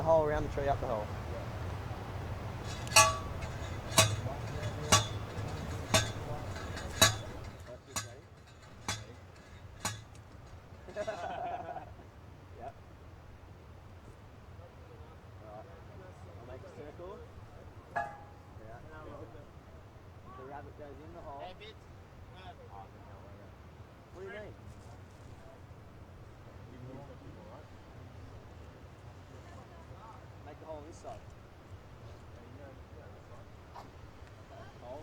the hole, around the tree, up the hole. Yep. Right. I'll make a circle. Yeah. The rabbit goes in the hole. Hey, bit. What do you mean? Make the hole on this side. Hole.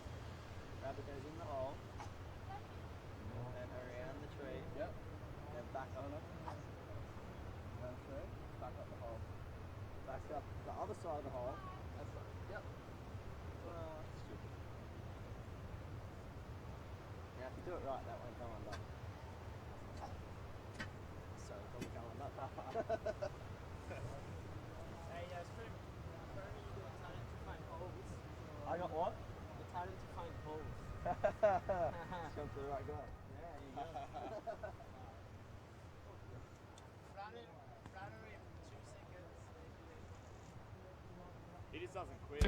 Rabbit goes in the hole. And around the tree. Yep. Then back up. Around the tree. Back up the hole. Back up the other side of the hole. That's right. Yep. Stupid. Now if you do it right, that won't come undone. So it doesn't come undone. Hey, Scream. Apparently you got talent to find holes. I got what? The talent to find holes. It's come to the right guy. Yeah, you go. Flatter in 2 seconds. He just doesn't quit.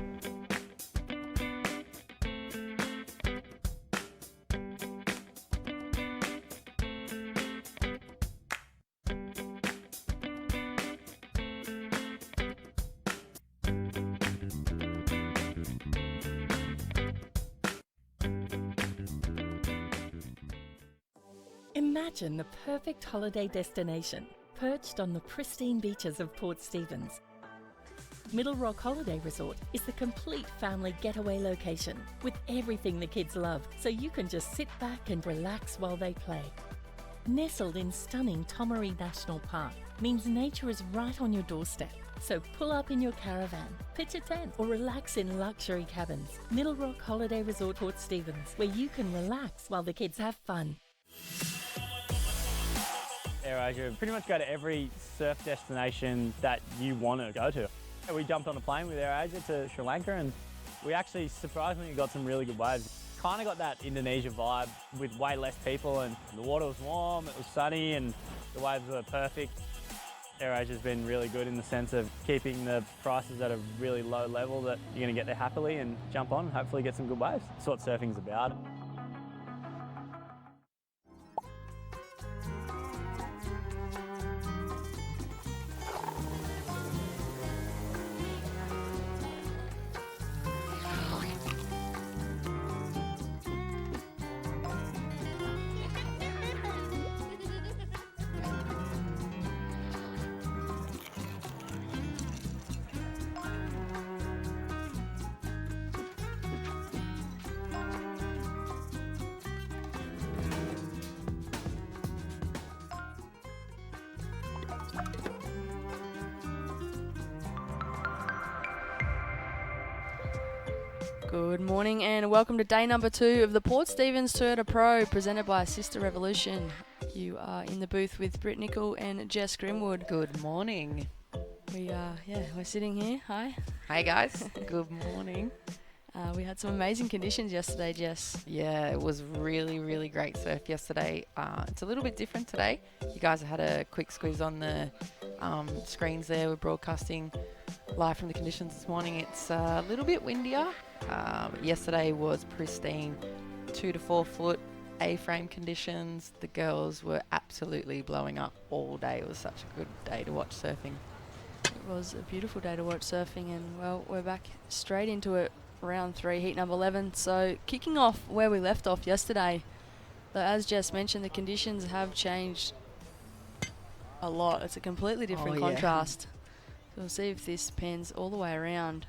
Imagine the perfect holiday destination, perched on the pristine beaches of Port Stephens. Middle Rock Holiday Resort is the complete family getaway location with everything the kids love, so you can just sit back and relax while they play. Nestled in stunning Tomaree National Park means nature is right on your doorstep. So pull up in your caravan, pitch a tent, or relax in luxury cabins. Middle Rock Holiday Resort Port Stephens, where you can relax while the kids have fun. AirAsia pretty much go to every surf destination that you want to go to. We jumped on a plane with AirAsia to Sri Lanka and we actually surprisingly got some really good waves. Kind of got that Indonesia vibe with way less people, and the water was warm, it was sunny and the waves were perfect. AirAsia's been really good in the sense of keeping the prices at a really low level that you're going to get there happily and jump on and hopefully get some good waves. That's what surfing's about. Good morning and welcome to day number 2 of the Port Stephens Toyota Pro presented by Sister Revolution. You are in the booth with Britt Nicol and Jess Grimwood. Good morning. We're sitting here. Hi. Hey guys. Good morning. We had some amazing conditions yesterday, Jess. Yeah, it was really, really great surf yesterday. It's a little bit different today. You guys had a quick squeeze on the screens there. We're broadcasting live from the conditions this morning. It's a little bit windier. Yesterday was pristine 2 to 4 foot A-frame conditions. The girls were absolutely blowing up all day. It was such a good day to watch surfing. It was a beautiful day to watch surfing, and well, we're back straight into it. Round 3, heat number 11. So kicking off where we left off yesterday, as Jess mentioned, the conditions have changed a lot. It's a completely different contrast. So we'll see if this pans all the way around.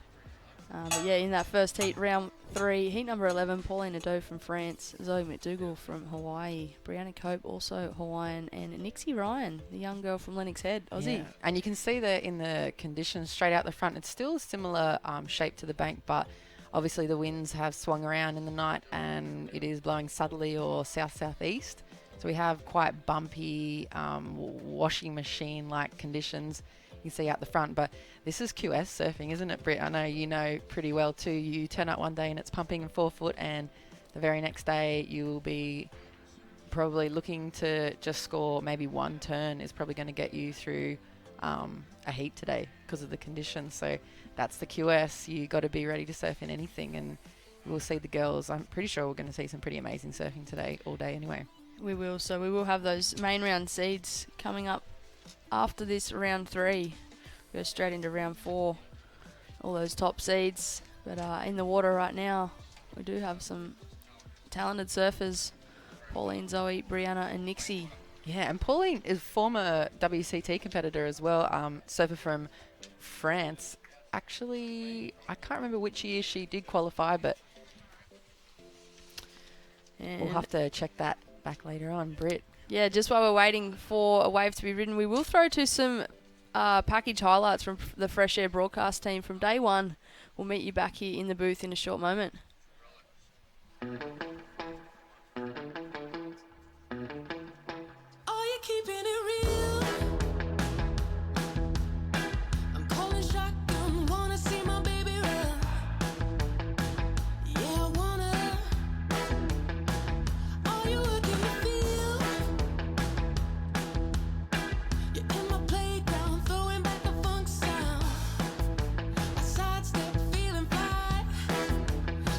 But yeah, in that first heat, round 3, heat number 11, Pauline Nadeau from France, Zoe McDougall from Hawaii, Brianna Cope, also Hawaiian, and Nixie Ryan, the young girl from Lennox Head, Aussie. Yeah. And you can see that in the conditions straight out the front, it's still a similar shape to the bank, but obviously the winds have swung around in the night and it is blowing southerly or south-southeast. So we have quite bumpy, washing machine-like conditions you see out the front. But this is QS surfing, isn't it, Britt? I know you know pretty well too. You turn up one day and it's pumping 4 foot, and the very next day you'll be probably looking to just score maybe one turn is probably going to get you through a heat today because of the conditions. So that's the QS. You got to be ready to surf in anything, and we'll see the girls. I'm pretty sure we're going to see some pretty amazing surfing today, all day anyway. We will. So we will have those main round seeds coming up after this round 3. Go straight into round 4. All those top seeds. But in the water right now, we do have some talented surfers. Pauline, Zoe, Brianna and Nixie. Yeah, and Pauline is former WCT competitor as well, surfer from France. Actually, I can't remember which year she did qualify, but we'll have to check that back later on. Britt. Yeah, just while we're waiting for a wave to be ridden, we will throw to some package highlights from the Fresh Air broadcast team from day one. We'll meet you back here in the booth in a short moment. Are you keeping it real? I'm calling shotgun, wanna see my baby run. Yeah, I wanna. Are you working the field? You're in my playground, throwing back the funk sound. I sidestep, feeling fly.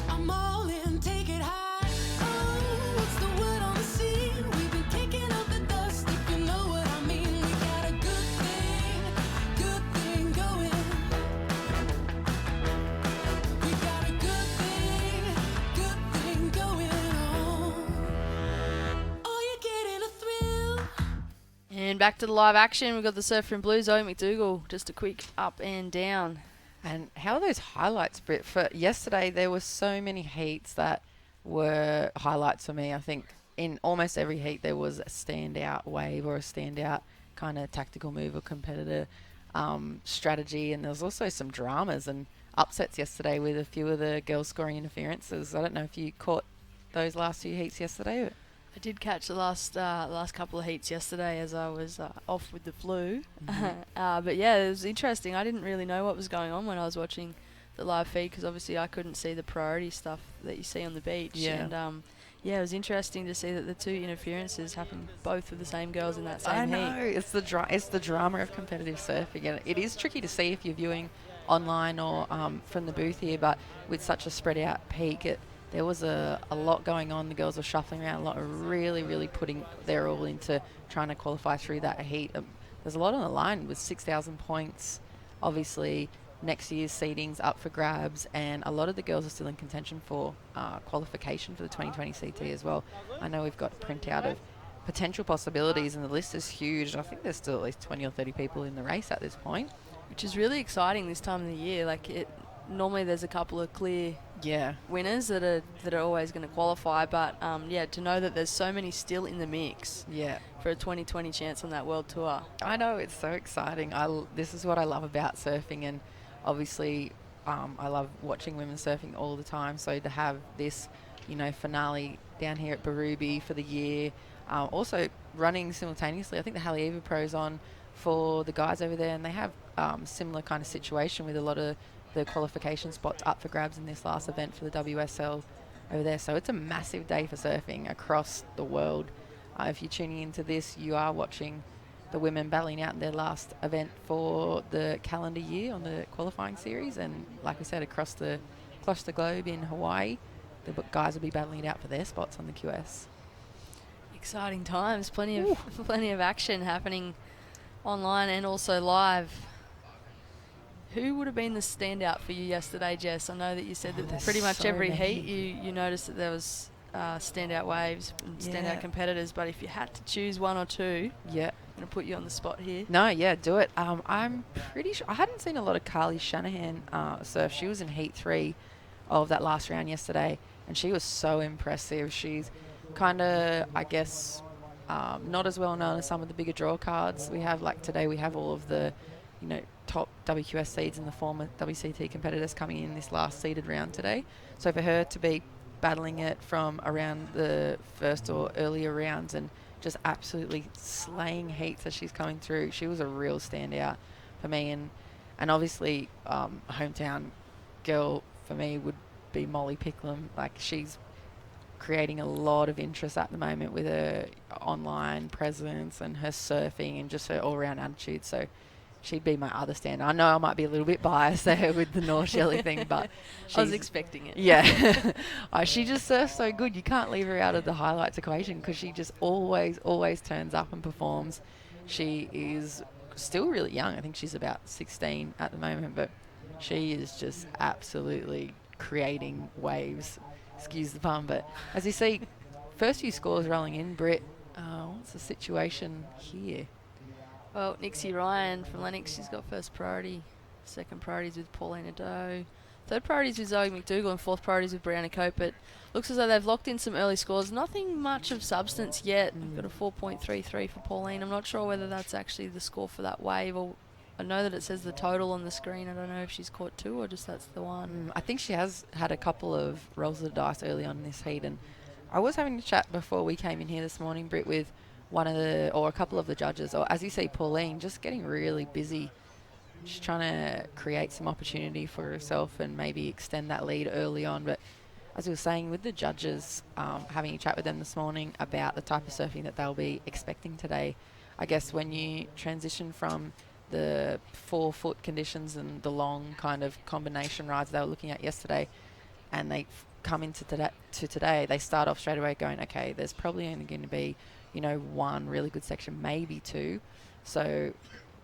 I'm all in, take it high. Oh, what's the word on the scene? We've been kicking up the dust, if you know what I mean. We got a good thing going. We got a good thing going on. Are you getting a thrill? And back to the live action. We've got the surfer in blue, Zoe McDougall. Just a quick up and down. And how are those highlights, Britt? For yesterday, there were so many heats that were highlights for me. I think in almost every heat, there was a standout wave or a standout kind of tactical move or competitor strategy. And there was also some dramas and upsets yesterday with a few of the girls scoring interferences. I don't know if you caught those last few heats yesterday. I did catch the last couple of heats yesterday as I was off with the flu. But yeah, it was interesting. I didn't really know what was going on when I was watching the live feed because obviously I couldn't see the priority stuff that you see on the beach. Yeah. And yeah, it was interesting to see that the 2 interferences happened both with the same girls in that same I heat. know, it's the drama of competitive surfing, and it is tricky to see if you're viewing online or from the booth here, but with such a spread out peak, there was a lot going on. The girls were shuffling around a lot, really putting their all into trying to qualify through that heat. There's a lot on the line with 6,000 points. Obviously, next year's seedings up for grabs, and a lot of the girls are still in contention for qualification for the 2020 CT as well. I know we've got a printout of potential possibilities, and the list is huge. I think there's still at least 20 or 30 people in the race at this point. Which is really exciting this time of the year. Normally there's a couple of clear winners that are always going to qualify, but yeah, to know that there's so many still in the mix for a 2020 chance on that world tour. I know, it's so exciting. This is what I love about surfing, and obviously I love watching women surfing all the time, so to have this finale down here at Berrubi for the year, also running simultaneously. I think the Haleiwa Pro's on for the guys over there, and they have similar kind of situation with a lot of the qualification spots up for grabs in this last event for the WSL over there. So it's a massive day for surfing across the world. If you're tuning into this, you are watching the women battling out in their last event for the calendar year on the qualifying series, and like we said, across the globe in Hawaii, the guys will be battling it out for their spots on the QS. Exciting times, plenty of action happening online and also live. Who would have been the standout for you yesterday, Jess? I know that you said that pretty much so every many. heat you noticed that there was standout waves and standout competitors, but if you had to choose one or two, I'm going to put you on the spot here. No, yeah, do it. I'm pretty sure I hadn't seen a lot of Carly Shanahan surf. She was in Heat 3 of that last round yesterday, and she was so impressive. She's kind of, I guess, not as well known as some of the bigger draw cards we have. Like today, we have all of the, top WQS seeds and the former WCT competitors coming in this last seeded round today. So for her to be battling it from around the first or earlier rounds and just absolutely slaying heats as she's coming through, she was a real standout for me. And obviously, hometown girl for me would be Molly Picklum. Like, she's creating a lot of interest at the moment with her online presence and her surfing and just her all-round attitude. So she'd be my other standard. I know I might be a little bit biased there with the North Shelley thing, but I was she's- expecting it. yeah. She just surfs so good. You can't leave her out of the highlights equation because she just always turns up and performs. She is still really young. I think she's about 16 at the moment, but she is just absolutely creating waves. Excuse the pun, but as you see, first few scores rolling in, Britt. What's the situation here? Well, Nixie Ryan from Lennox, she's got first priority. Second priorities with Pauline Ado. Third priorities with Zoe McDougall and fourth priorities with Brianna Cope. But looks as though they've locked in some early scores. Nothing much of substance yet. We've got a 4.33 for Pauline. I'm not sure whether that's actually the score for that wave, or I know that it says the total on the screen. I don't know if she's caught two or just that's the one. I think she has had a couple of rolls of the dice early on in this heat, and I was having a chat before we came in here this morning, Britt, with a couple of the judges, or as you see, Pauline, just getting really busy. She's trying to create some opportunity for herself and maybe extend that lead early on. But as we were saying, with the judges, having a chat with them this morning about the type of surfing that they'll be expecting today, I guess when you transition from the 4-foot conditions and the long kind of combination rides they were looking at yesterday, and they come into today, they start off straight away going, okay, there's probably only going to be, one really good section, maybe two. So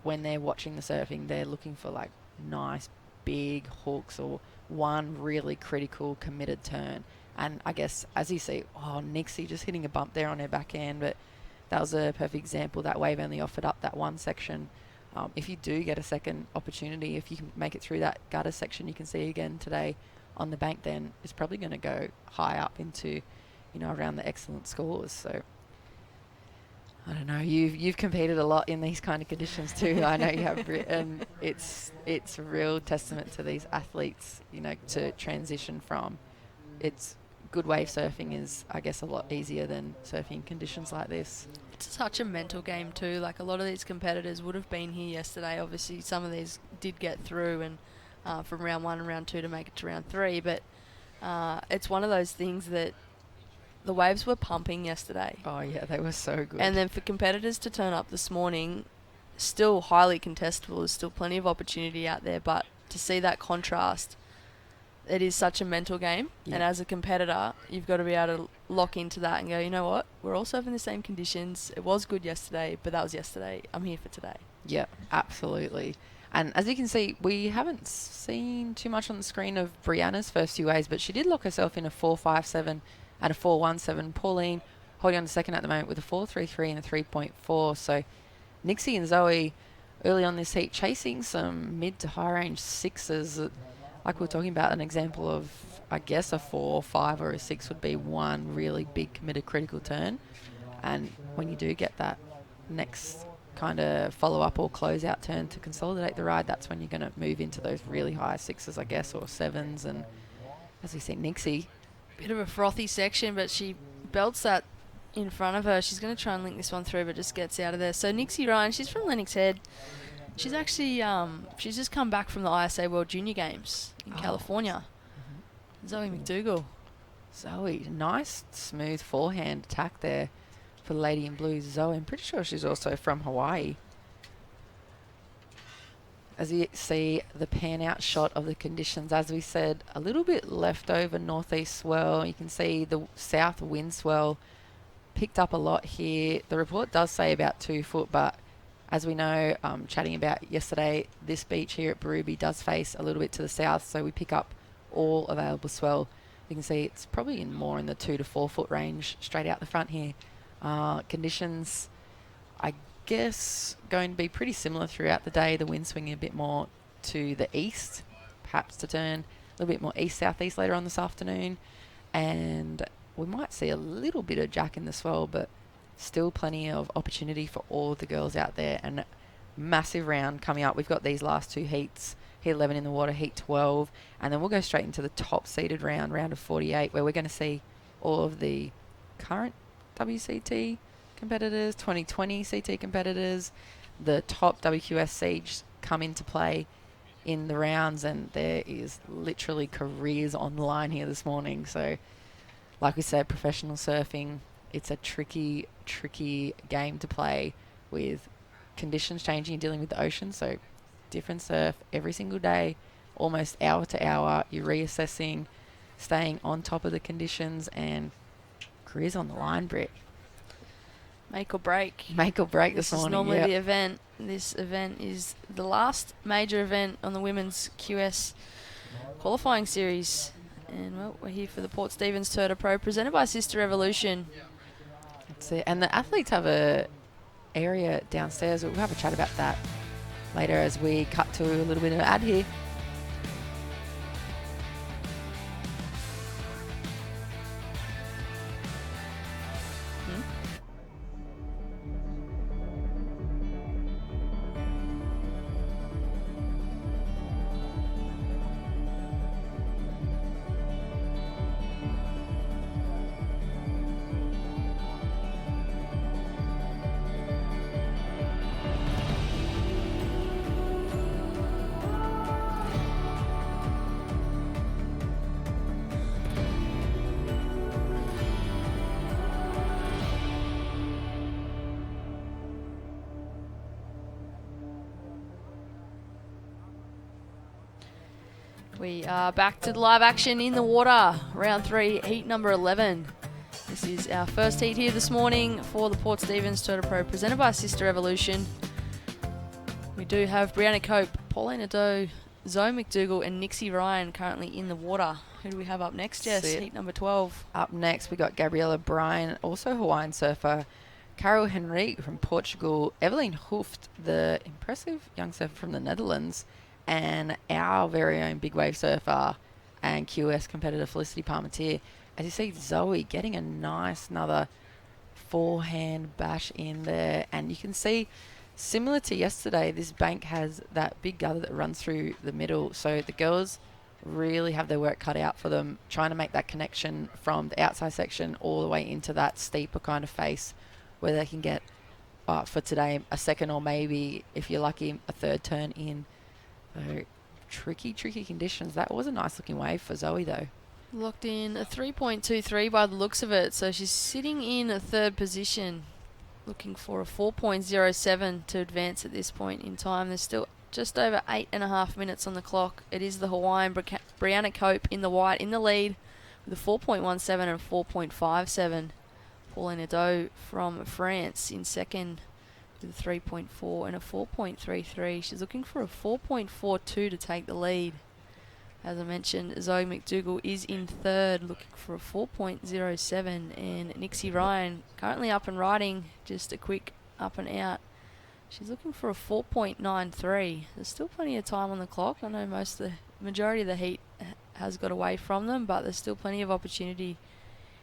when they're watching the surfing, they're looking for like nice big hooks or one really critical committed turn. And I guess as you see, Nixie just hitting a bump there on her backhand, but that was a perfect example. That wave only offered up that one section. If you do get a second opportunity, if you can make it through that gutter section you can see again today on the bank, then it's probably going to go high up into, around the excellent scores. So I don't know. You've competed a lot in these kind of conditions too. I know you have, Britt, and it's a real testament to these athletes, to transition from. It's good wave surfing is, I guess, a lot easier than surfing in conditions like this. It's such a mental game too. Like a lot of these competitors would have been here yesterday. Obviously, some of these did get through and from round 1 and round 2 to make it to round 3. But it's one of those things that the waves were pumping yesterday. Oh yeah, they were so good. And then for competitors to turn up this morning, still highly contestable. There's still plenty of opportunity out there, but to see that contrast, it is such a mental game. Yeah. And as a competitor, you've got to be able to lock into that and go, you know what, we're all surfing the same conditions. It was good yesterday, but that was yesterday. I'm here for today. Yeah, absolutely. And as you can see, we haven't seen too much on the screen of Brianna's first few waves, but she did lock herself in a 4.57 and a 4.17. Pauline holding on to second at the moment with a 4.33 and a 3.4. So Nixie and Zoe early on this heat chasing some mid to high range sixes. Like we were talking about, an example of, I guess, a 4, 5 or a 6 would be one really big committed critical turn. And when you do get that next kind of follow-up or close-out turn to consolidate the ride, that's when you're going to move into those really high 6s, I guess, or 7s. And as we see, Nixie, Bit of a frothy section, but she belts that in front of her. She's going to try and link this one through, but just gets out of there. So Nixie Ryan, she's from Lennox Head. She's actually, she's just come back from the ISA World Junior Games in California. Zoe McDougall. Zoe, nice smooth forehand attack there for the lady in blue. Zoe, I'm pretty sure she's also from Hawaii. As you see the pan out shot of the conditions, as we said, a little bit left over northeast swell. You can see the south wind swell picked up a lot here. The report does say about 2 foot, but as we know, chatting about yesterday, this beach here at Berube does face a little bit to the south, so we pick up all available swell. You can see it's probably more in the 2 to 4 foot range straight out the front here. Conditions, I guess, going to be pretty similar throughout the day. The wind swinging a bit more to the east, perhaps to turn a little bit more east-southeast later on this afternoon. And we might see a little bit of jack in the swell, but still plenty of opportunity for all the girls out there. And massive round coming up. We've got these last 2 heats, heat 11 in the water, heat 12, and then we'll go straight into the top seeded round of 48, where we're going to see all of the current WCT competitors, 2020 CT competitors, the top WQS Siege come into play in the rounds, and there is literally careers on the line here this morning. So like we said, professional surfing, it's a tricky game to play with conditions changing and dealing with the ocean. So different surf every single day, almost hour to hour. You're reassessing, staying on top of the conditions, and career's on the line, Britt. Make or break. Make or break this This is morning. normally yep. the event. This event is the last major event on the women's QS qualifying series. And well, we're here for the Port Stephens Tour de Pro, presented by Sister Evolution. That's it. And the athletes have a area downstairs. We'll have a chat about that later as we cut to a little bit of an ad here. We are back to the live action in the water. Round 3, heat number 11. This is our first heat here this morning for the Port Stephens Tour de Pro, presented by Sister Evolution. We do have Brianna Cope, Pauline Ado, Zoe McDougall and Nixie Ryan currently in the water. Who do we have up next, Jess? That's it. Heat number 12. Up next, we got Gabriella Bryan, also Hawaiian surfer, Carol Henrique from Portugal, Evelyn Hooft, the impressive young surfer from the Netherlands, and our very own big wave surfer and QS competitor Felicity Parmentier. As you see, Zoe getting a nice another forehand bash in there, and you can see, similar to yesterday, this bank has that big gutter that runs through the middle, so the girls really have their work cut out for them, trying to make that connection from the outside section all the way into that steeper kind of face where they can get, for today, a second or maybe, if you're lucky, a third turn in. So tricky conditions. That was a nice looking wave for Zoe though. Locked in a 3.23 by the looks of it, so she's sitting in a third position, looking for a 4.07 to advance at this point in time. There's still just over 8.5 minutes on the clock. It is the Hawaiian Brianna Cope in the white in the lead with a 4.17 and 4.57. Pauline Ado from France in second with a 3.4 and a 4.33. She's looking for a 4.42 to take the lead. As I mentioned, Zoe McDougall is in third, looking for a 4.07, and Nixie Ryan currently up and riding, just a quick up and out. She's looking for a 4.93. There's still plenty of time on the clock. I know majority of the heat has got away from them, but there's still plenty of opportunity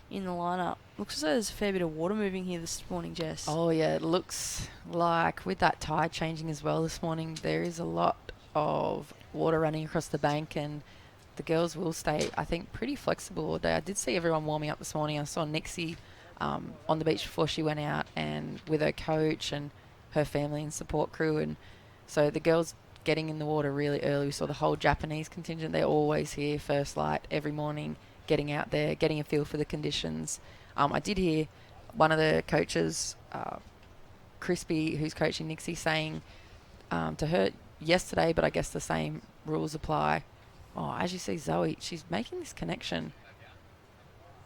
in the lineup. Looks as though there's a fair bit of water moving here this morning, Jess. Oh yeah, it looks like with that tide changing as well this morning, there is a lot of water running across the bank, and the girls will stay, I think, pretty flexible all day. I did see everyone warming up this morning. I saw Nixie on the beach before she went out, and with her coach and her family and support crew, and so the girls getting in the water really early. We saw the whole Japanese contingent. They're always here first light every morning, getting out there, getting a feel for the conditions. I did hear one of the coaches, Crispy, who's coaching Nixie, saying to her yesterday, but I guess the same rules apply. Oh, as you see, Zoe, she's making this connection.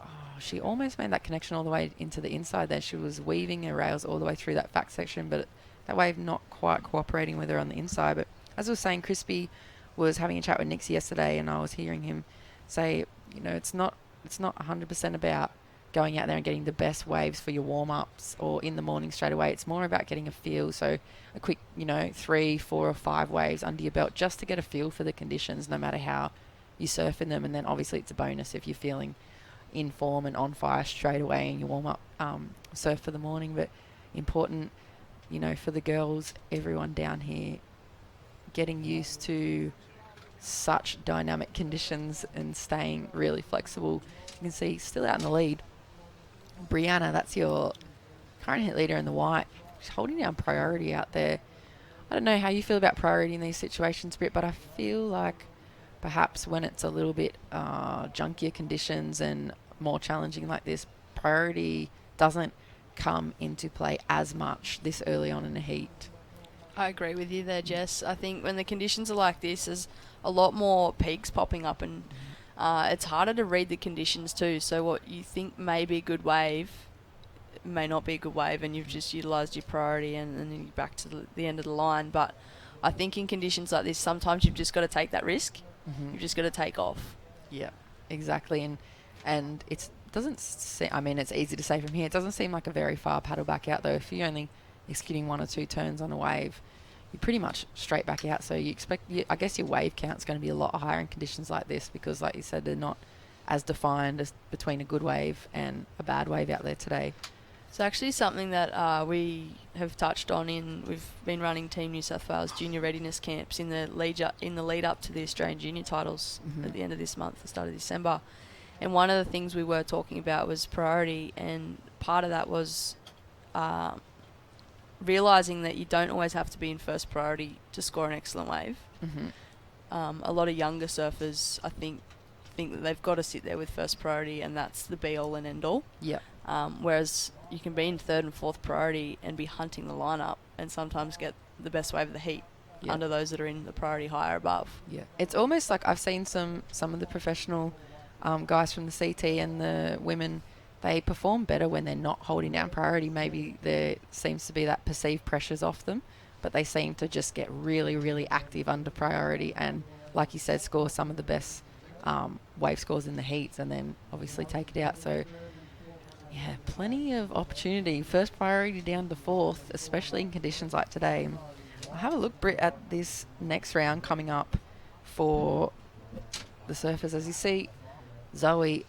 Oh, she almost made that connection all the way into the inside there. She was weaving her rails all the way through that back section, but that wave not quite cooperating with her on the inside. But as I was saying, Crispy was having a chat with Nixie yesterday, and I was hearing him say, you know, it's not 100% about going out there and getting the best waves for your warm-ups or in the morning straight away. It's more about getting a feel. So a quick, 3, 4 or 5 waves under your belt just to get a feel for the conditions, no matter how you surf in them. And then obviously it's a bonus if you're feeling in form and on fire straight away in your warm-up surf for the morning. But important, for the girls, everyone down here, getting used to such dynamic conditions and staying really flexible. You can see still out in the lead, Brianna, that's your current hit leader in the white. She's holding down priority out there. I don't know how you feel about priority in these situations, Britt, but I feel like perhaps when it's a little bit junkier conditions and more challenging like this, priority doesn't come into play as much this early on in the heat. I agree with you there, Jess. I think when the conditions are like this, there's a lot more peaks popping up, and it's harder to read the conditions too. So what you think may be a good wave may not be a good wave, and you've just utilised your priority, and then you're back to the end of the line. But I think in conditions like this, sometimes you've just got to take that risk. Mm-hmm. You've just got to take off. Yeah, exactly. And it doesn't seem, I mean, it's easy to say from here. It doesn't seem like a very far paddle back out, though. If you're only executing 1 or 2 turns on a wave, you're pretty much straight back out. So you expect, I guess your wave count's going to be a lot higher in conditions like this because, like you said, they're not as defined as between a good wave and a bad wave out there today. It's actually something that we have touched on we've been running Team New South Wales junior readiness camps in the lead up to the Australian junior titles at the end of this month, the start of December. And one of the things we were talking about was priority, and part of that was realising that you don't always have to be in first priority to score an excellent wave. Mm-hmm. A lot of younger surfers, I think that they've got to sit there with first priority, and that's the be-all and end-all. Yeah. Whereas you can be in third and fourth priority and be hunting the lineup and sometimes get the best wave of the heat under those that are in the priority higher above. Yeah. It's almost like I've seen some of the professional guys from the CT and the women, they perform better when they're not holding down priority. Maybe there seems to be that perceived pressures off them, but they seem to just get really, really active under priority and, like you said, score some of the best wave scores in the heats and then obviously take it out. So, yeah, plenty of opportunity. First priority down to fourth, especially in conditions like today. I'll have a look, Britt, at this next round coming up for the surfers. As you see, Zoe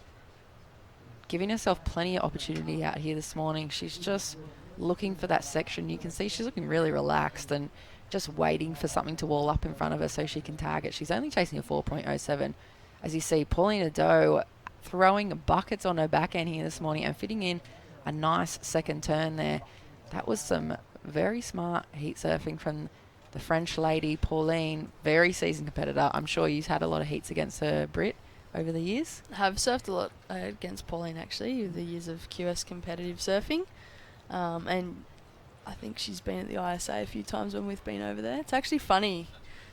giving herself plenty of opportunity out here this morning. She's just looking for that section. You can see she's looking really relaxed and just waiting for something to wall up in front of her so she can tag it. She's only chasing a 4.07. As you see, Paulina Doe throwing buckets on her backhand here this morning and fitting in a nice second turn there. That was some very smart heat surfing from the French lady, Pauline, very seasoned competitor. I'm sure you've had a lot of heats against her, Britt, over the years. I've surfed a lot against Pauline, actually, with the years of QS competitive surfing. And I think she's been at the ISA a few times when we've been over there. It's actually funny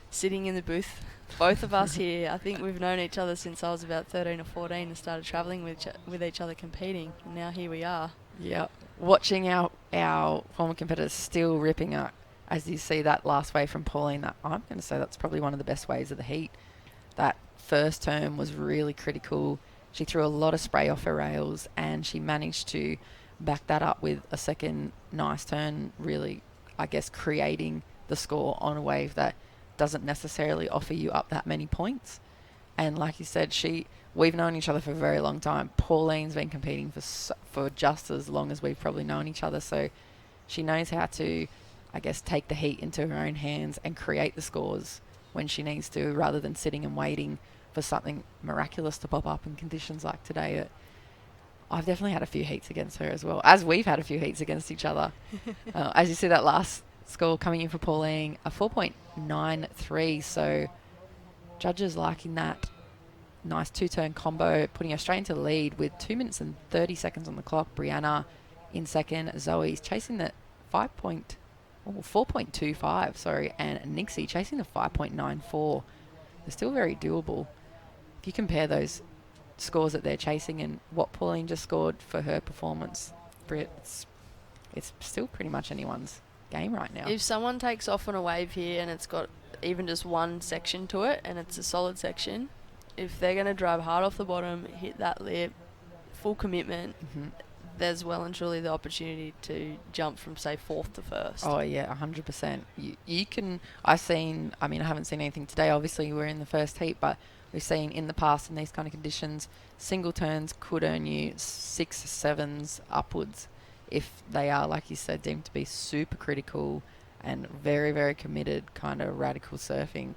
sitting in the booth, both of us here. I think we've known each other since I was about 13 or 14 and started travelling with each other competing. And now here we are. Yeah. Watching our former competitors still ripping up, as you see that last wave from Pauline, that I'm going to say that's probably one of the best waves of the heat. That first turn was really critical. She threw a lot of spray off her rails and she managed to back that up with a second nice turn, really, I guess, creating the score on a wave that doesn't necessarily offer you up that many points. And like you said, we've known each other for a very long time. Pauline's been competing for just as long as we've probably known each other, so she knows how to, I guess, take the heat into her own hands and create the scores when she needs to, rather than sitting and waiting for something miraculous to pop up in conditions like today. I've definitely had a few heats against her as well, as we've had a few heats against each other. As you see that last score coming in for Pauline, a 4.93, so judges liking that nice two-turn combo, putting her straight into the lead with 2 minutes and 30 seconds on the clock. Brianna in second, Zoe's chasing the 4.25, sorry, and Nixie chasing the 5.94. They're still very doable. If you compare those scores that they're chasing and what Pauline just scored for her performance, Britt, it's still pretty much anyone's game right now. If someone takes off on a wave here and it's got even just one section to it and it's a solid section, if they're going to drive hard off the bottom, hit that lip, full commitment, there's well and truly the opportunity to jump from, say, fourth to first. Oh, yeah, 100%. You can... I haven't seen anything today. Obviously, we're in the first heat, but we've seen in the past in these kind of conditions, single turns could earn you 6, 7s upwards if they are, like you said, deemed to be super critical and very, very committed kind of radical surfing.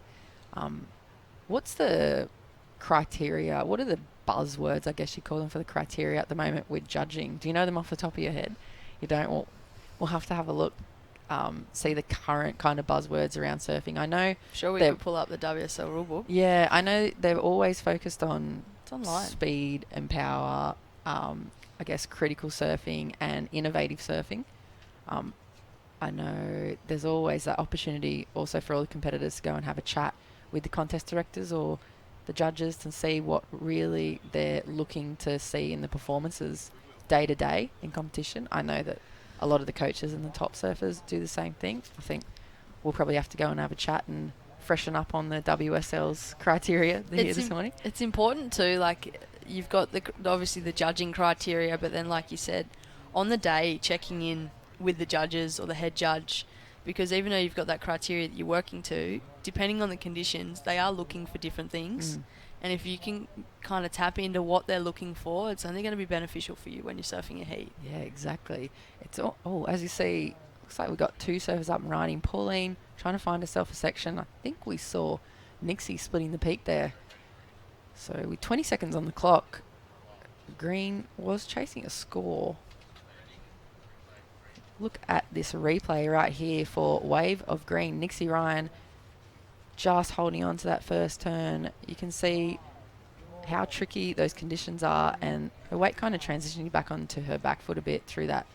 What's the criteria? What are the buzzwords, I guess you call them, for the criteria at the moment with judging? Do you know them off the top of your head? You don't? We'll have to have a look, see the current kind of buzzwords around surfing. I know... Sure, we could pull up the WSL rulebook. Yeah, I know they're always focused on it's online. Speed and power, I guess critical surfing and innovative surfing. I know there's always that opportunity also for all the competitors to go and have a chat with the contest directors or the judges to see what really they're looking to see in the performances day to day in competition. I know that a lot of the coaches and the top surfers do the same thing. I think we'll probably have to go and have a chat and freshen up on the WSL's criteria here this morning. It's important too, like you've got obviously the judging criteria, but then like you said, on the day checking in with the judges or the head judge, because even though you've got that criteria that you're working to, depending on the conditions, they are looking for different things. And if you can kind of tap into what they're looking for, it's only going to be beneficial for you when you're surfing a heat. Yeah, exactly. It's as you see, looks like we've got two surfers up and riding. Pauline trying to find herself a section. I think we saw Nixie splitting the peak there. So with 20 seconds on the clock, Green was chasing a score. Look at this replay right here for Wave of Green. Nixie Ryan just holding on to that first turn. You can see how tricky those conditions are, and her weight kind of transitioning back onto her back foot a bit through that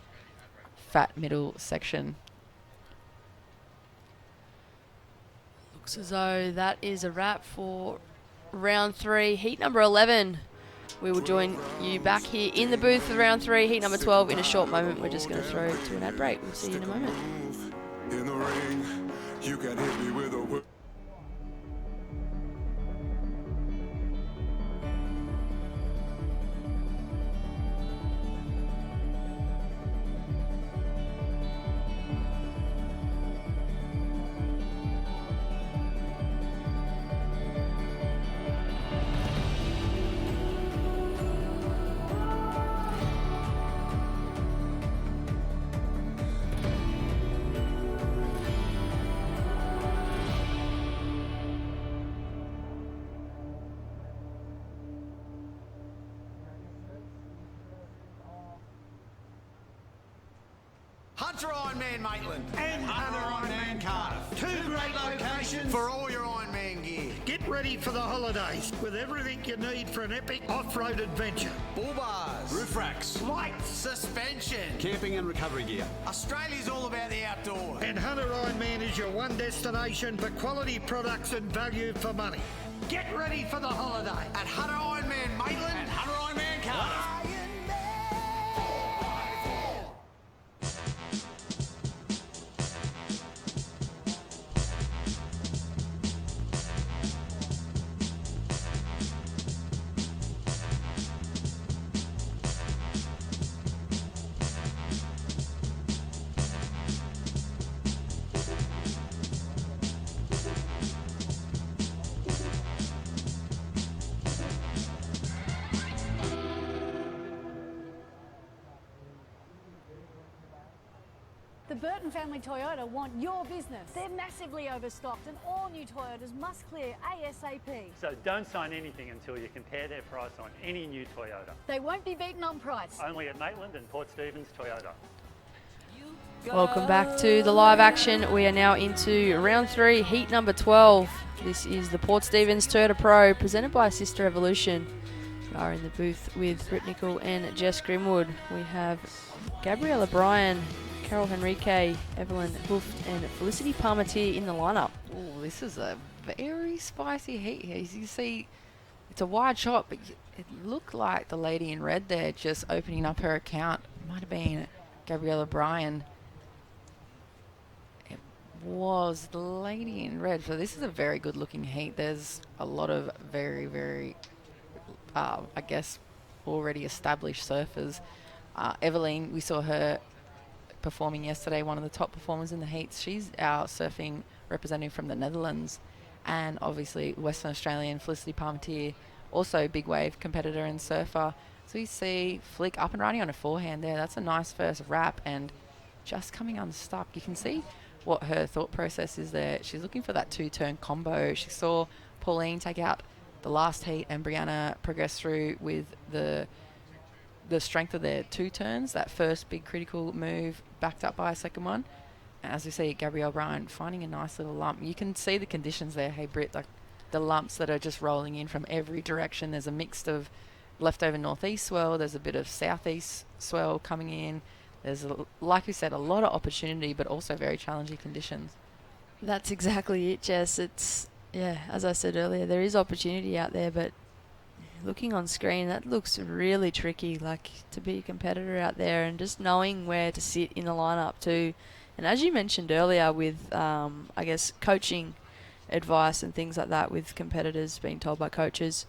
fat middle section. Looks as though that is a wrap for round 3, heat number 11. We will join you back here in the booth for round 3, heat number 12 in a short moment. We're just going to throw to an ad break. We'll see you in a moment. In the ring, you can hit me with a whip. Hunter Ironman Maitland and Hunter Ironman Cardiff. Two great locations for all your Ironman gear. Get ready for the holidays with everything you need for an epic off-road adventure. Bull bars, roof racks, Lights. suspension. Camping and recovery gear. Australia's all about the outdoors. And Hunter Ironman is your one destination for quality products and value for money. Get ready for the holiday. At Hunter Ironman Maitland and Hunter Ironman Cardiff. The Burton family Toyota want your business. They're massively overstocked and all new Toyotas must clear ASAP. So don't sign anything until you compare their price on any new Toyota. They won't be beaten on price. Only at Maitland and Port Stephens Toyota. Welcome back to the live action. We are now into round 3, heat number 12. This is the Port Stephens Toyota Pro presented by Sister Evolution. We are in the booth with Britt Nicol and Jess Grimwood. We have Gabrielle O'Brien, Carol Henrique, Evelyn Hooft and Felicity Palmetier in the lineup. Oh, this is a very spicy heat here. As you see, it's a wide shot, but it looked like the lady in red there just opening up her account. Might have been Gabrielle O'Brien. It was the lady in red. So this is a very good looking heat. There's a lot of very, very, I guess, already established surfers. Evelyn, we saw her performing yesterday, one of the top performers in the heats. She's our surfing representative from the Netherlands, and obviously Western Australian Felicity Palmetier, also big wave competitor and surfer. So you see Flick up and riding on a forehand there. That's a nice first wrap and just coming unstuck. You can see what her thought process is there. She's looking for that two-turn combo. She saw Pauline take out the last heat and Brianna progress through with the strength of their two turns, that first big critical move backed up by a second one. As we see, Gabrielle O'Brien finding a nice little lump. You can see the conditions there, hey Britt, like the lumps that are just rolling in from every direction. There's a mix of leftover northeast swell, there's a bit of southeast swell coming in, there's, like you said, a lot of opportunity, but also very challenging conditions. That's exactly it, Jess. It's, yeah, as I said earlier, there is opportunity out there, but looking on screen, that looks really tricky, like to be a competitor out there and just knowing where to sit in the lineup too. And as you mentioned earlier with, I guess, coaching advice and things like that with competitors being told by coaches,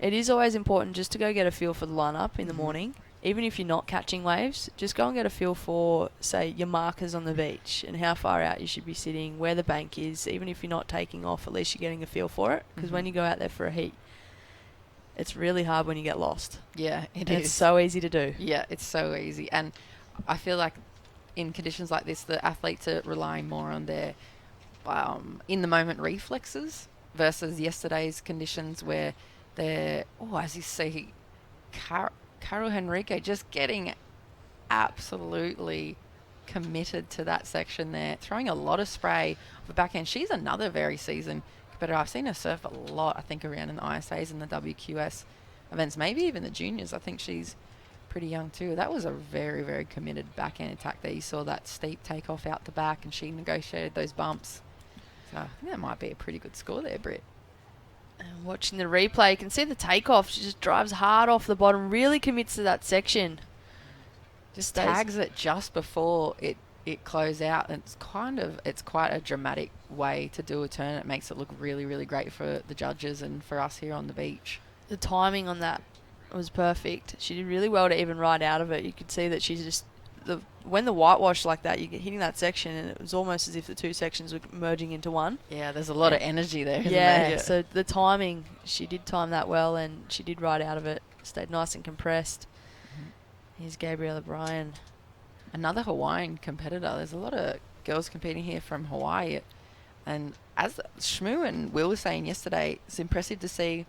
it is always important just to go get a feel for the lineup in the morning. Even if you're not catching waves, just go and get a feel for, say, your markers on the beach and how far out you should be sitting, where the bank is. Even if you're not taking off, at least you're getting a feel for it. Because when you go out there for a heat, it's really hard when you get lost. Yeah, it is. It's so easy to do. Yeah, it's so easy. And I feel like in conditions like this, the athletes are relying more on their in-the-moment reflexes versus yesterday's conditions where they're, as you see, Caro Henrique just getting absolutely committed to that section there, throwing a lot of spray off the backhand. She's another very seasoned competitor. I've seen her surf a lot, I think, around in the ISAs and the WQS events, maybe even the juniors. I think she's pretty young too. That was a very, very committed backhand attack there. You saw that steep takeoff out the back and she negotiated those bumps. So I think that might be a pretty good score there, Britt. And watching the replay, you can see the takeoff. She just drives hard off the bottom, really commits to that section. Just tags it just before it close out. And it's quite a dramatic way to do a turn. It makes it look really, really great for the judges and for us here on the beach. The timing on that was perfect. She did really well to even ride out of it. You could see that she's just when the whitewash like that, you get hitting that section, and it was almost as if the two sections were merging into one. Yeah, there's a lot of energy there. Isn't yeah, there? So the timing, she did time that well, and she did ride out of it. Stayed nice and compressed. Here's Gabriella Bryan. Another Hawaiian competitor. There's a lot of girls competing here from Hawaii. And as Shmoo and Will were saying yesterday, it's impressive to see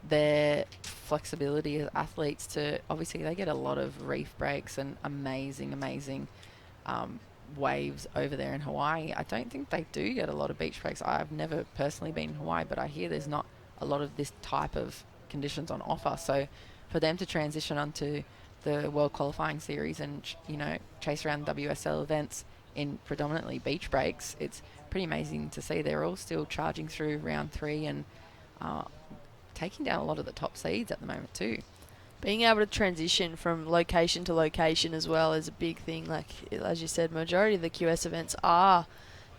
their flexibility as athletes. To obviously they get a lot of reef breaks and amazing waves over there in Hawaii. I don't think they do get a lot of beach breaks. I've never personally been in Hawaii, but I hear there's not a lot of this type of conditions on offer. So for them to transition onto the World Qualifying Series and chase around WSL events in predominantly beach breaks, it's pretty amazing to see. They're all still charging through round 3 and taking down a lot of the top seeds at the moment too. Being able to transition from location to location as well is a big thing. Like, as you said, majority of the QS events are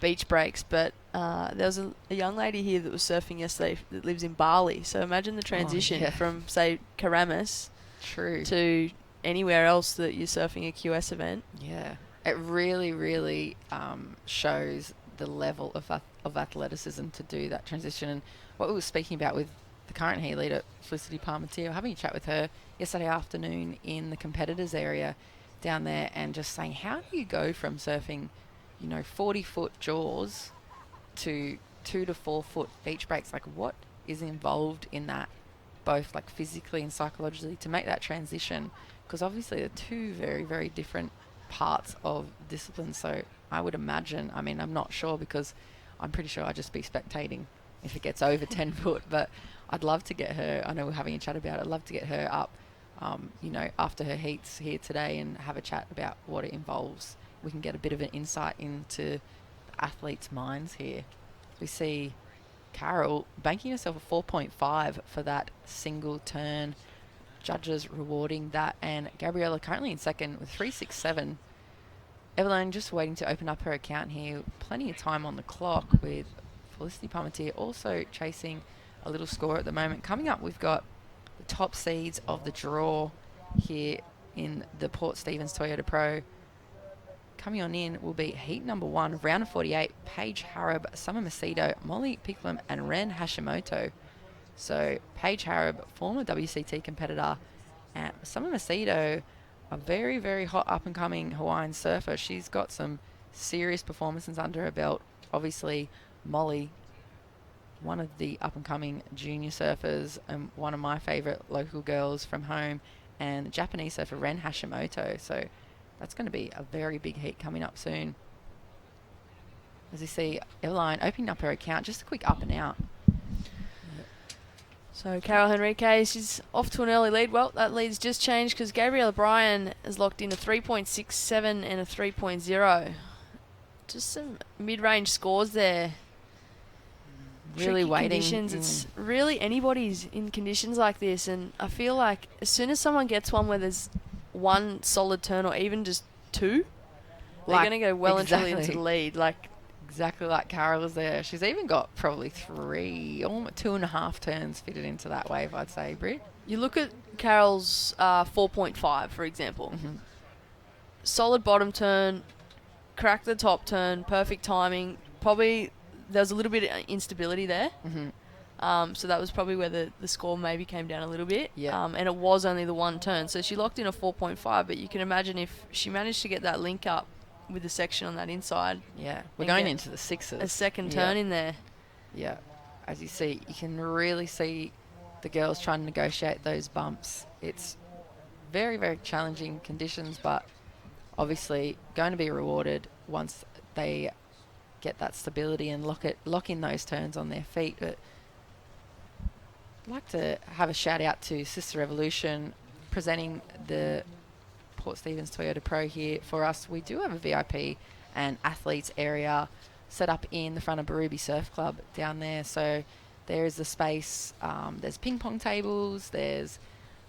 beach breaks, but there was a young lady here that was surfing yesterday that lives in Bali. So imagine the transition from, say, Karamis to anywhere else that you're surfing a QS event. Yeah, it really, really shows the level of athleticism to do that transition. And what we were speaking about with the current heat leader, Felicity Parmentier, having a chat with her yesterday afternoon in the competitors area down there, and just saying, how do you go from surfing 40-foot jaws to 2 to 4 foot beach breaks? Like, what is involved in that, both like physically and psychologically, to make that transition? Because obviously they're two very, very different parts of discipline. So I would imagine, I mean, I'm not sure because I'm pretty sure I'd just be spectating if it gets over 10 foot, but I'd love to get her, I know we're having a chat about it, I'd love to get her up, after her heats here today and have a chat about what it involves. We can get a bit of an insight into the athletes' minds here. We see Carol banking herself a 4.5 for that single turn. Judges rewarding that, and Gabriella currently in second with 3.67. Evelyn just waiting to open up her account here. Plenty of time on the clock with Felicity Parmentier also chasing a little score at the moment. Coming up, we've got the top seeds of the draw here in the Port Stephens Toyota Pro. Coming on in will be heat number 1, round of 48, Paige Harab, Summer Macedo, Molly Picklum, and Ren Hashimoto. So Paige Harab, former WCT competitor, and Summer Macedo, a very, very hot up-and-coming Hawaiian surfer. She's got some serious performances under her belt. Obviously, Molly, one of the up-and-coming junior surfers and one of my favourite local girls from home, and the Japanese surfer Ren Hashimoto. So that's going to be a very big heat coming up soon. As you see, Eveline opening up her account, just a quick up and out. So Carol Henrique, she's off to an early lead. Well, that lead's just changed because Gabriella Bryan has locked in a 3.67 and a 3.0. Just some mid-range scores there. Really Tricky waiting. conditions. It's really anybody's in conditions like this, and I feel like as soon as someone gets one where there's one solid turn or even just two, they're Like, going to go well and truly into exactly. the lead. Like, Exactly like Carol was there. She's even got probably 2.5 turns fitted into that wave, I'd say, Britt. you look at Carol's 4.5, for example. Mm-hmm. Solid bottom turn, crack the top turn, perfect timing. Probably there was a little bit of instability there. Mm-hmm. So that was probably where the score maybe came down a little bit. Yeah. And it was only the one turn. So she locked in a 4.5, but you can imagine if she managed to get that link up with the section on that inside. Yeah, we're and going get into the sixes. a second turn in there. Yeah, as you see, you can really see the girls trying to negotiate those bumps. It's very, very challenging conditions, but obviously going to be rewarded once they get that stability and lock in those turns on their feet. But I'd like to have a shout out to Sister Revolution presenting the Port Stephens Toyota Pro here for us. We do have a VIP and athletes area set up in the front of Barubi Surf Club down there. So there is the space. There's ping pong tables. There's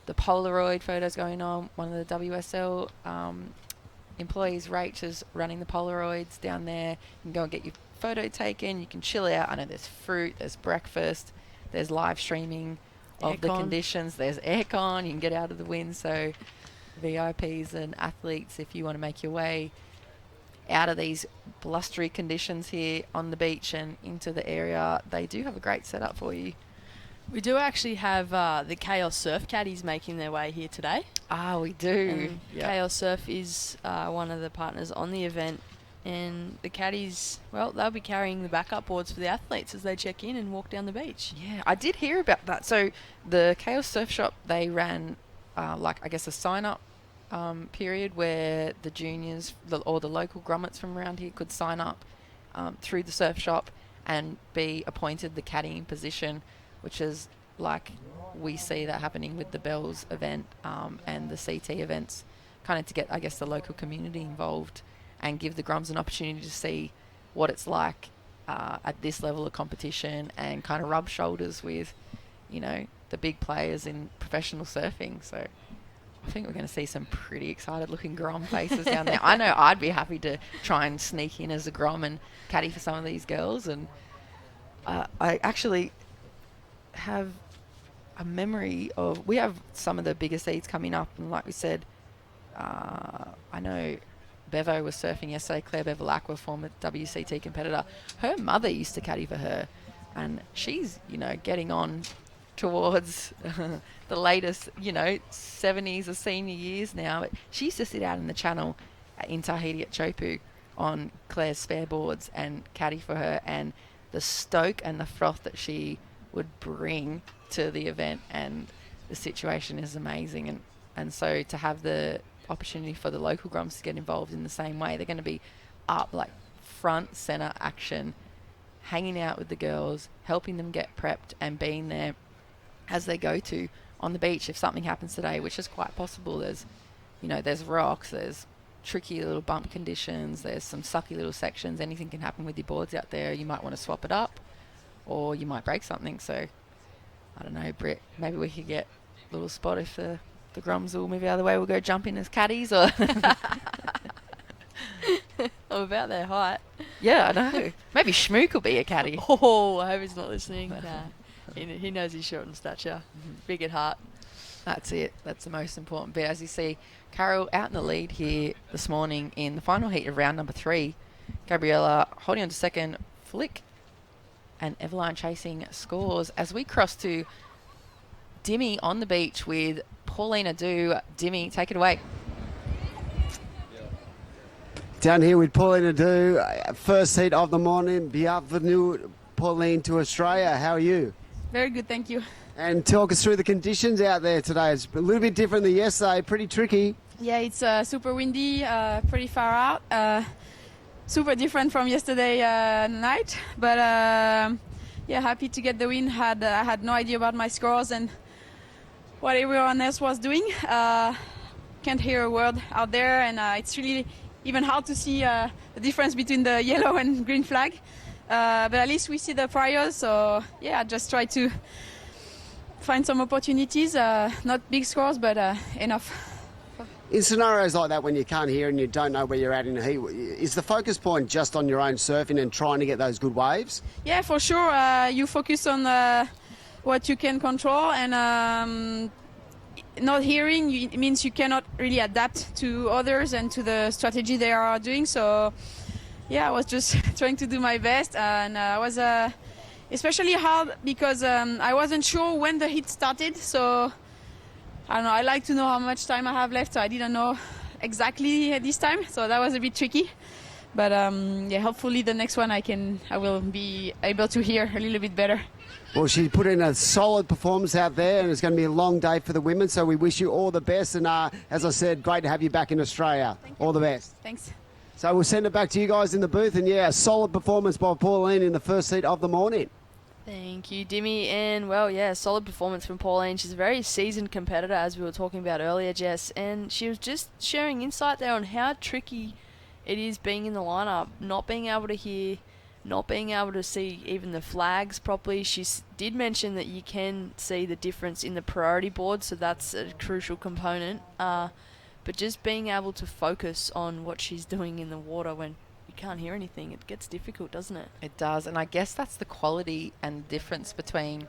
the Polaroid photos going on. One of the WSL employees, Rach, is running the Polaroids down there. You can go and get your photo taken. You can chill out. I know there's fruit. There's breakfast. There's live streaming of the Aircon. conditions. There's aircon. You can get out of the wind. So VIPs and athletes, if you want to make your way out of these blustery conditions here on the beach and into the area, they do have a great setup for you. We do actually have the Chaos Surf Caddies making their way here today. Ah, we do. And Chaos Surf is one of the partners on the event. And the caddies, well, they'll be carrying the backup boards for the athletes as they check in and walk down the beach. Yeah, I did hear about that. So the Chaos Surf Shop, they ran a sign-up period where the juniors or the local grommets from around here could sign up through the surf shop and be appointed the caddying position, which is like we see that happening with the Bells event and the CT events, kind of to get, I guess, the local community involved and give the Grums an opportunity to see what it's like at this level of competition and kind of rub shoulders with, the big players in professional surfing. So I think we're going to see some pretty excited looking Grom faces down there. I know I'd be happy to try and sneak in as a Grom and caddy for some of these girls. And I actually have a memory of, we have some of the bigger seeds coming up. And like we said, I know Bevo was surfing yesterday, Claire Bevilacqua, former WCT competitor. Her mother used to caddy for her. And she's, getting on towards the latest, 70s or senior years now. But she used to sit out in the channel in Tahiti at Chopu on Claire's spare boards and caddy for her, and the stoke and the froth that she would bring to the event and the situation is amazing. And so to have the opportunity for the local Grums to get involved in the same way, they're going to be up like front center action, hanging out with the girls, helping them get prepped and being there as they go to on the beach if something happens today, which is quite possible. There's rocks, there's tricky little bump conditions, there's some sucky little sections. Anything can happen with your boards out there. You might want to swap it up or you might break something. So I don't know, Britt, maybe we could get a little spot if the Grums will move out of the way. We'll go jump in as caddies or I'm about their height. Yeah, I know. Maybe Schmook will be a caddy. Oh, I hope he's not listening. Nah. He knows he's short in stature, big at heart. That's it. That's the most important bit. As you see, Carol out in the lead here this morning in the final heat of round number 3. Gabriella holding on to second, Flick and Eveline chasing scores. As we cross to Dimmy on the beach with Paulina Du. Dimmy, take it away. Down here with Paulina Du, first heat of the morning. Bienvenue, Pauline, to Australia. How are you? Very good, thank you. And talk us through the conditions out there today. It's a little bit different than yesterday, pretty tricky. Yeah, it's super windy, pretty far out. Super different from yesterday night. But yeah, happy to get the win. I had no idea about my scores and what everyone else was doing. Can't hear a word out there, and it's really even hard to see the difference between the yellow and green flag. But at least we see the priors, so yeah, I just try to find some opportunities. Not big scores, but enough. In scenarios like that, when you can't hear and you don't know where you're at in the heat, is the focus point just on your own surfing and trying to get those good waves? Yeah, for sure. You focus on what you can control, and not hearing it means you cannot really adapt to others and to the strategy they are doing. So yeah, I was just trying to do my best, and I was especially hard because I wasn't sure when the heat started. So I don't know, I like to know how much time I have left, so I didn't know exactly this time, so that was a bit tricky. But yeah, hopefully the next one I will be able to hear a little bit better. Well, she put in a solid performance out there, and it's going to be a long day for the women, so we wish you all the best. And as I said, great to have you back in Australia. All the best. Thanks. So we'll send it back to you guys in the booth, and yeah, a solid performance by Pauline in the first heat of the morning. Thank you, Dimmy. And, well, yeah, solid performance from Pauline. She's a very seasoned competitor, as we were talking about earlier, Jess. And she was just sharing insight there on how tricky it is being in the lineup, not being able to hear, not being able to see even the flags properly. She did mention that you can see the difference in the priority board, so that's a crucial component. But just being able to focus on what she's doing in the water when you can't hear anything, it gets difficult, doesn't it? It does, and I guess that's the quality and difference between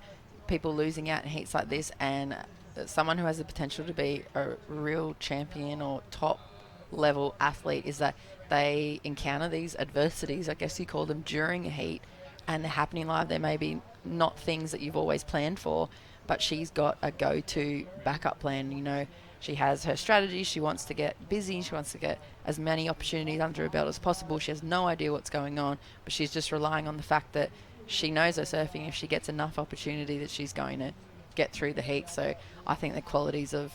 people losing out in heats like this and someone who has the potential to be a real champion or top level athlete, is that they encounter these adversities, I guess you call them, during a heat, and they're happening live. They may be not things that you've always planned for, but she's got a go-to backup plan. You know, she has her strategy. She wants to get busy. She wants to get as many opportunities under her belt as possible. She has no idea what's going on, but she's just relying on the fact that she knows her surfing. If she gets enough opportunity, that she's going to get through the heat. So I think the qualities of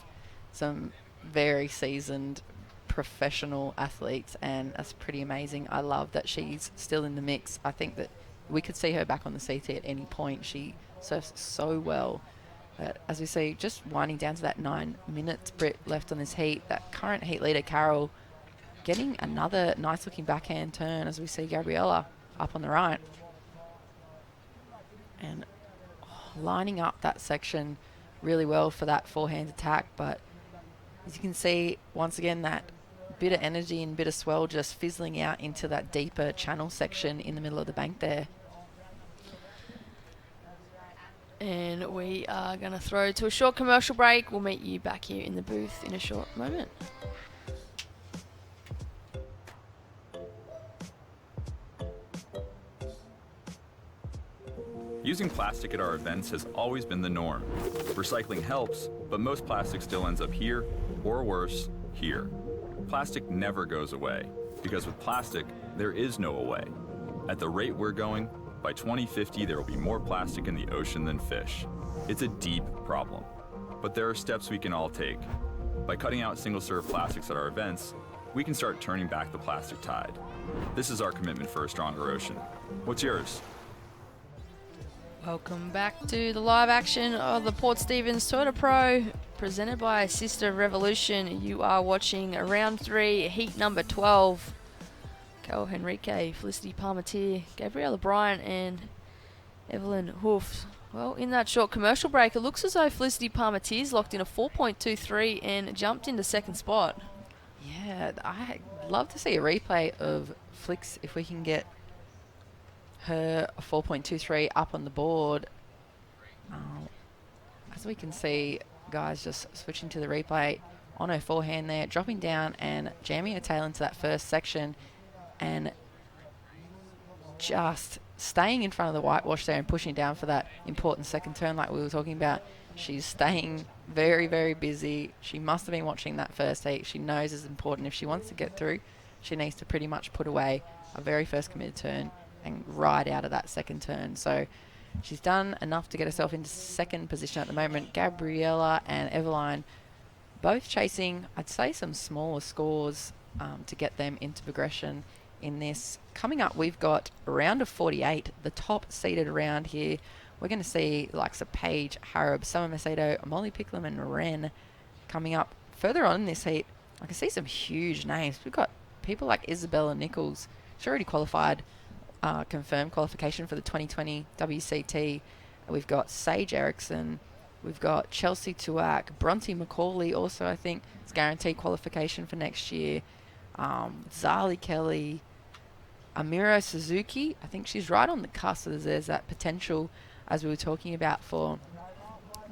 some very seasoned professional athletes, and that's pretty amazing. I love that she's still in the mix. I think that we could see her back on the CT at any point. She surfs so well. But as we see, just winding down to that 9 minutes Brit left on this heat, that current heat leader Carol getting another nice looking backhand turn, as we see Gabriella up on the right, and lining up that section really well for that forehand attack. But as you can see, once again, that bit of energy and bit of swell just fizzling out into that deeper channel section in the middle of the bank there. And we are going to throw to a short commercial break. We'll meet you back here in the booth in a short moment. Using plastic at our events has always been the norm. Recycling helps, but most plastic still ends up here, or worse, here. Plastic never goes away, because with plastic, there is no away. At the rate we're going, by 2050, there will be more plastic in the ocean than fish. It's a deep problem, but there are steps we can all take. By cutting out single-serve plastics at our events, we can start turning back the plastic tide. This is our commitment for a stronger ocean. What's yours? Welcome back to the live action of the Port Stephens Toyota Pro, presented by Sister Revolution. You are watching round 3, heat number 12. Cal Henrique, Felicity Palmatier, Gabriella Bryant, and Evelyn Hoof. Well, in that short commercial break, it looks as though Felicity Palmatier's locked in a 4.23 and jumped into second spot. Yeah, I'd love to see a replay of Flix if we can get her 4.23 up on the board. As we can see, guys, just switching to the replay on her forehand there, dropping down and jamming her tail into that first section, and just staying in front of the whitewash there and pushing down for that important second turn like we were talking about. She's staying very, very busy. She must have been watching that first heat. She knows it's important. If she wants to get through, she needs to pretty much put away a very first committed turn and ride out of that second turn. So she's done enough to get herself into second position at the moment. Gabriella and Eveline both chasing, I'd say, some smaller scores to get them into progression in this. Coming up, we've got a round of 48, the top seeded round here. We're going to see the likes of Paige, Harrop, Summer Macedo, Molly Picklum and Wren coming up. Further on in this heat, I can see some huge names. We've got people like Isabella Nichols. She's already qualified, confirmed qualification for the 2020 WCT. We've got Sage Erickson. We've got Chelsea Tuak. Bronte McCauley also, I think, is guaranteed qualification for next year. Zali Kelly. Amira Suzuki. I think she's right on the cusp. So there's that potential, as we were talking about, for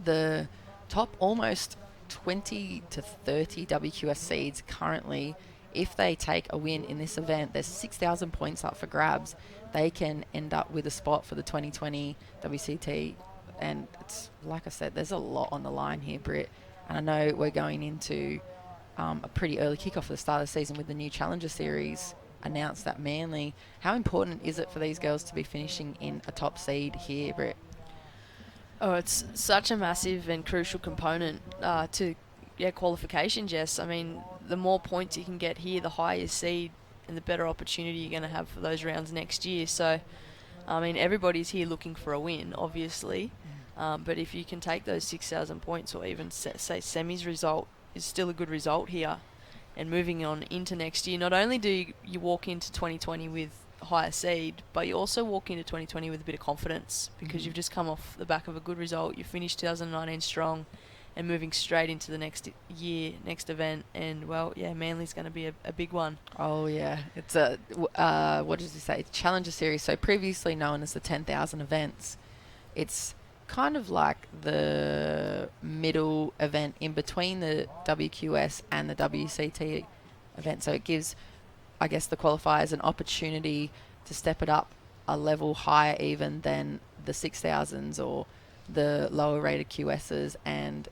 the top almost 20 to 30 WQS seeds currently. If they take a win in this event, there's 6,000 points up for grabs. They can end up with a spot for the 2020 WCT. And it's like I said, there's a lot on the line here, Britt. And I know we're going into a pretty early kickoff for the start of the season with the new Challenger Series announced at Manly. How important is it for these girls to be finishing in a top seed here, Britt? Oh, it's such a massive and crucial component to qualification, Jess. I mean, the more points you can get here, the higher your seed and the better opportunity you're going to have for those rounds next year. So, I mean, everybody's here looking for a win, obviously. But if you can take those 6,000 points, or even say semis result is still a good result here, and moving on into next year, not only do you walk into 2020 with a higher seed, but you also walk into 2020 with a bit of confidence, because you've just come off the back of a good result. You finished 2019 strong and moving straight into the next year, next event. And, well, yeah, Manly's going to be a big one. Oh, yeah. It's a, what did you say? It's Challenger Series. So previously known as the 10,000 events. It's kind of like the middle event in between the WQS and the WCT event. So it gives, I guess, the qualifiers an opportunity to step it up a level higher even than the 6,000s or the lower rated QSs. And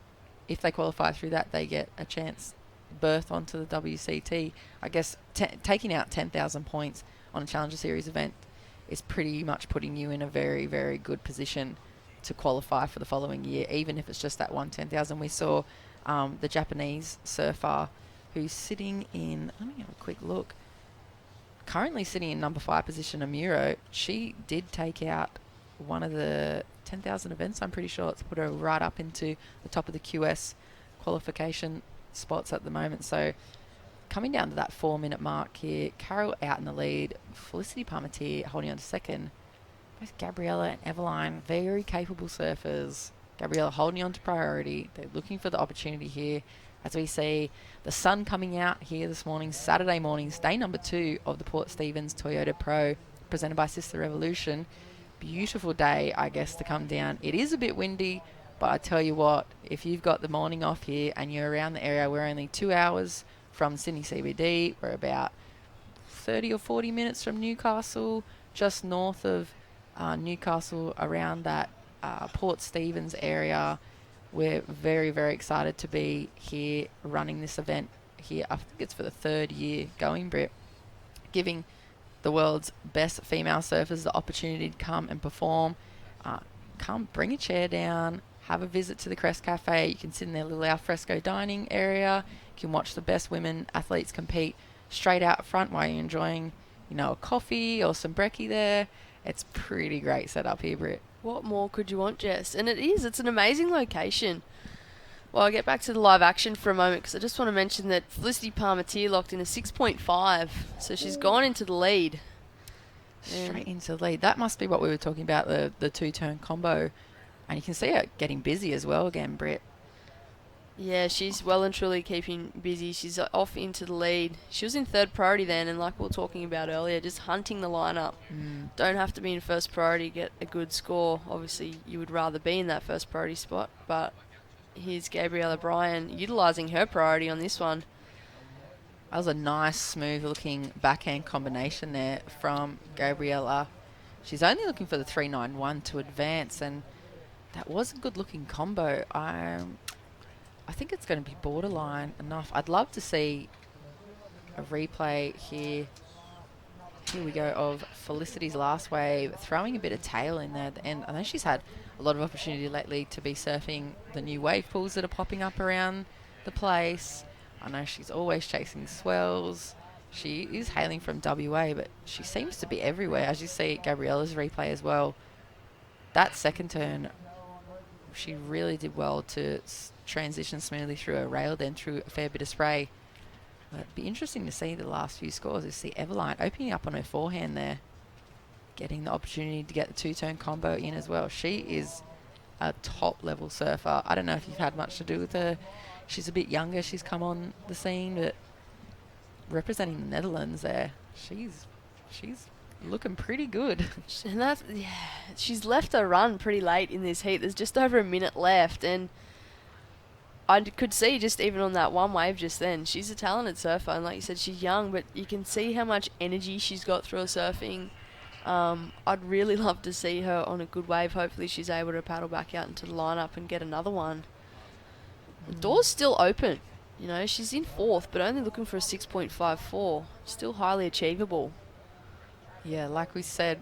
if they qualify through that, they get a chance berth onto the WCT. I guess taking out 10,000 points on a Challenger Series event is pretty much putting you in a very, very good position to qualify for the following year, even if it's just that one 10,000. We saw the Japanese surfer who's sitting in, let me have a quick look, currently sitting in number 5 position, Amuro. She did take out one of the 10,000 events, I'm pretty sure. It's put her right up into the top of the QS qualification spots at the moment. So coming down to that 4-minute mark here, Carol out in the lead, Felicity Parmentier holding on to second. Both Gabriella and Eveline, very capable surfers. Gabriella holding on to priority. They're looking for the opportunity here. As we see the sun coming out here this morning, Saturday morning, day number 2 of the Port Stephens Toyota Pro, presented by Sister Revolution. Beautiful day, I guess, to come down. It is a bit windy, but I tell you what, if you've got the morning off here and you're around the area, we're only 2 hours from Sydney CBD. We're about 30 or 40 minutes from Newcastle, just north of Newcastle, around that Port Stephens area. We're very, very excited to be here running this event here. I think it's for the 3rd year going, Britt, giving the world's best female surfers the opportunity to come and perform. Come, bring a chair down, have a visit to the Crest Cafe. You can sit in their little alfresco dining area. You can watch the best women athletes compete straight out front while you're enjoying, a coffee or some brekkie there. It's pretty great setup here, Britt. What more could you want, Jess? And it's an amazing location. Well, I'll get back to the live action for a moment, because I just want to mention that Felicity Parmentier locked in a 6.5, so she's gone into the lead. Straight into the lead. That must be what we were talking about, the 2-turn combo. And you can see her getting busy as well again, Britt. Yeah, she's well and truly keeping busy. She's off into the lead. She was in 3rd priority then, and like we were talking about earlier, just hunting the lineup. Don't have to be in 1st priority to get a good score. Obviously, you would rather be in that 1st priority spot, but here's Gabriella Bryan utilising her priority on this one. That was a nice, smooth-looking backhand combination there from Gabriella. She's only looking for the 391 to advance, and that was a good-looking combo. I think it's going to be borderline enough. I'd love to see a replay here. Here we go, of Felicity's last wave, throwing a bit of tail in there at the end. I know she's had a lot of opportunity lately to be surfing the new wave pools that are popping up around the place. I know she's always chasing swells. She is hailing from WA, but she seems to be everywhere. As you see Gabriella's replay as well, that second turn, she really did well to transition smoothly through a rail, then through a fair bit of spray. But it'd be interesting to see the last few scores. You see Everline opening up on her forehand there, getting the opportunity to get the two-turn combo in as well. She is a top-level surfer. I don't know if you've had much to do with her. She's a bit younger. She's come on the scene, but representing the Netherlands there, she's looking pretty good. And that's, yeah, she's left her run pretty late in this heat. There's just over a minute left, and I could see just even on that one wave just then, she's a talented surfer, and like you said, she's young, but you can see how much energy she's got through her surfing. I'd really love to see her on a good wave. Hopefully she's able to paddle back out into the lineup and get another one. The door's still open. You know, she's in fourth, but only looking for a 6.54. Still highly achievable. Yeah, like we said,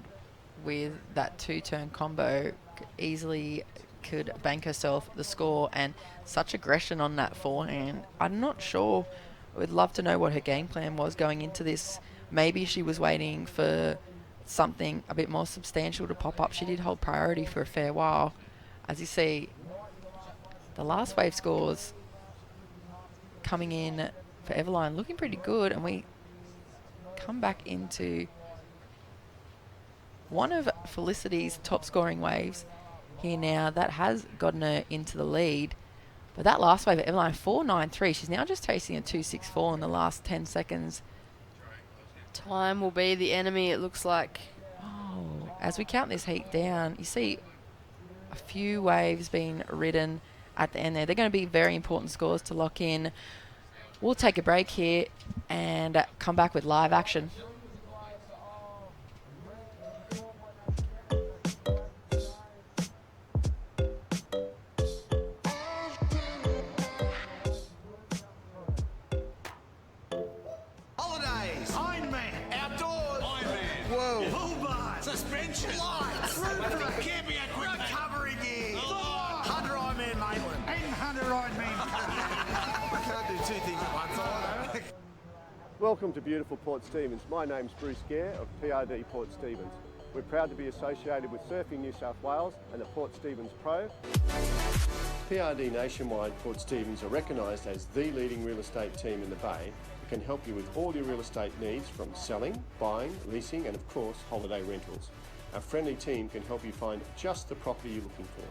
with that two-turn combo, easily could bank herself the score, and such aggression on that forehand. I'm not sure. We'd love to know what her game plan was going into this. Maybe she was waiting for something a bit more substantial to pop up. She did hold priority for a fair while. As you see, the last wave scores coming in for Everline looking pretty good, and we come back into one of Felicity's top scoring waves here now. That has gotten her into the lead, but that last wave at Everline 4.93, she's now just chasing a 2.64 in the last 10 seconds. Time will be the enemy, it looks like. Oh, as we count this heat down, you see a few waves being ridden at the end there. They're going to be very important scores to lock in. We'll take a break here and come back with live action. Holidays. Ironman. Outdoors. Ironman. Whoa. Pool bar. Suspension. Lights. Camping equipment. Recovery gear. Hunter Ironman Maitland. And Hunter Ironman. I can't do two things at once. I know. Welcome to beautiful Port Stephens. My name's Bruce Gare of PRD Port Stephens. We're proud to be associated with Surfing New South Wales and the Port Stephens Pro. PRD Nationwide Port Stephens are recognised as the leading real estate team in the Bay who can help you with all your real estate needs, from selling, buying, leasing and of course holiday rentals. Our friendly team can help you find just the property you're looking for.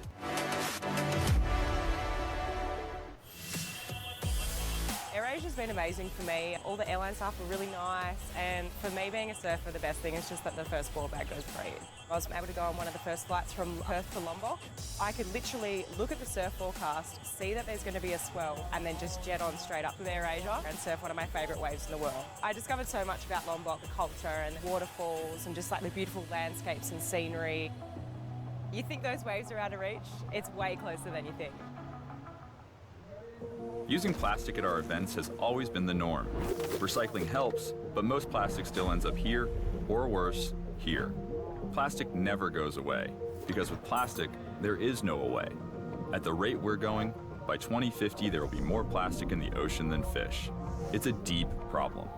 AirAsia's been amazing for me. All the airline staff were really nice, and for me being a surfer, the best thing is just that the first board bag goes free. I was able to go on one of the first flights from Perth to Lombok. I could literally look at the surf forecast, see that there's going to be a swell, and then just jet on straight up with AirAsia and surf one of my favourite waves in the world. I discovered so much about Lombok, the culture and waterfalls and just like the beautiful landscapes and scenery. You think those waves are out of reach? It's way closer than you think. Using plastic at our events has always been the norm. Recycling helps, but most plastic still ends up here, or worse, here. Plastic never goes away, because with plastic, there is no away. At the rate we're going, by 2050 there will be more plastic in the ocean than fish. It's a deep problem,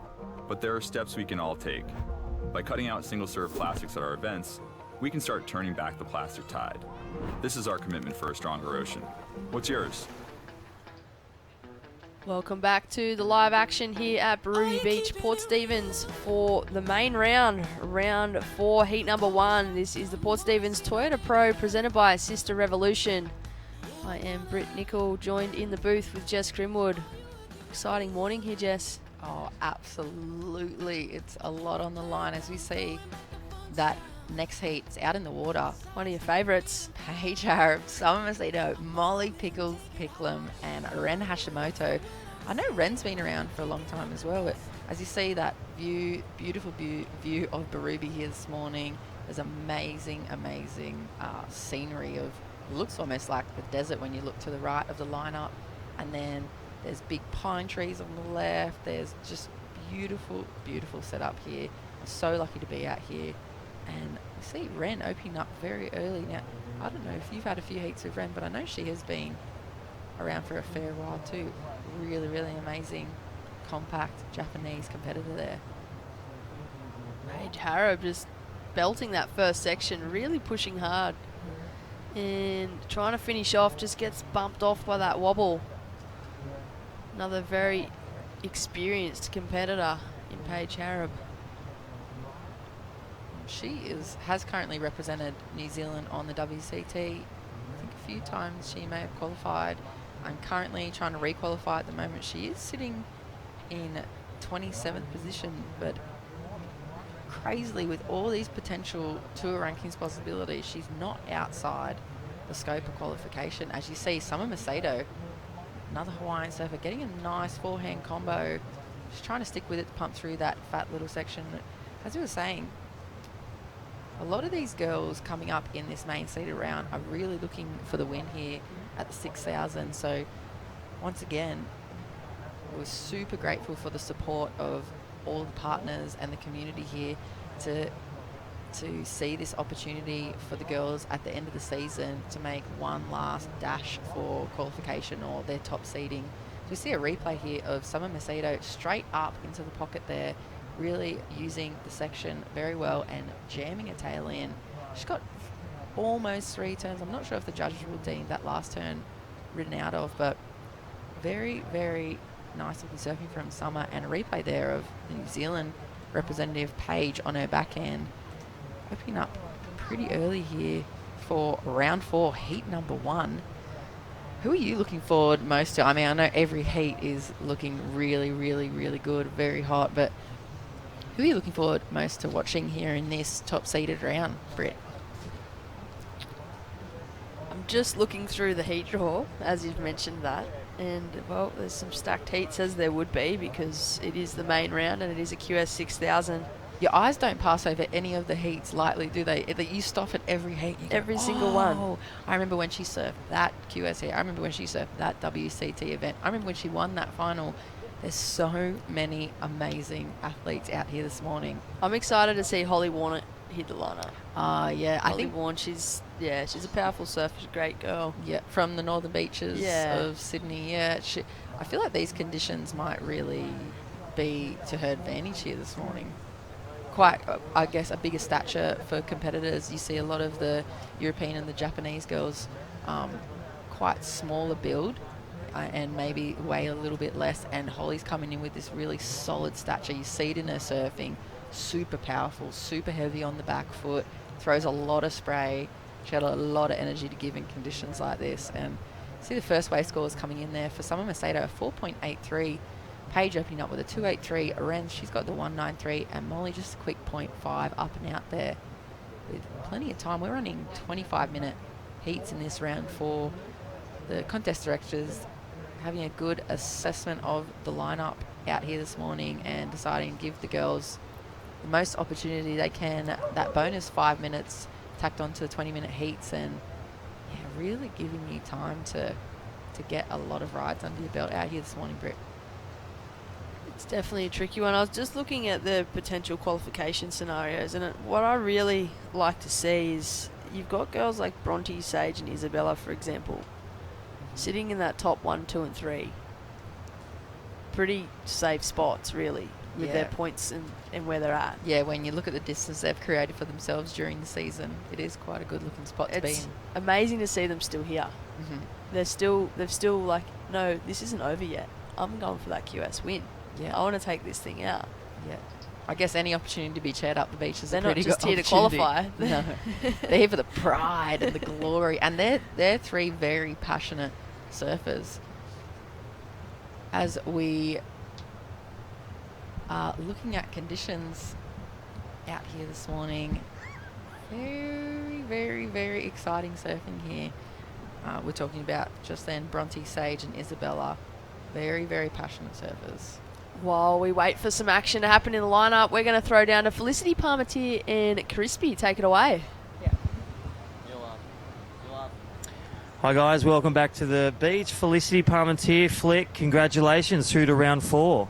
but there are steps we can all take. By cutting out single-serve plastics at our events, we can start turning back the plastic tide. This is our commitment for a stronger ocean. What's yours? Welcome back to the live action here at Berruti Beach, Port Stephens, for the main round, round 4, heat number 1. This is the Port Stephens Toyota Pro presented by Sister Revolution. I am Britt Nicol, joined in the booth with Jess Grimwood. Exciting morning here, Jess. Oh, absolutely. It's a lot on the line as we see that next heat. It's out in the water. One of your favourites. Paige Arab, Summer Macedo, Molly Pickles Picklum and Ren Hashimoto. I know Ren's been around for a long time as well, but as you see that beautiful view of Berruti here this morning, there's amazing scenery of, looks almost like the desert when you look to the right of the lineup, and then there's big pine trees on the left. There's just beautiful setup here. I'm so lucky to be out here. And we see Ren opening up very early. Now, I don't know if you've had a few heats with Ren, but I know she has been around for a fair while too. Really amazing, compact Japanese competitor there. Paige Harrop just belting that first section, really pushing hard. And trying to finish off, just gets bumped off by that wobble. Another very experienced competitor in Paige Harrop. She has currently represented New Zealand on the WCT. I think a few times she may have qualified. I'm currently trying to re-qualify at the moment. She is sitting in 27th position, but crazily, with all these potential tour rankings possibilities, she's not outside the scope of qualification. As you see, Summer Macedo, another Hawaiian surfer, getting a nice forehand combo. She's trying to stick with it to pump through that fat little section. As we were saying, a lot of these girls coming up in this main seeded round are really looking for the win here at the 6,000. So once again, we're super grateful for the support of all the partners and the community here to see this opportunity for the girls at the end of the season to make one last dash for qualification or their top seeding. So we see a replay here of Summer Macedo straight up into the pocket there, really using the section very well and jamming a tail in. She's got almost 3 turns. I'm not sure if the judges will deem that last turn ridden out of, but very, very nice looking surfing from Summer, and a replay there of the New Zealand representative Paige on her backhand, opening up pretty early here for round 4, heat number 1. Who are you looking forward most to? I mean, I know every heat is looking really, really, really good, very hot, but who are you looking forward most to watching here in this top seeded round, Britt? I'm just looking through the heat draw, as you've mentioned that. And, well, there's some stacked heats, as there would be, because it is the main round and it is a QS 6000. Your eyes don't pass over any of the heats lightly, do they? You stop at every heat. You go, every single one. I remember when she surfed that QS heat. I remember when she surfed that WCT event. I remember when she won that final. There's so many amazing athletes out here this morning. I'm excited to see Holly Warner hit the lineup. Yeah. Holly Warner, she's a powerful surfer. She's a great girl. Yeah, from the northern beaches of Sydney. Yeah, I feel like these conditions might really be to her advantage here this morning. Quite, I guess, a bigger stature for competitors. You see a lot of the European and the Japanese girls quite smaller build and maybe weigh a little bit less, and Holly's coming in with this really solid stature. You see it in her surfing, super powerful, super heavy on the back foot, throws a lot of spray. She had a lot of energy to give in conditions like this. And see the first wave scores coming in there for Summer Macedo, 4.83. Paige opening up with a 2.83. Arenz, she's got the 1.93, and Molly just a quick 0.5 up and out there with plenty of time. We're running 25-minute heats in this round for the contest directors, having a good assessment of the lineup out here this morning and deciding to give the girls the most opportunity they can. That bonus 5 minutes tacked onto the 20-minute heats, and really giving you time to get a lot of rides under your belt out here this morning, Britt. It's definitely a tricky one. I was just looking at the potential qualification scenarios, and what I really like to see is you've got girls like Bronte, Sage and Isabella, for example, sitting in that top 1, 2 and 3. Pretty safe spots, really, with their points and where they're at. Yeah, when you look at the distance they've created for themselves during the season, it is quite a good looking spot to be in. It's amazing to see them still here. They've still like, no, this isn't over yet. I'm going for that QS win. Yeah, I want to take this thing out. Yeah, I guess any opportunity to be chaired up the beach is they're a pretty not just good here to qualify. No, they're here for the pride and the glory, and they're 3 very passionate surfers. As we are looking at conditions out here this morning, very, very, very exciting surfing here. We're talking about just then Bronte, Sage and Isabella, very, very passionate surfers. While we wait for some action to happen in the lineup, we're going to throw down to Felicity Parmentier and Crispy. Take it away. Hi guys, welcome back to the beach. Felicity Parmentier, Flick, congratulations through to round 4.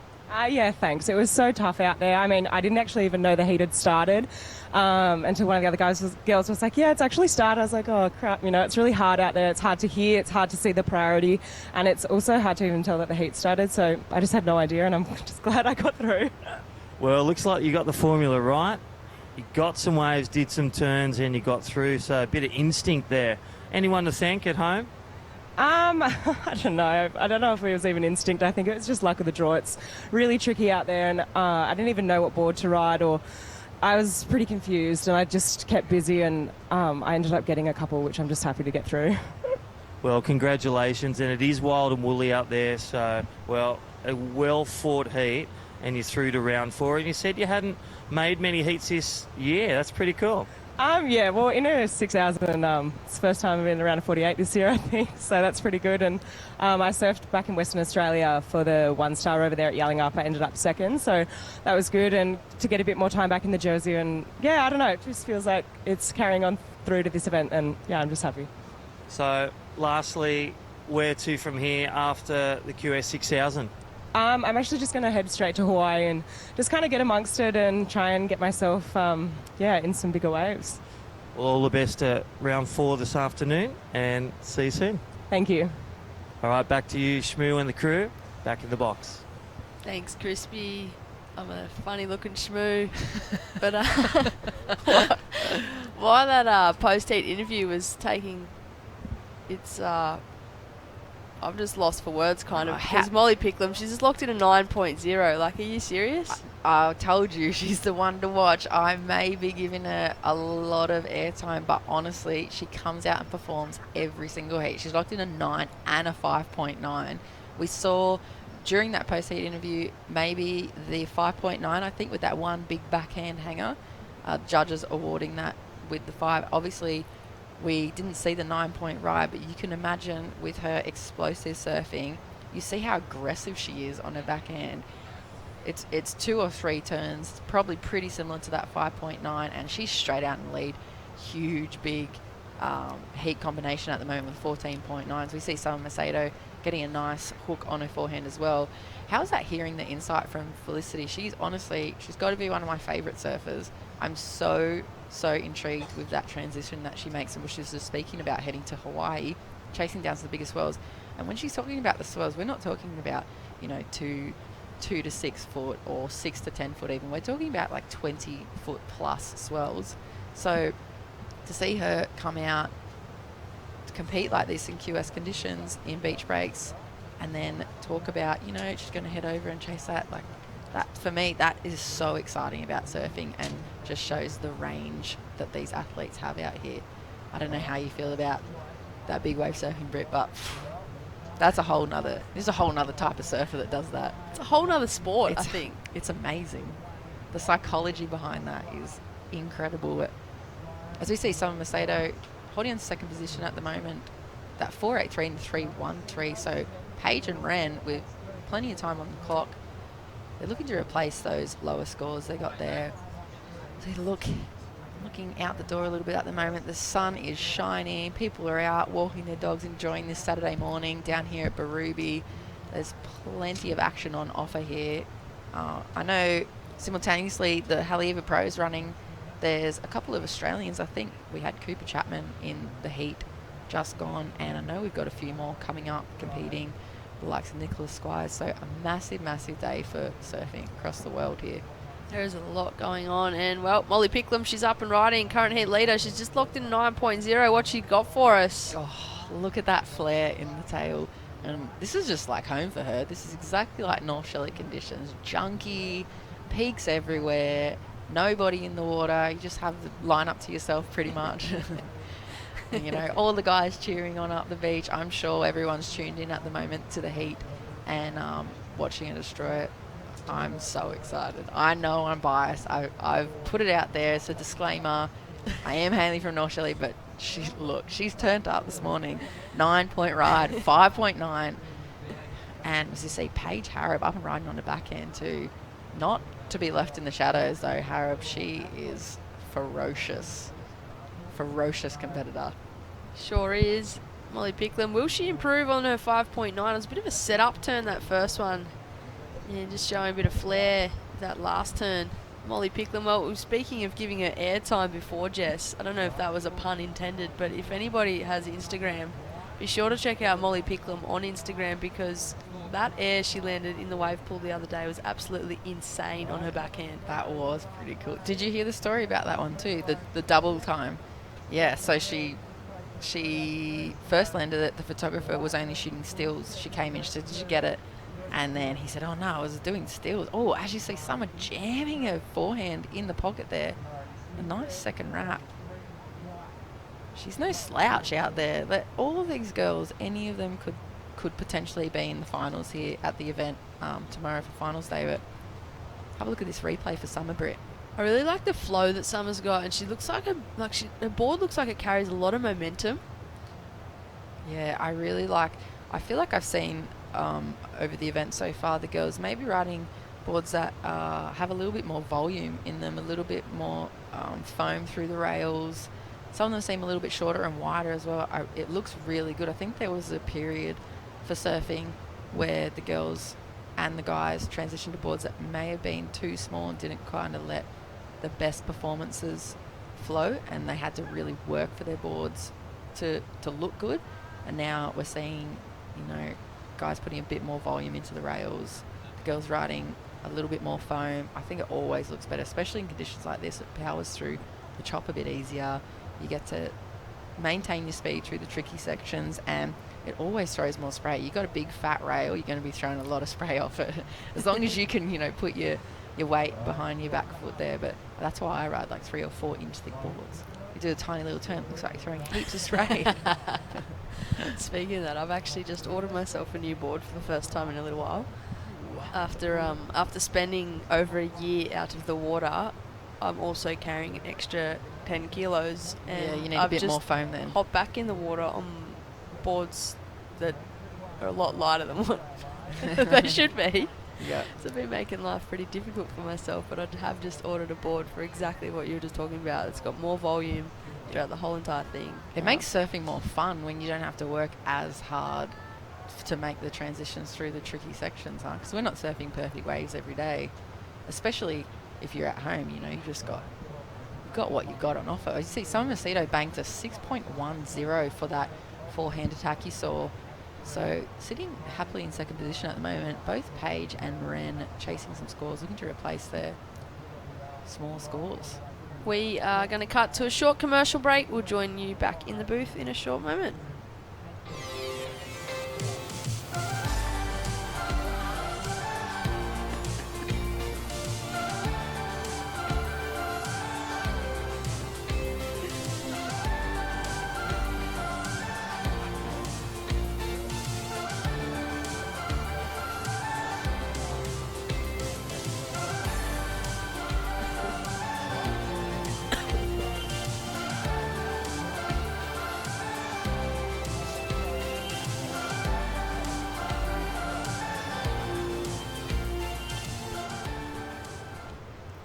Yeah, thanks. It was so tough out there. I mean, I didn't actually even know the heat had started until one of the other girls was like, yeah, it's actually started. I was like, oh, crap, it's really hard out there. It's hard to hear. It's hard to see the priority. And it's also hard to even tell that the heat started. So I just had no idea, and I'm just glad I got through. Well, it looks like you got the formula right. you got some waves, did some turns, and you got through. So a bit of instinct there. Anyone to thank at home? I don't know. I don't know if it was even instinct. I think it was just luck of the draw. It's really tricky out there, and I didn't even know what board to ride, or I was pretty confused, and I just kept busy, and I ended up getting a couple, which I'm just happy to get through. Well, congratulations, and it is wild and woolly out there. So, well, a well-fought heat, and you're through to round 4, and you said you hadn't made many heats this year. That's pretty cool. Yeah, well, in a 6 hours, and it's the first time I've been around a 48 this year, I think, so that's pretty good. And I surfed back in Western Australia for the 1-star over there at Yallingup. I ended up second, so that was good. And to get a bit more time back in the Jersey, and yeah, I don't know, it just feels like it's carrying on through to this event, and yeah, I'm just happy. So, lastly, where to from here after the QS 6000? I'm actually just going to head straight to Hawaii and just kind of get amongst it and try and get myself, in some bigger waves. Well, all the best at round 4 this afternoon, and see you soon. Thank you. All right, back to you, Shmoo and the crew, back in the box. Thanks, Crispy. I'm a funny-looking shmoo. But why that post-heat interview was taking its... I've just lost for words, kind of. Because Molly Picklum, she's just locked in a 9.0. Like, are you serious? I told you, she's the one to watch. I may be giving her a lot of airtime, but honestly, she comes out and performs every single heat. She's locked in a 9 and a 5.9. We saw during that post-heat interview, maybe the 5.9, I think, with that one big backhand hanger. Judges awarding that with the 5. Obviously, we didn't see the 9-point ride, but you can imagine with her explosive surfing, you see how aggressive she is on her backhand. It's 2 or 3 turns, probably pretty similar to that 5.9, and she's straight out in the lead. Huge, big heat combination at the moment with 14.9s. We see Summer Macedo getting a nice hook on her forehand as well. How's that hearing the insight from Felicity? She's got to be one of my favourite surfers. I'm so intrigued with that transition that she makes, and she's just speaking about heading to Hawaii, chasing down to the biggest swells. And when she's talking about the swells, we're not talking about 2 to 6 foot or 6 to 10 foot even. We're talking about like 20 foot plus swells. So to see her come out to compete like this in QS conditions in beach breaks, and then talk about she's going to head over and chase that, like that, for me, that is so exciting about surfing, and just shows the range that these athletes have out here. I don't know how you feel about that big wave surfing, Britt, but there's a whole nother type of surfer that does that. It's a whole nother sport, I think. It's amazing. The psychology behind that is incredible. As we see Summer Macedo holding on to second position at the moment, that 4.83 and 3.13. So Paige and Ren, with plenty of time on the clock, they're looking to replace those lower scores they got there. So looking out the door a little bit at the moment. The sun is shining. People are out walking their dogs, enjoying this Saturday morning down here at Barubie. There's plenty of action on offer here. I know simultaneously the Haleiwa Pro is running. There's a couple of Australians. I think we had Cooper Chapman in the heat just gone, and I know we've got a few more coming up competing, the likes of Nicholas Squires. So a massive day for surfing across the world here. There's a lot going on, and well, Molly Picklum, she's up and riding, current heat leader. She's just locked in 9.0. What's she got for us? Oh, look at that flare in the tail. And this is just like home for her. This is exactly like North Shelley conditions. Junky, peaks everywhere, nobody in the water. You just have the line up to yourself pretty much. And, all the guys cheering on up the beach. I'm sure everyone's tuned in at the moment to the heat and watching her destroy it. I'm so excited. I know I'm biased. I've put it out there. It's a disclaimer. I am Hayley from North Shelley, but she's turned up this morning. 9-point ride, 5.9. And as you see, Paige Harrop up and riding on the backhand too. Not to be left in the shadows though, Harrop. She is ferocious competitor. Sure is. Molly Picklum, will she improve on her 5.9? It was a bit of a set-up turn, that first one. Yeah, just showing a bit of flair that last turn. Molly Picklum, well, speaking of giving her airtime before, Jess, I don't know if that was a pun intended, but if anybody has Instagram, be sure to check out Molly Picklum on Instagram because that air she landed in the wave pool the other day was absolutely insane on her backhand. That was pretty cool. Did you hear the story about that one too? The double time. Yeah, so she first landed it. The photographer was only shooting stills. She came in, she said, "Did you get it?" And then he said, "Oh no, I was doing stills." Oh, as you see, Summer jamming her forehand in the pocket there. A nice second wrap. She's no slouch out there. But all of these girls, any of them could potentially be in the finals here at the event tomorrow for finals day. But have a look at this replay for Summer Britt. I really like the flow that Summer's got, and she looks like her board looks like it carries a lot of momentum. Yeah, I feel like I've seen over the event so far the girls maybe riding boards that have a little bit more volume in them, a little bit more foam through the rails. Some of them seem a little bit shorter and wider as well. It looks really good. I think there was a period for surfing where the girls and the guys transitioned to boards that may have been too small and didn't kind of let the best performances flow, and they had to really work for their boards to look good. And now we're seeing, guys putting a bit more volume into the rails, the girls riding a little bit more foam. I think it always looks better, especially in conditions like this. It powers through the chop a bit easier. You get to maintain your speed through the tricky sections, and it always throws more spray. You got a big fat rail, you're going to be throwing a lot of spray off it. As long as you can, put your weight behind your back foot there. But that's why I ride like 3 or 4 inch thick boards. You do a tiny little turn, it looks like you're throwing heaps of spray. Speaking of that, I've actually just ordered myself a new board for the first time in a little while. After spending over a year out of the water, I'm also carrying an extra 10 kilos. And yeah, you need I've a bit just more foam then. Hop back in the water on boards that are a lot lighter than what they should be. Yeah. So I've been making life pretty difficult for myself, but I have just ordered a board for exactly what you were just talking about. It's got more volume throughout the whole entire thing. It makes surfing more fun when you don't have to work as hard to make the transitions through the tricky sections, huh? Because we're not surfing perfect waves every day, especially if you're at home. You've just got what you got on offer. You see, Summer Macedo banked a 6.10 for that forehand attack you saw. So sitting happily in second position at the moment. Both Paige and Ren chasing some scores, looking to replace their small scores. We are going to cut to a short commercial break. We'll join you back in the booth in a short moment.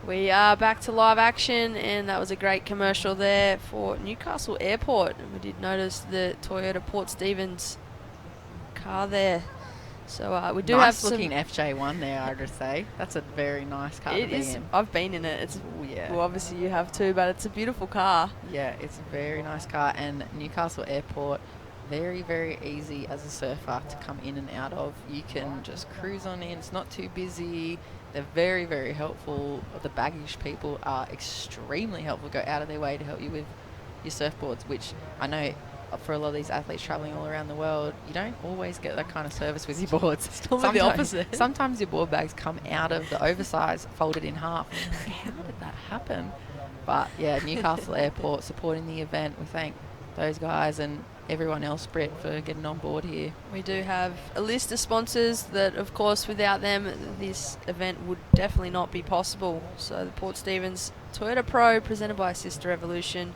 We are back to live action, and that was a great commercial there for Newcastle Airport. And we did notice the Toyota Port Stephens car there. So we do have some looking FJ1 there, I would say. That's a very nice car to be in. I've been in it. Well, obviously you have too, but it's a beautiful car. Yeah, it's a very nice car, and Newcastle Airport, very, very easy as a surfer to come in and out of. You can just cruise on in. It's not too busy. They're very, very helpful. The baggage people are extremely helpful, go out of their way to help you with your surfboards, which I know for a lot of these athletes traveling all around the world, you don't always get that kind of service with your boards. It's normally the opposite. Sometimes your board bags come out of the oversize, folded in half. How did that happen? But yeah, Newcastle Airport supporting the event. We thank those guys and everyone else, Brett, for getting on board here. We do have a list of sponsors that, of course, without them, this event would definitely not be possible. So the Port Stephens Toyota Pro, presented by Sister Evolution.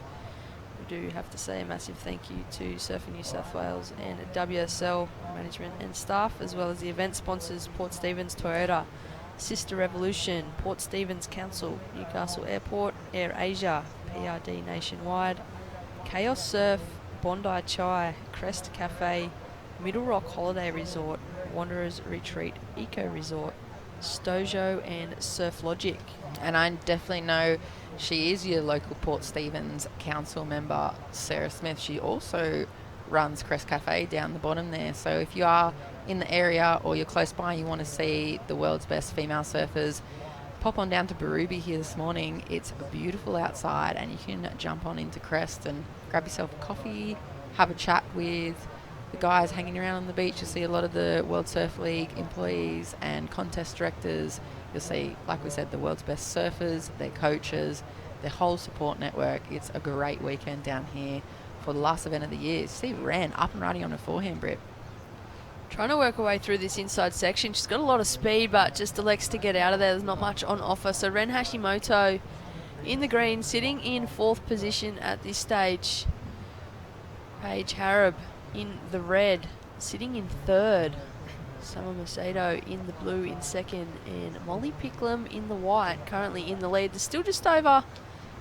We do have to say a massive thank you to Surfing New South Wales and WSL management and staff, as well as the event sponsors, Port Stephens Toyota, Sister Revolution, Port Stephens Council, Newcastle Airport, Air Asia, PRD Nationwide, Chaos Surf, Bondi Chai, Crest Cafe, Middle Rock Holiday Resort, Wanderers Retreat Eco Resort, Stojo and Surf Logic. And I definitely know she is your local Port Stephens Council member, Sarah Smith. She also runs Crest Cafe down the bottom there. So if you are in the area or you're close by and you want to see the world's best female surfers, pop on down to Barooby here this morning. It's beautiful outside and you can jump on into Crest and grab yourself a coffee, have a chat with the guys hanging around on the beach. You'll see a lot of the World Surf League employees and contest directors. You'll see, like we said, the world's best surfers, their coaches, their whole support network. It's a great weekend down here for the last event of the year. See Ren up and riding on her forehand, Britt. Trying to work her way through this inside section. She's got a lot of speed, but just elects to get out of there. There's not much on offer. So Ren Hashimoto in the green, sitting in 4th position at this stage. Paige Harab in the red, sitting in 3rd. Summer Macedo in the blue in 2nd, and Molly Picklum in the white, currently in the lead. There's still just over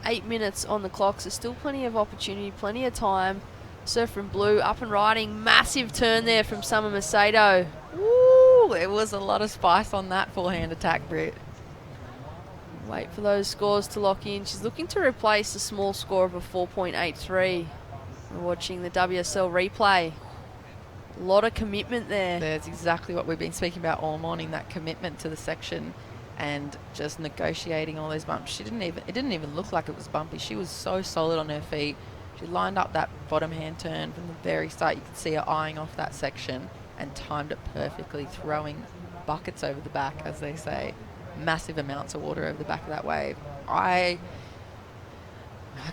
8 minutes on the clock, so still plenty of opportunity, plenty of time. Surfer in blue, up and riding. Massive turn there from Summer Macedo. Ooh, there was a lot of spice on that forehand attack, Britt. Wait for those scores to lock in. She's looking to replace a small score of a 4.83. We're watching the WSL replay. A lot of commitment there. That's exactly what we've been speaking about all morning, that commitment to the section and just negotiating all those bumps. It didn't even look like it was bumpy. She was so solid on her feet. She lined up that bottom hand turn from the very start. You could see her eyeing off that section and timed it perfectly, throwing buckets over the back, as they say. Massive amounts of water over the back of that wave. Like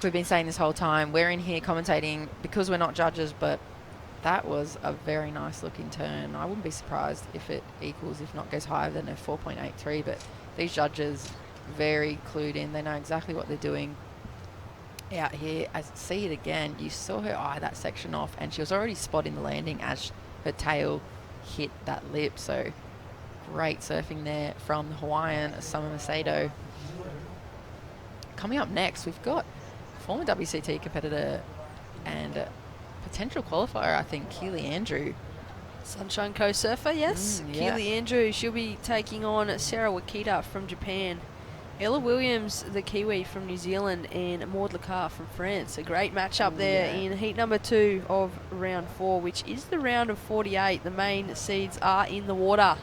we've been saying this whole time, we're in here commentating because we're not judges, but that was a very nice looking turn. I wouldn't be surprised if it equals, if not goes higher than a 4.83, but these judges very clued in. They know exactly what they're doing out here. As see it again, you saw her eye that section off and she was already spotting the landing as her tail hit that lip. So great surfing there from the Hawaiian Summer Macedo. Coming up next, we've got former WCT competitor and potential qualifier, I think, Keely Andrew. Sunshine Coast surfer, yes. Yeah. Keely Andrew, she'll be taking on Sarah Wakita from Japan. Ella Williams, the Kiwi from New Zealand, and Maud Lacar from France. A great matchup there in heat number 2 of round 4, which is the round of 48. The main seeds are in the water.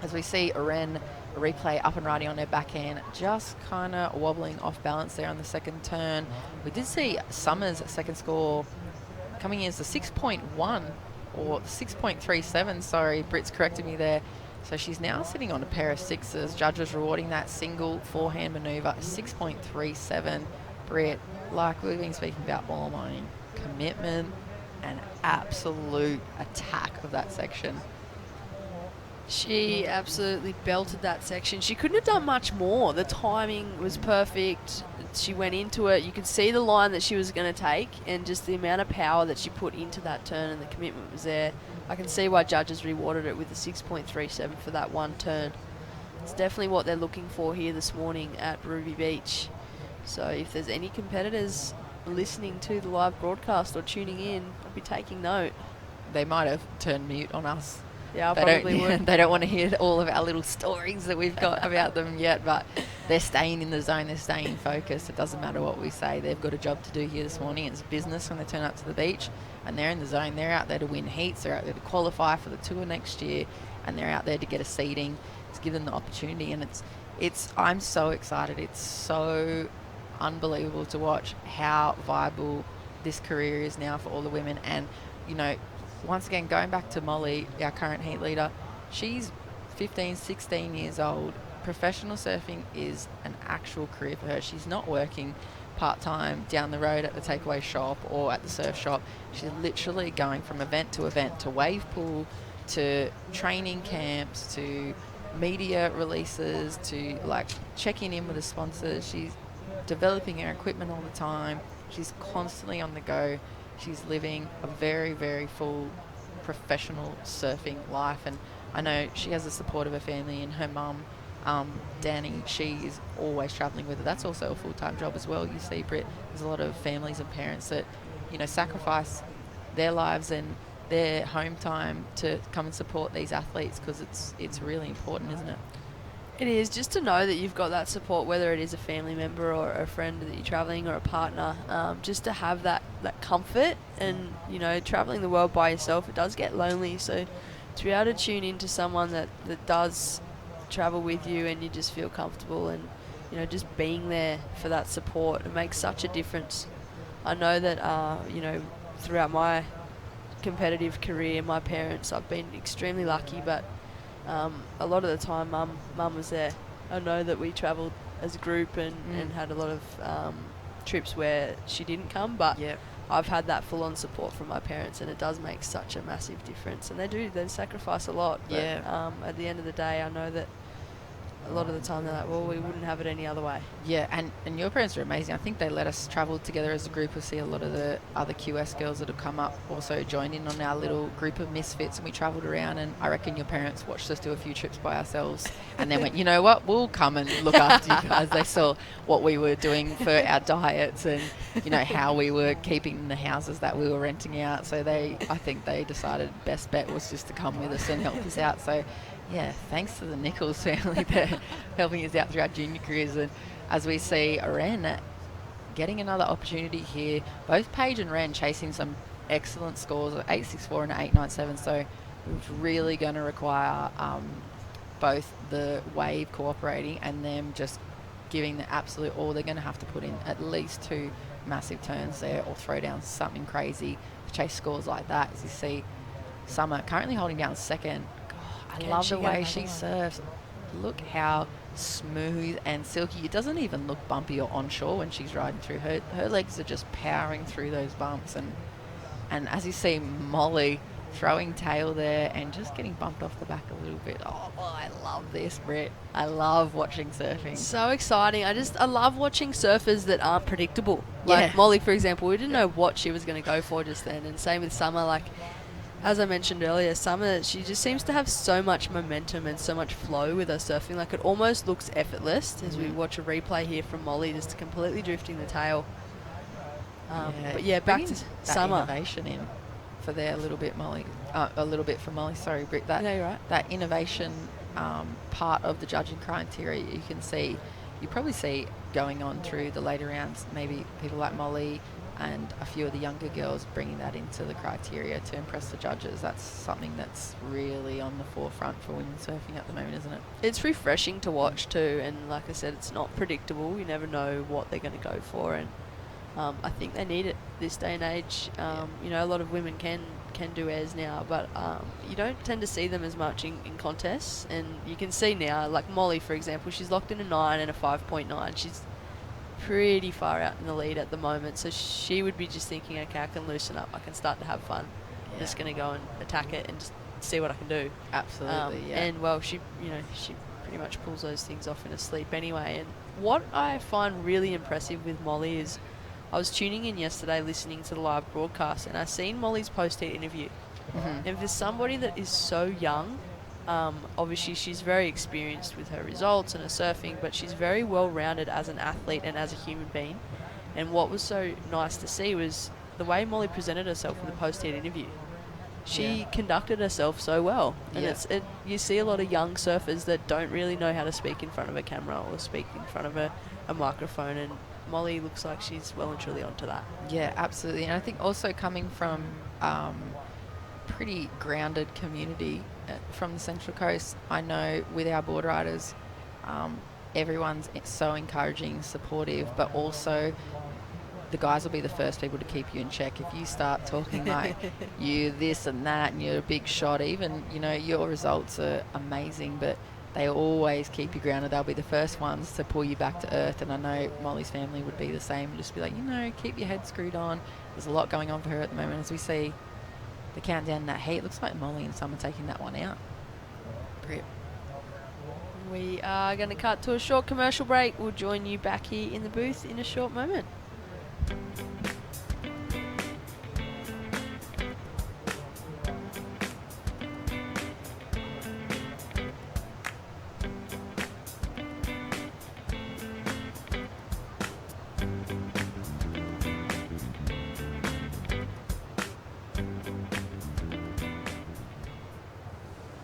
As we see Ren replay up and riding on her backhand, just kind of wobbling off balance there on the second turn. We did see Summers' second score coming in as the 6.1 or 6.37. Sorry, Britt's corrected me there. So she's now sitting on a pair of sixes. Judges rewarding that single forehand manoeuvre, 6.37. Britt, like we've been speaking about all morning, commitment and absolute attack of that section. She absolutely belted that section. She couldn't have done much more. The timing was perfect. She went into it. You could see the line that she was going to take and just the amount of power that she put into that turn, and the commitment was there. I can see why judges rewarded it with a 6.37 for that one turn. It's definitely what they're looking for here this morning at Ruby Beach. So if there's any competitors listening to the live broadcast or tuning in, I'd be taking note. They might have turned mute on us. Yeah, I probably would. They don't want to hear all of our little stories that we've got about them yet, but they're staying in the zone, they're staying focused. It doesn't matter what we say. They've got a job to do here this morning. It's business when they turn up to the beach, and they're in the zone. They're out there to win heats. They're out there to qualify for the tour next year, and they're out there to get a seeding. To give them the opportunity, and it's. I'm so excited. It's so unbelievable to watch how viable this career is now for all the women. And you know, once again, going back to Molly, our current heat leader, she's 15, 16 years old. Professional surfing is an actual career for her. She's not working part-time down the road at the takeaway shop or at the surf shop. She's literally going from event to wave pool, to training camps, to media releases, to like checking in with the sponsors. She's developing her equipment all the time. She's constantly on the go. She's living a very, very full professional surfing life, and I know she has the support of her family and her mum, Danny. She is always travelling with her. That's also a full-time job as well. You see, Britt, there's a lot of families and parents that, you know, sacrifice their lives and their home time to come and support these athletes, because it's really important, isn't it? It is, just to know that you've got that support, whether it is a family member or a friend that you're travelling or a partner, just to have that comfort. And, you know, travelling the world by yourself, it does get lonely. So to be able to tune into someone that does travel with you and you just feel comfortable and, you know, just being there for that support, it makes such a difference. I know that, you know, throughout my competitive career, my parents, I've been extremely lucky, but a lot of the time mum was there. I know that we travelled as a group and had a lot of trips where she didn't come, but I've had that full-on support from my parents, and it does make such a massive difference. And they sacrifice a lot, but at the end of the day, I know that a lot of the time they're like, well, we wouldn't have it any other way. Yeah, and your parents are amazing. I think they let us travel together as a group. We see a lot of the other QS girls that have come up also joined in on our little group of misfits, and we travelled around, and I reckon your parents watched us do a few trips by ourselves and then went, you know what, we'll come and look after you guys. They saw what we were doing for our diets and, you know, how we were keeping the houses that we were renting out. So I think they decided best bet was just to come with us and help us out. So yeah, thanks to the Nichols family for helping us out through our junior careers. And as we see Ren getting another opportunity here, both Paige and Ren chasing some excellent scores of 8.64 and 8.97. So it's really going to require both the wave cooperating and them just giving the absolute all. They're going to have to put in at least 2 massive turns there or throw down something crazy to chase scores like that. As you see, Summer currently holding down second. I love the way she surfs. Look how smooth and silky. It doesn't even look bumpy or onshore when she's riding through. Her legs are just powering through those bumps. And as you see, Molly throwing tail there and just getting bumped off the back a little bit. Oh, I love this, Britt. I love watching surfing. So exciting. I love watching surfers that aren't predictable. Like Molly, for example, we didn't know what she was going to go for just then. And same with Summer. Like, as I mentioned earlier, Summer, she just seems to have so much momentum and so much flow with her surfing. Like, it almost looks effortless as we watch a replay here from Molly, just completely drifting the tail. But yeah, back to Summer. Innovation in for there a little bit, Molly. A little bit for Molly. Sorry, Britt. That, yeah, you're right. That innovation part of the judging criteria, you can see, you probably see going on through the later rounds, maybe people like Molly and a few of the younger girls bringing that into the criteria to impress the judges. That's something that's really on the forefront for women surfing at the moment, isn't it? It's refreshing to watch too, and like I said, it's not predictable. You never know what they're going to go for, and I think they need it this day and age. You know, a lot of women can do airs now, but you don't tend to see them as much in contests, and you can see now, like Molly, for example, she's locked in a 9 and a 5.9. She's pretty far out in the lead at the moment, so she would be just thinking, okay, I can loosen up, I can start to have fun. I'm just going to go and attack it and just see what I can do. Absolutely, yeah. And well, she pretty much pulls those things off in her sleep anyway. And what I find really impressive with Molly is, I was tuning in yesterday listening to the live broadcast, and I seen Molly's post-heat interview. And for somebody that is so young, obviously she's very experienced with her results and her surfing, but she's very well-rounded as an athlete and as a human being. And what was so nice to see was the way Molly presented herself in the post-heat interview. She conducted herself so well. And you see a lot of young surfers that don't really know how to speak in front of a camera or speak in front of a microphone, and Molly looks like she's well and truly onto that. Yeah, absolutely. And I think also coming from pretty grounded community from the Central Coast, I know with our board riders, everyone's so encouraging, supportive, but also the guys will be the first people to keep you in check. If you start talking like you this and that and you're a big shot, even, you know, your results are amazing, but they always keep you grounded. They'll be the first ones to pull you back to earth. And I know Molly's family would be the same. Just be like, you know, keep your head screwed on. There's a lot going on for her at the moment. As we see the countdown in that heat, looks like Molly and Summer taking that one out. Great. We are going to cut to a short commercial break. We'll join you back here in the booth in a short moment.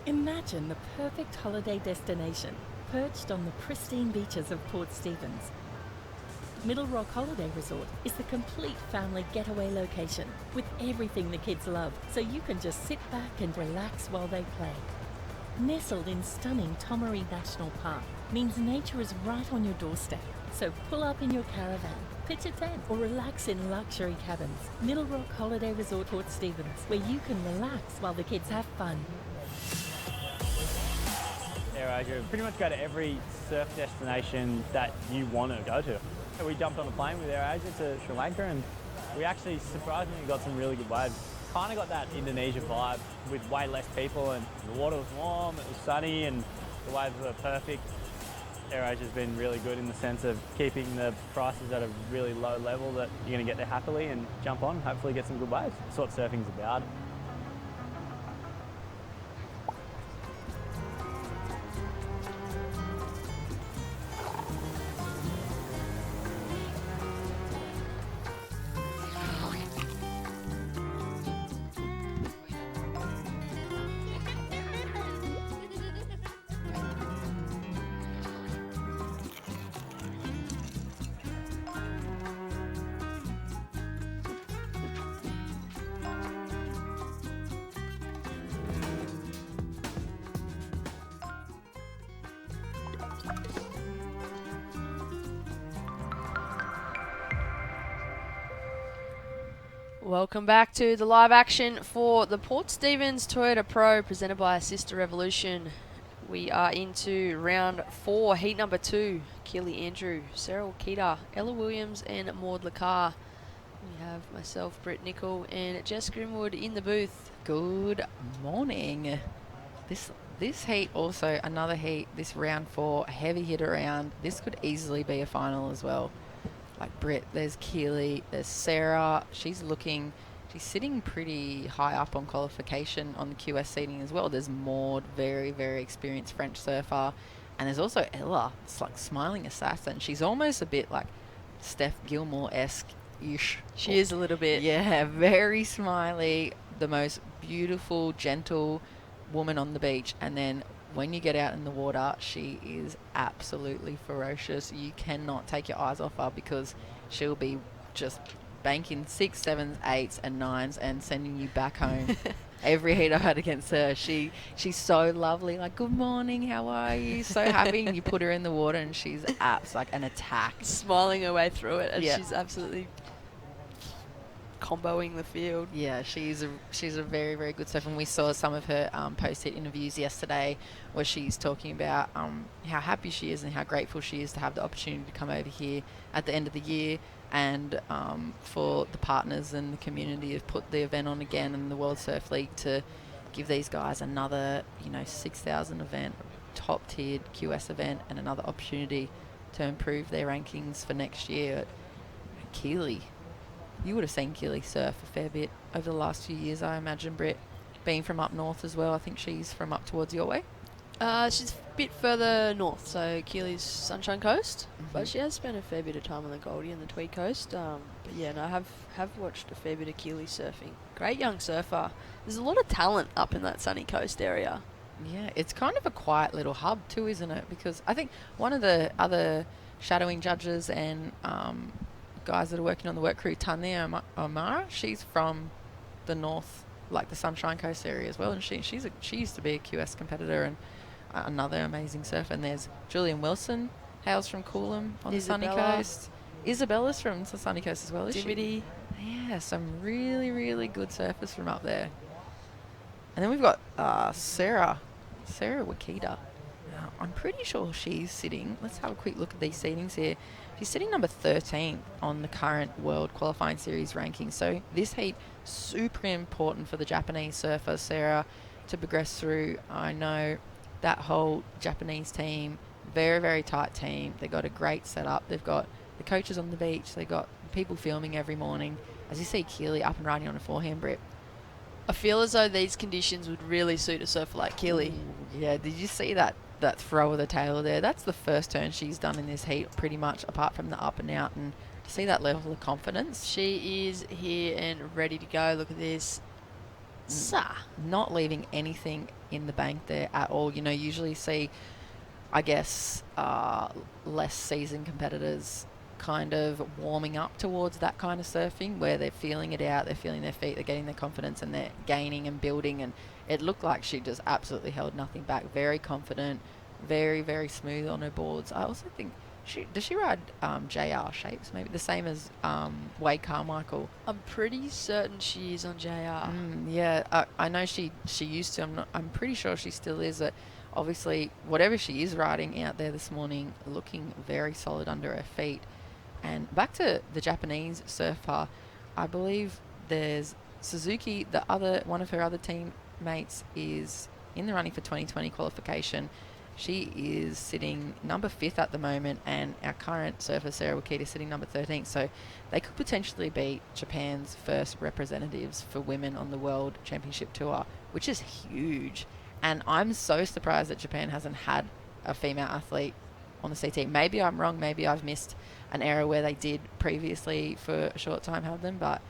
Imagine the perfect holiday destination. perched on the pristine beaches of Port Stephens. Middle Rock Holiday Resort is the complete family getaway location with everything the kids love, so you can just sit back and relax while they play. Nestled in stunning Tomaree National Park means nature is right on your doorstep, so pull up in your caravan, pitch a tent or relax in luxury cabins. Middle Rock Holiday Resort Port Stephens, where you can relax while the kids have fun. AirAsia pretty much go to every surf destination that you want to go to. We jumped on a plane with AirAsia to Sri Lanka and we actually surprisingly got some really good waves. Kind of got that Indonesia vibe with way less people and the water was warm, it was sunny and the waves were perfect. AirAsia's been really good in the sense of keeping the prices at a really low level that you're going to get there happily and jump on and hopefully get some good waves. That's what surfing's about. Welcome back to the live action for the Port Stephens Toyota Pro presented by Sister Revolution. We are into round 4, heat number 2. Keely Andrew, Sarah Wakita, Ella Williams and Maud Lacar. We have myself, Britt Nicol and Jess Grimwood in the booth. Good morning. This heat also, another heat, this round 4, heavy hitter round. This could easily be a final as well. Like Britt, there's Keely, there's Sarah. She's sitting pretty high up on qualification on the QS seating as well. There's Maud, very, very experienced French surfer. And there's also Ella, it's like smiling assassin. She's almost a bit like Steph Gilmore-esque-ish. She is a little bit. Yeah, very smiley, the most beautiful, gentle woman on the beach. And then when you get out in the water, she is absolutely ferocious. You cannot take your eyes off her because she'll be just banking 6s, 7s, 8s and 9s and sending you back home. Every heat I had against her, she's so lovely. Like, good morning, how are you? So happy. And you put her in the water and she's like an attack. Smiling her way through it and Yeah. she's absolutely comboing the field. Yeah, she's a very, very good surfer. And we saw some of her post-hit interviews yesterday where she's talking about how happy she is and how grateful she is to have the opportunity to come over here at the end of the year and for the partners and the community have put the event on again and the World Surf League to give these guys another, 6,000 event, top-tiered QS event and another opportunity to improve their rankings for next year. Keely. You would have seen Keely surf a fair bit over the last few years, I imagine, Britt. Being from up north as well, I think she's from up towards your way. She's a bit further north, so Keely's Sunshine Coast, but she has spent a fair bit of time on the Goldie and the Tweed Coast. But yeah, no, I have watched a fair bit of Keely surfing. Great young surfer. There's a lot of talent up in that sunny coast area. Yeah, it's kind of a quiet little hub too, isn't it? Because I think one of the other shadowing judges and guys that are working on the work crew, Tania O'Mara, she's from the north, like the Sunshine Coast area as well, and she used to be a QS competitor and another amazing surfer. And there's Julian Wilson, hails from Coolum on the sunny coast. Isabella's from the sunny coast as well, is Dimity. she? Yeah, some really, really good surfers from up there. And then we've got Sarah Wakita. I'm pretty sure she's sitting, let's have a quick look at these seedings here. She's sitting number 13 on the current World Qualifying Series ranking. So this heat, super important for the Japanese surfer, Sarah, to progress through. I know that whole Japanese team, very, very tight team. They've got a great setup. They've got the coaches on the beach. They've got people filming every morning. As you see Keely up and riding on a forehand Brit. I feel as though these conditions would really suit a surfer like Keely. Yeah, did you see that throw of the tail there? That's the first turn she's done in this heat, pretty much, apart from the up and out. And to see that level of confidence. She is here and ready to go. Look at this. Not leaving anything in the bank there at all. Usually see I guess, less seasoned competitors kind of warming up towards that kind of surfing where they're feeling it out, they're feeling their feet, they're getting their confidence, and they're gaining and building. And it looked like she just absolutely held nothing back. Very confident, very, very smooth on her boards. I also think does she ride JR shapes, maybe the same as Wade Carmichael? I'm pretty certain she is on JR. Yeah, I know she used to. I'm pretty sure she still is. Obviously, whatever she is riding out there this morning, looking very solid under her feet. And back to the Japanese surfer, I believe there's Suzuki, one of her other teammates, is in the running for 2020 qualification. She is sitting number 5th at the moment, and our current surfer, Sarah Wakita, is sitting number 13th. So they could potentially be Japan's first representatives for women on the World Championship Tour, which is huge. And I'm so surprised that Japan hasn't had a female athlete on the CT. Maybe I'm wrong. Maybe I've missed an era where they did previously for a short time have them, but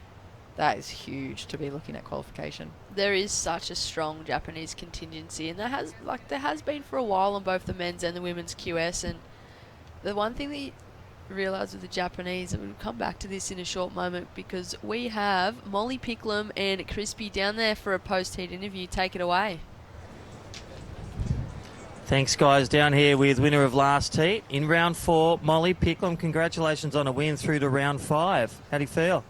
that is huge to be looking at qualification. There is such a strong Japanese contingency, and there has been for a while on both the men's and the women's QS. And the one thing that you realise with the Japanese, and we'll come back to this in a short moment, because we have Molly Picklum and Crispy down there for a post-heat interview. Take it away. Thanks, guys. Down here with winner of last heat in round 4, Molly Picklum. Congratulations on a win through to round 5. How do you feel?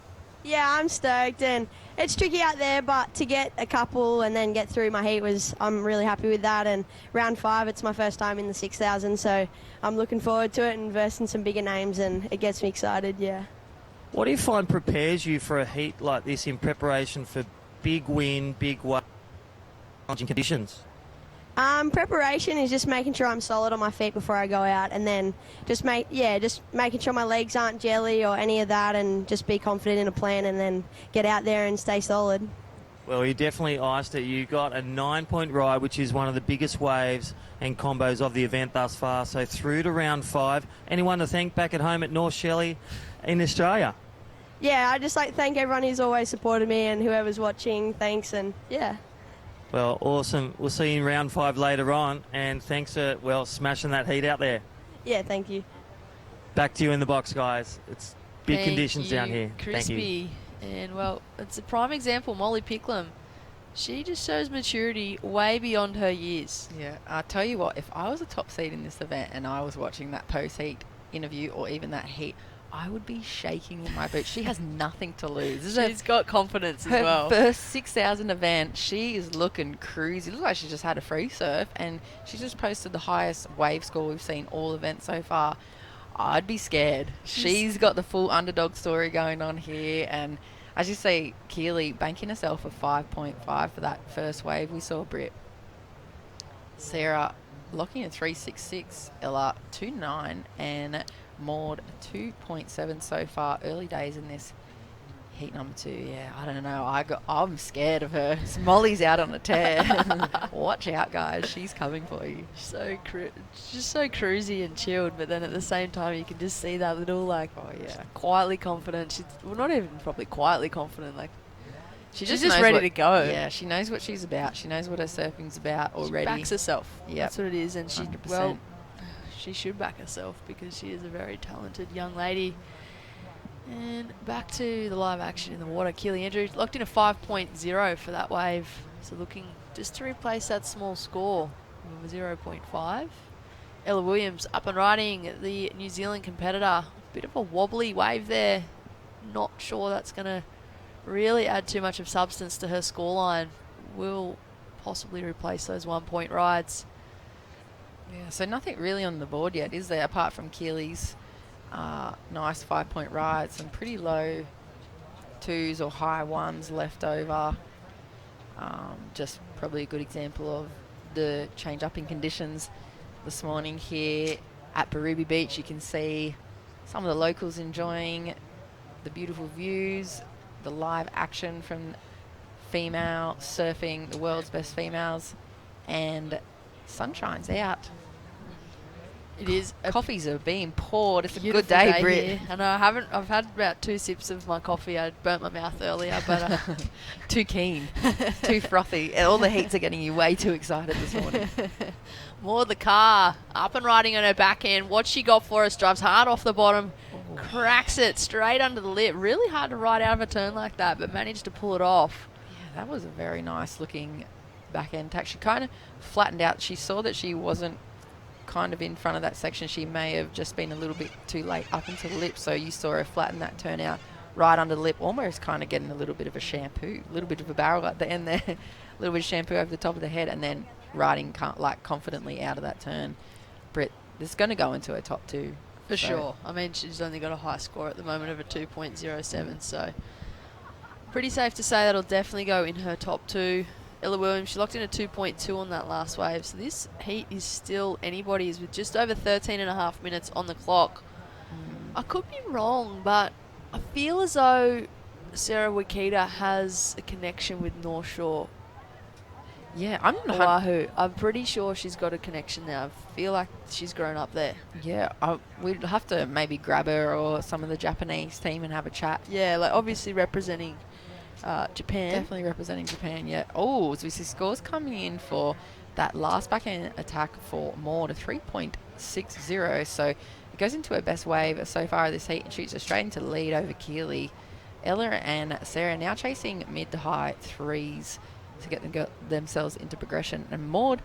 Yeah, I'm stoked, and it's tricky out there, but to get a couple and then get through my heat I'm really happy with that. And round 5, it's my first time in the 6,000, so I'm looking forward to it and versing some bigger names, and it gets me excited, yeah. What do you find prepares you for a heat like this in preparation for big win, big wave, challenging conditions? Preparation is just making sure I'm solid on my feet before I go out, and then just making sure my legs aren't jelly or any of that, and just be confident in a plan and then get out there and stay solid. Well, you definitely iced it. You got a 9-point ride, which is one of the biggest waves and combos of the event thus far. So through to round 5. Anyone to thank back at home at North Shelley in Australia? Yeah, I'd just like to thank everyone who's always supported me and whoever's watching. Thanks, and yeah. Well, awesome. We'll see you in round 5 later on, and thanks for, smashing that heat out there. Yeah, thank you. Back to you in the box, guys. It's big conditions down here. Crispy. Thank you. And, it's a prime example, Molly Picklum. She just shows maturity way beyond her years. Yeah, I'll tell you what, if I was a top seed in this event and I was watching that post-heat interview or even that heat, I would be shaking in my boots. She has nothing to lose. She's got confidence as well. Her first 6,000 event, she is looking cruisy. It looks like she just had a free surf, and she just posted the highest wave score we've seen all events so far. I'd be scared. She's got the full underdog story going on here, and as you see, Keely banking herself a 5.5 for that first wave. We saw Britt. Sarah locking a 3.66, Ella 2.9, and Maud 2.7 so far. Early days in this heat number 2. Yeah, I don't know. I'm scared of her. Molly's out on a tear. Watch out, guys. She's coming for you. Just so cruisy and chilled, but then at the same time you can just see that little quietly confident. She's not even probably quietly confident. She's just ready to go. Yeah, she knows what she's about. She knows what her surfing's about already. She backs herself. Yep. That's what it is, and 100%. She should back herself because she is a very talented young lady. And back to the live action in the water. Keely Andrews locked in a 5.0 for that wave. So looking just to replace that small score of 0.5. Ella Williams up and riding, the New Zealand competitor. Bit of a wobbly wave there. Not sure that's going to really add too much of substance to her scoreline. Will possibly replace those 1-point rides. Yeah, so nothing really on the board yet, is there, apart from Keely's nice 5-point ride, some pretty low 2s or high 1s left over. Just probably a good example of the change up in conditions this morning here at Barubi Beach. You can see some of the locals enjoying the beautiful views, the live action from female surfing, the world's best females, and sunshine's out. It is. Coffees are being poured. It's a good Beautiful day, Brit. here. And I've had about 2 sips of my coffee. I burnt my mouth earlier, but Too keen, too frothy. All the heats are getting you way too excited this morning. More the car up and riding on her backhand. What she got for us, drives hard off the bottom, cracks it straight under the lip. Really hard to ride out of a turn like that, but managed to pull it off. Yeah, that was a very nice looking backhand tack. She kind of flattened out. She saw that she wasn't kind of in front of that section. She may have just been a little bit too late up into the lip, so you saw her flatten that turn out right under the lip, almost kind of getting a little bit of a shampoo, a little bit of a barrel at the end there, a little bit of shampoo over the top of the head, and then riding like confidently out of that turn. Britt, this is going to go into her top 2. For sure. I mean, she's only got a high score at the moment of a 2.07, so pretty safe to say that'll definitely go in her top 2. Ella Williams, she locked in a 2.2 on that last wave, so this heat is still anybody's with just over 13.5 minutes on the clock. I could be wrong, but I feel as though Sarah Wakita has a connection with North Shore. Yeah, I'm not. Oahu. I'm pretty sure she's got a connection now. I feel like she's grown up there. Yeah, we'd have to maybe grab her or some of the Japanese team and have a chat. Yeah, like obviously representing Japan. Definitely representing Japan, yeah. Oh, so we see scores coming in for that last backhand attack for Maud, a 3.60. So it goes into her best wave so far this heat and shoots her straight into the lead over Keely. Ella and Sarah now chasing mid to high 3s to get themselves into progression. And Maud,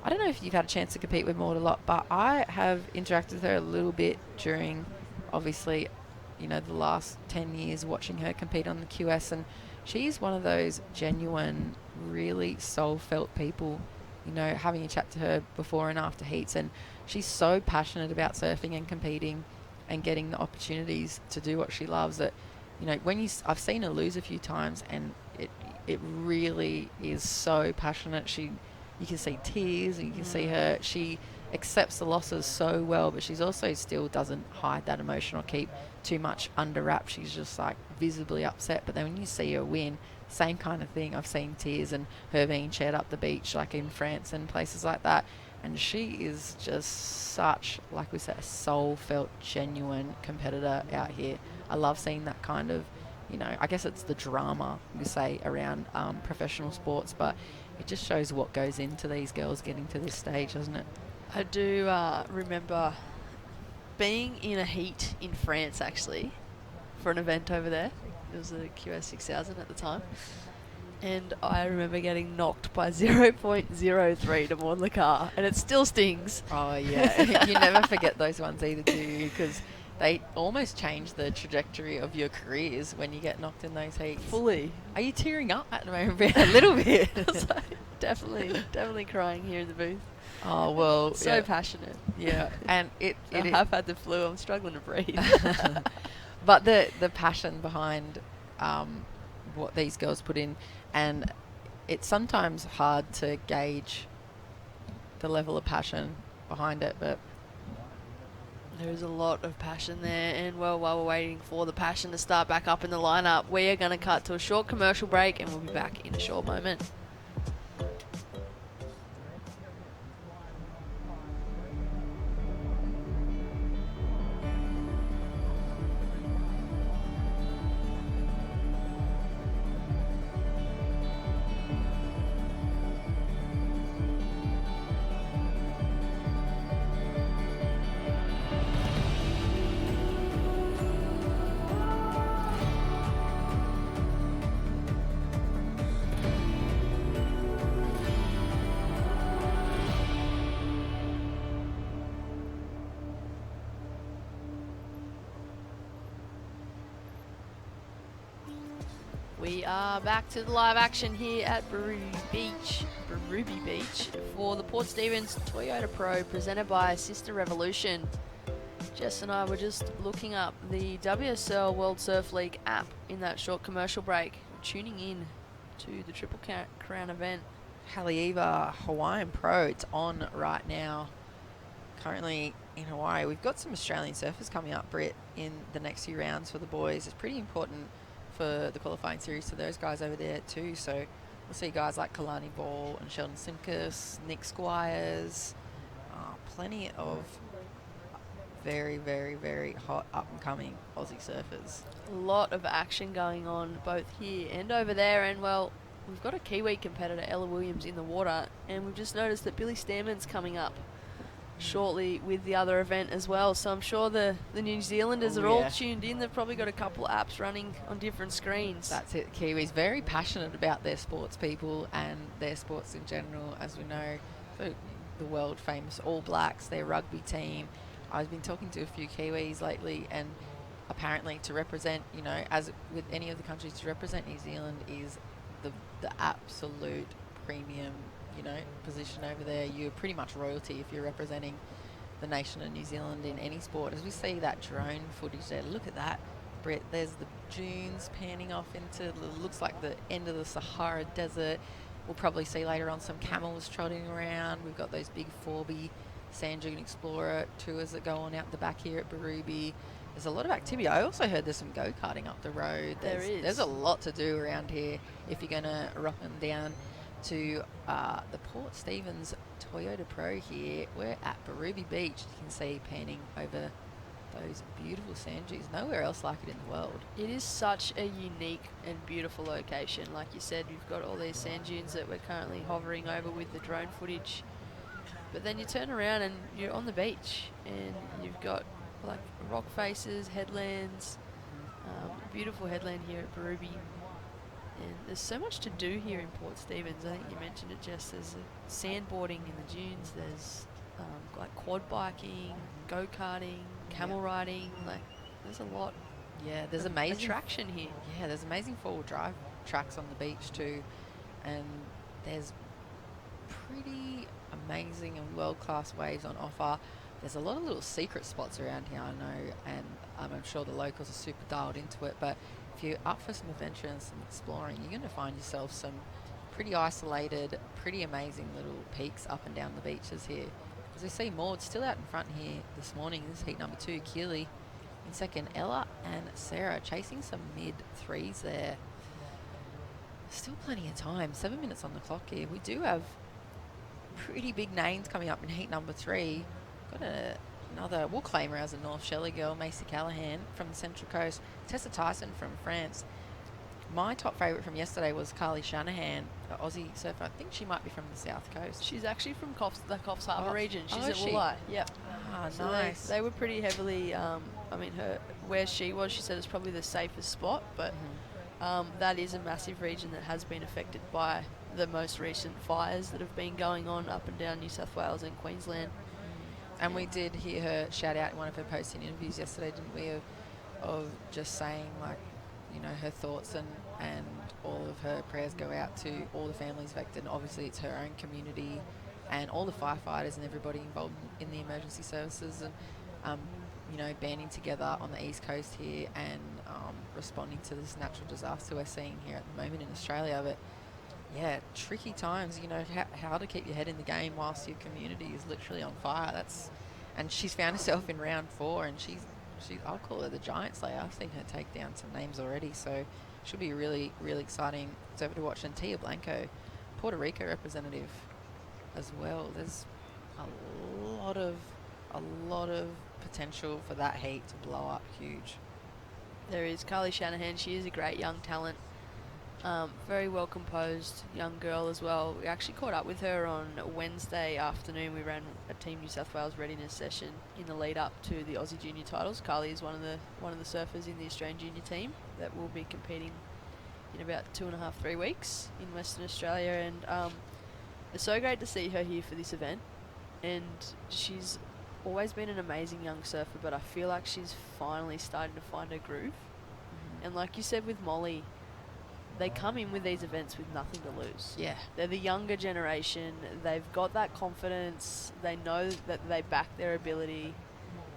I don't know if you've had a chance to compete with Maud a lot, but I have interacted with her a little bit during, obviously, you know, the last 10 years watching her compete on the QS, and she's one of those genuine, really soul-felt people, you know, having a chat to her before and after heats, and she's so passionate about surfing and competing and getting the opportunities to do what she loves that, you know, I've seen her lose a few times, and it really is so passionate. You can see tears, and you can see her, she accepts the losses so well, but she's also still doesn't hide that emotion or keep too much under wraps. She's just like visibly upset, but then when you see her win, same kind of thing. I've seen tears and her being cheered up the beach like in France and places like that, and she is just such, like we said, a soul-felt, genuine competitor out here. I love seeing that kind of, you know, I guess it's the drama you say around professional sports, but it just shows what goes into these girls getting to this stage, doesn't it? I do remember being in a heat in France, actually, for an event over there. It was the QS 6000 at the time. And I remember getting knocked by 0.03 to Maud Lacar, and it still stings. Oh, yeah. You never forget those ones either, do you? Because they almost change the trajectory of your careers when you get knocked in those heats. Fully. Are you tearing up at the moment? A little bit. Definitely crying here in the booth. Oh, well. So passionate. Yeah. And I have had the flu. I'm struggling to breathe. But the passion behind what these girls put in, and it's sometimes hard to gauge the level of passion behind it, but there is a lot of passion there, and well, while we're waiting for the passion to start back up in the lineup, we are going to cut to a short commercial break, and we'll be back in a short moment. We are back to the live action here at Berrubi Beach for the Port Stephens Toyota Pro presented by Sister Revolution. Jess and I were just looking up the WSL World Surf League app in that short commercial break. We're tuning in to the Triple Crown event. Haleiwa Hawaiian Pro, it's on right now. Currently in Hawaii. We've got some Australian surfers coming up, Britt, in the next few rounds for the boys. It's pretty important for the qualifying series to those guys over there too. So we'll see guys like Kalani Ball and Sheldon Simkus, Nick Squires, plenty of very, very, very hot up-and-coming Aussie surfers. A lot of action going on both here and over there, and well, we've got a Kiwi competitor, Ella Williams, in the water, and we've just noticed that Billy Stammen's coming up shortly with the other event as well. So I'm sure the New Zealanders are all tuned in. They've probably got a couple of apps running on different screens. That's it. Kiwis very passionate about their sports people and their sports in general, as we know. So the world famous All Blacks, their rugby team. I've been talking to a few Kiwis lately, and apparently to represent, you know, as with any of the countries, to represent New Zealand is the absolute premium, you know, position over there. You're pretty much royalty if you're representing the nation of New Zealand in any sport. As we see that drone footage there, look at that, Brett. There's the dunes panning off into, looks like the end of the Sahara Desert. We'll probably see later on some camels trotting around. We've got those big 4B Sand Dune Explorer tours that go on out the back here at Barooby. There's a lot of activity. I also heard there's some go-karting up the road. There's a lot to do around here if you're going to rock them down to the Port Stephens Toyota Pro here. We're at Barooby Beach. You can see panning over those beautiful sand dunes. Nowhere else like it in the world. It is such a unique and beautiful location. Like you said, you've got all these sand dunes that we're currently hovering over with the drone footage. But then you turn around and you're on the beach, and you've got like rock faces, headlands, beautiful headland here at Barooby. And there's so much to do here in Port Stephens. I think you mentioned it, Jess. There's sandboarding in the dunes. There's like quad biking, go-karting, camel riding. Like, there's a lot. Yeah, there's amazing attraction here. Yeah, there's amazing four-wheel drive tracks on the beach too, and there's pretty amazing and world-class waves on offer. There's a lot of little secret spots around here, I know, and I'm sure the locals are super dialed into it, but if you're up for some adventure and some exploring, you're going to find yourself some pretty isolated, pretty amazing little peaks up and down the beaches here. As we see Maud still out in front here this morning, this is heat number 2, Keely in second, Ella and Sarah chasing some mid-3s there. Still plenty of time, 7 minutes on the clock here. We do have pretty big names coming up in heat number 3. Got another Wool Claimer as a North Shelley girl, Macy Callahan from the Central Coast, Tessa Tyson from France. My top favourite from yesterday was Carly Shanahan, an Aussie surfer. I think she might be from the South Coast. She's actually from the Coffs Harbour region. She's at she? Woolleye. Yep. Ah, So nice. They were pretty heavily, I mean, where she was, she said it's probably the safest spot, but that is a massive region that has been affected by the most recent fires that have been going on up and down New South Wales and Queensland. And we did hear her shout out in one of her posting interviews yesterday, didn't we, of just saying, like, you know, her thoughts and all of her prayers go out to all the families affected. And obviously it's her own community and all the firefighters and everybody involved in the emergency services, and you know, banding together on the East Coast here and responding to this natural disaster we're seeing here at the moment in Australia. But yeah, tricky times, you know, how to keep your head in the game whilst your community is literally on fire. And she's found herself in round 4, and she's I'll call her the Giant Slayer. I've seen her take down some names already, so should be really, really exciting surfer to watch. And Tia Blanco, Puerto Rico representative as well. There's a lot of potential for that heat to blow up huge. There is Carly Shanahan. She is a great young talent. Very well composed young girl as well. We actually caught up with her on Wednesday afternoon. We ran a Team New South Wales readiness session in the lead up to the Aussie Junior titles. Carly is one of the surfers in the Australian Junior team that will be competing in about 2.5-3 weeks in Western Australia, and it's so great to see her here for this event. And she's always been an amazing young surfer, but I feel like she's finally starting to find her groove. And like you said with Molly, they come in with these events with nothing to lose. Yeah. They're the younger generation. They've got that confidence. They know that they back their ability.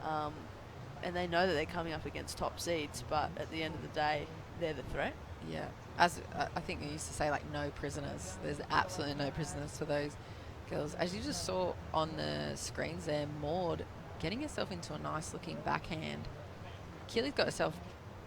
And they know that they're coming up against top seeds, but at the end of the day, they're the threat. Yeah. As I think they used to say, like, no prisoners. There's absolutely no prisoners for those girls. As you just saw on the screens there, Maud getting herself into a nice looking backhand. Keely's got herself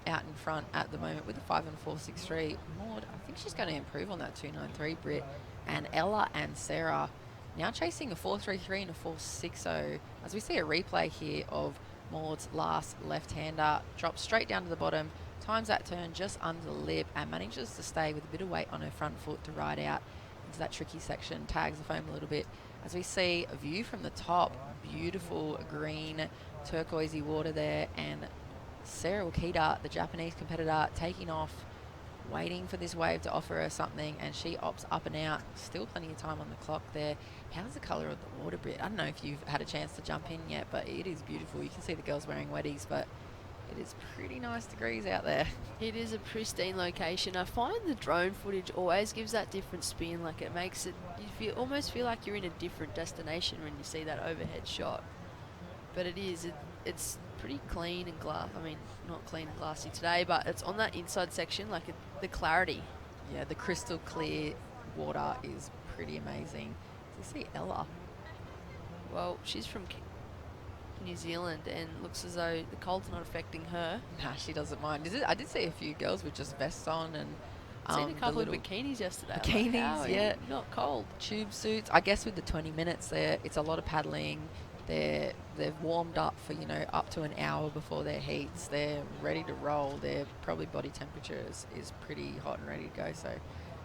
out in front at the moment with a 5 and 4.63. Maud, I think she's going to improve on that 2.93, Brit. And Ella and Sarah now chasing a 4.33 and a 4.60. As we see a replay here of Maud's last left-hander. Drops straight down to the bottom, times that turn just under the lip and manages to stay with a bit of weight on her front foot to ride out into that tricky section, tags the foam a little bit. As we see a view from the top, beautiful green turquoisey water there, and Sarah Okita, the Japanese competitor, taking off, waiting for this wave to offer her something, and she opts up and out. Still plenty of time on the clock there. How's the colour of the water, Britt? I don't know if you've had a chance to jump in yet, but it is beautiful. You can see the girls wearing wetties, but it is pretty nice degrees out there. It is a pristine location. I find the drone footage always gives that different spin. Like, it makes it, almost feel like you're in a different destination when you see that overhead shot. But it's pretty clean and not clean and glassy today, but it's on that inside section, like the clarity. Yeah, the crystal clear water is pretty amazing. Do you see Ella? Well, she's from New Zealand and looks as though the cold's not affecting her. Nah, she doesn't mind. I did see a few girls with just vests on and seen a couple of bikinis yesterday. Bikinis, like, yeah. Not cold. Tube suits. I guess with the 20 minutes there, it's a lot of paddling. They've warmed up for, up to an hour before their heats. They're ready to roll. Their probably body temperature is pretty hot and ready to go. So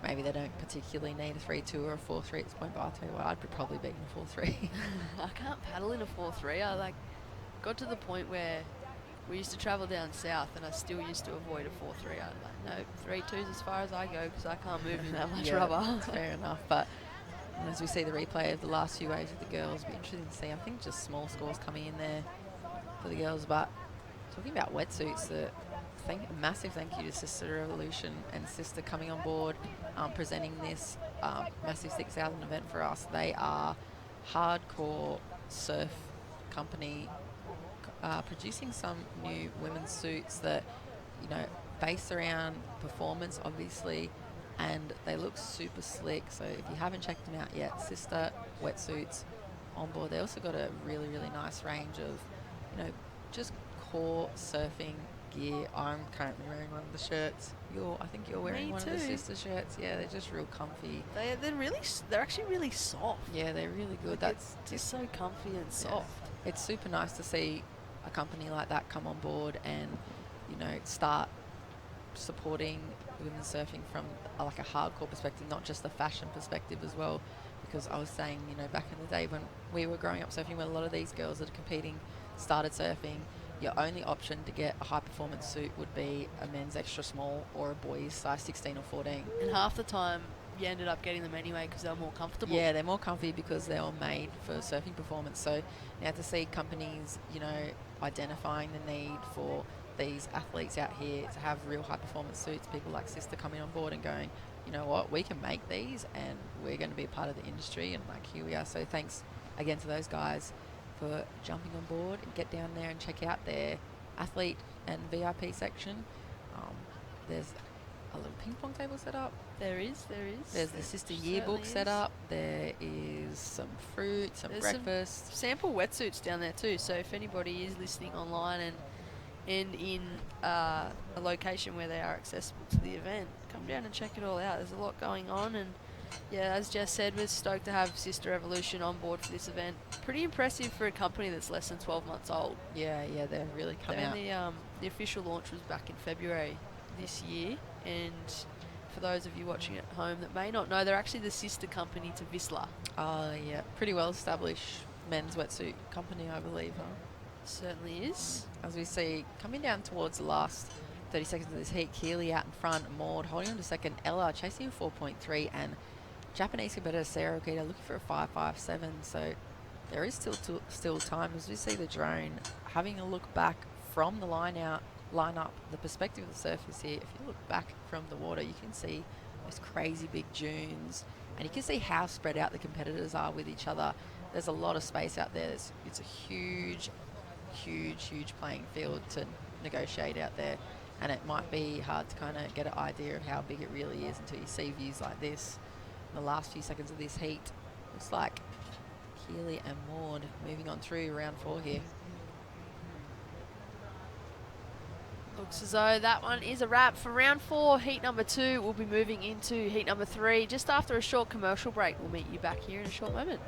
maybe they don't particularly need a 3-2 or a 4-3 at this point, but I'll tell you what, I'd probably beat a 4-3. I can't paddle in a 4-3. I got to the point where we used to travel down south and I still used to avoid a 4-3. I'm like, no, 3-2's as far as I go because I can't move in that much rubber. That's fair enough, but as we see the replay of the last few waves with the girls, it'll be interesting to see. I think just small scores coming in there for the girls, but talking about wetsuits, a massive thank you to Sister Revolution and Sister coming on board, presenting this massive 6,000 event for us. They are hardcore surf company, producing some new women's suits that, based around performance, obviously, and they look super slick. So if you haven't checked them out yet, Sister wetsuits on board. They also got a really, really nice range of, just core surfing gear. I'm currently wearing one of the shirts. I think you're wearing one of the Sister shirts. Yeah, they're just real comfy. They're actually really soft. Yeah, they're really good. It's just so comfy and soft. Yeah. It's super nice to see a company like that come on board and, start supporting women's surfing from a hardcore perspective, not just the fashion perspective as well. Because I was saying, back in the day when we were growing up surfing, when a lot of these girls that are competing started surfing, your only option to get a high performance suit would be a men's extra small or a boy's size 16 or 14. And half the time you ended up getting them anyway because they're more comfortable. Yeah, they're more comfy because they're all made for surfing performance. So now to see companies, identifying the need for these athletes out here to have real high performance suits, people like Sister coming on board and going, you know what, we can make these and we're going to be a part of the industry, and here we are. So thanks again to those guys for jumping on board and get down there and check out their athlete and VIP section. There's a little ping pong table set up. There is. There's the Sister yearbook set up. There is some fruit, some breakfast. Some sample wetsuits down there too. So if anybody is listening online and in a location where they are accessible to the event, come down and check it all out. There's a lot going on, and as Jess said, we're stoked to have Sister Evolution on board for this event. Pretty impressive for a company that's less than 12 months old. Yeah, they're really coming out. The official launch was back in February this year, and for those of you watching at home that may not know, they're actually the sister company to Vissla. Yeah, pretty well established men's wetsuit company, I believe, huh? Certainly is. As we see, coming down towards the last 30 seconds of this heat, Keely out in front, Maud holding on to second, Ella chasing a 4.3, and Japanese competitor Sarah Okita looking for a 5.57. So there is still time. As we see the drone having a look back from the line up, the perspective of the surface here. If you look back from the water, you can see those crazy big dunes, and you can see how spread out the competitors are with each other. There's a lot of space out there. It's a huge playing field to negotiate out there, and it might be hard to kind of get an idea of how big it really is until you see views like this. In the last few seconds of this heat, looks like Keely and Maud moving on through round 4 here. Looks as though that one is a wrap for round 4. Heat number 2 will be moving into heat number 3 just after a short commercial break. We'll meet you back here in a short moment.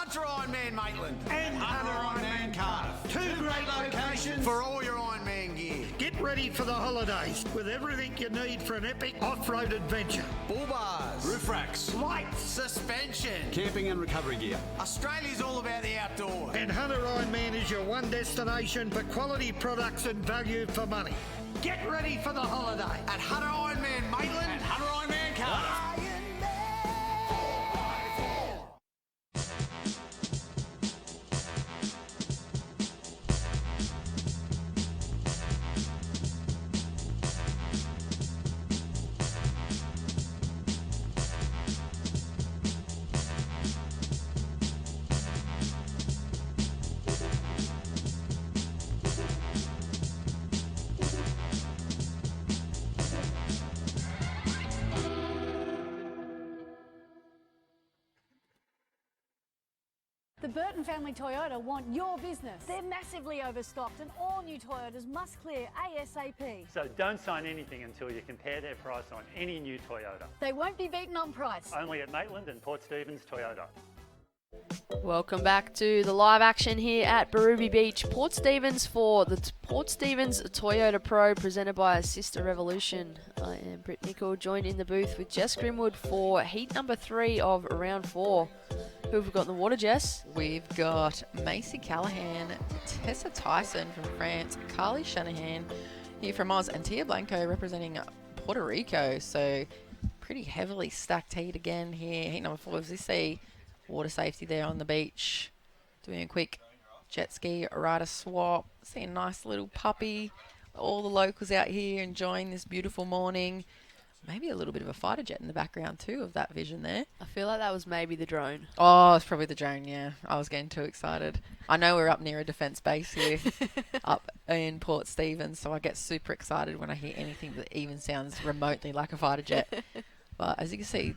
Hunter Ironman Maitland. And Hunter Ironman Cardiff. Two great locations For all your Ironman gear. Get ready for the holidays with everything you need for an epic off-road adventure. Bull bars. Roof racks. Lights. Suspension. Camping and recovery gear. Australia's all about the outdoors. And Hunter Ironman is your one destination for quality products and value for money. Get ready for the holiday. At Hunter Ironman Maitland. And Hunter Ironman Cardiff. The Burton family Toyota want your business. They're massively overstocked and all new Toyotas must clear ASAP. So don't sign anything until you compare their price on any new Toyota. They won't be beaten on price. Only at Maitland and Port Stephens Toyota. Welcome back to the live action here at Barooby Beach, Port Stephens for the Port Stephens Toyota Pro presented by Sister Revolution. I am Britt Nicol, joined in the booth with Jess Grimwood for heat number 3 of round 4. Who have we got in the water, Jess? We've got Macy Callahan, Tessa Tyson from France, Carly Shanahan here from Oz, and Tia Blanco representing Puerto Rico. So pretty heavily stacked heat again here. Heat number 4, as you see, water safety there on the beach. Doing a quick jet ski rider swap. See a nice little puppy. All the locals out here enjoying this beautiful morning. Maybe a little bit of a fighter jet in the background too of that vision there. I feel like that was maybe the drone. Oh, it's probably the drone, yeah. I was getting too excited. I know we're up near a defence base here up in Port Stephens, so I get super excited when I hear anything that even sounds remotely like a fighter jet. But as you can see,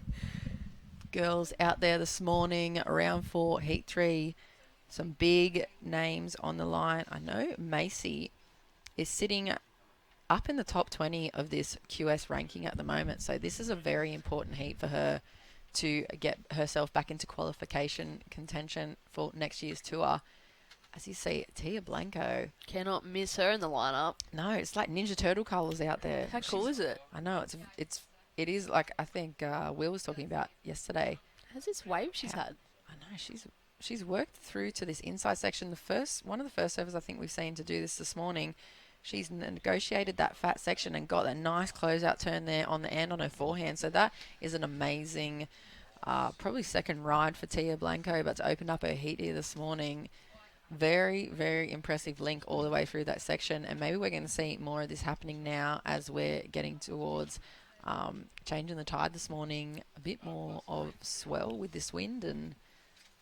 girls out there this morning, round 4, heat 3, some big names on the line. I know Macy is sitting up in the top 20 of this QS ranking at the moment. So this is a very important heat for her to get herself back into qualification contention for next year's tour. As you see, Tia Blanco. Cannot miss her in the lineup. No, it's like Ninja Turtle colours out there. How cool is it? I know, it is like I think Will was talking about yesterday. How's this wave she's had? I know, she's worked through to this inside section. One of the first servers I think we've seen to do this morning. She's negotiated that fat section and got that nice closeout turn there on the end on her forehand. So that is an amazing, probably second ride for Tia Blanco, but to open up her heat here this morning. Very, very impressive link all the way through that section. And maybe we're going to see more of this happening now as we're getting towards changing the tide this morning. A bit more of swell with this wind and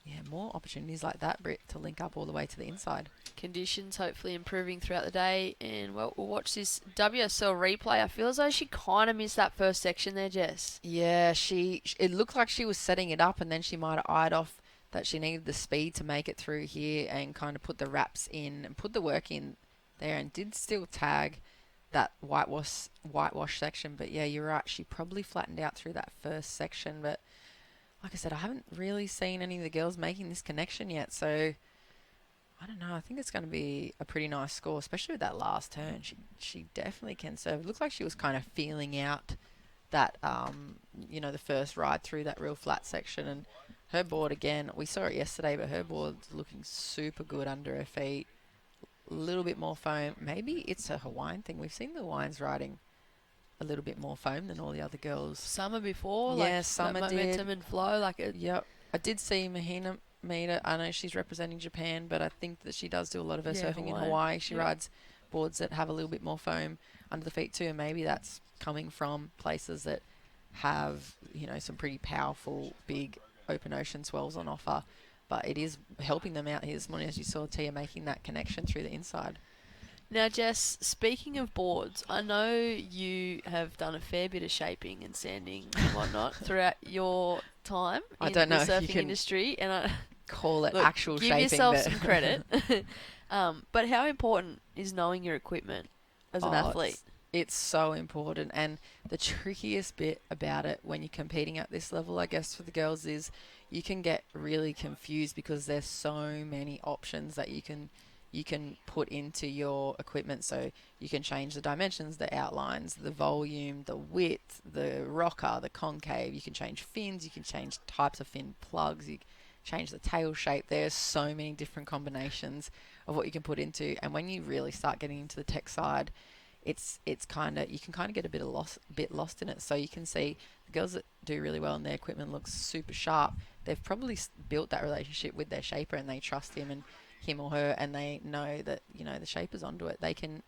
yeah, more opportunities like that, Britt, to link up all the way to the inside. Conditions hopefully improving throughout the day. And, well, we'll watch this WSL replay. I feel as though she kind of missed that first section there, Jess. Yeah, it looked like she was setting it up and then she might have eyed off that she needed the speed to make it through here and kind of put the wraps in and put the work in there and did still tag that whitewash section. But, yeah, you're right. She probably flattened out through that first section, but like I said, I haven't really seen any of the girls making this connection yet, so I don't know. I think it's going to be a pretty nice score, especially with that last turn. She definitely can serve. It looked like she was kind of feeling out that, the first ride through that real flat section. And her board, again, we saw it yesterday, but her board's looking super good under her feet. A little bit more foam. Maybe it's a Hawaiian thing. We've seen the Hawaiians riding a little bit more foam than all the other girls. Summer before, yeah, like Summer that did. momentum and flow, like it. Yep, I did see Mahina Mita. I know she's representing Japan, but I think that she does do a lot of her surfing in Hawaii. She rides boards that have a little bit more foam under the feet too, and maybe that's coming from places that have some pretty powerful, big open ocean swells on offer. But it is helping them out here this morning, as you saw Tia making that connection through the inside. Now, Jess, speaking of boards, I know you have done a fair bit of shaping and sanding and whatnot throughout your time in the surfing industry. And I call it actual give shaping. Give yourself some credit. But how important is knowing your equipment as an athlete? It's so important. And the trickiest bit about it when you're competing at this level, I guess, for the girls is you can get really confused because there's so many options that you can put into your equipment. So you can change the dimensions, the outlines, the volume, the width, the rocker, the concave. You can change fins, you can change types of fin plugs, you can change the tail shape. There's so many different combinations of what you can put into. And when you really start getting into the tech side, it's kind of, you can kind of get a bit lost in it. So you can see the girls that do really well and their equipment looks super sharp, they've probably built that relationship with their shaper and they trust him or her, and they know that, you know, the shaper's onto it. They can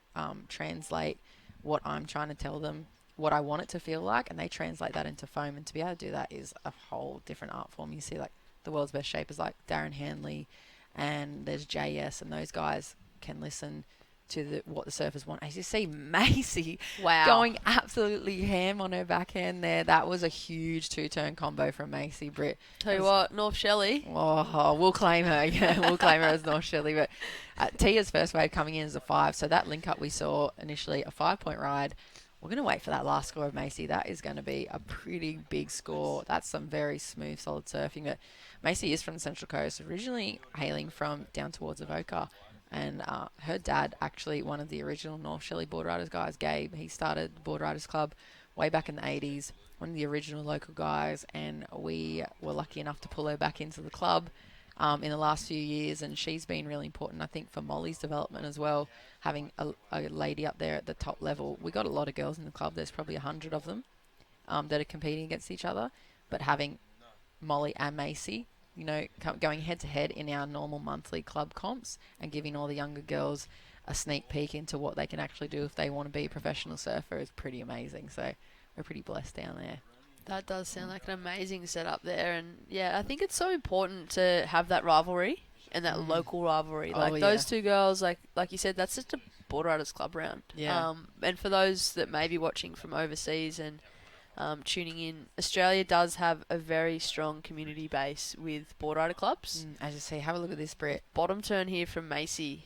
translate what I'm trying to tell them, what I want it to feel like, and they translate that into foam. And to be able to do that is a whole different art form. You see like the world's best shapers like Darren Hanley, and there's JS, and those guys can listen to what the surfers want. As you see Macy going absolutely ham on her backhand there. That was a huge two-turn combo from Macy, Britt. Tell you what, North Shelley. Oh, we'll claim her. Yeah, we'll claim her as North Shelley. But Tia's first wave coming in as a 5. So that link-up we saw initially, a 5-point ride. We're going to wait for that last score of Macy. That is going to be a pretty big score. That's some very smooth, solid surfing. But Macy is from the Central Coast, originally hailing from down towards Avoca. And her dad, actually one of the original North Shelley Board Riders guys, Gabe, he started the Board Riders Club way back in the 80s, one of the original local guys, and we were lucky enough to pull her back into the club in the last few years, and she's been really important, I think, for Molly's development as well, having a lady up there at the top level. We got a lot of girls in the club, there's probably 100 of them that are competing against each other, but having Molly and Macy, you know, going head-to-head in our normal monthly club comps and giving all the younger girls a sneak peek into what they can actually do if they want to be a professional surfer is pretty amazing. So we're pretty blessed down there. That does sound like an amazing setup there. And, yeah, I think it's so important to have that rivalry and that local rivalry. Like, those two girls, like you said, that's just a Board Riders Club round. Yeah. And for those that may be watching from overseas and tuning in, Australia does have a very strong community base with Board Rider clubs. As you see, have a look at this, Brett. Bottom turn here from Macy.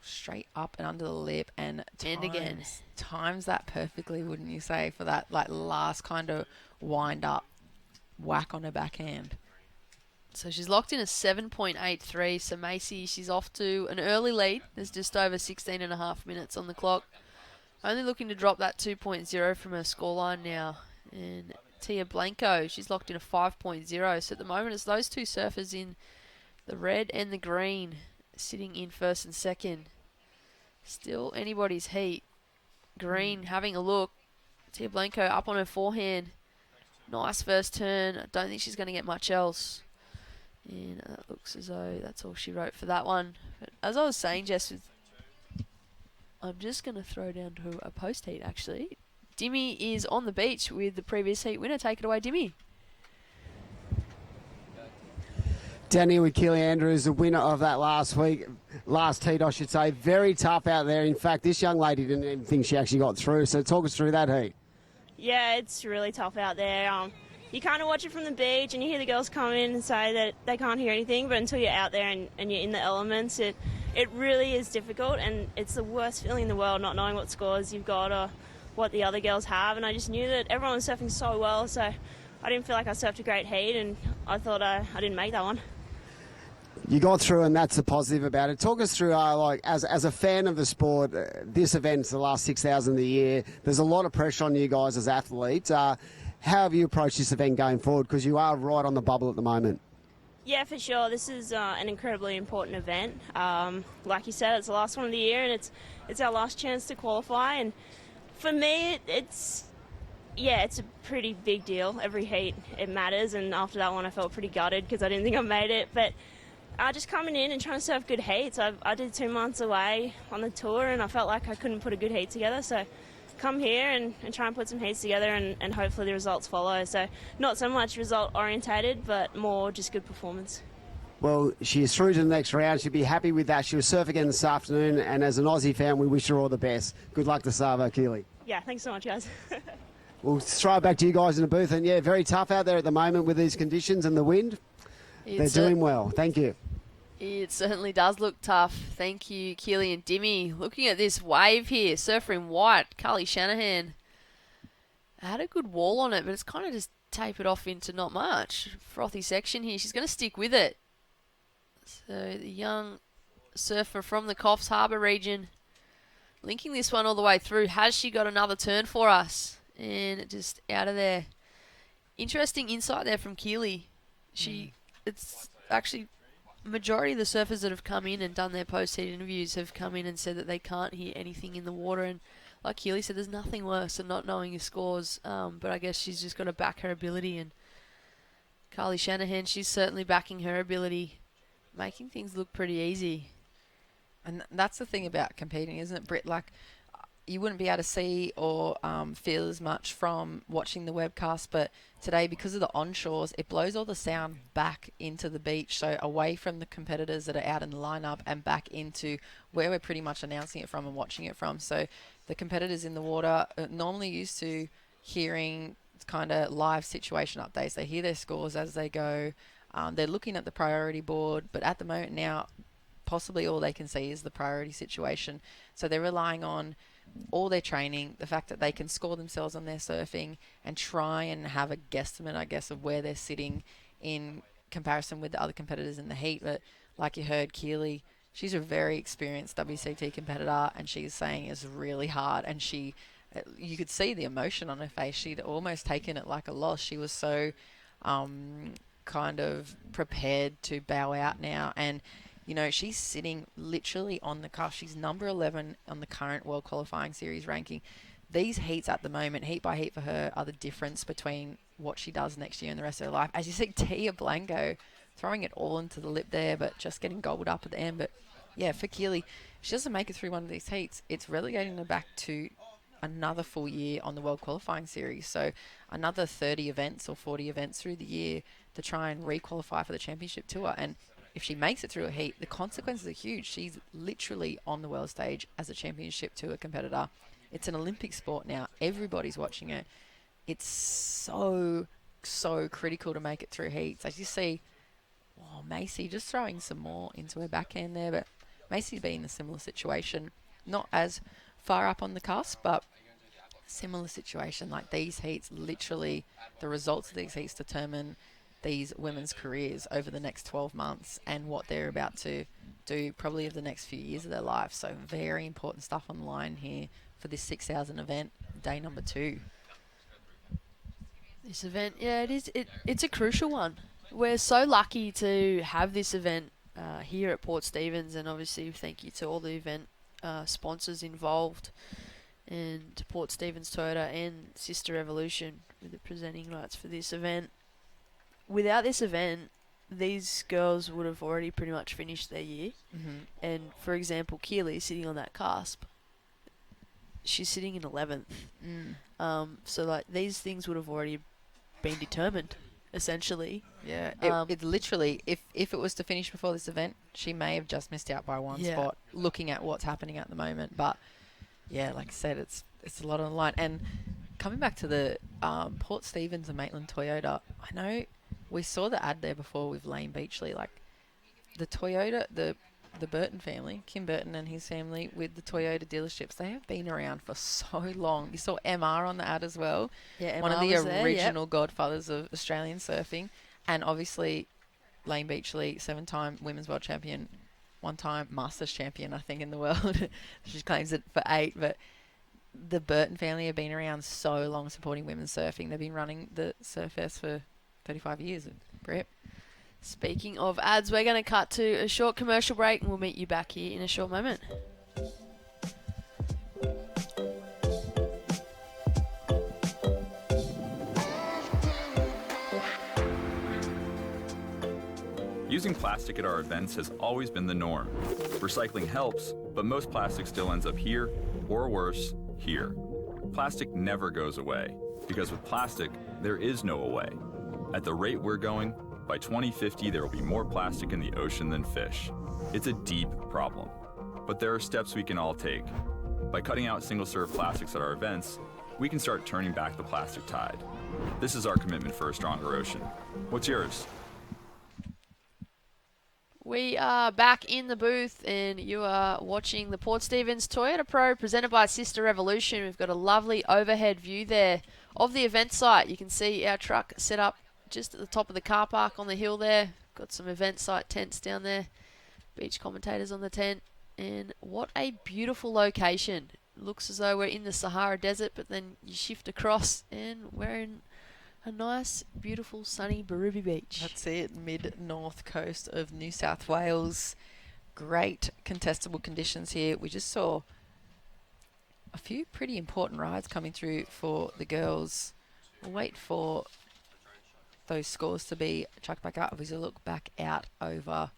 Straight up and under the lip, and again. Times that perfectly, wouldn't you say, for that like last kind of wind up whack on her backhand. So she's locked in a 7.83. So Macy, she's off to an early lead. There's just over 16.5 minutes on the clock. Only looking to drop that 2.0 from her scoreline now. And Tia Blanco, she's locked in a 5.0. So at the moment, it's those two surfers in the red and the green sitting in first and second. Still anybody's heat. Green having a look. Tia Blanco up on her forehand. Nice first turn. I don't think she's going to get much else. And that looks as though that's all she wrote for that one. But as I was saying, Jess, I'm just going to throw down to a post heat, actually. Dimmy is on the beach with the previous heat winner. Take it away, Dimmy. Down here with Keely Andrews, the winner of that last heat, I should say. Very tough out there. In fact, this young lady didn't even think she actually got through. So talk us through that heat. Yeah, it's really tough out there. You kind of watch it from the beach and you hear the girls come in and say that they can't hear anything, but until you're out there and you're in the elements, it really is difficult, and it's the worst feeling in the world not knowing what scores you've got or what the other girls have. And I just knew that everyone was surfing so well, so I didn't feel like I surfed a great heat, and I thought I didn't make that one. You got through, and that's the positive about it. Talk us through, as a fan of the sport, this event's the last 6,000 of the year. There's a lot of pressure on you guys as athletes. How have you approached this event going forward? Because you are right on the bubble at the moment. Yeah, for sure. This is an incredibly important event. Like you said, it's the last one of the year, and it's our last chance to qualify. And for me, it's a pretty big deal. Every heat, it matters. And after that one, I felt pretty gutted because I didn't think I made it. But just coming in and trying to surf good heats. I did 2 months away on the tour, and I felt like I couldn't put a good heat together. So come here and try and put some heats together, and hopefully the results follow. So not so much result orientated, but more just good performance. Well, she is through to the next round. She'll be happy with that. She'll surf again this afternoon, and as an Aussie fan, we wish her all the best. Good luck to Savo, Keely. Yeah, thanks so much, guys. We'll throw it back to you guys in the booth, and very tough out there at the moment with these conditions and the wind. They're doing well. Thank you. It certainly does look tough. Thank you, Keely and Dimmy. Looking at this wave here, surfer in white, Carly Shanahan had a good wall on it, but it's kind of just tapered off into not much. Frothy section here. She's going to stick with it. So the young surfer from the Coffs Harbour region linking this one all the way through. Has she got another turn for us? And just out of there. Interesting insight there from Keely. It's actually majority of the surfers that have come in and done their post-heat interviews have come in and said that they can't hear anything in the water. And like Keely said, there's nothing worse than not knowing your scores. But I guess she's just got to back her ability. And Carly Shanahan, she's certainly backing her ability, making things look pretty easy. And that's the thing about competing, isn't it, Britt? Like, you wouldn't be able to see or feel as much from watching the webcast, but today, because of the onshores, it blows all the sound back into the beach, so away from the competitors that are out in the lineup and back into where we're pretty much announcing it from and watching it from. So the competitors in the water are normally used to hearing kind of live situation updates. They hear their scores as they go. They're looking at the priority board, but at the moment now, possibly all they can see is the priority situation. So they're relying on all their training, the fact that they can score themselves on their surfing and try and have a guesstimate, I guess, of where they're sitting in comparison with the other competitors in the heat. But like you heard, Keely, she's a very experienced WCT competitor, and she's saying it's really hard. And you could see the emotion on her face. She'd almost taken it like a loss. She was so kind of prepared to bow out now. And you know, she's sitting literally on the cusp. She's number 11 on the current World Qualifying Series ranking. These heats at the moment, heat by heat for her, are the difference between what she does next year and the rest of her life. As you see, Tia Blanco throwing it all into the lip there, but just getting gobbled up at the end. But yeah, for Keely, if she doesn't make it through one of these heats, it's relegating her back to another full year on the World Qualifying Series. So another 30 events or 40 events through the year to try and re-qualify for the championship tour. And if she makes it through a heat, the consequences are huge. She's literally on the world stage as a championship tour competitor. It's an Olympic sport now. Everybody's watching it. It's so critical to make it through heats. As you see, Macy just throwing some more into her backhand there, but Macy's been in a similar situation. Not as far up on the cusp, but similar situation. Like these heats, literally, the results of these heats determine these women's careers over the next 12 months and what they're about to do probably over the next few years of their life. So very important stuff on the line here for this 6,000 event, day number 2. This event, yeah, it's a crucial one. We're so lucky to have this event here at Port Stephens, and obviously thank you to all the event sponsors involved, and to Port Stephens Toyota and Sister Evolution with the presenting rights for this event. Without this event, these girls would have already pretty much finished their year. Mm-hmm. And, for example, Keely sitting on that cusp, she's sitting in 11th. So, like, these things would have already been determined, essentially. Yeah, it literally, if it was to finish before this event, she may have just missed out by one spot, looking at what's happening at the moment. But, yeah, like I said, it's a lot on the line. And coming back to the Port Stephens and Maitland Toyota, I know we saw the ad there before with Lane Beachley. Like, the Toyota, the Burton family, Kim Burton and his family with the Toyota dealerships, they have been around for so long. You saw MR on the ad as well. Yeah, one of MR the was there, original godfathers of Australian surfing. And obviously, Lane Beachley, 7-time Women's World Champion, 1-time Masters Champion, I think, in the world. She claims it for 8, but the Burton family have been around so long supporting women's surfing. They've been running the Surf Fest for 35 years. Brett? Speaking of ads, we're going to cut to a short commercial break and we'll meet you back here in a short moment. Using plastic at our events has always been the norm. Recycling helps, but most plastic still ends up here, or worse, here. Plastic never goes away, because with plastic, there is no away. At the rate we're going, by 2050, there will be more plastic in the ocean than fish. It's a deep problem, but there are steps we can all take. By cutting out single-serve plastics at our events, we can start turning back the plastic tide. This is our commitment for a stronger ocean. What's yours? We are back in the booth, and you are watching the Port Stephens Toyota Pro presented by Sister Revolution. We've got a lovely overhead view there of the event site. You can see our truck set up just at the top of the car park on the hill there. Got some event site tents down there, beach commentators on the tent, and what a beautiful location. Looks as though we're in the Sahara Desert, but then you shift across and we're in a nice, beautiful, sunny Barubie Beach. That's it, mid-north coast of New South Wales. Great contestable conditions here. We just saw a few pretty important rides coming through for the girls. We'll wait for those scores to be chucked back up. As we look back out over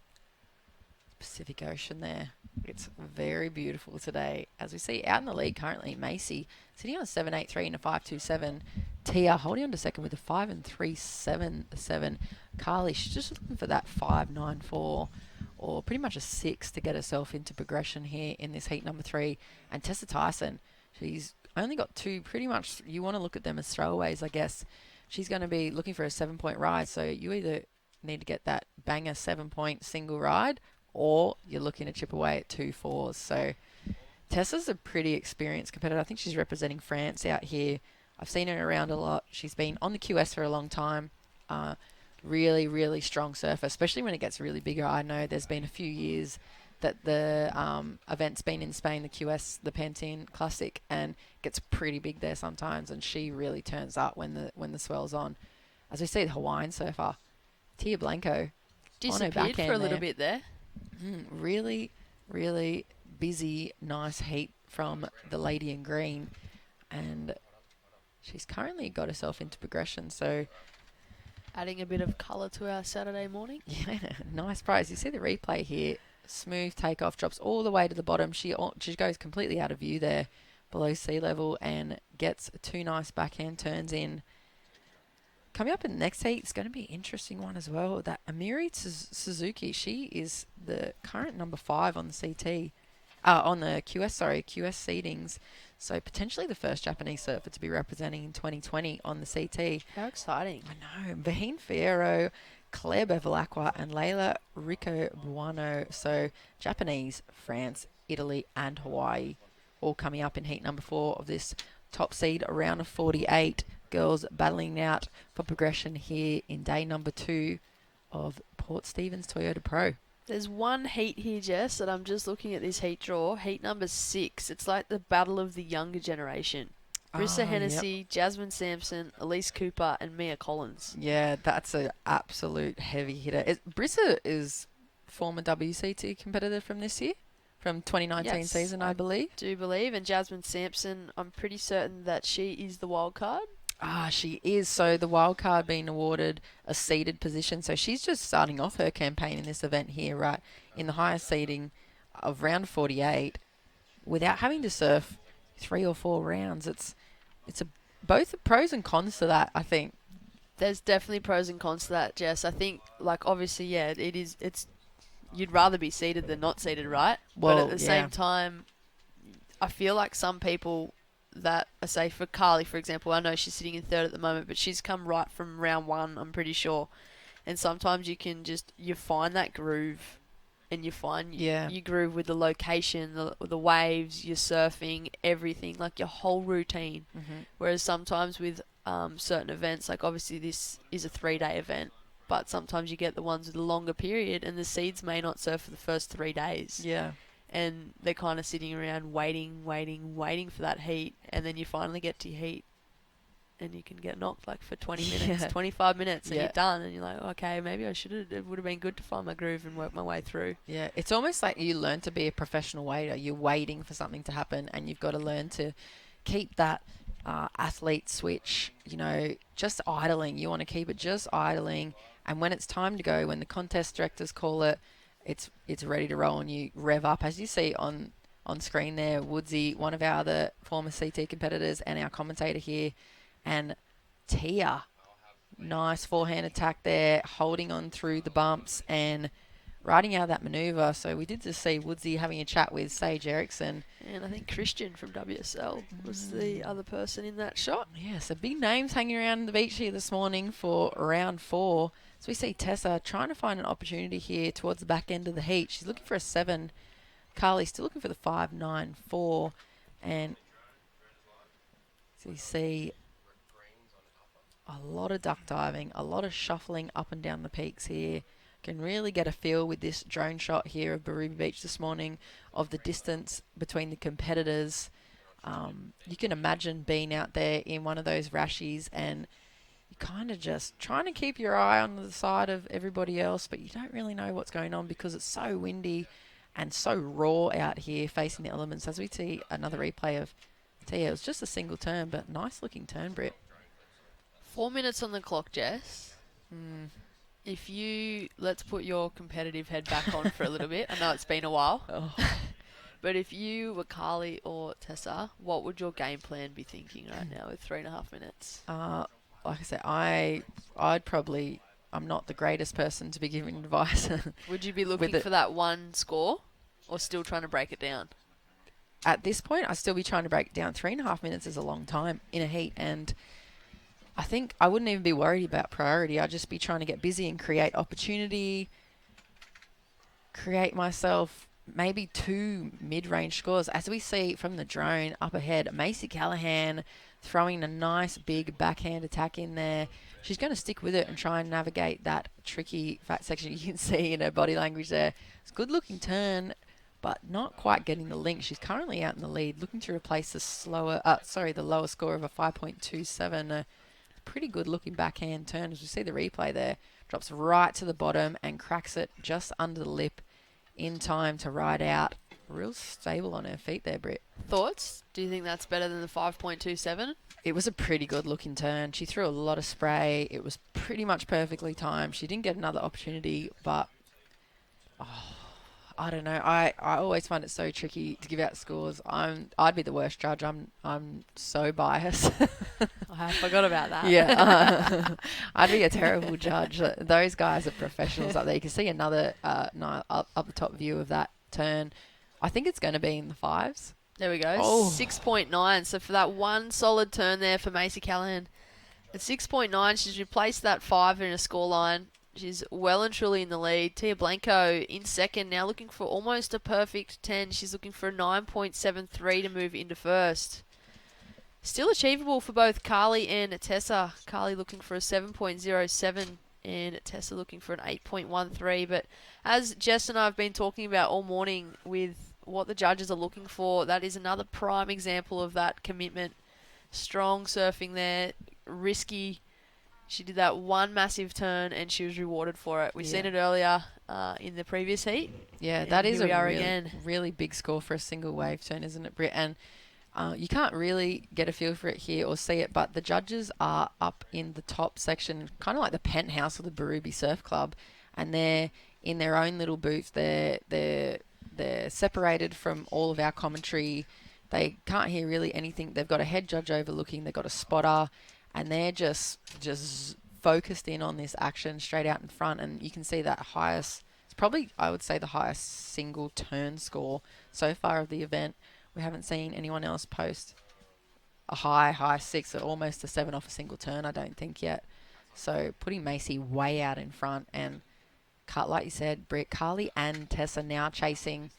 Pacific Ocean there. It's very beautiful today. As we see out in the lead currently, Macy sitting on 7.83 and a 5.27. Tia holding on to second with a 5 and 3.77. Carly, she's just looking for that 5.94 or pretty much a 6 to get herself into progression here in this heat number 3. And Tessa Tyson, she's only got 2 pretty much. You want to look at them as throwaways, I guess. She's going to be looking for a 7-point ride. So you either need to get that banger 7-point single ride, or you're looking to chip away at 2 4s. So Tessa's a pretty experienced competitor. I think she's representing France out here. I've seen her around a lot. She's been on the QS for a long time. Really, really strong surfer, especially when it gets really bigger. I know there's been a few years that the event's been in Spain, the QS, the Pantene Classic, and gets pretty big there sometimes, and she really turns up when the swell's on. As we see the Hawaiian surfer, Tia Blanco, Disappeared for a little bit there. Really, really busy, nice heat from the lady in green, and she's currently got herself into progression, so adding a bit of colour to our Saturday morning. Yeah, nice prize. You see the replay here. Smooth takeoff, drops all the way to the bottom. She goes completely out of view there below sea level and gets 2 nice backhand turns in. Coming up in the next heat, it's going to be an interesting one as well. That Amiri Suzuki, she is the current number 5 on the CT, on the QS seedings. So potentially the first Japanese surfer to be representing in 2020 on the CT. How exciting. I know. Bahine Fierro, Claire Bevilacqua, and Leila Rico Buono. So Japanese, France, Italy, and Hawaii all coming up in heat number 4 of this top seed round of 48. Girls battling out for progression here in day number 2 of Port Stephens Toyota Pro. There's one heat here, Jess, that I'm just looking at this heat draw. Heat number 6. It's like the battle of the younger generation. Brissa Hennessy, Yep. Jasmine Sampson, Elise Cooper, and Mia Collins. Yeah, that's an absolute heavy hitter. Brissa is former WCT competitor from this year, from 2019 season, I believe. Do believe. And Jasmine Sampson, I'm pretty certain that she is the wild card. She is. So the wild card being awarded a seeded position. So she's just starting off her campaign in this event here, right, in the highest seeding of round 48 without having to surf 3 or 4 rounds. It's both pros and cons to that, I think. There's definitely pros and cons to that, Jess. I think, like, obviously, yeah, it's you'd rather be seeded than not seeded, right? Well, but at the same time, I feel like some people that, say for Carly, for example, I know she's sitting in 3rd at the moment, but she's come right from round 1, I'm pretty sure. And sometimes you find that groove, and you find you groove with the location, the waves, your surfing, everything, like your whole routine. Whereas sometimes with certain events, like obviously this is a 3-day event, but sometimes you get the ones with a longer period, and the seeds may not surf for the first 3 days. Yeah. And they're kind of sitting around waiting for that heat, and then you finally get to your heat, and you can get knocked like for 20 minutes, 25 minutes, and you're done, and you're like, okay, maybe it would have been good to find my groove and work my way through. Yeah, it's almost like you learn to be a professional waiter. You're waiting for something to happen, and you've got to learn to keep that athlete switch, just idling. You want to keep it just idling, and when it's time to go, when the contest directors call it, it's ready to roll, and you rev up. As you see on screen there, Woodsy, one of our other former CT competitors, and our commentator here, and Tia, nice forehand attack there, holding on through the bumps, and riding out of that manoeuvre. So we did just see Woodsy having a chat with Sage Ericsson. And I think Christian from WSL was the other person in that shot. Yeah, so big names hanging around the beach here this morning for round 4. So we see Tessa trying to find an opportunity here towards the back end of the heat. She's looking for a 7. Carly still looking for the 5.94. And so you see a lot of duck diving, a lot of shuffling up and down the peaks here. Can really get a feel with this drone shot here of Barubie Beach this morning of the distance between the competitors. You can imagine being out there in one of those rashies and you kind of just trying to keep your eye on the side of everybody else, but you don't really know what's going on because it's so windy and so raw out here facing the elements. As we see another replay of Tia, it was just a single turn, but nice looking turn, Britt. 4 minutes on the clock, Jess. If you, let's put your competitive head back on for a little bit. I know it's been a while. But if you were Carly or Tessa, what would your game plan be thinking right now with 3.5 minutes? Like I said, I'd probably, I'm not the greatest person to be giving advice. Would you be looking for that one score or still trying to break it down? At this point, I'd still be trying to break it down. 3.5 minutes is a long time in a heat, and I think I wouldn't even be worried about priority. I'd just be trying to get busy and create opportunity, create myself maybe 2 mid-range scores. As we see from the drone up ahead, Macy Callahan throwing a nice big backhand attack in there. She's going to stick with it and try and navigate that tricky fat section. You can see in her body language there. It's a good-looking turn, but not quite getting the link. She's currently out in the lead, looking to replace the lower score of a 5.27. Pretty good looking backhand turn. As we see the replay there, drops right to the bottom and cracks it just under the lip in time to ride out. Real stable on her feet there, Britt. Thoughts? Do you think that's better than the 5.27? It was a pretty good looking turn. She threw a lot of spray. It was pretty much perfectly timed. She didn't get another opportunity, but I don't know. I always find it so tricky to give out scores. I'd be the worst judge. I'm so biased. I forgot about that. Yeah, I'd be a terrible judge. Those guys are professionals up there. You can see another up the top view of that turn. I think it's going to be in the 5s. There we go. 6.9. So for that one solid turn there for Macy Callahan, at 6.9, she's replaced that 5 in a scoreline. She's well and truly in the lead. Tia Blanco in second, now looking for almost a perfect 10. She's looking for a 9.73 to move into first. Still achievable for both Carly and Tessa. Carly looking for a 7.07 and Tessa looking for an 8.13. But as Jess and I have been talking about all morning with what the judges are looking for, that is another prime example of that commitment. Strong surfing there, risky. She did that one massive turn and she was rewarded for it. We've seen it earlier in the previous heat. Yeah, that is a really big score for a single wave turn, isn't it, Britt? And you can't really get a feel for it here or see it, but the judges are up in the top section, kind of like the penthouse of the Barubie Surf Club, and they're in their own little booth. They're separated from all of our commentary. They can't hear really anything. They've got a head judge overlooking. They've got a spotter. And they're just focused in on this action straight out in front. And you can see that highest, it's probably, I would say, the highest single turn score so far of the event. We haven't seen anyone else post a high 6 or almost a 7 off a single turn, I don't think yet. So putting Macy way out in front. And like you said, Britt, Carly and Tessa now chasing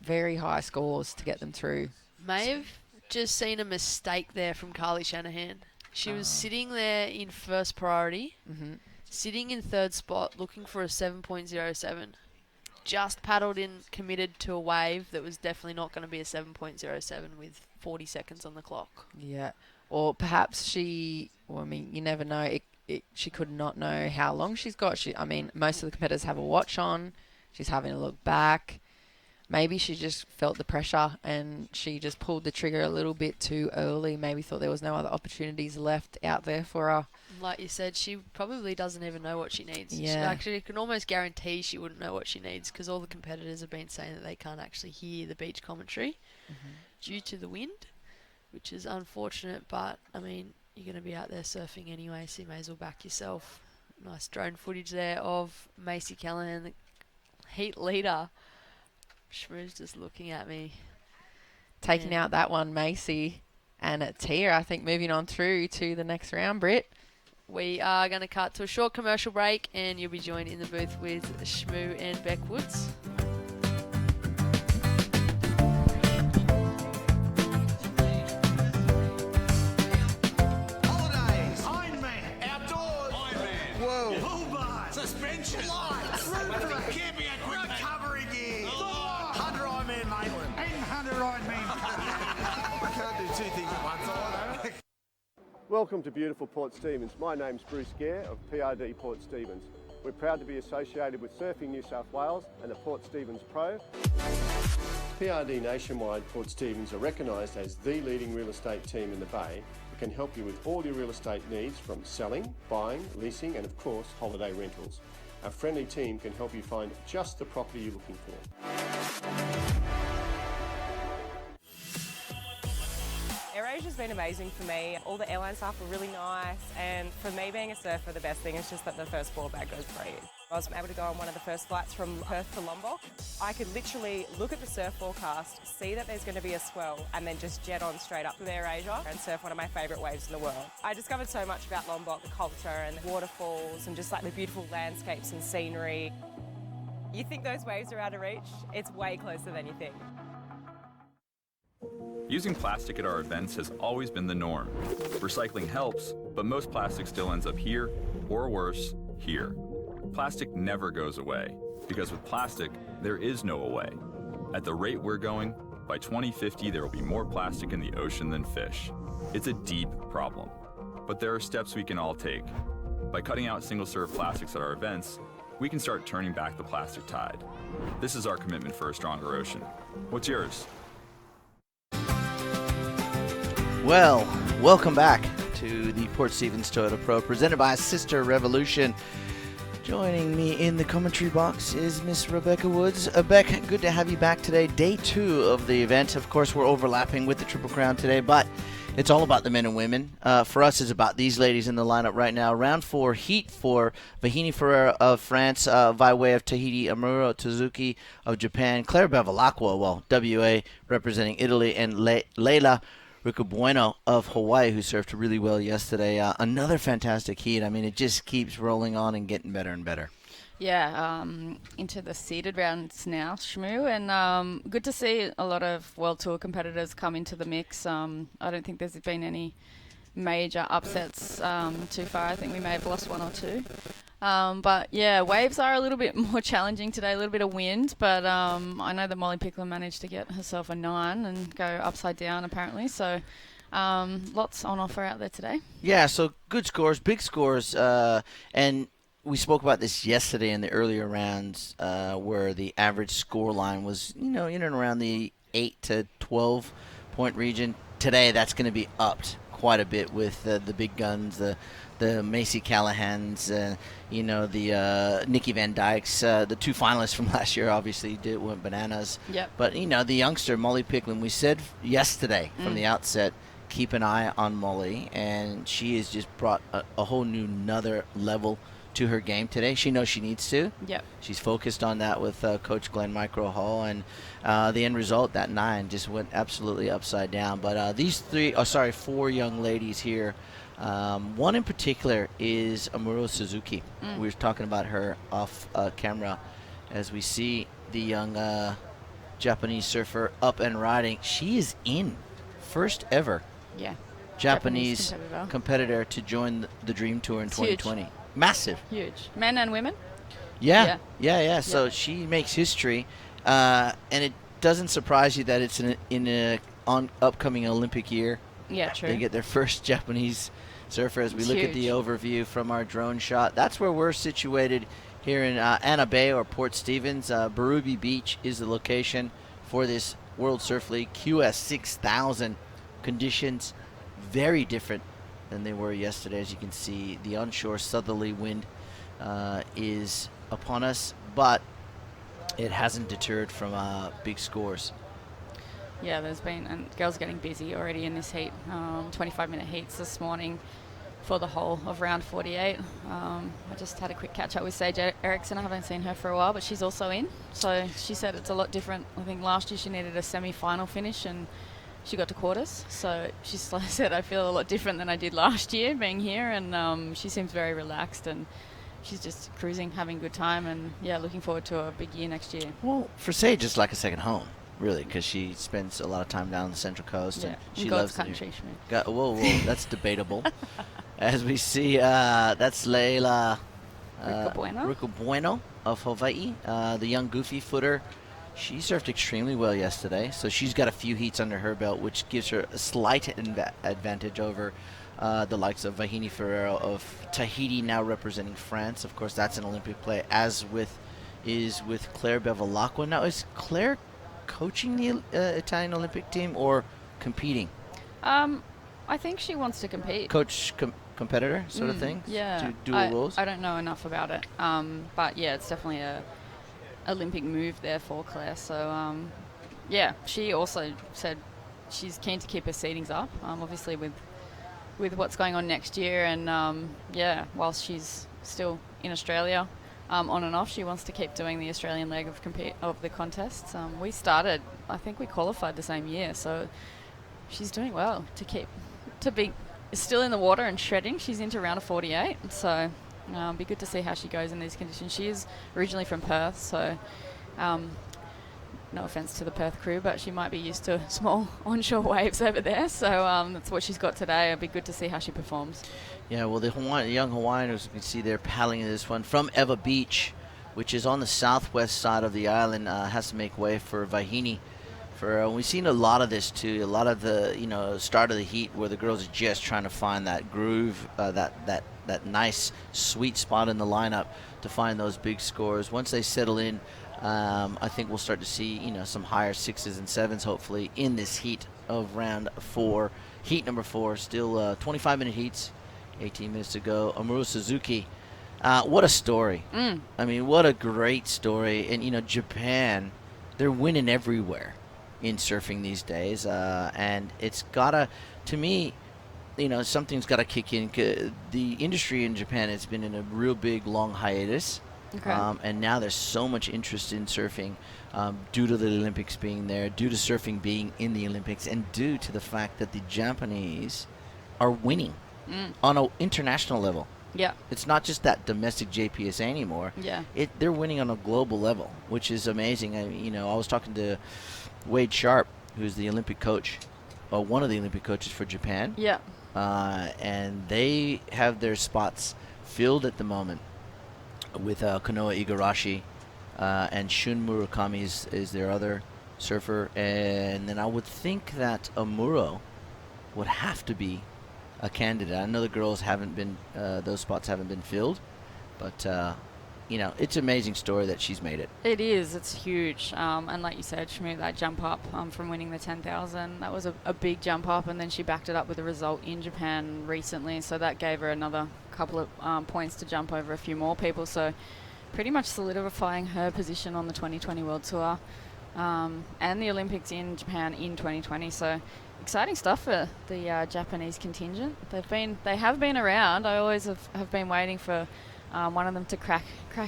very high scores to get them through. May have just seen a mistake there from Carly Shanahan. She was sitting there in first priority, sitting in third spot, looking for a 7.07. Just paddled in, committed to a wave that was definitely not going to be a 7.07 with 40 seconds on the clock. Yeah. Or perhaps you never know. She could not know how long she's got. Most of the competitors have a watch on. She's having a look back. Maybe she just felt the pressure and she just pulled the trigger a little bit too early. Maybe thought there was no other opportunities left out there for her. Like you said, she probably doesn't even know what she needs. Yeah. She actually can almost guarantee she wouldn't know what she needs because all the competitors have been saying that they can't actually hear the beach commentary due to the wind, which is unfortunate. But, you're going to be out there surfing anyway, so you may as well back yourself. Nice drone footage there of Macy Callahan, heat leader. Shmoo's just looking at me. Taking out that one, Macy. And Tia, I think, moving on through to the next round, Britt. We are going to cut to a short commercial break, and you'll be joined in the booth with Shmoo and Beck Woods. Holidays. Ironman. Outdoors. Ironman. Whoa. Bullbar. Suspension. Lights. Room for a camping equipment. Recovery gear. 100 Ironman Maitland. 800 Ironman. I can't do two things at once. I know. Welcome to beautiful Port Stephens. My name's Bruce Gare of PRD Port Stephens. We're proud to be associated with Surfing New South Wales and the Port Stephens Pro. PRD Nationwide Port Stephens are recognised as the leading real estate team in the Bay that can help you with all your real estate needs from selling, buying, leasing and of course holiday rentals. Our friendly team can help you find just the property you're looking for. AirAsia's been amazing for me. All the airline staff were really nice, and for me being a surfer, the best thing is just that the first board bag goes free. I was able to go on one of the first flights from Perth to Lombok. I could literally look at the surf forecast, see that there's going to be a swell, and then just jet on straight up to AirAsia and surf one of my favourite waves in the world. I discovered so much about Lombok, the culture and the waterfalls and just like the beautiful landscapes and scenery. You think those waves are out of reach? It's way closer than you think. Using plastic at our events has always been the norm. Recycling helps, but most plastic still ends up here, or worse, here. Plastic never goes away, because with plastic, there is no away. At the rate we're going, by 2050 there will be more plastic in the ocean than fish. It's a deep problem, but there are steps we can all take. By cutting out single-serve plastics at our events, we can start turning back the plastic tide. This is our commitment for a stronger ocean. What's yours? Well, welcome back to the Port Stephens Toyota Pro, presented by Sister Revolution. Joining me in the commentary box is Miss Rebecca Woods. Beck, good to have you back today. Day 2 of the event. Of course, we're overlapping with the Triple Crown today, but it's all about the men and women. For us, it's about these ladies in the lineup right now. Round 4, heat for Vahini Ferreira of France, by way of Tahiti, Amuro Tsuzuki of Japan, Claire Bevilacqua, well, WA representing Italy, and Leila Ricobueno of Hawaii, who surfed really well yesterday. Another fantastic heat. I mean, it just keeps rolling on and getting better and better. Yeah, into the seeded rounds now, Shmoo, and good to see a lot of World Tour competitors come into the mix. I don't think there's been any major upsets too far. I think we may have lost one or two. But yeah, waves are a little bit more challenging today, a little bit of wind, but I know that Molly Pickler managed to get herself a 9 and go upside down apparently, so lots on offer out there today. Yeah, so good scores, big scores, and we spoke about this yesterday in the earlier rounds, where the average score line was, in and around the 8 to 12 point region. Today, that's going to be upped quite a bit with the big guns, the Macy Callahans, the Nikki Van Dykes, the 2 finalists from last year obviously went bananas. Yep. But, the youngster, Molly Picklin, we said yesterday from the outset, keep an eye on Molly, and she has just brought a whole new another level to her game today. She knows she needs to. Yep. She's focused on that with Coach Glenn Micro Hall, and the end result, that 9, just went absolutely upside down. But these 4 young ladies here, one in particular is Amuro Suzuki. We were talking about her off camera as we see the young Japanese surfer up and riding. She is in first ever Japanese competitor to join the Dream Tour in 2020. Huge. Massive. Huge. Men and women? Yeah. So she makes history, and it doesn't surprise you that it's in an upcoming Olympic year. Yeah, true. They get their first Japanese surfer. As we look at the overview from our drone shot, that's where we're situated here in Anna Bay or Port Stephens. Barubi Beach is the location for this World Surf League QS 6000. Conditions very different than they were yesterday. As you can see, the onshore southerly wind is upon us, but it hasn't deterred from big scores. Yeah, there's been, and girls getting busy already in this heat. 25-minute heats this morning for the whole of round 48. I just had a quick catch up with Sage Eriksson. I haven't seen her for a while, but she's also in. So she said it's a lot different. I think last year she needed a semi-final finish and she got to quarters. So she said, I feel a lot different than I did last year being here, and she seems very relaxed and she's just cruising, having a good time, and yeah, looking forward to a big year next year. Well, for Sage, it's like a second home, really, because she spends a lot of time down on the Central Coast, and she God's loves country. Whoa, that's debatable. As we see, that's Leila Rico Bueno of Hawaii, the young goofy footer. She surfed extremely well yesterday, so she's got a few heats under her belt, which gives her a slight advantage over the likes of Vahini Ferrero of Tahiti, now representing France. Of course, that's an Olympic play, as with Claire Bevilacqua. Now, is Claire coaching the Italian Olympic team or competing? I think she wants to compete. Coach competitor sort of thing? Yeah. Dual roles? I don't know enough about it. But yeah, it's definitely a Olympic move there for Claire. So yeah, she also said she's keen to keep her seedings up, obviously with what's going on next year, and yeah, whilst she's still in Australia, on and off, she wants to keep doing the Australian leg of the contests. I think we qualified the same year, so she's doing well to be still in the water and shredding. She's into round of 48, so it'll be good to see how she goes in these conditions. She is originally from Perth, so no offence to the Perth crew, but she might be used to small onshore waves over there, so that's what she's got today. It'll be good to see how she performs. Yeah, well, the young Hawaiian, as you can see, they're paddling in this one from Eva Beach, which is on the southwest side of the island, has to make way for Vahini. We've seen a lot of this too, a lot of the start of the heat where the girls are just trying to find that groove, that nice sweet spot in the lineup to find those big scores. Once they settle in, I think we'll start to see some higher 6s and 7s hopefully in this heat of round 4. Heat number 4, still 25-minute heats, 18 minutes to go. Amuro Suzuki, what a story. I mean, what a great story. And Japan, they're winning everywhere in surfing these days, and it's gotta, to me, something's gotta kick in. The industry in Japan has been in a real big long hiatus. Okay. And now there's so much interest in surfing due to the Olympics being there, due to surfing being in the Olympics, and due to the fact that the Japanese are winning on an international level. Yeah. It's not just that domestic JPSA anymore. Yeah. They're winning on a global level, which is amazing. I was talking to Wade Sharp, who's the Olympic coach, or one of the Olympic coaches for Japan. Yeah. And they have their spots filled at the moment with Kanoa Igarashi, and Shun Murakami is their other surfer. And then I would think that Amuro would have to be a candidate. I know the girls haven't been, those spots haven't been filled, but it's an amazing story that she's made it. It is. It's huge. And like you said, Shmu, that jump up from winning the 10,000, that was a big jump up, and then she backed it up with a result in Japan recently, so that gave her another couple of points to jump over a few more people, so pretty much solidifying her position on the 2020 World Tour and the Olympics in Japan in 2020. So exciting stuff for the Japanese contingent. They have been around. I always have been waiting for one of them to crack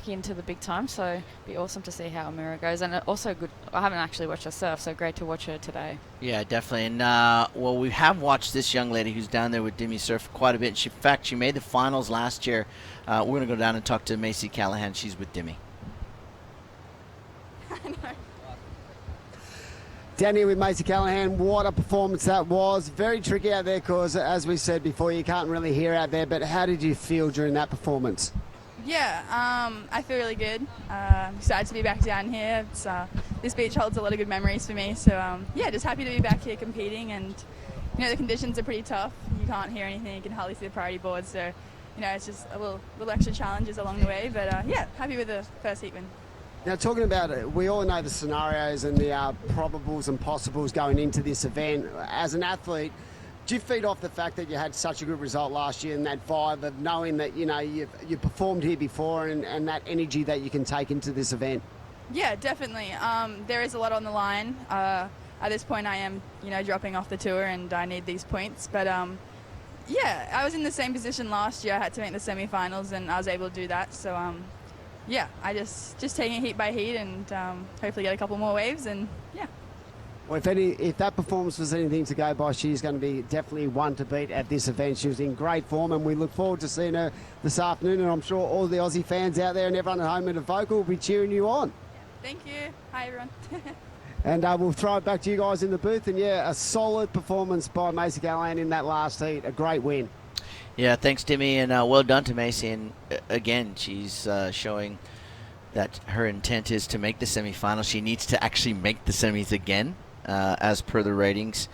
into the big time, so it'd be awesome to see how Amuro goes. And also good, I haven't actually watched her surf, so great to watch her today. Yeah, definitely. And well, we have watched this young lady who's down there with Demi surf quite a bit. In fact, she made the finals last year. We're going to go down and talk to Macy Callahan. She's with Demi. Down here with Macy Callahan, what a performance that was. Very tricky out there because, as we said before, you can't really hear out there, but how did you feel during that performance? Yeah, I feel really good. I'm excited to be back down here. This beach holds a lot of good memories for me, so yeah, just happy to be back here competing. And the conditions are pretty tough. You can't hear anything, you can hardly see the priority board, so it's just a little extra challenges along the way, but yeah, happy with the first heat win. Now, talking about it, we all know the scenarios and the probables and possibles going into this event. As an athlete, do you feed off the fact that you had such a good result last year and that vibe of knowing that you performed here before and that energy that you can take into this event? Yeah, definitely. There is a lot on the line. At this point, I am dropping off the tour and I need these points. But Yeah, I was in the same position last year. I had to make the semi-finals, and I was able to do that. So, yeah, I just taking it heat by heat, and hopefully get a couple more waves, and yeah. Well, if that performance was anything to go by, she's going to be definitely one to beat at this event. She was in great form, and we look forward to seeing her this afternoon. And I'm sure all the Aussie fans out there and everyone at home at Evoca will be cheering you on. Thank you. Hi, everyone. And we'll throw it back to you guys in the booth. And yeah, a solid performance by Macy Gallan in that last heat. A great win. Yeah, thanks, Timmy, and well done to Macy. And again, she's showing that her intent is to make the semifinals. She needs to actually make the semis again, as per the ratings.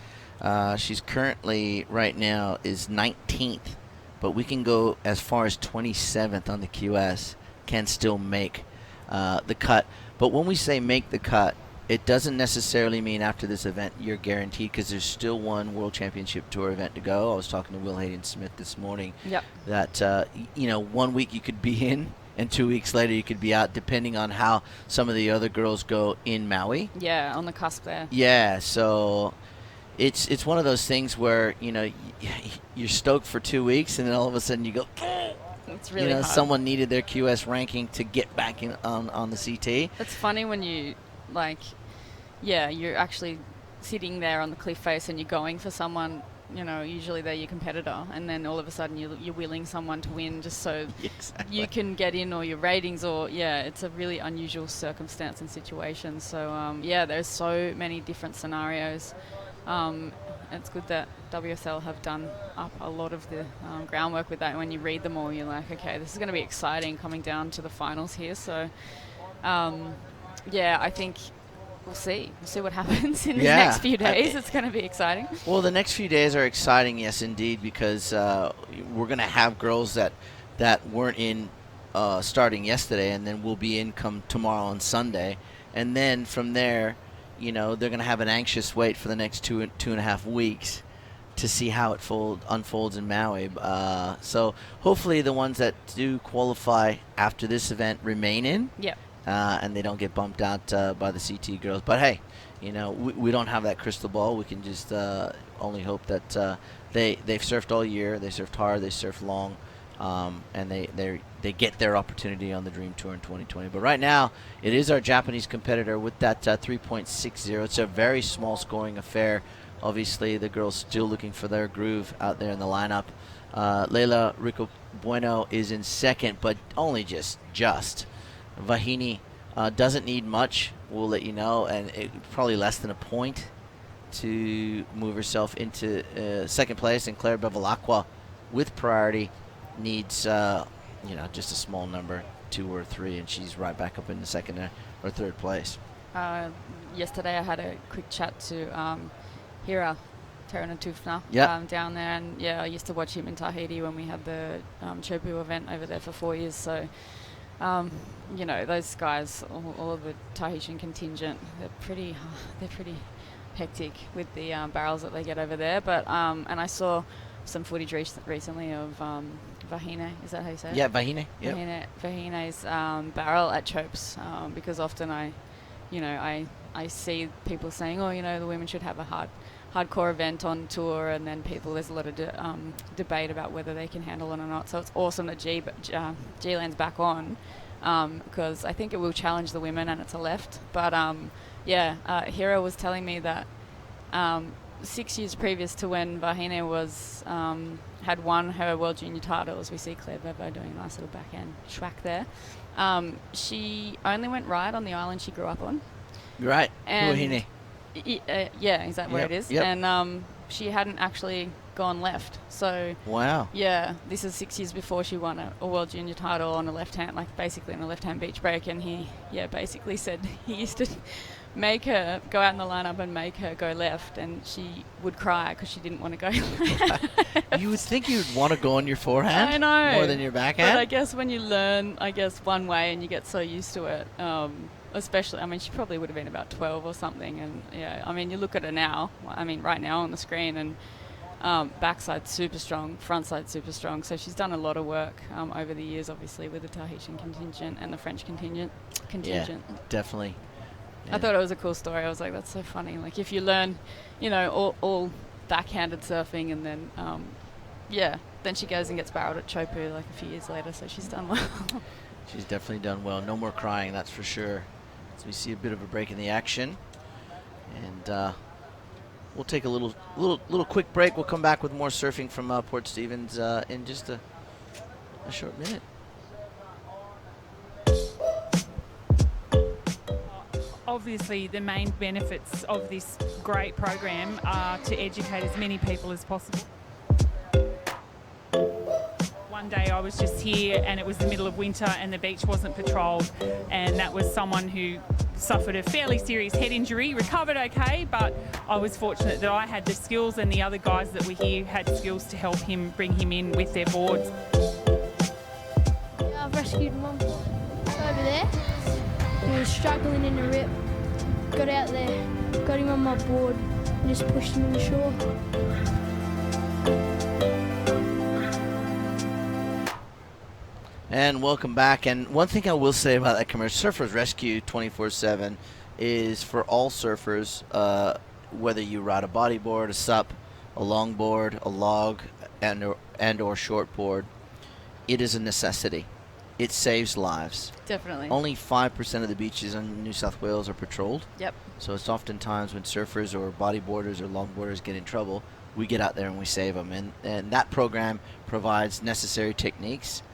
She's currently, right now, is 19th, but we can go as far as 27th on the QS, can still make the cut. But when we say make the cut, it doesn't necessarily mean after this event you're guaranteed, because there's still one World Championship Tour event to go. I was talking to Will Hayden-Smith this morning. Yep. That, 1 week you could be in, and 2 weeks later you could be out, depending on how some of the other girls go in Maui. Yeah, on the cusp there. Yeah, so it's one of those things where, you're stoked for 2 weeks, and then all of a sudden you go, it's really hard. Someone needed their QS ranking to get back in on the CT. It's funny when you, you're actually sitting there on the cliff face and you're going for someone, usually they're your competitor, and then all of a sudden you're willing someone to win just so you can get in, or your ratings, or it's a really unusual circumstance and situation. So there's so many different scenarios. It's good that WSL have done up a lot of the groundwork with that. When you read them all, you're like, okay, this is going to be exciting coming down to the finals here. So I think we'll see what happens in the next few days. It's going to be exciting. Well, the next few days are exciting, yes, indeed, because we're going to have girls that weren't in starting yesterday, and then will be in come tomorrow and Sunday. And then from there, they're going to have an anxious wait for the next two and a half weeks to see how it unfolds in Maui. So hopefully the ones that do qualify after this event remain in. Yep. And they don't get bumped out by the CT girls. But hey, we don't have that crystal ball. We can just only hope that they've surfed all year. They surfed hard. They surfed long, and they get their opportunity on the Dream Tour in 2020. But right now, it is our Japanese competitor with that 3.60. It's a very small scoring affair. Obviously, the girls still looking for their groove out there in the lineup. Leila Rico Bueno is in second, but only just. Vahini doesn't need much, we'll let you know, and probably less than a point to move herself into second place. And Claire Bevilacqua, with priority, needs just a small number, 2 or 3, and she's right back up in the second or third place. Yesterday I had a quick chat to Hira Teranatufna down there, and I used to watch him in Tahiti when we had the Chopu event over there for 4 years. So those guys, all of the Tahitian contingent, they're pretty hectic with the barrels that they get over there. But and I saw some footage recently of Vahine. Is that how you say it? Yeah, Vahine. Yep. Vahine's barrel at Chopes, because often I see people saying, the women should have a hardcore event on tour, and then there's a lot of debate about whether they can handle it or not. So it's awesome that G-Land's back on, because I think it will challenge the women, and it's a left. But Hira was telling me that 6 years previous to when Vahine was had won her World Junior titles, we see Claire Bevo doing a nice little backhand schwack there. She only went right on the island she grew up on. Right, Huahine. Is that where it is? Yep. And she hadn't actually gone left. So wow. Yeah, this is 6 years before she won a World Junior title on a left hand, basically on a left hand beach break. And he basically said he used to make her go out in the lineup and make her go left, and she would cry because she didn't want to go left. You would think you'd want to go on your forehand. I know. More than your backhand. But I guess when you learn, one way, and you get so used to it, especially, she probably would have been about 12 or something, and you look at her now, right now on the screen, and backside super strong, frontside super strong, so she's done a lot of work over the years, obviously, with the Tahitian contingent and the French contingent. Yeah, definitely. Yeah. I thought it was a cool story. I was like, that's so funny. If you learn, all backhanded surfing, and then yeah, then she goes and gets barreled at Chopu like a few years later, so she's done well. She's definitely done well. No more crying, that's for sure. So we see a bit of a break in the action. And we'll take a little quick break. We'll come back with more surfing from Port Stephens in just a short minute. Obviously, the main benefits of this great program are to educate as many people as possible. One day I was just here and it was the middle of winter and the beach wasn't patrolled, and that was someone who suffered a fairly serious head injury, recovered okay, but I was fortunate that I had the skills and the other guys that were here had skills to help him, bring him in with their boards. I've rescued Mum over there. He was struggling in the rip. Got out there, got him on my board, and just pushed him in the shore. And welcome back. And one thing I will say about that commercial, Surfers Rescue 24/7, is for all surfers, whether you ride a bodyboard, a sup, a longboard, a log, and or shortboard, it is a necessity. It saves lives. Definitely. Only 5% of the beaches in New South Wales are patrolled. Yep. So it's oftentimes when surfers or bodyboarders or longboarders get in trouble, we get out there and we save them. And that program provides necessary techniques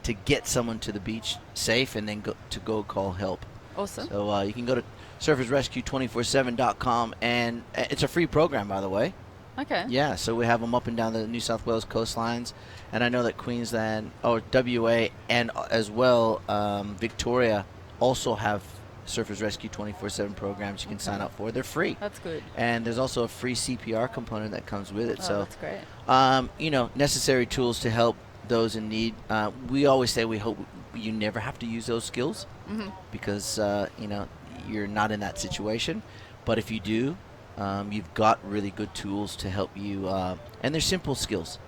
to get someone to the beach safe and then go call help. Awesome. So you can go to surfersrescue247.com, and it's a free program, by the way. Okay. Yeah, so we have them up and down the New South Wales coastlines, and I know that Queensland, or WA, and as well Victoria also have Surfers Rescue 24/7 programs you can sign up for. They're free. That's good. And there's also a free CPR component that comes with it. Oh, so that's great. you know, necessary tools to help those in need. We always say we hope you never have to use those skills because you know, you're not in that situation. But if you do, you've got really good tools to help you, and they're simple skills.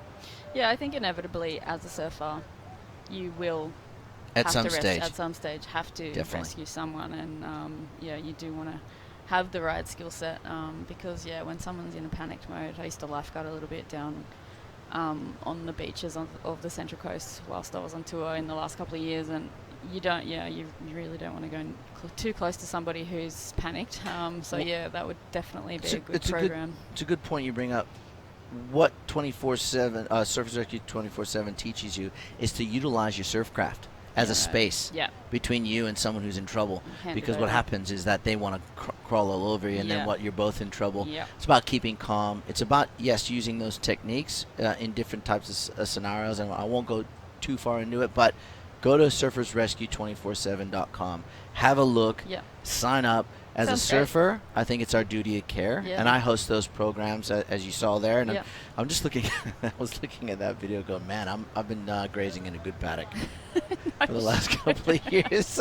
Yeah, I think inevitably as a surfer, you will At have some to stage. at some stage have to Definitely. rescue someone, and yeah, you do want to have the right skill set because yeah, when someone's in a panicked mode, I used to lifeguard a little bit down on the beaches of the Central Coast whilst I was on tour in the last couple of years, and you really don't want to go too close to somebody who's panicked. So yeah, that would definitely be a good program. It's a good point you bring up. What 24/7 Surfers Rescue 24/7 teaches you is to utilize your surfcraft as a space between you and someone who's in trouble. Because what happens is that they want to crawl all over you, and then you're both in trouble. It's about keeping calm. It's about, yes, using those techniques in different types of scenarios, and I won't go too far into it, but go to surfersrescue247.com, have a look, sign up. As Sounds a surfer, I think it's our duty of care, and I host those programs as you saw there. And I'm just looking. I was looking at that video, going, man, I've been grazing in a good paddock for the last couple of years.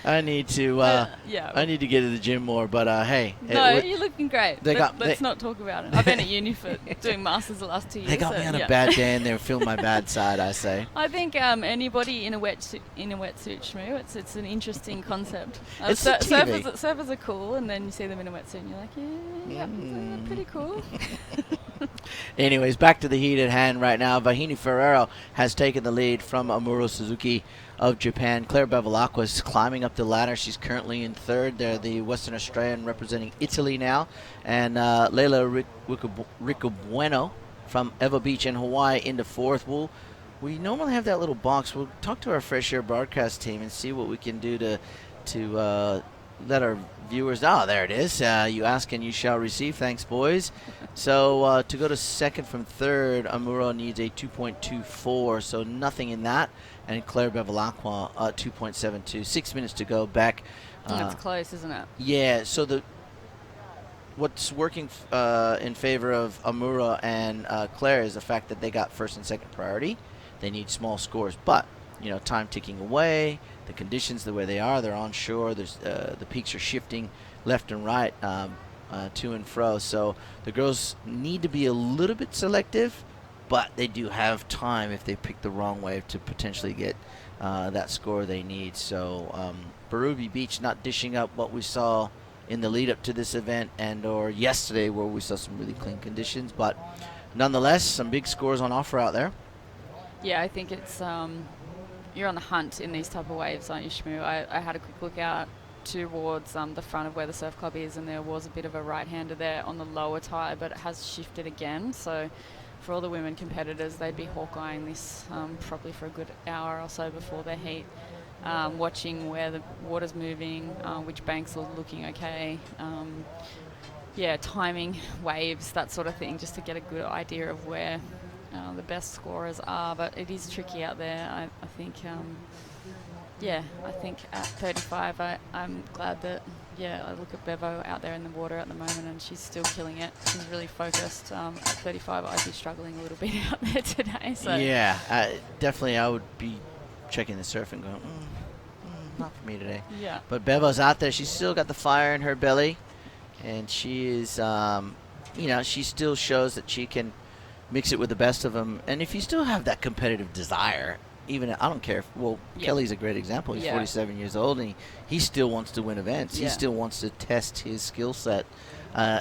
I need to I need to get to the gym more. But hey, no, you're looking great. Let's not talk about it. I've been at uni for doing masters the last 2 years. They got me on a bad day, and they're feeling my bad side, I say. I think anybody in a wetsuit, Shmoo, it's an interesting concept. It's the TV. Surfers are cool, and then you see them in a wetsuit, and you're like, yeah, pretty cool. Anyways, back to the heat at hand right now. Vahini Ferrero has taken the lead from Amuro Suzuki of Japan. Claire Bevilacqua is climbing up the ladder. She's currently in third. They're the Western Australian representing Italy now. And Leila Ricobueno from Ewa Beach in Hawaii into fourth. We normally have that little box. We'll talk to our Fresh Air broadcast team and see what we can do to let our viewers know. Oh, there it is. You ask and you shall receive. Thanks, boys. So to go to second from third, Amuro needs a 2.24, so nothing in that. And Claire Bevilacqua 2.72. 6 minutes to go. Back. That's close, isn't it? Yeah. So what's working in favor of Amuro and Claire is the fact that they got first and second priority. They need small scores, but you know, time ticking away. The conditions the way they are, they're onshore. There's the peaks are shifting left and right, to and fro. So the girls need to be a little bit selective, but they do have time if they pick the wrong way to potentially get that score they need. So Barubi Beach not dishing up what we saw in the lead up to this event and or yesterday, where we saw some really clean conditions, but nonetheless, some big scores on offer out there. Yeah, I think it's you're on the hunt in these type of waves, aren't you, Shmoo? I had a quick look out towards the front of where the surf club is, and there was a bit of a right-hander there on the lower tide, but it has shifted again. So for all the women competitors, they'd be hawk-eyeing this probably for a good hour or so before their heat, watching where the water's moving, which banks are looking okay. Yeah, timing, waves, that sort of thing, just to get a good idea of where the best scorers are. But it is tricky out there. I think, I think at 35, I'm glad that, I look at Bevo out there in the water at the moment, and she's still killing it. She's really focused. At 35, I'd be struggling a little bit out there today. So Yeah, definitely I would be checking the surf and going, not for me today. Yeah. But Bevo's out there. She's still got the fire in her belly. And she is, she still shows that she can mix it with the best of them. And if you still have that competitive desire, even, I don't care. Kelly's a great example. He's 47 years old, and he still wants to win events. He still wants to test his skill set,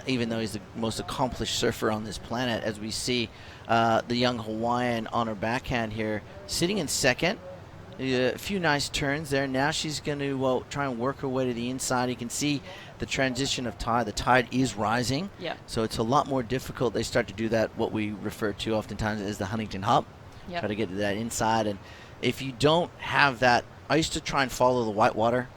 even though he's the most accomplished surfer on this planet. As we see the young Hawaiian on her backhand here, sitting in second. A few nice turns there. Now she's going to try and work her way to the inside. You can see the transition of tide. The tide is rising. Yeah. So it's a lot more difficult. They start to do that, what we refer to oftentimes as the Huntington Hop. Yep. Try to get to that inside. And if you don't have that, I used to try and follow the whitewater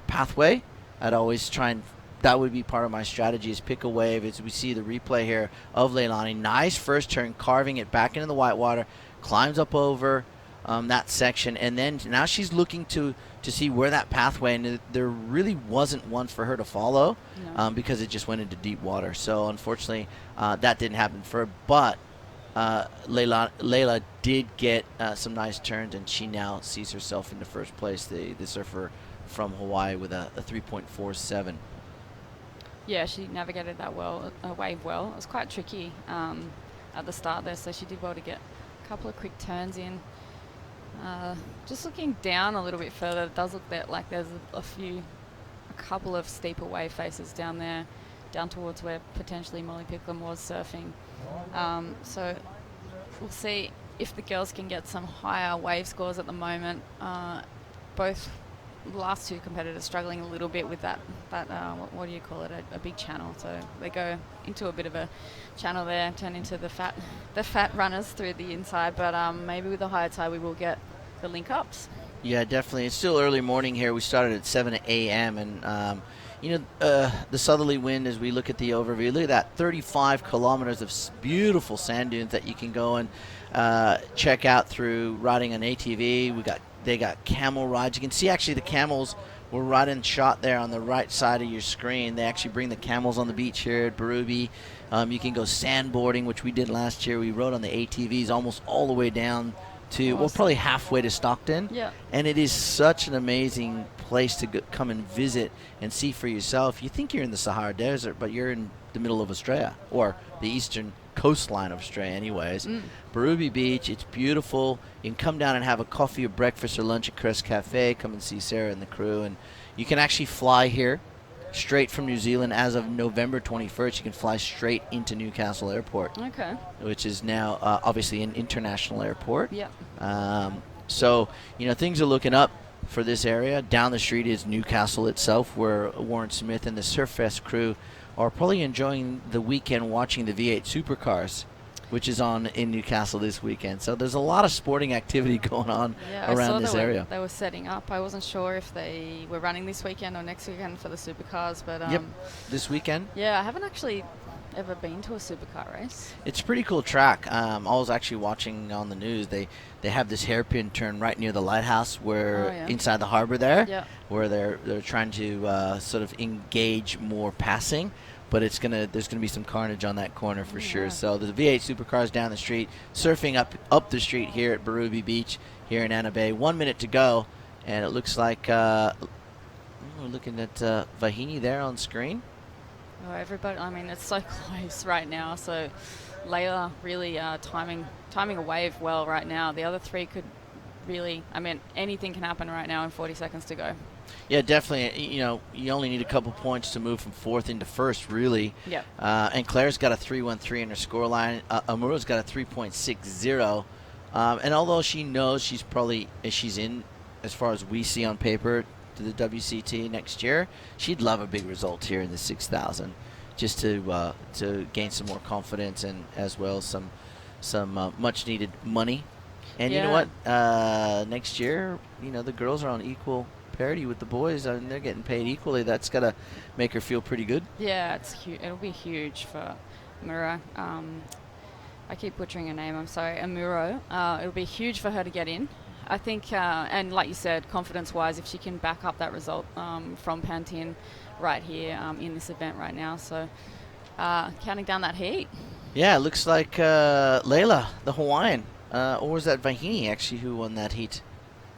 pathway. I'd always try and, that would be part of my strategy, is pick a wave. As we see the replay here of Leilani. Nice first turn, carving it back into the whitewater, climbs up over that section, and then now she's looking to see where that pathway, and there really wasn't one for her to follow because it just went into deep water. So unfortunately that didn't happen for her, but Layla did get some nice turns, and she now sees herself in the first place, the surfer from Hawaii, with a 3.47. Yeah, she navigated that wave well. It was quite tricky at the start there, so she did well to get a couple of quick turns in. Just looking down a little bit further, it does look like there's a couple of steeper wave faces down there, down towards where potentially Molly Picklum was surfing. So we'll see if the girls can get some higher wave scores at the moment. Both last two competitors struggling a little bit with that what do you call it, a big channel. So they go into a bit of a channel there, turn into the fat runners through the inside, but maybe with the higher tide we will get the link ups. Yeah, definitely. It's still early morning here. We started at 7 a.m. and the southerly wind, as we look at the overview, look at that, 35 kilometers of beautiful sand dunes that you can go and check out through riding an ATV. They got camel rides. You can see actually the camels were right in shot there on the right side of your screen. They actually bring the camels on the beach here at Berube. You can go sandboarding, which we did last year. We rode on the ATVs almost all the way down to, probably halfway to Stockton. Yeah. And it is such an amazing place to come and visit and see for yourself. You think you're in the Sahara Desert, but you're in the middle of Australia, or the eastern coastline of Australia anyways. Berube Beach, it's beautiful. You can come down and have a coffee or breakfast or lunch at Crest Cafe. Come and see Sarah and the crew. And you can actually fly here straight from New Zealand. As of November 21st, you can fly straight into Newcastle Airport. Okay. Which is now obviously an international airport. Yeah. So, things are looking up for this area. Down the street is Newcastle itself, where Warren Smith and the Surffest crew are probably enjoying the weekend watching the V8 Supercars, which is on in Newcastle this weekend. So there's a lot of sporting activity going on around this area. They were setting up. I wasn't sure if they were running this weekend or next weekend for the Supercars, but yep, this weekend. Yeah, I haven't actually ever been to a supercar race. It's a pretty cool track. I was actually watching on the news. They have this hairpin turn right near the lighthouse, where inside the harbor there, where they're trying to sort of engage more passing. But there's gonna be some carnage on that corner for sure. So the V8 Supercars down the street, surfing up the street here at Berube Beach here in Anna Bay. 1 minute to go, and it looks like we're looking at Vahini there on screen. Oh, everybody! I mean, it's so close right now. So Layla really timing a wave well right now. The other three could really, I mean, anything can happen right now in 40 seconds to go. Yeah, definitely. You know, you only need a couple points to move from fourth into first, really. Yep. And Claire's got a 3.13 in her scoreline. Amuro's got a 3.60. And although she knows she's in, as far as we see on paper, to the WCT next year, she'd love a big result here in the 6,000, just to gain some more confidence and as well some much needed money. And you know what? Next year, you know, the girls are on equal parity with the boys, and they're getting paid equally. That's got to make her feel pretty good. Yeah, it'll be huge for Amuro. I keep butchering her name, I'm sorry, Amuro. It'll be huge for her to get in. I think, and like you said, confidence-wise, if she can back up that result from Pantin right here in this event right now. So counting down that heat. Yeah, it looks like Layla, the Hawaiian, or was that Vahini actually who won that heat?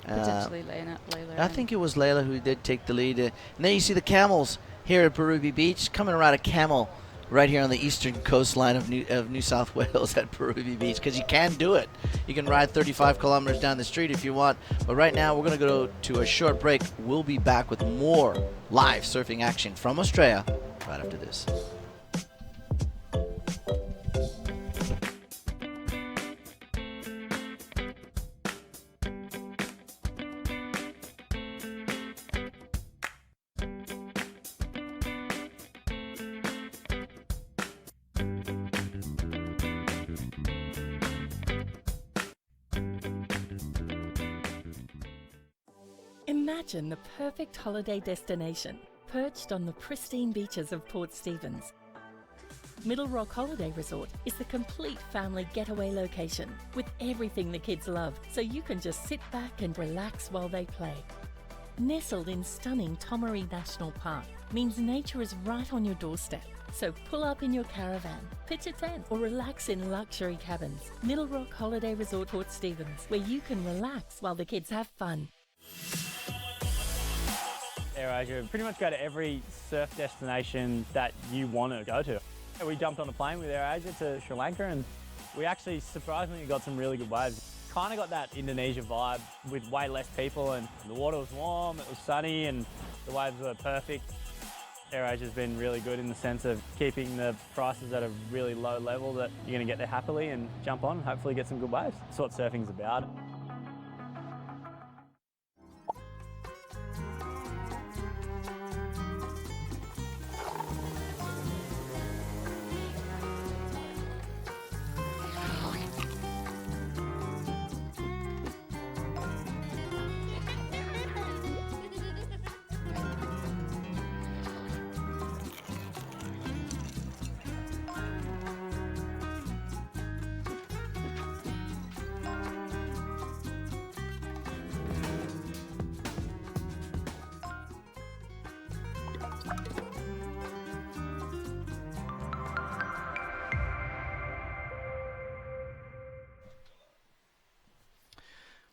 Potentially Layla. I think it was Layla who did take the lead. And then you see the camels here at Burrubi Beach, coming around a camel right here on the eastern coastline of New South Wales at Burrubi Beach, because you can do it. You can ride 35 kilometers down the street if you want. But right now, we're going to go to a short break. We'll be back with more live surfing action from Australia right after this. Imagine the perfect holiday destination, perched on the pristine beaches of Port Stephens. Middle Rock Holiday Resort is the complete family getaway location with everything the kids love, so you can just sit back and relax while they play. Nestled in stunning Tomaree National Park means nature is right on your doorstep. So pull up in your caravan, pitch a tent, or relax in luxury cabins. Middle Rock Holiday Resort Port Stephens, where you can relax while the kids have fun. AirAsia pretty much go to every surf destination that you want to go to. We jumped on a plane with AirAsia to Sri Lanka, and we actually surprisingly got some really good waves. Kind of got that Indonesia vibe with way less people, and the water was warm, it was sunny, and the waves were perfect. AirAsia's been really good in the sense of keeping the prices at a really low level that you're going to get there happily and jump on and hopefully get some good waves. That's what surfing's about.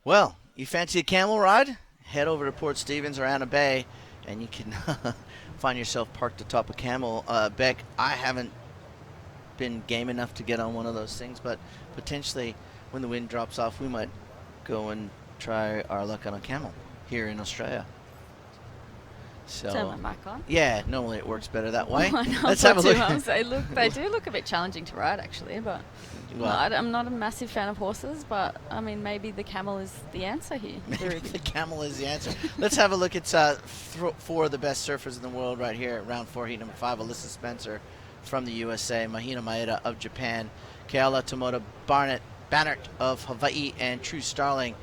Well, you fancy a camel ride? Head over to Port Stephens or Anna Bay, and you can find yourself parked atop a camel. Beck, I haven't been game enough to get on one of those things, but potentially when the wind drops off, we might go and try our luck on a camel here in Australia. So, turn my mic on. Yeah, normally it works better that way. Let's have a look. They do look a bit challenging to ride, actually, but well, no, I'm not a massive fan of horses, but I mean, maybe the camel is the answer here. Maybe the camel is the answer. Let's have a look at four of the best surfers in the world right here at round 4, heat number 5. Alyssa Spencer from the USA, Mahina Maeda of Japan, Keala Tomoda Bannert of Hawaii, and True Starling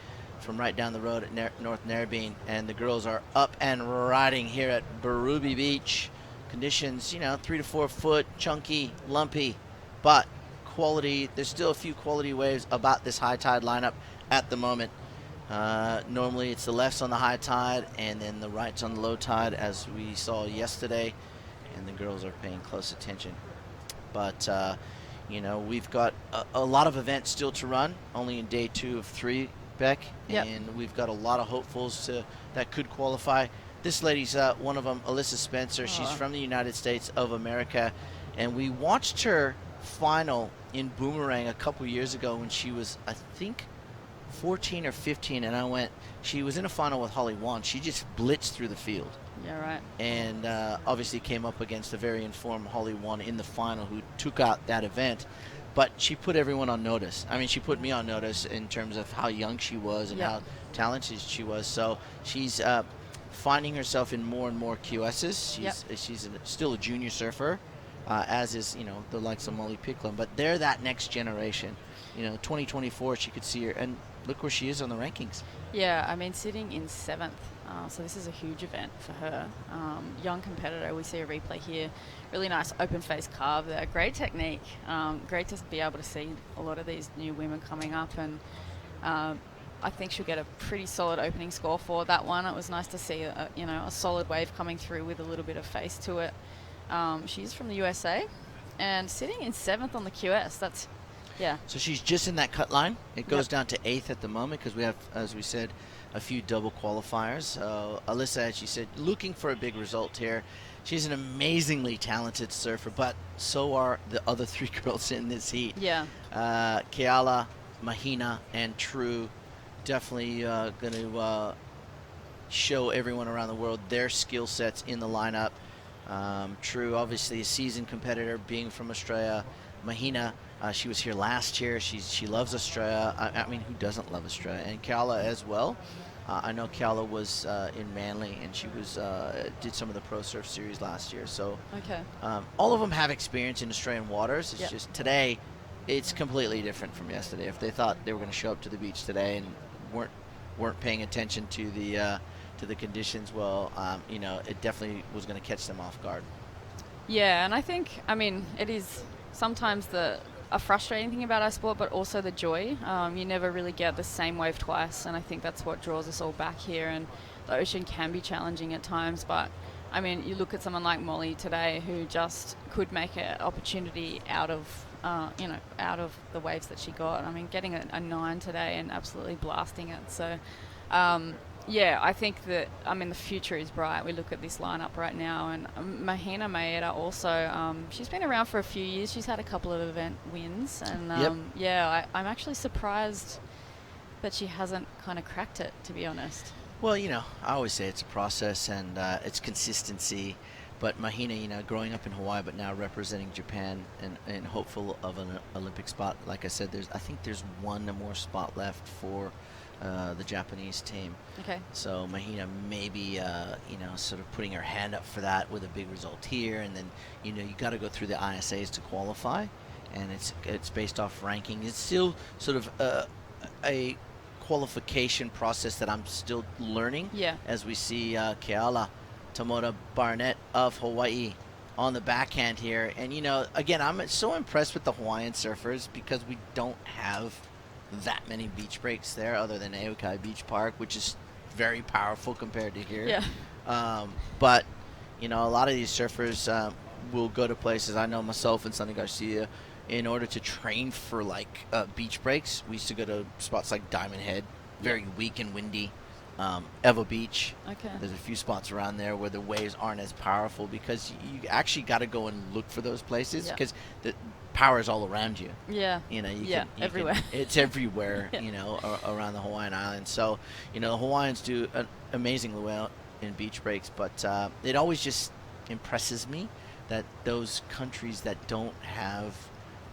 from right down the road at North Narrabeen. And the girls are up and riding here at Burrubi Beach. Conditions, 3 to 4 foot, chunky, lumpy, but quality. There's still a few quality waves about this high tide lineup at the moment. Normally it's the lefts on the high tide and then the rights on the low tide, as we saw yesterday, and the girls are paying close attention. But we've got a lot of events still to run, only in day 2 of 3, Beck. Yep. And we've got a lot of hopefuls that could qualify. This lady's one of them, Alyssa Spencer. She's from the United States of America, and we watched her final in Boomerang a couple years ago when she was, I think, 14 or 15, and she was in a final with Holly Wan. She just blitzed through the field. Yeah, right. And obviously came up against a very informed Holly Wan in the final who took out that event. But she put everyone on notice. I mean, she put me on notice in terms of how young she was and how talented she was. So she's finding herself in more and more QSs. She's still a junior surfer, as is, the likes of Molly Picklum. But they're that next generation. 2024, she could see her. And look where she is on the rankings. Yeah, I mean, sitting in 7th. So this is a huge event for her. Young competitor, we see a replay here. Really nice open face carve there. Great technique. Great to be able to see a lot of these new women coming up, and I think she'll get a pretty solid opening score for that one. It was nice to see a solid wave coming through with a little bit of face to it. She's from the USA and sitting in 7th on the QS. So she's just in that cut line. It goes down to 8th at the moment because we have, as we said, a few double qualifiers. Alyssa, as she said, looking for a big result here. She's an amazingly talented surfer, but so are the other 3 girls in this heat. Yeah. Keala, Mahina, and True definitely going to show everyone around the world their skill sets in the lineup. True, obviously a seasoned competitor, being from Australia. Mahina, she was here last year. She loves Australia. I mean, who doesn't love Australia? And Keala as well. I know Keala was in Manly, and she did some of the Pro Surf Series last year. So all of them have experience in Australian waters. It's just today, it's completely different from yesterday. If they thought they were going to show up to the beach today and weren't paying attention to the conditions, well, it definitely was going to catch them off guard. Yeah, and I think, it is sometimes a frustrating thing about our sport, but also the joy. You never really get the same wave twice, and I think that's what draws us all back here. And the ocean can be challenging at times, but you look at someone like Molly today who just could make an opportunity out of the waves that she got. Getting a 9 today and absolutely blasting it. So I think that the future is bright. We look at this lineup right now, and Mahina Maeda also. She's been around for a few years. She's had a couple of event wins, and I'm actually surprised that she hasn't kind of cracked it, to be honest. Well, I always say it's a process and it's consistency. But Mahina, growing up in Hawaii, but now representing Japan and hopeful of an Olympic spot. Like I said, I think there's one more spot left for the Japanese team. Okay. So Mahina maybe, sort of putting her hand up for that with a big result here, and then you got to go through the ISAs to qualify, and it's based off ranking. It's still sort of a qualification process that I'm still learning. Yeah. As we see Keala Tomoda Barnett of Hawaii on the backhand here, and again, I'm so impressed with the Hawaiian surfers because we don't have that many beach breaks there other than Eokai Beach Park, which is very powerful compared to here. Yeah. But a lot of these surfers will go to places. I know myself and Sonny Garcia, in order to train for beach breaks, we used to go to spots like Diamond Head, very weak and windy. Evo Beach. Okay. There's a few spots around there where the waves aren't as powerful because you actually got to go and look for those places because the power is all around you. Yeah. Everywhere. It's everywhere, around the Hawaiian Islands. So, the Hawaiians do amazingly well in beach breaks, but it always just impresses me that those countries that don't have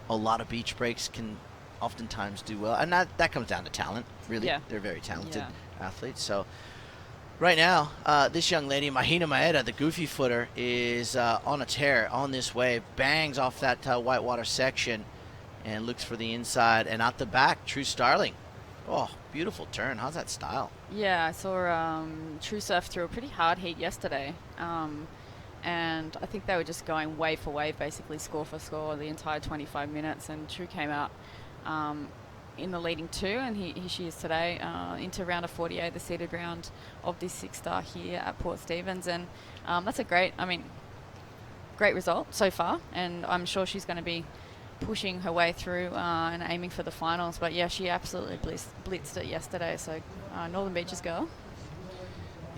a lot of beach breaks can oftentimes do well. And that comes down to talent, really. Yeah. They're very talented athletes. So right now, this young lady, Mahina Maeda, the goofy footer, is on a tear on this wave, bangs off that whitewater section and looks for the inside, and out the back, True Starling. Oh, beautiful turn. How's that style? Yeah, I saw True surf through a pretty hard heat yesterday, and I think they were just going wave for wave, basically score for score the entire 25 minutes, and True came out in the leading 2, and she is today into round of 48, the seeded round of this 6-star here at Port Stephens, and that's a great result so far, and I'm sure she's going to be pushing her way through and aiming for the finals. But yeah, she absolutely blitzed it yesterday, so Northern Beaches girl.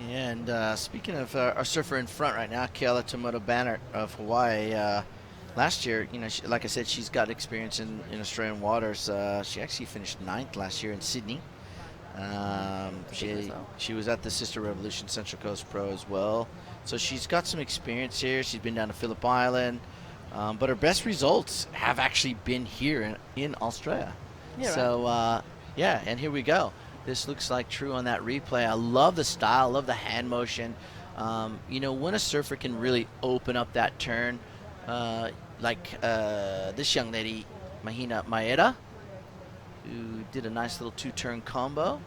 Yeah, and speaking of our surfer in front right now, Keala Tomoda Barnett of Hawaii. Last year, like I said, she's got experience in Australian waters. She actually finished 9th last year in Sydney. She was at the Sister Revolution Central Coast Pro as well. So she's got some experience here. She's been down to Phillip Island. But her best results have actually been here in Australia. Yeah, so, yeah, and here we go. This looks like true on that replay. I love the style, love the hand motion. You know, when a surfer can really open up that turn, like this young lady, Mahina Maeda, who did a nice little 2-turn combo.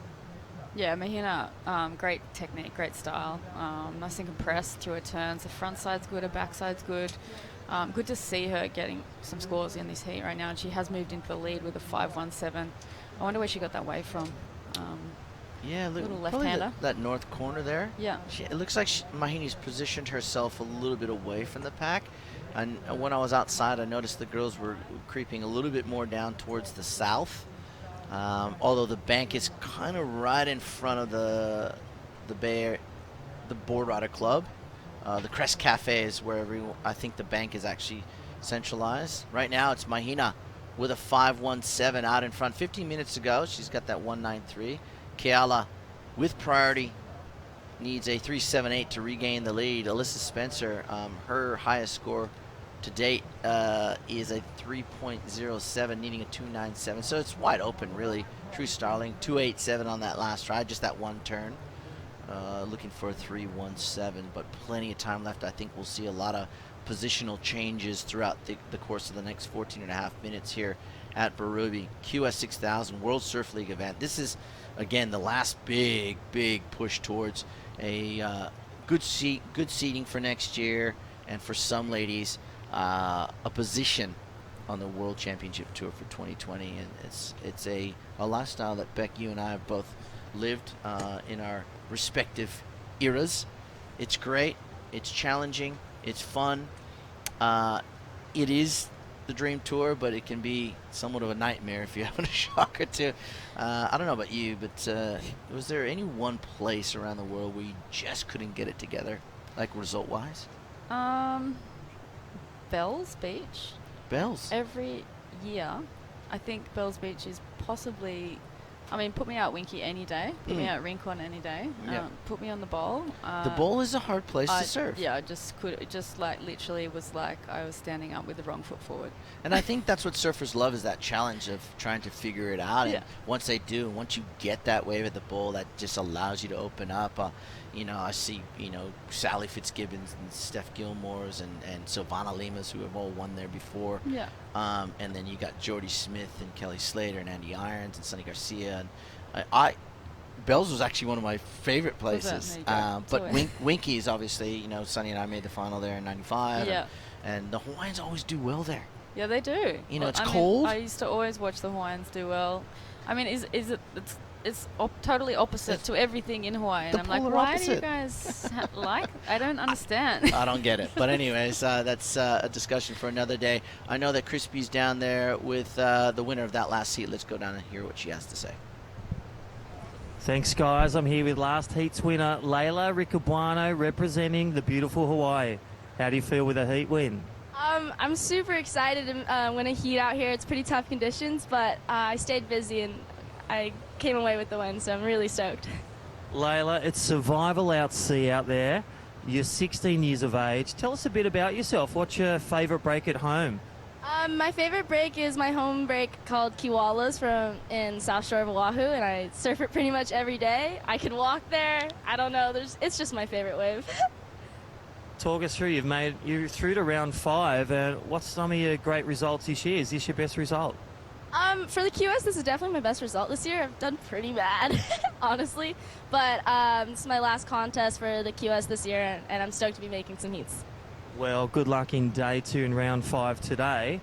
Yeah, Mahina, great technique, great style. Nice and compressed through her turns. The front side's good, her back side's good. Good to see her getting some scores in this heat right now. And she has moved into the lead with a 5.17. I wonder where she got that wave from. Yeah, little probably left-hander. that north corner there. Yeah. It looks like Mahini's positioned herself a little bit away from the pack. And when I was outside, I noticed the girls were creeping a little bit more down towards the south. Although the bank is kind of right in front of the Board Rider Club. The Crest Cafe is where I think the bank is actually centralized. Right now, it's Mahina with a 5.17 out in front. 15 minutes to go. She's got that 1.93. Keala with priority needs a 3.78 to regain the lead. Alyssa Spencer, her highest score to date is a 3.07, needing a 2.97. So it's wide open, really. True Starling, 2.87 on that last try, just that one turn. Looking for a 3.17, but plenty of time left. I think we'll see a lot of positional changes throughout the course of the next 14 and a half minutes here at Berube. QS 6000 World Surf League event. This is, again, the last big push towards a good seating for next year, and for some ladies, a position on the World Championship Tour for 2020. And it's a lifestyle that, Beck, you and I have both lived in our respective eras. It's great. It's challenging. It's fun. It is the dream tour, but it can be somewhat of a nightmare if you're having a shock or two. I don't know about you, but was there any one place around the world where you just couldn't get it together, like result-wise? Bells Beach. Bells. Every year, I think Bells Beach is possibly. I mean, put me out Winky any day. Put me out Rincon any day. Yeah. Put me on the bowl. The bowl is a hard place to surf. Yeah, I just could. It just like literally was like I was standing up with the wrong foot forward. And I think that's what surfers love, is that challenge of trying to figure it out. Yeah. And once they do, once you get that wave at the bowl, that just allows you to open up. You know, I see, Sally Fitzgibbons and Steph Gilmore's and Silvana Limas, who have all won there before. Yeah. And then you got Jordy Smith and Kelly Slater and Andy Irons and Sunny Garcia. And Bells was actually one of my favorite places. But Winky is obviously, Sunny and I made the final there in 95. Yeah. And the Hawaiians always do well there. Yeah, they do. It's cold. I used to always watch the Hawaiians do well. I mean, it's totally opposite to everything in Hawaii. And I'm like, why do you guys I don't understand. I don't get it. But anyways, that's a discussion for another day. I know that Crispy's down there with the winner of that last heat. Let's go down and hear what she has to say. Thanks, guys. I'm here with last heat's winner, Layla Ricobuano, representing the beautiful Hawaii. How do you feel with a heat win? I'm super excited to win a heat out here. It's pretty tough conditions, but I stayed busy and I came away with the win, so I'm really stoked. Layla, it's survival out sea out there. You're 16 years of age. Tell us a bit about yourself. What's your favourite break at home? My favorite break is my home break called Kiwalas in South Shore of Oahu, and I surf it pretty much every day. I can walk there. I don't know. It's just my favorite wave. Talk us through. You're through to round 5, and what's some of your great results this year? Is this your best result? For the QS, this is definitely my best result this year. I've done pretty bad, honestly. But this is my last contest for the QS this year, and I'm stoked to be making some heats. Well, good luck in day 2 and round 5 today.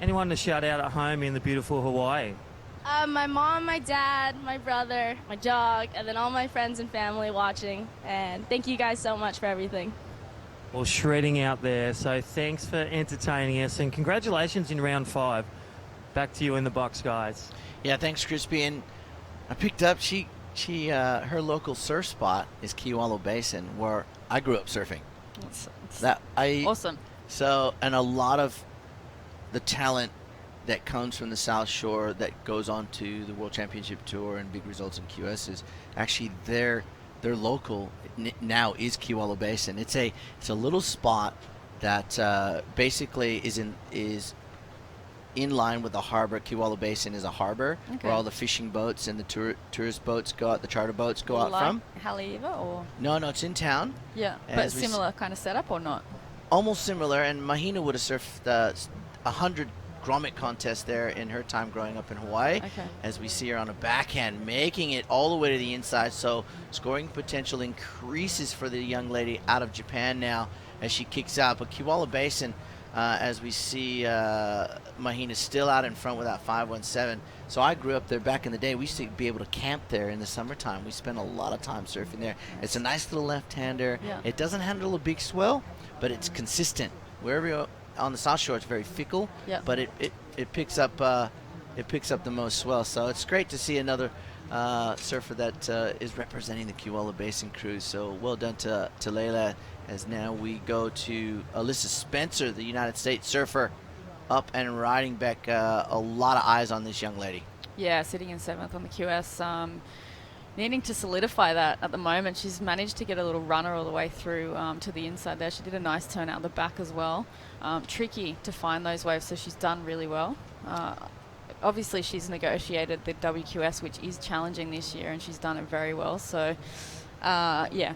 Anyone to shout out at home in the beautiful Hawaii? My mom, my dad, my brother, my dog, and then all my friends and family watching. And thank you guys so much for everything. Well, shredding out there. So thanks for entertaining us, and congratulations in round 5. Back to you in the box, guys. Yeah, thanks, Crispy. And I picked up, her local surf spot is Kewalo Basin, where I grew up surfing. Awesome. So, and a lot of the talent that comes from the South Shore that goes on to the World Championship Tour and big results in QS is actually their local now is Kewala Basin. It's a little spot that basically is in line with the harbor. Kewala Basin is a harbor where all the fishing boats and the tourist boats go out, the charter boats go out from. Haleiwa or? No, it's in town. Yeah, but similar kind of setup or not? Almost similar, and Mahina would have surfed 100 grommet contest there in her time growing up in Hawaii. Okay. As we see her on a backhand, making it all the way to the inside, so scoring potential increases for the young lady out of Japan now as she kicks out. But Kewala Basin, as we see Mahina still out in front with that 517. So I grew up there back in the day. We used to be able to camp there in the summertime. We spent a lot of time surfing there. It's a nice little left-hander. Yeah. It doesn't handle a big swell, but it's consistent. Wherever you're on the South Shore, it's very fickle, but it picks up the most swell. So it's great to see another surfer that is representing the Kewala Basin crew. So well done to Layla. As now we go to Alyssa Spencer, the United States surfer, up and riding back. A lot of eyes on this young lady. Yeah, sitting in 7th on the QS. Needing to solidify that at the moment. She's managed to get a little runner all the way through to the inside there. She did a nice turn out the back as well. Tricky to find those waves, so she's done really well. Obviously, she's negotiated the WQS, which is challenging this year, and she's done it very well. So, yeah.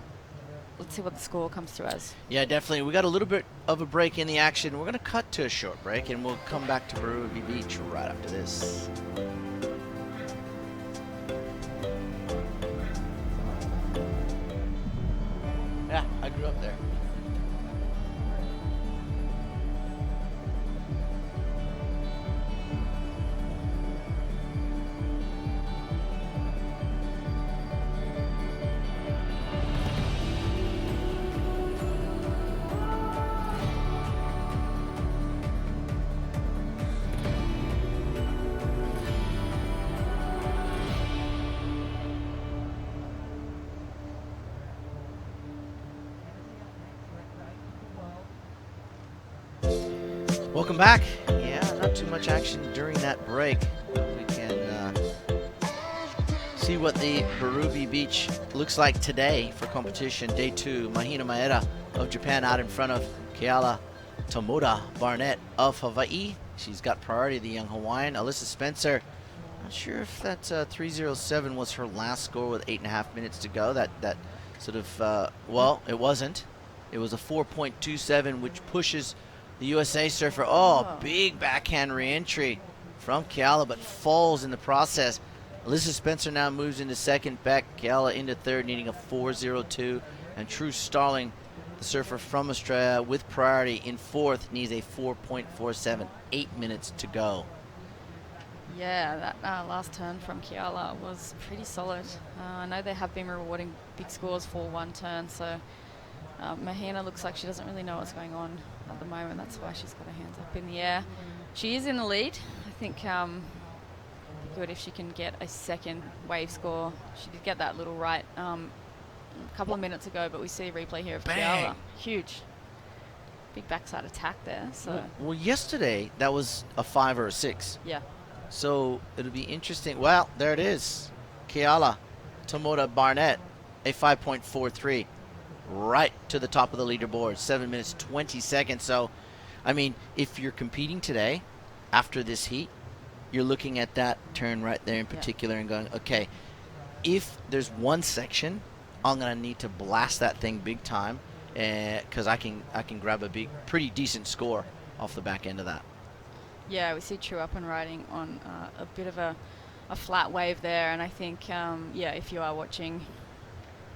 Let's see what the score comes through as. Yeah, definitely. We got a little bit of a break in the action. We're going to cut to a short break, and we'll come back to Barubi Beach right after this. Yeah, I grew up there. Welcome back. Yeah, not too much action during that break. We can see what the Barubi Beach looks like today for competition. Day 2, Mahina Maeda of Japan out in front of Keala Tomoda Barnett of Hawaii. She's got priority, the young Hawaiian. Alyssa Spencer, not sure if that 3:07 was her last score with 8.5 minutes to go. That sort of, well, it wasn't. It was a 4.27, which pushes the USA surfer. Big backhand re-entry from Keala, but falls in the process. Alyssa Spencer now moves into second, back Keala into third, needing a 4.02. And True Starling, the surfer from Australia with priority in fourth, needs a 4.47, 8 minutes to go. Yeah, that last turn from Keala was pretty solid. I know they have been rewarding big scores for one turn, so Mahina looks like she doesn't really know what's going on at the moment. That's why she's got her hands up in the air. She is in the lead. I think good if she can get a second wave score. She did get that little right a couple of minutes ago, but we see a replay here of Keala. Huge. Big backside attack there. So well, yesterday that was a 5 or a 6. Yeah. So it'll be interesting. Well, there it is. Keala Tomoda Barnett, a 5.43. Right to the top of the leaderboard, 7 minutes 20 seconds. So, I mean, if you're competing today, after this heat, you're looking at that turn right there in particular and going, okay, if there's one section, I'm gonna need to blast that thing big time, because I can grab a pretty decent score off the back end of that. Yeah, we see True up and riding on a bit of a flat wave there, and I think, yeah, if you are watching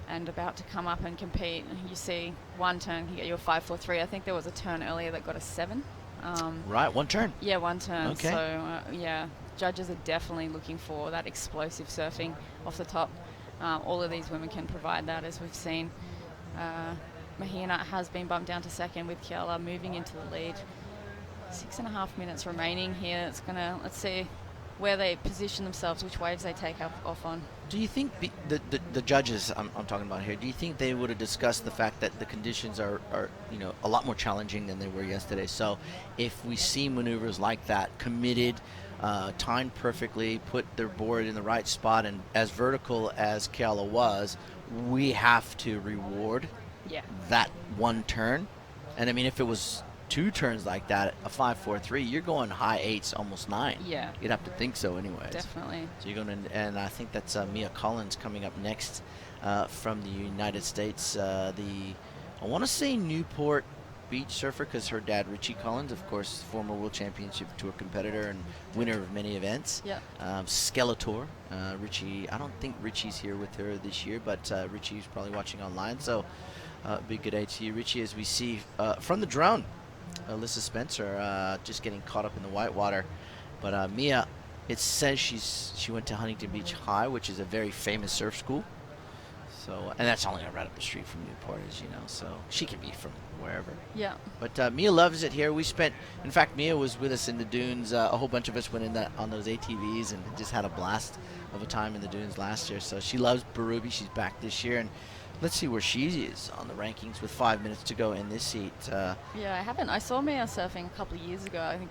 and about to come up and compete, you see one turn, you get your 5.43. I think there was a turn earlier that got a 7. Right, one turn. Yeah, one turn. Okay. So, yeah, judges are definitely looking for that explosive surfing off the top. All of these women can provide that, as we've seen. Mahina has been bumped down to second with Keala moving into the lead. 6.5 minutes remaining here. It's gonna, let's see where they position themselves, which waves they take off on. Do you think the judges I'm talking about here, do you think they would have discussed the fact that the conditions are a lot more challenging than they were yesterday? So if we see maneuvers like that, committed, timed perfectly, put their board in the right spot, and as vertical as Keala was, we have to reward that one turn. And I mean, if it was 2 turns like that, a 5-4-3, you're going high 8s, almost 9. Yeah. You'd have to think so anyways. Definitely. So you're going to, and I think that's Mia Collins coming up next from the United States. I want to say Newport Beach surfer, because her dad, Richie Collins, of course, former World Championship Tour competitor and winner of many events. Yeah. Skeletor. Richie, I don't think Richie's here with her this year, but Richie's probably watching online. So big good day to you, Richie, as we see from the drone. Alyssa Spencer just getting caught up in the whitewater, but Mia, it says she went to Huntington Beach High, which is a very famous surf school. So, and that's only right up the street from Newport, as you know. So she can be from wherever. Yeah. But Mia loves it here. We spent, in fact, Mia was with us in the dunes. A whole bunch of us went in on those ATVs and just had a blast of a time in the dunes last year. So she loves Berube. She's back this year, and let's see where she is on the rankings with 5 minutes to go in this heat. Yeah, I haven't. I saw Mia surfing a couple of years ago. I think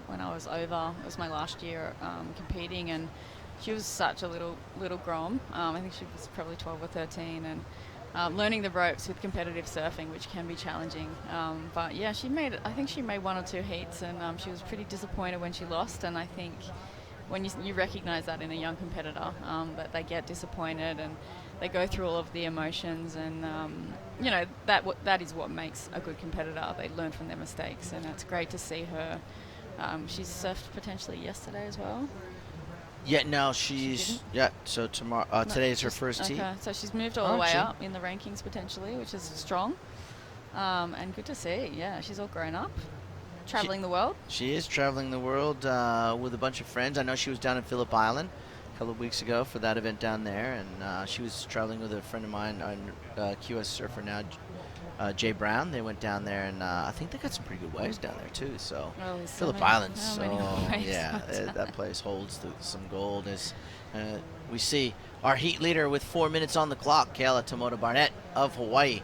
when I was over, it was my last year competing, and she was such a little grom. I think she was probably 12 or 13, and learning the ropes with competitive surfing, which can be challenging. But yeah, I think she made 1 or 2 heats, and she was pretty disappointed when she lost. And I think when you recognise that in a young competitor, that they get disappointed and they go through all of the emotions, and that is what makes a good competitor. They learn from their mistakes, and it's great to see her. She's surfed potentially yesterday as well. Yeah, no, so tomorrow, today is her first heat. Okay, so she's moved all the way up in the rankings potentially, which is strong. And good to see. Yeah, she's all grown up, traveling the world. She is traveling the world with a bunch of friends. I know she was down in Phillip Island a couple of weeks ago for that event down there, and she was traveling with a friend of mine, QS surfer now, Jay Brown. They went down there, and I think they got some pretty good waves down there too. So Phillip Island, that place holds some gold. As we see our heat leader with 4 minutes on the clock, Keala Tomoda Barnett of Hawaii,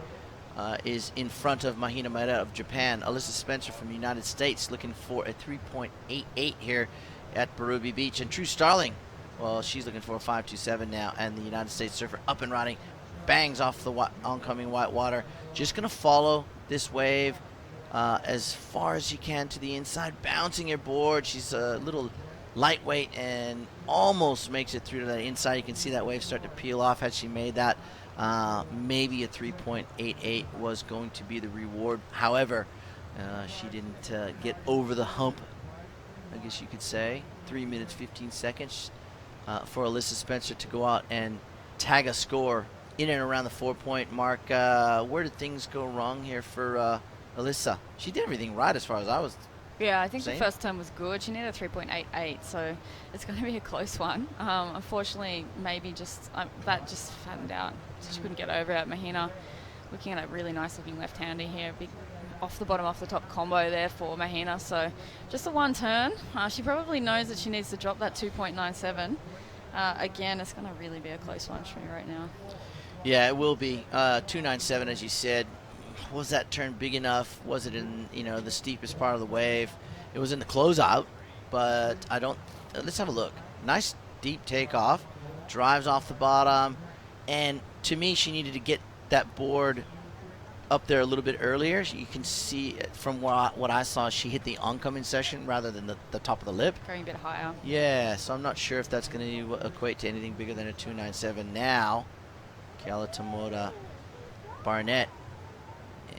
is in front of Mahina Maeda of Japan. Alyssa Spencer from the United States looking for a 3.88 here at Berube Beach, and True Starling, well, she's looking for a 5.27 now, and the United States surfer up and running, bangs off the oncoming white water. Just going to follow this wave as far as you can to the inside, bouncing your board. She's a little lightweight and almost makes it through to the inside. You can see that wave start to peel off. Had she made that, maybe a 3.88 was going to be the reward. However, she didn't get over the hump, I guess you could say. 3 minutes, 15 seconds for Alyssa Spencer to go out and tag a score in and around the 4-point mark. Where did things go wrong here for Alyssa? She did everything right as far as I was Yeah, I think saying. the first turn was good. She needed a 3.88, so it's going to be a close one. Unfortunately, maybe that just flattened out. So she couldn't get over it. Mahina looking at a really nice looking left-hander here. Big off the bottom, off the top combo there for Mahina. So just a one turn. She probably knows that she needs to drop that 2.97. Again, it's going to really be a close one for me right now. Yeah, it will be. 2.97, as you said. Was that turn big enough? Was it in the steepest part of the wave? It was in the closeout, but I don't. Let's have a look. Nice deep takeoff, drives off the bottom, and to me, she needed to get that board up there a little bit earlier. You can see from what I saw, she hit the oncoming section rather than the top of the lip. Going a bit higher. Yeah, so I'm not sure if that's going to equate to anything bigger than a 2.97 now. Keala Tomoda Barnett,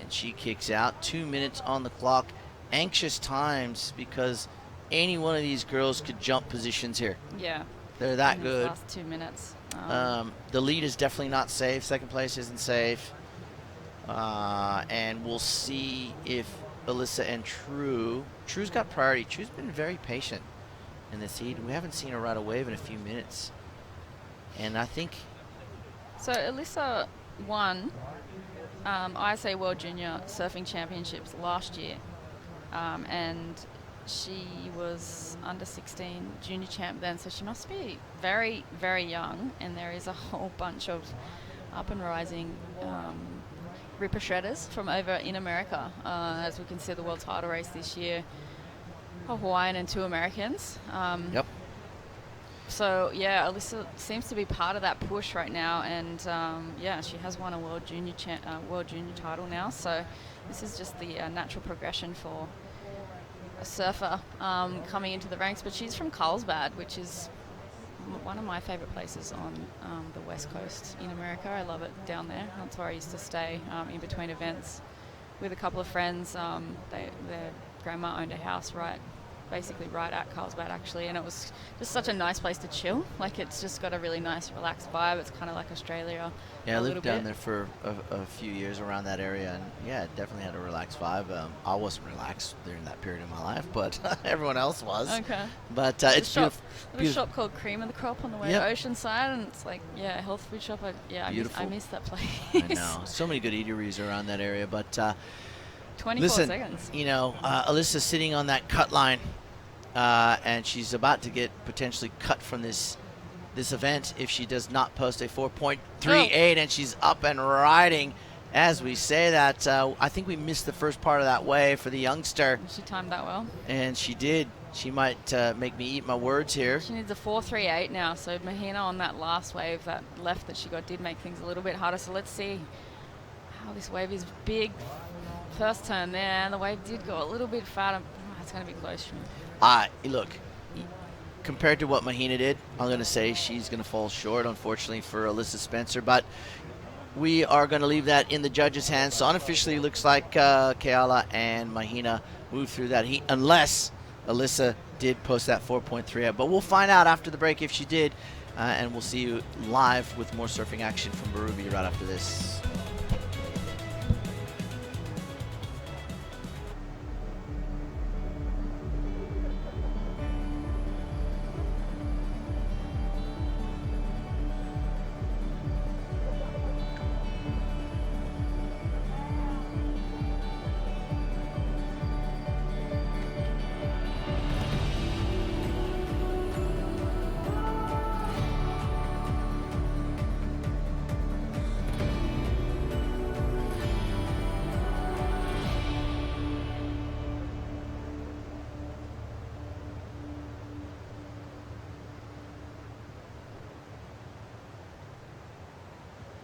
and she kicks out. 2 minutes on the clock. Anxious times because any one of these girls could jump positions here. Yeah. They're that in good. Last 2 minutes. The lead is definitely not safe. Second place isn't safe. And we'll see if Alyssa and True's got priority. True's been very patient in this heat. We haven't seen her ride a wave in a few minutes. And I think... So Alyssa won ISA World Junior Surfing Championships last year. And she was under 16 junior champ then, so she must be very, very young. And there is a whole bunch of up and rising ripper shredders from over in America, as we can see the world title race this year. A Hawaiian and 2 Americans. Yep. So yeah, Alyssa seems to be part of that push right now, and yeah, she has won a world junior title now. So this is just the natural progression for a surfer coming into the ranks. But she's from Carlsbad, which is one of my favorite places on the west coast in America. I love it down there. That's where I used to stay in between events with a couple of friends. Their grandma owned a house basically right at Carlsbad actually, and it was just such a nice place to chill. Like, it's just got a really nice relaxed vibe. It's kind of like Australia. Yeah, I lived down there for a few years around that area, and yeah, it definitely had a relaxed vibe. I wasn't relaxed during that period of my life, but everyone else was. Okay. But it's beautiful. There's a shop called Cream of the Crop on the way to Oceanside, and it's like, yeah, a health food shop. I miss that place. I know. So many good eateries around that area, but 24 seconds. You know, Alyssa's sitting on that cut line, and she's about to get potentially cut from this event if she does not post a 4.38, and she's up and riding as we say that. I think we missed the first part of that wave for the youngster. She timed that well. And she did. She might make me eat my words here. She needs a 4.38 now, so Mahina on that last wave, that left that she got, did make things a little bit harder. So let's see how this wave is. Big first turn there, and the wave did go a little bit fatter. It's going to be close. Look, compared to what Mahina did, I'm going to say she's going to fall short, unfortunately, for Alyssa Spencer. But we are going to leave that in the judges' hands. So unofficially, it looks like Keala and Mahina moved through that heat, unless Alyssa did post that 4.38. But we'll find out after the break if she did, and we'll see you live with more surfing action from Berube right after this.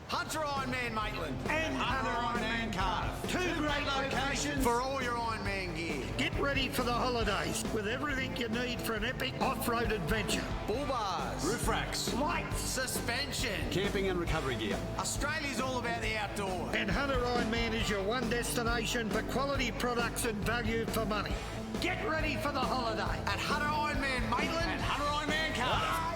Hunter Ironman Maitland and Hunter Ironman Cardiff. 2 great locations For all your Ironman gear. Get ready for the holidays with everything you need for an epic off-road adventure. Bull bars. Roof racks. Lights. Suspension. Camping and recovery gear. Australia's all about the outdoors. And Hunter Ironman is your one destination for quality products and value for money. Get ready for the holiday At Hunter Ironman Maitland and Hunter Ironman Cardiff.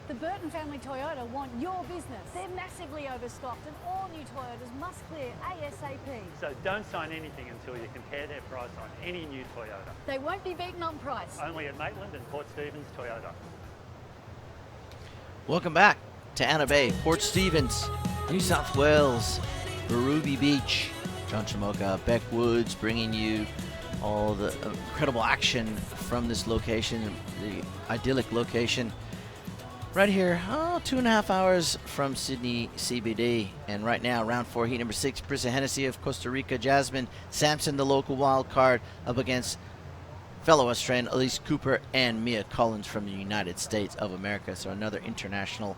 The Burton family Toyota want your business. They're massively overstocked and all new Toyotas must clear ASAP. So don't sign anything until you compare their price on any new Toyota. They won't be beaten on price. Only at Maitland and Port Stephens Toyota. Welcome back to Anna Bay, Port Stephens, New South Wales, Berube Beach. John Chamoka, Beck Woods bringing you all the incredible action from this location, the idyllic location. Right here, 2.5 hours from Sydney CBD. And right now, round 4, heat number 6, Brisa Hennessy of Costa Rica, Jasmine Sampson, the local wild card, up against fellow Australian Elise Cooper and Mia Collins from the United States of America. So another international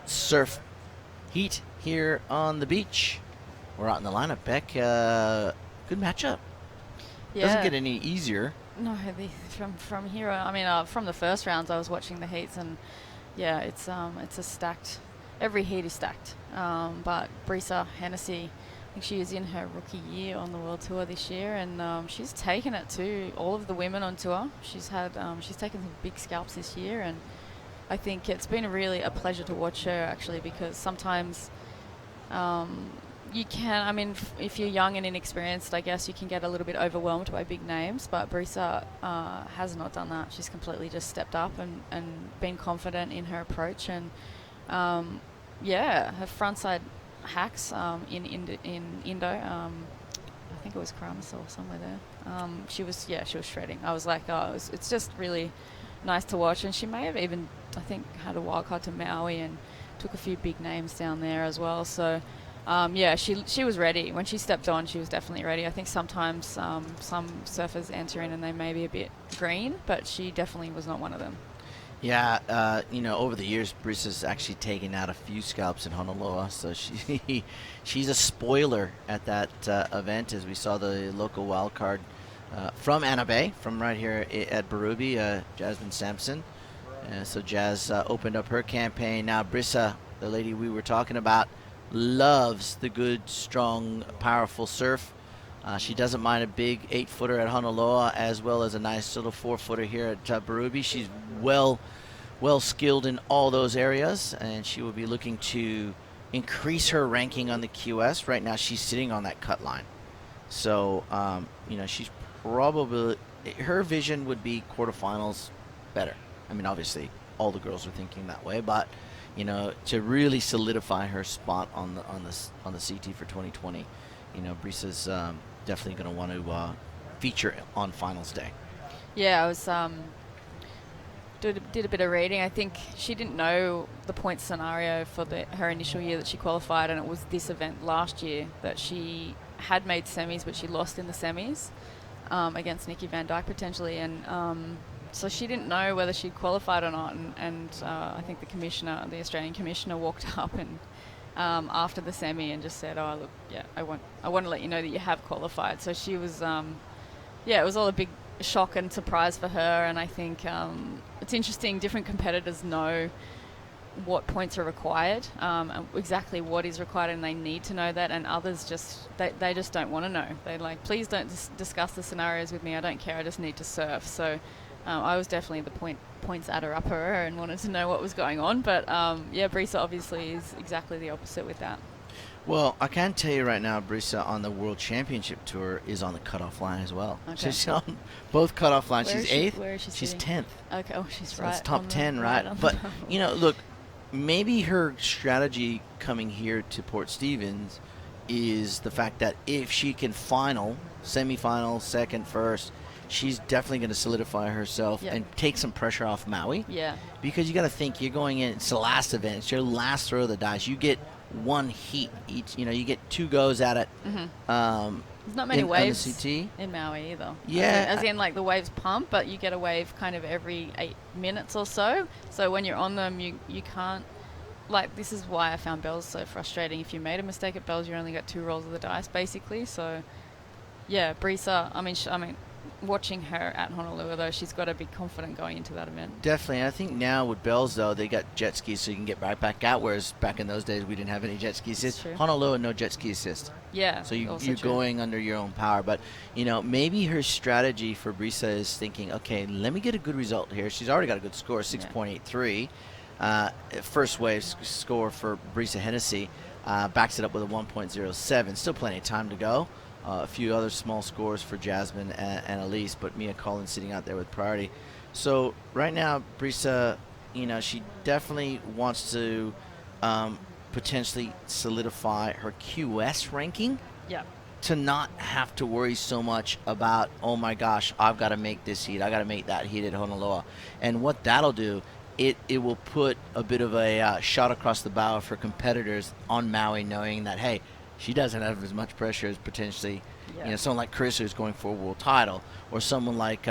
surf heat here on the beach. We're out in the lineup, Beck. Good matchup. Yeah. Doesn't get any easier. No, from here, I mean, from the first rounds, I was watching the heats, and yeah, it's a stacked. Every heat is stacked. But Brisa Hennessy think she is in her rookie year on the World Tour this year, and she's taken it to all of the women on tour. She's taken some big scalps this year, and I think it's been really a pleasure to watch her, actually, because sometimes you can, I mean, if you're young and inexperienced, I guess you can get a little bit overwhelmed by big names, but Brisa has not done that. She's completely just stepped up and been confident in her approach, and her frontside hacks in Indo, I think it was Kramis or somewhere there. She was shredding. I was like, it's just really nice to watch, and she may have even, I think, had a wild card to Maui and took a few big names down there as well. So she was ready. When she stepped on, she was definitely ready. I think sometimes some surfers enter in and they may be a bit green, but she definitely was not one of them. Yeah, over the years, Brisa's actually taken out a few scalps in Honolulu, so she's a spoiler at that event, as we saw the local wild card from Anna Bay, from right here at Berube, Jasmine Sampson. So Jazz opened up her campaign. Now Brisa, the lady we were talking about, loves the good, strong, powerful surf. She doesn't mind a big 8-footer at Honolulu, as well as a nice little 4-footer here at Berube. She's well skilled in all those areas, and she will be looking to increase her ranking on the QS. Right now she's sitting on that cut line. So, she's probably, her vision would be quarterfinals better. I mean, obviously all the girls are thinking that way, but to really solidify her spot on the CT for 2020, Brisa's definitely going to want to feature on finals day. Yeah, I was did a bit of reading. I think she didn't know the point scenario for her initial year that she qualified, and it was this event last year that she had made semis, but she lost in the semis against Nikki Van Dijk potentially, and so she didn't know whether she'd qualified or not, and I think the Australian commissioner walked up and after the semi and just said, "Oh, look, yeah, I want to let you know that you have qualified." So she was, it was all a big shock and surprise for her, and I think it's interesting. Different competitors know what points are required, exactly what is required, and they need to know that, and others they just don't want to know. They're like, please don't discuss the scenarios with me. I don't care. I just need to surf. So I was definitely the points adder-upper and wanted to know what was going on. But Brisa obviously is exactly the opposite with that. Well, I can tell you right now, Brisa on the World Championship Tour is on the cutoff line as well. Okay. She's on both cutoff lines. She's 8th. Where is she She's sitting? 10th. Okay, she's so right. That's top 10, right? But, look, maybe her strategy coming here to Port Stephens is the fact that if she can semi-final, second, first, she's definitely going to solidify herself and take some pressure off Maui. Yeah. Because you got to think, you're going in, it's the last event, it's your last throw of the dice. You get one heat each, you get 2 goes at it. Mm-hmm. There's not many waves on the CT. in Maui either. Yeah. As in, like, the waves pump, but you get a wave kind of every 8 minutes or so. So when you're on them, you can't, like, this is why I found Bells so frustrating. If you made a mistake at Bells, you only got 2 rolls of the dice, basically. So, yeah, Brisa, I mean, watching her at Honolulu, though, she's got to be confident going into that event. Definitely. I think now with Bells, though, they got jet skis so you can get right back out, whereas back in those days we didn't have any jet ski assist. Honolulu, no jet ski assist. Yeah. So you're going under your own power. But, maybe her strategy for Brisa is thinking, okay, let me get a good result here. She's already got a good score, 6.83. First wave score for Brisa Hennessy. Backs it up with a 1.07. Still plenty of time to go. A few other small scores for Jasmine and Elise, but Mia Collins sitting out there with priority. So right now, Brisa, she definitely wants to potentially solidify her QS ranking. Yeah. To not have to worry so much about, oh my gosh, I've got to make this heat, I got to make that heat at Honolulu. And what that'll do, it will put a bit of a shot across the bow for competitors on Maui, knowing that, hey, she doesn't have as much pressure as potentially, someone like Chris who's going for a world title, or someone like,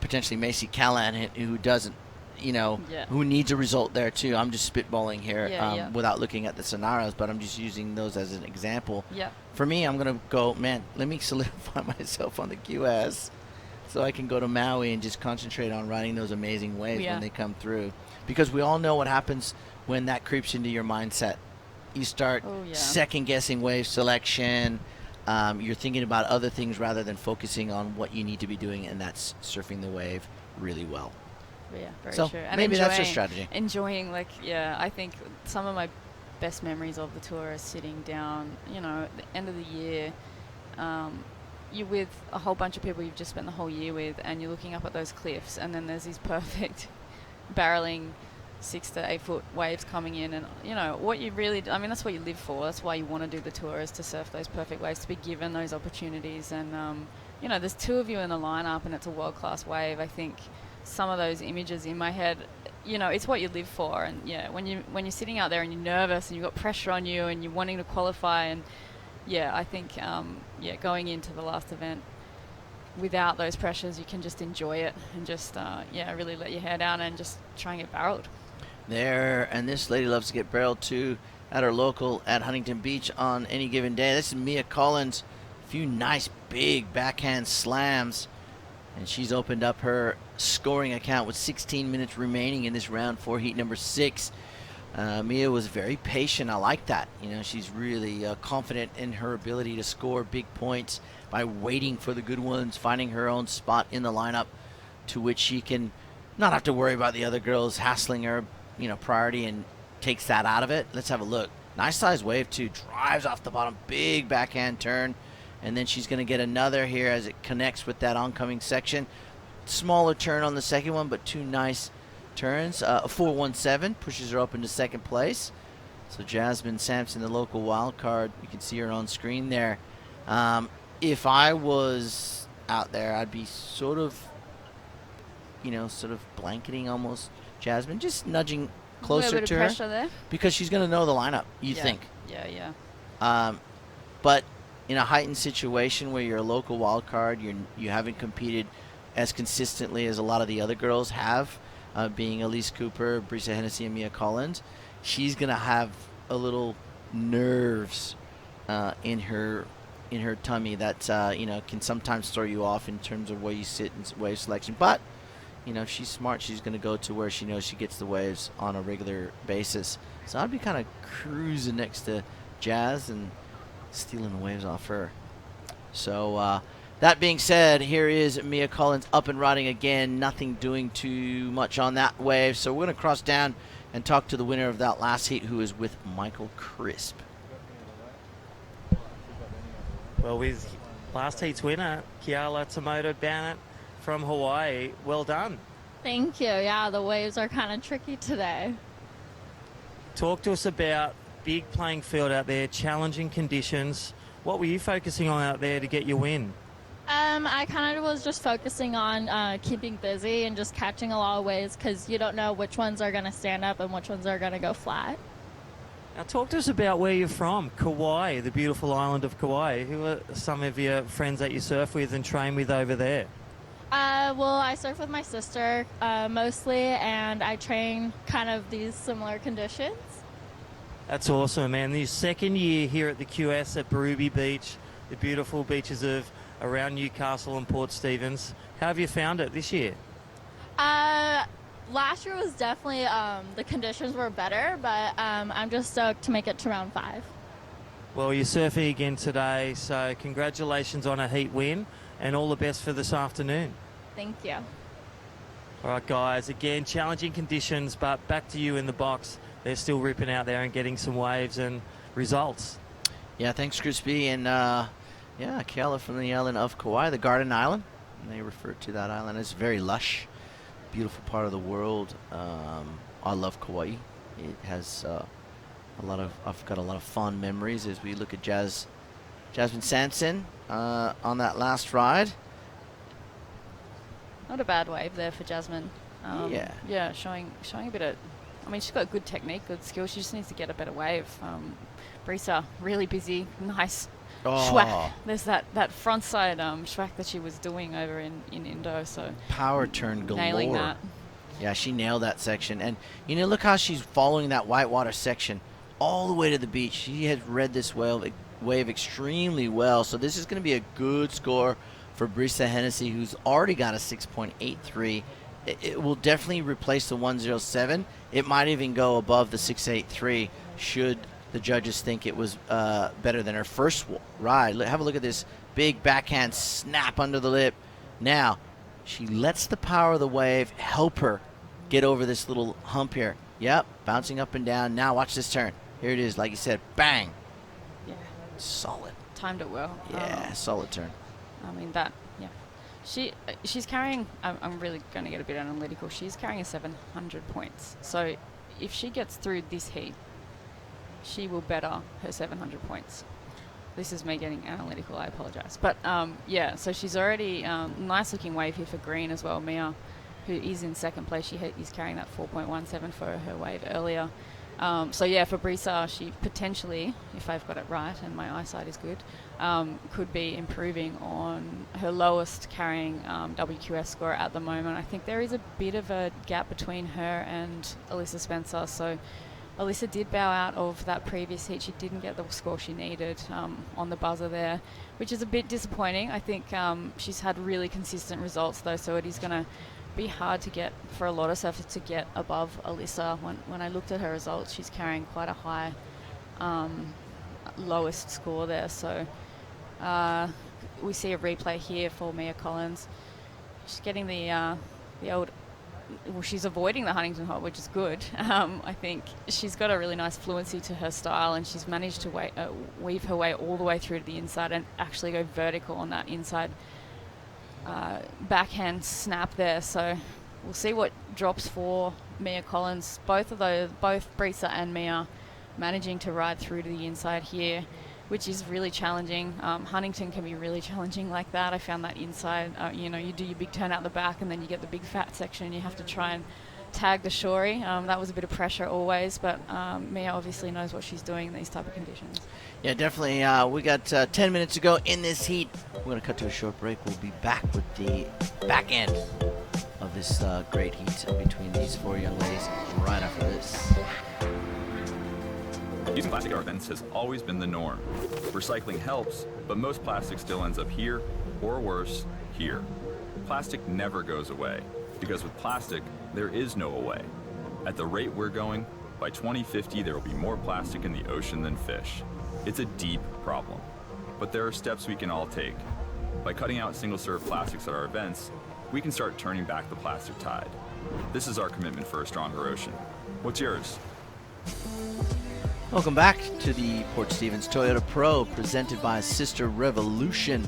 potentially Macy Callahan who doesn't, who needs a result there too. I'm just spitballing here without looking at the scenarios, but I'm just using those as an example. Yeah. For me, I'm going to go, man, let me solidify myself on the QS so I can go to Maui and just concentrate on riding those amazing waves when they come through. Because we all know what happens when that creeps into your mindset. you start second guessing wave selection. You're thinking about other things rather than focusing on what you need to be doing, and that's surfing the wave really well. Yeah, very so true. And maybe that's your strategy. Enjoying, I think some of my best memories of the tour are sitting down, at the end of the year. You're with a whole bunch of people you've just spent the whole year with, and you're looking up at those cliffs, and then there's these perfect barreling 6 to 8 foot waves coming in, and what you really, that's what you live for. That's why you want to do the tour, is to surf those perfect waves, to be given those opportunities. And there's 2 of you in the lineup, and it's a world-class wave. I think some of those images in my head, it's what you live for. And when you're sitting out there and you're nervous and you've got pressure on you and you're wanting to qualify, and I think going into the last event without those pressures, you can just enjoy it and just really let your hair down and just try and get barreled. And this lady loves to get barreled too at her local at Huntington Beach on any given day. This is Mia Collins. A few nice big backhand slams, and she's opened up her scoring account with 16 minutes remaining in this round 4 heat number 6. Mia was very patient. I like that. She's really confident in her ability to score big points by waiting for the good ones, finding her own spot in the lineup to which she can not have to worry about the other girls hassling her, priority, and takes that out of it. Let's have a look. Nice size wave too. Drives off the bottom, big backhand turn, and then she's going to get another here as it connects with that oncoming section. Smaller turn on the second one, but 2 nice turns. A 4.17 pushes her up into second place. So Jasmine Sampson, the local wild card, you can see her on screen there. If I was out there, I'd be sort of blanketing almost Jasmine, just nudging closer to her, pressure there, because she's going to know the lineup, you think. Yeah. But in a heightened situation where you're a local wild card, you haven't competed as consistently as a lot of the other girls have, being Elise Cooper, Brisa Hennessy, and Mia Collins, she's going to have a little nerves in her tummy that can sometimes throw you off in terms of where you sit in wave selection. But she's smart. She's going to go to where she knows she gets the waves on a regular basis. So I'd be kind of cruising next to Jazz and stealing the waves off her. So that being said, here is Mia Collins up and riding again. Nothing doing too much on that wave. So we're going to cross down and talk to the winner of that last heat, who is with Michael Crisp. Well, with last heat's winner, Keala Tomoto Bennett from Hawaii, well done. Thank you. Yeah, the waves are kind of tricky today. Talk to us about big playing field out there, challenging conditions. What were you focusing on out there to get your win? I kind of was just focusing on keeping busy and just catching a lot of waves, because you don't know which ones are going to stand up and which ones are going to go flat. Now talk to us about where you're from, Kauai, the beautiful island of Kauai. Who are some of your friends that you surf with and train with over there? Well, I surf with my sister mostly, and I train kind of these similar conditions. That's awesome, man. Your second year here at the QS at Barubie Beach, the beautiful beaches of around Newcastle and Port Stephens. How have you found it this year? Last year was definitely, the conditions were better, but I'm just stoked to make it to round 5. Well, you're surfing again today, so congratulations on a heat win, and all the best for this afternoon. Thank you. All right, guys, again, challenging conditions, but back to you in the box. They're still ripping out there and getting some waves and results. Yeah, thanks, Crispy. And, Keala from the island of Kauai, the Garden Island. And they refer to that island as very lush, beautiful part of the world. I love Kauai. It has I've got a lot of fond memories as we look at Jasmine Sampson on that last ride. Not a bad wave there for Jasmine. Yeah, showing a bit of. She's got good technique, good skill. She just needs to get a better wave. Brisa, really busy, nice schwack. There's that front side schwack that she was doing over in Indo. So power turn galore. Nailing that. Yeah, she nailed that section. And look how she's following that whitewater section all the way to the beach. She has read this wave extremely well. So this is going to be a good score for Brisa Hennessy, who's already got a 6.83. It will definitely replace the 107. It might even go above the 6.83 should the judges think it was better than her first ride. Have a look at this big backhand snap under the lip. Now, she lets the power of the wave help her get over this little hump here. Yep, bouncing up and down. Now watch this turn. Here it is, like you said, bang. Yeah. Solid. Timed it well. Yeah, solid turn. I mean, she's carrying, I'm really going to get a bit analytical, she's carrying 700 points. So if she gets through this heat, she will better her 700 points. This is me getting analytical, I apologize. But yeah, so she's already, nice looking wave here for green as well. Mia, who is in second place, is carrying that 4.17 for her wave earlier. So yeah, for Brisa, she potentially, if I've got it right and my eyesight is good, could be improving on her lowest carrying WQS score at the moment. I think there is a bit of a gap between her and Alyssa Spencer. So Alyssa did bow out of that previous heat. She didn't get the score she needed on the buzzer there, which is a bit disappointing. I think she's had really consistent results though, so it is going to be hard to get, for a lot of surfers, to get above Alyssa. When I looked at her results, she's carrying quite a high lowest score there. So we see a replay here for Mia Collins. She's getting the old, well, she's avoiding the Huntington hop, which is good. I think she's got a really nice fluency to her style, and she's managed to weave her way all the way through to the inside and actually go vertical on that inside backhand snap there. So we'll see what drops for Mia Collins. Both Brisa and Mia managing to ride through to the inside here, which is really challenging. Huntington can be really challenging like that. I found that inside, you do your big turn out the back and then you get the big fat section and you have to try and tag the shorey. That was a bit of pressure always, but Mia obviously knows what she's doing in these type of conditions. Yeah, definitely. We got 10 minutes to go in this heat. We're going to cut to a short break. We'll be back with the back end of this great heat between these four young ladies right after this. Using plastic at our events has always been the norm. Recycling helps, but most plastic still ends up here, or worse, here. Plastic never goes away, because with plastic, there is no away. At the rate we're going, by 2050 there will be more plastic in the ocean than fish. It's a deep problem, but there are steps we can all take. By cutting out single-serve plastics at our events, we can start turning back the plastic tide. This is our commitment for a stronger ocean. What's yours? Welcome back to the Port Stevens Toyota Pro, presented by Sister Revolution.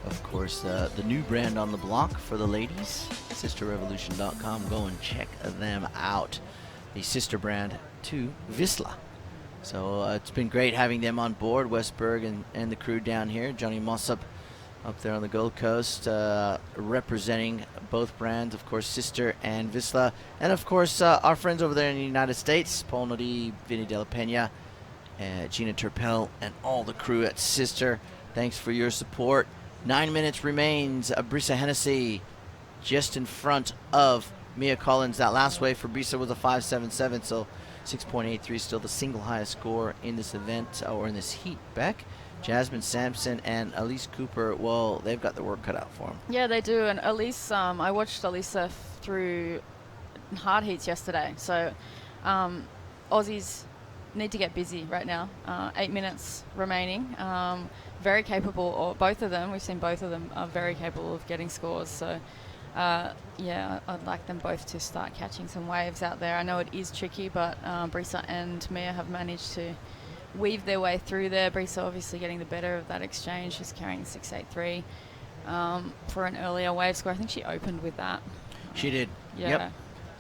Of course, the new brand on the block for the ladies, sisterrevolution.com. Go and check them out. The sister brand to Vissla. So it's been great having them on board, Westberg and the crew down here. Johnny Mossop up there on the Gold Coast, representing both brands, of course, Sister and Vissla. And, of course, our friends over there in the United States, Paul Nodi, Vinny De La Pena, Gina Turpel, and all the crew at Sister. Thanks for your support. 9 minutes remains. Brisa Hennessy just in front of Mia Collins. That last wave for Brisa was a 5.77, so 6.83 still the single highest score in this event, or in this heat. Beck, Jasmine Sampson, and Elise Cooper, well, they've got the work cut out for them. Yeah, they do. And Elise, I watched Elise surf through hard heats yesterday. So Aussies need to get busy right now. 8 minutes remaining. Very capable, or both of them, we've seen both of them are very capable of getting scores. So yeah, I'd like them both to start catching some waves out there. I know it is tricky, but Brisa and Mia have managed to weave their way through there. Brisa obviously getting the better of that exchange. She's carrying 6.83 for an earlier wave score. I think she opened with that. She did. Yeah.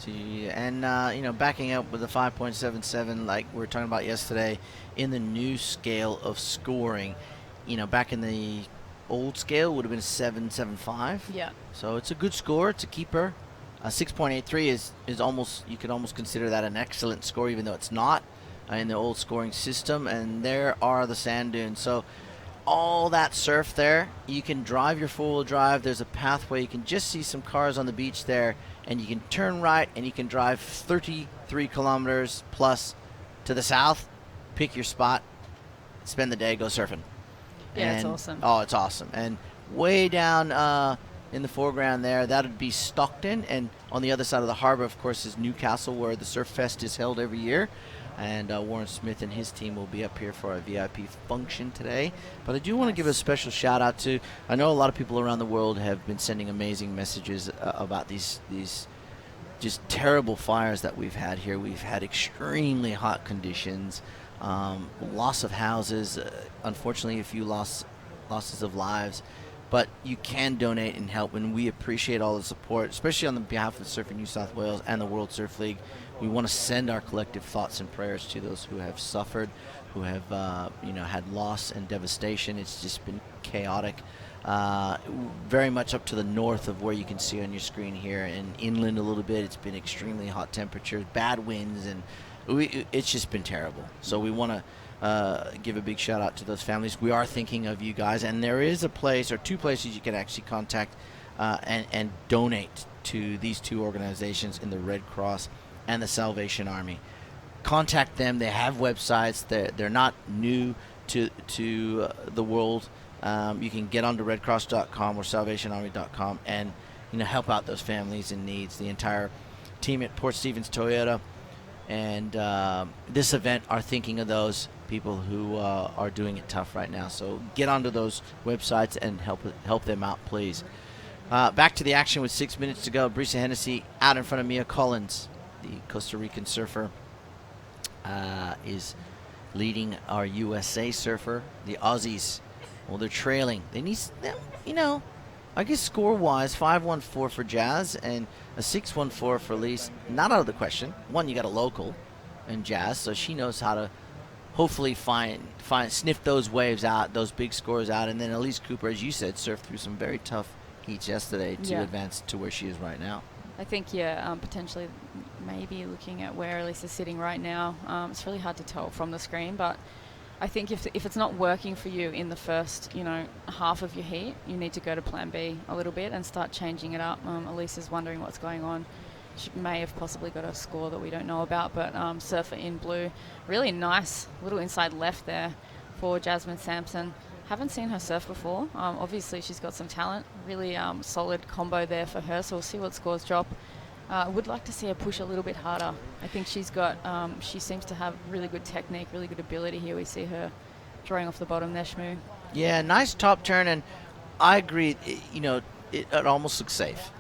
Yep. And backing up with the 5.77 like we were talking about yesterday in the new scale of scoring, back in the old scale would have been 7.75. Yeah. So it's a good score. It's a keeper. 6.83 is almost, you could almost consider that an excellent score, even though it's not in the old scoring system. And there are the sand dunes. So all that surf there, you can drive your four-wheel drive. There's a pathway. You can just see some cars on the beach there, and you can turn right and you can drive 33 kilometers plus to the south, pick your spot, spend the day, go surfing. Yeah, it's awesome. Oh, it's awesome. And way down in the foreground there, that would be Stockton. And on the other side of the harbor, of course, is Newcastle, where the Surf Fest is held every year. And Warren Smith and his team will be up here for a VIP function today. But I do want to give a special shout out to, I know a lot of people around the world have been sending amazing messages about these just terrible fires that we've had here. We've had extremely hot conditions, loss of houses, unfortunately a few losses of lives. But you can donate and help, and we appreciate all the support, especially on the behalf of Surfing New South Wales and the World Surf League. We want to send our collective thoughts and prayers to those who have suffered, who have had loss and devastation. It's just been chaotic. Very much up to the north of where you can see on your screen here, and inland a little bit. It's been extremely hot temperatures, bad winds, and it's just been terrible. So we want to give a big shout out to those families. We are thinking of you guys, and there is a place or two places you can actually contact and donate to these two organizations in the Red Cross and the Salvation Army. Contact them. They have websites. They're not new to the world. You can get onto redcross.com or salvationarmy.com and help out those families in needs. The entire team at Port Stephens Toyota and this event are thinking of those people who are doing it tough right now. So get onto those websites and help them out, please. Back to the action with 6 minutes to go. Brisa Hennessy out in front of Mia Collins. The Costa Rican surfer is leading our USA surfer. The Aussies, well, they're trailing. They need, I guess score-wise, 5-1-4 for Jazz and a 6-1-4 for Elise. Not out of the question. One, you got a local in Jazz, so she knows how to hopefully sniff those waves out, those big scores out, and then Elise Cooper, as you said, surfed through some very tough heats yesterday to advance to where she is right now. I think, potentially maybe looking at where Elise is sitting right now, it's really hard to tell from the screen, but I think if it's not working for you in the first, half of your heat, you need to go to plan B a little bit and start changing it up. Elise is wondering what's going on. She may have possibly got a score that we don't know about, but surfer in blue. Really nice little inside left there for Jasmine Sampson. Haven't seen her surf before. Obviously, she's got some talent. Really solid combo there for her, so we'll see what scores drop. Would like to see her push a little bit harder. I think she's got, she seems to have really good technique, really good ability here. We see her drawing off the bottom there, Shmoo. Yeah, nice top turn, and I agree, it almost looks safe.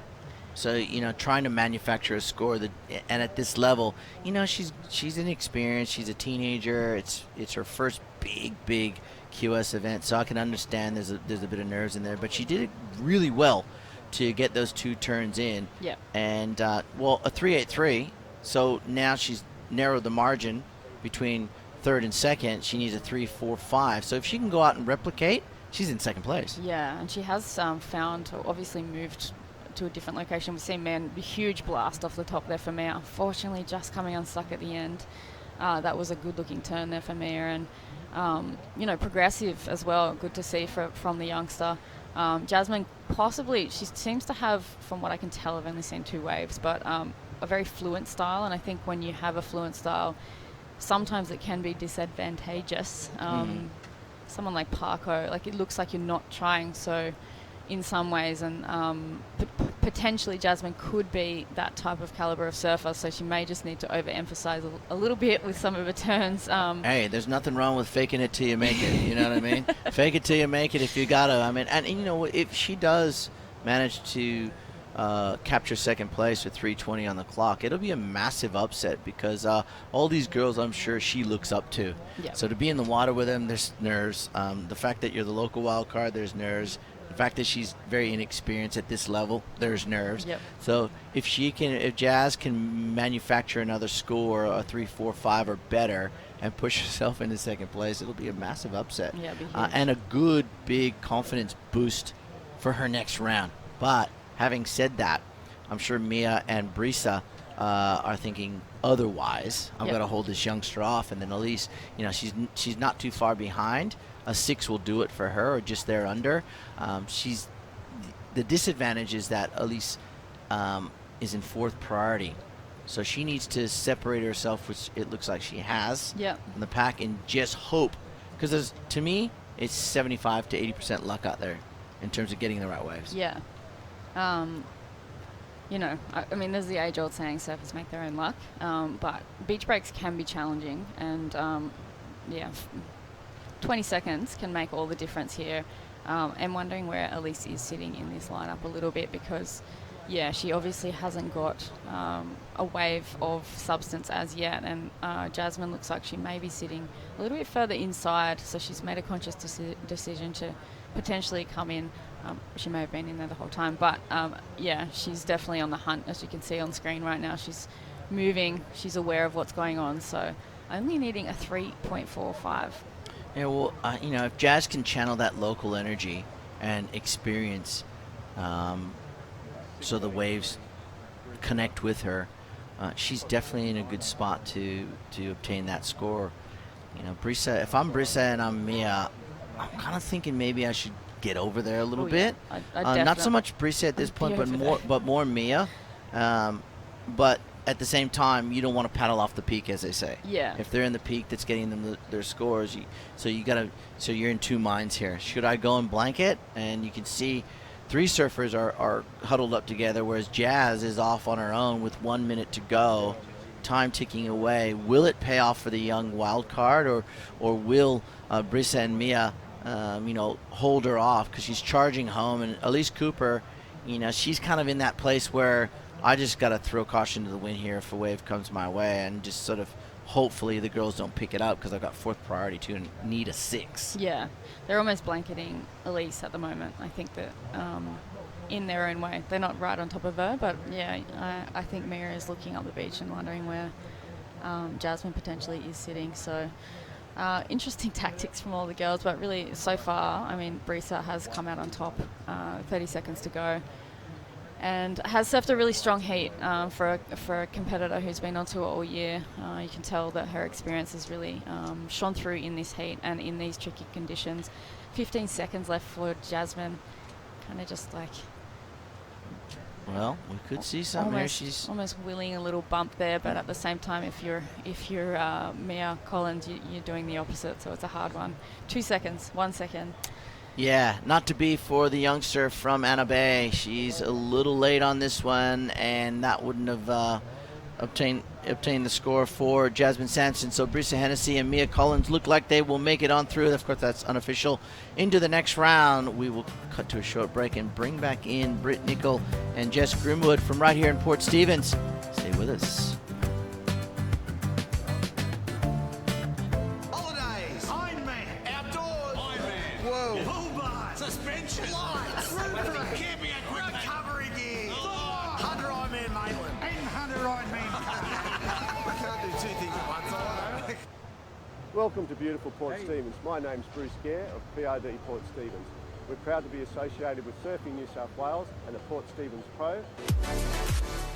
So, trying to manufacture a score and at this level, she's inexperienced, she's a teenager, it's her first big QS event, so I can understand there's a bit of nerves in there, but she did it really well to get those two turns in. Yeah. And, a 3.83, so now she's narrowed the margin between third and second. She needs a 3.45, so if she can go out and replicate, she's in second place. Yeah, and she has obviously moved to a different location. We've seen a huge blast off the top there for Mia. Unfortunately, just coming unstuck at the end. That was a good-looking turn there for Mia, and progressive as well. Good to see from the youngster. Jasmine, possibly, she seems to have, from what I can tell, I've only seen two waves, but a very fluent style, and I think when you have a fluent style, sometimes it can be disadvantageous. Someone like Parko, it looks like you're not trying, so in some ways, and potentially Jasmine could be that type of caliber of surfer, so she may just need to overemphasize a little bit with some of her turns. Hey, there's nothing wrong with faking it till you make it, you know what I mean? Fake it till you make it if you gotta. And if she does manage to capture second place with 3:20 on the clock, it'll be a massive upset because all these girls, I'm sure she looks up to. Yep. So to be in the water with them, there's nerves. The fact that you're the local wild card, there's nerves. The fact that she's very inexperienced at this level, there's nerves. Yep. So if Jazz can manufacture another score, a 3.45 or better, and push herself into second place, it'll be a massive upset. Yeah, it'll be huge. And a good, big confidence boost for her next round. But having said that, I'm sure Mia and Brisa are thinking otherwise. I'm going to hold this youngster off, and then Elise, she's not too far behind. A 6 will do it for her, or just there under. The disadvantage is that Elise is in fourth priority, so she needs to separate herself, which it looks like she has in the pack, and just hope, because to me it's 75 to 80% luck out there in terms of getting the right waves. Yeah. I mean, there's the age-old saying, surfers make their own luck, but beach breaks can be challenging, and 20 seconds can make all the difference here. I'm wondering where Elise is sitting in this lineup a little bit, because she obviously hasn't got a wave of substance as yet, and Jasmine looks like she may be sitting a little bit further inside, so she's made a conscious decision to potentially come in. She may have been in there the whole time, but she's definitely on the hunt, as you can see on screen right now. She's moving, she's aware of what's going on, so only needing a 3.45. Yeah, well, if Jazz can channel that local energy and experience, so the waves connect with her, she's definitely in a good spot to obtain that score. Brisa, if I'm Brisa and I'm Mia, I'm kind of thinking maybe I should get over there a little bit. Not so much Brisa at this point, but more Mia. But at the same time, you don't want to paddle off the peak, as they say. Yeah. If they're in the peak that's getting them their scores, so you're in two minds here. Should I go and blanket? And you can see 3 surfers are huddled up together, whereas Jazz is off on her own with 1 minute to go, time ticking away. Will it pay off for the young wild card, or will Brisa and Mia hold her off, because she's charging home? And Elise Cooper, she's kind of in that place where I just got to throw caution to the wind here if a wave comes my way, and just sort of hopefully the girls don't pick it up, because I've got 4th priority too and need a 6. Yeah, they're almost blanketing Elise at the moment. I think that in their own way, they're not right on top of her, but I think Mia is looking up the beach and wondering where Jasmine potentially is sitting. So interesting tactics from all the girls, but really so far, I mean, Brisa has come out on top. 30 seconds to go, and has surfed a really strong heat for a competitor who's been on tour all year. You can tell that her experience has really shone through in this heat and in these tricky conditions. 15 seconds left for Jasmine. Kind of just like... Well, we could see something here. She's almost willing a little bump there, but at the same time, if you're Mia Collins, you're doing the opposite, so it's a hard one. 2 seconds, 1 second. Yeah, not to be for the youngster from Anna Bay. She's a little late on this one, and that wouldn't have obtained the score for Jasmine Sanson. So Brisa Hennessy and Mia Collins look like they will make it on through. Of course, that's unofficial. Into the next round, we will cut to a short break and bring back in Britt Nicol and Jess Grimwood from right here in Port Stephens. Stay with us. Holidays, Ironman, outdoors, Ironman, whoa, pool bar, suspension, lights, camping equipment, recovery gear, Hunter Ironman Maitland, and Hunter Ironman. I can't do 2 things at once, I know. Welcome to beautiful Port Stephens. My name's Bruce Gare of PRD Port Stephens. We're proud to be associated with Surfing New South Wales and the Port Stephens Pro.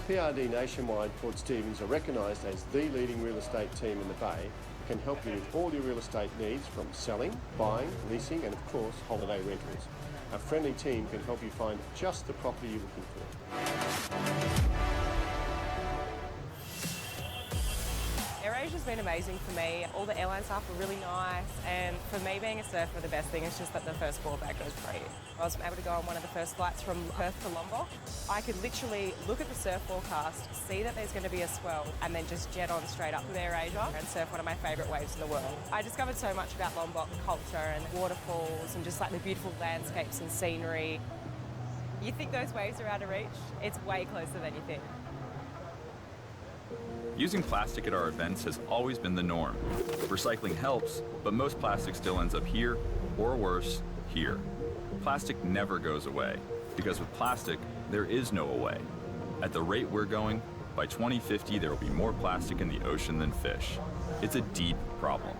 PRD Nationwide Port Stephens are recognised as the leading real estate team in the Bay, can help you with all your real estate needs, from selling, buying, leasing and of course holiday rentals. Our friendly team can help you find just the property you're looking for. AirAsia's been amazing for me. All the airline staff were really nice, and for me being a surfer, the best thing is just that the first board bag goes free. I was able to go on one of the first flights from Perth to Lombok. I could literally look at the surf forecast, see that there's going to be a swell, and then just jet on straight up with AirAsia and surf one of my favourite waves in the world. I discovered so much about Lombok culture and waterfalls and just like the beautiful landscapes and scenery. You think those waves are out of reach? It's way closer than you think. Using plastic at our events has always been the norm. Recycling helps, but most plastic still ends up here, or worse, here. Plastic never goes away, because with plastic, there is no away. At the rate we're going, by 2050 there will be more plastic in the ocean than fish. It's a deep problem,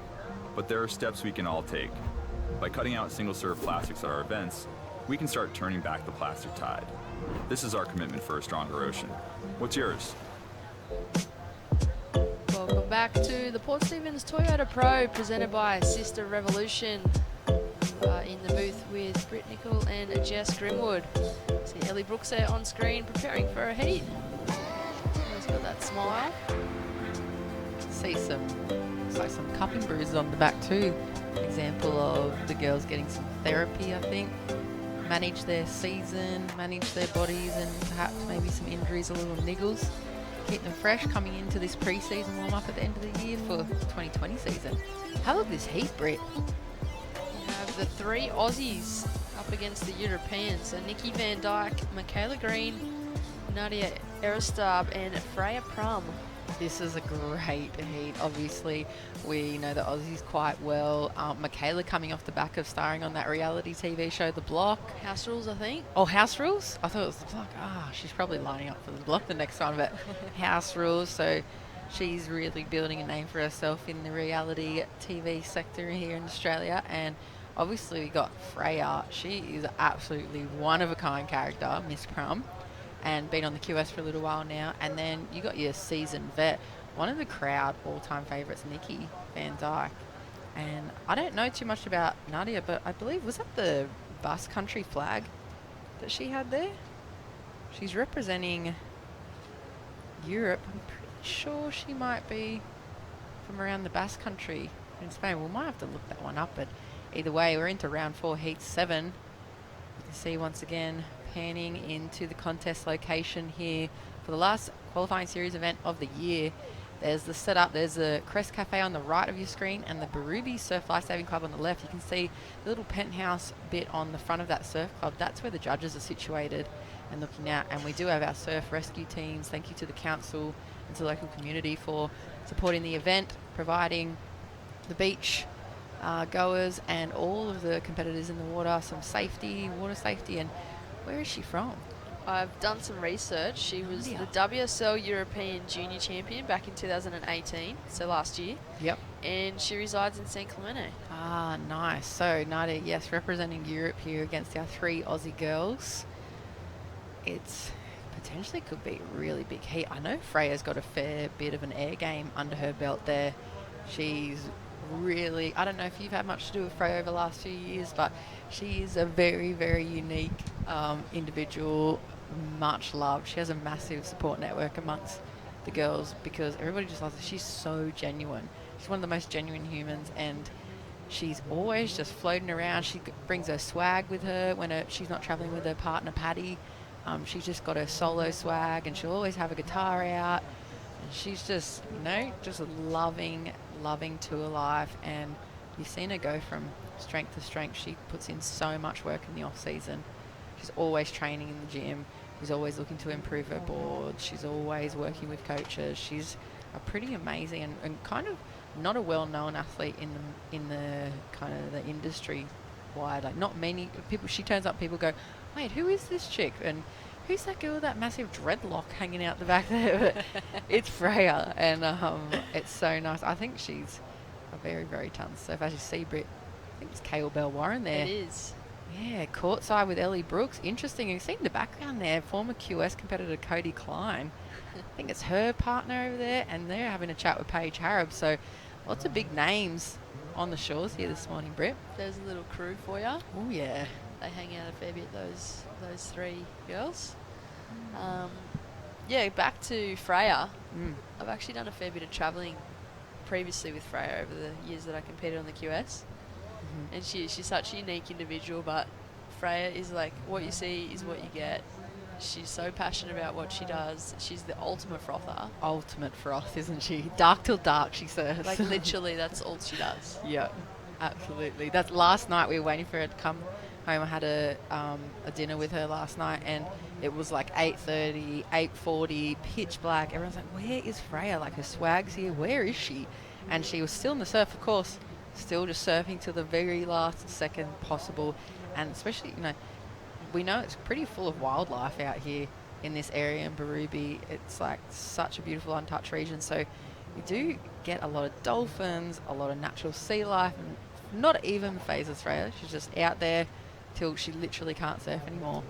but there are steps we can all take. By cutting out single-serve plastics at our events, we can start turning back the plastic tide. This is our commitment for a stronger ocean. What's yours? Welcome back to the Port Stephens Toyota Pro, presented by Sister Revolution. In the booth with Britt Nicol and Jess Grimwood. See Ellie Brooks there on screen, preparing for a heat. She's got that smile. See some cupping bruises on the back too. Example of the girls getting some therapy, I think. manage their season, manage their bodies, and perhaps maybe some injuries or little niggles. Keep them fresh coming into this pre-season warm-up at the end of the year for 2020 season. How about this heat, Britt? We have the 3 Aussies up against the Europeans. So Nikki Van Dijk, Michaela Green, Nadia Eristab, and Freya Prum. This is a great heat. Obviously, we know the Aussies quite well. Michaela coming off the back of starring on that reality TV show, The Block. House Rules, I think. Oh, House Rules? I thought it was The Block. She's probably lining up for The Block the next time, but House Rules. So she's really building a name for herself in the reality TV sector here in Australia. And obviously, we got Freya. She is absolutely one-of-a-kind character, Miss Prum, and been on the QS for a little while now. And then you got your seasoned vet, one of the crowd all-time favourites, Nikki Van Dijk. And I don't know too much about Nadia, but I believe, was that the Basque Country flag that she had there? She's representing Europe. I'm pretty sure she might be from around the Basque Country in Spain. We might have to look that one up, but either way, we're into round 4, heat 7. You can see once again panning into the contest location here for the last qualifying series event of the year. There's the setup, there's the Crest Cafe on the right of your screen and the Berube Surf Lifesaving Club on the left. You can see the little penthouse bit on the front of that surf club. That's where the judges are situated and looking out. And we do have our surf rescue teams. Thank you to the council and to the local community for supporting the event, providing the beach goers and all of the competitors in the water some safety, water safety. And where is she from? I've done some research. She was the WSL European Junior Champion back in 2018, so last year. Yep. And she resides in San Clemente. Ah, nice. So, Nadia, yes, representing Europe here against our 3 Aussie girls. It's potentially could be a really big heat. I know Freya's got a fair bit of an air game under her belt there. She's really, I don't know if you've had much to do with Freya over the last few years, but she is a very, very unique individual, much loved. She has a massive support network amongst the girls because everybody just loves her. She's so genuine. She's one of the most genuine humans, and she's always just floating around. She brings her swag with her when she's not traveling with her partner Paddy. She's just got her solo swag, and she'll always have a guitar out. And she's just, you know, just a loving tour life. And you've seen her go from strength to strength. She puts in so much work in the off season. She's always training in the gym. She's always looking to improve her board. She's always working with coaches. She's a pretty amazing and kind of not a well-known athlete in the kind of the industry wide. Like, not many people. She turns up, people go, wait, who is this chick? And who's that girl with that massive dreadlock hanging out the back there? But it's Freya, and it's so nice. I think she's a very, very talented surfer. As you see, Britt, I think it's Kale Bell Warren there. It is. Yeah, courtside with Ellie Brooks. Interesting. You've seen the background there. Former QS competitor Cody Klein. I think it's her partner over there, and they're having a chat with Paige Harab. So lots of big names on the shores here this morning, Britt. There's a little crew for you. Oh, yeah. They hang out a fair bit, those 3 girls. Yeah, back to Freya. I've actually done a fair bit of travelling previously with Freya over the years that I competed on the QS. And she's such a unique individual, but Freya is like, what you see is what you get. She's so passionate about what she does. She's the ultimate frother. Ultimate froth, isn't she? Dark till dark, she says. Like, literally, that's all she does. Yeah, absolutely. That's last night we were waiting for her to come home. I had a dinner with her last night, and it was like 8:30, 8:40, pitch black. Everyone's like, where is Freya? Like, her swag's here. Where is she? And she was still in the surf, of course, still just surfing to the very last second possible. And especially, you know, we know it's pretty full of wildlife out here in this area in Berube. It's like such a beautiful untouched region. So you do get a lot of dolphins, a lot of natural sea life, and not even phases Freya. She's just out there till she literally can't surf anymore.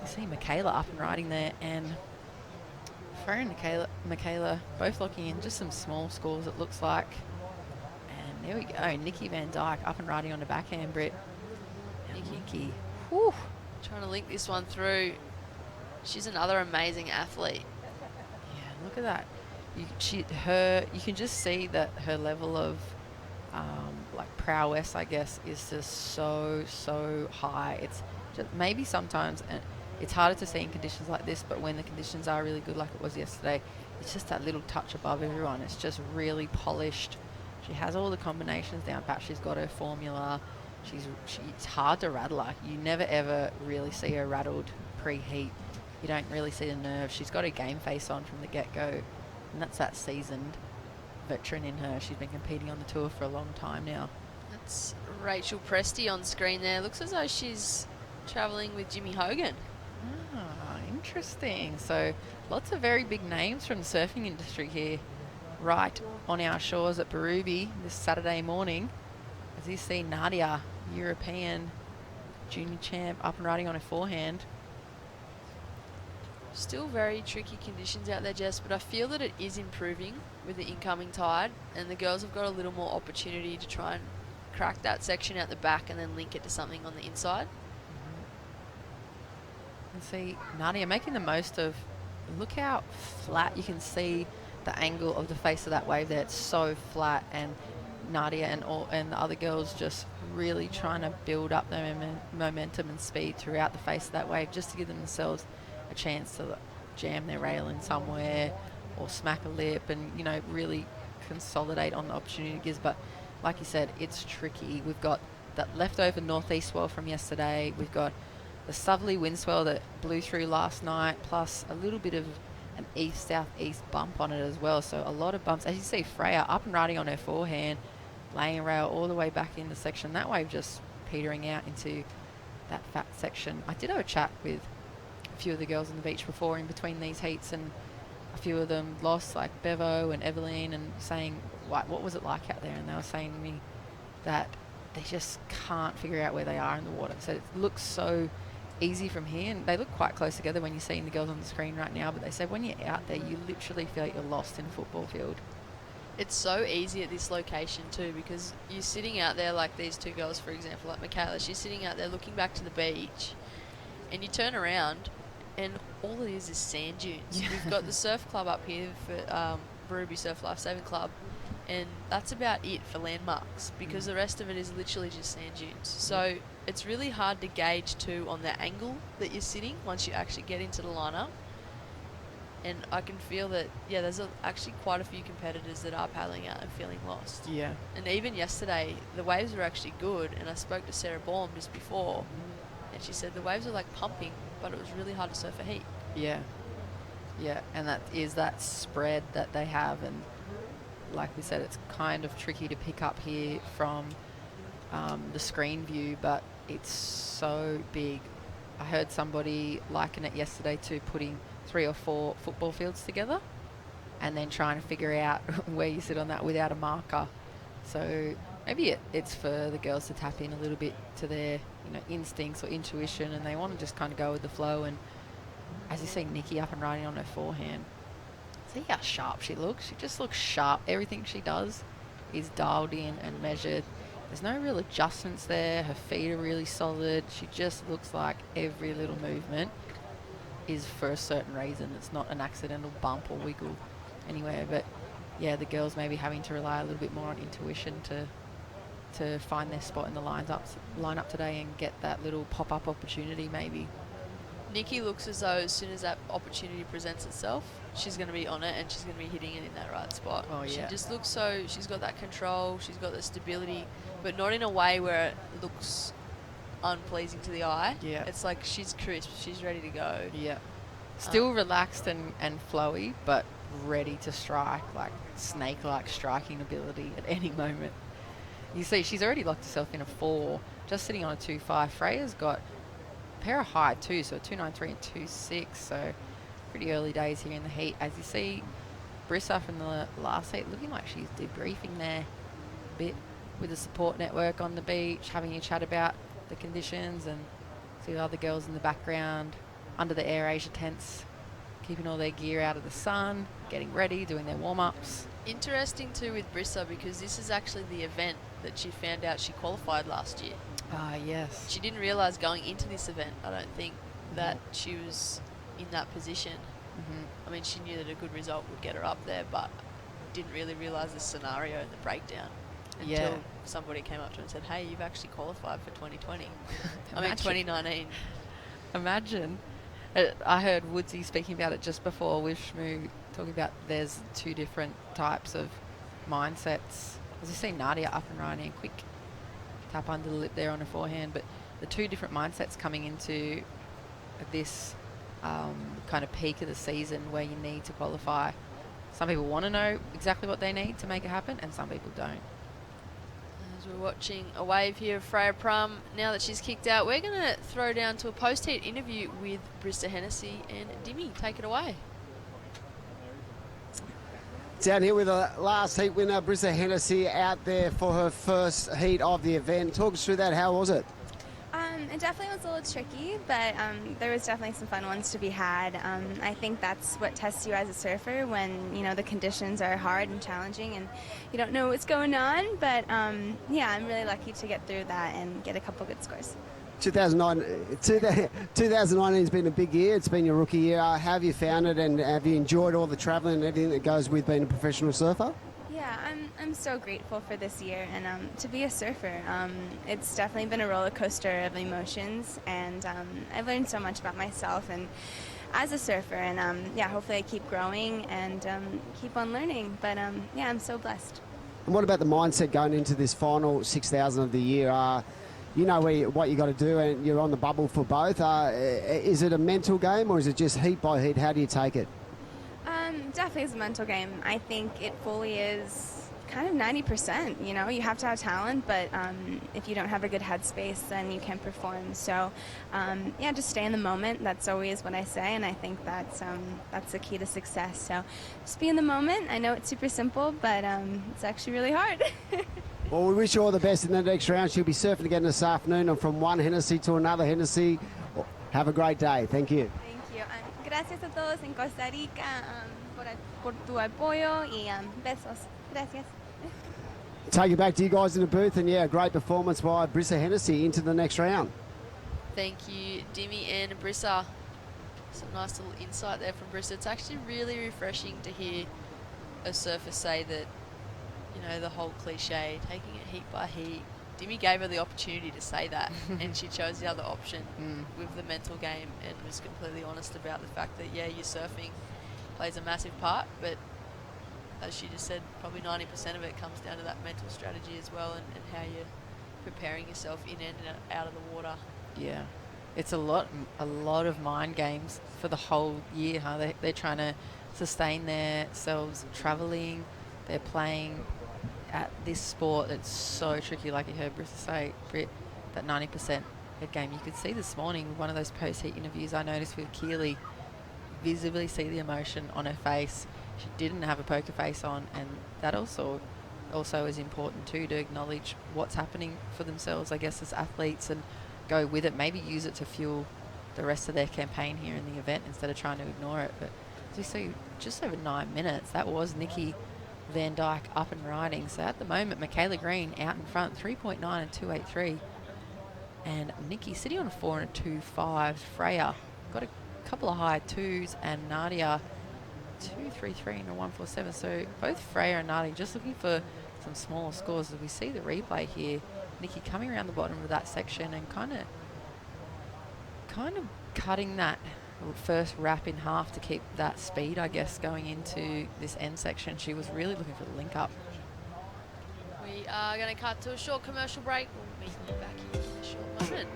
You see Michaela up and riding there, and Freya and Michaela both looking in just some small scores, it looks like. And there we go, Nikki Van Dijk up and riding on the backhand, Britt. Nikki. Whew. Trying to link this one through. She's another amazing athlete. Yeah, look at that. You can just see that her level of like prowess, I guess, is just so high. It's just maybe sometimes it's harder to see in conditions like this, but when the conditions are really good like it was yesterday, it's just that little touch above everyone. It's just really polished. She has all the combinations down pat. She's got her formula. It's hard to rattle her. You never ever really see her rattled pre-heat. You don't really see the nerves. She's got a game face on from the get-go, and that's that seasoned veteran in her. She's been competing on the tour for a long time now. That's Rachel Presti on screen there. Looks as though she's travelling with Jimmy Hogan. Ah, interesting. So lots of very big names from the surfing industry here, right on our shores at Berube this Saturday morning. As you see Nadia, European junior champ, up and riding on her forehand. Still very tricky conditions out there, Jess, but I feel that it is improving with the incoming tide, and the girls have got a little more opportunity to try and crack that section out the back and then link it to something on the inside. And see Nadia making the most of, look how flat you can see the angle of the face of that wave there. It's so flat, and Nadia and the other girls just really trying to build up their momentum and speed throughout the face of that wave, just to give themselves a chance to jam their rail in somewhere or smack a lip and, you know, really consolidate on the opportunity it gives. But like you said, it's tricky. We've got that leftover northeast swell from yesterday. We've got the southerly wind swell that blew through last night, plus a little bit of an east-southeast bump on it as well. So a lot of bumps. As you see, Freya up and riding on her forehand, laying a rail all the way back in the section. That wave just petering out into that fat section. I did have a chat with a few of the girls on the beach before in between these heats, and a few of them lost, like Bevo and Evelyn, and saying, what was it like out there? And they were saying to me that they just can't figure out where they are in the water. So it looks so easy from here, and they look quite close together when you're seeing the girls on the screen right now, but they said when you're out there, you literally feel like you're lost in a football field. It's so easy at this location too, because you're sitting out there like these two girls, for example, like Michaela, she's sitting out there looking back to the beach, and you turn around and all it is sand dunes. Yeah. We've got the surf club up here for Berube Surf Lifesaving Club, and that's about it for landmarks, because the rest of it is literally just sand dunes. So it's really hard to gauge too on the angle that you're sitting once you actually get into the lineup. And I can feel that, yeah, there's actually quite a few competitors that are paddling out and feeling lost. Yeah. And even yesterday, the waves were actually good, and I spoke to Sarah Baum just before, and she said the waves were like pumping, but it was really hard to surf a heat. Yeah. Yeah, and that is that spread that they have, and like we said, it's kind of tricky to pick up here from the screen view, but it's so big. I heard somebody liken it yesterday to putting 3 or 4 football fields together and then trying to figure out where you sit on that without a marker. So maybe it's for the girls to tap in a little bit to their, you know, instincts or intuition, and they want to just kind of go with the flow. And as you see Nikki up and riding on her forehand, see how sharp she looks. She just looks sharp. Everything she does is dialed in and measured. There's no real adjustments there. Her feet are really solid. She just looks like every little movement is for a certain reason. It's not an accidental bump or wiggle anywhere. But yeah, the girls maybe having to rely a little bit more on intuition to find their spot in the line up today and get that little pop-up opportunity maybe. Nikki looks as though as soon as that opportunity presents itself, she's going to be on it and she's going to be hitting it in that right spot. Oh, yeah. She just looks so, she's got that control, she's got the stability, but not in a way where it looks unpleasing to the eye. Yeah. It's like she's crisp, she's ready to go. Yeah. Still relaxed and flowy, but ready to strike, like snake-like striking ability at any moment. You see, she's already locked herself in a 4, just sitting on a 2.5. Freya's got a pair of high too, so a 2.93 and 2.6, so pretty early days here in the heat. As you see, Brissa from the last heat looking like she's debriefing there a bit with the support network on the beach, having a chat about the conditions, and see the other girls in the background under the Air Asia tents, keeping all their gear out of the sun, getting ready, doing their warm-ups. Interesting too with Brissa, because this is actually the event that she found out she qualified last year. Ah, yes. She didn't realise going into this event, I don't think, that she was in that position. I mean, she knew that a good result would get her up there, but didn't really realise the scenario and the breakdown. until somebody came up to him and said, hey, you've actually qualified for 2020. I mean, Imagine. 2019. Imagine. I heard Woodsy speaking about it just before with Shmoo, talking about there's two different types of mindsets. As you see Nadia up and riding, quick tap under the lip there on her forehand, but the two different mindsets coming into this kind of peak of the season where you need to qualify. Some people want to know exactly what they need to make it happen, and some people don't. As we're watching a wave here of Freya Prum, now that she's kicked out, we're going to throw down to a post-heat interview with Brista Hennessy and Dimmy. Take it away. Down here with the last heat winner, Brista Hennessy, out there for her first heat of the event. Talk us through that. How was it? It definitely was a little tricky, but there was definitely some fun ones to be had. I think that's what tests you as a surfer when, you know, the conditions are hard and challenging and you don't know what's going on. But, yeah, I'm really lucky to get through that and get a couple good scores. 2019 has been a big year. It's been your rookie year. How have you found it, and have you enjoyed all the travelling and everything that goes with being a professional surfer? Yeah, I'm so grateful for this year, and to be a surfer, it's definitely been a roller coaster of emotions, and I've learned so much about myself and as a surfer, and yeah, hopefully I keep growing and keep on learning. But yeah, I'm so blessed. And what about the mindset going into this final 6,000 of the year? You know what you got to do, and you're on the bubble for both. Is it a mental game, or is it just heat by heat? How do you take it? Definitely is a mental game. I think it fully is kind of 90%. You know, you have to have talent, but if you don't have a good headspace, then you can't perform. So, yeah, just stay in the moment. That's always what I say, and I think that's the key to success. So, just be in the moment. I know it's super simple, but it's actually really hard. Well, we wish you all the best in the next round. She'll be surfing again this afternoon, and from one Hennessy to another Hennessy. Have a great day. Thank you. Thank you. Gracias a todos en Costa Rica por tu apoyo y besos. Gracias. Take it back to you guys in the booth, and yeah, great performance by Brista Hennessy into the next round. Thank you, Dimmy and Brissa. Some nice little insight there from Brissa. It's actually really refreshing to hear a surfer say that, you know, the whole cliche, taking it heat by heat. Dimmy gave her the opportunity to say that, and she chose the other option with the mental game, and was completely honest about the fact that, yeah, your surfing plays a massive part, but as she just said, probably 90% of it comes down to that mental strategy as well, and how you're preparing yourself in and out of the water. Yeah, it's a lot of mind games for the whole year, huh? They're trying to sustain themselves travelling, they're playing at this sport that's so tricky, like you heard Brissa say, Britt, that 90% head game. You could see this morning, one of those post-heat interviews I noticed with Keely, visibly see the emotion on her face. She didn't have a poker face on, and that also is important too, to acknowledge what's happening for themselves, I guess, as athletes, and go with it, maybe use it to fuel the rest of their campaign here in the event instead of trying to ignore it. But as you see, just over 9 minutes, that was Nikki Van Dyke up and riding. So at the moment, Michaela Green out in front, 3.9 and 283. And Nikki sitting on a 4 and a 2.5. Freya got a couple of high twos, and Nadia 2.33 and a 1.47. So both Freya and Nadia just looking for some smaller scores. As we see the replay here, Nikki coming around the bottom of that section and kind of cutting that first wrap in half to keep that speed, I guess, going into this end section. She was really looking for the link up. We are going to cut to a short commercial break. We'll meet you back here in a short moment.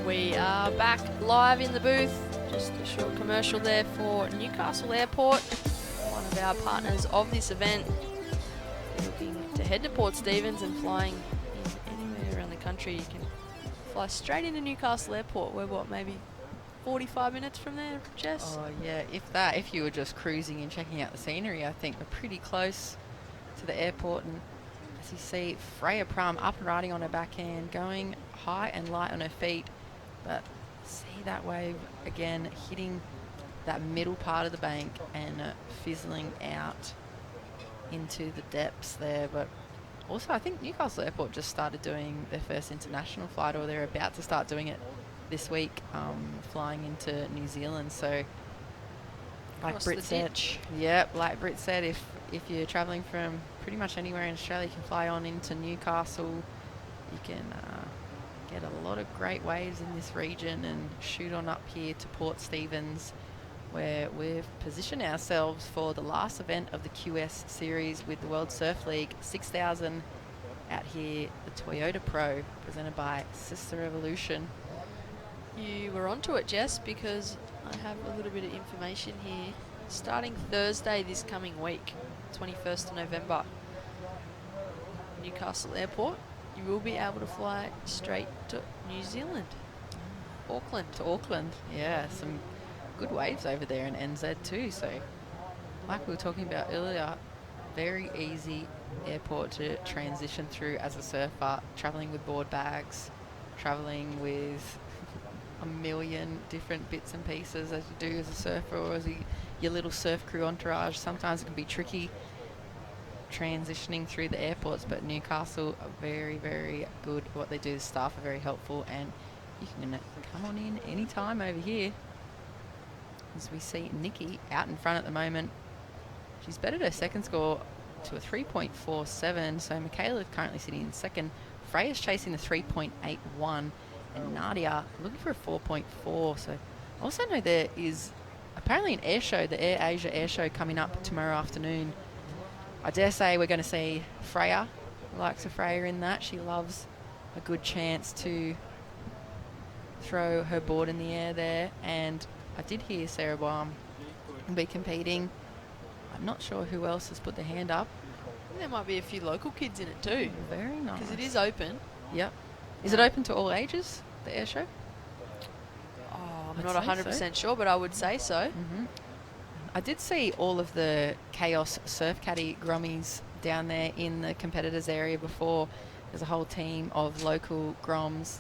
We are back live in the booth. Just a short commercial there for Newcastle Airport, one of our partners of this event. We'll looking to head to Port Stephens and flying in anywhere around the country, you can fly straight into Newcastle Airport. We're what, maybe 45 minutes from there, Jess? Oh yeah, if that. If you were just cruising and checking out the scenery, I think we're pretty close to the airport. And as you see, Freya Prum up and riding on her backhand, going high and light on her feet. But see that wave again hitting that middle part of the bank and fizzling out into the depths there. But also, I think Newcastle Airport just started doing their first international flight, or they're about to start doing it this week, flying into New Zealand. So like Britt said, like Britt said, if you're traveling from pretty much anywhere in Australia, you can fly on into Newcastle. You can get a lot of great waves in this region and shoot on up here to Port Stephens, where we've positioned ourselves for the last event of the QS series with the World Surf League 6000 out here, the Toyota Pro, presented by Sister Revolution. You were onto it, Jess, because I have a little bit of information here. Starting Thursday this coming week, 21st of November, Newcastle Airport, you will be able to fly straight to New Zealand. Auckland. To Auckland, yeah, some good waves over there in NZ too. So like we were talking about earlier, very easy airport to transition through as a surfer, traveling with board bags, traveling with a million different bits and pieces as you do as a surfer, or as your little surf crew entourage. Sometimes it can be tricky transitioning through the airports, but Newcastle are very, very good at what they do. The staff are very helpful, and you can come on in anytime over here. As we see Nikki out in front at the moment, she's bettered her second score to a 3.47, so Michaela currently sitting in second. Freya's chasing the 3.81, and Nadia looking for a 4.4. So I also know there is apparently an air show, the Air Asia air show, coming up tomorrow afternoon. I dare say we're going to see Freya, likes of Freya in that. She loves a good chance to throw her board in the air there. And I did hear Sarah Baum be competing. I'm not sure who else has put their hand up. I think there might be a few local kids in it too. Very nice. Because it is open. Yep. Is it open to all ages, the air show? Oh, I'm not 100% sure, but I would say so. I did see all of the Chaos Surf Caddy Grommies down there in the competitors area before. There's a whole team of local Groms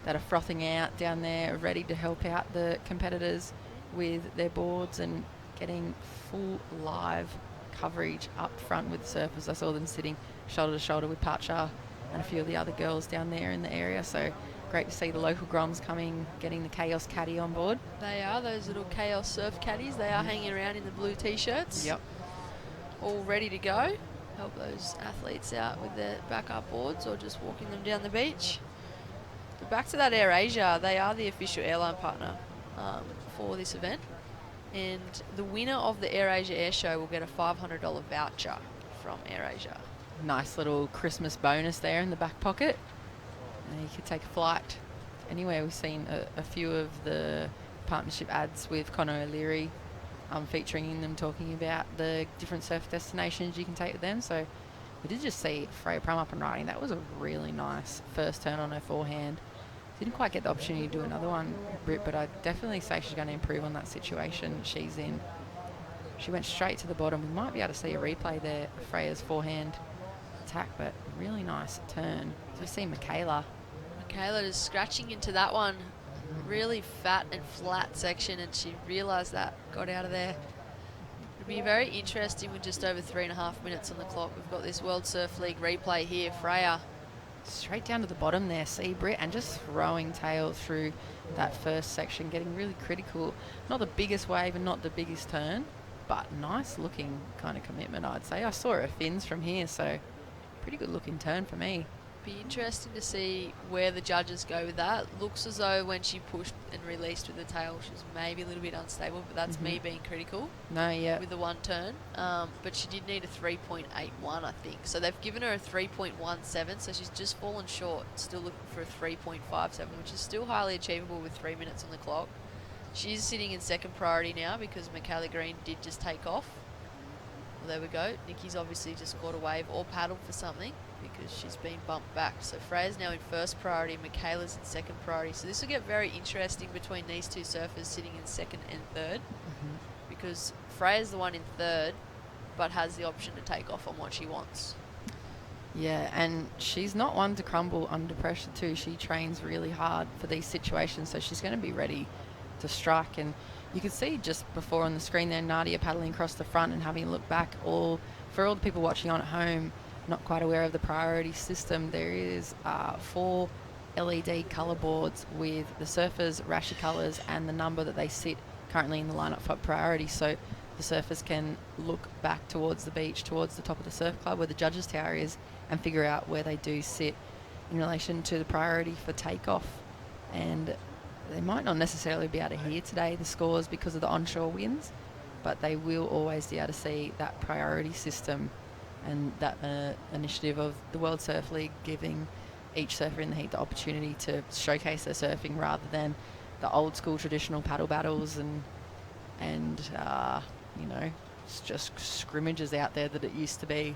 that are frothing out down there, ready to help out the competitors with their boards and getting full live coverage up front with the surfers. I saw them sitting shoulder to shoulder with Pacha and a few of the other girls down there in the area. So great to see the local Groms coming, getting the Chaos Caddy on board. They are, those little Chaos Surf Caddies. They are hanging around in the blue T-shirts. Yep. All ready to go. Help those athletes out with their backup boards or just walking them down the beach. But back to that Air Asia, they are the official airline partner for this event. And the winner of the Air Asia Air Show will get a $500 voucher from Air Asia. Nice little Christmas bonus there in the back pocket. And you could take a flight anywhere. We've seen a few of the partnership ads with Conor O'Leary featuring them, talking about the different surf destinations you can take with them. So we did just see Freya Prum up and riding. That was a really nice first turn on her forehand. Didn't quite get the opportunity to do another one, Britt, but I'd definitely say she's going to improve on that situation she's in. She went straight to the bottom. We might be able to see a replay there of Freya's forehand attack, but really nice turn. So we see Michaela just scratching into that one. Really fat and flat section, and she realised that, got out of there. It'll be very interesting with just over 3.5 minutes on the clock. We've got this World Surf League replay here. Freya straight down to the bottom there, see Britt, and just throwing tail through that first section, getting really critical. Not the biggest wave and not the biggest turn, but nice looking kind of commitment, I'd say. I saw her fins from here, so pretty good looking turn for me. Be interesting to see where the judges go with that. Looks as though when she pushed and released with the tail, she's maybe a little bit unstable, but that's me being critical. No, yeah. With the one turn. But she did need a 3.81, I think. So they've given her a 3.17, so she's just fallen short. Still looking for a 3.57, which is still highly achievable with 3 minutes on the clock. She's sitting in second priority now because Michaela Green did just take off. there we go. Nikki's obviously just caught a wave or paddled for something because she's been bumped back. So Freya's now in first priority, Michaela's in second priority. So this will get very interesting between these two surfers sitting in second and third, because Freya's the one in third but has the option to take off on what she wants. Yeah, and she's not one to crumble under pressure too. She trains really hard for these situations, so she's going to be ready to strike. And you could see just before on the screen there, Nadia paddling across the front and having a look back. For all the people watching on at home, not quite aware of the priority system, there is 4 LED colour boards with the surfers' rashi colours and the number that they sit currently in the lineup for priority. So the surfers can look back towards the beach, towards the top of the surf club where the judges' tower is, and figure out where they do sit in relation to the priority for takeoff. And they might not necessarily be able to hear today the scores because of the onshore winds, but they will always be able to see that priority system and that initiative of the World Surf League giving each surfer in the heat the opportunity to showcase their surfing rather than the old school traditional paddle battles and it's just scrimmages out there that it used to be.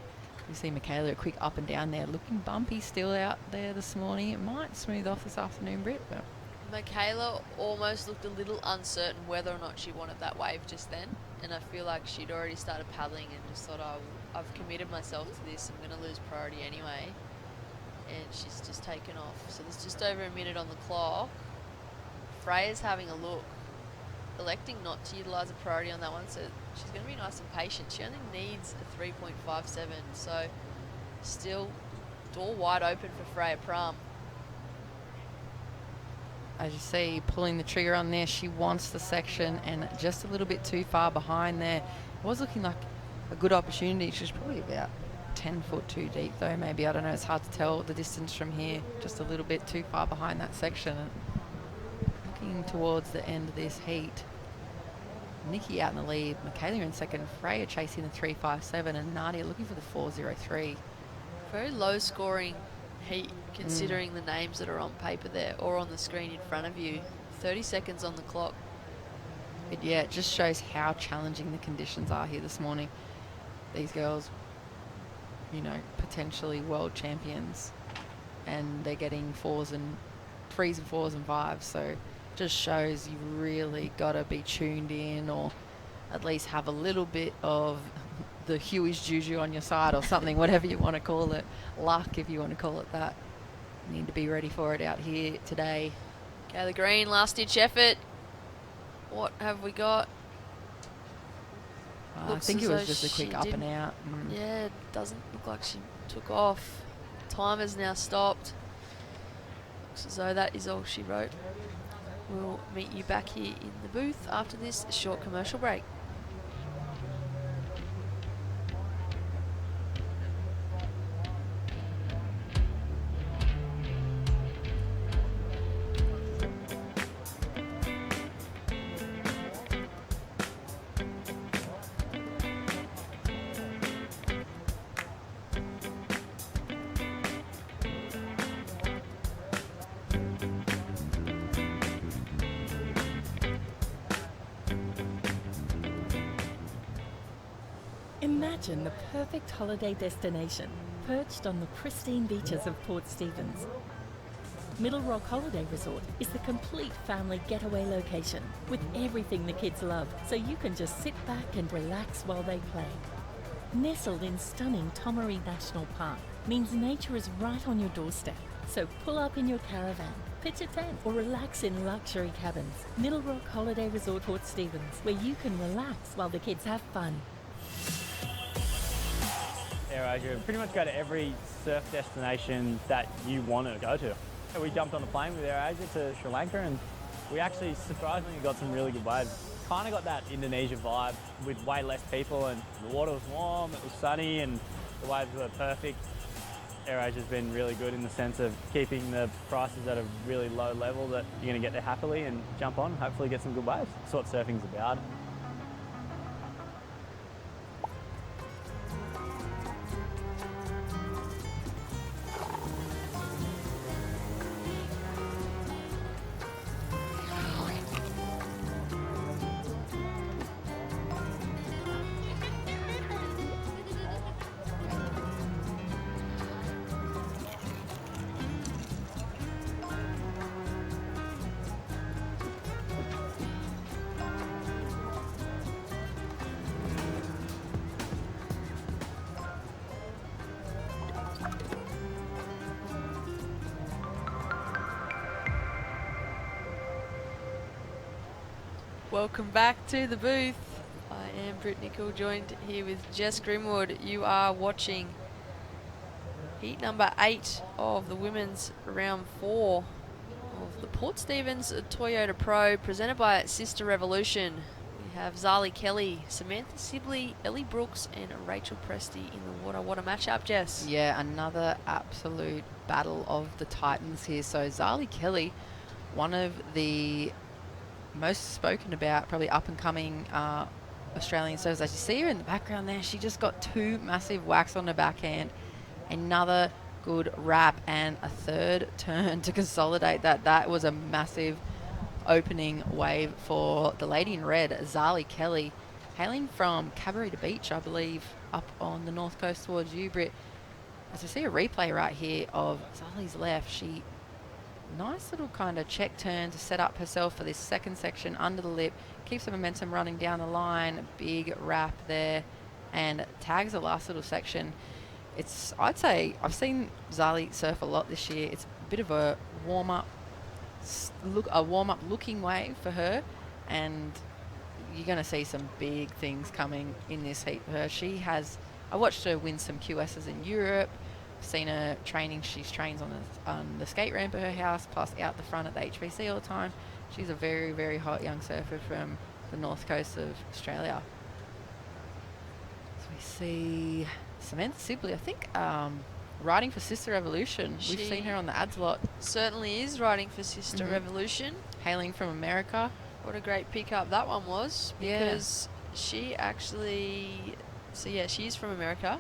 You see Michaela a quick up and down there, looking bumpy still out there this morning. It might smooth off this afternoon, Britt, but Michaela almost looked a little uncertain whether or not she wanted that wave just then, and I feel like she'd already started paddling and just thought, oh, I've committed myself to this, I'm going to lose priority anyway, and she's just taken off. So there's just over a minute on the clock. Freya's having a look, electing not to utilise a priority on that one, so she's going to be nice and patient. She only needs a 3.57, so still door wide open for Freya Prum. as you see, pulling the trigger on there, she wants the section and just a little bit too far behind there. It was looking like a good opportunity. She's probably about 10 foot too deep though, maybe. I don't know, it's hard to tell the distance from here. Just a little bit too far behind that section. Looking towards the end of this heat, Nikki out in the lead, Michaela in second, Freya chasing the 357, and Nadia looking for the 403. Very low scoring heat considering the names that are on paper there or on the screen in front of you. 30 seconds on the clock. But yeah, it just shows how challenging the conditions are here this morning. These girls, you know, potentially world champions, and they're getting 3s and 4s and 5s, so just shows you really got to be tuned in, or at least have a little bit of the Huey's juju on your side or something, whatever you want to call it, luck if you want to call it that. You need to be ready for it out here today. Kayla Green, last ditch effort. What have we got? I think it was just a quick up and out. Yeah, it doesn't look like she took off. Timer's now stopped. Looks as though that is all she wrote. We'll meet you back here in the booth after this short commercial break. Imagine the perfect holiday destination, perched on the pristine beaches of Port Stephens. Middle Rock Holiday Resort is the complete family getaway location, with everything the kids love, so you can just sit back and relax while they play. Nestled in stunning Tomaree National Park means nature is right on your doorstep, so pull up in your caravan, pitch a tent, or relax in luxury cabins. Middle Rock Holiday Resort Port Stephens, where you can relax while the kids have fun. AirAsia pretty much go to every surf destination that you want to go to. We jumped on a plane with AirAsia to Sri Lanka, and we actually surprisingly got some really good waves. Kind of got that Indonesia vibe with way less people, and the water was warm, it was sunny, and the waves were perfect. AirAsia's been really good in the sense of keeping the prices at a really low level that you're going to get there happily and jump on, hopefully get some good waves. That's what surfing's about. Welcome back to the booth. I am Britt Nicol, joined here with Jess Grimwood. You are watching heat number 8 of the women's round 4 of the Port Stephens Toyota Pro, presented by Sister Revolution. We have Zali Kelly, Samantha Sibley, Ellie Brooks, and Rachel Presti in the water. What a matchup, Jess. Yeah, another absolute battle of the Titans here. So Zali Kelly, one of the most spoken about, probably up and coming Australian servers. As you see her in the background there, she just got 2 massive whacks on the backhand. Another good wrap and a third turn to consolidate that. That was a massive opening wave for the lady in red, Zali Kelly, hailing from Cabarita Beach, I believe, up on the north coast towards you, Britt. As we see a replay right here of Zali's left, she nice little kind of check turn to set up herself for this second section under the lip, keeps the momentum running down the line, big wrap there, and tags the last little section. It's, I'd say, I've seen Zali surf a lot this year. It's a bit of a warm-up looking wave for her, and you're going to see some big things coming in this heat for her. She has, I watched her win some QSs in Europe, seen her training. She trains on the skate ramp at her house, plus out the front at the HVC all the time. She's a very, very hot young surfer from the north coast of Australia. So we see Samantha Sibley, I think, riding for Sister Revolution. We've seen her on the ads a lot. Certainly is riding for Sister Revolution. Hailing from America. What a great pickup that one was, because she actually, she's from America,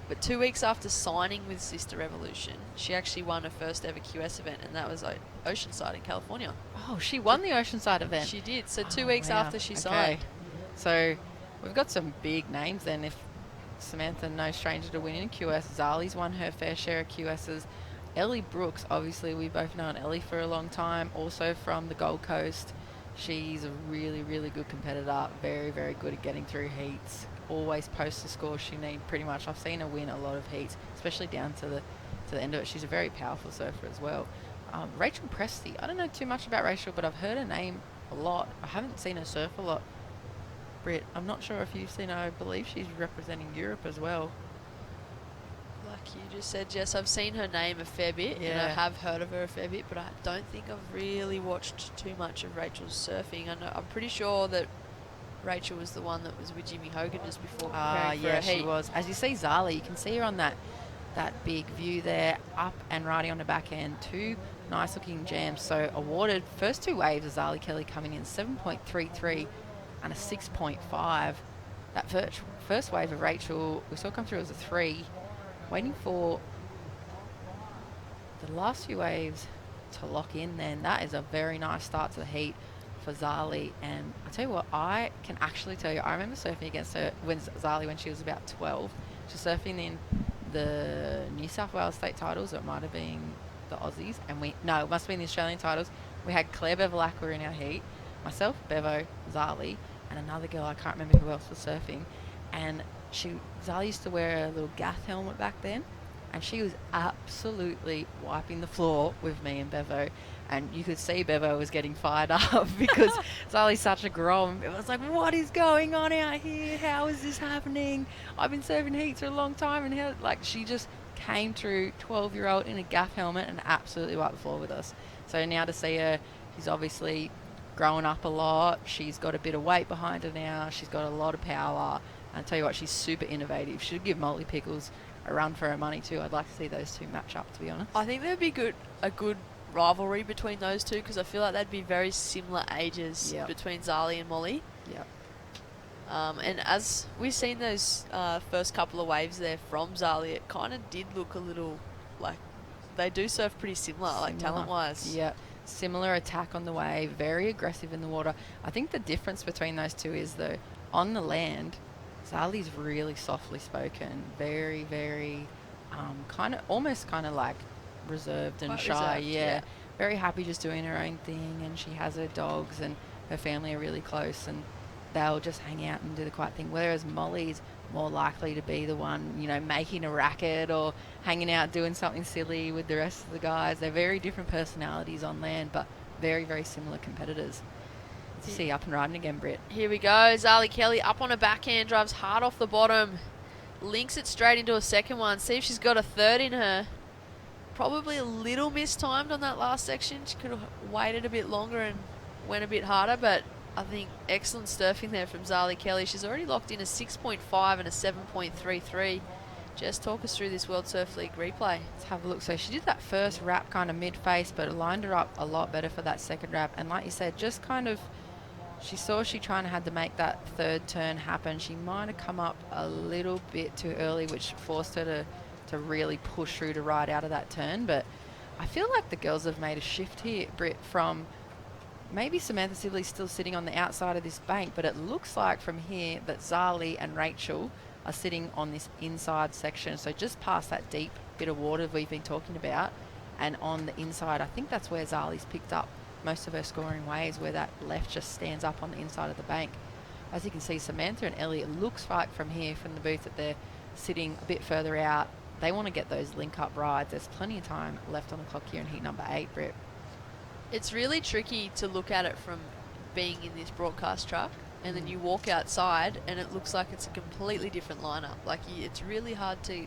but 2 weeks after signing with Sister Revolution, she actually won her first ever QS event, and that was Oceanside in California. Oh, she won the Oceanside event? She did, so 2 weeks after she signed. So we've got some big names then. If Samantha, no stranger to winning a QS, Zali's won her fair share of QSs. Ellie Brooks, obviously we both known Ellie for a long time, also from the Gold Coast. She's a really, really good competitor, very, very good at getting through heats. Always posts the score she needs pretty much. I've seen her win a lot of heats, especially down to the end of it. She's a very powerful surfer as well. Rachel Presti, I don't know too much about Rachel, but I've heard her name a lot. I haven't seen her surf a lot. Britt, I'm not sure if you've seen her. I believe she's representing Europe as well. Like you just said, Jess, I've seen her name a fair bit, and I have heard of her a fair bit, but I don't think I've really watched too much of Rachel's surfing. I'm pretty sure that Rachel was the one that was with Jimmy Hogan just before preparing for a heat. She was. As you see Zali, you can see her on that big view there, up and riding on the back end. 2 nice looking jams. So awarded first 2 waves of Zali Kelly coming in 7.33 and a 6.5. That first wave of Rachel, we saw come through as a 3. Waiting for the last few waves to lock in then. That is a very nice start to the heat for Zali. And I tell you what, I can actually tell you, I remember surfing against her Zali when she was about 12. She was surfing in the New South Wales state titles, or it might have been the Aussies, and it must have been the Australian titles. We had Claire Bevilacqua in our heat, myself, Bevo, Zali, and another girl, I can't remember who else was surfing. And Zali used to wear a little Gath helmet back then, and she was absolutely wiping the floor with me and Bevo. And you could see Bevo was getting fired up because Zali's such a grom. It was like, what is going on out here? How is this happening? I've been surfing heats for a long time, and she just came through, 12-year-old in a Gaff helmet, and absolutely wiped the floor with us. So now to see her, she's obviously grown up a lot. She's got a bit of weight behind her now. She's got a lot of power. And I tell you what, she's super innovative. Should give Molly Pickles a run for her money too. I'd like to see those 2 match up, to be honest. I think there'd be a good rivalry between those 2, because I feel like they'd be very similar ages between Zali and Molly. Yep. And as we've seen those first couple of waves there from Zali, it kind of did look a little like they do surf pretty similar. Like talent-wise. Yeah, similar attack on the wave, very aggressive in the water. I think the difference between those 2 is, though, on the land, Zali's really softly spoken, very, very almost kind of like reserved and quite shy. Reserved, Very happy just doing her own thing, and she has her dogs and her family are really close, and they'll just hang out and do the quiet thing. Whereas Molly's more likely to be the one, making a racket or hanging out doing something silly with the rest of the guys. They're very different personalities on land, but very, very similar competitors. See you up and riding again, Britt. Here we go. Zali Kelly up on a backhand, drives hard off the bottom. Links it straight into a second one. See if she's got a third in her. Probably a little mistimed on that last section. She could have waited a bit longer and went a bit harder, but I think excellent surfing there from Zali Kelly. She's already locked in a 6.5 and a 7.33. Jess, talk us through this World Surf League replay. Let's have a look. So she did that first wrap kind of mid-face, but it lined her up a lot better for that second wrap. And like you said, just kind of, she saw she trying to had to make that third turn happen. She might have come up a little bit too early, which forced her to really push through to ride out of that turn. But I feel like the girls have made a shift here, Britt, from maybe Samantha Sibley's still sitting on the outside of this bank, but it looks like from here that Zali and Rachel are sitting on this inside section. So just past that deep bit of water we've been talking about, and on the inside, I think that's where Zali's picked up most of her scoring waves, where that left just stands up on the inside of the bank. As you can see, Samantha and Ellie, it looks like from here, from the booth, that they're sitting a bit further out. They want to get those link-up rides. There's plenty of time left on the clock here in heat number 8, Britt. It's really tricky to look at it from being in this broadcast truck, and then you walk outside and it looks like it's a completely different lineup. Like, it's really hard to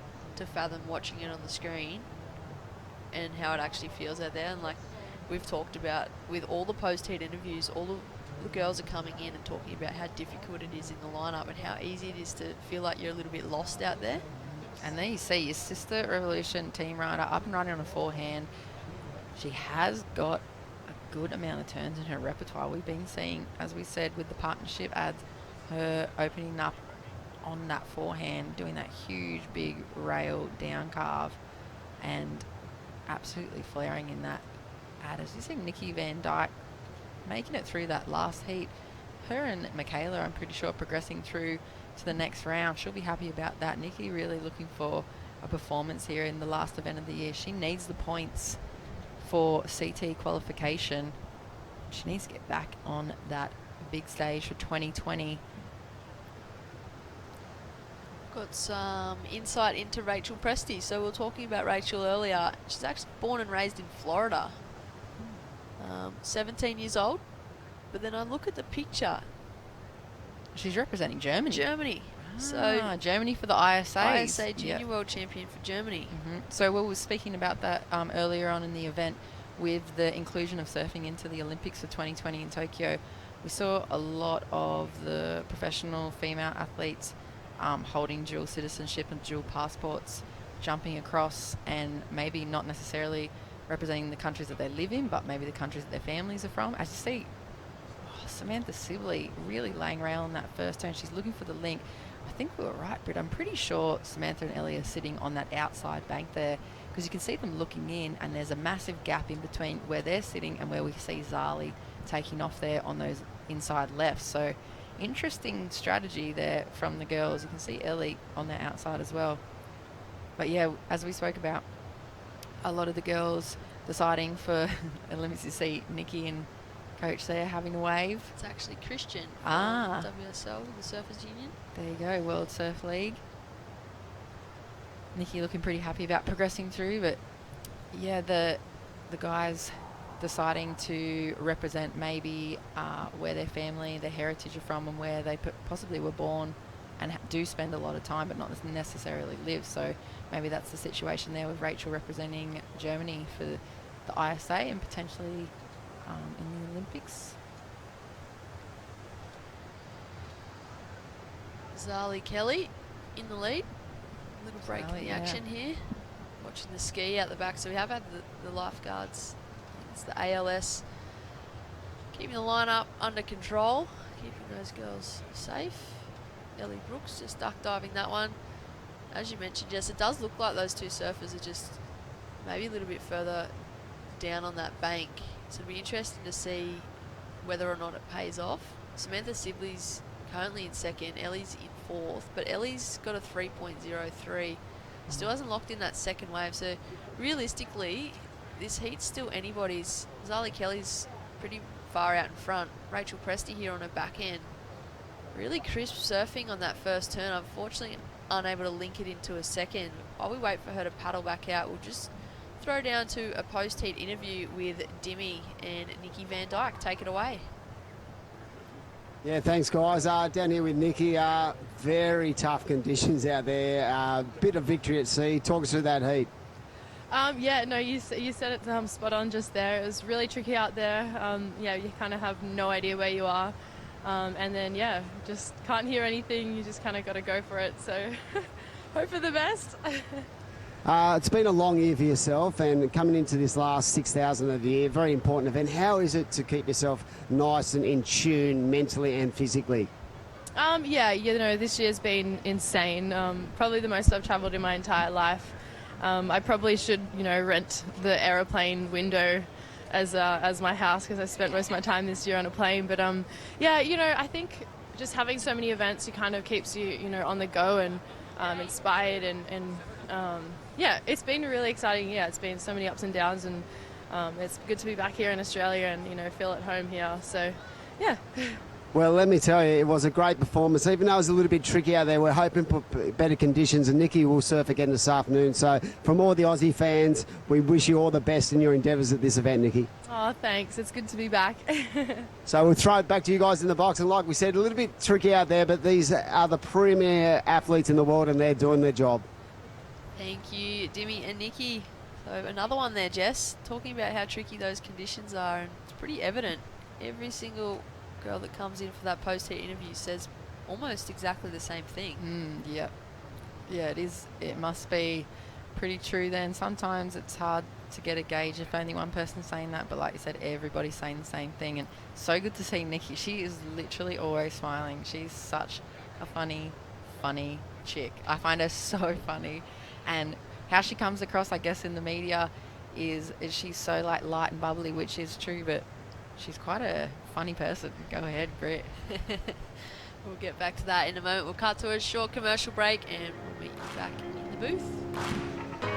fathom watching it on the screen and how it actually feels out there. And like we've talked about with all the post-heat interviews, all the girls are coming in and talking about how difficult it is in the lineup and how easy it is to feel like you're a little bit lost out there. And there you see your sister Revolution team rider up and running on a forehand. She has got a good amount of turns in her repertoire. We've been seeing, as we said, with the partnership ads, her opening up on that forehand, doing that huge big rail down carve, and absolutely flaring in that ad. As you see Nikki Van Dyke making it through that last heat. Her and Michaela, I'm pretty sure, progressing through to the next round. She'll be happy about that. Nikki really looking for a performance here in the last event of the year. She needs the points for CT qualification. She needs to get back on that big stage for 2020. Got some insight into Rachel Presti. So we were talking about Rachel earlier. She's actually born and raised in Florida. 17 years old. But then I look at the picture. She's representing Germany. Germany. So Germany for the ISA. ISA Junior World Champion for Germany. So we were speaking about that earlier on in the event with the inclusion of surfing into the Olympics for 2020 in Tokyo. We saw a lot of the professional female athletes holding dual citizenship and dual passports, jumping across and maybe not necessarily representing the countries that they live in, but maybe the countries that their families are from. As you see, Samantha Sibley really laying rail on that first turn. She's looking for the link. I think we were right, Britt. I'm pretty sure Samantha and Ellie are sitting on that outside bank there, because you can see them looking in, and there's a massive gap in between where they're sitting and where we see Zali taking off there on those inside lefts. So interesting strategy there from the girls. You can see Ellie on the outside as well. But yeah, as we spoke about, a lot of the girls deciding for, and let me see Nikki and Coach there having a wave. It's actually Christian from WSL, the Surfers Union. There you go, World Surf League. Nikki looking pretty happy about progressing through, but yeah, the guys deciding to represent maybe where their family, their heritage are from, and where they possibly were born and do spend a lot of time but not necessarily live. So maybe that's the situation there with Rachel representing Germany for the ISA and potentially in the Olympics. Zali Kelly in the lead. A little break in the action here. Watching the ski out the back. So we have had the lifeguards. It's the ALS. Keeping the lineup under control. Keeping those girls safe. Ellie Brooks just duck diving that one. As you mentioned, Jess, it does look like those two surfers are just maybe a little bit further down on that bank. So it'll be interesting to see whether or not it pays off. Samantha Sibley's currently in second, Ellie's in fourth, but Ellie's got a 3.03. Still hasn't locked in that second wave, so realistically, this heat's still anybody's. Zali Kelly's pretty far out in front. Rachel Presti here on her backhand. Really crisp surfing on that first turn. Unfortunately, unable to link it into a second. While we wait for her to paddle back out, we'll just throw down to a post-heat interview with Dimmy and Nikki Van Dyke. Take it away. Yeah, thanks, guys. Down here with Nikki. Very tough conditions out there. Bit of victory at sea. Talk us through that heat. Yeah, no, you said it spot on just there. It was really tricky out there. Yeah, you kind of have no idea where you are. And then, yeah, just can't hear anything. You just kind of got to go for it. So hope for the best. It's been a long year for yourself, and coming into this last 6,000 of the year, very important event. How is it to keep yourself nice and in tune mentally and physically? Yeah, you know, this year's been insane. Probably the most I've travelled in my entire life. I probably should, rent the aeroplane window as my house, because I spent most of my time this year on a plane. But yeah, I think just having so many events, it kind of keeps you, on the go and inspired and yeah, it's been really exciting. Yeah, it's been so many ups and downs, and it's good to be back here in Australia and feel at home here. So yeah. Well, let me tell you, it was a great performance. Even though it was a little bit tricky out there, we're hoping for better conditions, and Nikki will surf again this afternoon. So from all the Aussie fans, we wish you all the best in your endeavours at this event, Nikki. Oh, thanks. It's good to be back. So we'll throw it back to you guys in the box. And like we said, a little bit tricky out there, but these are the premier athletes in the world, and they're doing their job. Thank you, Dimmy and Nikki. So another one there, Jess, talking about how tricky those conditions are, and it's pretty evident. Every single girl that comes in for that post-heat interview says almost exactly the same thing. Yep. Yeah, it is. It must be pretty true then. Sometimes it's hard to get a gauge if only one person's saying that, but like you said, everybody's saying the same thing. And so good to see Nikki. She is literally always smiling. She's such a funny chick. I find her so funny. And how she comes across, I guess, in the media is she's so like light and bubbly, which is true, but she's quite a funny person. Go ahead, Britt. We'll get back to that in a moment. We'll cut to a short commercial break and we'll meet you back in the booth.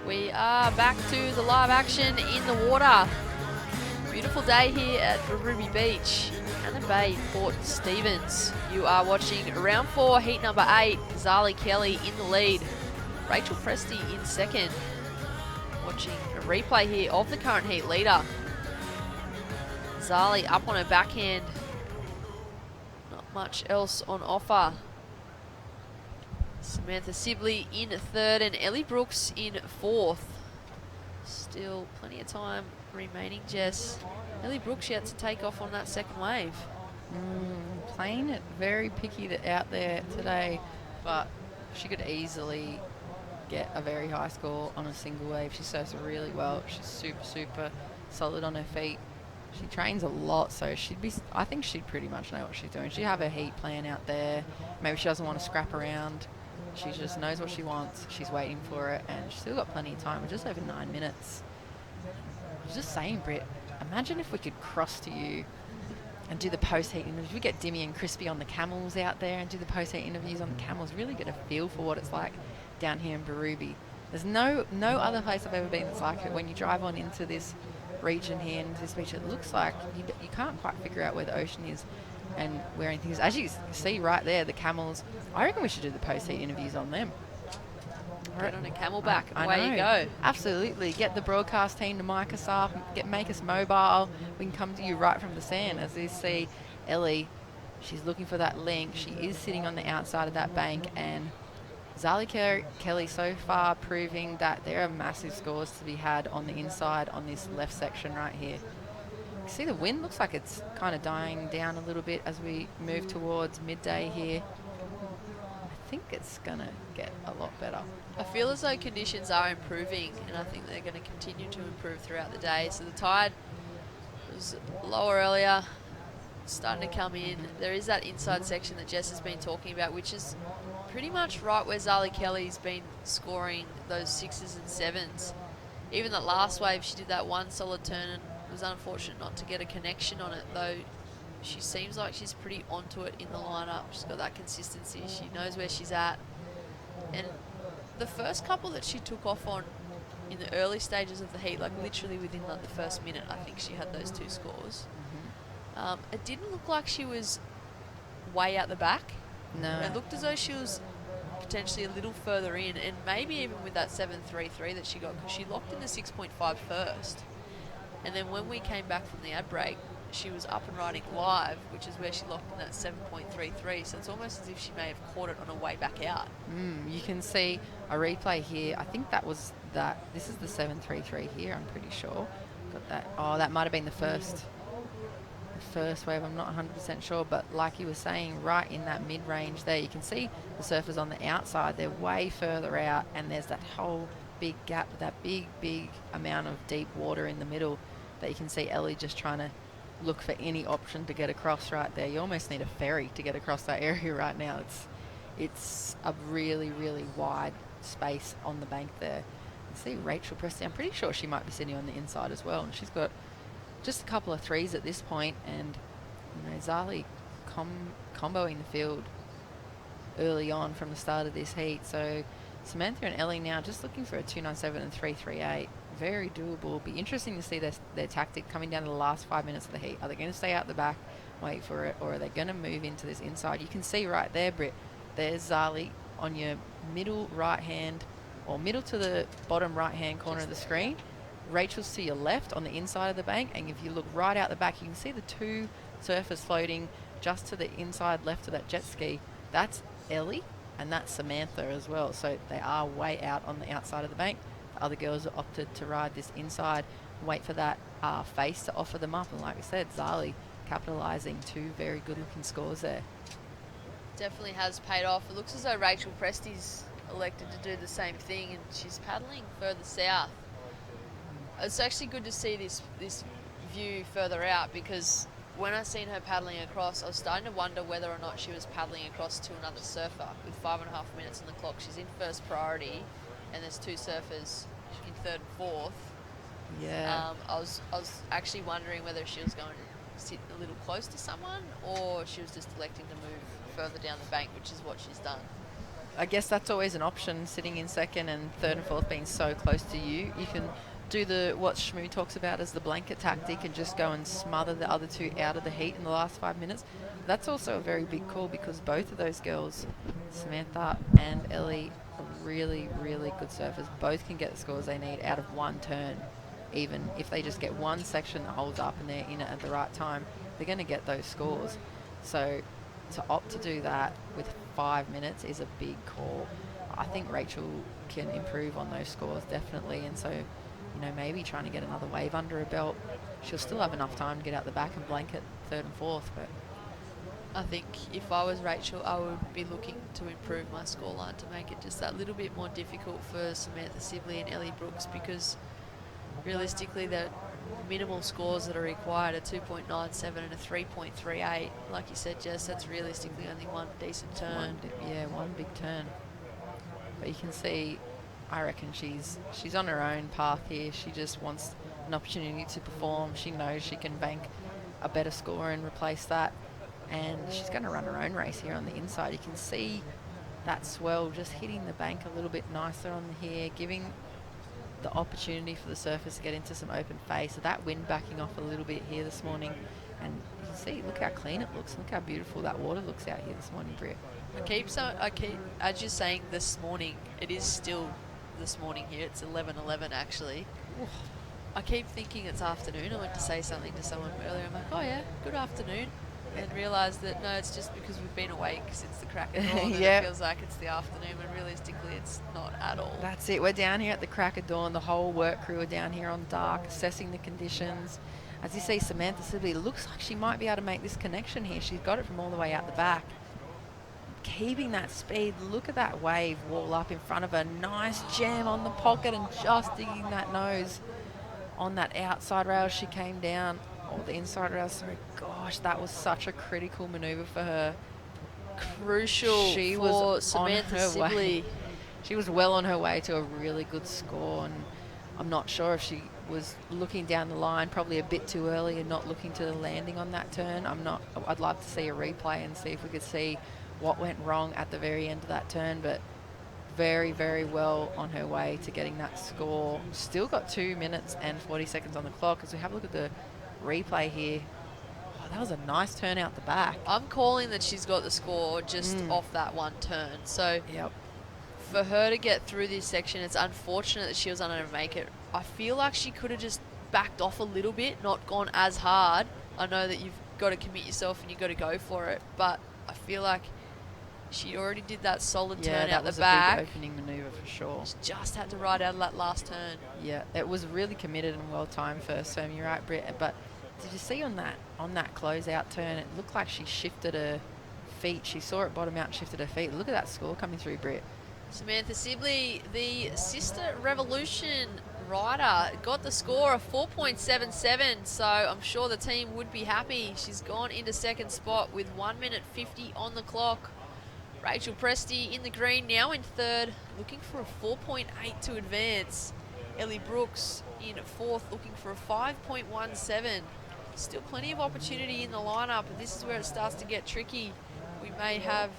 We are back to the live action in the water. Beautiful day here at Ruby Beach, Anna Bay, Port Stephens. You are watching round 4, heat number 8. Zali Kelly in the lead. Rachel Presti in second. Watching a replay here of the current heat leader. Zali up on her backhand. Not much else on offer. Samantha Sibley in third and Ellie Brooks in fourth. Still plenty of time remaining, Jess. Ellie Brooks yet to take off on that second wave. Playing it very picky out there today, but she could easily get a very high score on a single wave. She surfs really well. She's super solid on her feet. She trains a lot, so I think she'd pretty much know what she's doing. She'd have her heat plan out there. Maybe she doesn't want to scrap around. She just knows what she wants. She's waiting for it, and she's still got plenty of time. We're just over 9 minutes. I was just saying, Britt, imagine if we could cross to you and do the post-heat interviews. We get Dimmy and Crispy on the camels out there and do the post-heat interviews on the camels. Really get a feel for what it's like down here in Berrubi. There's no other place I've ever been that's like it. When you drive on into this region here, into this beach, it looks like you can't quite figure out where the ocean is and where anything is. As you see right there, the camels, I reckon we should do the post-heat interviews on them. Get on a camelback, away you go. Absolutely. Get the broadcast team to mic us up, make us mobile. We can come to you right from the sand. As you see, Ellie, she's looking for that link. She is sitting on the outside of that bank, and Zali Kelly so far proving that there are massive scores to be had on the inside on this left section right here. See, the wind looks like it's kind of dying down a little bit as we move towards midday here. I think it's going to get a lot better. I feel as though conditions are improving, and I think they're going to continue to improve throughout the day. So the tide was lower earlier, starting to come in. There is that inside section that Jess has been talking about, which is pretty much right where Zali Kelly's been scoring those 6s and 7s. Even that last wave, she did that one solid turn and was unfortunate not to get a connection on it, though she seems like she's pretty onto it in the lineup. She's got that consistency. She knows where she's at. And the first couple that she took off on in the early stages of the heat, like literally within like the first minute, I think she had those 2 scores. It didn't look like she was way out the back. No. It looked as though she was potentially a little further in, and maybe even with that 7.33 that she got, because she locked in the 6.5 first. And then when we came back from the ad break, she was up and riding live, which is where she locked in that 7.33. So it's almost as if she may have caught it on her way back out. You can see a replay here. I think that was that. This is the 7.33 here, I'm pretty sure. Got that. Oh, that might have been the first wave. I'm not 100% sure. But like you were saying, right in that mid-range there, you can see the surfers on the outside. They're way further out, and there's that whole big gap, that big amount of deep water in the middle that you can see Ellie just trying to look for any option to get across right there. You almost need a ferry to get across that area right now. It's a really wide space on the bank there. You see Rachel Presty, I'm pretty sure she might be sitting on the inside as well, and she's got just a couple of 3s at this point, and Zali comboing the field early on from the start of this heat. So Samantha and Ellie now just looking for a 2.97 and 3.38. Very doable. Be interesting to see their tactic coming down to the last 5 minutes of the heat. Are they going to stay out the back, wait for it, or are they going to move into this inside? You can see right there, Britt, there's Zali on your middle right hand, or middle to the bottom right hand corner of the screen. Rachel's to your left on the inside of the bank, and if you look right out the back, you can see the 2 surfers floating just to the inside left of that jet ski. That's Ellie, and that's Samantha as well. So they are way out on the outside of the bank. Other girls have opted to ride this inside, wait for that face to offer them up. And like I said, Zali capitalising 2 very good looking scores there. Definitely has paid off. It looks as though Rachel Presty's elected to do the same thing, and she's paddling further south. It's actually good to see this view further out, because when I seen her paddling across, I was starting to wonder whether or not she was paddling across to another surfer with 5.5 minutes on the clock. She's in first priority, and there's 2 surfers in 3rd and 4th. Yeah. I was actually wondering whether she was going to sit a little close to someone, or she was just electing to move further down the bank, which is what she's done. I guess that's always an option, sitting in 2nd and 3rd and 4th being so close to you. You can do what Shmoo talks about as the blanket tactic and just go and smother the other 2 out of the heat in the last 5 minutes. That's also a very big call, because both of those girls, Samantha and Ellie, are really good surfers. Both can get the scores they need out of one turn. Even if they just get one section that holds up and they're in it at the right time, they're going to get those scores. So to opt to do that with 5 minutes is a big call. I think Rachel can improve on those scores, definitely. And so, maybe trying to get another wave under her belt. She'll still have enough time to get out the back and blanket 3rd and 4th. But I think if I was Rachel, I would be looking to improve my scoreline to make it just that little bit more difficult for Samantha Sibley and Ellie Brooks, because realistically the minimal scores that are required are 2.97 and a 3.38. Like you said, Jess, that's realistically only one decent turn. One big turn. But you can see, I reckon she's on her own path here. She just wants an opportunity to perform. She knows she can bank a better score and replace that. And she's going to run her own race here on the inside. You can see that swell just hitting the bank a little bit nicer on here, giving the opportunity for the surfers to get into some open face. So that wind backing off a little bit here this morning. And you can see, look how clean it looks. Look how beautiful that water looks out here this morning, Britt. I keep, as you're saying this morning, it is still this morning here. It's 11:11 actually. Oof. I keep thinking it's afternoon. I went to say something to someone earlier. I'm like, oh yeah, good afternoon. And realised that no, it's just because we've been awake since the crack of dawn. Yep. It feels like it's the afternoon, when realistically it's not at all. That's it. We're down here at the crack of dawn. The whole work crew are down here on dark, assessing the conditions. As you see, Samantha Sibley looks like she might be able to make this connection here. She's got it from all the way out the back. Keeping that speed. Look at that wave wall up in front of her. Nice jam on the pocket and just digging that nose on that outside rail. She came down. Oh, the inside rail. Sorry, gosh, that was such a critical manoeuvre for her. Crucial She for was Samantha on her Sibley. way. She was well on her way to a really good score, and I'm not sure if she was looking down the line probably a bit too early and not looking to the landing on that turn. I'd love to see a replay and see if we could see what went wrong at the very end of that turn, but very, very well on her way to getting that score. Still got 2 minutes and 40 seconds on the clock as we have a look at the replay here. Oh, that was a nice turn out the back. I'm calling that she's got the score just off that one turn. So yep. For her to get through this section, it's unfortunate that she was unable to make it. I feel like she could have just backed off a little bit, not gone as hard. I know that you've got to commit yourself and you've got to go for it, but I feel like she already did that solid turn out the back. Big opening manoeuvre for sure. She just had to ride out of that last turn. Yeah, it was really committed and well timed first, so you're right, Britt. But did you see on that closeout turn, it looked like she shifted her feet. She saw it bottom out and shifted her feet. Look at that score coming through, Britt. Samantha Sibley, the Sister Revolution rider, got the score of 4.77, so I'm sure the team would be happy. She's gone into second spot with 1 minute 50 on the clock. Rachel Presti in the green, now in third, looking for a 4.8 to advance. Ellie Brooks in fourth, looking for a 5.17. Still plenty of opportunity in the lineup, and this is where it starts to get tricky. We may have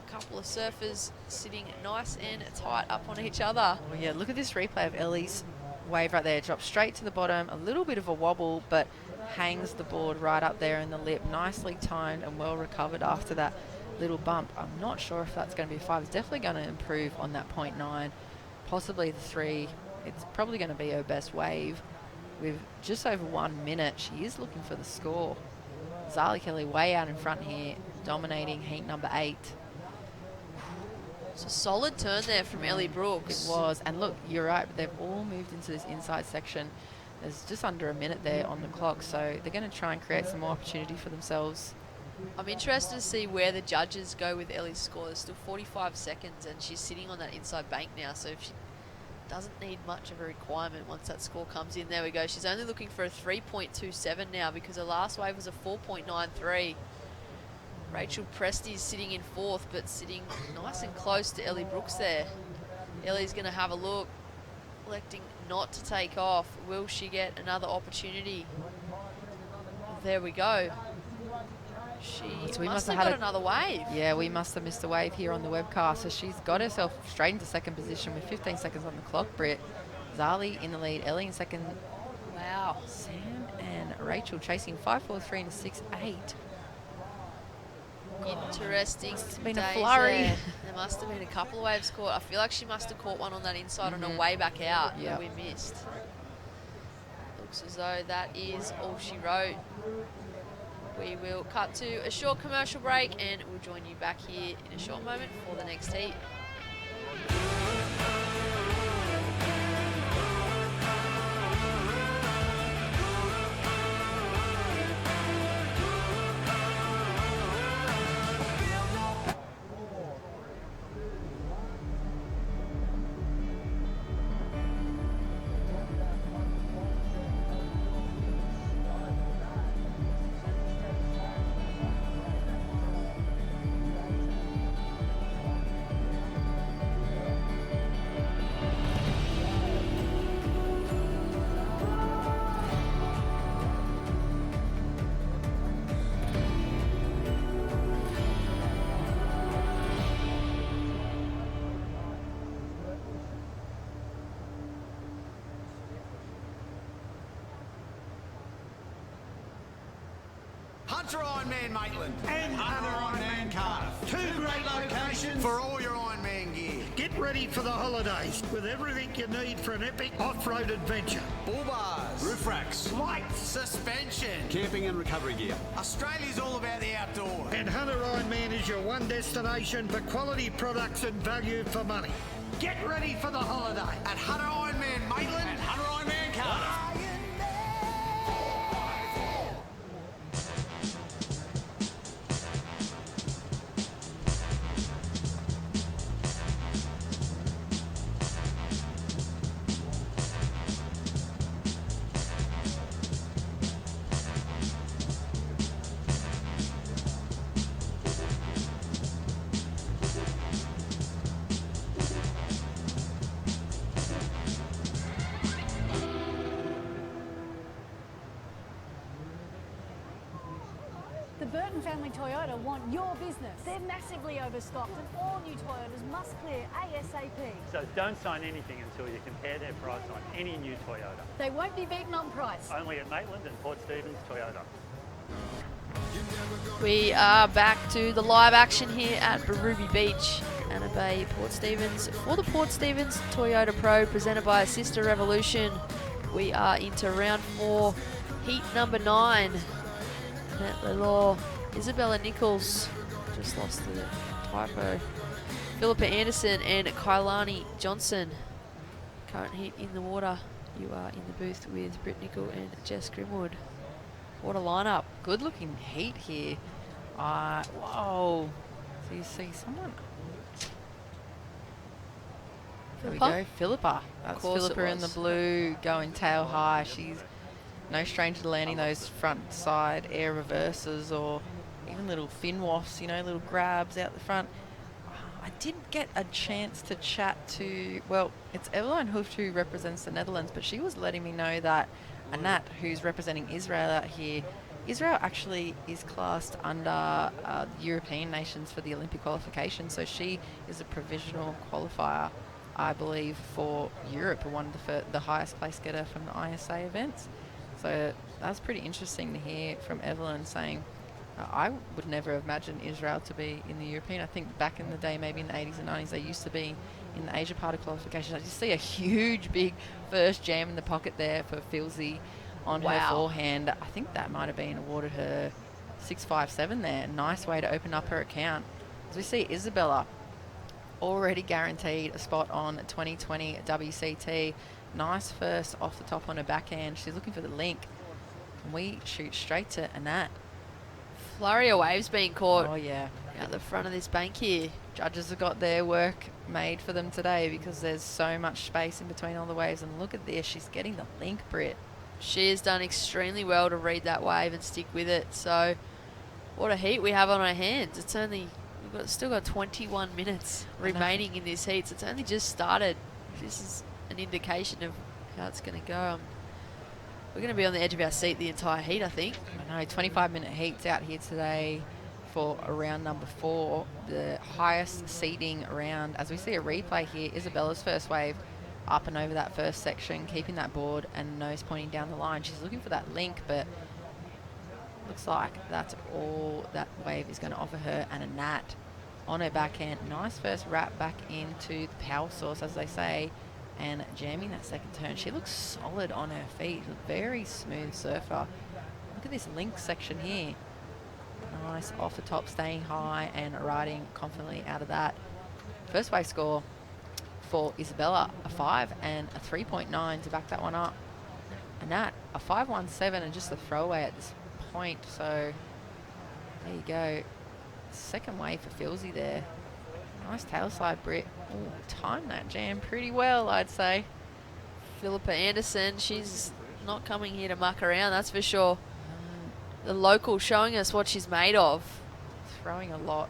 a couple of surfers sitting nice and tight up on each other. Well, yeah, look at this replay of Ellie's wave right there. Drops straight to the bottom, a little bit of a wobble, but hangs the board right up there in the lip. Nicely timed and well recovered after that little bump. I'm not sure if that's going to be a 5. It's definitely going to improve on that 0.9, possibly the 3. It's probably going to be her best wave. With just over 1 minute, she is looking for the score. Zali Kelly way out in front here, dominating heat number 8. It's a solid turn there from Ellie Brooks. It was, and look, you're right, they've all moved into this inside section. There's just under a minute there on the clock, so they're going to try and create some more opportunity for themselves. I'm interested to see where the judges go with Ellie's score. There's still 45 seconds, and she's sitting on that inside bank now, so if she doesn't need much of a requirement once that score comes in. There we go. She's only looking for a 3.27 now because her last wave was a 4.93. Rachel Presti's sitting in fourth, but sitting nice and close to Ellie Brooks there. Ellie's going to have a look, electing not to take off. Will she get another opportunity? There we go. She must have got another wave. Yeah, we must have missed a wave here on the webcast. So she's got herself straight into second position with 15 seconds on the clock, Britt. Zali in the lead, Ellie in second. Wow. Sam and Rachel chasing 5.43 and 6.8. Interesting. It's been a days flurry. There must have been a couple of waves caught. I feel like she must have caught one on that inside on her way back out that we missed. Looks as though that is all she wrote. We will cut to a short commercial break and we'll join you back here in a short moment for the next heat. Hunter Ironman Maitland and Hunter Ironman Cardiff. Two great locations for all your Ironman gear. Get ready for the holidays with everything you need for an epic off-road adventure. Bull bars, roof racks, lights, suspension, camping and recovery gear. Australia's all about the outdoors. And Hunter Ironman is your one destination for quality products and value for money. Get ready for the holiday At Hunter Ironman Maitland and Hunter Ironman Cardiff. Family Toyota want your business. They're massively overstocked and all new Toyotas must clear ASAP. So don't sign anything until you compare their price on any new Toyota. They won't be beaten on price. Only at Maitland and Port Stephens Toyota. We are back to the live action here at Ruby Beach, Anna Bay, Port Stephens, for the Port Stephens Toyota Pro, presented by Sister Revolution. We are into round 4, heat number 9. Annette Lelaw, Isabella Nichols, just lost the typo, Philippa Anderson and Kailani Johnson. Current heat in the water. You are in the booth with Britt Nichol and Jess Grimwood. What a lineup. Good looking heat here. Whoa. So you see someone. There we go, Philippa. That's Philippa in the blue, going tail high. She's no stranger to landing those front side air reverses or even little fin wafts, you know, little grabs out the front. I didn't get a chance to chat to, well, it's Eveline Hooft who represents the Netherlands, but she was letting me know that Annette, who's representing Israel out here, Israel actually is classed under European nations for the Olympic qualification, so she is a provisional qualifier, I believe, for Europe, one of the highest place getter from the ISA events. So that's pretty interesting to hear from Evelyn saying, I would never have imagined Israel to be in the European. I think back in the day, maybe in the 80s and 90s, they used to be in the Asia part of qualification. I just see a huge, big first jam in the pocket there for Filsey on her forehand. I think that might have been awarded her 6.57 there. Nice way to open up her account. As we see Isabella already guaranteed a spot on 2020 WCT. Nice first off the top on her backhand. She's looking for the link. And we shoot straight to Annette. Flurry of waves being caught. Oh, yeah. Out the front of this bank here. Judges have got their work made for them today because there's so much space in between all the waves. And look at this. She's getting the link, Britt. She has done extremely well to read that wave and stick with it. So what a heat we have on our hands. It's only, still got 21 minutes remaining in this heat. So it's only just started. This is an indication of how it's going to go. We're going to be on the edge of our seat the entire heat, I think. I know, 25-minute heats out here today for round number 4. The highest seeding round. As we see a replay here, Isabella's first wave up and over that first section, keeping that board and nose pointing down the line. She's looking for that link, but looks like that's all that wave is going to offer her. And a Nat on her backhand. Nice first wrap back into the power source, as they say, and jamming that second turn. She looks solid on her feet. Very smooth surfer. Look at this link section here. Nice off the top, staying high and riding confidently out of that. First wave score for Isabella, a 5 and a 3.9 to back that one up. And that, a 5.17 and just a throwaway at this point. So there you go. Second wave for Filsey there. Nice tail slide, Britt. Ooh, timed that jam pretty well, I'd say. Philippa Anderson, she's not coming here to muck around, that's for sure. The local showing us what she's made of. Throwing a lot.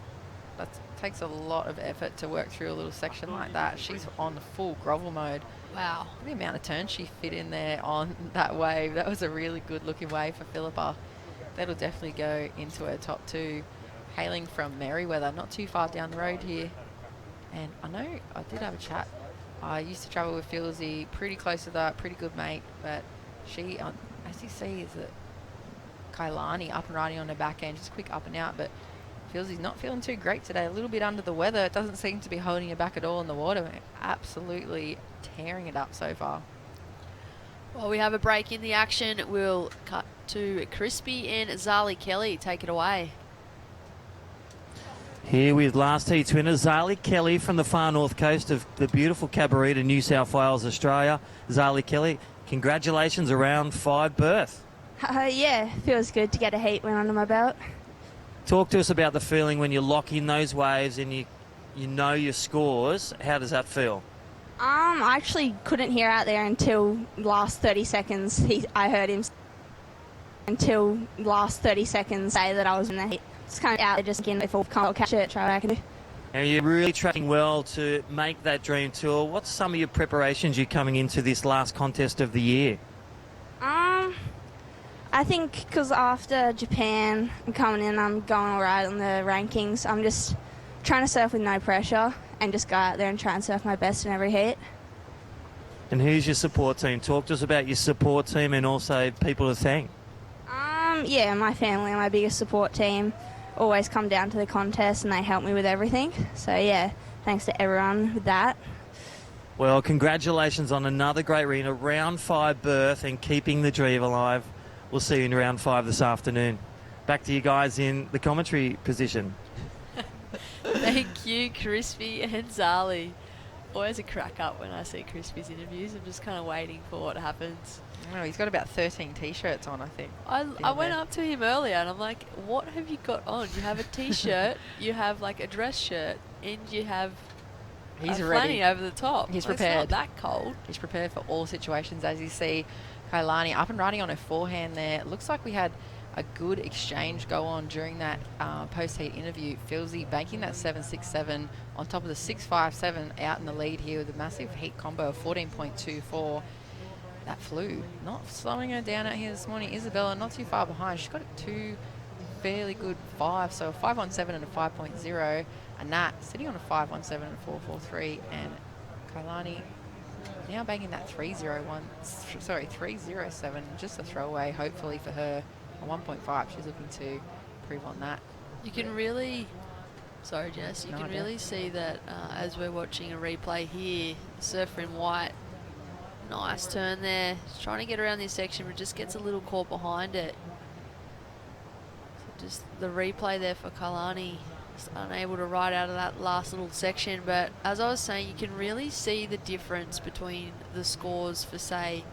That takes a lot of effort to work through a little section like that. She's on the full grovel mode. Wow. The amount of turns she fit in there on that wave. That was a really good looking wave for Philippa. That'll definitely go into her top 2. Hailing from Merriweather, not too far down the road here. And I know I did have a chat. I used to travel with Filsey, pretty close to that, pretty good mate. But she, as you see, is a Kailani up and riding on her backhand, just quick up and out. But Filsey's not feeling too great today, a little bit under the weather. It doesn't seem to be holding her back at all in the water. Absolutely tearing it up so far. While we have a break in the action, we'll cut to Crispy and Zali Kelly. Take it away. Here with last heat's winner, Zali Kelly from the far north coast of the beautiful Cabarita, New South Wales, Australia. Zali Kelly, congratulations, around 5 berth. Yeah, feels good to get a heat win under my belt. Talk to us about the feeling when you lock in those waves and you know your scores. How does that feel? I actually couldn't hear out there until last 30 seconds. I heard him until last 30 seconds say that I was in the heat. It's kind of out there just again, if I can't catch it, try what I can do. And you're really tracking well to make that dream tour. What's some of your preparations you're coming into this last contest of the year? I I think because after Japan and coming in, I'm going all right on the rankings. I'm just trying to surf with no pressure and just go out there and try and surf my best in every heat. And who's your support team? Talk to us about your support team and also people to thank. Yeah, my family are my biggest support team. Always come down to the contest and they help me with everything. So yeah, thanks to everyone with that. Well, congratulations on another great win, a round 5 berth and keeping the dream alive. We'll see you in round 5 this afternoon. Back to you guys in the commentary position. Thank you, Crispy and Zali. Always a crack up when I see Crispy's interviews. I'm just kind of waiting for what happens. Oh, he's got about 13 T-shirts on, I think. I went up to him earlier and I'm like, what have you got on? You have a T-shirt, you have like a dress shirt, and you have He's a ready flanny over the top. He's Well, prepared. It's not that cold. He's prepared for all situations. As you see, Kailani up and running on her forehand there. Looks like we had a good exchange go on during that post-heat interview. Filsey banking that 7.67 on top of the 6.57 out in the lead here with a massive heat combo of 14.24. That flew. Not slowing her down out here this morning. Isabella not too far behind. She's got 2 fairly good 5, so a 5.17 and a 5.0. And Nat sitting on a 5.17 and a 4.43. And Kailani now banking that 3.07. Just a throwaway, hopefully for her. A 1.5. She's looking to improve on that. You can really, sorry Jess, you No can idea. really see that as we're watching a replay here, surfer in white, nice turn there. She's trying to get around this section but just gets a little caught behind it. So just the replay there for Kailani, just unable to ride out of that last little section. But as I was saying, you can really see the difference between the scores for, say,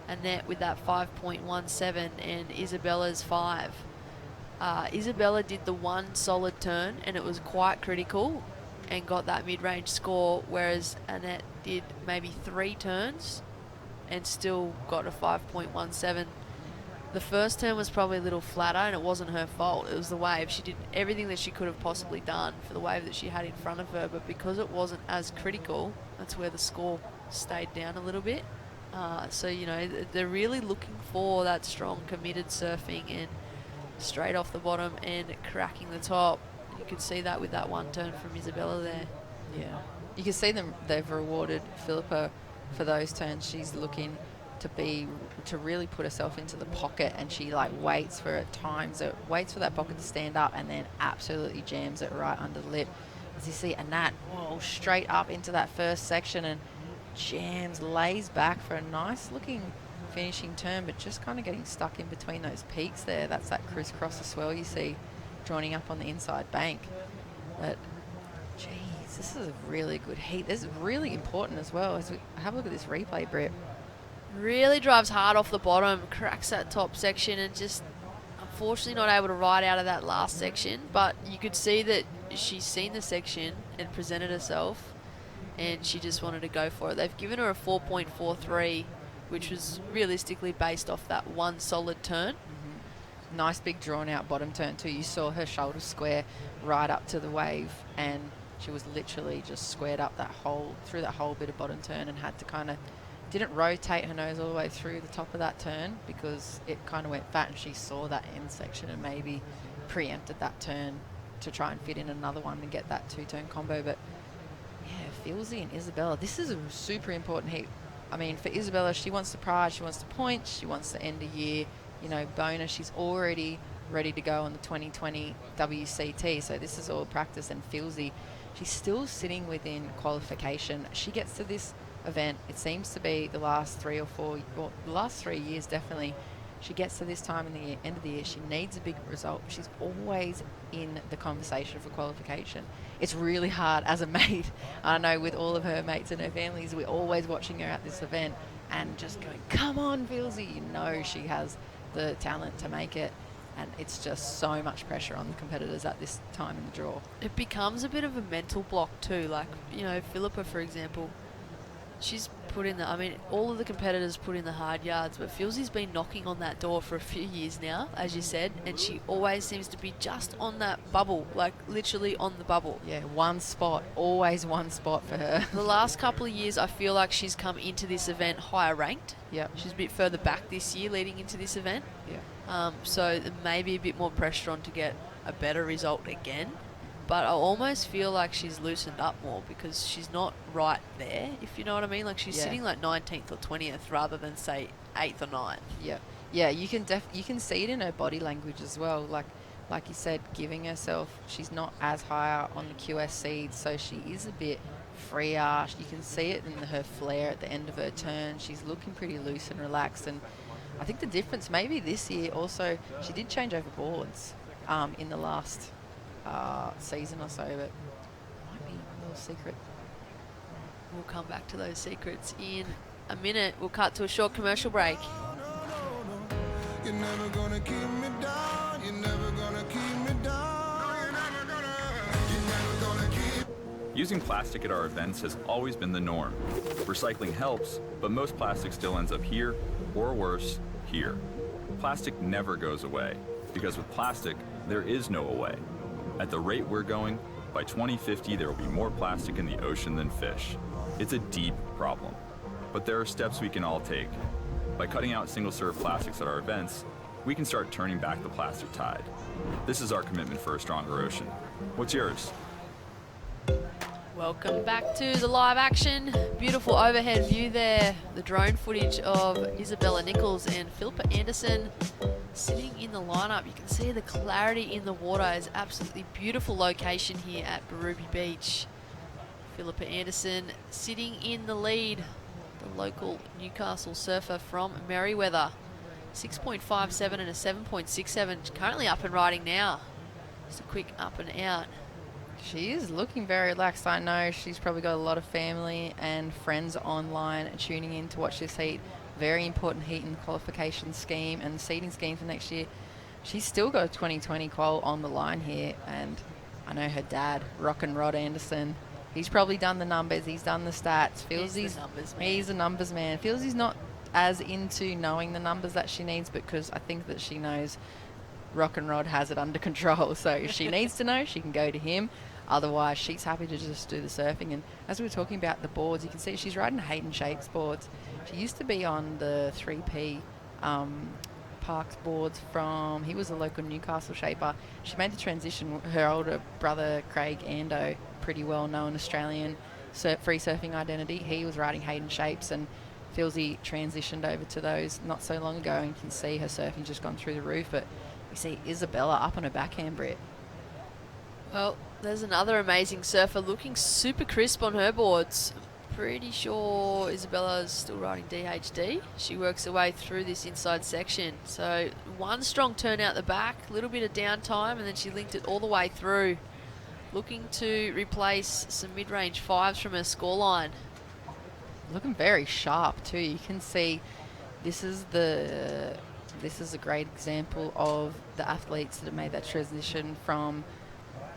Annette with that 5.17 and Isabella's 5. Isabella did the one solid turn and it was quite critical and got that mid-range score, whereas Annette did maybe 3 turns and still got a 5.17. The first turn was probably a little flatter and it wasn't her fault. It was the wave. She did everything that she could have possibly done for the wave that she had in front of her, but because it wasn't as critical, that's where the score stayed down a little bit. So, you know, they're really looking for that strong, committed surfing and straight off the bottom and cracking the top. You could see that with that one turn from Isabella there. Yeah. You can see they've rewarded Philippa for those turns. She's looking to really put herself into the pocket, and she like waits for it, times it, waits for that pocket to stand up and then absolutely jams it right under the lip. As you see Annette, straight up into that first section and jams, lays back for a nice looking finishing turn, but just kind of getting stuck in between those peaks there. That's that crisscross as well you see joining up on the inside bank. But geez, this is a really good heat. This is really important as well. As we have a look at this replay, Britt. Really drives hard off the bottom, cracks that top section and just unfortunately not able to ride out of that last section. But you could see that she's seen the section and presented herself and she just wanted to go for it. They've given her a 4.43, which was realistically based off that one solid turn. Nice big drawn out bottom turn too. You saw her shoulder square right up to the wave and she was literally just squared up through that whole bit of bottom turn and had to kind of, didn't rotate her nose all the way through the top of that turn because it kind of went fat and she saw that end section and maybe preempted that turn to try and fit in another one and get that 2-turn combo. But yeah, Filsey and Isabella, this is a super important heat. I mean, for Isabella, she wants to prize, she wants to point, she wants to end a year, you know, bonus. She's already ready to go on the 2020 WCT, so this is all practice. And Filsey, she's still sitting within qualification. She gets to this event, it seems to be the last 3 or 4, well, the last 3 years definitely. She gets to this time in the year, end of the year, she needs a big result. She's always in the conversation for qualification. It's really hard as a mate. I know with all of her mates and her families, we're always watching her at this event and just going, come on, Filsey. You know she has the talent to make it. And it's just so much pressure on the competitors at this time in the draw. It becomes a bit of a mental block too. Like, you know, Philippa, for example, she's put in the, I mean, all of the competitors put in the hard yards, but Filzy's been knocking on that door for a few years now, as you said, and she always seems to be just on that bubble, like literally on the bubble. Yeah, one spot, always one spot for her. The last couple of years, I feel like she's come into this event higher ranked. Yep. She's a bit further back this year leading into this event. Yeah. So there may be a bit more pressure on to get a better result again. But I almost feel like she's loosened up more because she's not right there, if you know what I mean. Like she's sitting like 19th or 20th rather than say 8th or 9th. Yeah, yeah. You can see it in her body language as well. Like you said, giving herself. She's not as high on the QS seed, so she is a bit freer. You can see it in her flare at the end of her turn. She's looking pretty loose and relaxed. And I think the difference maybe this year also, she did change over boards in the last season or so, but might be a little secret. We'll come back to those secrets in a minute. We'll cut to a short commercial break. You're never gonna keep me down. You're never gonna keep me down. You're never gonna keep. Using plastic at our events has always been the norm. Recycling helps, but most plastic still ends up here, or worse, here. Plastic never goes away, because with plastic, there is no away. At the rate we're going, by 2050 there will be more plastic in the ocean than fish. It's a deep problem. But there are steps we can all take. By cutting out single-serve plastics at our events, we can start turning back the plastic tide. This is our commitment for a stronger ocean. What's yours? Welcome back to the live action. Beautiful overhead view there. The drone footage of Isabella Nichols and Philippa Anderson sitting in the lineup. You can see the clarity in the water. Is absolutely beautiful location here at Berrubi Beach. Philippa Anderson sitting in the lead. The local Newcastle surfer from Merriweather. 6.57 and a 7.67. Currently up and riding now. Just a quick up and out. She is looking very relaxed. I know she's probably got a lot of family and friends online tuning in to watch this heat. Very important heat in the qualification scheme and seeding scheme for next year. She's still got a 2020 qual on the line here, and I know her dad, Rock and Rod Anderson, he's probably done the numbers, he's done the stats. He's a numbers man. Feels he's not as into knowing the numbers that she needs, because I think that she knows Rock and Rod has it under control. So if she needs to know, she can go to him. Otherwise, she's happy to just do the surfing. And as we were talking about the boards, you can see she's riding Hayden Shapes boards. She used to be on the 3P Parks boards from, he was a local Newcastle shaper. She made the transition. Her older brother, Craig Ando, pretty well-known Australian free surfing identity. He was riding Hayden Shapes, and feels he transitioned over to those not so long ago, and you can see her surfing just gone through the roof. But you see Isabella up on her backhand, Britt. Well, there's another amazing surfer looking super crisp on her boards. Pretty sure Isabella's still riding DHD. She works her way through this inside section. So one strong turn out the back, a little bit of downtime, and then she linked it all the way through. Looking to replace some mid-range fives from her scoreline. Looking very sharp too. You can see this is a great example of the athletes that have made that transition from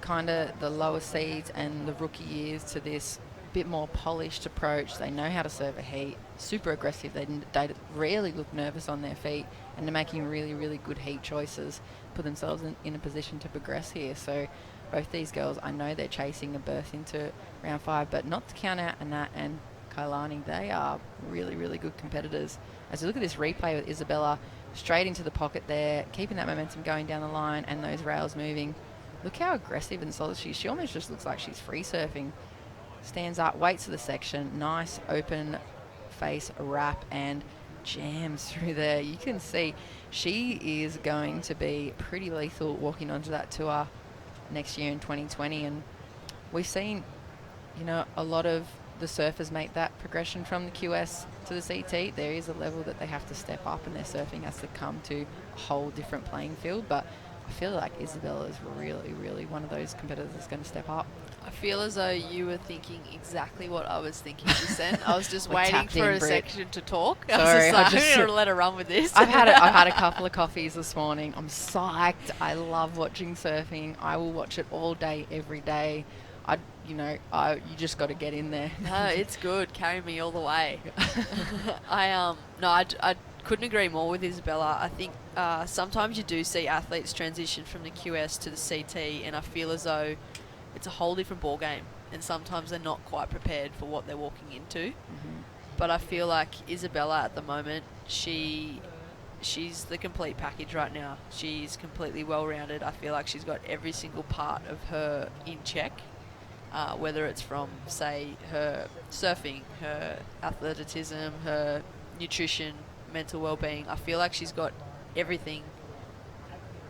kind of the lower seeds and the rookie years to this bit more polished approach. They know how to serve a heat, super aggressive. They rarely look nervous on their feet, and they're making really, really good heat choices, put themselves in a position to progress here. So both these girls, I know they're chasing a berth into round 5, but not to count out Anat and Kailani. They are really, really good competitors. As you look at this replay with Isabella, straight into the pocket there, keeping that momentum going down the line and those rails moving. Look how aggressive and solid she is. She almost just looks like she's free surfing. Stands up, waits for the section, nice open face wrap, and jams through there. You can see she is going to be pretty lethal walking onto that tour next year in 2020. And we've seen, you know, a lot of the surfers make that progression from the QS to the CT. There is a level that they have to step up, and their surfing has to come to a whole different playing field. But I feel like Isabella is really, really one of those competitors that's going to step up. I feel as though you were thinking exactly what I was thinking just then. I was just waiting for a section to talk. Sorry, I was just like, I'm going to let her run with this. I've had a couple of coffees this morning. I'm psyched. I love watching surfing. I will watch it all day, every day. you just got to get in there. No, it's good. Carry me all the way. I couldn't agree more with Isabella. I think sometimes you do see athletes transition from the QS to the CT, and I feel as though it's a whole different ball game, and sometimes they're not quite prepared for what they're walking into. But I feel like Isabella at the moment, she's the complete package right now. She's completely well-rounded. I feel like she's got every single part of her in check, whether it's from, say, her surfing, her athleticism, her nutrition, mental well-being. I feel like she's got everything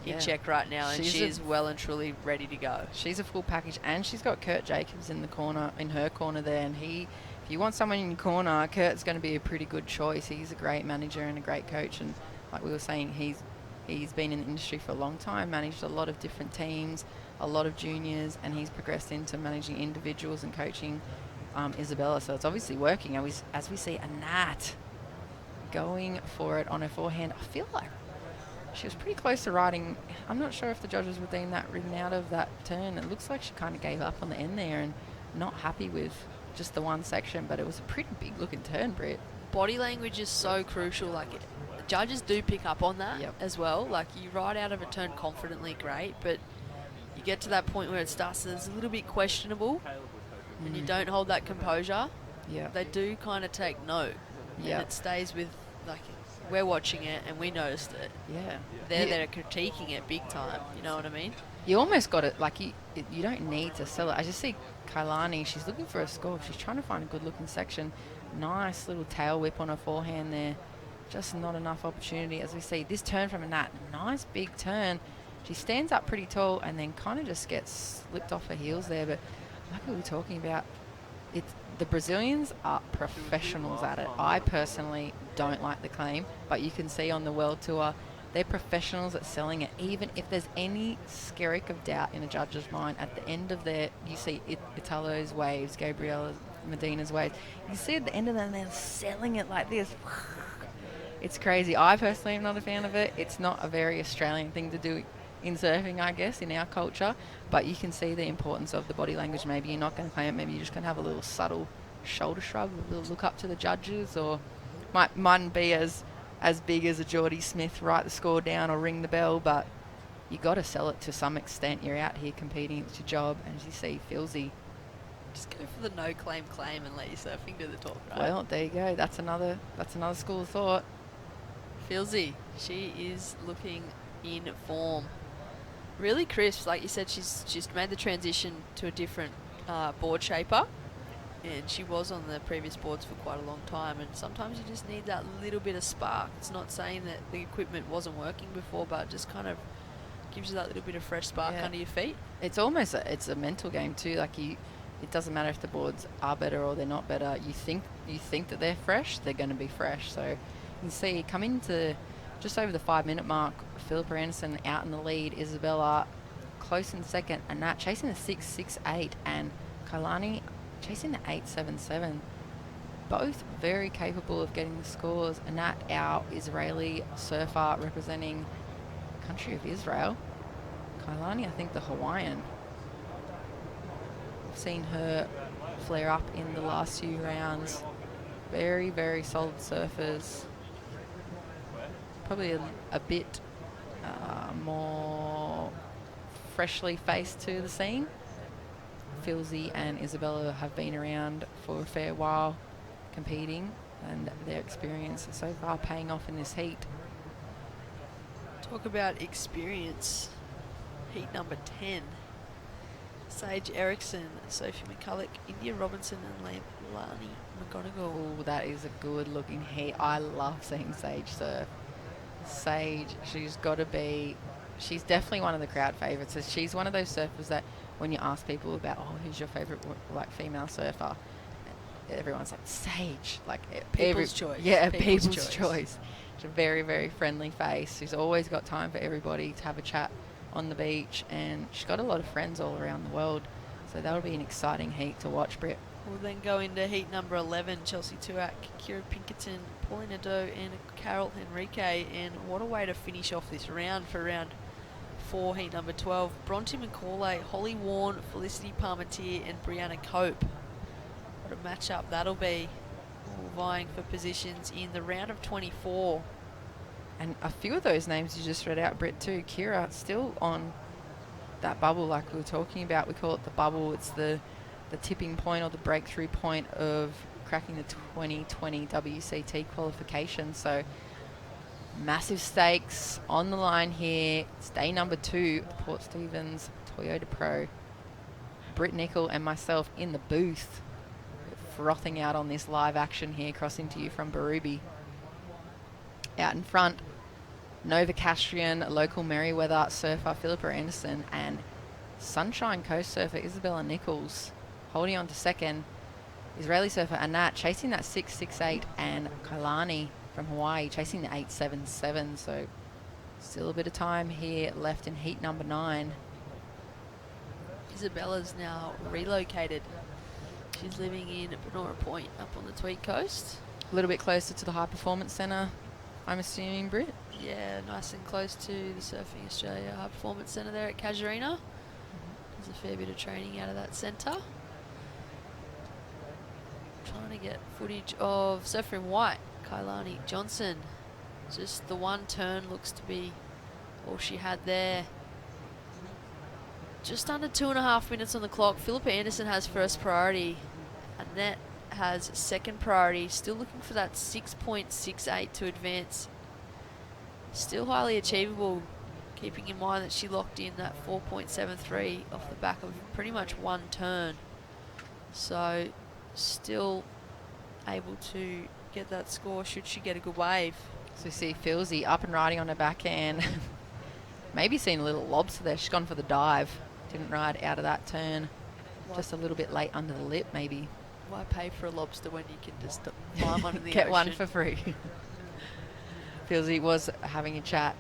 in check right now, and she is well and truly ready to go. She's a full package, and she's got Kurt Jacobs in her corner there, and if you want someone in your corner, Kurt's going to be a pretty good choice. He's a great manager and a great coach, and like we were saying, he's been in the industry for a long time, managed a lot of different teams, a lot of juniors, and he's progressed into managing individuals and coaching Isabella. So it's obviously working. As we see a Nat going for it on her forehand, I feel like she was pretty close to riding. I'm not sure if the judges would deem that ridden out of that turn. It looks like she kind of gave up on the end there and not happy with just the one section, but it was a pretty big looking turn, Britt. Body language is so crucial. Like, judges do pick up on that as well. Like, you ride out of a turn confidently, great, but you get to that point where it starts to, it's a little bit questionable, and you don't hold that composure. They do kind of take note, and it stays with, like, we're watching it and we noticed it. They're critiquing it big time. You know what I mean? You almost got it. Like, you don't need to sell it. I just see Kailani, she's looking for a score. She's trying to find a good looking section. Nice little tail whip on her forehand there. Just not enough opportunity. As we see, this turn from a Nat, nice big turn. She stands up pretty tall and then kind of just gets slipped off her heels there. But like we were talking about, the Brazilians are professionals at it. I personally don't like the claim, but you can see on the World Tour, they're professionals at selling it. Even if there's any skerrick of doubt in a judge's mind, at the end of you see Italo's waves, Gabriela Medina's waves, you see at the end of them, they're selling it like this. It's crazy. I personally am not a fan of it. It's not a very Australian thing to do in surfing, I guess, in our culture, but you can see the importance of the body language. Maybe you're not going to claim it, maybe you're just going to have a little subtle shoulder shrug, a little look up to the judges, or mightn't be as big as a Geordie Smith, write the score down or ring the bell, but you got to sell it to some extent. You're out here competing, it's your job, and as you see, Filsey. Just go for the no claim and let your surfing do the talk, right? Well, there you go. That's another school of thought. Filsey, she is looking in form. Really crisp, like you said, she's made the transition to a different board shaper, and she was on the previous boards for quite a long time, and sometimes you just need that little bit of spark. It's not saying that the equipment wasn't working before, but it just kind of gives you that little bit of fresh spark under your feet. It's almost it's a mental game too. Like, it doesn't matter if the boards are better or they're not better. You think that they're fresh, they're going to be fresh. So you can see coming to just over the 5-minute mark, Philippa Anderson out in the lead, Isabella close in second, and Nat chasing the 6.68, and Kailani chasing the 8.77. Both very capable of getting the scores. Nat, our Israeli surfer representing the country of Israel. Kailani, I think the Hawaiian. I've seen her flare up in the last few rounds. Very, very solid surfers. Probably a bit more freshly faced to the scene. Filsey and Isabella have been around for a fair while competing, and their experience so far paying off in this heat. Talk about experience. Heat number 10. Sage Erickson, Sophie McCulloch, India Robinson and Leilani McGonigal. Oh, that is a good looking heat. I love seeing Sage surf. Sage, she's definitely one of the crowd favourites. So she's one of those surfers that when you ask people about, who's your favourite like female surfer, everyone's like, Sage. Like, people's choice. Yeah, people's choice. She's a very, very friendly face. She's always got time for everybody to have a chat on the beach, and she's got a lot of friends all around the world. So that'll be an exciting heat to watch, Britt. We'll then go into heat number 11, Chelsea Tuak, Kira Pinkerton, Paulina Doe and Carol Henrique. And what a way to finish off this round for round 4, heat number 12. Bronte McCauley, Holly Warren, Felicity Parmentier and Brianna Cope. What a matchup that'll be, all vying for positions in the round of 24. And a few of those names you just read out, Britt, too. Kira still on that bubble like we were talking about. We call it the bubble. It's the tipping point or the breakthrough point of cracking the 2020 WCT qualification. So massive stakes on the line here. It's day number 2 of Port Stephens Toyota Pro. Britt Nicol and myself in the booth, frothing out on this live action here, crossing to you from Berube. Out in front, Nova Castrian, local Merriweather surfer Philippa Anderson, and Sunshine Coast surfer Isabella Nichols. Holding on to second, Israeli surfer Anat chasing that 6.68, and Kailani from Hawaii chasing the 8.77. So still a bit of time here left in heat number 9. Isabella's now relocated. She's living in Benora Point up on the Tweed Coast. A little bit closer to the High Performance Centre, I'm assuming, Britt? Yeah, nice and close to the Surfing Australia High Performance Centre there at Casuarina. There's a fair bit of training out of that centre. Trying to get footage of surfer in white, Kailani Johnson. Just the one turn looks to be all she had there. Just under 2.5 minutes on the clock. Philippa Anderson has first priority. Annette has second priority. Still looking for that 6.68 to advance. Still highly achievable, keeping in mind that she locked in that 4.73 off the back of pretty much one turn. So still able to get that score should she get a good wave. So we see Filsey up and riding on her backhand. Maybe seen a little lobster there. She's gone for the dive. Didn't ride out of that turn. Just a little bit late under the lip, maybe. Why pay for a lobster when you can just climb under the Get ocean? one for free. Filsey was having a chat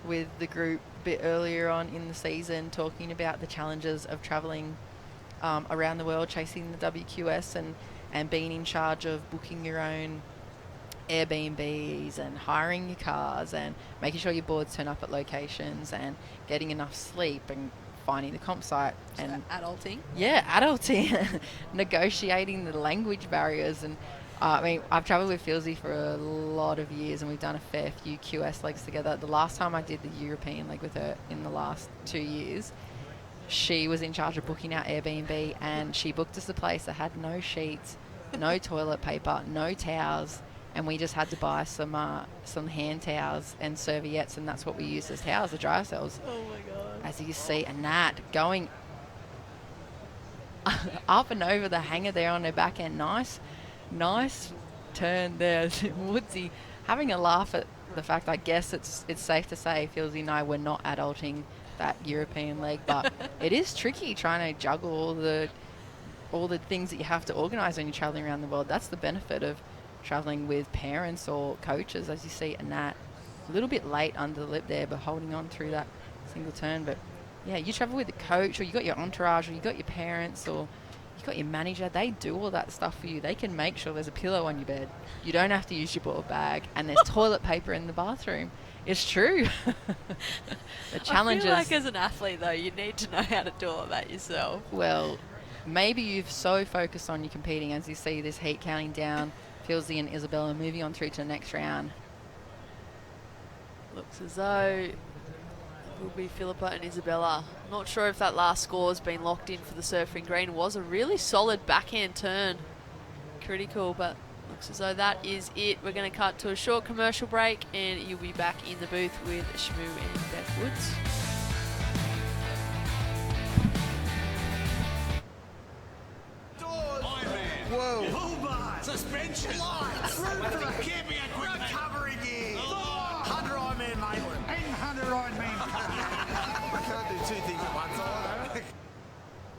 with the group a bit earlier on in the season, talking about the challenges of travelling around the world, chasing the WQS and being in charge of booking your own Airbnbs and hiring your cars and making sure your boards turn up at locations and getting enough sleep and finding the comp site. And adulting? Yeah, adulting. Negotiating the language barriers. And I mean, I've travelled with Filsey for a lot of years and we've done a fair few QS legs together. The last time I did the European leg with her in the last 2 years, she was in charge of booking our Airbnb and she booked us a place that had no sheets, no toilet paper, no towels, and we just had to buy some hand towels and serviettes, and that's what we used as towels to dry ourselves. Oh my god. As you see, Anat going up and over the hanger there on her backhand. Nice turn there. Woodsy having a laugh at the fact, I guess it's safe to say, Filsey and I were not adulting that European leg, but it is tricky trying to juggle all the things that you have to organise when you're travelling around the world. That's the benefit of travelling with parents or coaches, as you see Annette a little bit late under the lip there, but holding on through that single turn. But yeah, you travel with a coach, or you got your entourage, or you got your parents, or you got your manager. They do all that stuff for you. They can make sure there's a pillow on your bed. You don't have to use your board bag, and there's toilet paper in the bathroom. It's true. The challenges. I feel like as an athlete though, you need to know how to do all that yourself. Well, maybe you've so focused on your competing, as you see this heat counting down. Filsey and Isabella moving on through to the next round. Looks as though it will be Philippa and Isabella. Not sure if that last score has been locked in for the surfing green. It was a really solid backhand turn. Critical, but looks as though that is it. We're going to cut to a short commercial break and you'll be back in the booth with Shmoo and Beth Woods. Whoa. Suspension. Lights. Camping equipment. Recovery gear. 100 Ironman Maitland. 800 Ironman. I can't do two things at once. I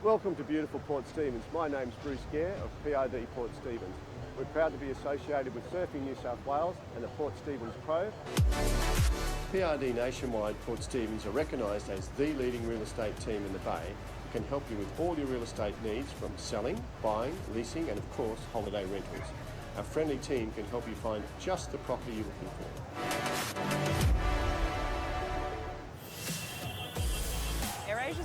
Welcome to beautiful Port Stephens. My name's Bruce Gare of PRD Port Stephens. We're proud to be associated with Surfing New South Wales and the Port Stephens Pro. PRD Nationwide Port Stephens are recognised as the leading real estate team in the Bay. Can help you with all your real estate needs, from selling, buying, leasing and of course holiday rentals. Our friendly team can help you find just the property you're looking for.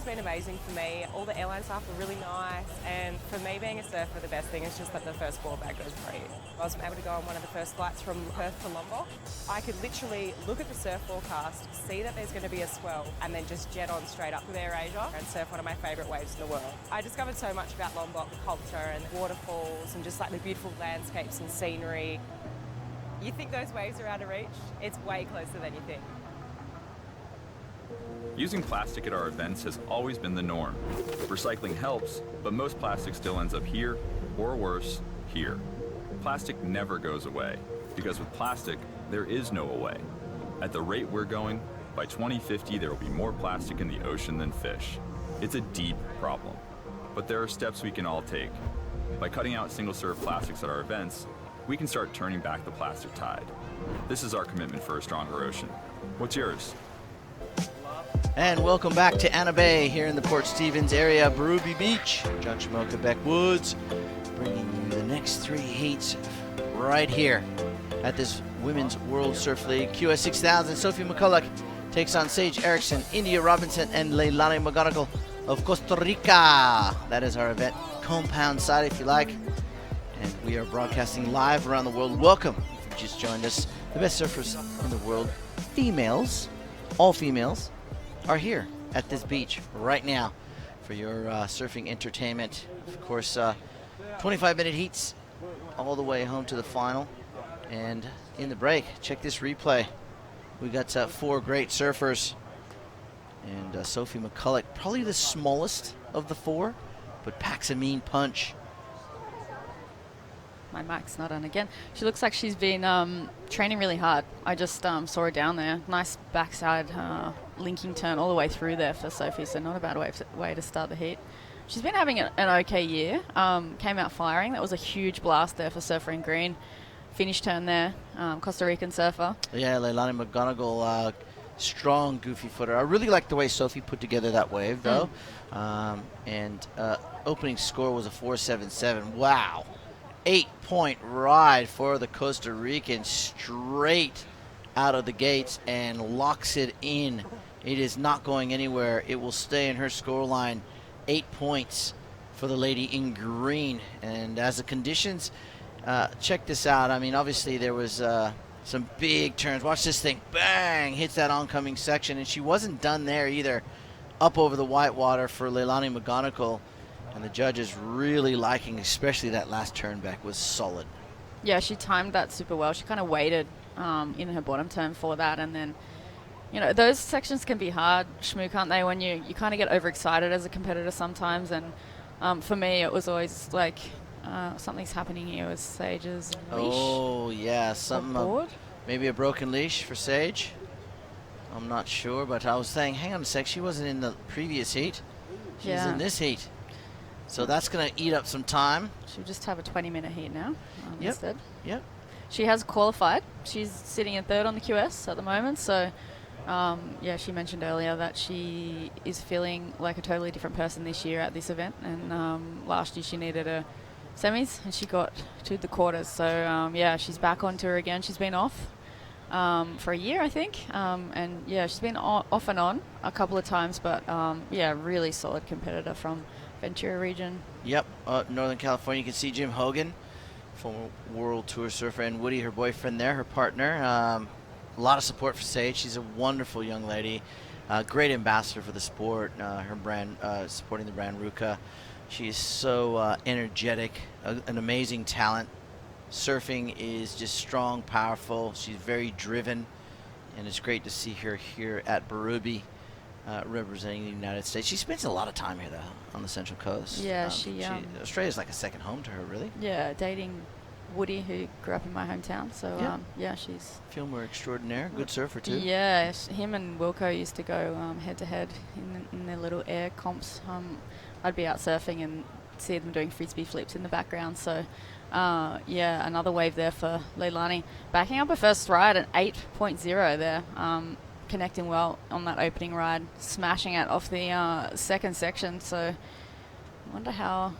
been amazing for me. All the airline staff were really nice, and for me being a surfer, the best thing is just that the first board bag goes free. I was able to go on one of the first flights from Perth to Lombok. I could literally look at the surf forecast, see that there's going to be a swell, and then just jet on straight up to AirAsia and surf one of my favourite waves in the world. I discovered so much about Lombok, the culture and the waterfalls and just like the beautiful landscapes and scenery. You think those waves are out of reach? It's way closer than you think. Using plastic at our events has always been the norm. Recycling helps, but most plastic still ends up here, or worse, here. Plastic never goes away, because with plastic, there is no away. At the rate we're going, by 2050 there will be more plastic in the ocean than fish. It's a deep problem, but there are steps we can all take. By cutting out single-serve plastics at our events, we can start turning back the plastic tide. This is our commitment for a stronger ocean. What's yours? And welcome back to Anna Bay here in the Port Stephens area, Berube Beach. John Shamoka, Beck Woods, bringing you the next 3 heats right here at this Women's World Surf League. QS 6000, Sophie McCulloch takes on Sage Erickson, India Robinson, and Leilani McGonigal of Costa Rica. That is our event compound side, if you like. And we are broadcasting live around the world. Welcome, if you just joined us. The best surfers in the world, females, all females, are here at this beach right now for your surfing entertainment. Of course, 25-minute heats all the way home to the final. And in the break, check this replay. We got 4 great surfers. And Sophie McCulloch, probably the smallest of the 4, but packs a mean punch. My mic's not on again. She looks like she's been training really hard. I just saw her down there. Nice backside linking turn all the way through there for Sophie, so not a bad way to start the heat. She's been having an okay year. Came out firing. That was a huge blast there for Surfer in Green. Finish turn there, Costa Rican surfer. Yeah, Leilani McGonigal, strong goofy footer. I really like the way Sophie put together that wave, though. And opening score was a 4.77. Wow. 8-point ride for the Costa Rican straight out of the gates and locks it in. It is not going anywhere. It will stay in her scoreline. 8 points for the lady in green. And as the conditions, check this out. I mean, obviously there was some big turns. Watch this thing. Bang! Hits that oncoming section. And she wasn't done there either. Up over the whitewater for Leilani McGonigal. And the judges really liking, especially that last turn back was solid. Yeah, she timed that super well. She kind of waited in her bottom turn for that. And then, you know, those sections can be hard, Shmoo, can't they, when you kind of get overexcited as a competitor sometimes. And for me, it was always like something's happening here with Sage's leash. Oh, yeah, something. Maybe a broken leash for Sage. I'm not sure, but I was saying, hang on a sec, she wasn't in the previous heat. She's in this heat. So that's going to eat up some time. She'll just have a 20-minute heat now instead. Yep. She has qualified. She's sitting in 3rd on the QS at the moment. So, yeah, she mentioned earlier that she is feeling like a totally different person this year at this event. And last year she needed a semis and she got to the quarters. So, yeah, she's back on tour again. She's been off for a year, I think. And, yeah, she's been off and on a couple of times. But, yeah, really solid competitor from Ventura region. Yep, Northern California. You can see Jim Hogan, former World Tour surfer, and Woody, her boyfriend there, her partner. A lot of support for Sage. She's a wonderful young lady, great ambassador for the sport. Her brand, supporting the brand Ruka. She's so energetic, an amazing talent. Surfing is just strong, powerful. She's very driven, and it's great to see her here at Berube. Representing the United States. She spends a lot of time here, though, on the Central Coast. Yeah, Australia's like a second home to her, really. Yeah, dating Woody, who grew up in my hometown. So, yeah, she's... Filmer extraordinaire. Good surfer, too. Yeah, him and Wilco used to go head-to-head in their little air comps. I'd be out surfing and see them doing frisbee flips in the background. So, yeah, another wave there for Leilani. Backing up her first ride at 8.0 there. Connecting well on that opening ride, smashing it off the second section. So I wonder how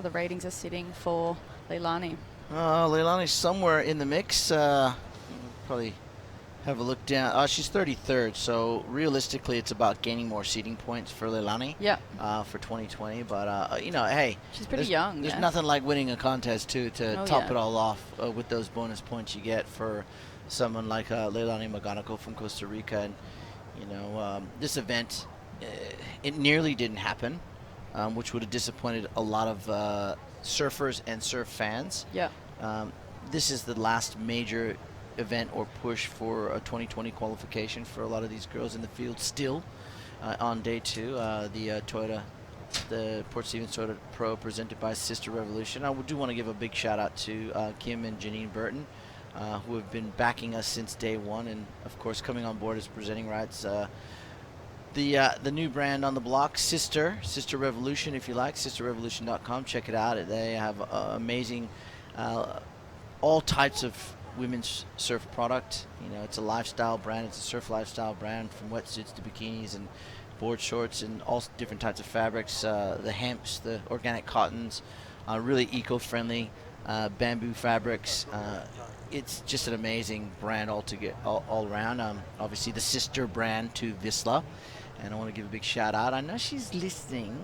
the ratings are sitting for Leilani. Leilani's somewhere in the mix. Probably have a look down. She's 33rd, so realistically, it's about gaining more seeding points for Leilani. Yeah. For 2020, but hey, she's pretty there's, young. There's yeah. nothing like winning a contest too to top yeah. it all off with those bonus points you get for someone like Leilani Maganaco from Costa Rica. And this event, it nearly didn't happen, which would have disappointed a lot of surfers and surf fans. Yeah. This is the last major event or push for a 2020 qualification for a lot of these girls in the field still on day 2. The Port Stevens Toyota Pro presented by Sister Revolution. I do want to give a big shout out to Kim and Janine Burton, who have been backing us since day 1, and of course coming on board as presenting rights. The new brand on the block, Sister Revolution, if you like, sisterrevolution.com. Check it out. They have amazing all types of women's surf product. It's a lifestyle brand. It's a surf lifestyle brand, from wetsuits to bikinis and board shorts and all different types of fabrics. The hemps, the organic cottons, really eco-friendly bamboo fabrics. It's just an amazing brand all around. Obviously, the sister brand to Vissla, and I want to give a big shout out. I know she's listening.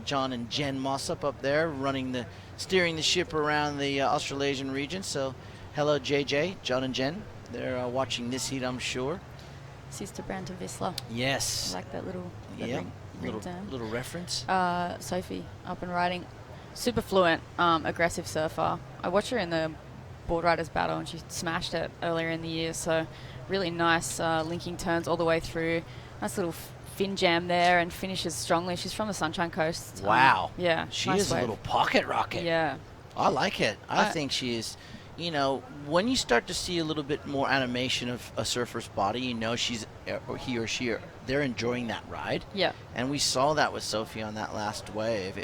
John and Jen Mossop up there steering the ship around the Australasian region. So hello, JJ, John and Jen. They're watching this heat, I'm sure. Sister brand to Vissla. Yes. I like that little little reference. Sophie, up and riding. Super fluent, aggressive surfer. I watched her in the board riders battle and she smashed it earlier in the year. So really nice linking turns all the way through. Nice little fin jam there and finishes strongly. She's from the Sunshine Coast. Wow. Yeah. She nice is wave. a little pocket rocket. Yeah. I like it. I think she is, when you start to see a little bit more animation of a surfer's body, he or she, they're enjoying that ride. Yeah. And we saw that with Sophie on that last wave.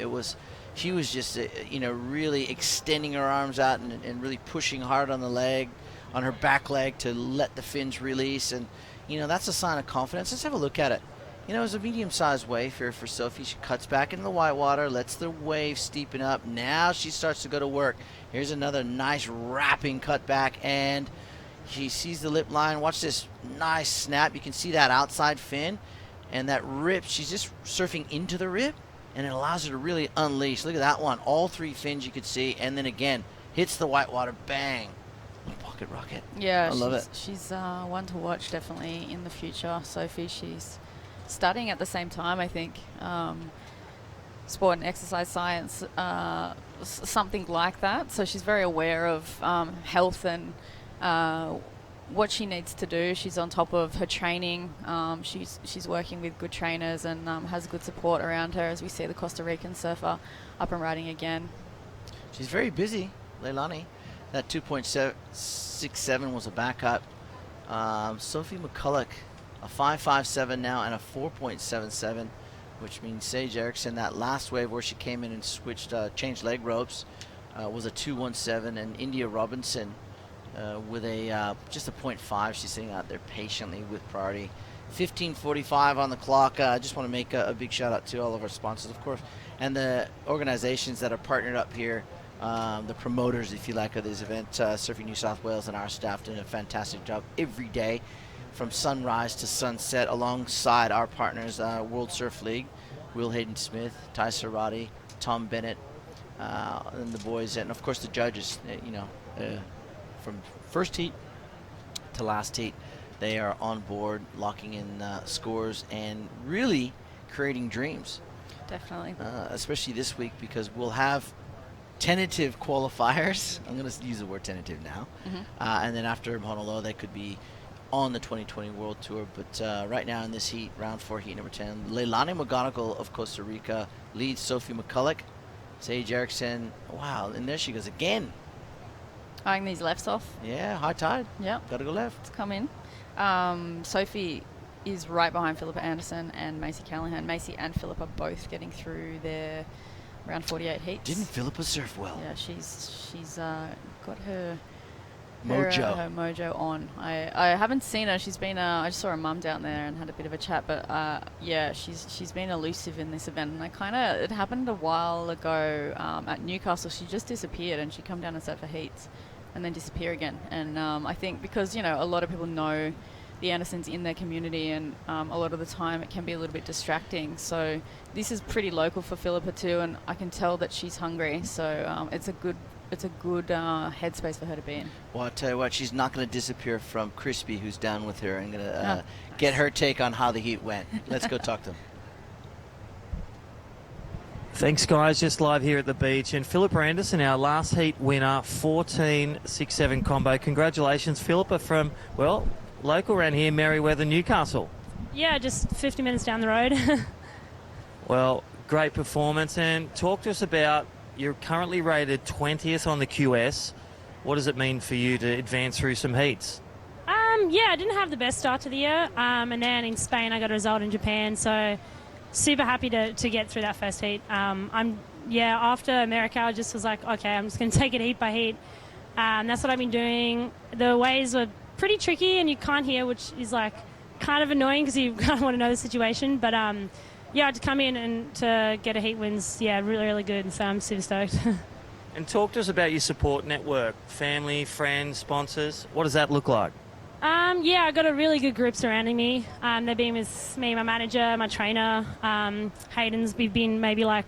She was just, really extending her arms out and really pushing hard on on her back leg to let the fins release. And, that's a sign of confidence. Let's have a look at it. It was a medium-sized wave here for Sophie. She cuts back into the whitewater, lets the wave steepen up. Now she starts to go to work. Here's another nice wrapping cut back, and she sees the lip line. Watch this nice snap. You can see that outside fin, and that rip. She's just surfing into the rip, and it allows her to really unleash. Look at that one. All 3 fins you could see, and then again, hits the whitewater. Bang. Pocket rocket. Yeah, I love it. She's one to watch definitely in the future. Sophie, she's studying at the same time, I think. Sport and exercise science, something like that. So she's very aware of health and what she needs to do. She's on top of her training. She's working with good trainers and has good support around her as we see the Costa Rican surfer up and riding again. She's very busy, Leilani. That 2.67 was a backup. Sophie McCulloch, a 5.57 now and a 4.77, which means Sage Erickson, that last wave where she came in and changed leg ropes, was a 2.17, and India Robinson with just a 0.5. She's sitting out there patiently with priority. 15:45 on the clock. I just want to make a big shout out to all of our sponsors, of course, and the organizations that are partnered up here. The promoters, if you like, of this event, Surfing New South Wales, and our staff doing a fantastic job every day from sunrise to sunset alongside our partners, World Surf League, Will Hayden Smith, Ty Serrati, Tom Bennett, and the boys, and of course the judges, from first heat to last heat, they are on board, locking in scores and really creating dreams. Definitely. Especially this week, because we'll have tentative qualifiers. I'm going to use the word tentative now. And then after Honolulu, they could be on the 2020 World Tour. But right now in this heat, round 4, heat number 10, Leilani McGonigal of Costa Rica leads Sophie McCulloch. Sage Erickson, wow, and there she goes again. Eyeing these lefts off. Yeah, high tide. Yeah. Got to go left. Let's come in. Sophie is right behind Philippa Anderson and Macy Callahan. Macy and Philippa both getting through their round 48 heats. Didn't Philippa surf well? Yeah, she's got her mojo. Her mojo on. I haven't seen her. She's been. I just saw her mum down there and had a bit of a chat. But yeah, she's been elusive in this event. And it happened a while ago at Newcastle. She just disappeared and she come down and surf for heats. and then disappear again. And I think because, a lot of people know the Andersons in their community, and a lot of the time it can be a little bit distracting. So this is pretty local for Philippa too, and I can tell that she's hungry. So it's a good headspace for her to be in. Well, I'll tell you what, she's not going to disappear from Crispy, who's down with her, and going to get her take on how the heat went. Let's go talk to him. Thanks, guys. Just live here at the beach. And Philippa Anderson, our last heat winner, 14.67 combo. Congratulations, Philippa, from, well, local around here, Merriweather, Newcastle. Yeah, just 50 minutes down the road. Well, great performance. And talk to us about, you're currently rated 20th on the QS. What does it mean for you to advance through some heats? Yeah, I didn't have the best start to the year. And then in Spain, I got a result in Japan. So super happy to get through that first heat. After America, I just was like, okay, I'm just going to take it heat by heat. That's what I've been doing. The waves were pretty tricky and you can't hear, which is like kind of annoying because you kind of want to know the situation. But to come in and to get a heat win's, really, really good. So I'm super stoked. And talk to us about your support network, family, friends, sponsors. What does that look like? I got a really good group surrounding me. They've been with me, my manager, my trainer, Hayden's. We've been maybe like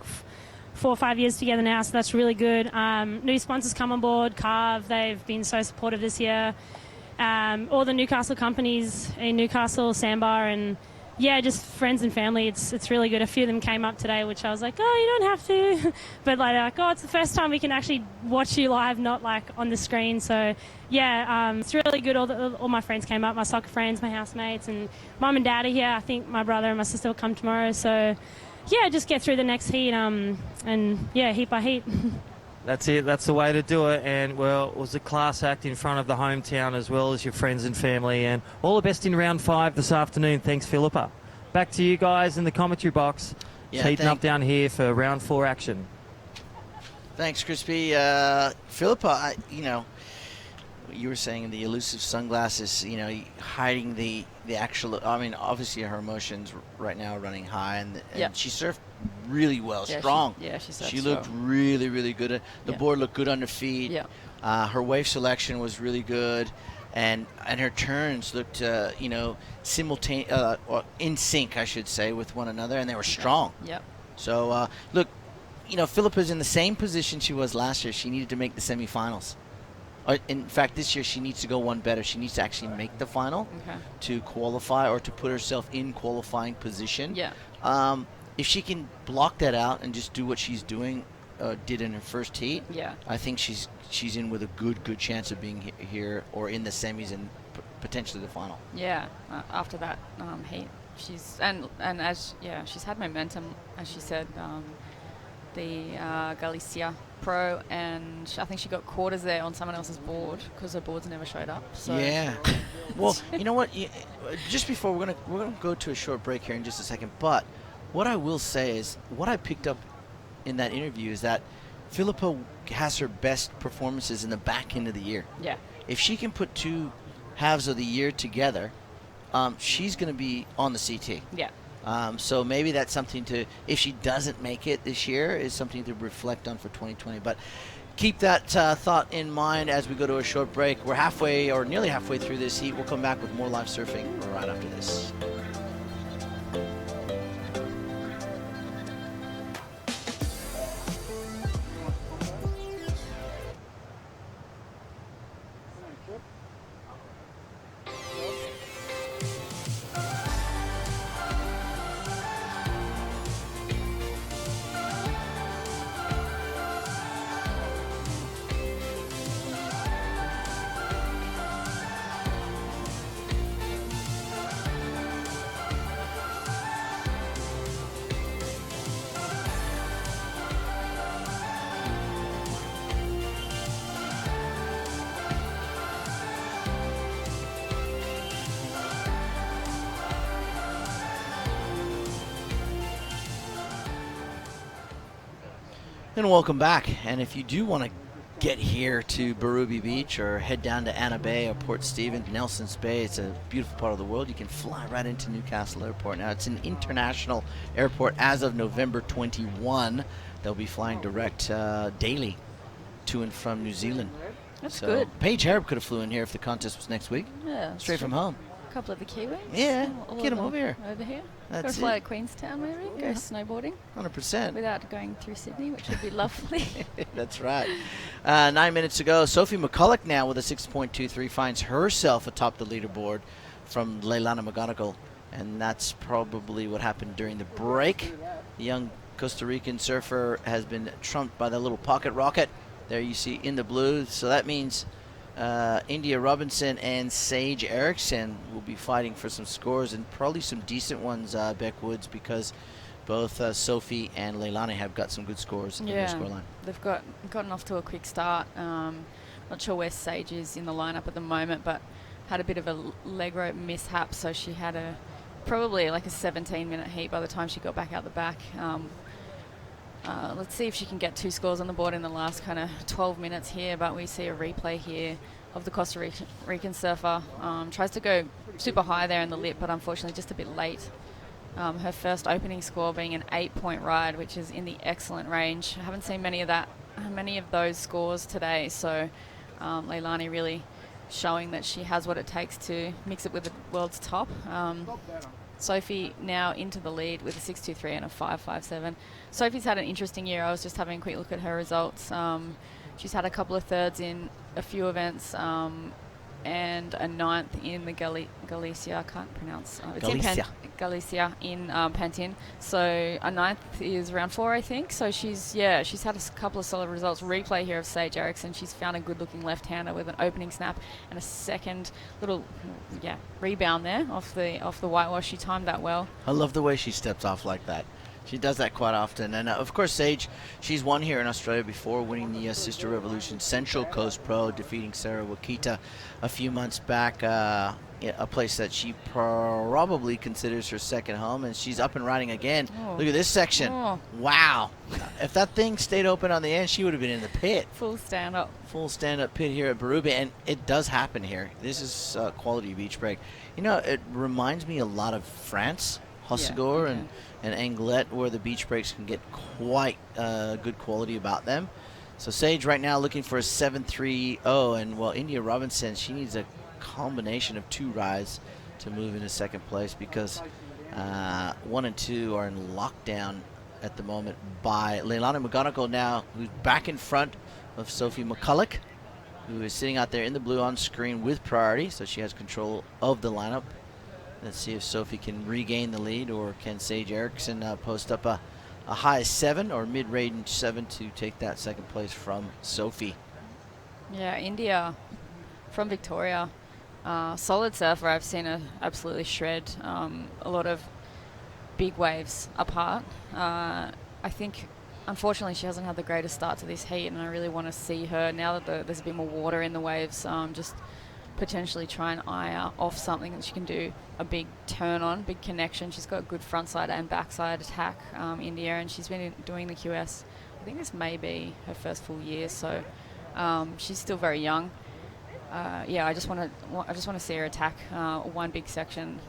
4 or 5 years together now, so that's really good. New sponsors come on board, Carve, they've been so supportive this year. All the Newcastle companies in Newcastle, Sandbar, and just friends and family. It's really good. A few of them came up today, which I was like, oh, you don't have to. But it's the first time we can actually watch you live, not like on the screen. So it's really good. All my friends came up, my soccer friends, my housemates, and mum and dad are here. I think my brother and my sister will come tomorrow. So just get through the next heat, heat by heat. That's it. That's the way to do it. And, well, it was a class act in front of the hometown as well as your friends and family. And all the best in round 5 this afternoon. Thanks, Philippa. Back to you guys in the commentary box. Heating up down here for round 4 action. Thanks, Crispy. Philippa, you were saying the elusive sunglasses, hiding the actual, obviously her emotions right now are running high, and she surfed really well, strong. She looked really, really good. The board looked good on her feet. Her wave selection was really good, and her turns looked, simultaneous, or in sync, I should say, with one another, and they were strong. So, look, Philippa's in the same position she was last year. She needed to make the semifinals. In fact, this year she needs to go one better. She needs to actually make the final to qualify or to put herself in qualifying position. If she can block that out and just do what she's did in her first heat, I think she's in with a good chance of being here or in the semis and potentially the final. After that heat, she's had momentum, as she said. The Galicia Pro, and I think she got quarters there on someone else's board because her boards never showed up. So. Well, you know what? Just before we're gonna go to a short break here in just a second, but what I will say is what I picked up in that interview is that Philippa has her best performances in the back end of the year. If she can put 2 halves of the year together, she's going to be on the CT. So maybe that's something to, if she doesn't make it this year, is something to reflect on for 2020. But keep that thought in mind as we go to a short break. We're halfway or nearly halfway through this heat. We'll come back with more live surfing right after this. And welcome back. And if you do want to get here to Berube Beach or head down to Anna Bay or Port Stephens, Nelson's Bay, it's a beautiful part of the world. You can fly right into Newcastle Airport. Now, it's an international airport as of November 21. They'll be flying direct daily to and from New Zealand. That's so good. Paige Harrop could have flew in here if the contest was next week. Yeah, that's Straight true. from home. A couple of the Kiwis. Yeah, all get of 'em over here. Over here. That's Go fly it. at Queenstown maybe. Yeah. Go snowboarding. 100%. Without going through Sydney, which would be lovely. That's right. 9 minutes to go. Sophie McCulloch now with a 6.23 finds herself atop the leaderboard from Leilani McGonigal. And that's probably what happened during the break. The young Costa Rican surfer has been trumped by the little pocket rocket. There you see in the blue. So that means India Robinson and Sage Erickson will be fighting for some scores, and probably some decent ones, Beck Woods, because both Sophie and Leilani have got some good scores in their scoreline. They've gotten off to a quick start. Not sure where Sage is in the lineup at the moment, but had a bit of a leg rope mishap, so she had probably like a 17-minute heat by the time she got back out the back. Let's see if she can get 2 scores on the board in the last kind of 12 minutes here, but we see a replay here of the Costa Rican surfer. Tries to go super high there in the lip, but unfortunately just a bit late. Her first opening score being an 8-point ride, which is in the excellent range. I haven't seen many of those scores today, so Leilani really showing that she has what it takes to mix it with the world's top. Sophie now into the lead with a 6.23 and a 5.57. Sophie's had an interesting year. I was just having a quick look at her results. She's had a couple of thirds in a few events, and a 9th in the Galicia. I can't pronounce. Galicia in Pantin. So a 9th is round 4, I think. So she's had a couple of solid results. Replay here of Sage Erickson. She's found a good-looking left-hander with an opening snap and a second little rebound there off the whitewash. She timed that well. I love the way she steps off like that. She does that quite often. And, of course, Sage, she's won here in Australia before, winning the Sister Revolution Central Coast Pro, defeating Sarah Wakita a few months back, a place that she probably considers her second home. And she's up and riding again. Oh. Look at this section. Oh. Wow. If that thing stayed open on the end, she would have been in the pit. Full stand-up. Full stand-up pit here at Berube. And it does happen here. This is quality beach break. You know, it reminds me a lot of France, Hossegor, and Anglet, where the beach breaks can get quite good quality about them. So Sage right now looking for a 7.30, and well, India Robinson, she needs a combination of 2 rides to move into second place, because 1 and 2 are in lockdown at the moment by Leilani McGonigal now, who's back in front of Sophie McCulloch, who is sitting out there in the blue on screen with priority, so she has control of the lineup. Let's see if Sophie can regain the lead, or can Sage Erickson post up a high 7 or mid-range 7 to take that second place from Sophie. Yeah, India from Victoria. Solid surfer. I've seen her absolutely shred a lot of big waves apart. I think, unfortunately, she hasn't had the greatest start to this heat, and I really want to see her, now that there's a bit more water in the waves, just potentially try and eye off something that she can do a big turn on, big connection. She's got good frontside and backside attack, India, and she's been doing the QS. I think this may be her first full year, so she's still very young. I just want to see her attack one big section,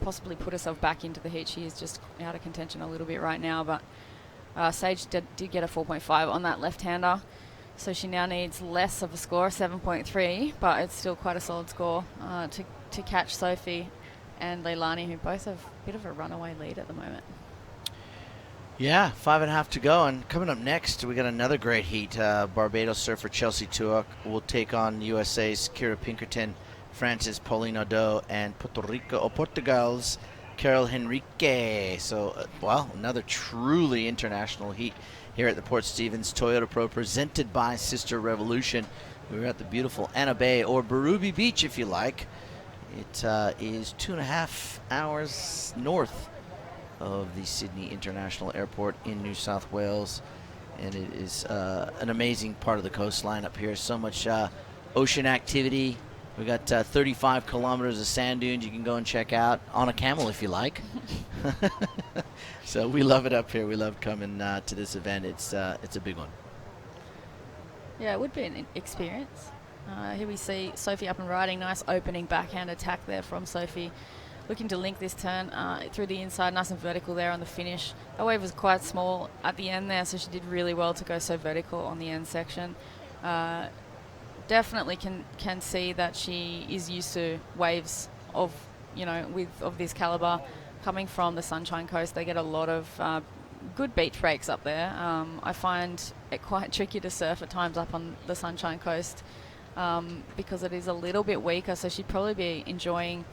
possibly put herself back into the heat. She is just out of contention a little bit right now, but Sage did get a 4.5 on that left-hander. So she now needs less of a score, 7.3, but it's still quite a solid score to catch Sophie and Leilani, who both have a bit of a runaway lead at the moment. Yeah, 5.5 to go, and coming up next, we got another great heat. Barbados surfer Chelsea Tuok will take on USA's Kira Pinkerton, France's Pauline Odo, and Portugal's Carol Henrique. So, another truly international heat here at the Port Stephens Toyota Pro, presented by Sister Revolution. We're at the beautiful Anna Bay, or Berube Beach if you like. It is 2.5 hours north of the Sydney International Airport in New South Wales, and it is an amazing part of the coastline up here. So much ocean activity. We got 35 kilometers of sand dunes you can go and check out on a camel if you like. So we love it up here. We love coming to this event. It's a big one. Yeah, it would be an experience. Here we see Sophie up and riding. Nice opening backhand attack there from Sophie. Looking to link this turn through the inside, nice and vertical there on the finish. That wave was quite small at the end there, so she did really well to go so vertical on the end section. definitely can see that she is used to waves of, of this caliber coming from the Sunshine Coast. They get a lot of good beach breaks up there. I find it quite tricky to surf at times up on the Sunshine Coast because it is a little bit weaker, so she'd probably be enjoying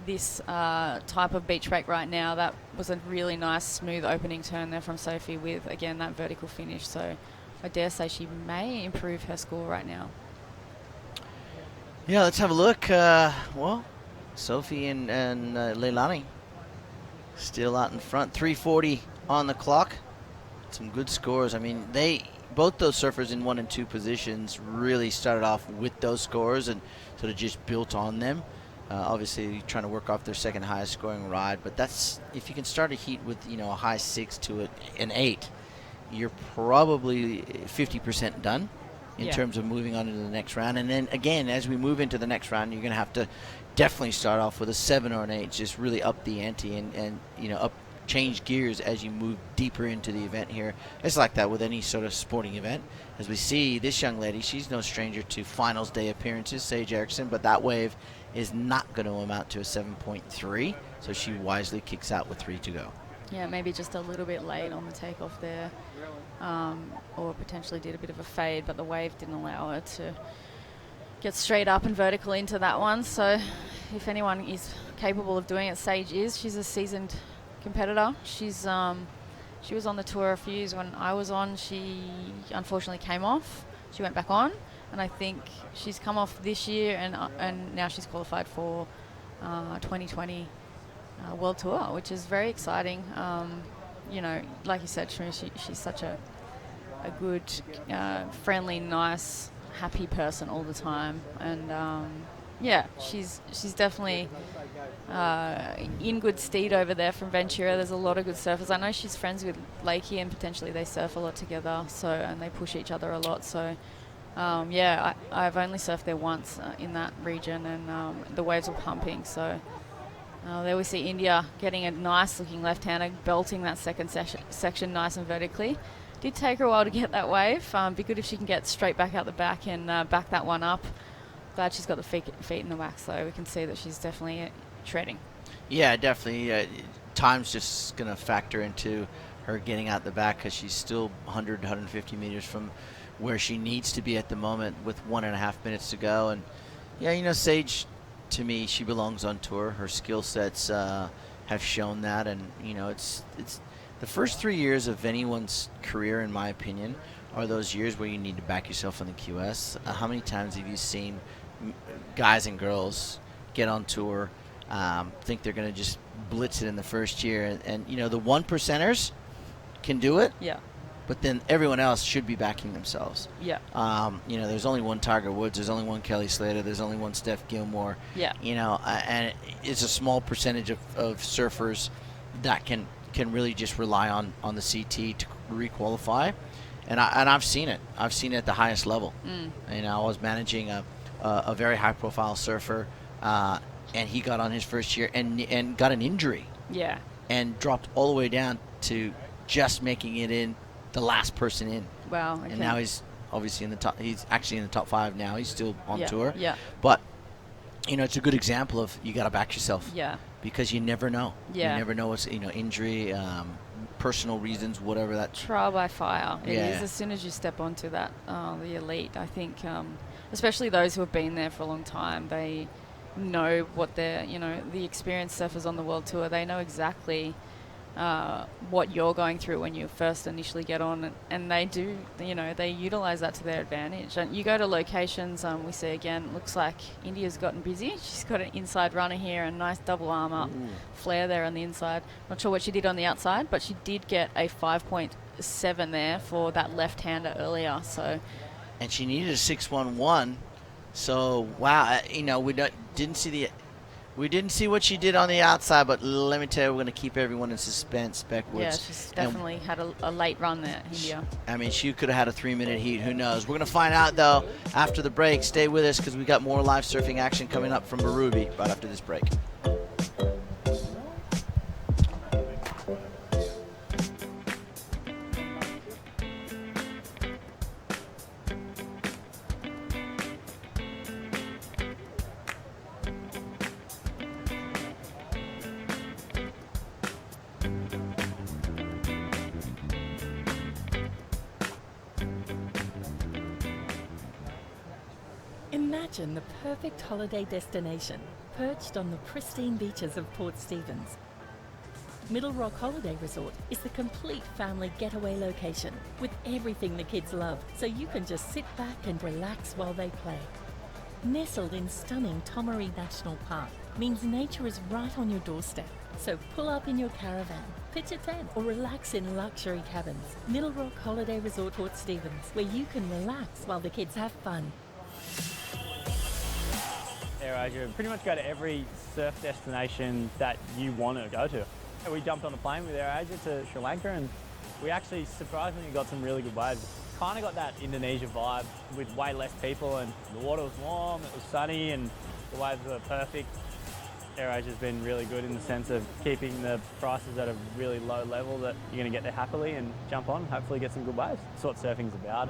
this type of beach break right now. That was a really nice smooth opening turn there from Sophie with, again, that vertical finish. So I dare say she may improve her score right now. Yeah, let's have a look. Sophie and Leilani still out in front. 3:40 on the clock. Some good scores. I mean, both those surfers in 1 and 2 positions really started off with those scores and sort of just built on them. Obviously trying to work off their second highest scoring ride, but that's, if you can start a heat with a high 6 to an 8, you're probably 50% done in terms of moving on into the next round. And then again, as we move into the next round, you're going to have to definitely start off with a 7 or an 8, just really up the ante and change gears as you move deeper into the event here. It's like that with any sort of sporting event. As we see, this young lady, she's no stranger to finals day appearances, Sage Erickson, but that wave is not going to amount to a 7.3, so she wisely kicks out with 3 to go. Yeah, maybe just a little bit late on the takeoff there, or potentially did a bit of a fade, but the wave didn't allow her to get straight up and vertical into that one. So if anyone is capable of doing it, Sage is. She's a seasoned competitor. She was on the tour a few years when I was on. She unfortunately came off. She went back on, and I think she's come off this year, and now she's qualified for 2020 World Tour, which is very exciting. Like you said, she's such a good, friendly, nice, happy person all the time, and she's definitely in good stead over there from Ventura. There's a lot of good surfers. I know she's friends with Lakey, and potentially they surf a lot together, and they push each other a lot. So I've only surfed there once in that region, and the waves were pumping. So there we see India getting a nice looking left-hander, belting that second section nice and vertically. Did take her a while to get that wave. Be good if she can get straight back out the back and back that one up. Glad she's got the feet in the wax, though. We can see that she's definitely treading. Yeah, definitely. Time's just going to factor into her getting out the back, because she's still 100, 150 meters from where she needs to be at the moment with 1.5 minutes to go. And Sage, to me, she belongs on tour. Her skill sets have shown that, and it's the first 3 years of anyone's career, in my opinion, are those years where you need to back yourself on the QS. How many times have you seen guys and girls get on tour, think they're going to just blitz it in the first year, and the 1%ers can do it. Yeah. But then everyone else should be backing themselves. Yeah. There's only one Tiger Woods. There's only one Kelly Slater. There's only one Steph Gilmore. Yeah. And it's a small percentage of surfers that can really just rely on the CT to requalify. And I've seen it. I've seen it at the highest level. I was managing a very high-profile surfer, and he got on his first year and got an injury. Yeah. And dropped all the way down to just making it in, the last person in. Wow. Okay. And now he's obviously in the top. He's actually in the top 5 now. He's still on tour. Yeah. But it's a good example of you got to back yourself. Yeah. Because you never know. Yeah. You never know what's injury, personal reasons, whatever that. Trial by fire. It is. As soon as you step onto that, the elite, I think, especially those who have been there for a long time, they know what they're. The experienced surfers on the World Tour, they know exactly what you're going through when you first initially get on, and they do, they utilize that to their advantage. And you go to locations, we see again, looks like India's gotten busy. She's got an inside runner here, a nice double arm up, flare there on the inside. Not sure what she did on the outside, but she did get a 5.7 there for that left-hander earlier. So, and she needed a 6.11. So wow, we didn't see what she did on the outside, but let me tell you, we're going to keep everyone in suspense. Beck Woods. Yeah, she's definitely had a late run there, India. I mean, she could have had a 3-minute heat. Who knows? We're going to find out, though, after the break. Stay with us, because we got more live surfing action coming up from Berube right after this break. Imagine the perfect holiday destination, perched on the pristine beaches of Port Stephens. Middle Rock Holiday Resort is the complete family getaway location with everything the kids love, so you can just sit back and relax while they play. Nestled in stunning Tomaree National Park means nature is right on your doorstep. So pull up in your caravan, pitch a tent, or relax in luxury cabins. Middle Rock Holiday Resort Port Stephens, where you can relax while the kids have fun. AirAsia pretty much go to every surf destination that you want to go to. We jumped on a plane with AirAsia to Sri Lanka, and we actually surprisingly got some really good waves. Kind of got that Indonesia vibe with way less people, and the water was warm, it was sunny, and the waves were perfect. AirAsia's been really good in the sense of keeping the prices at a really low level that you're going to get there happily and jump on, hopefully get some good waves. That's what surfing's about.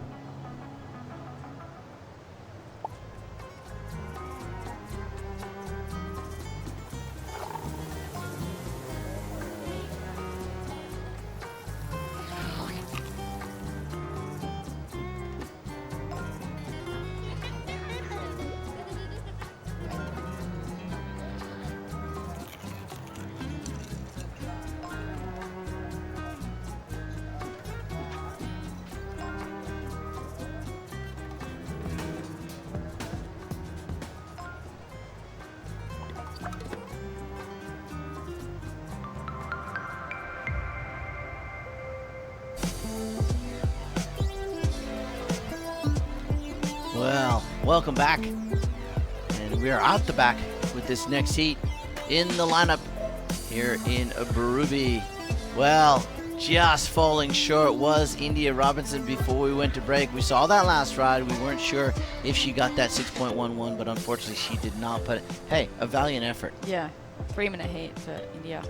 Well, welcome back. And we are out the back with this next heat in the lineup here in Berube. Well, just falling short was India Robinson before we went to break. We saw that last ride. We weren't sure if she got that 6.11, but unfortunately she did not. But hey, a valiant effort. Yeah, 3-minute heat for India.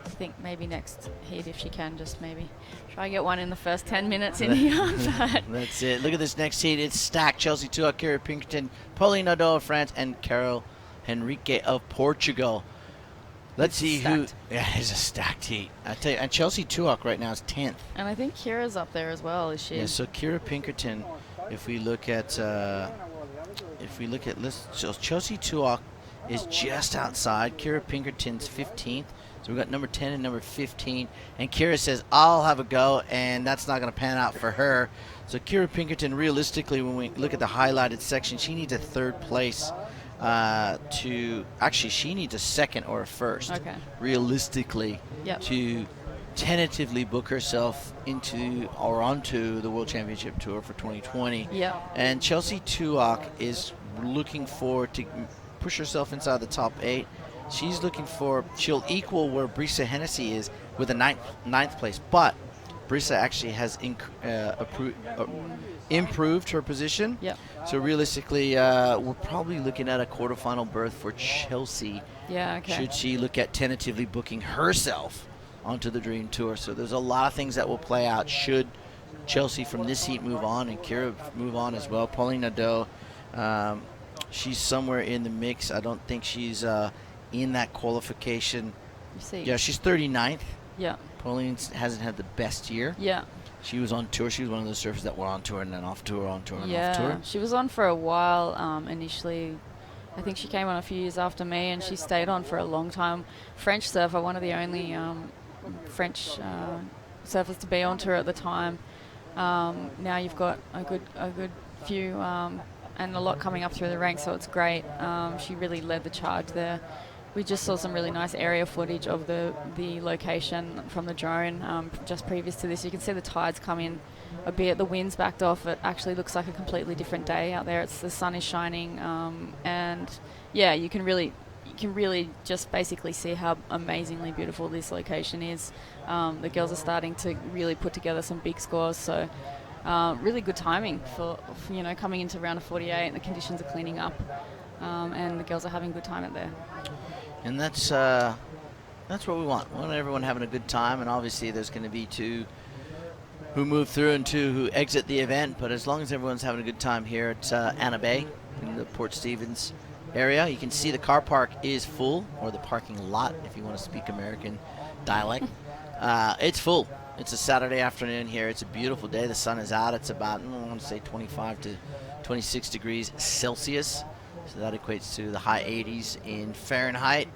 I think maybe next heat, if she can, just maybe try and get one in the first 10 minutes in here. But that's it. Look at this next heat. It's stacked. Chelsea Tuak, Kira Pinkerton, Pauline Nadeau of France, and Carol Henrique of Portugal. Let's see who. Yeah, it's a stacked heat. I tell you, and Chelsea Tuak right now is 10th. And I think Kira's up there as well, is she? Yeah. So Kira Pinkerton, if we look at, so Chelsea Tuak is just outside. Kira Pinkerton's 15th. So we've got number 10 and number 15. And Kira says, I'll have a go, and that's not going to pan out for her. So Kira Pinkerton, realistically, when we look at the highlighted section, she needs a third place she needs a second or a first, realistically, to tentatively book herself into or onto the World Championship Tour for 2020. Yeah. And Chelsea Tuak is looking for to push herself inside the top 8. She'll equal where Brisa Hennessy is with a ninth place, but Brisa actually has improved her position. Yep. So realistically, we're probably looking at a quarterfinal berth for Chelsea. Yeah, okay. Should she look at tentatively booking herself onto the Dream Tour. So there's a lot of things that will play out should Chelsea from this heat move on and Kira move on as well. Pauline Nadeau, she's somewhere in the mix. I don't think she's in that qualification. Yeah, she's 39th. Yeah. Pauline hasn't had the best year. Yeah. She was on tour. She was one of those surfers that were on tour and then off tour, on tour, and off tour. Yeah, she was on for a while initially. I think she came on a few years after me, and she stayed on for a long time. French surfer, one of the only French surfers to be on tour at the time. Now you've got a good few and a lot coming up through the ranks, so it's great. She really led the charge there. We just saw some really nice area footage of the location from the drone just previous to this. You can see the tides come in a bit. The wind's backed off. It actually looks like a completely different day out there. The sun is shining, and yeah, you can really just basically see how amazingly beautiful this location is. The girls are starting to really put together some big scores, so really good timing for coming into round of 48, and the conditions are cleaning up, and the girls are having a good time out there. And that's what we want. We want everyone having a good time, and obviously there's going to be 2 who move through and 2 who exit the event, but as long as everyone's having a good time here at Anna Bay in the Port Stephens area, you can see the car park is full, or the parking lot if you want to speak American dialect. It's full. It's a Saturday afternoon here. It's a beautiful day. The sun is out. It's about, I want to say 25 to 26 degrees Celsius. So that equates to the high 80s in Fahrenheit.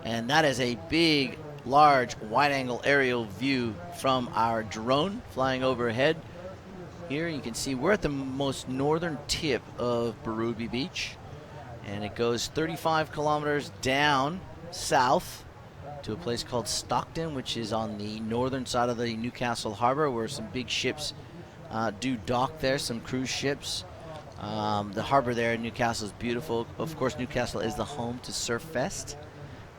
And that is a big, large, wide-angle aerial view from our drone flying overhead. Here you can see we're at the most northern tip of Berrubi Beach. And it goes 35 kilometers down south to a place called Stockton, which is on the northern side of the Newcastle Harbor, where some big ships do dock there, some cruise ships. The harbor there in Newcastle is beautiful. Of course, Newcastle is the home to Surf Fest,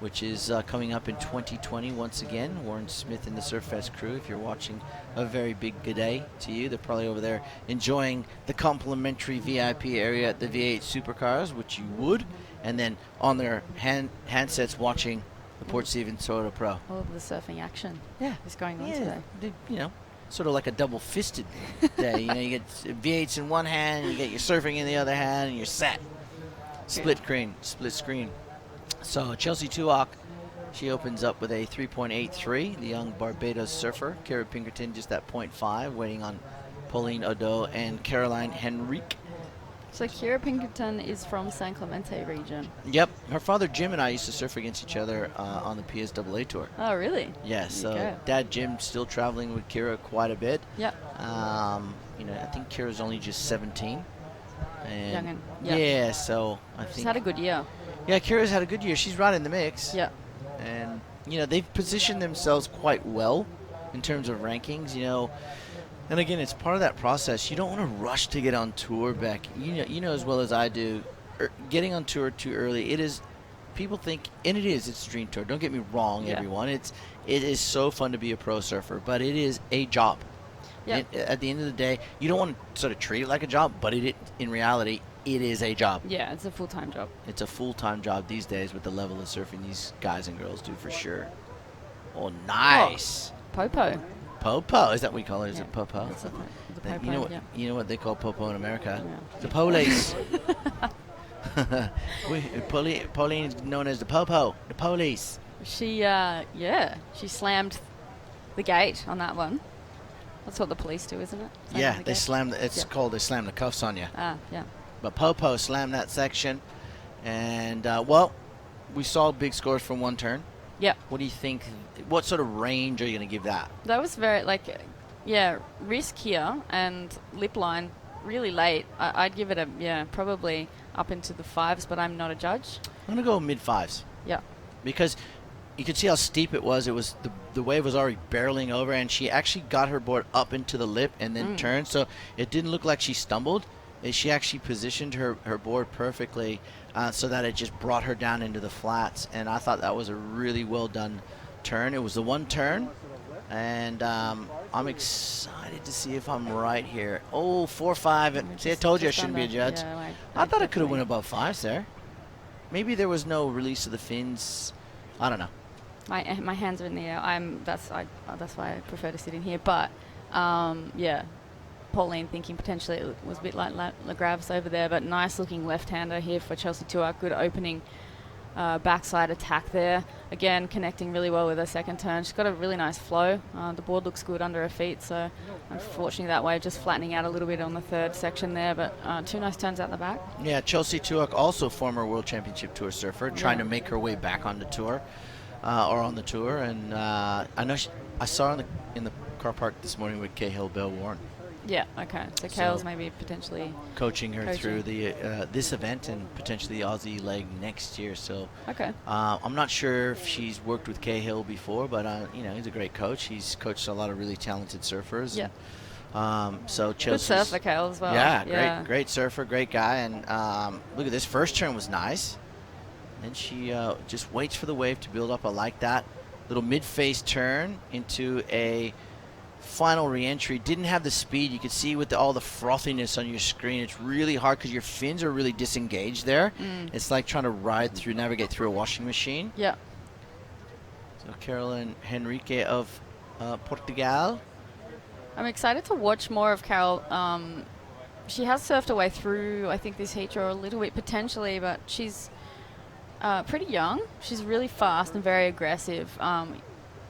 which is coming up in 2020 once again. Warren Smith and the Surf Fest crew, if you're watching, a very big good day to you. They're probably over there enjoying the complimentary VIP area at the V8 Supercars, which you would, and then on their handsets watching the Port Stephens Toyota Pro. All of the surfing action is going on Yeah, today. you know, sort of like a double-fisted day. You know, you get V8s in one hand, you get your surfing in the other hand, and you're set. Split screen. So Chelsea Tuock, she opens up with a 3.83. The young Barbados surfer. Kara Pinkerton just at 0.5, waiting on Pauline Odo and Caroline Henrique. So Kira Pinkerton is from San Clemente region. Yep, her father Jim and I used to surf against each other on the PSAA tour. Oh, really? Yeah, so Dad Jim still traveling with Kira quite a bit. Yep. You know, I think Kira's only just 17. And Youngin', yeah, so I think she's had a good year. Yeah, Kira's had a good year. She's right in the mix. Yeah. And you know, they've positioned themselves quite well in terms of rankings, you know. And again, it's part of that process. You don't want to rush to get on tour, Beck. You know as well as I do, getting on tour too early, it is, people think, and it's a dream tour. Don't get me wrong, everyone. It is so fun to be a pro surfer, but it is a job. Yeah. At the end of the day, you don't want to sort of treat it like a job, but in reality, it is a job. Yeah, it's a full-time job. It's a full-time job these days with the level of surfing these guys and girls do for sure. Oh, nice. Oh, Popo. Popo, is that what we call it? Is it Popo? It's a Then Popo, you know what they call Popo in America? The police. Pauline is known as the Popo, the police. She slammed the gate on that one. That's what the police do, isn't it? Yeah, they slammed. It's called they slam the cuffs on you. Ah, yeah. But Popo slammed that section, and well, we saw big scores from one turn. Yeah. What do you think? What sort of range are you going to give that? That was very risk here and lip line really late. I'd give it probably up into the 5s, but I'm not a judge. I'm going to go mid 5s. Yeah. Because you could see how steep it was. It was the wave was already barreling over, and she actually got her board up into the lip and then turned, so it didn't look like she stumbled. She actually positioned her board perfectly so that it just brought her down into the flats, and I thought that was a really well done turn. It was the one turn, and I'm excited to see if I'm right here. Oh, 4-5. See, I told you I shouldn't be a judge. Yeah, I thought I could have went above 5s there. Maybe there was no release of the fins. I don't know. My hands are in the air. That's why I prefer to sit in here. But Pauline thinking potentially it was a bit like LaGraves over there, but nice looking left-hander here for Chelsea Tuock. Good opening backside attack there. Again, connecting really well with her second turn. She's got a really nice flow. The board looks good under her feet, so unfortunately that wave just flattening out a little bit on the third section there, but 2 nice turns out the back. Yeah, Chelsea Tuock, also former World Championship Tour surfer, trying to make her way back on the tour, or on the tour, and I know I saw her in the car park this morning with Cahill Bell Warren. Yeah, okay. So Cahill's maybe potentially coaching her through the this event and potentially the Aussie leg next year. So okay. I'm not sure if she's worked with Cahill before, but he's a great coach. He's coached a lot of really talented surfers. Yeah. So Chelsea's, good surfer, Cahill, as well. Yeah, great surfer, great guy. And look at this first turn was nice. And she just waits for the wave to build up. I like that little mid-face turn into a final re-entry. Didn't have the speed. You could see with all the frothiness on your screen, it's really hard because your fins are really disengaged there. It's like trying to navigate through a washing machine. Yeah. So Caroline Henrique of Portugal. I'm excited to watch more of Carol. She has surfed her way through, I think, this heat draw a little bit potentially, but she's pretty young. She's really fast and very aggressive.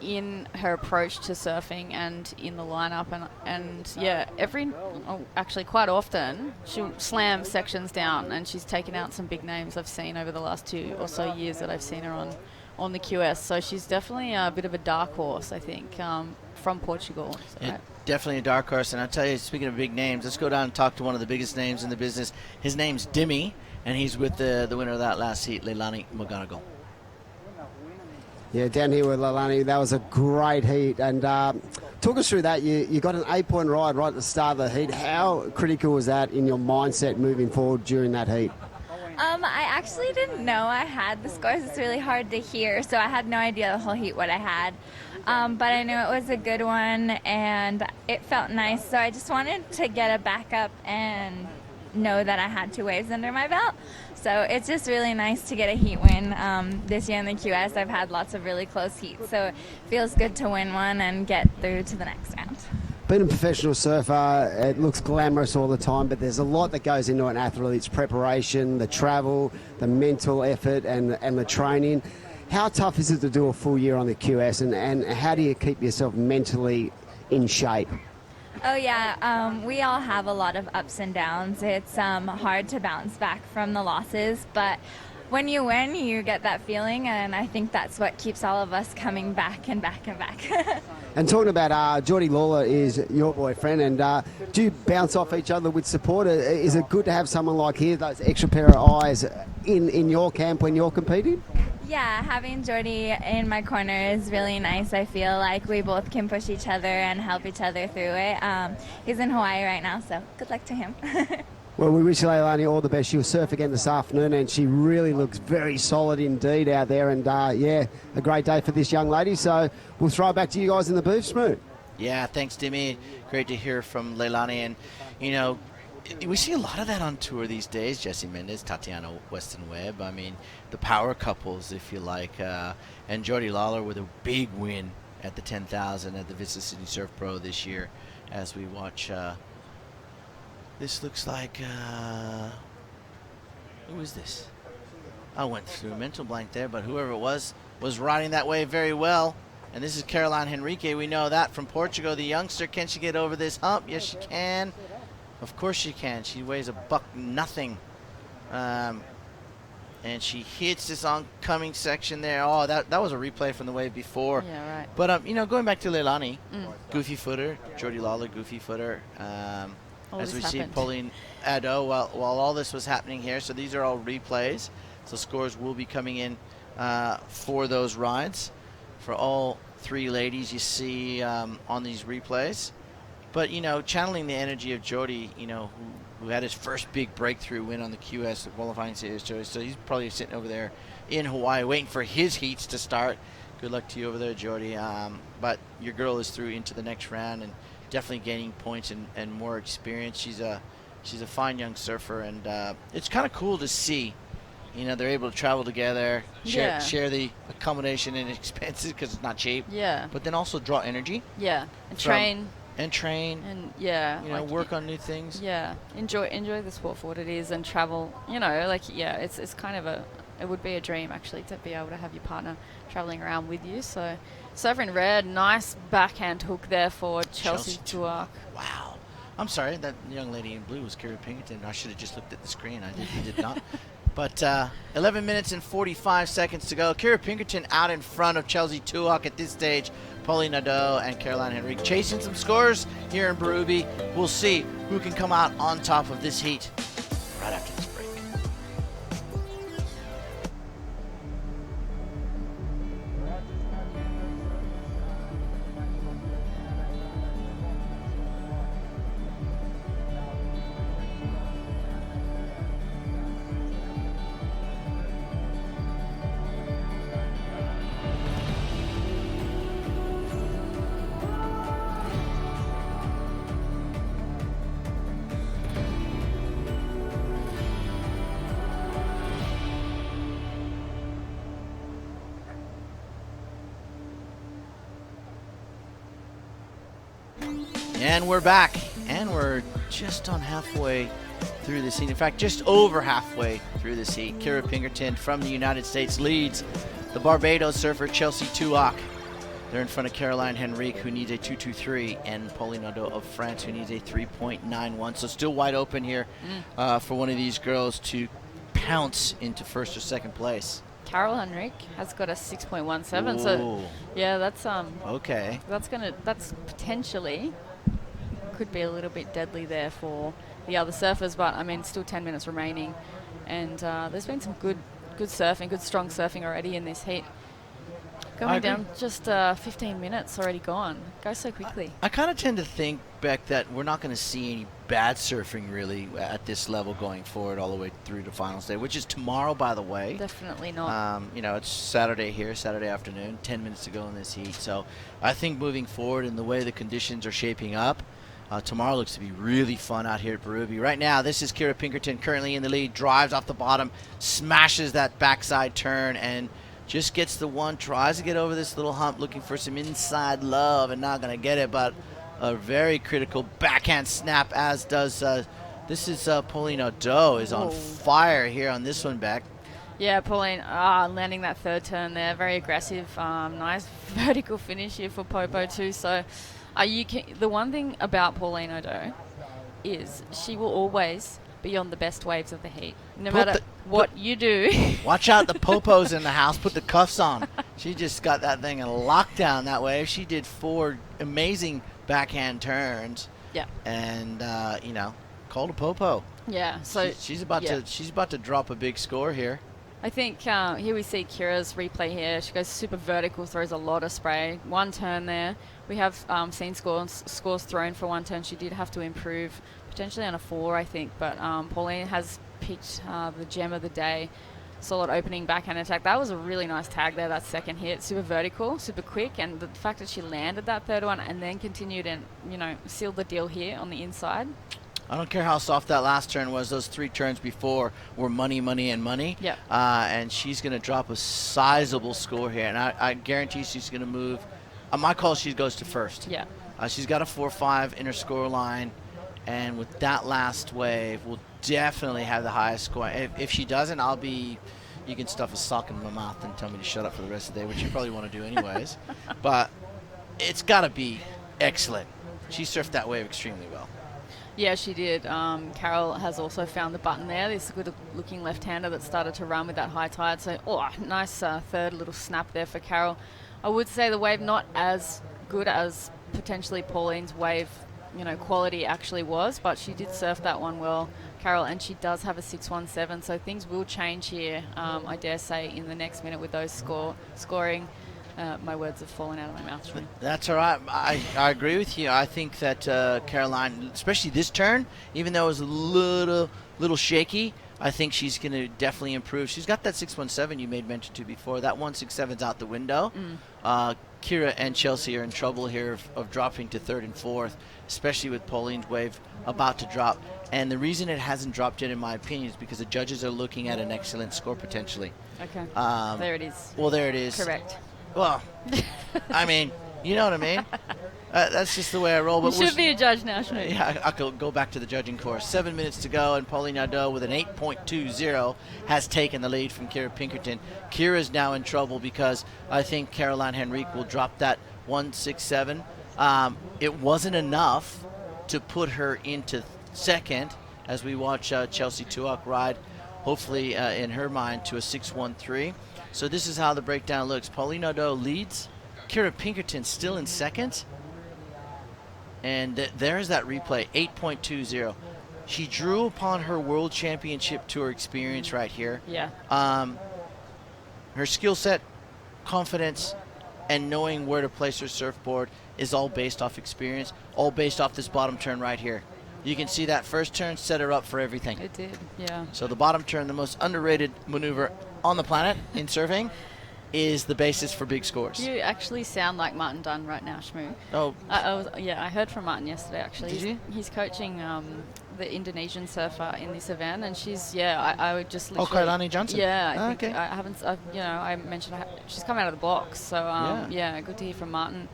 in her approach to surfing and in the lineup, and yeah, actually quite often she'll slam sections down, and she's taken out some big names I've seen over the last 2 or so years that I've seen her on the QS. So she's definitely a bit of a dark horse, I think, from Portugal. So, Yeah, definitely a dark horse. And I'll tell you, speaking of big names, let's go down and talk to one of the biggest names in the business. His name's Dimmy, and he's with the winner of that last heat, Leilani McGonigal. Yeah, down here with Leilani, that was a great heat. And talk us through that. You got an 8-point ride right at the start of the heat. How critical was that in your mindset moving forward during that heat? I actually didn't know I had the scores. It's really hard to hear, so I had no idea the whole heat what I had. But I knew it was a good one, and it felt nice. So I just wanted to get a backup and know that I had 2 waves under my belt. So it's just really nice to get a heat win this year in the QS. I've had lots of really close heats, so it feels good to win one and get through to the next round. Being a professional surfer, it looks glamorous all the time, but there's a lot that goes into an athlete's preparation, the travel, the mental effort, and the training. How tough is it to do a full year on the QS, and how do you keep yourself mentally in shape? Oh yeah, we all have a lot of ups and downs. It's hard to bounce back from the losses, but when you win, you get that feeling, and I think that's what keeps all of us coming back and back and back. And talking about Geordie Lawler is your boyfriend, and do you bounce off each other with support? Is it good to have someone like here, those extra pair of eyes in your camp when you're competing? Yeah, having Geordie in my corner is really nice. I feel like we both can push each other and help each other through it. He's in Hawaii right now, so good luck to him. Well, we wish Leilani all the best. She'll surf again this afternoon, and she really looks very solid indeed out there. And, yeah, a great day for this young lady. So we'll throw it back to you guys in the booth, Smooth. Yeah, thanks, Dimmy. Great to hear from Leilani. And, you know, we see a lot of that on tour these days. Jessie Mendez, Tatiana Weston Webb. I mean, the power couples, if you like. And Geordie Lawler with a big win at the 10,000 at the Vista City Surf Pro this year as we watch... this looks like, who is this? I went through a mental blank there, but whoever it was riding that wave very well. And this is Caroline Henrique. We know that from Portugal. The youngster, can she get over this hump? Yes, she can. Of course she can. She weighs $1.0. And she hits this oncoming section there. Oh, that was a replay from the wave before. Yeah, right. But, you know, going back to Leilani, goofy footer, Geordie Lawler, goofy footer. As we see Pauline Ado while all this was happening here. So these are all replays. So scores will be coming in for those rides. For all 3 ladies you see on these replays. But, you know, channeling the energy of Geordie, you know, who had his first big breakthrough win on the QS, the qualifying series. So he's probably sitting over there in Hawaii waiting for his heats to start. Good luck to you over there, Geordie. But your girl is through into the next round and definitely gaining points and more experience. She's a fine young surfer, and it's kind of cool to see. You know, they're able to travel together, share the accommodation and expenses because it's not cheap. Yeah. But then also draw energy. Yeah, and train. And yeah, you know, like work on new things. Yeah, enjoy the sport for what it is and travel. You know, like it's kind of it would be a dream actually to be able to have your partner traveling around with you. So, Surfer in Red, nice backhand hook there for Chelsea Tuak. Wow. I'm sorry, that young lady in blue was Kira Pinkerton. I should have just looked at the screen. I did not. But 11 minutes and 45 seconds to go. Kira Pinkerton out in front of Chelsea Tuak at this stage. Pauline Nadeau and Caroline Henrique chasing some scores here in Berube. We'll see who can come out on top of this heat right after this break. And we're back, and we're just on halfway through this heat. In fact, just over halfway through this heat. Kira Pinkerton from the United States leads the Barbados surfer Chelsea Tuak They're in front of Caroline Henrique, who needs a 2.23, and Pauline Nadeau of France, who needs a 3.91. So still wide open here for one of these girls to pounce into first or second place. Carol Henrique has got a 6.17. So yeah, that's okay. That's potentially could be a little bit deadly there for the other surfers, but I mean, still 10 minutes remaining, and there's been some good surfing, good strong surfing already in this heat. Going down just 15 minutes already gone. Goes so quickly. I kind of tend to think, Beck, that we're not going to see any bad surfing really at this level going forward all the way through to finals day, which is tomorrow, by the way. Definitely not. You know, it's Saturday here, Saturday afternoon, 10 minutes to go in this heat. So I think moving forward in the way the conditions are shaping up, tomorrow looks to be really fun out here at Berube. Right now, this is Kira Pinkerton currently in the lead, drives off the bottom, smashes that backside turn, and just gets the one, tries to get over this little hump, looking for some inside love, and not going to get it, but a very critical backhand snap, as does, this is Pauline Nadeau is on fire here on this one, Beck. Yeah, Pauline landing that third turn there, very aggressive, nice vertical finish here for Popo too. So the one thing about Pauline Nadeau is she will always be on the best waves of the heat, no matter what you do. Watch out, the Popo's in the house. Put the cuffs on. She just got that thing in lockdown that way. She did 4 amazing backhand turns. Yeah. And you know, called a Popo. Yeah. So she's about to drop a big score here. I think here we see Kira's replay here. She goes super vertical, throws a lot of spray. One turn there. We have seen scores thrown for one turn. She did have to improve, potentially on a 4, I think. But Pauline has picked the gem of the day. Solid opening backhand attack. That was a really nice tag there, that second hit. Super vertical, super quick. And the fact that she landed that third one and then continued and, you know, sealed the deal here on the inside. I don't care how soft that last turn was. Those 3 turns before were money, money, and money. Yeah. And she's going to drop a sizable score here. And I guarantee she's going to move. My call, she goes to first. Yeah. She's got a 4-5 in her score line. And with that last wave, we'll definitely have the highest score. If she doesn't, you can stuff a sock in my mouth and tell me to shut up for the rest of the day, which you probably want to do anyways. But it's got to be excellent. She surfed that wave extremely well. Yeah, she did. Carol has also found the button there. This good-looking left-hander that started to run with that high tide. So, nice third little snap there for Carol. I would say the wave not as good as potentially Pauline's wave, you know, quality actually was, but she did surf that one well, Carol, and she does have a 6.17. So things will change here, I dare say, in the next minute with those scoring. My words have fallen out of my mouth. That's all right. I agree with you. I think that Caroline, especially this turn, even though it was a little shaky, I think she's going to definitely improve. She's got that 6.17 you made mention to before. That 1.67's out the window. Kira and Chelsea are in trouble here of dropping to third and fourth, especially with Pauline's wave about to drop. And the reason it hasn't dropped yet, in my opinion, is because the judges are looking at an excellent score potentially. Okay. There it is. Well, there it is. Correct. Well, I mean, you know what I mean? That's just the way I roll. But you should be a judge now, shouldn't you? Yeah, I could go back to the judging course. 7 minutes to go, and Pauline Nadeau with an 8.20 has taken the lead from Kira Pinkerton. Kira's now in trouble because I think Caroline Henrique will drop that 1.67. It wasn't enough to put her into second as we watch Chelsea Tuak ride, hopefully in her mind, to a 6.13. So this is how the breakdown looks. Pauline Nadeau leads. Kira Pinkerton still in second. And there's that replay, 8.20. She drew upon her World Championship Tour experience right here. Yeah. Her skill set, confidence, and knowing where to place her surfboard is all based off experience, all based off this bottom turn right here. You can see that first turn set her up for everything. It did, yeah. So the bottom turn, the most underrated maneuver on the planet in surfing, is the basis for big scores. You actually sound like Martin Dunn right now, Shmoo. Oh. I heard from Martin yesterday, actually. Did you? He's coaching the Indonesian surfer in this event, and she's, I would just literally... Oh, Kailani Johnson? Yeah, Okay. I mentioned she's come out of the box, so good to hear from Martin.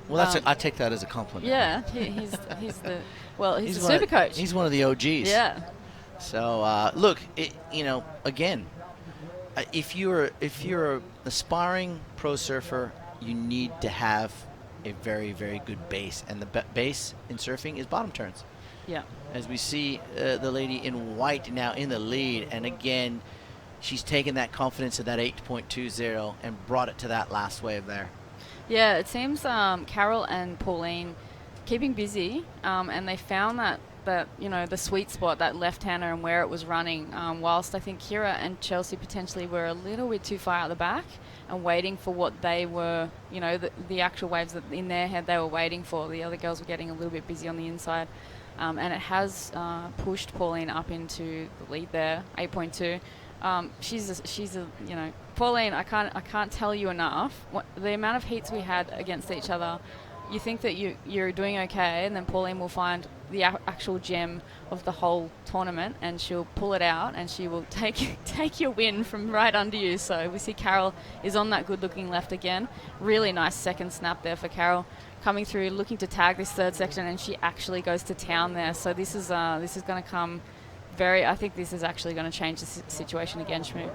Well, I take that as a compliment. Yeah, he's the super coach. He's one of the OGs. Yeah. So look, again, if you're an aspiring pro surfer you need to have a very, very good base. And the base in surfing is bottom turns. Yeah. As we see the lady in white now in the lead. And again, she's taken that confidence of that 8.20 and brought it to that last wave there. Yeah, it seems Carol and Pauline keeping busy, and they found that the sweet spot, that left-hander and where it was running, whilst I think Kira and Chelsea potentially were a little bit too far out the back and waiting for what they were, the actual waves that in their head they were waiting for. The other girls were getting a little bit busy on the inside, and it has pushed Pauline up into the lead there, 8.2. She's a Pauline, I can't tell you enough the amount of heats we had against each other. You think that you're doing okay, and then Pauline will find the actual gem of the whole tournament, and she'll pull it out, and she will take your win from right under you. So we see Carol is on that good-looking left again. Really nice second snap there for Carol, coming through, looking to tag this third section, and she actually goes to town there. So this is going to come I think this is actually going to change the situation again, Shmoo.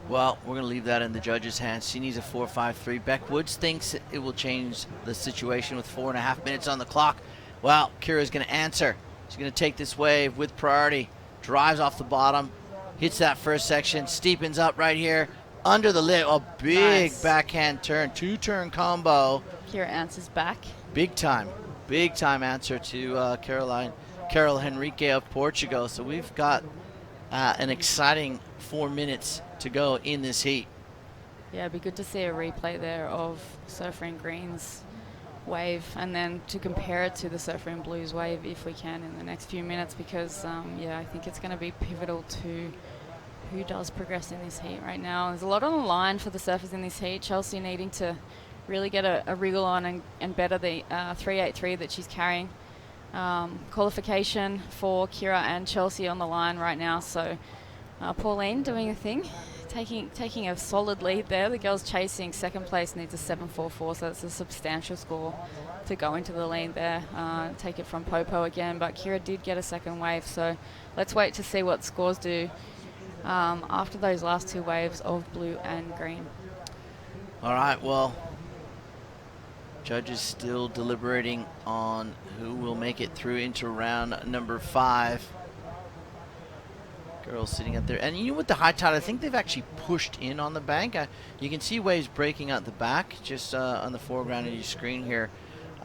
Well, we're going to leave that in the judge's hands. She needs a 4.53. Beck Woods thinks it will change the situation with 4.5 minutes on the clock. Well, Kira's going to answer. She's going to take this wave with priority. Drives off the bottom. Hits that first section. Steepens up right here. Under the lip. A big backhand turn. Two-turn combo. Kira answers back. Big time. Big time answer to Carol Henrique of Portugal. So we've got an exciting 4 minutes to go in this heat. Yeah, it'd be good to see a replay there of Surfer in Green's wave, and then to compare it to the Surfer in Blue's wave if we can in the next few minutes, because I think it's going to be pivotal to who does progress in this heat right now. There's a lot on the line for the surfers in this heat. Chelsea needing to really get a wriggle on and better the 3.83 that she's carrying. Qualification for Kira and Chelsea on the line right now, so Pauline doing a thing, taking a solid lead there. The girls chasing second place needs a 7.44, so that's a substantial score to go into the lead there. Take it from Popo again, but Kira did get a second wave, so let's wait to see what scores do after those last two waves of blue and green. All right, well, judges still deliberating on who will make it through into round number 5. Girls sitting up there. And with the high tide, I think they've actually pushed in on the bank. You can see waves breaking out the back just on the foreground of your screen here.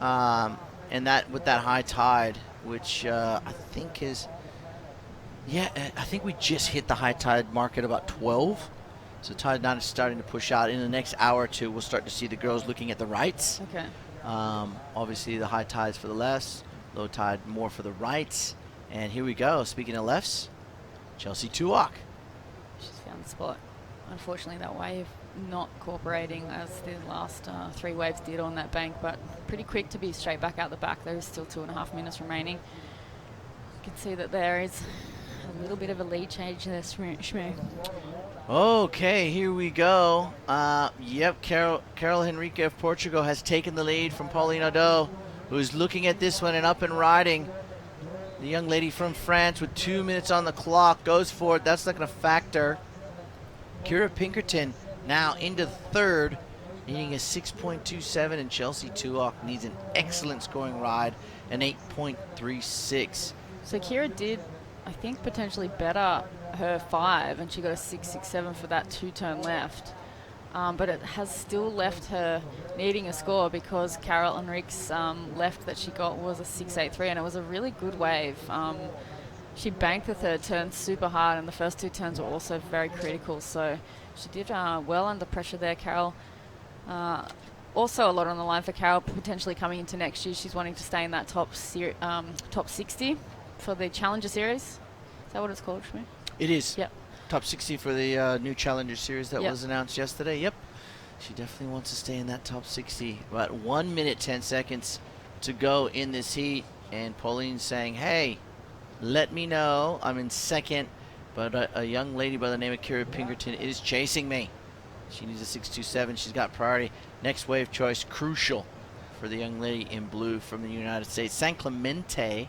And that with that high tide, which I think is, I think we just hit the high tide mark at about 12. So tide now is starting to push out. In the next hour or two, we'll start to see the girls looking at the rights. Okay. Obviously, the high tide's for the lefts, low tide more for the rights. And here we go. Speaking of lefts, Chelsea Tuock. She's found the spot. Unfortunately, that wave not cooperating as the last 3 waves did on that bank, but pretty quick to be straight back out the back. There is still 2.5 minutes remaining. You can see that there is a little bit of a lead change in this Shmoo. Okay, here we go. Carol Henrique of Portugal has taken the lead from Pauline Audot, who's looking at this one and up and riding. The young lady from France with 2 minutes on the clock goes for it. That's not going to factor. Kira Pinkerton now into third, needing a 6.27, and Chelsea Tuock needs an excellent scoring ride, an 8.36. So Kira did, I think, potentially better her 5, and she got a 6.67 for that 2-turn left. But it has still left her needing a score, because Carol Henrique's left that she got was a 6.83, and it was a really good wave. She banked the third turn super hard, and the first 2 turns were also very critical, so she did well under pressure there, Carol. Also a lot on the line for Carol, potentially coming into next year. She's wanting to stay in that top 60 for the Challenger Series. Is that what it's called, Shmoo? It is. Yep. Top 60 for the new Challenger Series that was announced yesterday. Yep. She definitely wants to stay in that top 60. About 1 minute, 10 seconds to go in this heat. And Pauline's saying, hey, let me know. I'm in second. But a young lady by the name of Kira Pinkerton is chasing me. She needs a 6.27. She's got priority. Next wave choice, crucial for the young lady in blue from the United States. San Clemente,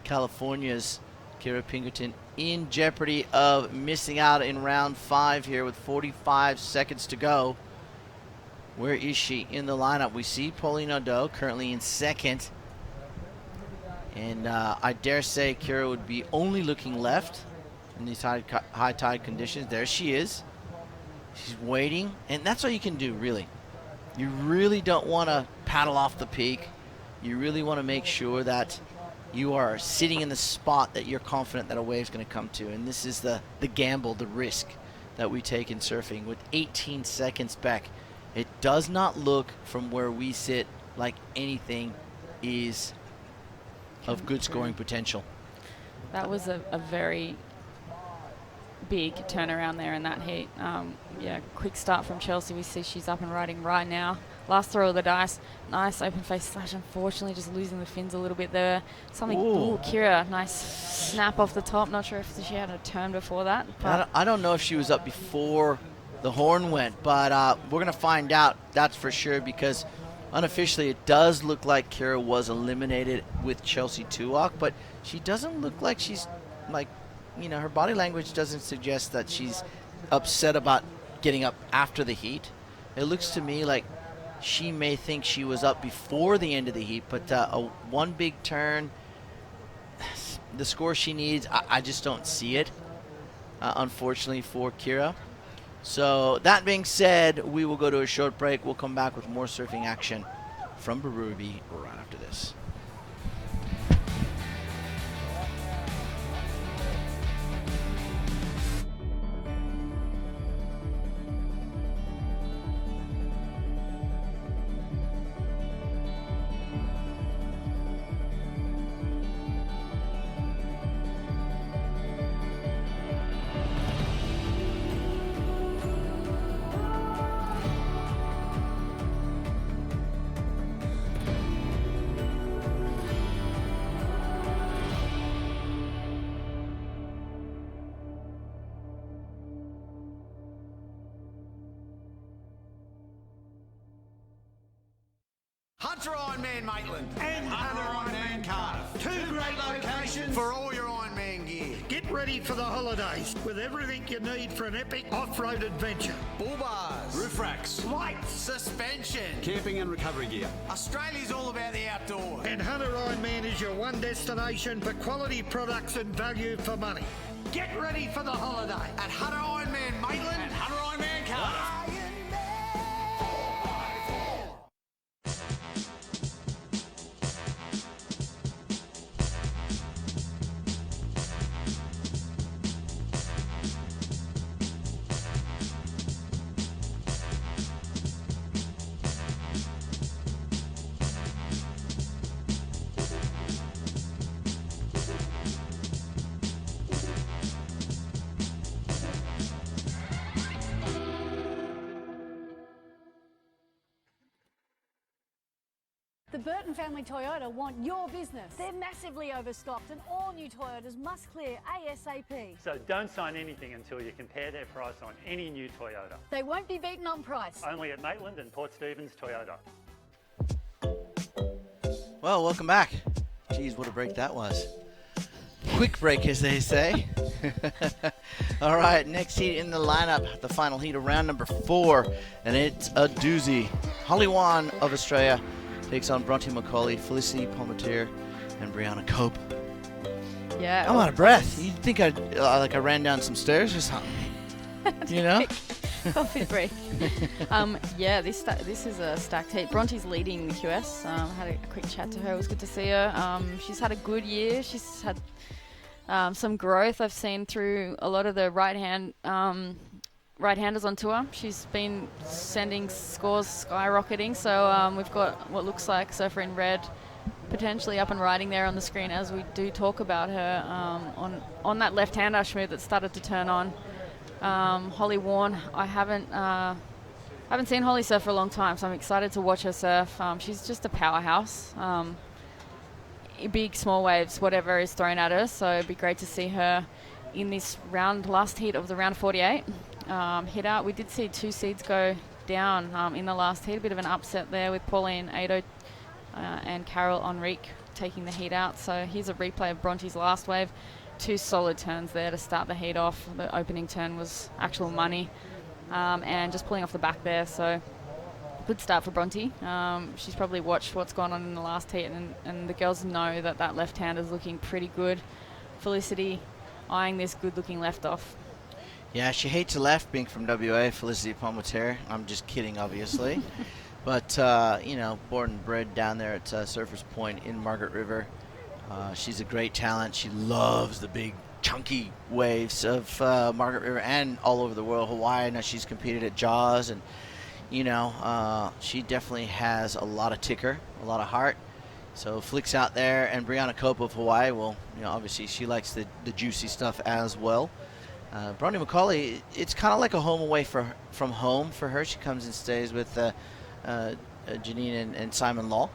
California's Kira Pinkerton in jeopardy of missing out in round 5 here with 45 seconds to go. Where is she in the lineup? We see Pauline O'Dowd currently in second. And I dare say Kira would be only looking left in these high tide conditions. There she is. She's waiting. And that's all you can do, really. You really don't want to paddle off the peak. You really want to make sure that you are sitting in the spot that you're confident that a wave's going to come to. And this is the gamble, the risk that we take in surfing. With 18 seconds back, it does not look from where we sit like anything is of good scoring potential. That was a very big turnaround there in that heat. Yeah, quick start from Chelsea. We see she's up and riding right now. Last throw of the dice. Nice open face slash. Unfortunately, just losing the fins a little bit there. Kira, nice snap off the top. Not sure if she had a turn before that. I don't know if she was up before the horn went, but we're going to find out, that's for sure, because unofficially it does look like Kira was eliminated with Chelsea Tuak, but she doesn't look like she's, like, you know, her body language doesn't suggest that she's upset about getting up after the heat. It looks to me like she may think she was up before the end of the heat, but one big turn, the score she needs, I just don't see it, unfortunately, for Kira. So that being said, we will go to a short break. We'll come back with more surfing action from Berube right after this. Hunter Ironman Maitland and Hunter Ironman Cardiff. Two great locations for all your Ironman gear. Get ready for the holidays with everything you need for an epic off-road adventure. Bull bars, Roof racks, lights, suspension, camping and recovery gear. Australia's all about the outdoors. And Hunter Ironman is your one destination for quality products and value for money. Get ready for the holiday At Hunter Ironman Maitland and Hunter Ironman Cardiff. The Burton family Toyota want your business. They're massively overstocked and all new Toyotas must clear ASAP. So don't sign anything until you compare their price on any new Toyota. They won't be beaten on price. Only at Maitland and Port Stephens Toyota. Well, welcome back. Geez, what a break that was. Quick break, as they say. All right, next heat in the lineup, the final heat of round number 4, and it's a doozy. Holly Wan of Australia takes on Bronte Macaulay, Felicity Palmatier, and Brianna Cope. Yeah. I'm out of breath. You'd think I ran down some stairs or something. You know? Coffee break. Yeah, this is a stacked heat. Bronte's leading the QS. Had a quick chat to her. It was good to see her. She's had a good year. She's had some growth I've seen through a lot of the right-handers on tour. She's been sending scores skyrocketing. So we've got what looks like Surfer in Red potentially up and riding there on the screen as we do talk about her on that left-hander Schmoot that started to turn on. Holly Warren, I haven't seen Holly surf for a long time, so I'm excited to watch her surf. She's just a powerhouse. Big, small waves, whatever is thrown at her, so it'd be great to see her in this last heat of the round 48. Hit out. We did see 2 seeds go down in the last heat, a bit of an upset there with Pauline Ado and Carol Enrique taking the heat out. So here's a replay of Bronte's last wave. 2 solid turns there to start the heat off. The opening turn was actual money and just pulling off the back there. So good start for Bronte. She's probably watched what's gone on in the last heat, and the girls know that left-hand is looking pretty good. Felicity eyeing this good-looking left off. Yeah, she hates the left, being from WA, Felicity Palmater. I'm just kidding, obviously. But, you know, born and bred down there at Surfers Point in Margaret River. She's a great talent. She loves the big, chunky waves of Margaret River and all over the world. Hawaii, now she's competed at Jaws, and, you know, she definitely has a lot of ticker, a lot of heart. So Flick's out there, and Brianna Cope of Hawaii, well, you know, obviously she likes the juicy stuff as well. Bronte McCauley, it's kind of like a home away from home for her. She comes and stays with Janine and Simon Law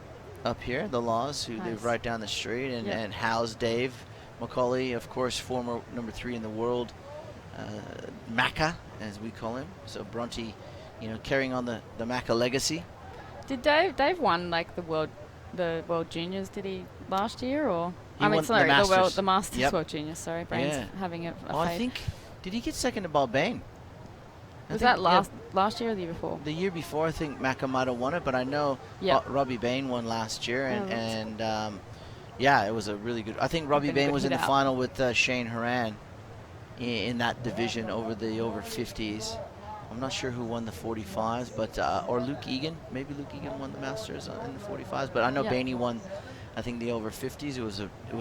up here, the Laws, who live right down the street, and Hal's Dave McCauley, of course, former number 3 in the world, Macca, as we call him. So Bronte, you know, carrying on the Macca legacy. Did Dave won like the World Juniors? Did he last year, or the Masters World Juniors? Sorry, brain's having a I think, did he get second to Balbain? Was that last year or the year before? The year before, I think Macca might have won it, but I know Robbie Bain won last year, and it was a really good. I think Robbie Bain was in the final with Shane Horan in that division over 50s. I'm not sure who won the 45s, but or Luke Egan. Maybe Luke Egan won the Masters in the 45s, but I know Bainey won, I think, the over 50s. It was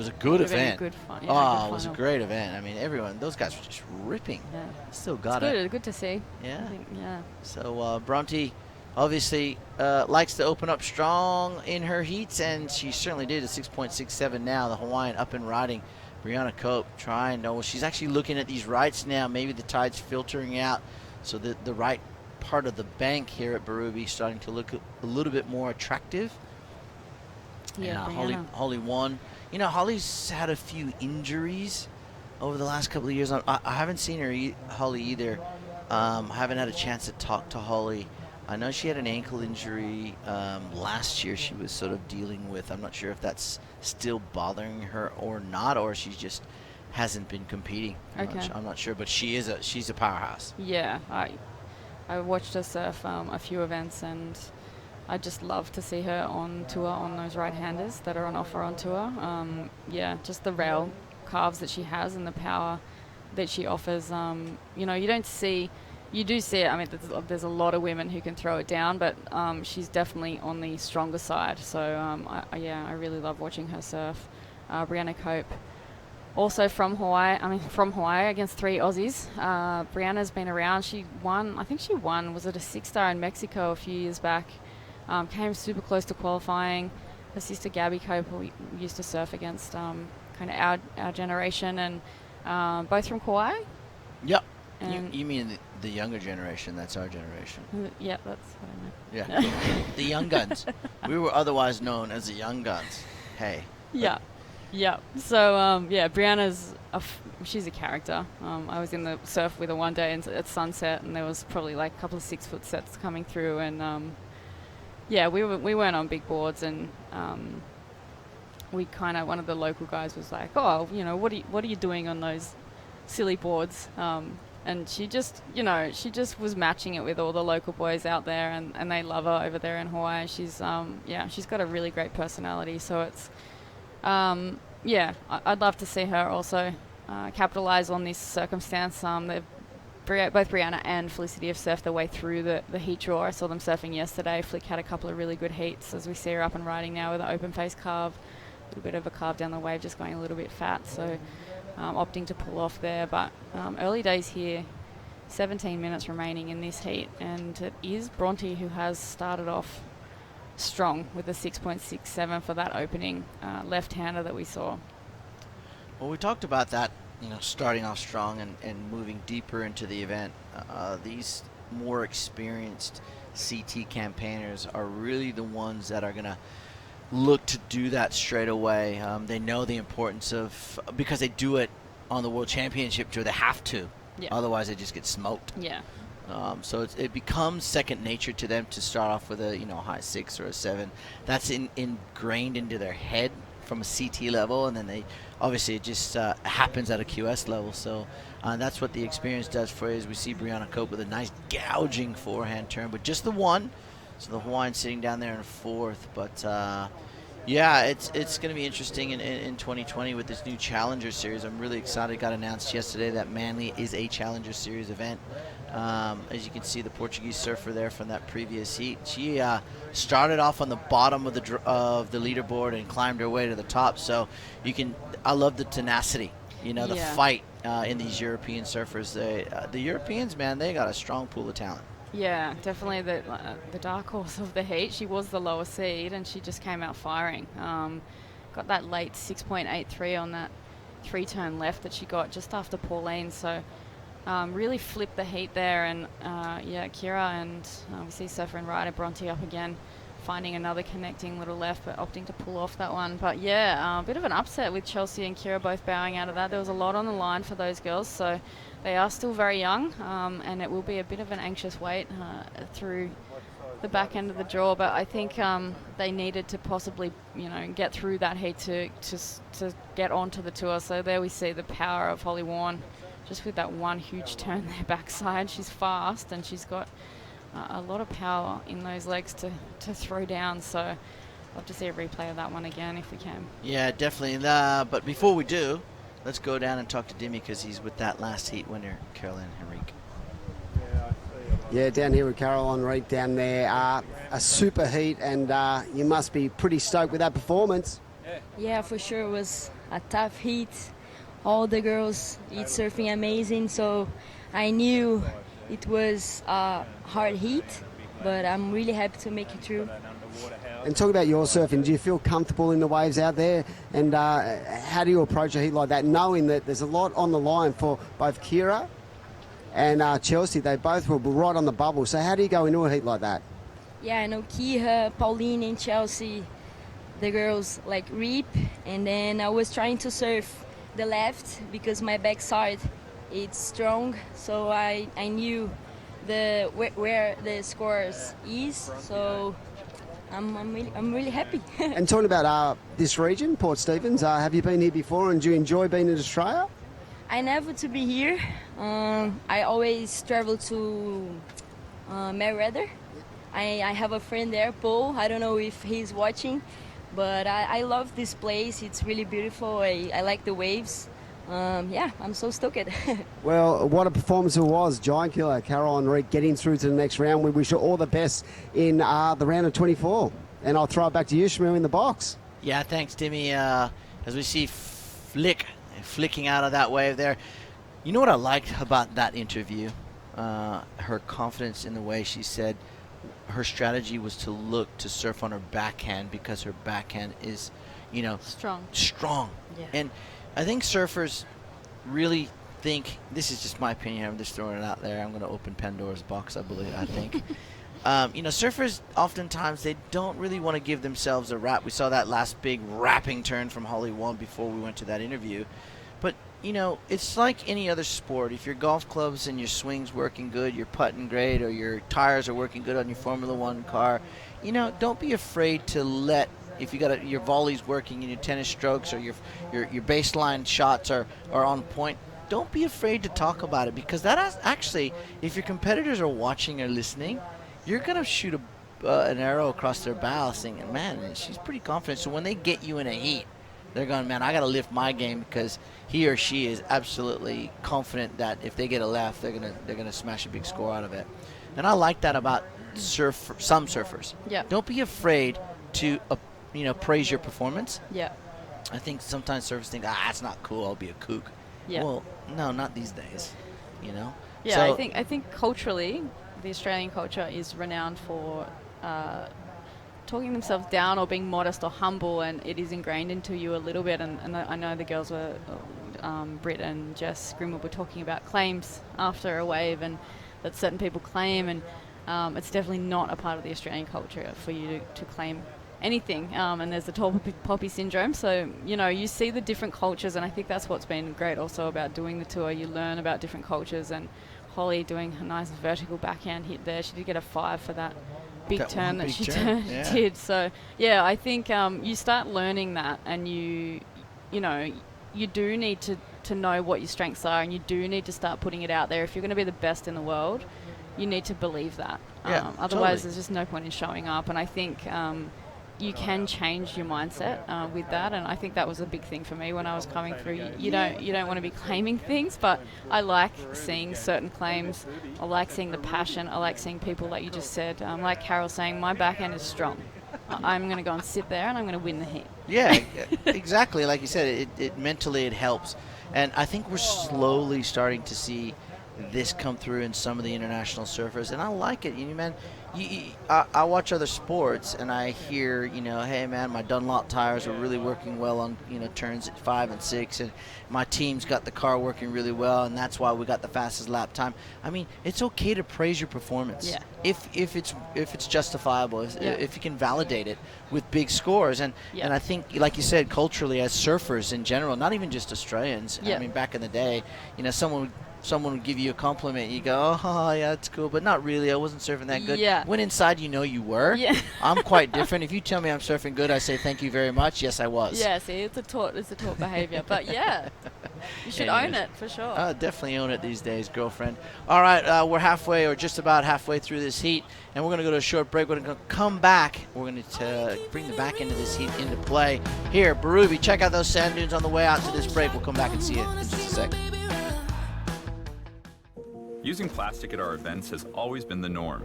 a good event. Good fun. It was a great event. I mean, those guys were just ripping. Yeah. Still got it. Good to see. Yeah. Yeah. So Bronte obviously likes to open up strong in her heats, and she certainly did. A 6.67 now. The Hawaiian up and riding. Brianna Cope trying. No, she's actually looking at these rights now. Maybe the tide's filtering out, so the right part of the bank here at Berube starting to look a little bit more attractive. Yeah, Holly won. You know, Holly's had a few injuries over the last couple of years. I haven't seen Holly either. I haven't had a chance to talk to Holly. I know she had an ankle injury last year she was sort of dealing with. I'm not sure if that's still bothering her or not, or she just hasn't been competing. I'm not sure, but she's a powerhouse. Yeah, I watched her surf a few events, and I just love to see her on tour on those right-handers that are on offer on tour. Just the rail carves that she has and the power that she offers. You know, you do see it. I mean, there's a lot of women who can throw it down, but she's definitely on the stronger side. So I really love watching her surf. Brianna Cope, also from Hawaii against 3 Aussies. Brianna's been around. She won. Was it a 6-star in Mexico a few years back? Came super close to qualifying. Her sister Gabby Cope, who we used to surf against, kind of our generation, and both from Kauai. Yep. You mean the younger generation? That's our generation. Yeah, that's what I meant. Yeah, the young guns. We were otherwise known as the young guns. Hey. Yeah. So Brianna's she's a character. I was in the surf with her one day at sunset, and there was probably like a couple of 6-foot sets coming through, and we weren't on big boards, and we kind of, one of the local guys was like, oh, you know, what are you doing on those silly boards? And she just was matching it with all the local boys out there, and they love her over there in Hawaii. She's she's got a really great personality, so it's I'd love to see her also capitalize on this circumstance. Both Brianna and Felicity have surfed their way through the heat draw. I saw them surfing yesterday. Flick had a couple of really good heats, as we see her up and riding now with an open face carve, a little bit of a carve down the wave, just going a little bit fat, so opting to pull off there. But early days here, 17 minutes remaining in this heat, and it is Bronte who has started off strong with a 6.67 for that opening left-hander that we saw. Well, we talked about that, you know, starting off strong and moving deeper into the event. These more experienced CT campaigners are really the ones that are going to look to do that straight away. They know the importance of, because they do it on the World Championship Tour, they have to. Yeah. Otherwise, they just get smoked. Yeah. So it becomes second nature to them to start off with a high 6 or a 7. That's ingrained into their head from a CT level, and then it just happens at a QS level. So that's what the experience does for you. As we see Brianna Cope with a nice gouging forehand turn, but just the one. So the Hawaiian sitting down there in 4th. But yeah, it's going to be interesting in 2020 with this new Challenger Series. I'm really excited. It got announced yesterday that Manly is a Challenger Series event. As you can see, the Portuguese surfer there from that previous heat. She started off on the bottom of the leaderboard and climbed her way to the top. So I love the tenacity, the fight in these European surfers. The Europeans, man, they got a strong pool of talent. Yeah, definitely the dark horse of the heat. She was the lower seed, and she just came out firing. Got that late 6.83 on that 3-turn left that she got just after Pauline. So really flipped the heat there. And Kira and we see Surfer and Ryder Bronte up again, finding another connecting little left, but opting to pull off that one. But yeah, a bit of an upset with Chelsea and Kira both bowing out of that. There was a lot on the line for those girls, so they are still very young, and it will be a bit of an anxious wait through the back end of the draw. But I think they needed to possibly, get through that heat to get onto the tour. So there we see the power of Holly Warren, just with that one huge turn there backside. She's fast, and she's got a lot of power in those legs to throw down. So I'd love to see a replay of that one again if we can. Yeah, definitely. But before we do, let's go down and talk to Dimmy, because he's with that last heat winner, Caroline Henrique. Yeah, down here with Caroline Henrique down there. A super heat, and you must be pretty stoked with that performance. Yeah, for sure. It was a tough heat. All the girls eat surfing amazing, so I knew it was a hard heat, but I'm really happy to make it through. And talk about your surfing. Do you feel comfortable in the waves out there? And how do you approach a heat like that, knowing that there's a lot on the line for both Kira and Chelsea? They both were right on the bubble. So how do you go into a heat like that? Yeah, I know Kira, Pauline, and Chelsea, the girls rip, and then I was trying to surf the left because my backside it's strong, so I knew where the scores is. So I'm really happy. And talking about this region, Port Stephens, have you been here before, and do you enjoy being in Australia? I never to be here. I always travel to Merewether. I have a friend there, Paul. I don't know if he's watching, but I love this place. It's really beautiful. I like the waves. Yeah, I'm so stoked. Well, what a performance it was. Giant killer, Caroline Henrique, getting through to the next round. We wish her all the best in the round of 24. And I'll throw it back to you, Shmoo, in the box. Yeah, thanks, Timmy. As we see flicking out of that wave there. You know what I liked about that interview? Her confidence in the way she said her strategy was to look to surf on her backhand, because her backhand is, strong. Yeah. And I think surfers really think, this is just my opinion, I'm just throwing it out there, I'm going to open Pandora's box, I think. Surfers, oftentimes, they don't really want to give themselves a rap. We saw that last big rapping turn from Holly Wong before we went to that interview. But, it's like any other sport. If your golf clubs and your swing's working good, you're putting great, or your tires are working good on your Formula One car, don't be afraid to let, if you got your volleys working and your tennis strokes or your baseline shots are on point, don't be afraid to talk about it, because that has actually, if your competitors are watching or listening, you're going to shoot an arrow across their bow thinking, man, she's pretty confident. So when they get you in a heat, they're going, man, I got to lift my game, because he or she is absolutely confident that if they get a left, they're gonna smash a big score out of it. And I like that about some surfers. Yeah. Don't be afraid to praise your performance. Yeah. I think sometimes surfers think, it's not cool, I'll be a kook. Yeah. Well, no, not these days. Yeah, So, I think culturally, the Australian culture is renowned for talking themselves down or being modest or humble, and it is ingrained into you a little bit. And I know the girls were, Britt and Jess Grimwood were talking about claims after a wave, and that certain people claim, and it's definitely not a part of the Australian culture for you to claim anything. And there's the tall poppy syndrome. So, you see the different cultures, and I think that's what's been great also about doing the tour. You learn about different cultures, and Holly doing a nice vertical backhand hit there. She did get a 5 for that big turn that she did. So, yeah, I think you start learning that, and you do need to know what your strengths are, and you do need to start putting it out there. If you're going to be the best in the world, you need to believe that. Yeah, Otherwise, totally. there's just no point in showing up. And I think you can change your mindset with that, and I think that was a big thing for me when I was coming through. You don't want to be claiming things, but I like seeing certain claims. I like seeing the passion. I like seeing people, like you just said, like Carol saying, my backhand is strong. I'm going to go and sit there and I'm going to win the heat. Yeah, exactly. Like you said, it mentally it helps. And I think we're slowly starting to see this come through in some of the international surfers, and I like it. Man, I watch other sports and I hear, hey man, my Dunlop tires are really working well on, turns at 5 and 6, and my team's got the car working really well, and that's why we got the fastest lap time. I mean, it's okay to praise your performance. Yeah. If it's justifiable, if you can validate it with big scores, and I think, like you said, culturally as surfers in general, not even just Australians. I mean, back in the day, someone would give you a compliment, you go, oh yeah, that's cool, but not really, I wasn't surfing that good. Yeah. When inside you know you were. Yeah. I'm quite different. If you tell me I'm surfing good, I say thank you very much. Yes, I was. Yeah, see, it's a taught behavior. But yeah, you should own it for sure. Definitely own it these days, girlfriend. All right, we're halfway or just about halfway through this heat, and we're going to go to a short break. We're going to come back. We're going to bring the back end of this heat into play. Here, Berube, check out those sand dunes on the way out to this break. We'll come back and see you in just a second. Using plastic at our events has always been the norm.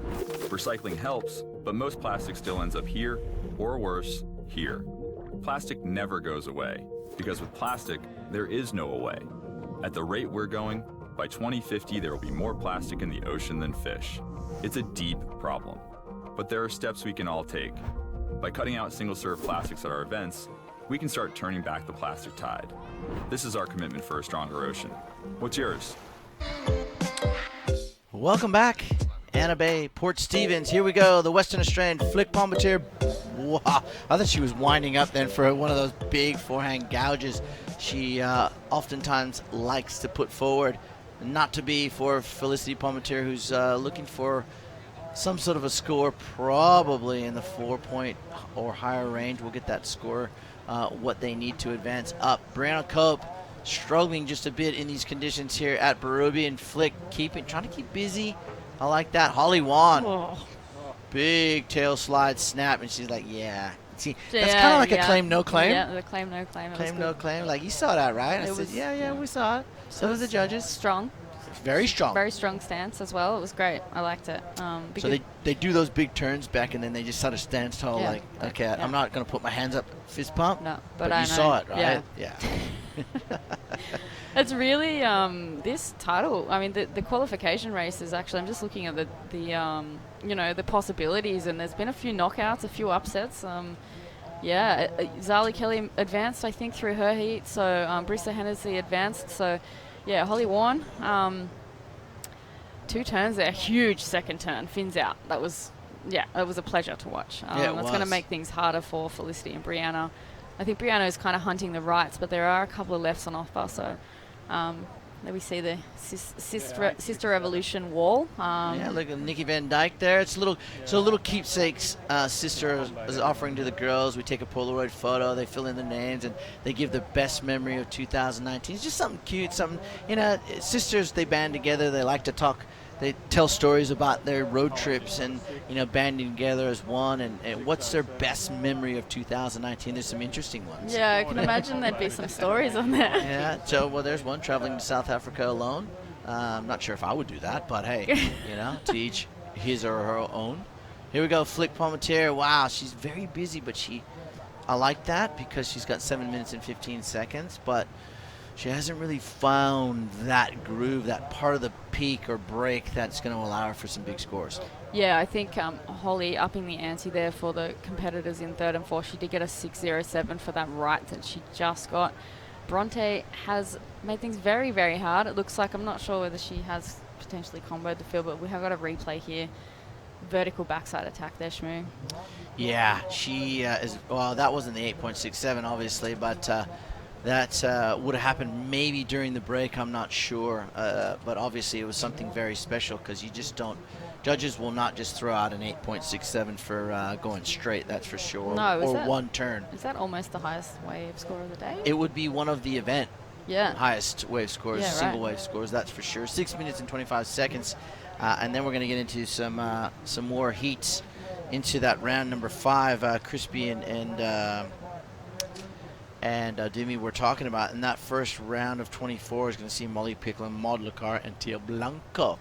Recycling helps, but most plastic still ends up here, or worse, here. Plastic never goes away, because with plastic, there is no away. At the rate we're going, by 2050 there will be more plastic in the ocean than fish. It's a deep problem. But there are steps we can all take. By cutting out single-serve plastics at our events, we can start turning back the plastic tide. This is our commitment for a stronger ocean. What's yours? Welcome back, Anna Bay, Port Stephens. Here we go, the Western Australian Flick Palmateer. Wow, I thought she was winding up then for one of those big forehand gouges she oftentimes likes to put forward. Not to be for Felicity Palmateer, who's looking for some sort of a score, probably in the 4-point or higher range. We'll get that score, what they need to advance up. Brianna Cope struggling just a bit in these conditions here at Berube, and Flick trying to keep busy. I like that. Holly Wan, big tail slide snap, and she's like, yeah. See, that's kind of like a claim, no claim. Yeah, the claim, no claim. Claim, no claim. Like, you saw that, right? I said, yeah, we saw it. So did the judges. Strong. Very strong. Very strong stance as well. It was great. I liked it. So they do those big turns back, and then they just sort of stand tall, like, okay, I'm not going to put my hands up, fist pump. No, but I you saw it, right? Yeah. It's really this title. I mean, the qualification race is actually. I'm just looking at the possibilities, and there's been a few knockouts, a few upsets. Zali Kelly advanced, I think, through her heat. So Brisa Hennessy advanced. So yeah, Holly Warren. 2 turns there, huge second turn, fins out. That was a pleasure to watch. It's going to make things harder for Felicity and Brianna. I think Brianna is kind of hunting the rights, but there are a couple of lefts on offer. So there we see the Sister Revolution wall. Look at Nikki Van Dyke there. It's a little keepsakes Sister is offering to the girls. We take a Polaroid photo, they fill in their names, and they give the best memory of 2019. It's just something cute, sisters, they band together, they like to talk. They tell stories about their road trips and, banding together as one. And what's their best memory of 2019? There's some interesting ones. Yeah, I can imagine there'd be some stories on there. Yeah, so, there's one traveling to South Africa alone. I'm not sure if I would do that, but hey, to each his or her own. Here we go, Flick Palmateer. Wow, she's very busy, but I like that because she's got 7 minutes and 15 seconds, but she hasn't really found that groove, that part of the peak or break that's going to allow her for some big scores. Yeah, I think Holly upping the ante there for the competitors in 3rd and 4th. She did get a 6.07 for that right that she just got. Bronte has made things very, very hard. It looks like, I'm not sure whether she has potentially comboed the field, but we have got a replay here. Vertical backside attack there, Shmoo. Yeah, she is. Well, that wasn't the 8.67, obviously, but that would have happened maybe during the break. I'm not sure, but obviously it was something very special because you just don't. Judges will not just throw out an 8.67 for going straight. That's for sure. No, or one turn. Is that almost the highest wave score of the day? It would be one of the event. Yeah. Highest wave scores, yeah, single wave scores. That's for sure. 6 minutes and 25 seconds. And then we're going to get into some more heats into that round number 5. Crispy and Dimi were talking about. In that first round of 24 is going to see Molly Picklum, Maud Lucar, and Tia Blanco.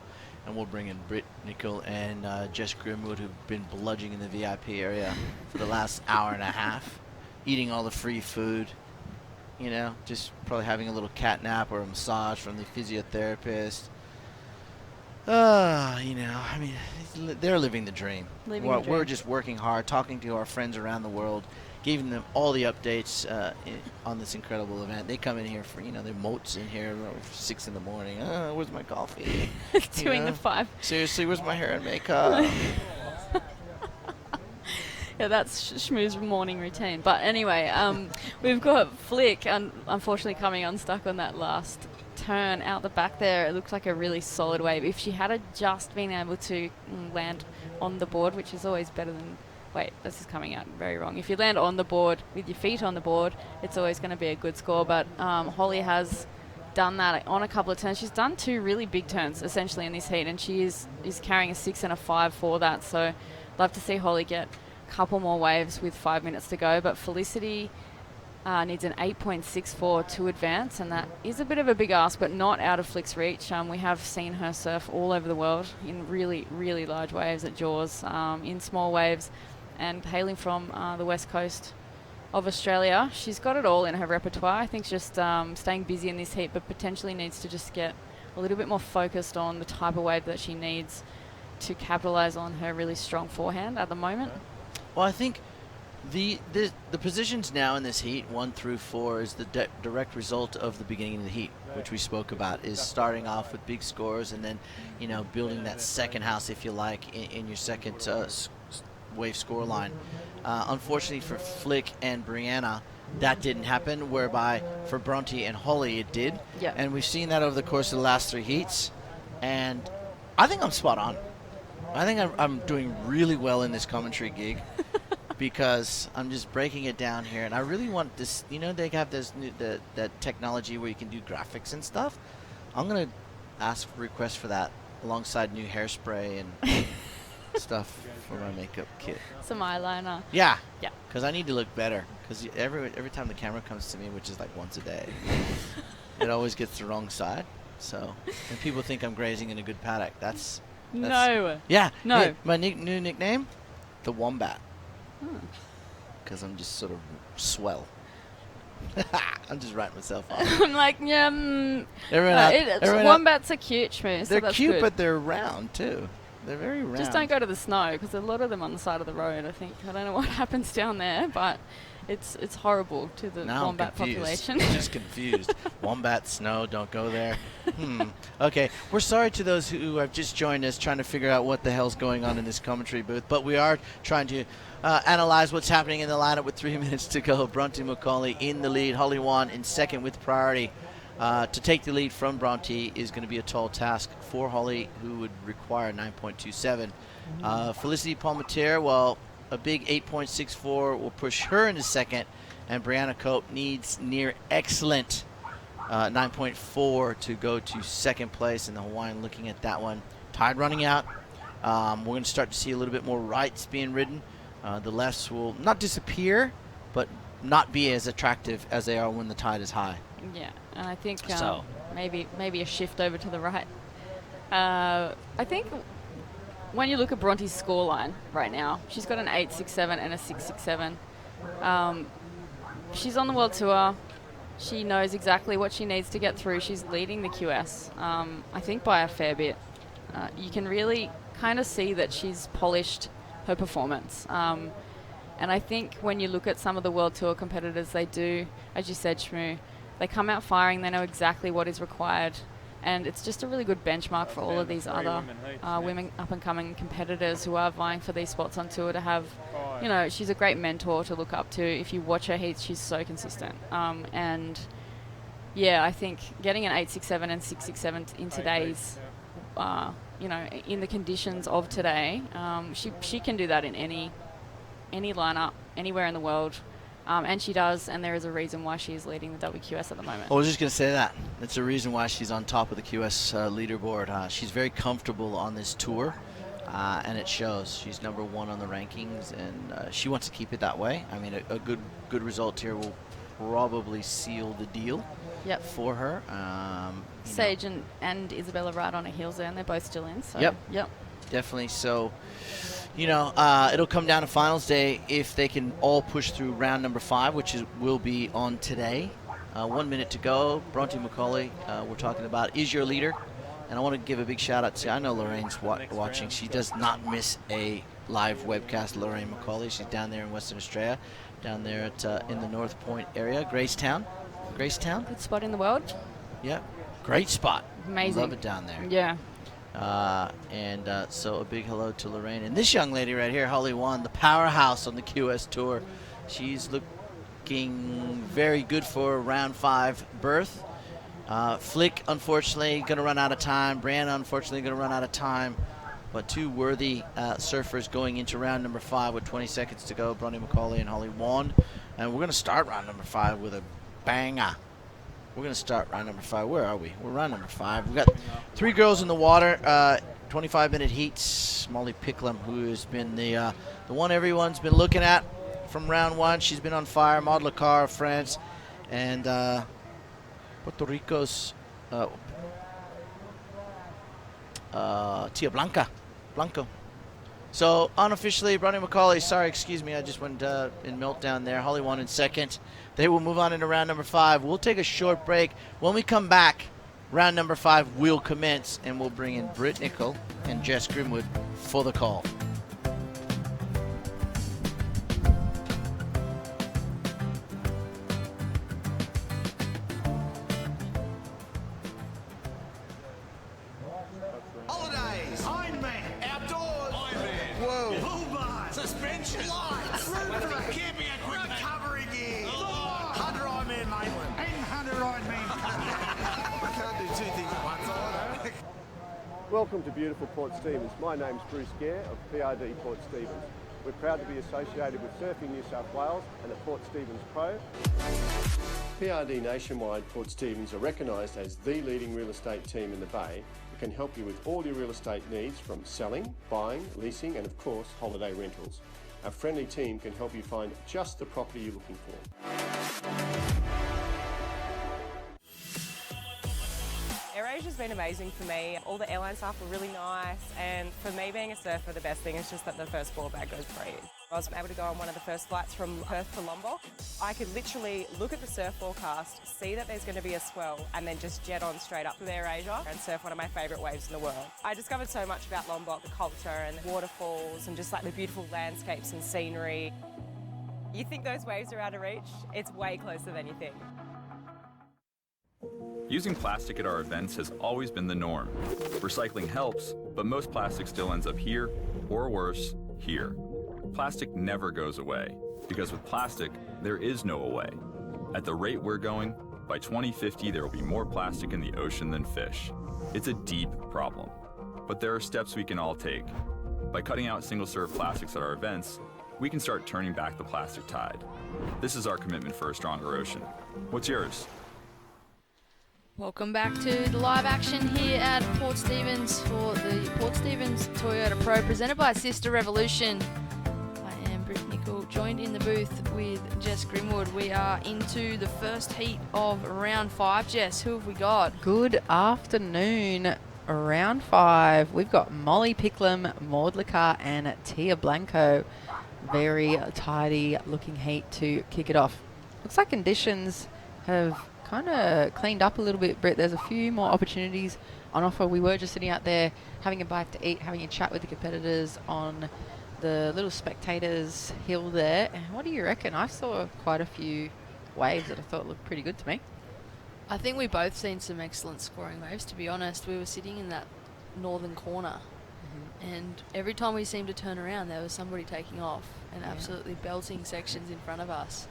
And we'll bring in Britt Nickel and Jess Grimwood, who've been bludging in the VIP area for the last hour and a half, eating all the free food. You know, just probably having a little cat nap or a massage from the physiotherapist. You know, I mean, they're living the dream. We're just working hard, talking to our friends around the world, giving them all the updates on this incredible event. They come in here for, you know, their moats in here at 6 in the morning. Where's my coffee? Doing the 5. Seriously, where's my hair and makeup? Yeah, that's Shmoo's morning routine. But anyway, we've got Flick, unfortunately, coming unstuck on that last turn out the back there. It looked like a really solid wave. If she had just been able to land on the board, which is always better than... Wait, this is coming out very wrong. If you land on the board with your feet on the board, it's always going to be a good score. But Holly has done that on a couple of turns. She's done 2 really big turns, essentially, in this heat, and she is carrying a 6 and a 5 for that. So love to see Holly get a couple more waves with 5 minutes to go. But Felicity needs an 8.64 to advance, and that is a bit of a big ask, but not out of Flick's reach. We have seen her surf all over the world in really, really large waves at Jaws, in small waves. And hailing from the west coast of Australia, she's got it all in her repertoire. I think just staying busy in this heat, but potentially needs to just get a little bit more focused on the type of wave that she needs to capitalise on her really strong forehand at the moment. Well, I think the positions now in this heat, 1 through 4, is the direct result of the beginning of the heat, which we spoke about, is starting off with big scores and then, you know, building that second house, if you like, in your second wave score line. Unfortunately for Flick and Brianna, that didn't happen, whereby for Bronte and Holly it did. Yep. And we've seen that over the course of the last 3 heats, and I think I'm spot on. I think I'm doing really well in this commentary gig because I'm just breaking it down here, and I really want this, you know, they have this that technology where you can do graphics and stuff. I'm going to ask for requests for that alongside new hairspray and stuff for my makeup kit. Some eyeliner. Yeah. Yeah. Because I need to look better. Because every time the camera comes to me, which is like once a day, it always gets the wrong side. So, and people think I'm grazing in a good paddock. That's no. Yeah. No. Hey, my new nickname, the Wombat. Because I'm just sort of swell. I'm just writing myself off. I'm like, yeah. Wombats are cute, Shmoo. So they're that's cute, good. but they're round too. They're very round. Just don't go to the snow, because a lot of them on the side of the road, I think. I don't know what happens down there, but it's horrible to the now wombat I'm confused. population. Just confused. Wombat, snow, don't go there. Okay, we're sorry to those who have just joined us trying to figure out what the hell's going on in this commentary booth, but we are trying to analyze what's happening in the lineup with 3 minutes to go. Bronte McCauley in the lead, Holly Wan in second with priority. To take the lead from Bronte is going to be a tall task for Holly, who would require 9.27. Felicity Palmetier, well, a big 8.64 will push her into second, and Brianna Cope needs near excellent 9.4 to go to second place, and the Hawaiian looking at that one. Tide running out. We're going to start to see a little bit more rights being ridden. The lefts will not disappear, but not be as attractive as they are when the tide is high. Yeah, and I think maybe a shift over to the right. I think when you look at Bronte's scoreline right now, she's got an 8.67 and a 6.67. She's on the World Tour. She knows exactly what she needs to get through. She's leading the QS, I think, by a fair bit. You can really kind of see that she's polished her performance. And I think when you look at some of the World Tour competitors, they do, as you said, Shmoo, they come out firing, they know exactly what is required, and it's just a really good benchmark for all of these other women up-and-coming competitors who are vying for these spots on tour to have, you know, she's a great mentor to look up to. If you watch her heats, she's so consistent. And, yeah, I think getting an 8.67 and 6.67 in today's, you know, in the conditions of today, she can do that in any lineup, anywhere in the world. And she does, and there is a reason why she is leading the WQS at the moment. I was just going to say that. That's the reason why she's on top of the QS leaderboard. She's very comfortable on this tour, and it shows. She's number 1 on the rankings, and she wants to keep it that way. I mean, a good result here will probably seal the deal for her. Sage and Isabella right on her heels there, and they're both still in. So. Yep. Definitely. So, it'll come down to finals day if they can all push through round number 5, which will be on today. 1 minute to go. Bronte McCauley, we're talking about, is your leader. And I want to give a big shout out to, I know Lorraine's watching. She does not miss a live webcast. Lorraine McCauley, she's down there in Western Australia, down there at in the North Point area. Gracetown. Good spot in the world. Yeah. Great spot. Amazing. Love it down there. Yeah. So a big hello to Lorraine. And this young lady right here, Holly Wan, the powerhouse on the QS Tour. She's looking very good for a round 5 berth. Flick, unfortunately, going to run out of time. Brianna, unfortunately, going to run out of time. But 2 worthy surfers going into round number 5 with 20 seconds to go, Bronte McCauley and Holly Wan. And we're going to start round number 5 with a banger. We're going to start round number 5. Where are we? We're round number 5. We've got 3 girls in the water, 25-minute heats. Molly Picklum, who has been the one everyone's been looking at from round 1. She's been on fire. Maud Lacar of France. And Puerto Rico's Tia Blanco. So unofficially, Bronte McCauley, I just went in meltdown there. Holly Wan in second. They will move on into round number 5. We'll take a short break. When we come back, round number 5 will commence, and we'll bring in Britt Nicol and Jess Grimwood for the call. Holidays, Ironman, outdoors, Ironman, whoa, bull bar, suspension, lights, camping equipment, recovery gear, 100 Ironman Maitland, and 100 Ironman. I can't do 2 things at once, I know. Welcome to beautiful Port Stephens. My name's Bruce Gare of PRD Port Stephens. We're proud to be associated with Surfing New South Wales and the Port Stephens Pro. PRD Nationwide Port Stephens are recognised as the leading real estate team in the Bay who can help you with all your real estate needs from selling, buying, leasing and of course holiday rentals. Our friendly team can help you find just the property you're looking for. AirAsia's been amazing for me. All the airline staff were really nice, and for me being a surfer, the best thing is just that the first board bag goes free. I was able to go on one of the first flights from Perth to Lombok. I could literally look at the surf forecast, see that there's going to be a swell, and then just jet on straight up to AirAsia and surf one of my favourite waves in the world. I discovered so much about Lombok, the culture and the waterfalls and just like the beautiful landscapes and scenery. You think those waves are out of reach? It's way closer than you think. Using plastic at our events has always been the norm. Recycling helps, but most plastic still ends up here, or worse, here. Plastic never goes away, because with plastic, there is no away. At the rate we're going, by 2050 there will be more plastic in the ocean than fish. It's a deep problem. But there are steps we can all take. By cutting out single-serve plastics at our events, we can start turning back the plastic tide. This is our commitment for a stronger ocean. What's yours? Welcome back to the live action here at Port Stephens for the Port Stephens Toyota Pro presented by Sister Revolution. I am Britt Nicol, joined in the booth with Jess Grimwood. We are into the first heat of round 5. Jess, who have we got? Good afternoon. Round 5. We've got Molly Picklum, Maud Lacar and Tia Blanco. Very tidy looking heat to kick it off. Looks like conditions have kind of cleaned up a little bit, Britt. There's a few more opportunities on offer. We were just sitting out there having a bite to eat, having a chat with the competitors on the little spectators hill there. And what do you reckon? I saw quite a few waves that I thought looked pretty good to me. I think we both seen some excellent scoring waves, to be honest. We were sitting in that northern corner, and every time we seemed to turn around, there was somebody taking off and absolutely belting sections in front of us.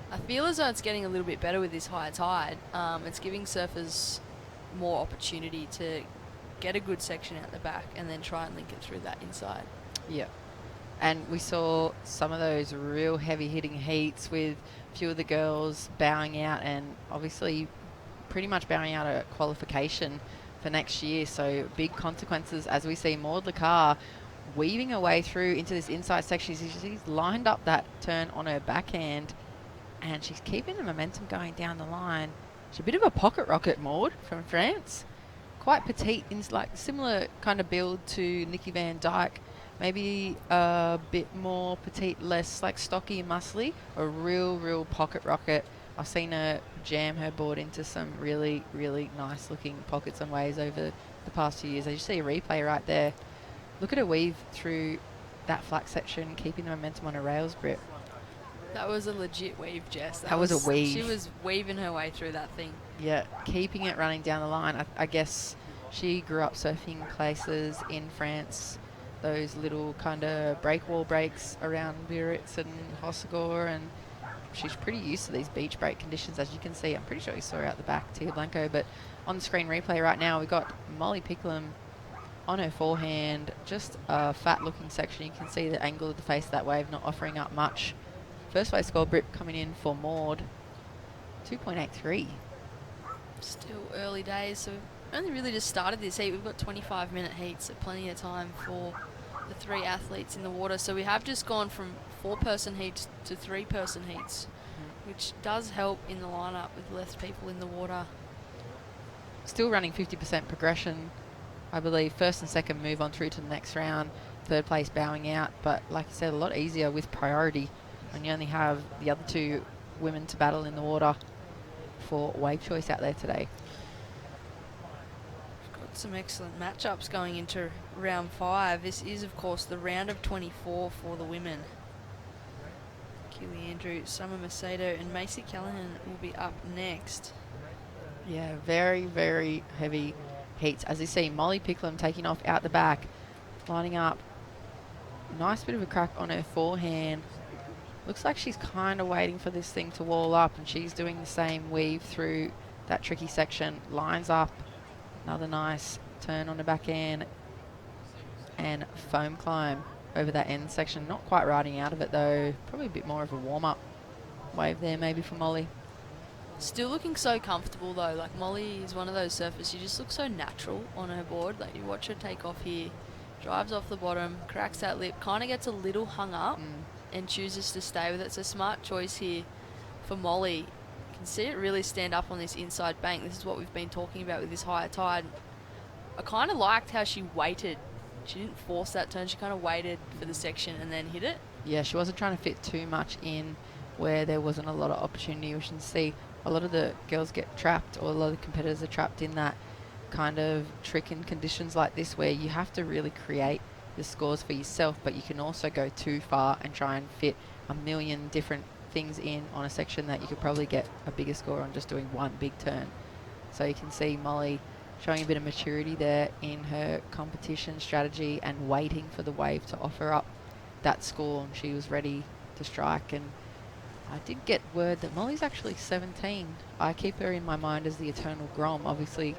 I feel as though it's getting a little bit better with this high tide. It's giving surfers more opportunity to get a good section out the back and then try and link it through that inside. Yeah. And we saw some of those real heavy hitting heats with a few of the girls bowing out, and obviously pretty much bowing out a qualification for next year. So big consequences as we see Maud Lacar weaving her way through into this inside section. She's lined up that turn on her backhand, and she's keeping the momentum going down the line. She's a bit of a pocket rocket, Maud, from France. Quite petite, in like similar kind of build to Nikki Van Dyke. Maybe a bit more petite, less like stocky and muscly. A real pocket rocket. I've seen her jam her board into some really nice looking pockets and waves over the past few years. As you see a replay right there. Look at her weave through that flat section, keeping the momentum on her rails grip. That was a legit weave, Jess. That was a weave. She was weaving her way through that thing. Yeah, keeping it running down the line. I guess she grew up surfing places in France, those little kind of breakwall breaks around Biarritz and Hossegor, and she's pretty used to these beach break conditions, as you can see. I'm pretty sure you saw her out the back, Tia Blanco, but on the screen replay right now, we've got Molly Picklum on her forehand, just a fat looking section. You can see the angle of the face of that wave not offering up much. First wave score, Brip coming in for Maud, 2.83. Still early days, so we've only really just started this heat. We've got 25-minute heats, so plenty of time for the 3 athletes in the water. So we have just gone from 4-person heats to 3-person heats, which does help in the lineup with less people in the water. Still running 50% progression, I believe. First and second move on through to the next round. Third place bowing out, but like I said, a lot easier with priority when you only have the other 2 women to battle in the water for wave choice out there today. We've got some excellent matchups going into round 5. This is, of course, the round of 24 for the women. Keely Andrews, Summer Macedo, and Macy Callahan will be up next. Yeah, very heavy heats. As you see, Molly Picklum taking off out the back, lining up. Nice bit of a crack on her forehand. Looks like she's kind of waiting for this thing to wall up, and she's doing the same weave through that tricky section. Lines up, another nice turn on the backhand, and foam climb over that end section. Not quite riding out of it though. Probably a bit more of a warm-up wave there maybe for Molly. Still looking so comfortable though. Like, Molly is one of those surfers, she just looks so natural on her board. Like, you watch her take off here, drives off the bottom, cracks that lip, kind of gets a little hung up and chooses to stay with it. It's a smart choice here for Molly. You can see it really stand up on this inside bank. This is what we've been talking about with this higher tide. I kind of liked how she waited. She didn't force that turn, she kind of waited for the section and then hit it. Yeah, she wasn't trying to fit too much in where there wasn't a lot of opportunity. We can see a lot of the girls get trapped, or a lot of the competitors are trapped in that kind of trick in conditions like this, where you have to really create the scores for yourself, but you can also go too far and try and fit a million different things in on a section that you could probably get a bigger score on just doing one big turn. So you can see Molly showing a bit of maturity there in her competition strategy and waiting for the wave to offer up that score, and she was ready to strike. And I did get word that Molly's actually 17. I keep her in my mind as the eternal Grom. Obviously,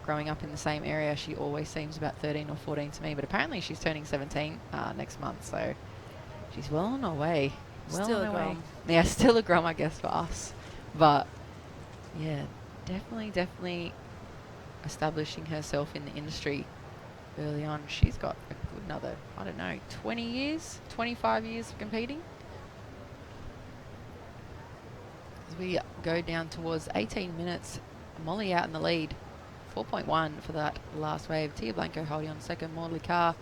growing up in the same area, she always seems about 13 or 14 to me, but apparently she's turning 17 next month, so she's well on her way. Still a Grom. Yeah, still a Grom, I guess, for us. But yeah, definitely establishing herself in the industry early on. She's got a good another, I don't know, 20 years, 25 years of competing. As we go down towards 18 minutes, Molly out in the lead, 4.1 for that last wave. Tia Blanco holding on second, Maud Lacar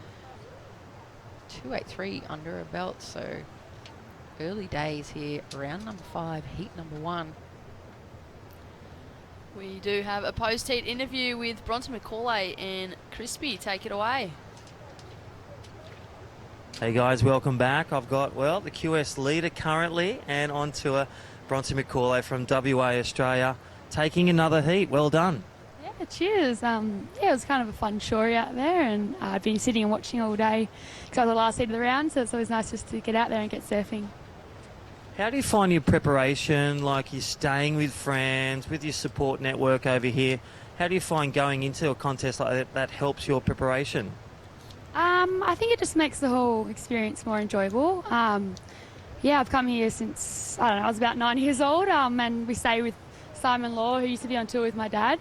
2.83 under her belt. So early days here, round number 5, heat number 1. We do have a post-heat interview with Bronte McCauley and Crispy. Take it away. Hey guys, welcome back. I've got, well, the QS leader currently, and on tour, Bronte McCauley from WA Australia, taking another heat. Well done. Yeah, cheers. Yeah, it was kind of a fun show out there, and I'd been sitting and watching all day because I was the last heat of the round, so it's always nice just to get out there and get surfing. How do you find your preparation, like you're staying with friends, with your support network over here? How do you find going into a contest like that helps your preparation? I think it just makes the whole experience more enjoyable. Yeah, I've come here since, I don't know, I was about 9 years old, and we stay with Simon Law, who used to be on tour with my dad.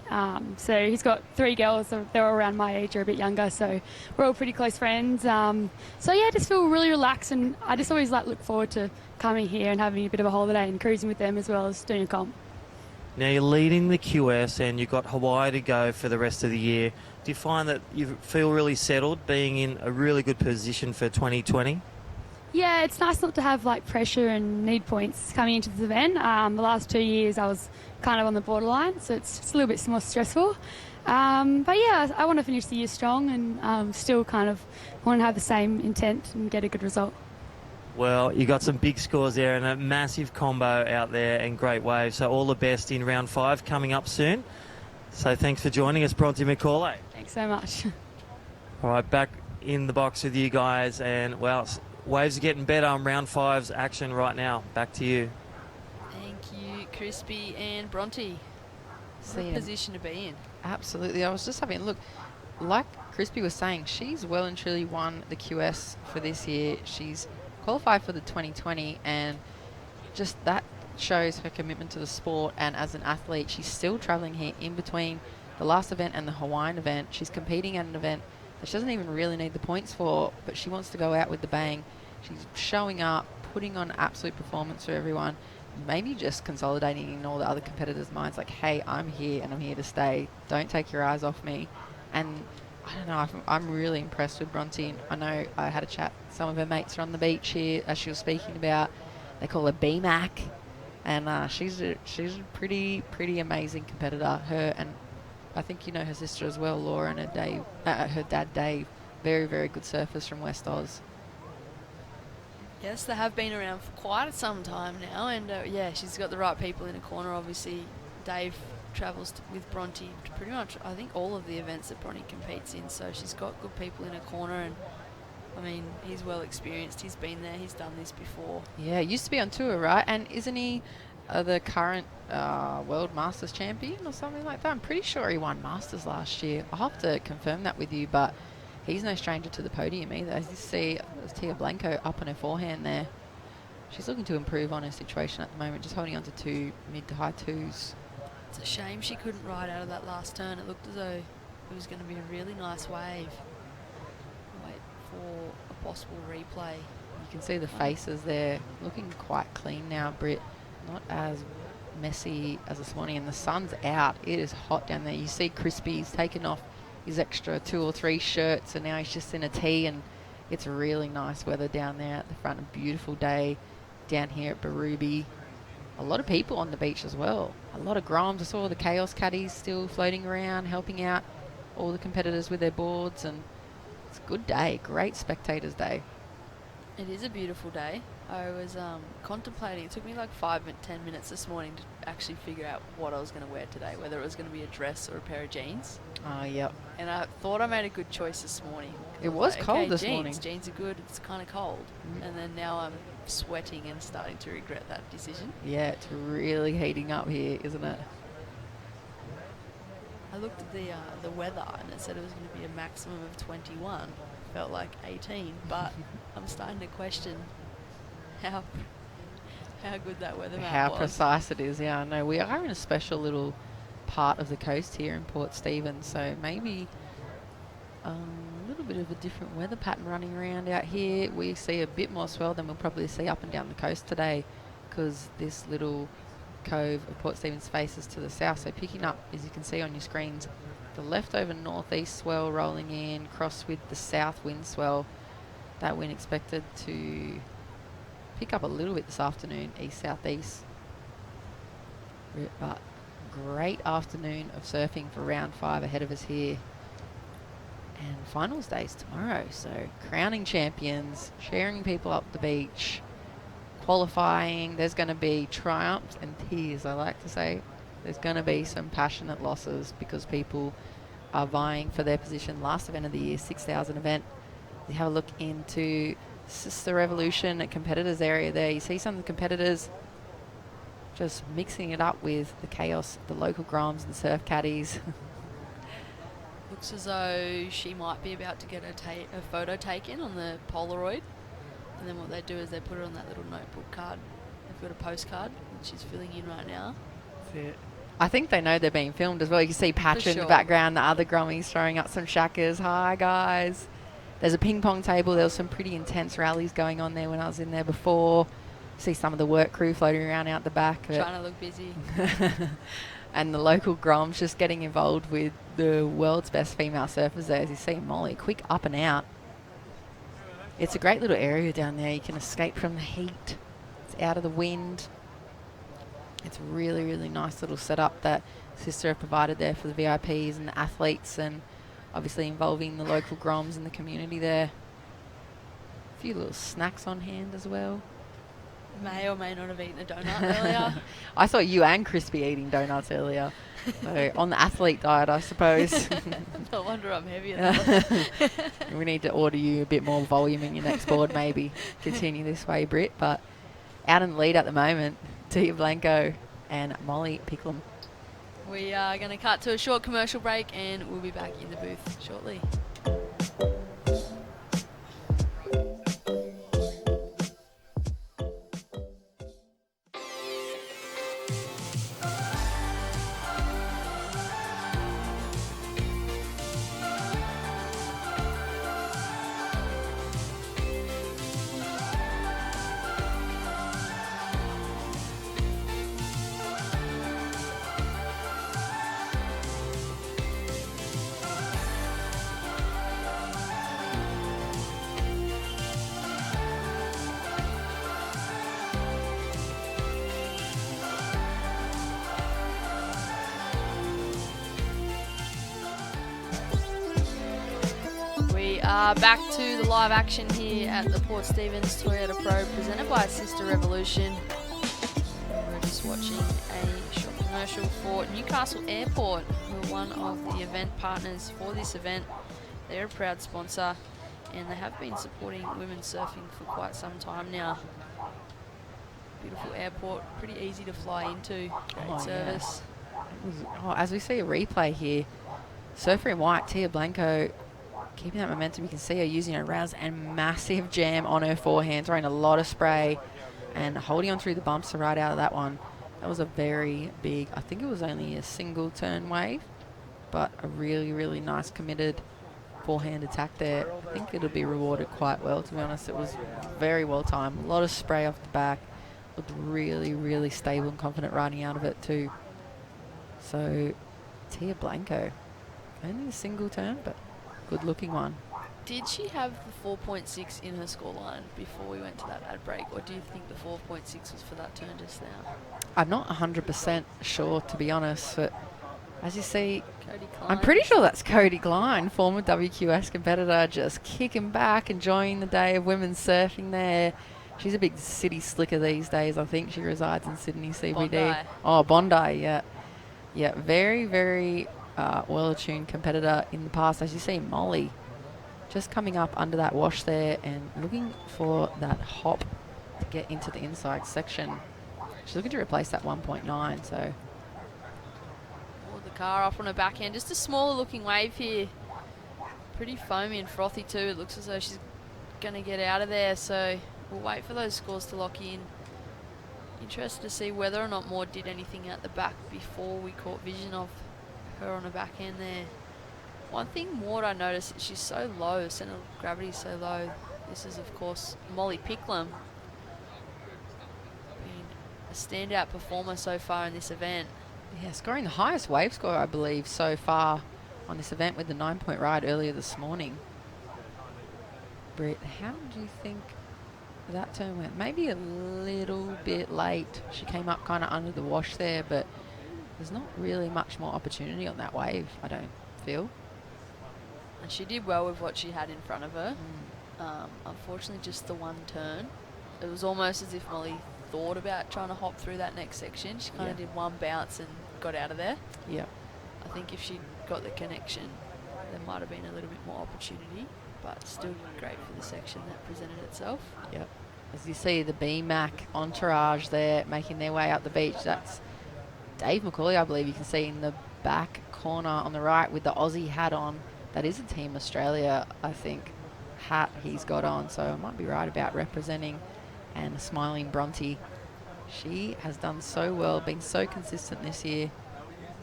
So he's got 3 girls, so they're all around my age or a bit younger, so we're all pretty close friends. So yeah, I just feel really relaxed, and I just always look forward to coming here and having a bit of a holiday and cruising with them as well as doing a comp. Now you're leading the QS and you've got Hawaii to go for the rest of the year. Do you find that you feel really settled being in a really good position for 2020? Yeah, it's nice not to have pressure and need points coming into this event. The last 2 years I was kind of on the borderline, so it's just a little bit more stressful. But yeah, I want to finish the year strong and still kind of want to have the same intent and get a good result. Well, you got some big scores there and a massive combo out there and great waves. So all the best in round 5 coming up soon. So thanks for joining us, Bronte McCauley. Thanks so much. All right, back in the box with you guys, and well, waves are getting better on round 5's action right now. Back to you. Thank you, Crispy and Bronte. What a position to be in. Absolutely. I was just having a look. Like Crispy was saying, she's well and truly won the QS for this year. She's qualified for the 2020, and just that shows her commitment to the sport. And as an athlete, she's still traveling here in between the last event and the Hawaiian event. She's competing at an event that she doesn't even really need the points for, but she wants to go out with the bang. She's showing up, putting on absolute performance for everyone, maybe just consolidating in all the other competitors' minds, like, hey, I'm here and I'm here to stay. Don't take your eyes off me. And I don't know, I'm really impressed with Bronte. I know I had a chat, some of her mates are on the beach here, as she was speaking about. They call her BMAC, and she's a pretty amazing competitor. Her, and I think you know her sister as well, Laura, and her dad Dave, very, very good surfers from West Oz. Yes, they have been around for quite some time now, and yeah, she's got the right people in a corner. Obviously, Dave travels with Bronte to pretty much, I think, all of the events that Bronte competes in, so she's got good people in her corner, and I mean, he's well experienced. He's been there, he's done this before. Yeah, used to be on tour, right? And isn't he the current World Masters champion or something like that? I'm pretty sure he won Masters last year. I'll have to confirm that with you, but he's no stranger to the podium either. As you see, there's Tia Blanco up on her forehand there. She's looking to improve on her situation at the moment, just holding on to 2 mid to high 2s. It's a shame she couldn't ride out of that last turn. It looked as though it was going to be a really nice wave. Wait for a possible replay. You can see the faces there looking quite clean now, Britt. Not as messy as this morning, and the sun's out. It is hot down there. You see Crispy's taken off his extra 2 or 3 shirts, and now he's just in a tee, and it's really nice weather down there at the front. A beautiful day down here at Barubi. A lot of people on the beach as well. A lot of groms. I saw the Chaos Caddies still floating around, helping out all the competitors with their boards, and it's a good day. Great spectators day. It is a beautiful day. I was contemplating, it took me like 5 to 10 minutes this morning to actually figure out what I was going to wear today, whether it was going to be a dress or a pair of jeans. Oh, yep. And I thought I made a good choice this morning. It was like, cold okay, this jeans. morning. Jeans are good, it's kind of cold. And then now I'm sweating and starting to regret that decision. Yeah, it's really heating up here, isn't it? I looked at the weather and it said it was going to be a maximum of 21. Felt like 18, but I'm starting to question how good that weather map How was. precise it is. Yeah, I know. We are in a special little part of the coast here in Port Stephens, so maybe a little bit of a different weather pattern running around out here. We see a bit more swell than we'll probably see up and down the coast today, because this little cove of Port Stephens faces to the south. So picking up, as you can see on your screens, the leftover northeast swell rolling in, cross with the south wind swell. That wind expected to pick up a little bit this afternoon, east-southeast. But great afternoon of surfing for round 5 ahead of us here. And finals days tomorrow, so crowning champions, sharing people up the beach, qualifying. There's going to be triumphs and tears, I like to say. There's going to be some passionate losses because people are vying for their position. Last event of the year, 6,000 event. You have a look into Sister Revolution competitors area there. You see some of the competitors just mixing it up with the chaos, the local groms and surf caddies. Looks as though she might be about to get a photo taken on the Polaroid. And then what they do is they put it on that little notebook card. They've got a postcard, which she's filling in right now. That's it. I think they know they're being filmed as well. You can see Patch in sure. the background, the other Grommies throwing up some shackers. Hi, guys. There's a ping pong table. There was some pretty intense rallies going on there when I was in there before. See some of the work crew floating around out the back. Trying to look busy. And the local Groms just getting involved with the world's best female surfers there. As you see Molly, quick up and out. It's a great little area down there. You can escape from the heat. It's out of the wind. It's a really, really nice little setup that Sister have provided there for the VIPs and the athletes, and obviously involving the local Groms and the community there. A few little snacks on hand as well. May or may not have eaten a donut earlier. I saw you and Crispy eating donuts earlier. So on the athlete diet, I suppose. No wonder I'm heavier than We need to order you a bit more volume in your next board, maybe. Continue this way, Britt. But out in the lead at the moment, Tia Blanco and Molly Picklum. We are going to cut to a short commercial break and we'll be back in the booth shortly. Back to the live action here at the Port Stephens Toyota Pro presented by Sister Revolution. We're just watching a short commercial for Newcastle Airport, who are one of the event partners for this event. They're a proud sponsor and they have been supporting women's surfing for quite some time now. Beautiful airport, pretty easy to fly into, great service. Yeah. As we see a replay here, surfer in white, Tia Blanco, keeping that momentum. You can see her using her rounds and massive jam on her forehand, throwing a lot of spray and holding on through the bumps to ride out of that one. That was a very big, I think it was only a single turn wave, but a really, really nice committed forehand attack there. I think it'll be rewarded quite well, to be honest. It was very well timed. A lot of spray off the back. Looked really, really stable and confident riding out of it too. So, Tia Blanco, only a single turn, but good looking one. Did she have the 4.6 in her scoreline before we went to that ad break, or do you think the 4.6 was for that turn just now? I'm not 100% sure, to be honest, but as you see, Cody I'm pretty sure that's Cody Klein, former WQS competitor, just kicking back, enjoying the day of women's surfing there. She's a big city slicker these days. I think she resides in Sydney CBD. Bondi. Oh, Bondi, yeah. Yeah, very, very well-attuned competitor in the past. As you see, Molly just coming up under that wash there and looking for that hop to get into the inside section. She's looking to replace that 1.9, so. The car off on her backhand. Just a smaller looking wave here. Pretty foamy and frothy too. It looks as though she's going to get out of there, so we'll wait for those scores to lock in. Interested to see whether or not Maud did anything at the back before we caught vision of her on her backhand there. One thing Maud I noticed is she's so low, center of gravity is so low. This is of course Molly Picklum, been a standout performer so far in this event. Yeah, scoring the highest wave score I believe so far on this event with the 9-point ride earlier this morning. Britt, how do you think that turn went? Maybe a little bit late. She came up kind of under the wash there, but there's not really much more opportunity on that wave, I don't feel. And she did well with what she had in front of her. Unfortunately, just the one turn. It was almost as if Molly thought about trying to hop through that next section. She kind of did one bounce and got out of there. Yeah. I think if she'd got the connection, there might have been a little bit more opportunity, but still great for the section that presented itself. Yep. As you see the BMAC entourage there making their way up the beach, that's Dave McCauley, I believe you can see in the back corner on the right with the Aussie hat on. That is a Team Australia, I think, hat he's got on. So I might be right about representing. And smiling Bronte. She has done so well, been so consistent this year.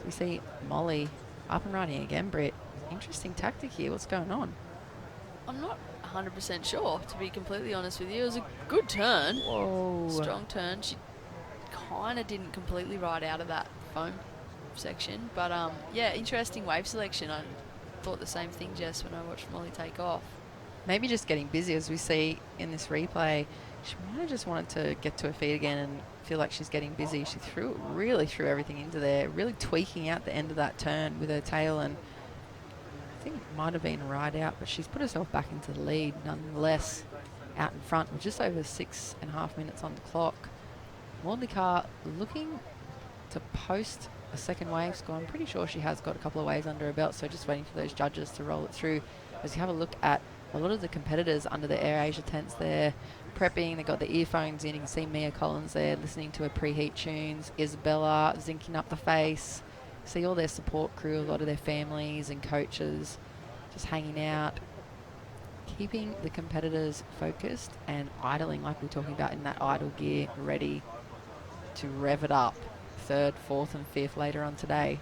We see Molly up and riding again, Britt. Interesting tactic here. What's going on? I'm not 100% sure, to be completely honest with you. It was a good turn. Whoa. Strong turn. She kind of didn't completely ride out of that foam section. But, yeah, interesting wave selection. I thought the same thing, Jess, when I watched Molly take off. Maybe just getting busy, as we see in this replay. She might have just wanted to get to her feet again and feel like she's getting busy. She really threw everything into there, really tweaking out the end of that turn with her tail, and I think it might have been a ride out, but she's put herself back into the lead nonetheless. Out in front with just over 6.5 minutes on the clock. Maudley Carr looking to post a second wave score. I'm pretty sure she has got a couple of waves under her belt, so just waiting for those judges to roll it through. As you have a look at a lot of the competitors under the Air Asia tents there, prepping. They've got the earphones in. You can see Mia Collins there listening to her preheat tunes. Isabella zinking up the face. See all their support crew, a lot of their families and coaches just hanging out, keeping the competitors focused and idling like we're talking about in that idle gear, ready to rev it up 3rd, 4th and 5th later on today.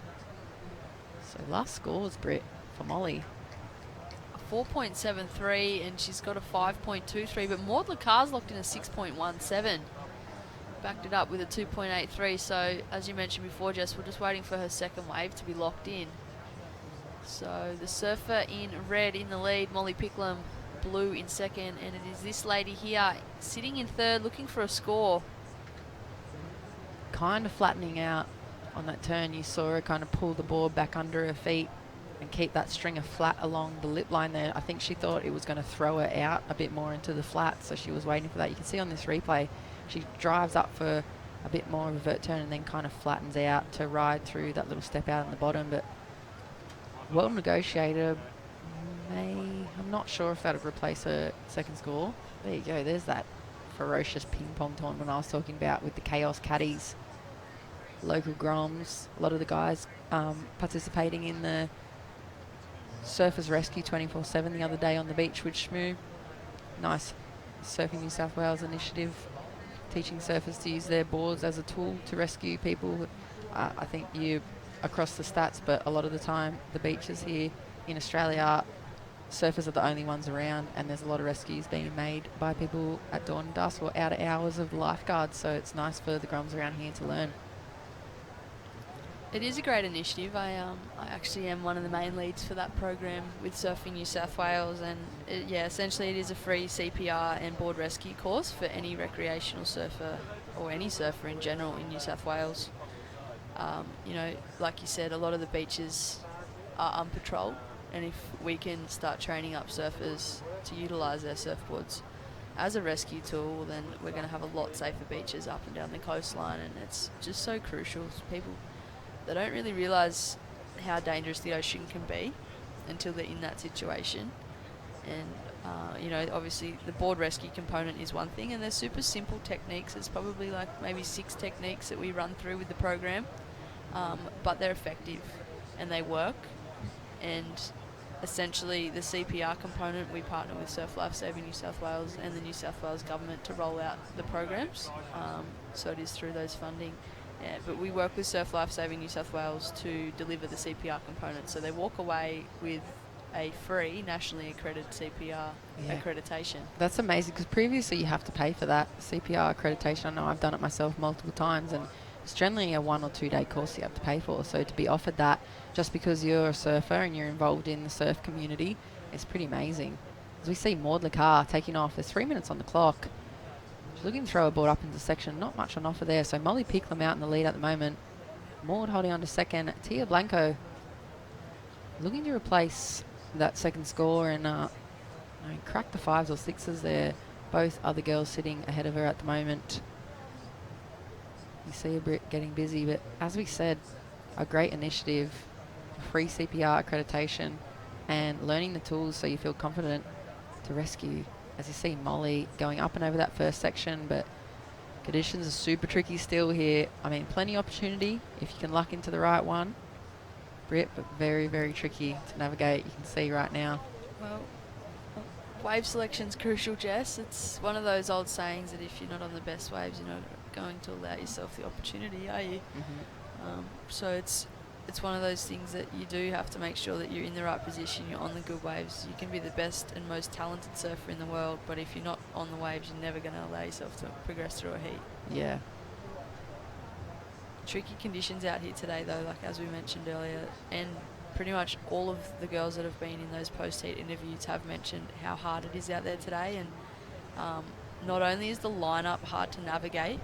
So last scores, Britt, for Molly. 4.73 and she's got a 5.23, but Maudley Carr's locked in a 6.17. Backed it up with a 2.83, so as you mentioned before, Jess, we're just waiting for her second wave to be locked in. So the surfer in red in the lead, Molly Picklum blue in second, and it is this lady here sitting in 3rd looking for a score. Kind of flattening out on that turn. You saw her kind of pull the board back under her feet and keep that stringer flat along the lip line there. I think she thought it was going to throw her out a bit more into the flat, so she was waiting for that. You can see on this replay, she drives up for a bit more of a vert turn and then kind of flattens out to ride through that little step out on the bottom. But well negotiated. I'm not sure if that would replace her second score. There you go. There's that ferocious ping pong tournament I was talking about with the Chaos Caddies. Local Groms. A lot of the guys participating in the Surfers Rescue 24/7 the other day on the beach with Shmoo. Nice Surfing New South Wales initiative, teaching surfers to use their boards as a tool to rescue people. I think you across the stats, but a lot of the time the beaches here in Australia, surfers are the only ones around, and there's a lot of rescues being made by people at dawn and dusk or out of hours of lifeguards, so it's nice for the Groms around here to learn. It is a great initiative. I actually am one of the main leads for that program with Surfing New South Wales, and essentially it is a free CPR and board rescue course for any recreational surfer or any surfer in general in New South Wales. You know, like you said, a lot of the beaches are unpatrolled, and if we can start training up surfers to utilise their surfboards as a rescue tool, then we're going to have a lot safer beaches up and down the coastline, and it's just so crucial. People, they don't really realise how dangerous the ocean can be until they're in that situation. And, you know, obviously the board rescue component is one thing, and there's super simple techniques. There's probably like maybe 6 techniques that we run through with the program, but they're effective and they work. And essentially the CPR component, we partner with Surf Life Saving New South Wales and the New South Wales government to roll out the programs. So it is through those funding. Yeah, but we work with Surf Life Saving New South Wales to deliver the CPR component. So they walk away with a free nationally accredited CPR accreditation. That's amazing, because previously you have to pay for that CPR accreditation. I know I've done it myself multiple times, and it's generally a 1 or 2 day course you have to pay for. So to be offered that just because you're a surfer and you're involved in the surf community, it's pretty amazing. As we see Maudley Carr taking off, there's 3 minutes on the clock. She's looking to throw a board up into section, not much on offer there. So Molly Picklum out in the lead at the moment. Maud holding on to second. Tia Blanco looking to replace that second score and crack the 5s or 6s there. Both other girls sitting ahead of her at the moment. You see her getting busy, but as we said, a great initiative, free CPR accreditation and learning the tools so you feel confident to rescue. As you see Molly going up and over that first section, but conditions are super tricky still here. I mean, plenty of opportunity if you can luck into the right one. Britt, but very, very tricky to navigate. You can see right now. Well, wave selection's crucial, Jess. It's one of those old sayings that if you're not on the best waves, you're not going to allow yourself the opportunity, are you? So it's one of those things that you do have to make sure that you're in the right position, you're on the good waves. You can be the best and most talented surfer in the world, but if you're not on the waves, you're never going to allow yourself to progress through a heat. Yeah. Tricky conditions out here today, though, like as we mentioned earlier, and pretty much all of the girls that have been in those post-heat interviews have mentioned how hard it is out there today. And not only is the lineup hard to navigate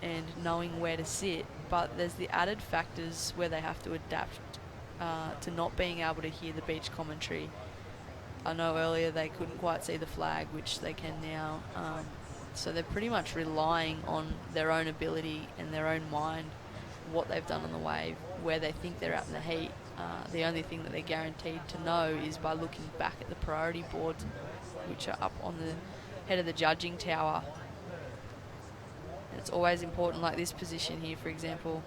and knowing where to sit, but there's the added factors where they have to adapt to not being able to hear the beach commentary. I know earlier they couldn't quite see the flag, which they can now. So they're pretty much relying on their own ability and their own mind, what they've done on the wave, where they think they're at in the heat. The only thing that they're guaranteed to know is by looking back at the priority boards, which are up on the head of the judging tower. And it's always important, like this position here, for example,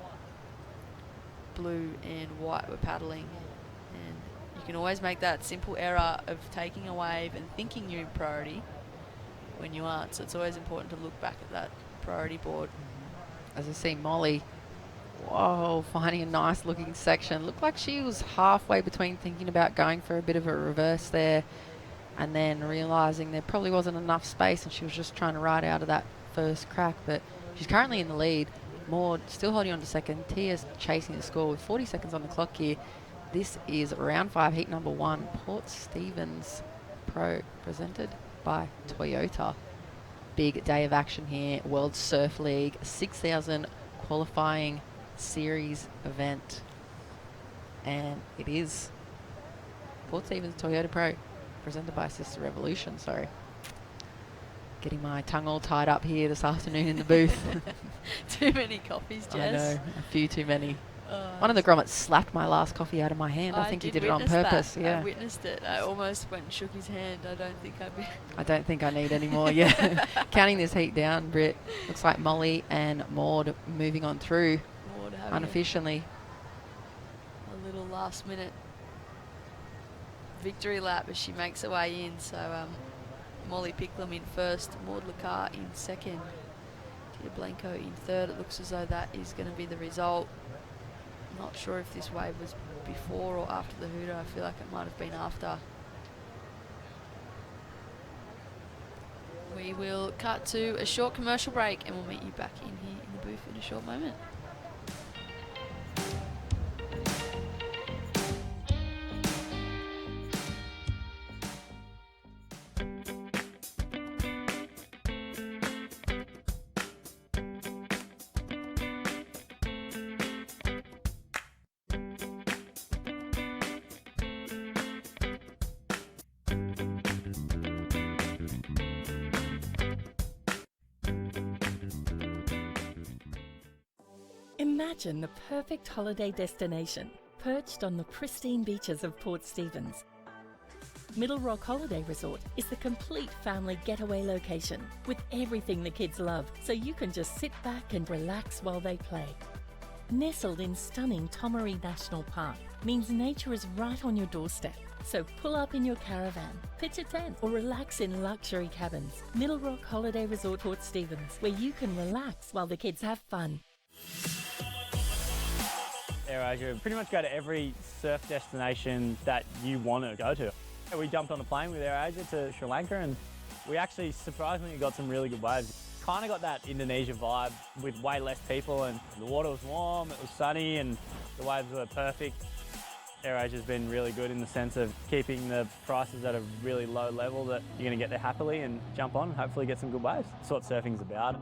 blue and white were paddling, and you can always make that simple error of taking a wave and thinking you're in priority when you aren't. So it's always important to look back at that priority board. As I see Molly, whoa, finding a nice looking section. Looked like she was halfway between thinking about going for a bit of a reverse there and then realising there probably wasn't enough space, and she was just trying to ride out of that first crack. But she's currently in the lead. Maud still holding on to second. Tia's chasing the score with 40 seconds on the clock here. This is round 5, heat number 1, Port Stephens Pro, presented by Toyota. Big day of action here. World Surf League 6,000 qualifying series event, and it is Port Stephens Toyota Pro, presented by Sister Revolution. Sorry, getting my tongue all tied up here this afternoon in the booth. Too many coffees, Jess. I know, a few too many. One of the grommets slapped my last coffee out of my hand. I think he did it on purpose. That. Yeah, I witnessed it. I almost went and shook his hand. I don't think I need any more. Yeah, counting this heat down, Britt. Looks like Molly and Maud moving on through unofficially. A little last minute victory lap as she makes her way in. So Molly Picklum in first, Maud Lacar in second, Tia Blanco in third. It looks as though that is going to be the result. Not sure if this wave was before or after the hooter. I feel like it might have been after. We will cut to a short commercial break and we'll meet you back in here in the booth in a short moment. Imagine the perfect holiday destination, perched on the pristine beaches of Port Stephens. Middle Rock Holiday Resort is the complete family getaway location with everything the kids love, so you can just sit back and relax while they play. Nestled in stunning Tomaree National Park means nature is right on your doorstep. So pull up in your caravan, pitch a tent, or relax in luxury cabins. Middle Rock Holiday Resort Port Stephens, where you can relax while the kids have fun. AirAsia pretty much go to every surf destination that you want to go to. We jumped on a plane with AirAsia to Sri Lanka, and we actually surprisingly got some really good waves. Kind of got that Indonesia vibe with way less people, and the water was warm, it was sunny, and the waves were perfect. AirAsia's been really good in the sense of keeping the prices at a really low level that you're going to get there happily and jump on and hopefully get some good waves. That's what surfing's about.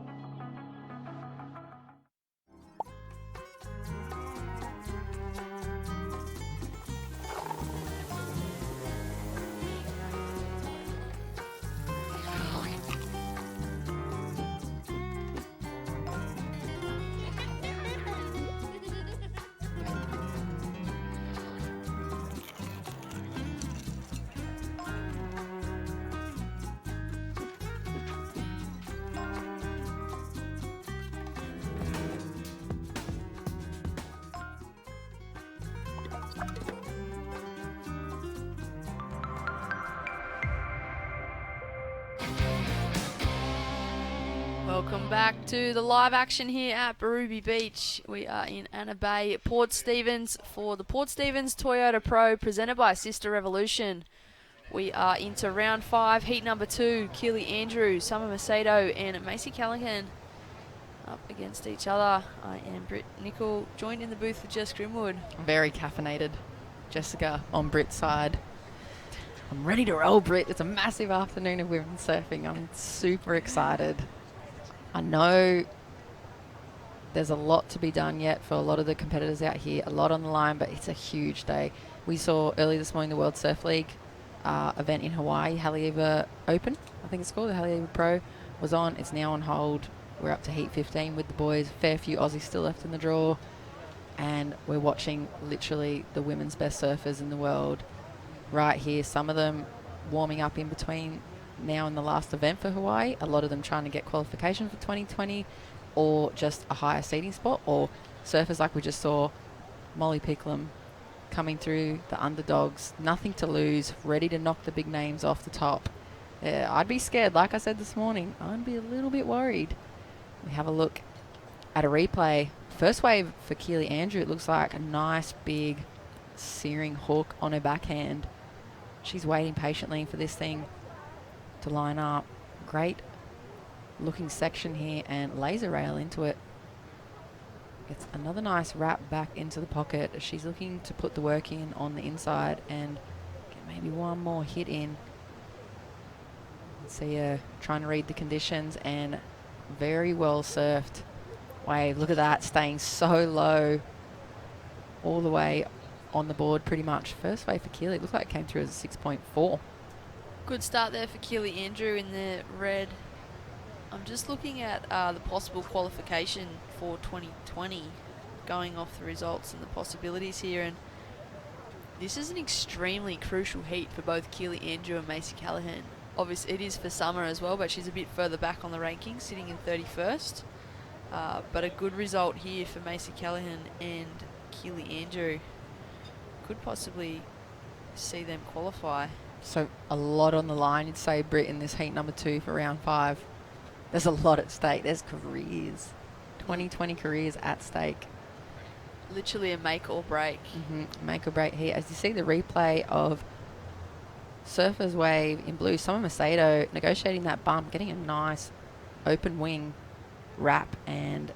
Welcome back to the live action here at Barubie Beach. We are in Anna Bay, Port Stephens for the Port Stephens Toyota Pro presented by Sister Revolution. We are into round 5, heat number 2. Keely Andrew, Summer Macedo and Macy Callaghan up against each other. I am Britt Nicol, joined in the booth with Jess Grimwood. Very caffeinated. Jessica on Britt's side. I'm ready to roll, Britt. It's a massive afternoon of women's surfing. I'm super excited. I know there's a lot to be done yet for a lot of the competitors out here, a lot on the line, but it's a huge day. We saw early this morning the World Surf League event in Hawaii, Haleiwa Open, I think it's called, the Haleiwa Pro was on. It's now on hold. We're up to heat 15 with the boys. Fair few Aussies still left in the draw. And we're watching literally the women's best surfers in the world right here. Some of them warming up in between now and the last event for Hawaii. A lot of them trying to get qualification for 2020 or just a higher seeding spot, or surfers like we just saw, Molly Picklum coming through the underdogs, nothing to lose, ready to knock the big names off the top. I'd be scared, like I said this morning. I'd be a little bit worried. We have a look at a replay. First wave for Keely Andrew, it looks like a nice big searing hook on her backhand. She's waiting patiently for this thing to line up. Great looking section here and laser rail into it. Gets another nice wrap back into the pocket. She's looking to put the work in on the inside and get maybe one more hit in. See her trying to read the conditions, and very well surfed wave. Look at that, staying so low all the way on the board pretty much. First wave for Keely, it looks like it came through as a 6.4. Good start there for Keely Andrew in the red. I'm just looking at the possible qualification for 2020, going off the results and the possibilities here, and this is an extremely crucial heat for both Keely Andrew and Macy Callaghan. Obviously it is for Summer as well, but she's a bit further back on the rankings, sitting in 31st. But a good result here for Macy Callaghan and Keely Andrew could possibly see them qualify. So a lot on the line, you'd say, Britt, in this heat number 2 for round 5. There's a lot at stake. There's careers. 2020 careers at stake. Literally a make or break. Make or break here. As you see the replay of Surfer's wave in blue, Summer Macedo negotiating that bump, getting a nice open wing wrap and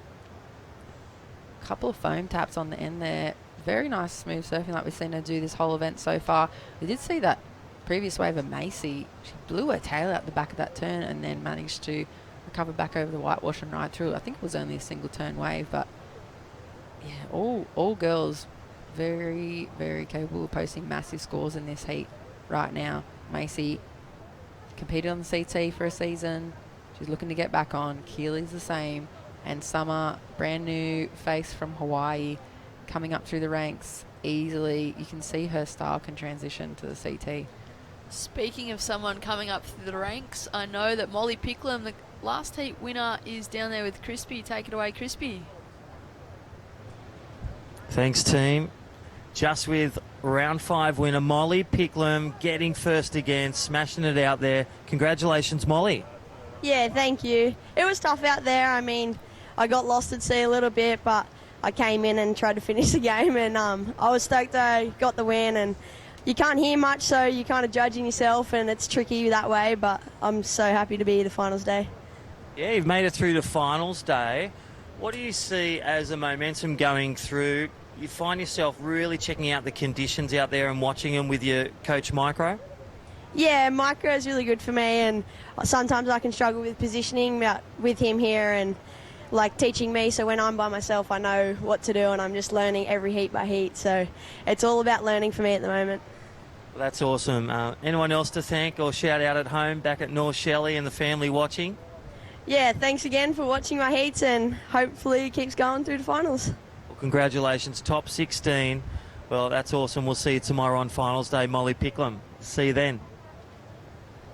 a couple of foam taps on the end there. Very nice smooth surfing like we've seen her do this whole event so far. We did see that previous wave of Macy. She blew her tail out the back of that turn and then managed to recover back over the whitewash and ride through. I think it was only a single turn wave, but yeah, all girls very, very capable of posting massive scores in this heat right now. Macy competed on the CT for a season. She's looking to get back on. Keely's the same. And Summer, brand new face from Hawaii, coming up through the ranks easily. You can see her style can transition to the CT. Speaking of someone coming up through the ranks, I know that Molly Picklum, the last heat winner, is down there with Crispy. Take it away, Crispy. Thanks, team. Just with round 5 winner Molly Picklum getting first again, smashing it out there. Congratulations, Molly. Yeah, thank you. It was tough out there. I mean, I got lost at sea a little bit, but I came in and tried to finish the game, and I was stoked I got the win. And you can't hear much, so you're kind of judging yourself, and it's tricky that way, but I'm so happy to be here the finals day. Yeah, you've made it through to finals day. What do you see as a momentum going through? You find yourself really checking out the conditions out there and watching them with your coach Micro? Yeah, Micro is really good for me, and sometimes I can struggle with positioning, but with him here and like teaching me, so when I'm by myself I know what to do, and I'm just learning every heat by heat, so it's all about learning for me at the moment. Well, that's awesome. Anyone else to thank or shout out at home back at North Shelley and the family watching? Yeah, thanks again for watching my heats, and hopefully it keeps going through the finals. Well, congratulations, top 16. Well, that's awesome. We'll see you tomorrow on finals day, Molly Picklum. See you then.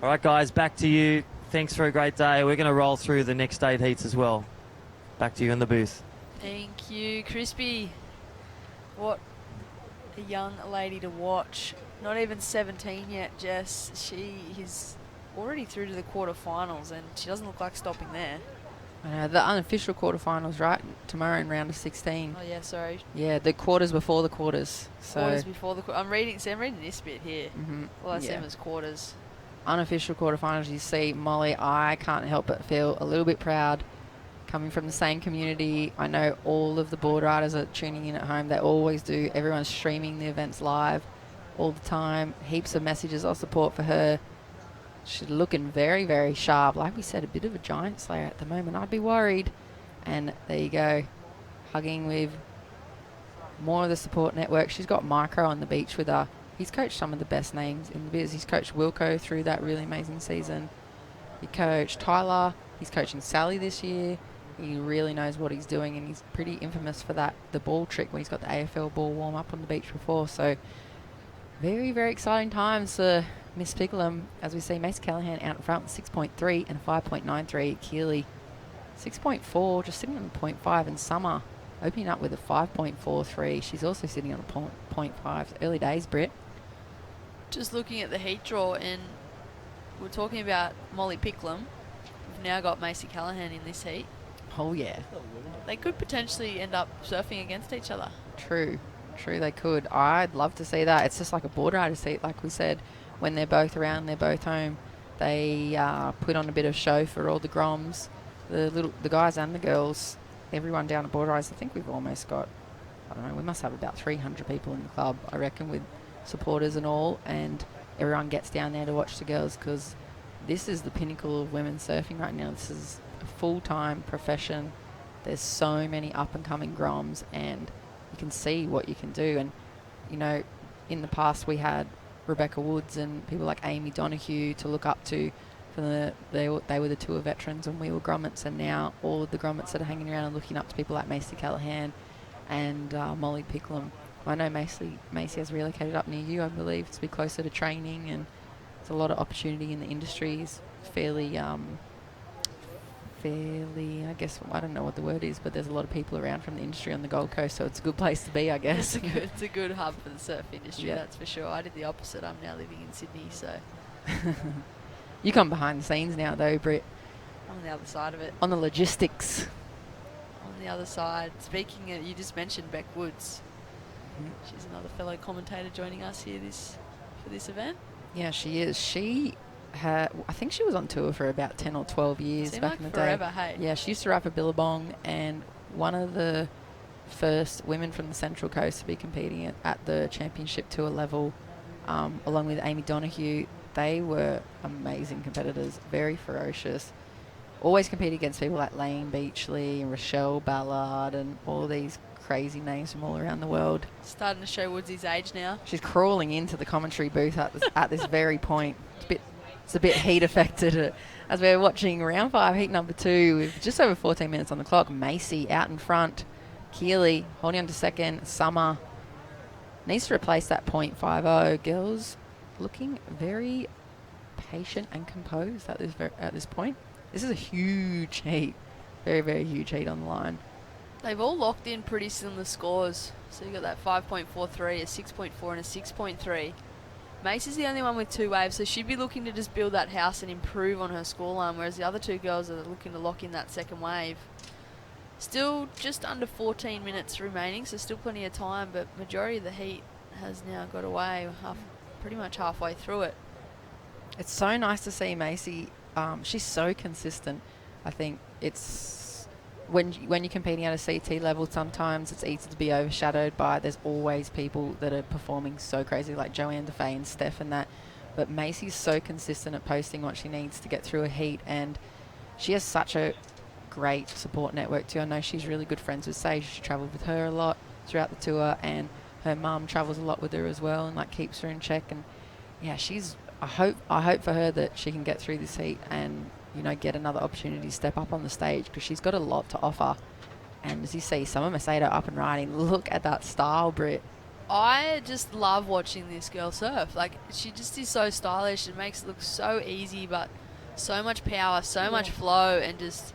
All right, guys, back to you. Thanks for a great day. We're going to roll through the next 8 heats as well. Back to you in the booth. Thank you, Crispy. What a young lady to watch. Not even 17 yet, Jess. She is already through to the quarterfinals, and she doesn't look like stopping there. I know, the unofficial quarterfinals, right? Tomorrow in round of 16. Oh yeah, sorry. Yeah, the quarters before the quarters. So Quarters before the. I'm reading this bit here. All I see Yeah. was quarters. Unofficial quarterfinals, you see Molly. I can't help but feel a little bit proud. Coming from the same community, I know all of the board riders are tuning in at home. They always do. Everyone's streaming the events live all the time. Heaps of messages of support for her. She's looking very, very sharp. Like we said, a bit of a giant slayer at the moment. I'd be worried. And there you go, hugging with more of the support network. She's got Micro on the beach with her. He's coached some of the best names in the biz. He's coached Wilco through that really amazing season. He coached Tyler. He's coaching Sally this year. He really knows what he's doing, and he's pretty infamous for that, the ball trick when he's got the AFL ball warm up on the beach before. So very, very exciting times for Miss Pickleham as we see Macy Callahan out in front with 6.3 and 5.93. Keely 6.4, just sitting on a 0.5, and Summer opening up with a 5.43. She's also sitting on a 0.5. Early days, Britt. Just looking at the heat draw, and we're talking about Molly Pickleham. We've now got Macy Callahan in this heat. Oh, yeah. They could potentially end up surfing against each other. True, they could. I'd love to see that. It's just like a board rider seat, like we said. When they're both around, they're both home. They put on a bit of show for all the Groms, the guys and the girls, everyone down at board riders. I think we've almost got, I don't know, we must have about 300 people in the club, I reckon, with supporters and all. And everyone gets down there to watch the girls because this is the pinnacle of women's surfing right now. This is a full-time profession. There's so many up-and-coming Groms, and you can see what you can do. And, you know, in the past we had Rebecca Woods and people like Amy Donoghue to look up to. They were the tour veterans and we were grommets, and now all of the grommets that are hanging around and looking up to people like Macy Callahan and Molly Pickleham. I know Macy has relocated up near you, I believe, to be closer to training, and there's a lot of opportunity in the industry. Is fairly, I guess, I don't know what the word is, but there's a lot of people around from the industry on the Gold Coast, so it's a good place to be, I guess. It's a good hub for the surf industry, Yeah. that's for sure. I did the opposite. I'm now living in Sydney, so You come behind the scenes now, though, Britt. on the other side of it. On the logistics. On the other side, speaking of, you just mentioned Beck Woods. She's another fellow commentator joining us here for this event. Yeah, she is. I think she was on tour for about 10 or 12 years Seemed back like in the forever, day. hey? Yeah, she used to ride for Billabong, and one of the first women from the Central Coast to be competing at the championship tour level, along with Amy Donoghue. They were amazing competitors, very ferocious. Always compete against people like Lane Beachley and Rochelle Ballard and all these crazy names from all around the world. Starting to show Woodsy's age now. She's crawling into the commentary booth at this very point. It's a bit heat affected. As we're watching round 5, heat number 2, with just over 14 minutes on the clock. Macy out in front. Keely holding on to second. Summer needs to replace that 0.50. Girls looking very patient and composed at this point. This is a huge heat. Very, very huge heat on the line. They've all locked in pretty similar scores. So you've got that 5.43, a 6.4 and a 6.3. Macy's the only one with 2 waves, so she'd be looking to just build that house and improve on her scoreline, whereas the other 2 girls are looking to lock in that second wave. Still just under 14 minutes remaining, so still plenty of time, but majority of the heat has now got away, pretty much halfway through it. It's so nice to see Macy. She's so consistent. I think it's when you're competing at a CT level, sometimes it's easy to be overshadowed by, there's always people that are performing so crazy, like Joanne DeFay and Steph and that. But Macy's so consistent at posting what she needs to get through a heat, and she has such a great support network too. I know she's really good friends with Sage. She travelled with her a lot throughout the tour, and her mum travels a lot with her as well, and like keeps her in check. And yeah, I hope for her that she can get through this heat and, you know, get another opportunity to step up on the stage, because she's got a lot to offer. And as you see, Summer Macedo up and riding. Look at that style, Britt. I just love watching this girl surf. Like, she just is so stylish. It makes it look so easy, but so much power, so much flow, and just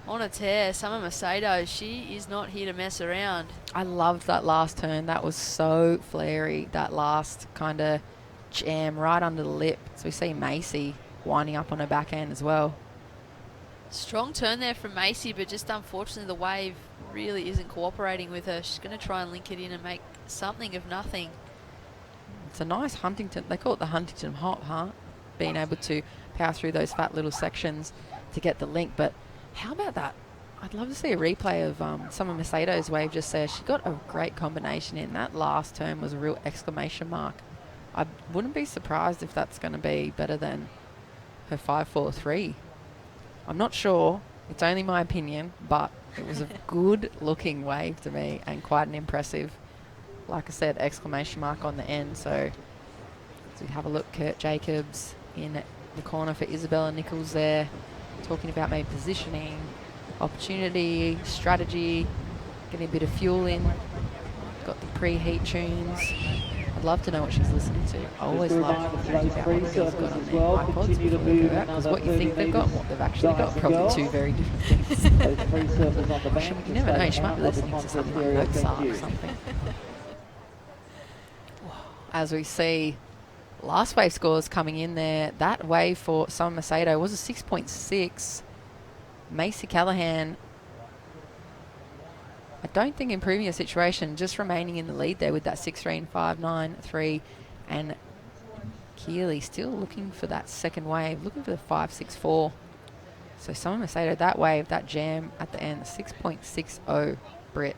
on a tear. Summer Macedo, she is not here to mess around. I loved that last turn. That was so flary. That last kind of jam right under the lip. So we see Macy winding up on her back end as well. Strong turn there from Macy, but just unfortunately the wave really isn't cooperating with her. She's going to try and link it in and make something of nothing. It's a nice Huntington, they call it the Huntington hop, huh? Being able to power through those fat little sections to get the link. But how about that? I'd love to see a replay of Summer Macedo's wave just there. She got a great combination in. That last turn was a real exclamation mark. I wouldn't be surprised if that's going to be better than her 5.43. I'm not sure. It's only my opinion, but it was a good looking wave to me and quite an impressive, like I said, exclamation mark on the end. So we have a look. Kurt Jacobs in the corner for Isabella Nichols there, talking about maybe positioning, opportunity, strategy, getting a bit of fuel in. Got the preheat tunes. I'd love to know what she's listening to. I always love hearing about what the girls got on their iPods before they go out, because what you think they've got and what they've actually got are probably two very different things. You never know, she might be listening to something like Mozart or something. As we see last wave scores coming in there, that wave for Summer Macedo was a 6.6. Macy Callahan, I don't think improving her situation, just remaining in the lead there with that 6.3 and 5.9.3, and Keely still looking for that second wave, looking for the 5.64. So Summer Macedo, that wave, that jam at the end, 6.60, Britt.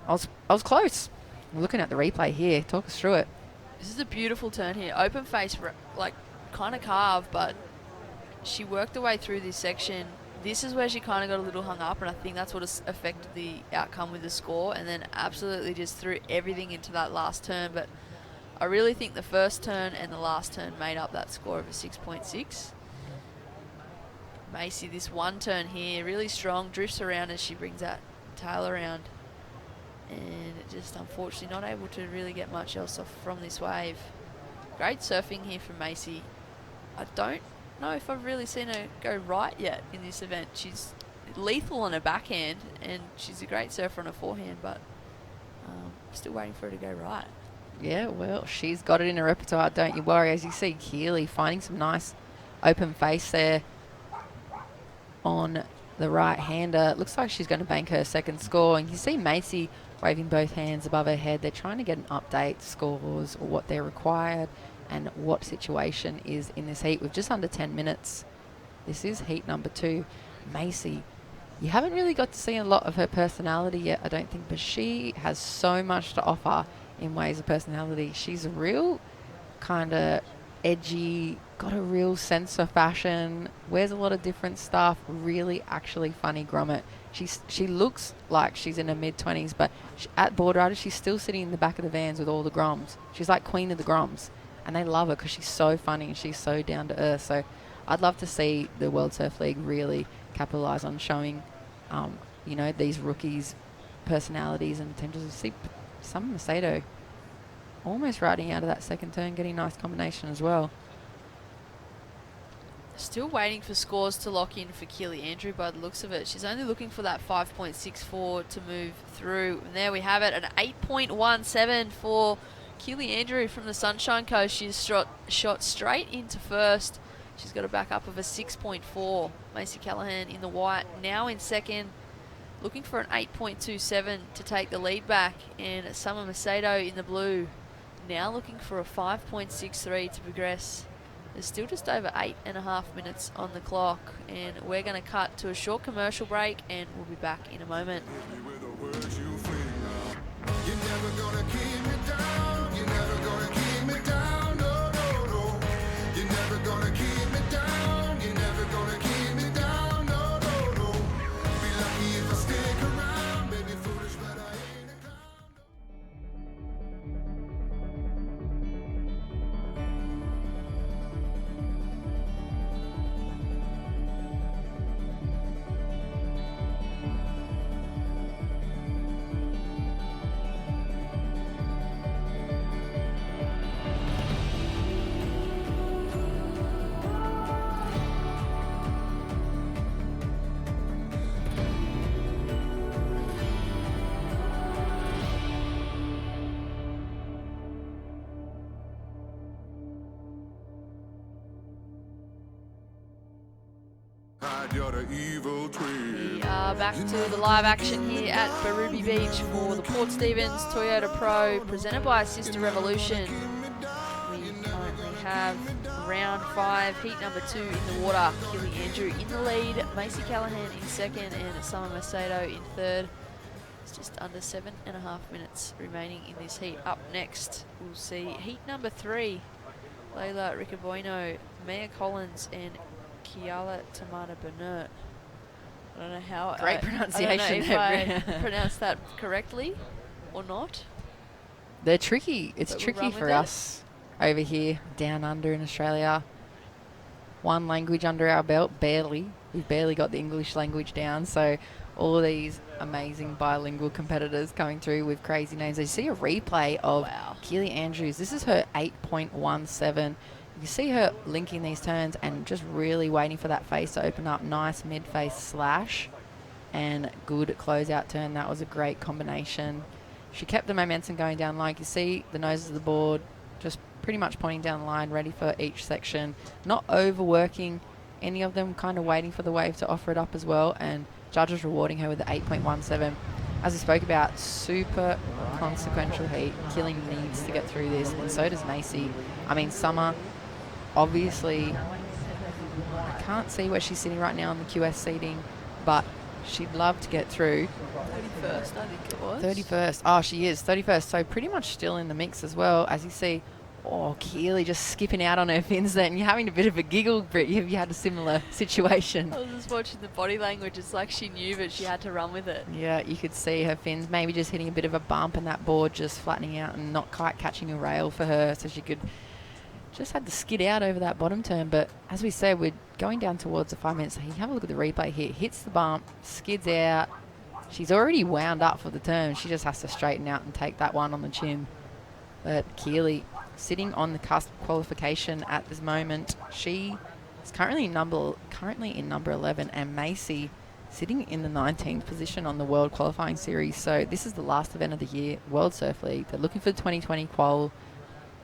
I was close. I'm looking at the replay here. Talk us through it. This is a beautiful turn here. Open face, like kind of carved, but she worked her way through this section. This is where she kind of got a little hung up, and I think that's what has affected the outcome with the score, and then absolutely just threw everything into that last turn. But I really think the first turn and the last turn made up that score of a 6.6. Macy, this one turn here, really strong, drifts around as she brings that tail around, and just unfortunately not able to really get much else off from this wave. Great surfing here from Macy. I don't know if I've really seen her go right yet in this event. She's lethal on her backhand and she's a great surfer on her forehand, but still waiting for her to go right. Yeah, well, she's got it in her repertoire, don't you worry. As you see, Keely finding some nice open face there on the right-hander. Looks like she's going to bank her second score, and you see Macy waving both hands above her head. They're trying to get an update, scores, or what they're required, and what situation is in this heat. With just under 10 minutes, this is heat number 2. Macy, you haven't really got to see a lot of her personality yet, I don't think, but she has so much to offer in ways of personality. She's a real kind of edgy, got a real sense of fashion, wears a lot of different stuff, really actually funny grommet. She looks like she's in her mid-20s, but at Board Riders, she's still sitting in the back of the vans with all the groms. She's like queen of the groms. And they love her because she's so funny and she's so down to earth. So I'd love to see the World Surf League really capitalise on showing, you know, these rookies' personalities and potentials. You see Summer Macedo almost riding out of that second turn, getting a nice combination as well. Still waiting for scores to lock in for Keely Andrew by the looks of it. She's only looking for that 5.64 to move through. And there we have it, an 8.17 for Keely Andrew from the Sunshine Coast. She's shot straight into first. She's got a backup of a 6.4. Macy Callahan in the white, now in second, looking for an 8.27 to take the lead back. And Summer Macedo in the blue, now looking for a 5.63 to progress. There's still just over 8.5 minutes on the clock, and we're going to cut to a short commercial break, and we'll be back in a moment. Dad, you're the evil twin. We are back to the live action here at Baruby Beach for the Port Stephens Toyota Pro, presented by Sister Revolution. We currently have round 5, heat number 2 in the water. Keely Andrew in the lead, Macy Callahan in second, and Summer Macedo in third. It's just under 7.5 minutes remaining in this heat. Up next, we'll see heat number 3. Layla Riccobono, Maya Collins, and Kiala Tamata Burnett. I don't know how. Great pronunciation. I don't know if I pronounced that correctly or not. They're tricky. It's But we'll tricky run for with it. us over here, down under in Australia. One language under our belt, barely. We've barely got the English language down, so all these amazing bilingual competitors coming through with crazy names. I see a replay of Keely Andrews. This is her 8.17. You can see her linking these turns and just really waiting for that face to open up. Nice mid-face slash and good closeout turn. That was a great combination. She kept the momentum going down the line. You see the noses of the board just pretty much pointing down the line, ready for each section. Not overworking any of them, kind of waiting for the wave to offer it up as well. And judges rewarding her with the 8.17. As we spoke about, super consequential heat. Keely needs to get through this, and so does Macy. I mean, Summer, obviously, I can't see where she's sitting right now on the QS seating, but she'd love to get through. 31st, I think it was. 31st. Oh, she is. 31st. So pretty much still in the mix as well. As you see, Keely just skipping out on her fins there. And you're having a bit of a giggle, Britt. Have you had a similar situation? I was just watching the body language. It's like she knew, but she had to run with it. Yeah, you could see her fins maybe just hitting a bit of a bump and that board just flattening out and not quite catching a rail for her. So she could just had to skid out over that bottom turn. But as we said, we're going down towards the 5 minutes. So you have a look at the replay here. Hits the bump, skids out. She's already wound up for the turn. She just has to straighten out and take that one on the chin. But Keely sitting on the cusp of qualification at this moment. She is currently in number 11, and Macy sitting in the 19th position on the World Qualifying Series. So this is the last event of the year, World Surf League. They're looking for the 2020 qual.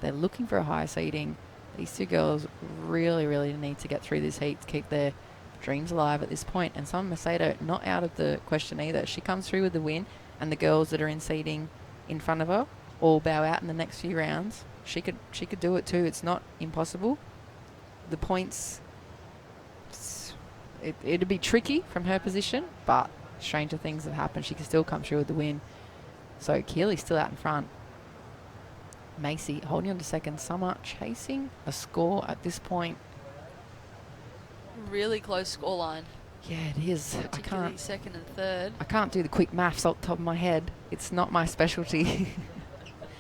They're looking for a high seeding. These two girls really, really need to get through this heat to keep their dreams alive at this point. And Summer Macedo not out of the question either. She comes through with the win, and the girls that are in seeding in front of her all bow out in the next few rounds. She could do it too. It's not impossible. The points, it'd be tricky from her position, but stranger things have happened. She can still come through with the win. So Keely's still out in front. Macy holding on to second. Summer chasing a score at this point. Really close scoreline. Yeah, it is. Particularly second and third. I can't do the quick maths off the top of my head. It's not my specialty.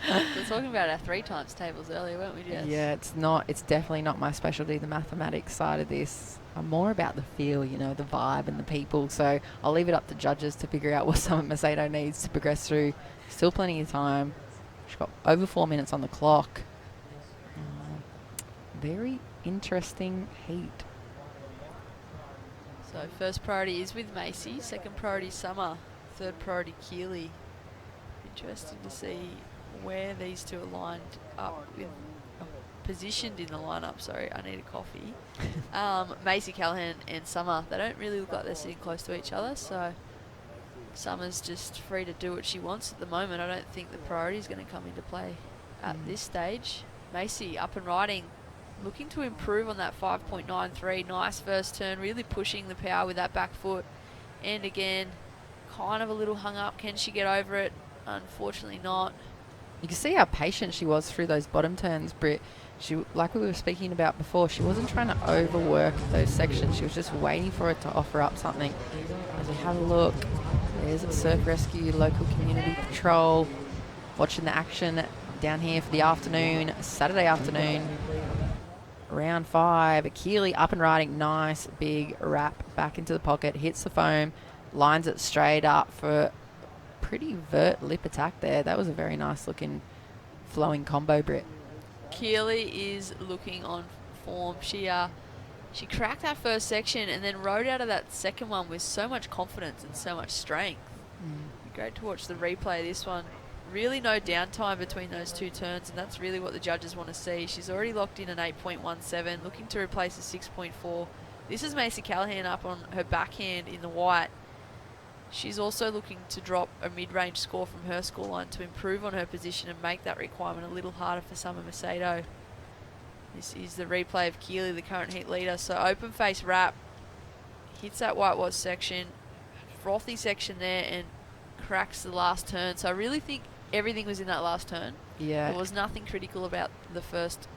We were talking about our 3 times tables earlier, weren't we, Jess? Yeah, it's definitely not my specialty, the mathematics side of this. I'm more about the feel, the vibe and the people. So I'll leave it up to judges to figure out what Summer Macedo needs to progress through. Still plenty of time. She's got over 4 minutes on the clock. Very interesting heat. So first priority is with Macy, second priority Summer, third priority Keely. Interesting to see where these two are lined up with, positioned in the lineup. Sorry, I need a coffee. Macy Callahan and Summer, they don't really look like they're sitting close to each other, so Summer's just free to do what she wants at the moment. I don't think the priority is going to come into play at this stage. Macy up and riding, looking to improve on that 5.93. Nice first turn, really pushing the power with that back foot. And again, kind of a little hung up. Can she get over it? Unfortunately not. You can see how patient she was through those bottom turns, Britt. She, like we were speaking about before, she wasn't trying to overwork those sections. She was just waiting for it to offer up something. As we have a look, there's a Surf Rescue Local Community Patrol watching the action down here for the afternoon, Saturday afternoon. Round 5, Keely up and riding. Nice big wrap back into the pocket, hits the foam, lines it straight up for pretty vert lip attack there. That was a very nice looking flowing combo, Britt. Keely is looking on form. She cracked that first section and then rode out of that second one with so much confidence and so much strength. Great to watch the replay of this one. Really no downtime between those two turns, and that's really what the judges want to see. She's already locked in an 8.17, looking to replace a 6.4 This is Macy Callahan up on her backhand in the white. She's also looking to drop a mid-range score from her scoreline to improve on her position and make that requirement a little harder for Summer Macedo. This is the replay of Keely, the current heat leader. So open face wrap, hits that whitewash section, frothy section there, and cracks the last turn. So I really think everything was in that last turn. Yeah. There was nothing critical about the first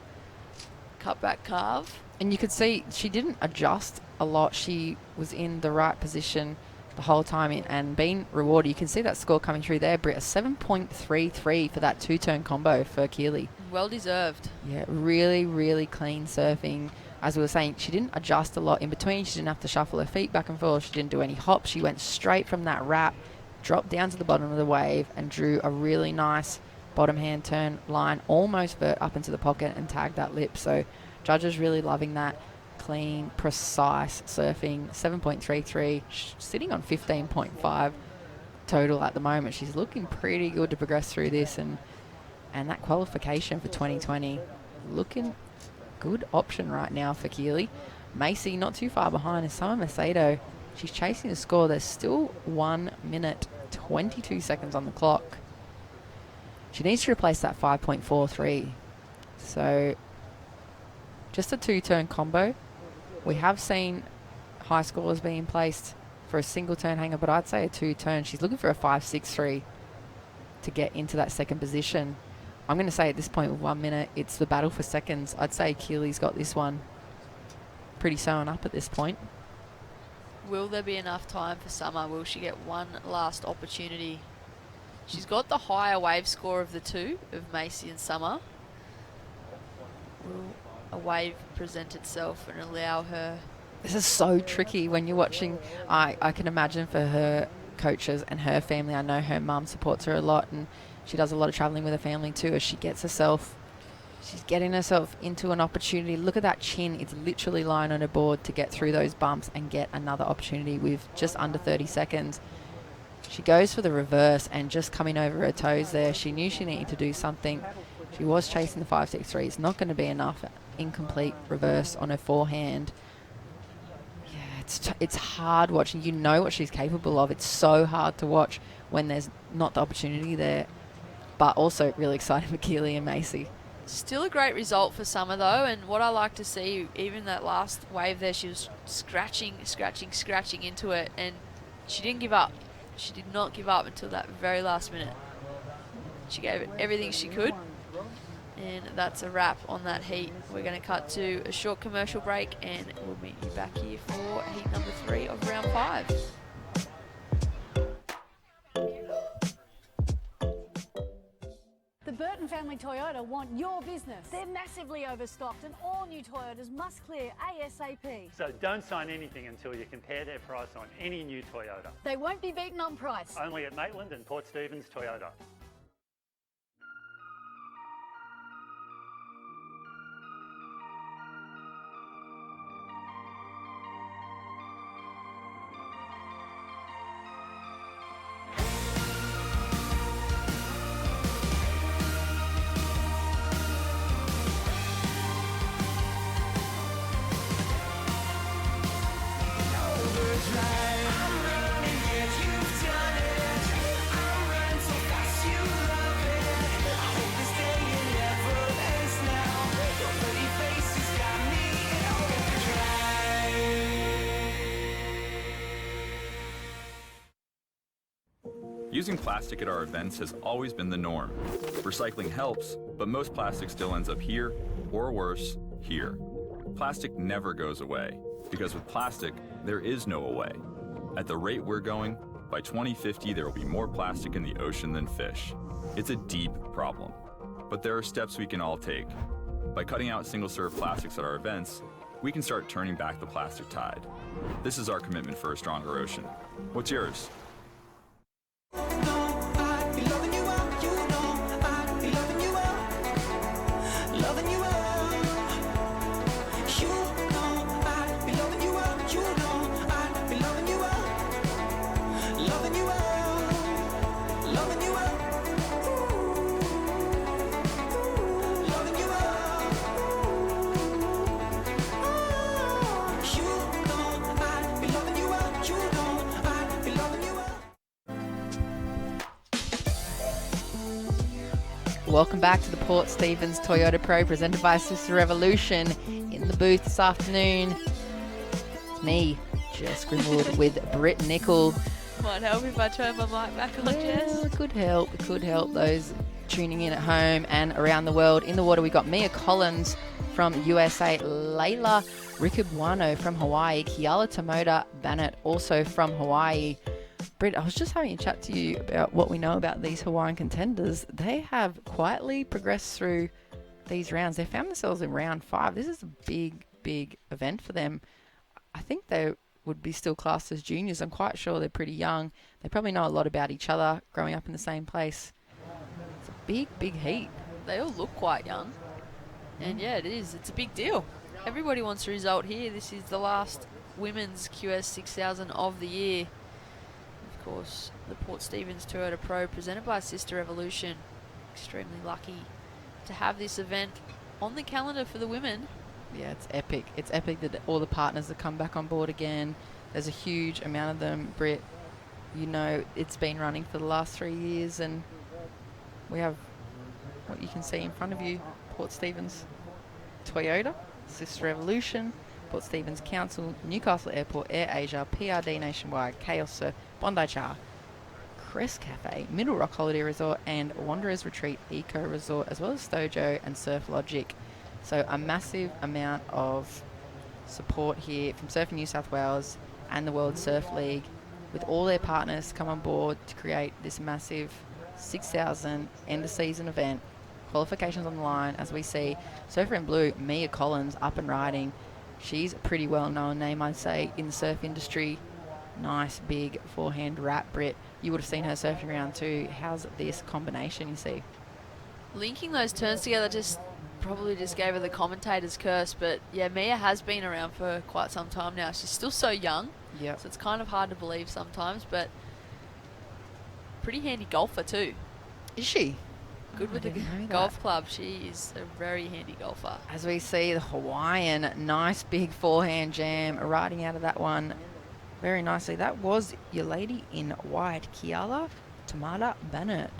cutback carve. And you could see she didn't adjust a lot. She was in the right position the whole time and being rewarded. You can see that score coming through there, Britt. A 7.33 for that two-turn combo for Keely. Well deserved. Yeah, really, really clean surfing. As we were saying, she didn't adjust a lot in between. She didn't have to shuffle her feet back and forth. She didn't do any hops. She went straight from that wrap, dropped down to the bottom of the wave and drew a really nice bottom hand turn line, almost vert up into the pocket and tagged that lip. So judges really loving that. Clean, precise surfing. 7.33, sitting on 15.5 total at the moment. She's looking pretty good to progress through this, and that qualification for 2020 looking good option right now for Keely. Macy not too far behind is Summer Macedo. She's chasing the score. There's still 1 minute 22 seconds on the clock. She needs to replace that 5.43. So just a two-turn combo. We have seen high scores being placed for a single turn hanger, but I'd say a two-turn. She's looking for a 5.63 to get into that second position. I'm going to say at this point with 1 minute, it's the battle for seconds. I'd say Keely's got this one pretty sewn up at this point. Will there be enough time for Summer? Will she get one last opportunity? She's got the higher wave score of the two, of Macy and Summer. Will a wave present itself and allow her? This is so tricky when you're watching. I can imagine for her coaches and her family. I know her mum supports her a lot, and she does a lot of traveling with her family too, as she's getting herself into an opportunity. Look at that chin. It's literally lying on her board to get through those bumps and get another opportunity with just under 30 seconds. She goes for the reverse and just coming over her toes there. She knew she needed to do something. She was chasing the 5.63. It's not going to be enough. Incomplete reverse on her forehand. Yeah, it's hard watching. You know what she's capable of. It's so hard to watch when there's not the opportunity there. But also really exciting for Keely and Macy. Still a great result for Summer though, and what I like to see, even that last wave there, she was scratching into it, and she didn't give up. She did not give up until that very last minute. She gave it everything she could, and that's a wrap on that heat. We're going to cut to a short commercial break, and we'll meet you back here for heat number 3 of round 5. The Burton family Toyota want your business. They're massively overstocked and all new Toyotas must clear ASAP. So don't sign anything until you compare their price on any new Toyota. They won't be beaten on price. Only at Maitland and Port Stephens Toyota. Using plastic at our events has always been the norm. Recycling helps, but most plastic still ends up here, or worse, here. Plastic never goes away, because with plastic, there is no away. At the rate we're going, by 2050 there will be more plastic in the ocean than fish. It's a deep problem, but there are steps we can all take. By cutting out single-serve plastics at our events, we can start turning back the plastic tide. This is our commitment for a stronger ocean. What's yours? welcome back to the Port Stephens Toyota Pro presented by Sister Revolution. In the booth this afternoon, it's me, Jess Grimwood, with Britt Nickel. Might help if I turn my mic back on, Jess. It could help. It could help those tuning in at home and around the world. In the water, we got Mia Collins from USA, Layla Rikubuano from Hawaii, Kiala Tomoda Bennett also from Hawaii. Britt, I was just having a chat to you about what we know about these Hawaiian contenders. They have quietly progressed through these rounds. They found themselves in round 5. This is a big, big event for them. I think they would be still classed as juniors. I'm quite sure they're pretty young. They probably know a lot about each other, growing up in the same place. It's a big, big heat. They all look quite young. And yeah, it is. It's a big deal. Everybody wants a result here. This is the last women's QS 6000 of the year. Of course, the Port Stephens Toyota Pro presented by Sister Revolution. Extremely lucky to have this event on the calendar for the women. Yeah, it's epic. It's epic that all the partners have come back on board again. There's a huge amount of them, Britt. You know, it's been running for the last 3 years, and we have what you can see in front of you, Port Stephens Toyota, Sister Revolution, Port Stephens Council, Newcastle Airport, Air Asia, PRD Nationwide, Chaos Surf, Bondi Char, Crest Cafe, Middle Rock Holiday Resort, and Wanderers Retreat Eco Resort, as well as Stojo and Surf Logic. So a massive amount of support here from Surfing New South Wales and the World Surf League, with all their partners come on board to create this massive 6,000 end-of-season event. Qualifications on the line, as we see Surfer in Blue, Mia Collins, up and riding. She's a pretty well-known name, I'd say, in the surf industry. Nice, big forehand wrap, Britt. You would have seen her surfing around too. How's this combination, you see? Linking those turns together probably just gave her the commentator's curse, but yeah, Mia has been around for quite some time now. She's still so young, yep. So it's kind of hard to believe sometimes, but pretty handy golfer too. Is she? Good with the golf club. She is a very handy golfer. As we see the Hawaiian, nice big forehand jam, riding out of that one very nicely. That was your lady in white, Kiala Tomoda Bennett.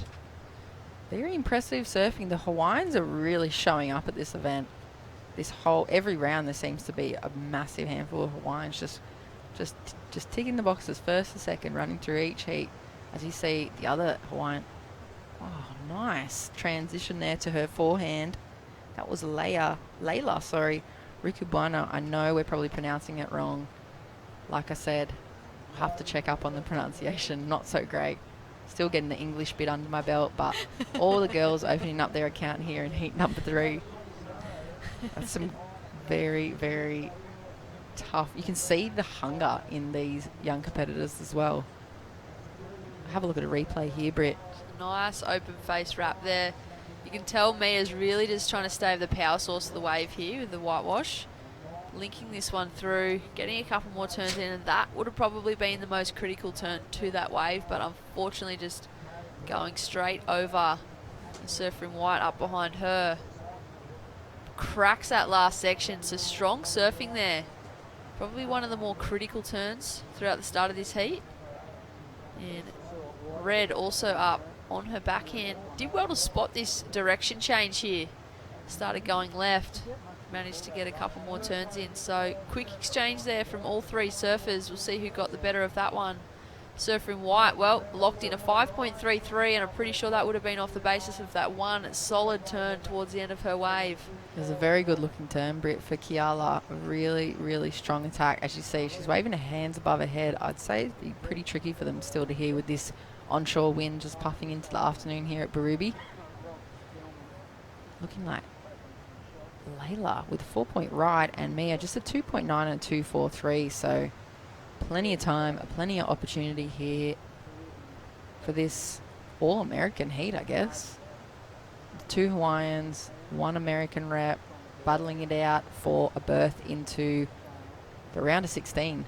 Very impressive surfing. The Hawaiians are really showing up at this event. Every round there seems to be a massive handful of Hawaiians just ticking the boxes first and second, running through each heat. As you see the other Hawaiian, nice transition there to her forehand. That was Layla, Rikubuano. I know we're probably pronouncing it wrong. Like I said, I'll have to check up on the pronunciation. Not so great. Still getting the English bit under my belt, but all the girls opening up their account here in heat number 3. That's some very, very tough. You can see the hunger in these young competitors as well. Have a look at a replay here, Britt. Nice open face wrap there. You can tell Mia's really just trying to stay with the power source of the wave here with the whitewash. Linking this one through, getting a couple more turns in, and that would have probably been the most critical turn to that wave, but unfortunately just going straight over. The surfer in white up behind her. Cracks that last section, so strong surfing there. Probably one of the more critical turns throughout the start of this heat. And Red also up on her backhand. Did well to spot this direction change here. Started going left. Managed to get a couple more turns in. So quick exchange there from all 3 surfers. We'll see who got the better of that one. Surfer in white, well, locked in a 5.33, and I'm pretty sure that would have been off the basis of that one solid turn towards the end of her wave. It was a very good looking turn, Britt, for Kiala. A really, really strong attack. As you see, she's waving her hands above her head. I'd say it'd be pretty tricky for them still to hear with this onshore wind just puffing into the afternoon here at Barubie. Looking like Layla with a 4-point ride, and Mia just a 2.9 and 2.43. So plenty of time, plenty of opportunity here for this all-American heat, I guess. 2 Hawaiians, 1 American rep, battling it out for a berth into the round of 16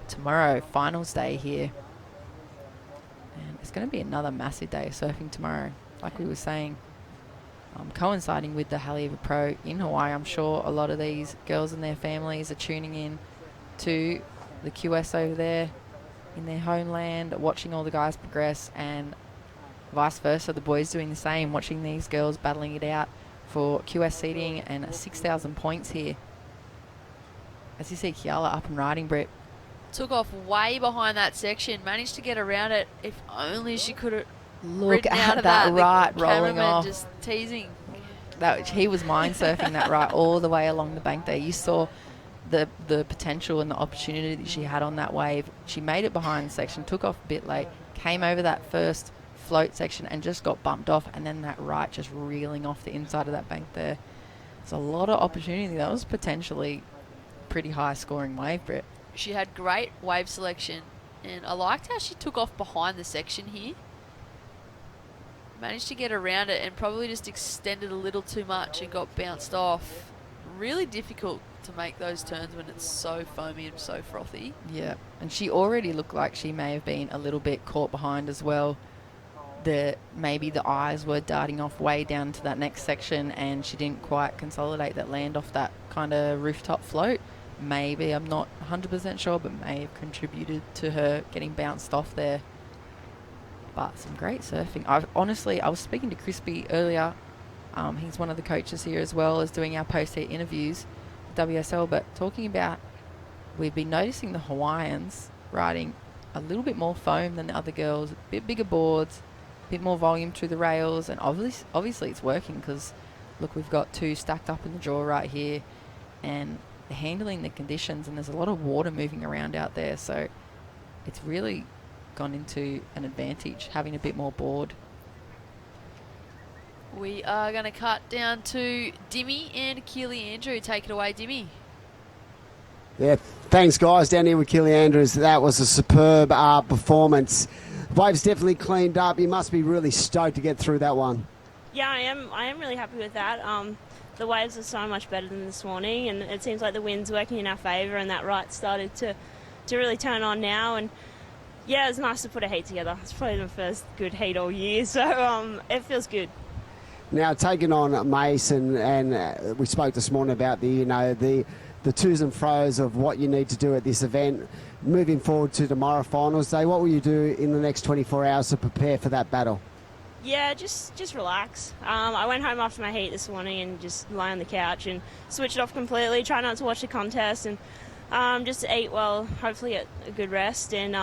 tomorrow, finals day here. And it's going to be another massive day of surfing tomorrow, like we were saying. Coinciding with the Haleiwa Pro in Hawaii. I'm sure a lot of these girls and their families are tuning in to the QS over there in their homeland, watching all the guys progress, and vice versa, the boys doing the same, watching these girls battling it out for QS seeding and 6,000 points here. As you see Kiala up and riding, Britt. Took off way behind that section, managed to get around it. If only she could have Look ridden out at of that that. right The rolling cameraman off. just teasing. He was mind surfing that right all the way along the bank there. You saw the potential and the opportunity that she had on that wave. She made it behind the section, took off a bit late, came over that first float section and just got bumped off, and then that right just reeling off the inside of that bank there. There's a lot of opportunity. That was potentially pretty high scoring wave, Britt. She had great wave selection, and I liked how she took off behind the section here. Managed to get around it and probably just extended a little too much and got bounced off. Really difficult to make those turns when it's so foamy and so frothy. Yeah, and she already looked like she may have been a little bit caught behind as well. Maybe the eyes were darting off way down to that next section and she didn't quite consolidate that land off that kind of rooftop float. Maybe, I'm not 100% sure, but may have contributed to her getting bounced off there. But some great surfing. I was speaking to Crispy earlier. He's one of the coaches here as well as doing our post-heat interviews at WSL, but talking about we've been noticing the Hawaiians riding a little bit more foam than the other girls, a bit bigger boards, a bit more volume through the rails, and obviously it's working because, look, we've got two stacked up in the draw right here, and they're handling the conditions, and there's a lot of water moving around out there, so it's really gone into an advantage having a bit more board. We are going to cut down to Dimmy and Keely Andrew. Take it away, Dimmy. Yeah, thanks guys. Down here with Keely Andrews. That was a superb performance. Waves definitely cleaned up. You must be really stoked to get through that one. Yeah, I am really happy with that. The waves are so much better than this morning, and it seems like the wind's working in our favour, and that right started to really turn on now. And yeah, it's nice to put a heat together. It's probably the first good heat all year, so it feels good. Now taking on Mason, and we spoke this morning about the twos and fros of what you need to do at this event. Moving forward to tomorrow finals day, what will you do in the next 24 hours to prepare for that battle? Yeah, just relax. I went home after my heat this morning and just lay on the couch and switched it off completely. Try not to watch the contest and just eat well, hopefully get a good rest, and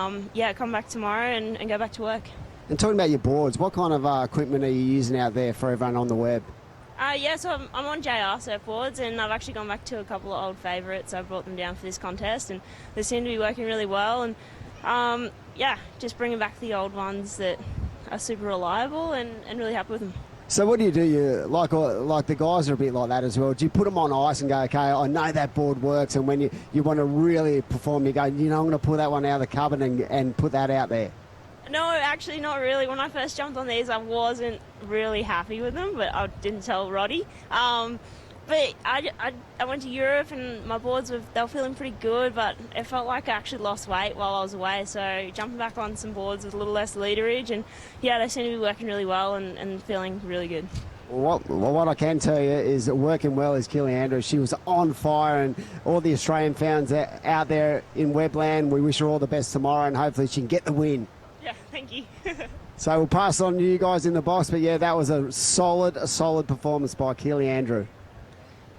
come back tomorrow and go back to work. And talking about your boards, what kind of equipment are you using out there for everyone on the web? So I'm on JR surfboards, and I've actually gone back to a couple of old favourites. I brought them down for this contest, and they seem to be working really well. And just bringing back the old ones that are super reliable and really happy with them. So what do? You like the guys are a bit like that as well. Do you put them on ice and go, okay, I know that board works, and when you want to really perform, you go, I'm going to pull that one out of the cupboard and put that out there? No, actually not really. When I first jumped on these, I wasn't really happy with them, but I didn't tell Roddy. But I went to Europe and my boards they were feeling pretty good, but it felt like I actually lost weight while I was away. So jumping back on some boards with a little less leaderage, and they seem to be working really well and feeling really good. What I can tell you is that working well is Keely Andrews. She was on fire, and all the Australian fans out there in Webland, we wish her all the best tomorrow, and hopefully she can get the win. Yeah, thank you. So we'll pass on to you guys in the box, but that was a solid performance by Keely Andrew.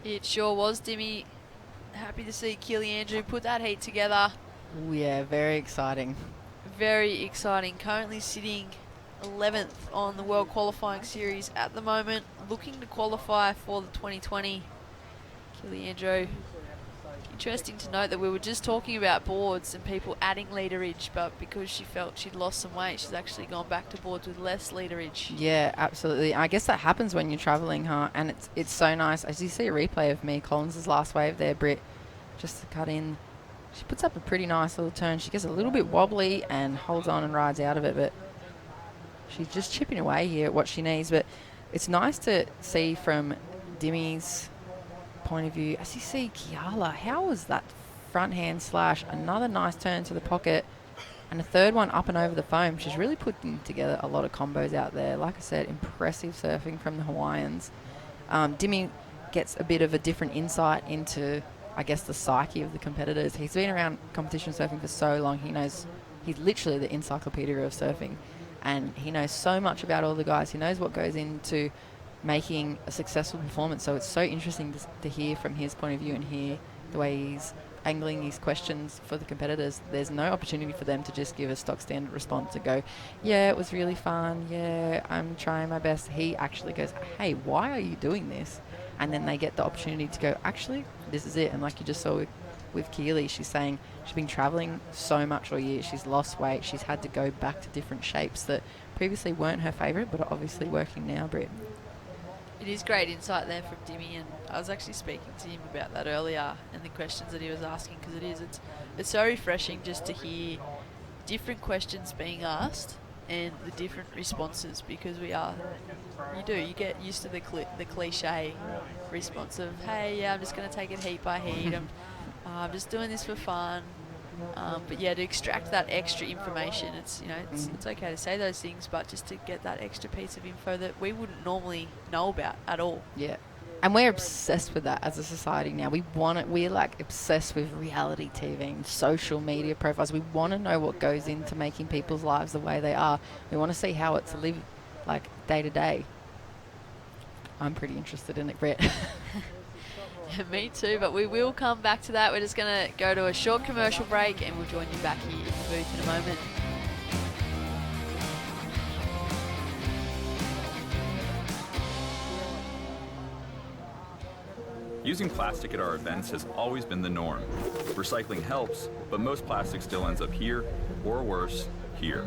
It sure was, Dimmy. Happy to see Keely Andrew put that heat together. Oh yeah, very exciting. Very exciting. Currently sitting 11th on the World Qualifying Series at the moment, looking to qualify for the 2020. Keely Andrew. Interesting to note that we were just talking about boards and people adding leaderage, but because she felt she'd lost some weight, she's actually gone back to boards with less leaderage. Yeah, absolutely. I guess that happens when you're travelling, huh? And it's so nice. As you see a replay of Mia Collins' last wave there, Britt, just to cut in. She puts up a pretty nice little turn. She gets a little bit wobbly and holds on and rides out of it, but she's just chipping away here at what she needs. But it's nice to see from Dimmy's point of view. As you see Kiala, how was that front hand slash, another nice turn to the pocket, and a third one up and over the foam. She's really putting together a lot of combos out there. Like I said, impressive surfing from the Hawaiians. Dimmy gets a bit of a different insight into, I guess, the psyche of the competitors. He's been around competition surfing for so long. He knows, he's literally the encyclopedia of surfing. and he knows so much about all the guys. He knows what goes into making a successful performance. So it's so interesting to hear from his point of view and hear the way he's angling these questions for the competitors. There's no opportunity for them to just give a stock standard response and go, yeah, it was really fun, yeah, I'm trying my best. He actually goes, hey, why are you doing this? And then they get the opportunity to go, actually, this is it. And like you just saw with Keely, she's saying she's been traveling so much all year. She's lost weight. She's had to go back to different shapes that previously weren't her favourite, but are obviously working now, Britt. It is great insight there from Dimmy, and I was actually speaking to him about that earlier and the questions that he was asking, because it's so refreshing just to hear different questions being asked and the different responses, because you get used to the cliche response of, hey, yeah, I'm just going to take it heat by heat, I'm just doing this for fun. But yeah, to extract that extra information, it's okay to say those things, but just to get that extra piece of info that we wouldn't normally know about at all. Yeah, and we're obsessed with that as a society now. We're like obsessed with reality TV and social media profiles. We want to know what goes into making people's lives the way they are. We want to see how it's lived, like day to day. I'm pretty interested in it, Brett. Me too, but we will come back to that. We're just going to go to a short commercial break and we'll join you back here in the booth in a moment. Using plastic at our events has always been the norm. Recycling helps, but most plastic still ends up here, or worse, here.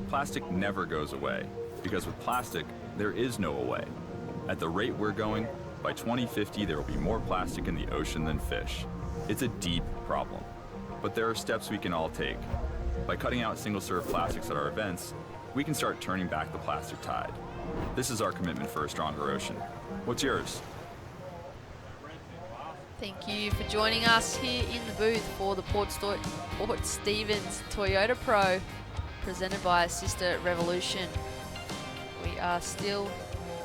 Plastic never goes away, because with plastic, there is no away. At the rate we're going, by 2050, there will be more plastic in the ocean than fish. It's a deep problem, but there are steps we can all take. By cutting out single-serve plastics at our events, we can start turning back the plastic tide. This is our commitment for a stronger ocean. What's yours? Thank you for joining us here in the booth for the Port Stephens Toyota Pro, presented by Sister Revolution. We are still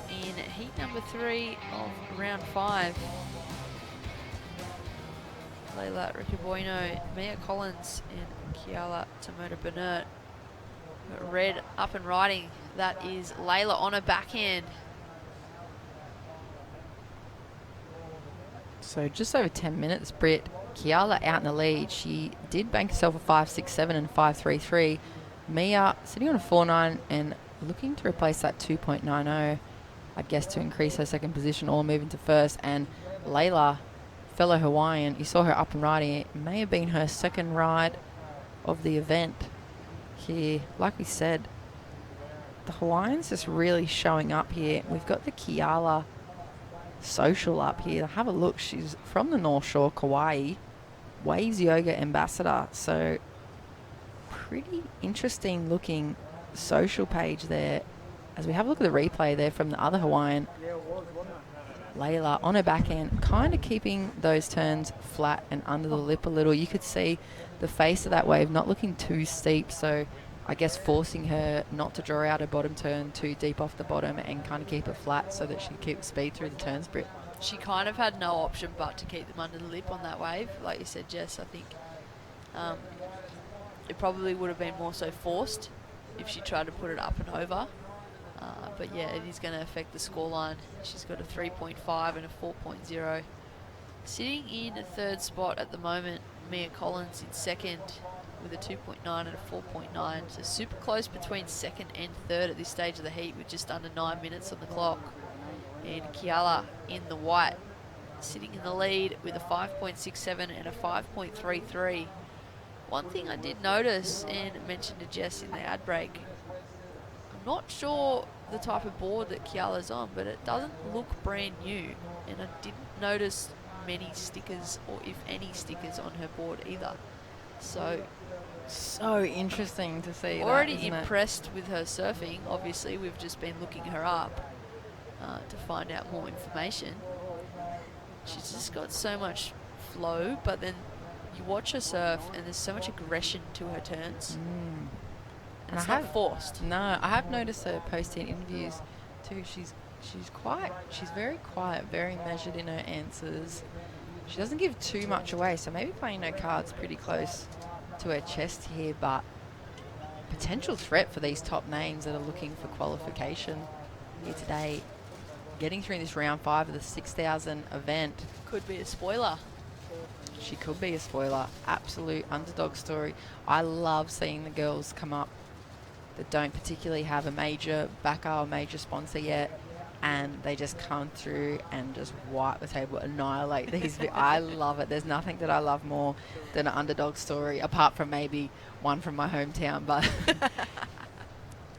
in heat number 3 of round 5. Layla Ricabueno, Mia Collins and Kiala Tomoda Bernert. Red up and riding. That is Layla on her backhand. So just over 10 minutes, Britt. Kiala out in the lead. She did bank herself a 5.67 and 5.33. Mia sitting on a 4.9 and looking to replace that 2.90. I guess to increase her second position or move into first. And Layla, fellow Hawaiian, you saw her up and riding. It may have been her second ride of the event here. Like we said, the Hawaiians just really showing up here. We've got the Kiala social up here. Have a look. She's from the North Shore, Kauai. Waves Yoga ambassador. So pretty interesting looking social page there. As we have a look at the replay there from the other Hawaiian, Layla on her backhand, kind of keeping those turns flat and under the lip a little. You could see the face of that wave not looking too steep, so I guess forcing her not to draw out her bottom turn too deep off the bottom and kind of keep it flat so that she can keep speed through the turns, Britt. She kind of had no option but to keep them under the lip on that wave. Like you said, Jess, I think it probably would have been more so forced if she tried to put it up and over. But yeah, it is going to affect the scoreline. She's got a 3.5 and a 4.0. Sitting in a third spot at the moment, Mia Collins in second with a 2.9 and a 4.9. So super close between second and third at this stage of the heat with just under 9 minutes on the clock. And Kiala in the white, sitting in the lead with a 5.67 and a 5.33. One thing I did notice and mentioned to Jess in the ad break, I'm not sure the type of board that Kiala's on, but it doesn't look brand new. And I didn't notice many stickers, or if any stickers, on her board either. So interesting to see. Already impressed with her surfing. Obviously, we've just been looking her up to find out more information. She's just got so much flow, but then you watch her surf and there's so much aggression to her turns. And it's not forced. No, I have noticed her post-heat interviews too. She's very quiet, very measured in her answers. She doesn't give too much away, so maybe playing her cards pretty close to her chest here, but potential threat for these top names that are looking for qualification here today. Getting through this round 5 of the 6,000 event. Could be a spoiler. She could be a spoiler. Absolute underdog story. I love seeing the girls come up that don't particularly have a major backer or major sponsor yet, and they just come through and just wipe the table, annihilate these. I love it. There's nothing that I love more than an underdog story, apart from maybe one from my hometown, but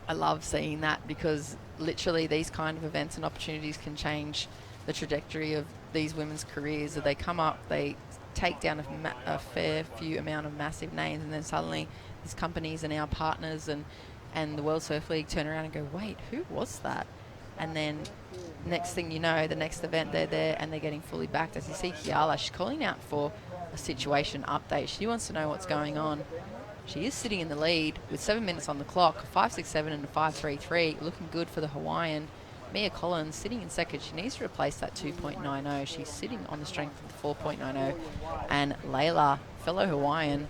I love seeing that, because literally these kind of events and opportunities can change the trajectory of these women's careers. That they come up, they take down a fair few amount of massive names, and then suddenly these companies are now partners, and the World Surf League turn around and go, wait, who was that? And then next thing you know, the next event they're there and they're getting fully backed. As you see Kiala, she's calling out for a situation update. She wants to know what's going on. She is sitting in the lead with 7 minutes on the clock, 5.67 and a 5.33, looking good for the Hawaiian. Mia Collins sitting in second. She needs to replace that 2.90. She's sitting on the strength of the 4.90. And Layla, fellow Hawaiian,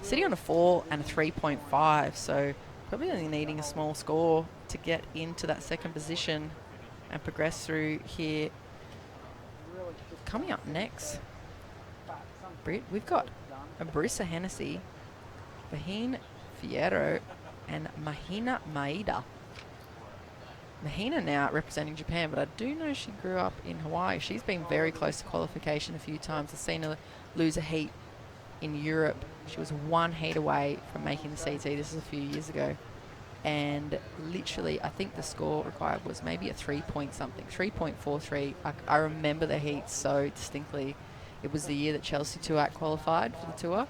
sitting on a 4 and a 3.5. So probably only needing a small score to get into that second position and progress through here. Coming up next, Britt, we've got Brisa Hennessy, Vahine Fierro, and Mahina Maeda. Mahina now representing Japan, but I do know she grew up in Hawaii. She's been very close to qualification a few times. I've seen her lose a heat in Europe. She was 1 heat away from making the CT. This is a few years ago. And literally, I think the score required was maybe a 3-point-something, 3.43. I remember the heat so distinctly. It was the year that Chelsea Tuak qualified for the tour,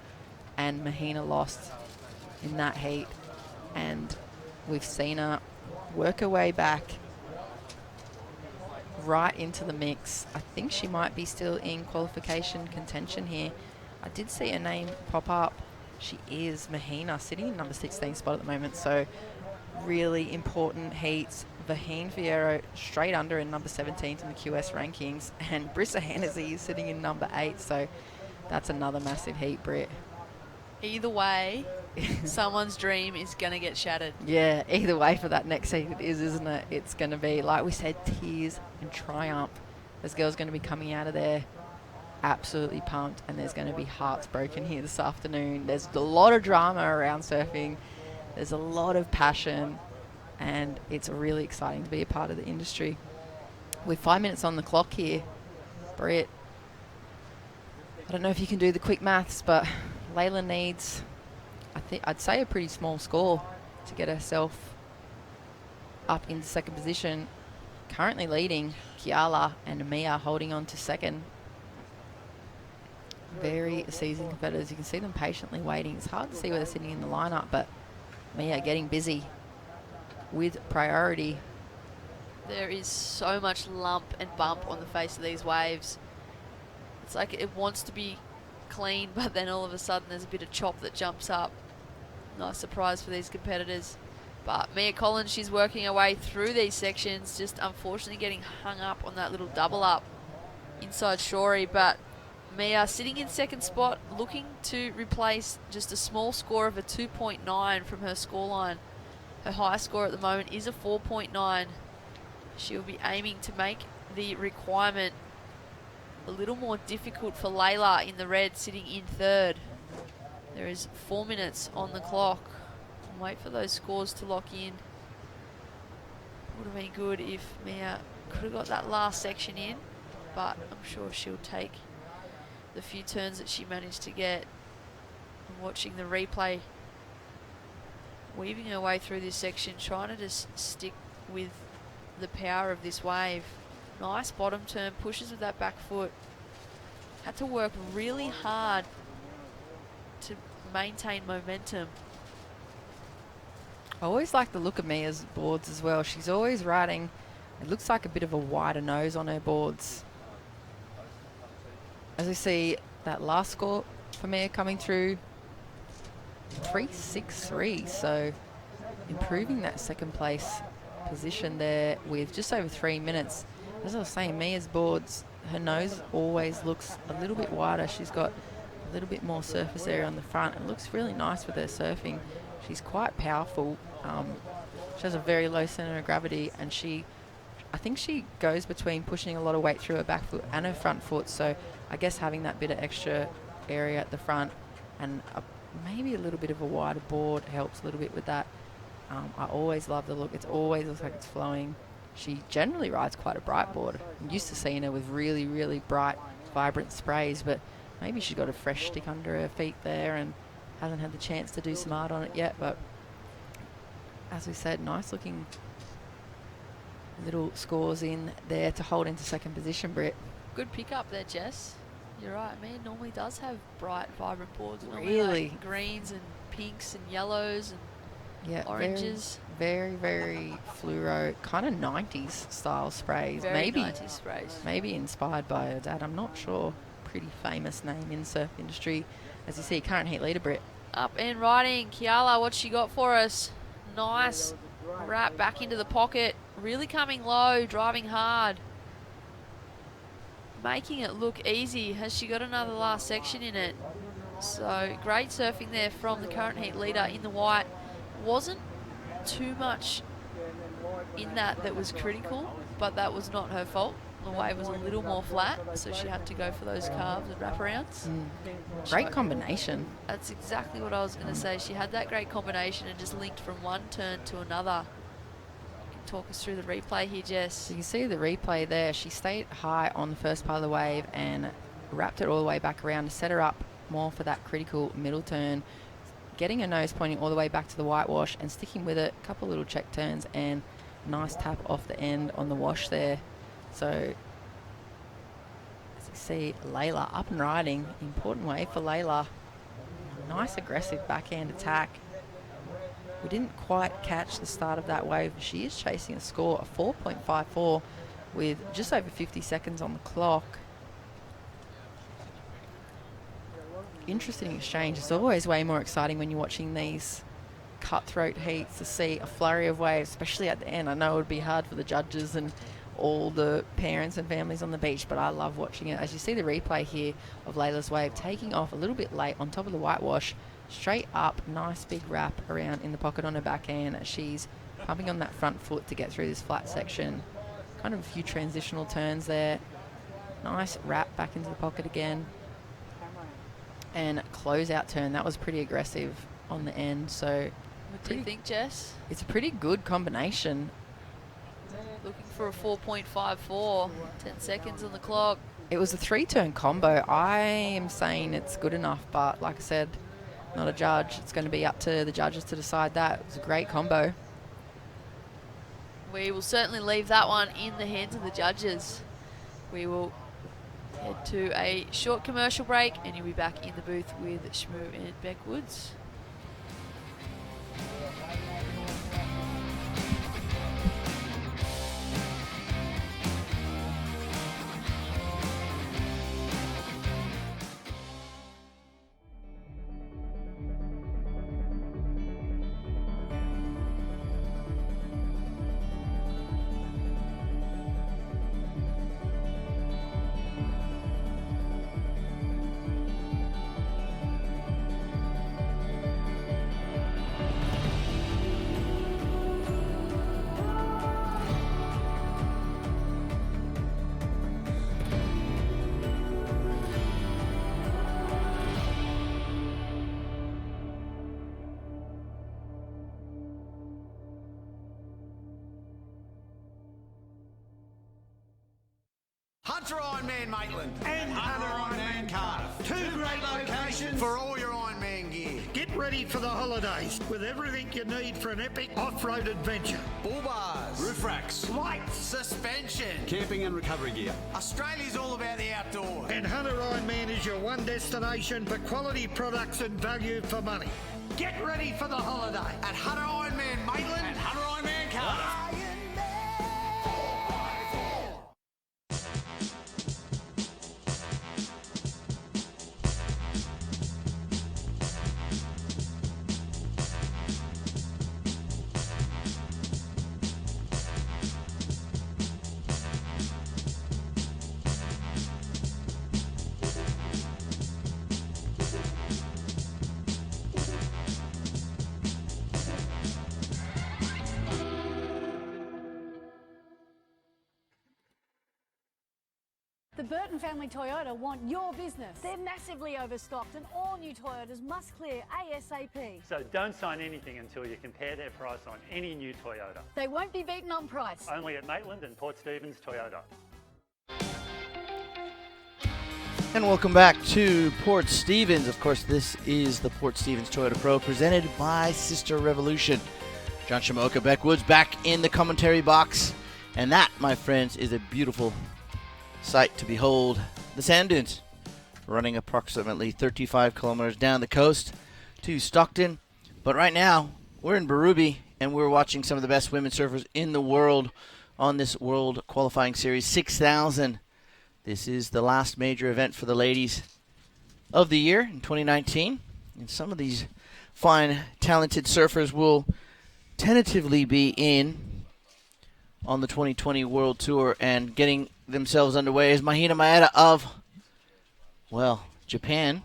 and Mahina lost in that heat. And we've seen her work her way back right into the mix. I think she might be still in qualification contention here. I did see her name pop up. She is Mahina, sitting in number 16 spot at the moment. So really important heats. Vahine Fierro straight under in number 17 in the QS rankings, and Brisa Hennessy is sitting in number 8. So that's another massive heat, Britt. Either way, someone's dream is going to get shattered. Yeah, either way for that next heat it is, isn't it? It's going to be, like we said, tears and triumph. This girl's going to be coming out of there absolutely pumped, and there's going to be hearts broken here this afternoon. There's a lot of drama around surfing. There's a lot of passion, and it's really exciting to be a part of the industry. With 5 minutes on the clock here, Britt, I don't know if you can do the quick maths, but Layla needs, I'd say, a pretty small score to get herself up into second position. Currently leading, Kiala and Mia holding on to second. Very seasoned competitors. You can see them patiently waiting. It's hard to see where they're sitting in the lineup, but Mia getting busy with priority. There is so much lump and bump on the face of these waves. It's like it wants to be clean, but then all of a sudden there's a bit of chop that jumps up. Nice surprise for these competitors. But Mia Collins, she's working her way through these sections, just unfortunately getting hung up on that little double up inside Shorey. But Mia sitting in second spot, looking to replace just a small score of a 2.9 from her scoreline. Her high score at the moment is a 4.9. She'll be aiming to make the requirement a little more difficult for Layla in the red, sitting in third. There is 4 minutes on the clock. Wait for those scores to lock in. Would have been good if Mia could have got that last section in, but I'm sure she'll take the few turns that she managed to get. I'm watching the replay, weaving her way through this section, trying to just stick with the power of this wave. Nice bottom turn, pushes with that back foot. Had to work really hard to maintain momentum. I always like the look of Mia's boards as well. She's always riding, it looks like a bit of a wider nose on her boards. As we see that last score for Mia coming through, 3.63, so improving that second place position there with just over 3 minutes. As I was saying, Mia's boards, her nose always looks a little bit wider. She's got a little bit more surface area on the front. It looks really nice with her surfing. She's quite powerful. She has a very low centre of gravity, and I think she goes between pushing a lot of weight through her back foot and her front foot. So I guess having that bit of extra area at the front and maybe a little bit of a wider board helps a little bit with that. I always love the look. It always looks like it's flowing. She generally rides quite a bright board. I'm used to seeing her with really, really bright, vibrant sprays, but maybe she's got a fresh stick under her feet there and hasn't had the chance to do some art on it yet. But as we said, nice looking little scores in there to hold into second position, Britt. Good pick up there, Jess. You're right, man. Normally does have bright, vibrant boards. Really? Like greens and pinks and yellows and oranges. Very, very fluoro, kind of 90s style sprays. Very maybe 90s sprays. Maybe inspired by her dad. I'm not sure. Pretty famous name in surf industry. As you see, current heat leader, Britt. Up and riding. Kiala, what's she got for us? Nice wrap back into the pocket. Really coming low, driving hard. Making it look easy. Has she got another last section in it? So great surfing there from the current heat leader in the white. Wasn't too much in that was critical, but that was not her fault. The wave was a little more flat, so she had to go for those carves and wraparounds. Great combination. That's exactly what I was going to say. She had that great combination and just linked from one turn to another. You can talk us through the replay here, Jess. So you can see the replay there. She stayed high on the first part of the wave and wrapped it all the way back around to set her up more for that critical middle turn, getting her nose pointing all the way back to the whitewash and sticking with it. A couple little check turns and nice tap off the end on the wash there. So, as you see, Layla up and riding. Important wave for Layla. Nice aggressive backhand attack. We didn't quite catch the start of that wave. She is chasing a score of 4.54 with just over 50 seconds on the clock. Interesting exchange. It's always way more exciting when you're watching these cutthroat heats to see a flurry of waves, especially at the end. I know it would be hard for the judges and all the parents and families on the beach, but I love watching it. As you see the replay here of Layla's wave taking off a little bit late on top of the whitewash, straight up, nice big wrap around in the pocket on her backhand. She's pumping on that front foot to get through this flat section. Kind of a few transitional turns there. Nice wrap back into the pocket again. And close out turn. That was pretty aggressive on the end. So what do you think, Jess? It's a pretty good combination. Looking for a 4.54, 10 seconds on the clock. It was a 3-turn combo. I am saying it's good enough, but like I said, not a judge. It's going to be up to the judges to decide that. It was a great combo. We will certainly leave that one in the hands of the judges. We will head to a short commercial break and you'll be back in the booth with Shmoo and Beck Woods. Hunter Ironman Maitland And Hunter Ironman Cardiff. Two great locations For all your Ironman gear. Get ready for the holidays with everything you need for an epic off-road adventure. Bull bars. Roof racks. Lights. Suspension. Camping and recovery gear. Australia's all about the outdoors. And Hunter Ironman is your one destination for quality products and value for money. Get ready for the holiday At Hunter Ironman Maitland and Hunter Ironman Cardiff. Burton family Toyota want your business. They're massively overstocked and all new Toyotas must clear ASAP. So don't sign anything until you compare their price on any new Toyota. They won't be beaten on price. Only at Maitland and Port Stephens Toyota. And welcome back to Port Stephens. Of course, this is the Port Stephens Toyota Pro presented by Sister Revolution. John Shamoka, Beck Woods back in the commentary box. And that, my friends, is a beautiful sight to behold. The sand dunes running approximately 35 kilometers down the coast to Stockton. But right now, we're in Berube, and we're watching some of the best women surfers in the world on this World Qualifying Series 6000. This is the last major event for the ladies of the year in 2019. And some of these fine, talented surfers will tentatively be in on the 2020 World Tour, and getting themselves underway is Mahina Maeda of, well, Japan.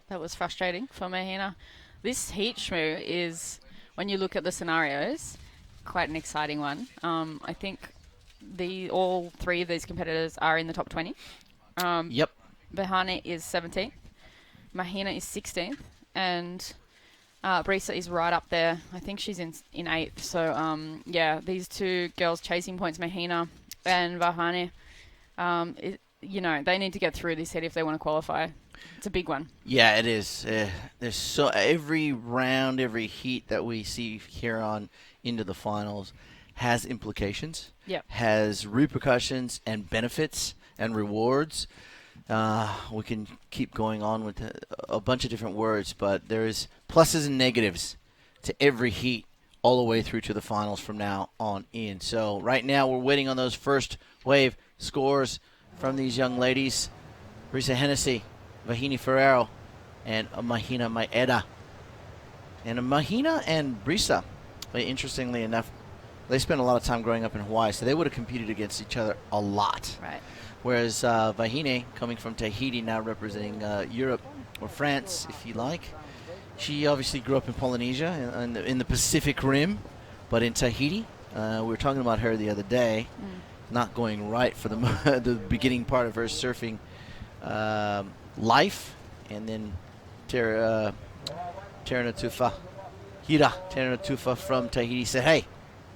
That was frustrating for Mahina. This heat, Shmoo, is, when you look at the scenarios, quite an exciting one. I think all three of these competitors are in the top 20. Yep. Vahane is 17th. Mahina is 16th. And Brisa is right up there. I think she's in 8th. So, yeah, these two girls chasing points, Mahina and Vahane, they need to get through this heat if they want to qualify. It's a big one. Yeah, it is. There's every round, every heat that we see here on into the finals has implications, has repercussions and benefits and rewards. We can keep going on with a bunch of different words, but there is pluses and negatives to every heat all the way through to the finals from now on in. So right now we're waiting on those first wave scores from these young ladies. Brisa Hennessy, Vahine Ferrero, and Mahina Maeda. And Mahina and Brisa, interestingly enough, they spent a lot of time growing up in Hawaii, so they would have competed against each other a lot. Right. Whereas Vahine, coming from Tahiti, now representing Europe, or France, if you like, she obviously grew up in Polynesia, in the Pacific Rim, but in Tahiti. We were talking about her the other day, not going right for the beginning part of her surfing life, and then Terra Natufa from Tahiti said, hey,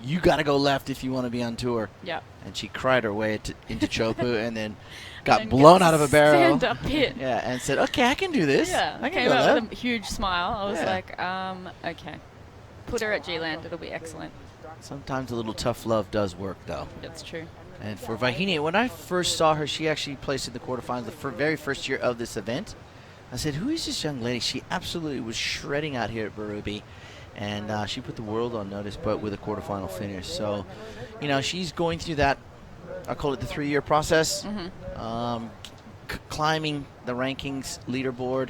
you got to go left if you want to be on tour. Yeah. And she cried her way into Chopu and then got blown out of a barrel. Stand-up hit. Yeah, and said, okay, I can do this. Yeah, I can came go out left. with a huge smile. I was like, okay. Put her at G-Land. It'll be excellent. Sometimes a little tough love does work, though. That's true. And for Vahine, when I first saw her, she actually placed in the quarterfinals the very first year of this event. I said, who is this young lady? She absolutely was shredding out here at Berube. And she put the world on notice, but with a quarterfinal finish. So, she's going through that, I call it the 3-year process, climbing the rankings leaderboard.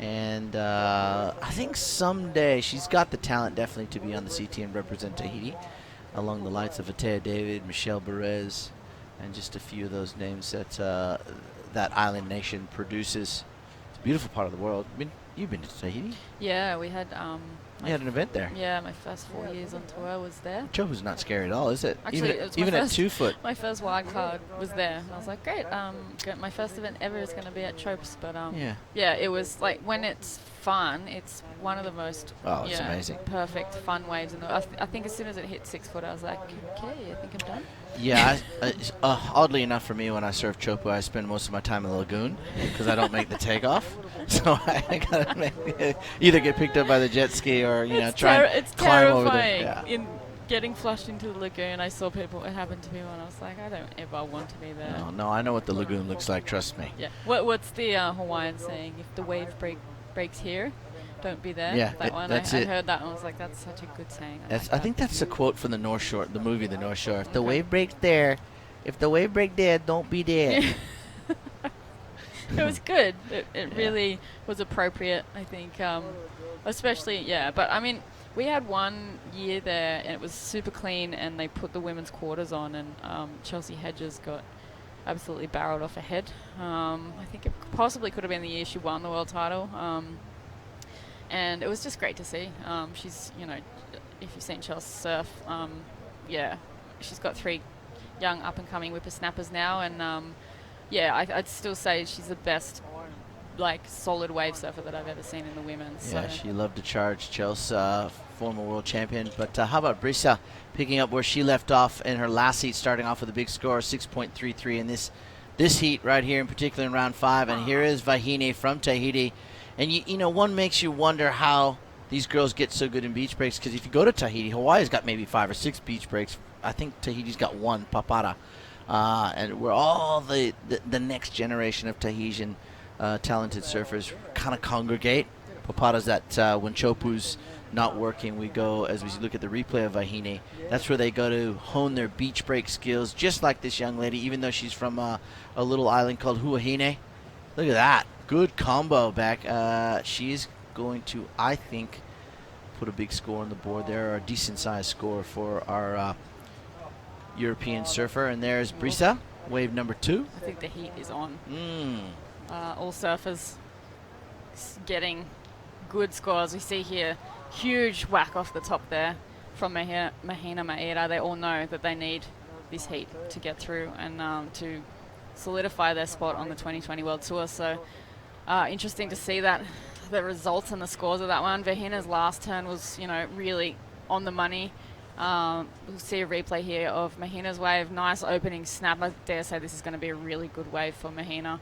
And I think someday she's got the talent definitely to be on the CT and represent Tahiti, along the likes of Atea David, Michelle Perez, and just a few of those names that that island nation produces. It's a beautiful part of the world. I mean, you've been to Tahiti? Yeah, we had... you had an event there. Yeah, my first 4 years on tour was there. Chopu's not scary at all, is it? Actually, it was even my at first, 2 foot. My first wild card was there. And I was like, great. My first event ever is going to be at Chopes. But yeah, it was like when it's fun, it's one of the most it's amazing. Perfect fun waves. And I think as soon as it hit 6 foot, I was like, okay, I think I'm done. Yeah, oddly enough for me, when I surf Chopu, I spend most of my time in the lagoon because I don't make the takeoff. So I gotta either get picked up by the jet ski or try and climb over there. It's terrifying in getting flushed into the lagoon. I saw people. It happened to me when I was like, I don't ever want to be there. No, I know what the lagoon looks like. Trust me. Yeah. What's the Hawaiian saying? If the wave breaks here, don't be there. Yeah, that one. that's I it. heard that and I was like, that's such a good saying. I think that's a quote from the North Shore, the movie The North Shore. If the wave breaks there, if the wave break there, don't be there. It was good. It really was appropriate, I think. Especially, but I mean, we had 1 year there and it was super clean and they put the women's quarters on and Chelsea Hedges got absolutely barreled off her head. I think it possibly could have been the year she won the world title. And it was just great to see. She's, if you've seen Chelsea surf, she's got 3 young up-and-coming whippersnappers now, and yeah, I'd still say she's the best, like, solid wave surfer that I've ever seen in the women's. Yeah, so. she loved to charge, Chelsea, former world champion. But how about Brisa picking up where she left off in her last heat, starting off with a big score, 6.33 in this heat right here, in particular in round 5. And here is Vahine from Tahiti. And, you know, one makes you wonder how these girls get so good in beach breaks, because if you go to Tahiti, Hawaii's got maybe 5 or 6 beach breaks. I think Tahiti's got 1, Papara. And where all the next generation of Tahitian talented surfers kind of congregate. Papara's that when Chopu's not working, we go, as we look at the replay of Vahine, that's where they go to hone their beach break skills, just like this young lady, even though she's from a little island called Huahine. Look at that. Good combo back. She's going to, I think, put a big score on the board there, or a decent-sized score for our European surfer. And there's Brisa, wave number 2. I think the heat is on. All surfers getting good scores. We see here huge whack off the top there from Mahina Maeda. They all know that they need this heat to get through and to solidify their spot on the 2020 World Tour. So interesting to see that the results and the scores of that one. Vahina's last turn was, you know, really on the money. We'll see a replay here of Mahina's wave. Nice opening snap. I dare say this is going to be a really good wave for Mahina.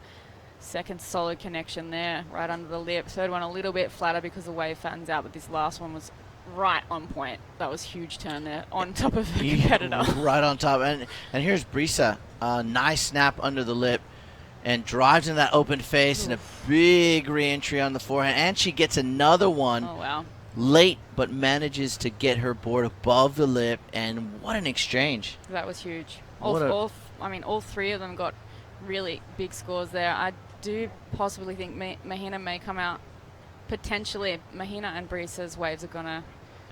Second solid connection there, right under the lip. Third one a little bit flatter because the wave fattens out, but this last one was right on point. That was huge turn there on top of the competitor. Right on top. And here's Brisa. Nice snap under the lip and drives in that open face. Oof. And a big re-entry on the forehand. And she gets another one. Oh, wow. Late, but manages to get her board above the lip. And what an exchange. That was huge. All 3 of them got really big scores there. I do possibly think Mahina may come out. Potentially, Mahina and Brisa's waves are going to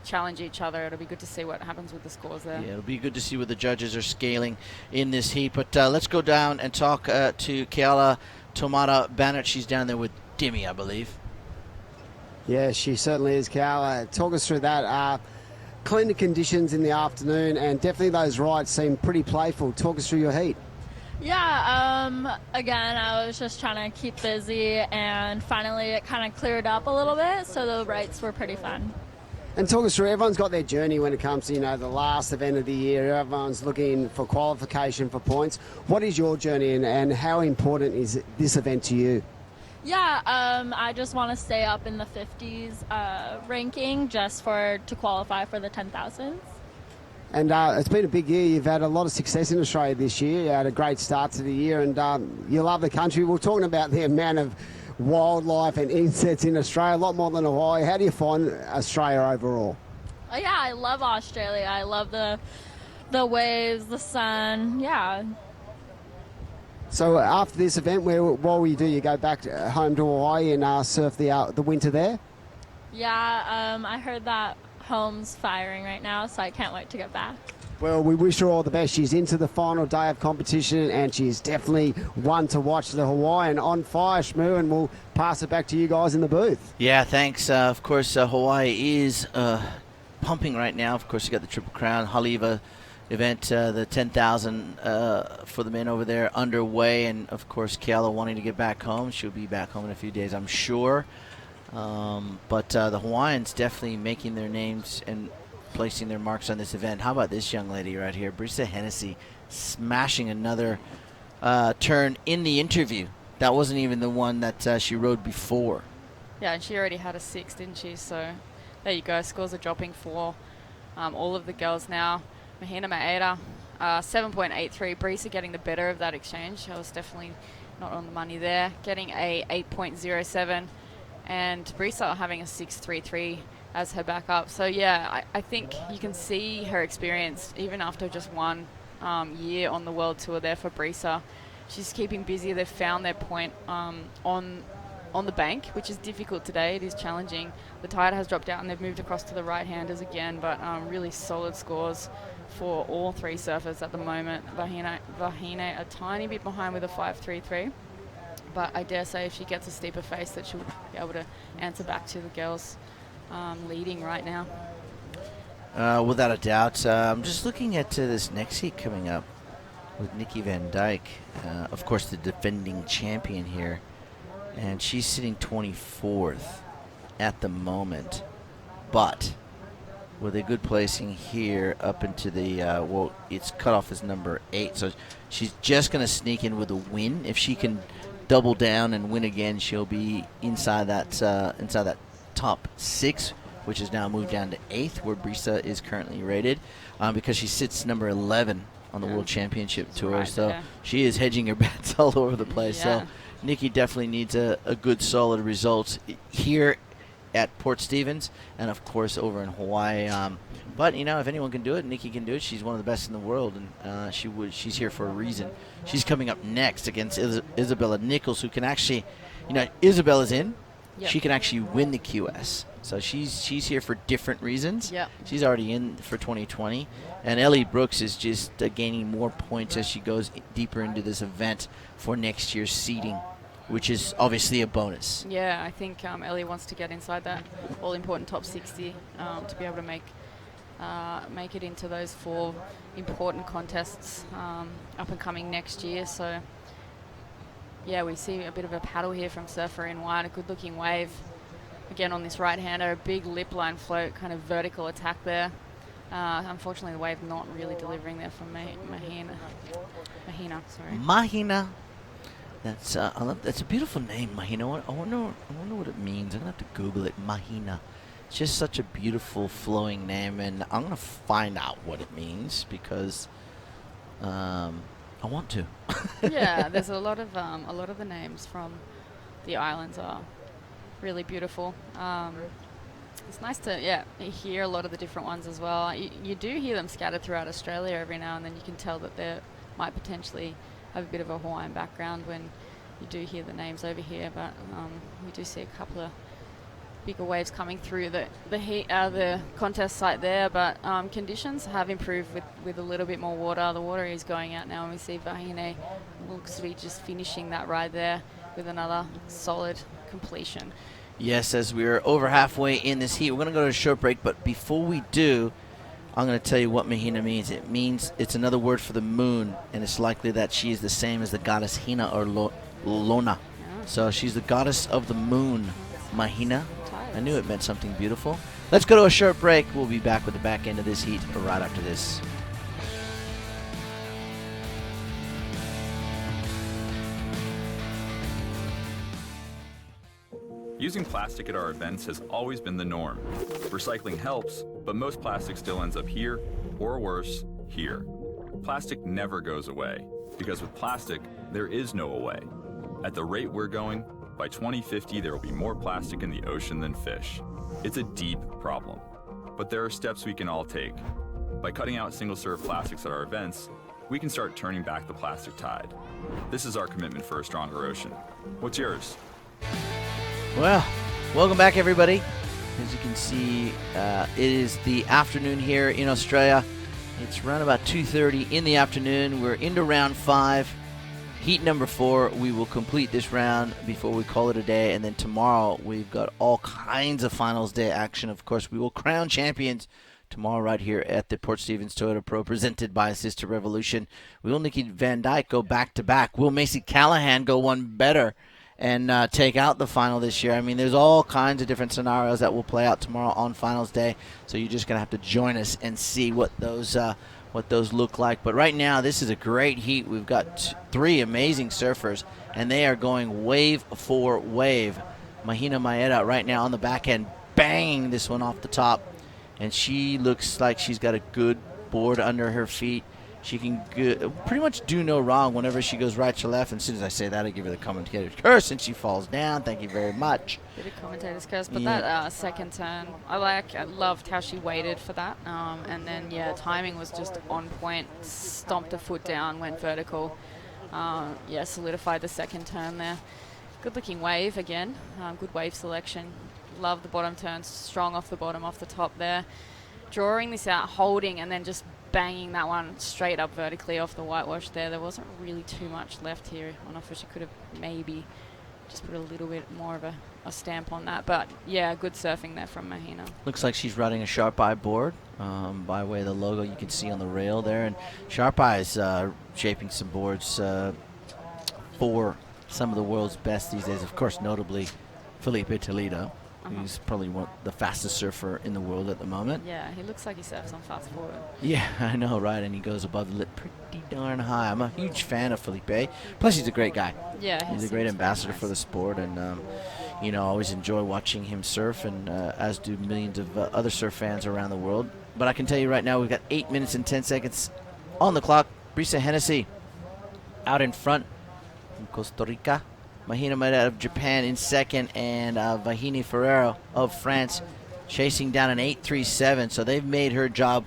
challenge each other. It'll be good to see what happens with the scores there. Yeah, it'll be good to see what the judges are scaling in this heat. But let's go down and talk to Keala Tomata Bannett. She's down there with Dimi, I believe. Yeah, she certainly is, Keala. Talk us through that. Cleaner conditions in the afternoon, and definitely those rides seem pretty playful. Talk us through your heat. Yeah, again, I was just trying to keep busy, and finally it kind of cleared up a little bit, so the rides were pretty fun. And talk us through, everyone's got their journey when it comes to, you know, the last event of the year. Everyone's looking for qualification for points. What is your journey, and how important is this event to you? Yeah, I just want to stay up in the 50s ranking just to qualify for the 10,000s. And it's been a big year. You've had a lot of success in Australia this year. You had a great start to the year, and you love the country. We're talking about the amount of wildlife and insects in Australia, a lot more than Hawaii. How do you find Australia overall? Oh, yeah, I love Australia. I love the waves, the sun. Yeah. So after this event, what will you do? You go back home to Hawaii and surf the winter there? Yeah, I heard that home's firing right now, so I can't wait to get back. Well, we wish her all the best. She's into the final day of competition, and she's definitely one to watch. The Hawaiian on fire, Shmoo, and we'll pass it back to you guys in the booth. Yeah, thanks. Of course, Hawaii is pumping right now. Of course, you got the Triple Crown Haleiwa event, the 10,000 for the men over there underway, and of course, Keala wanting to get back home. She'll be back home in a few days, I'm sure. But the Hawaiians definitely making their names and placing their marks on this event. How about this young lady right here, Brisa Hennessy, smashing another turn in the interview. That wasn't even the one that she rode before. Yeah, and she already had a 6, didn't she? So there you go. Scores are dropping for all of the girls now. Mahina Maeda, 7.83. Brisa getting the better of that exchange. I was definitely not on the money there. Getting a 8.07. And Brisa having a 6.33 as her backup. So yeah, I think you can see her experience even after just one year on the World Tour there for Brisa. She's keeping busy. They've found their point on the bank, which is difficult today. It is challenging. The tide has dropped out and they've moved across to the right-handers again, but really solid scores for all 3 surfers at the moment. Vahine a tiny bit behind with a 5.33. But I dare say if she gets a steeper face that she'll be able to answer back to the girls leading right now. Without a doubt. I'm just looking at this next heat coming up. with Nikki Van Dyke, of course the defending champion here, and she's sitting 24th at the moment, but with a good placing here up into the, well, it's cut off as number 8, so she's just going to sneak in with a win. If she can double down and win again, she'll be inside that top 6, which is now moved down to 8th, where Brisa is currently rated, because she sits number 11 on the World Championship Tour. right, So yeah. she is hedging her bets all over the place. Yeah. So Nikki definitely needs a good, solid result here at Port Stevens and, of course, over in Hawaii. But, you know, if anyone can do it, Nikki can do it. She's one of the best in the world, and she's here for a reason. She's coming up next against Isabella Nichols, who can actually, you know, Isabella's in. Yep. She can actually win the QS. So she's here for different reasons. Yep. She's already in for 2020. And Ellie Brooks is just gaining more points as she goes deeper into this event for next year's seeding, which is obviously a bonus. Yeah, I think Ellie wants to get inside that all-important top 60 to be able to make it into those 4 important contests up and coming next year. So, yeah, we see a bit of a paddle here from Surfer in white, a good-looking wave. Again, on this right-hander, a big lip line float, kind of vertical attack there. Unfortunately, the wave not really delivering there from Mahina. Sorry. Mahina. That's that's a beautiful name, Mahina. I wonder what it means. I'm gonna have to Google it. Mahina. It's just such a beautiful flowing name, and I'm gonna find out what it means because I want to. Yeah, there's a lot of the names from the islands are really beautiful. It's nice to hear a lot of the different ones as well. You do hear them scattered throughout Australia every now and then. You can tell that they might potentially have a bit of a Hawaiian background when you do hear the names over here, but we do see a couple of bigger waves coming through the contest site there, but conditions have improved with a little bit more water. The water is going out now, and we see Vahine looks to be just finishing that ride there with another solid completion. Yes, as we're over halfway in this heat, we're going to go to a short break, but before we do, I'm going to tell you what Mahina means. It means it's another word for the moon, and it's likely that she is the same as the goddess Hina or Lona. Yeah. So she's the goddess of the moon, Mahina. I knew it meant something beautiful. Let's go to a short break. We'll be back with the back end of this heat right after this. Using plastic at our events has always been the norm. Recycling helps, but most plastic still ends up here, or worse, here. Plastic never goes away, because with plastic, there is no away. At the rate we're going, by 2050 there will be more plastic in the ocean than fish. It's a deep problem, but there are steps we can all take. By cutting out single-serve plastics at our events, we can start turning back the plastic tide. This is our commitment for a stronger ocean. What's yours? Well, welcome back, everybody. As you can see, it is the afternoon here in Australia. It's around about 2:30 in the afternoon. We're into round 5, heat number 4. We will complete this round before we call it a day, and then tomorrow we've got all kinds of finals day action. Of course, we will crown champions tomorrow right here at the Port Stevens Toyota Pro, presented by Sister Revolution. Will Nikki Van Dyke go back-to-back? Will Macy Callahan go one better and take out the final this year? I mean, there's all kinds of different scenarios that will play out tomorrow on finals day, so you're just going to have to join us and see what those look like. But right now, this is a great heat. We've got 3 amazing surfers, and they are going wave for wave. Mahina Maeda right now on the back end, banging this one off the top, and she looks like she's got a good board under her feet. She can pretty much do no wrong whenever she goes right to left. And as soon as I say that, I give her the commentator's curse, and she falls down. Thank you very much. Bit of commentator's curse, but Yeah. that second turn, I loved how she waited for that. And then, timing was just on point. Stomped a foot down, went vertical. Solidified the second turn there. Good looking wave again. Good wave selection. Love the bottom turn, strong off the bottom, off the top there. Drawing this out, holding, and then just banging that one straight up vertically off the whitewash there. There wasn't really too much left here on offer. She could have maybe just put a little bit more of a a stamp on that. But yeah, good surfing there from Mahina. Looks like she's riding a Sharp Eye board by way of the logo you can see on the rail there. And Sharp Eye is shaping some boards for some of the world's best these days. Of course, notably Felipe Toledo, who's probably the fastest surfer in the world at the moment. Yeah, he looks like he surfs on fast forward. Yeah, I know, right? And he goes above the lip pretty darn high. I'm a huge fan of Felipe. Plus, he's a great guy. Yeah, he's a great ambassador for the sport, and you know, I always enjoy watching him surf, and as do millions of other surf fans around the world. But I can tell you right now, we've got 8 minutes and 10 seconds on the clock. Brisa Hennessy out in front from Costa Rica. Mahina Maeda out of Japan in second, and Vahini Ferrero of France chasing down an 8.37. So they've made her job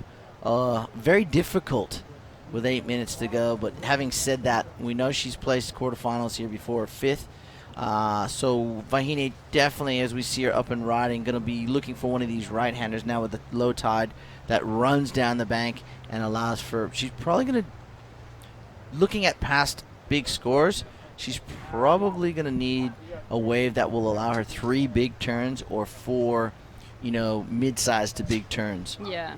very difficult with 8 minutes to go. But having said that, we know she's placed quarterfinals here before, fifth. So Vahini definitely, as we see her up and riding, going to be looking for one of these right-handers now with the low tide that runs down the bank and allows for, she's probably going to, looking at past big scores, she's probably going to need a wave that will allow her 3 big turns or 4, you know, mid-sized to big turns. Yeah.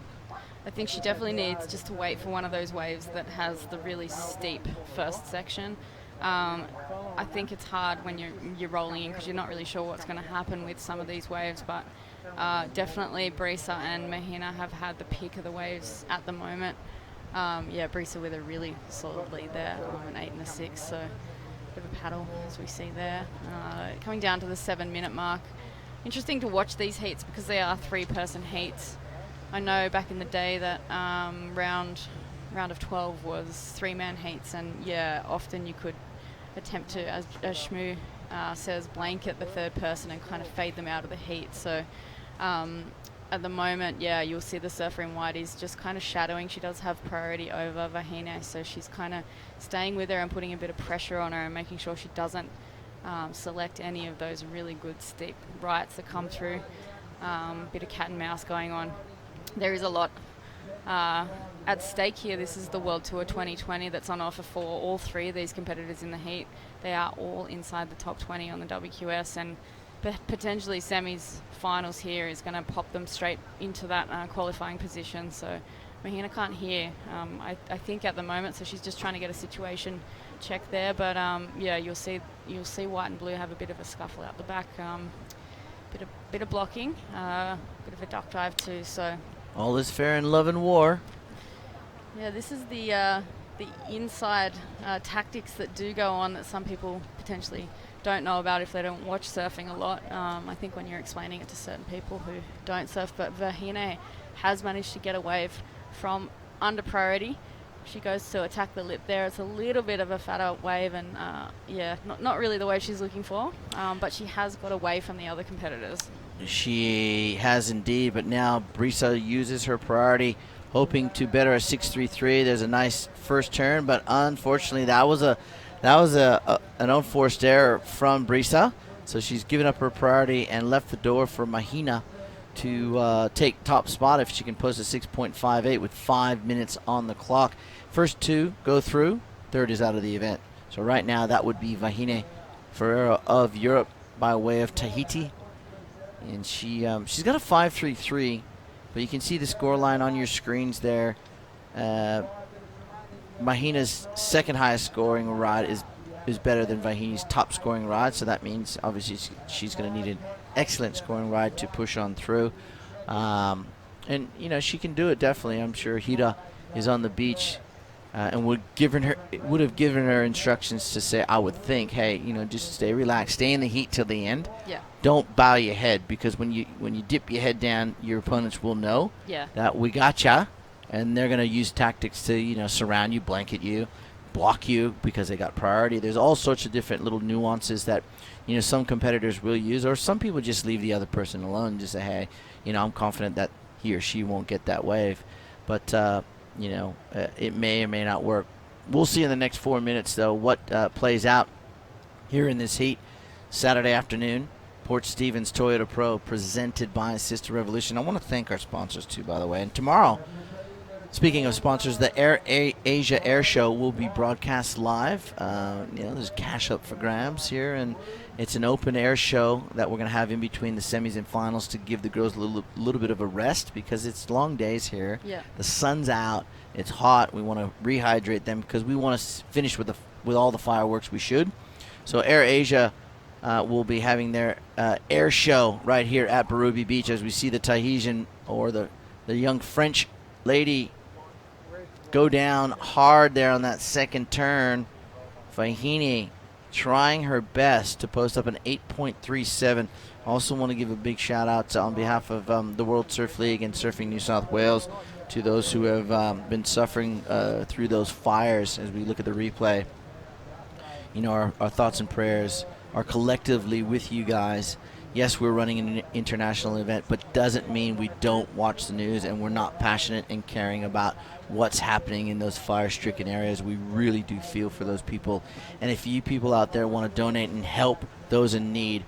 I think she definitely needs just to wait for one of those waves that has the really steep first section. I think it's hard when you're rolling in because you're not really sure what's going to happen with some of these waves, but definitely Brisa and Mahina have had the peak of the waves at the moment. Yeah, Brisa with a really solid lead there, an 8 and a 6, so bit of a paddle as we see there. Coming down to the 7-minute mark. Interesting to watch these heats because they are 3-person heats. I know back in the day that round of 12 was 3-man heats, and yeah, often you could attempt to, as Shmoo says, blanket the third person and kind of fade them out of the heat. So at the moment, yeah, you'll see the surfer in white is just kind of shadowing. She does have priority over Vahine, so she's kind of staying with her and putting a bit of pressure on her and making sure she doesn't select any of those really good steep rights that come through. Bit of cat and mouse going on. There is a lot at stake here. This is the World Tour 2020 that's on offer for all 3 of these competitors in the heat. They are all inside the top 20 on the WQS, and potentially semis finals here is going to pop them straight into that qualifying position. So Mahina can't hear, I think, at the moment, so she's just trying to get a situation check there. But yeah, you'll see white and blue have a bit of a scuffle out the back, bit of blocking, bit of a duck dive too. So all is fair in love and war. Yeah, this is the inside tactics that do go on that some people potentially don't know about if they don't watch surfing a lot. I think when you're explaining it to certain people who don't surf, but Vahine has managed to get a wave from under priority. She goes to attack the lip there. It's a little bit of a fatter wave, and yeah, not really the wave she's looking for, but she has got away from the other competitors. She has indeed, but now Brisa uses her priority, hoping to better a 6.33. There's a nice first turn, but unfortunately that was an unforced error from Brisa. So she's given up her priority and left the door for Mahina to take top spot if she can post a 6.58 with 5 minutes on the clock. First 2 go through, third is out of the event. So right now that would be Vahine Ferrero of Europe by way of Tahiti. And she's got a 5.33, but you can see the score line on your screens there. Mahina's second highest scoring ride is better than Vahini's top scoring ride, so that means obviously she's going to need an excellent scoring ride to push on through. And you know, she can do it definitely. I'm sure Hida is on the beach and would have given her instructions to say, I would think, hey, you know, just stay relaxed, stay in the heat till the end. Yeah. Don't bow your head, because when you dip your head down, your opponents will know that we gotcha, and they're going to use tactics to, you know, surround you, blanket you, block you because they got priority. There's all sorts of different little nuances that, you know, some competitors will use, or some people just leave the other person alone and just say, hey, you know, I'm confident that he or she won't get that wave. But, you know, it may or may not work. We'll see in the next 4 minutes, though, what plays out here in this heat. Saturday afternoon, Port Stevens Toyota Pro, presented by Sister Revolution. I want to thank our sponsors, too, by the way. And tomorrow, speaking of sponsors, the Asia Air Show will be broadcast live. You know, there's cash up for grabs here It's an open air show that we're going to have in between the semis and finals to give the girls a little bit of a rest because it's long days here. Yeah. The sun's out. It's hot. We want to rehydrate them because we want to finish with all the fireworks we should. So Air Asia will be having their air show right here at Berube Beach as we see the Tahitian or the young French lady go down hard there on that second turn. Fahini trying her best to post up an 8.37. Also want to give a big shout out on behalf of the World Surf League and Surfing New South Wales to those who have been suffering through those fires as we look at the replay. You know, our thoughts and prayers are collectively with you guys. Yes, we're running an international event, but doesn't mean we don't watch the news and we're not passionate and caring about what's happening in those fire-stricken areas. We really do feel for those people. And if you people out there want to donate and help those in need,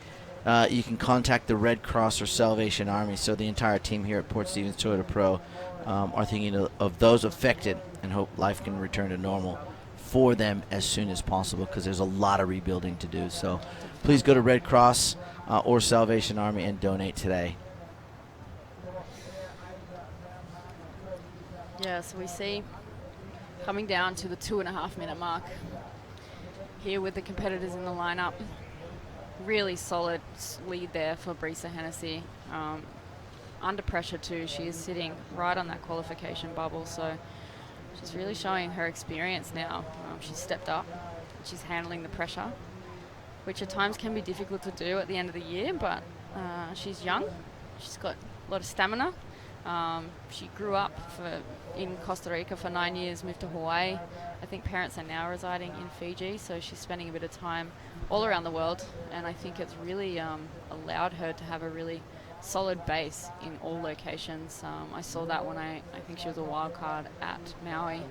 you can contact the Red Cross or Salvation Army. So the entire team here at Port Stephens Toyota Pro are thinking of those affected and hope life can return to normal for them as soon as possible because there's a lot of rebuilding to do. So please go to Red Cross or Salvation Army and donate today. Yeah, so we see coming down to the 2.5 minute mark here with the competitors in the lineup. Really solid lead there for Brisa Hennessy. Under pressure too. She is sitting right on that qualification bubble, so she's really showing her experience now. She's stepped up. She's handling the pressure, which at times can be difficult to do at the end of the year, but she's young. She's got a lot of stamina. She grew up in Costa Rica for 9 years, moved to Hawaii. I think parents are now residing in Fiji, so she's spending a bit of time all around the world, and I think it's really allowed her to have a really solid base in all locations. I saw that when I think she was a wild card at Maui.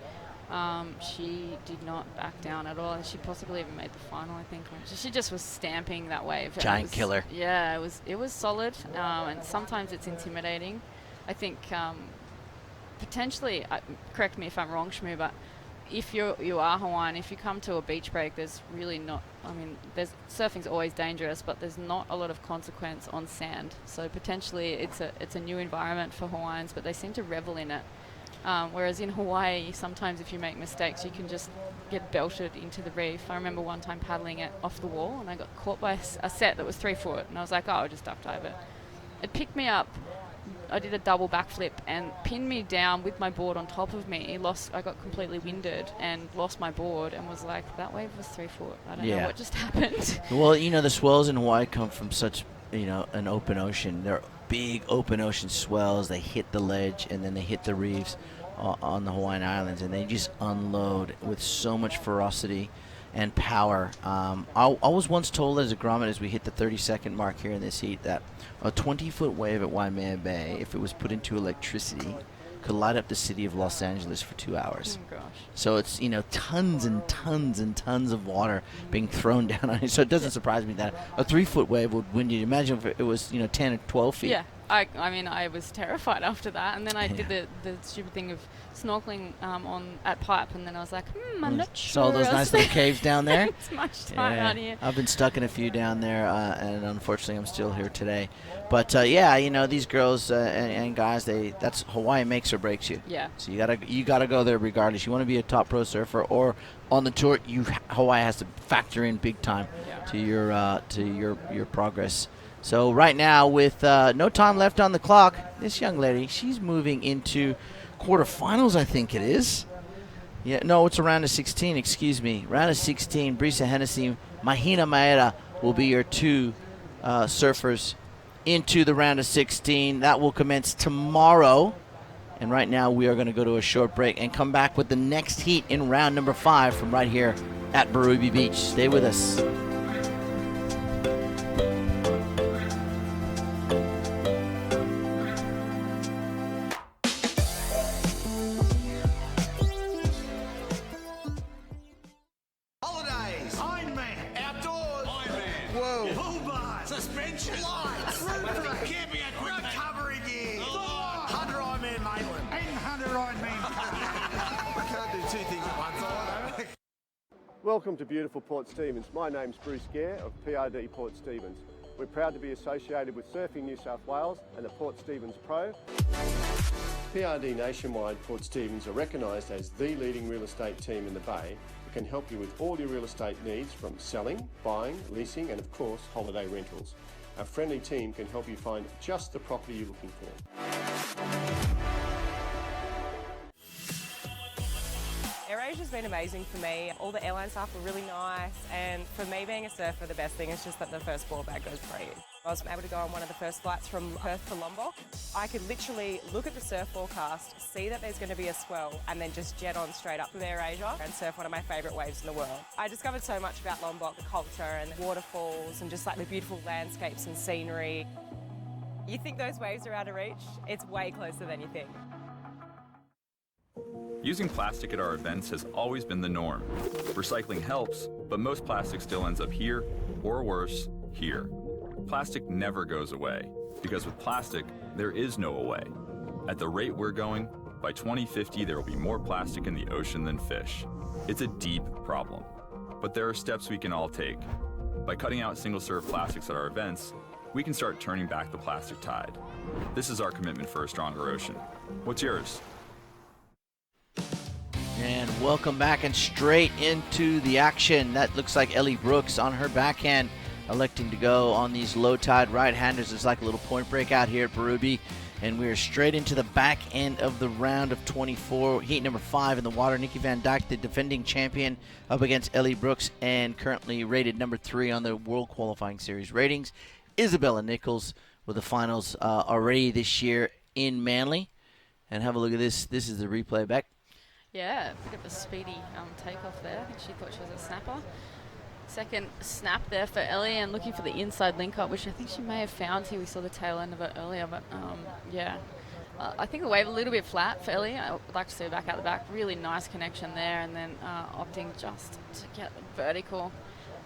She did not back down at all, and she possibly even made the final, I think. She just was stamping that wave. Giant killer. Yeah, it was solid, and sometimes it's intimidating. I think potentially, correct me if I'm wrong, Shmoo, but if you are Hawaiian, if you come to a beach break, there's really not, surfing's always dangerous, but there's not a lot of consequence on sand. So potentially it's a new environment for Hawaiians, but they seem to revel in it. Whereas in Hawaii, sometimes if you make mistakes, you can just get belted into the reef. I remember one time paddling it off the wall, and I got caught by a set that was 3 foot, and I was like, oh, I'll just duck dive it. It picked me up. I did a double backflip and pinned me down with my board on top of me. I got completely winded and lost my board and was like, that wave was 3 foot. I don't know what just happened. Well, the swells in Hawaii come from such, an open ocean. They're big open ocean swells. They hit the ledge and then they hit the reefs on the Hawaiian Islands, and they just unload with so much ferocity and power. I was once told as a grommet as we hit the 30-second mark here in this heat that a 20-foot wave at Waimea Bay, if it was put into electricity, could light up the city of Los Angeles for 2 hours. Oh, gosh. So it's, tons and tons and tons of water being thrown down on it. So it doesn't surprise me that a 3-foot wave would wind you. Imagine if it was, 10 or 12 feet. Yeah. I was terrified after that, and then I did the stupid thing of snorkeling at Pipe, and then I was like, I'm not sure. Saw those nice little caves down there. It's much time out here. I've been stuck in a few down there, and unfortunately I'm still here today. But these girls and guys, that's Hawaii makes or breaks you. Yeah. So you gotta go there regardless. You want to be a top pro surfer or on the tour, Hawaii has to factor in big time to your progress. So right now, with no time left on the clock, this young lady, she's moving into quarterfinals, I think it is. Yeah, no, it's a round of 16, excuse me. Round of 16, Brisa Hennessy, Mahina Maeda will be your two surfers into the round of 16. That will commence tomorrow. And right now, we are going to go to a short break and come back with the next heat in round number 5 from right here at Berube Beach. Stay with us. Welcome to beautiful Port Stephens. My name's Bruce Gare of PRD Port Stephens. We're proud to be associated with Surfing New South Wales and the Port Stephens Pro. PRD Nationwide Port Stephens are recognised as the leading real estate team in the Bay that can help you with all your real estate needs from selling, buying, leasing and of course holiday rentals. Our friendly team can help you find just the property you're looking for. AirAsia's been amazing for me. All the airline staff were really nice, and for me being a surfer, the best thing is just that the first board bag goes free. I was able to go on one of the first flights from Perth to Lombok. I could literally look at the surf forecast, see that there's going to be a swell, and then just jet on straight up with AirAsia and surf one of my favourite waves in the world. I discovered so much about Lombok, the culture and the waterfalls and just like the beautiful landscapes and scenery. You think those waves are out of reach? It's way closer than you think. Using plastic at our events has always been the norm. Recycling helps, but most plastic still ends up here, or worse, here. Plastic never goes away, because with plastic, there is no away. At the rate we're going, by 2050 there will be more plastic in the ocean than fish. It's a deep problem, but there are steps we can all take. By cutting out single-serve plastics at our events, we can start turning back the plastic tide. This is our commitment for a stronger ocean. What's yours? And welcome back and straight into the action. That looks like Ellie Brooks on her backhand, electing to go on these low tide right-handers. It's like a little point break out here at Berube. And we are straight into the back end of the round of 24. Heat number 5 in the water. Nikki Van Dijk, the defending champion, up against Ellie Brooks, and currently rated number 3 on the World Qualifying Series ratings. Isabella Nichols with the finals already this year in Manly. And have a look at this. This is the replay back. Yeah, a bit of a speedy takeoff there. I think she thought she was a snapper. Second snap there for Ellie, and looking for the inside link up, which I think she may have found here. We saw the tail end of it earlier, but yeah. I think the wave a little bit flat for Ellie. I would like to see her back out the back. Really nice connection there, and then opting just to get vertical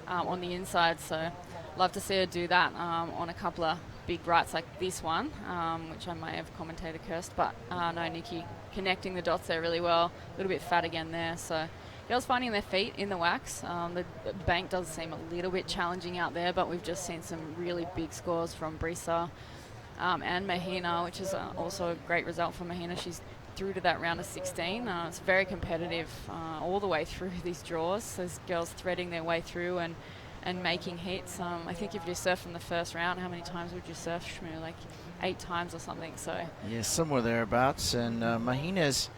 on the inside. So love to see her do that on a couple of big rights like this one, which I may have commentator cursed, but no, Nikki connecting the dots there really well. A little bit fat again there, so girls finding their feet in the wax. The bank does seem a little bit challenging out there, but we've just seen some really big scores from Brisa and Mahina, which is also a great result for Mahina. She's through to that round of 16. It's very competitive all the way through these draws. Those girls threading their way through and making hits. I think if you surf from the first round, how many times would you surf, Shmoo? Like 8 times or something. So yeah, somewhere thereabouts. And Mahina's,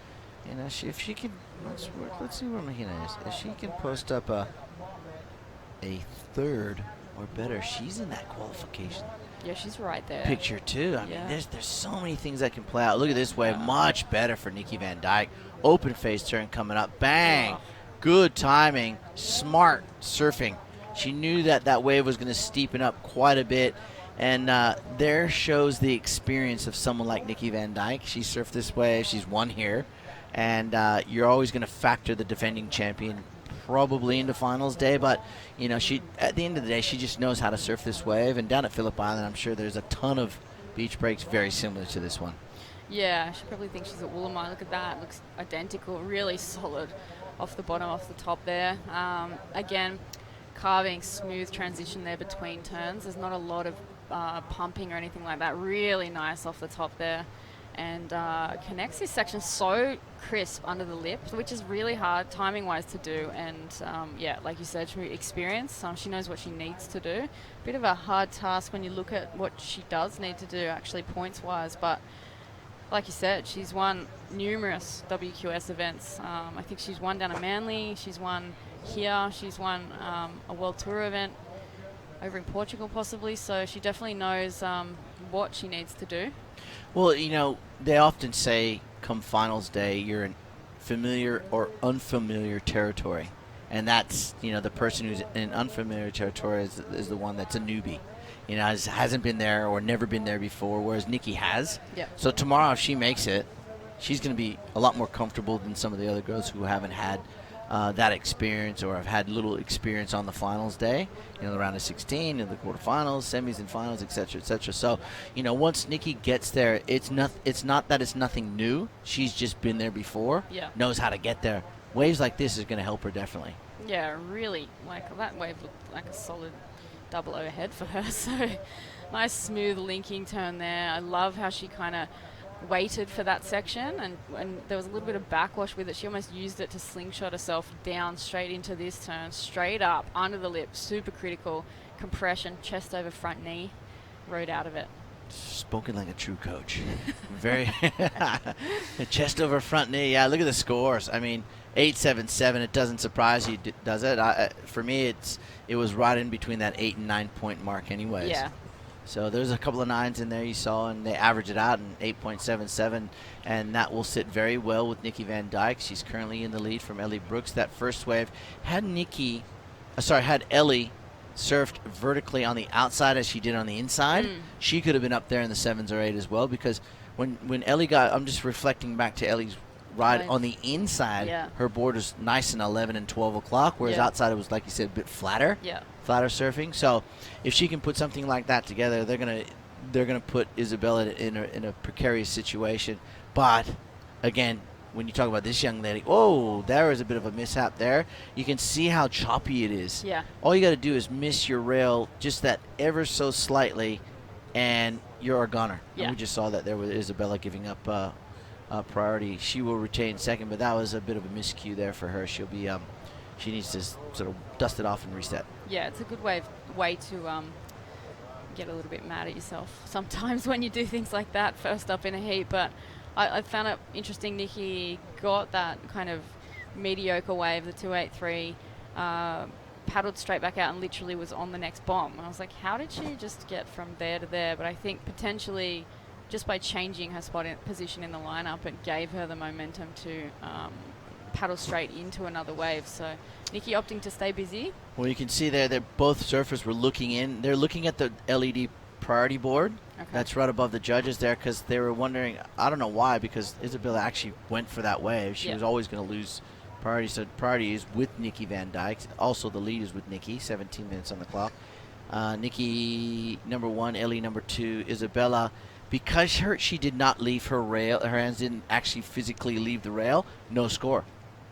you know, if she can, let's see where Mahina is. If she can post up a third or better, she's in that qualification. Yeah, she's right there. Picture too. I mean, there's so many things that can play out. Look at this wave, much better for Nikki Van Dijk. Open face turn coming up, bang! Good timing, smart surfing. She knew that wave was going to steepen up quite a bit, and there shows the experience of someone like Nikki Van Dijk. She surfed this wave. She's won here, and you're always going to factor the defending champion probably into finals day, but you know, she at the end of the day, she just knows how to surf this wave. And down at Phillip Island, I'm sure there's a ton of beach breaks very similar to this one. Yeah, she probably thinks she's at Woolamai. Look at that, looks identical, really solid off the bottom, off the top there. Again, carving smooth transition there between turns. There's not a lot of pumping or anything like that. Really nice off the top there. And connects this section so crisp under the lip, which is really hard timing-wise to do. And yeah, like you said, she experience. She knows what she needs to do. Bit of a hard task when you look at what she does need to do, actually, points-wise. But like you said, she's won numerous WQS events. I think she's won down at Manly. She's won here. She's won a World Tour event over in Portugal, possibly. So she definitely knows what she needs to do. Well, you know, they often say come finals day, you're in familiar or unfamiliar territory. And that's, you know, the person who's in unfamiliar territory is the one that's a newbie. You know, hasn't been there or never been there before, whereas Nikki has. Yep. So tomorrow, if she makes it, she's going to be a lot more comfortable than some of the other girls who haven't had that experience or have had little experience on the finals day, you know, the round of 16, in the quarterfinals, semis and finals, etc., etc. So, you know, once Nikki gets there, it's not that it's nothing new. She's just been there before, knows how to get there. Waves like this is going to help her definitely. Yeah, really. Like, that wave looked like a solid double overhead for her. So nice smooth linking turn there. I love how she kind of waited for that section, and when there was a little bit of backwash with it, she almost used it to slingshot herself down straight into this turn, straight up, under the lip, super critical, compression, chest over front knee, rode out of it. Spoken like a true coach. Very chest over front knee. Yeah, look at the scores. I mean, 8-7-7. It doesn't surprise you, does it? For me, it was right in between that 8 and 9 point mark, anyways. Yeah. So there's a couple of 9s in there you saw, and they average it out in 8.77, and that will sit very well with Nikki Van Dyke. She's currently in the lead from Ellie Brooks. That first wave had Ellie surfed vertically on the outside as she did on the inside, she could have been up there in the 7s or 8 as well, because when Ellie got, I'm just reflecting back to Ellie's ride on the inside, her board was nice and 11 and 12 o'clock, whereas outside it was, like you said, a bit flatter. Flatter surfing. So if she can put something like that together, they're gonna put Isabella in a precarious situation. But again, when you talk about this young lady, there is a bit of a mishap there. You can see how choppy it is. Yeah. All you got to do is miss your rail just that ever so slightly, and you're a gunner. Yeah. And we just saw that there with Isabella giving up priority. She will retain second, but that was a bit of a miscue there for her. She'll be she needs to sort of dust it off and reset. Yeah, it's a good way to get a little bit mad at yourself sometimes when you do things like that first up in a heat. But I found it interesting. Nikki got that kind of mediocre wave, the 283, paddled straight back out and literally was on the next bomb. And I was like, how did she just get from there to there? But I think potentially just by changing her position in the lineup, it gave her the momentum to paddle straight into another wave. So Nikki opting to stay busy. Well, you can see there that both surfers were looking in. They're looking at the LED priority board. Okay. That's right above the judges there, because they were wondering, I don't know why, because Isabella actually went for that wave. She was always going to lose priority. So priority is with Nikki Van Dyke. Also the lead is with Nikki, 17 minutes on the clock. Nikki number 1, Ellie number 2, Isabella. Because she did not leave her rail, her hands didn't actually physically leave the rail, no score.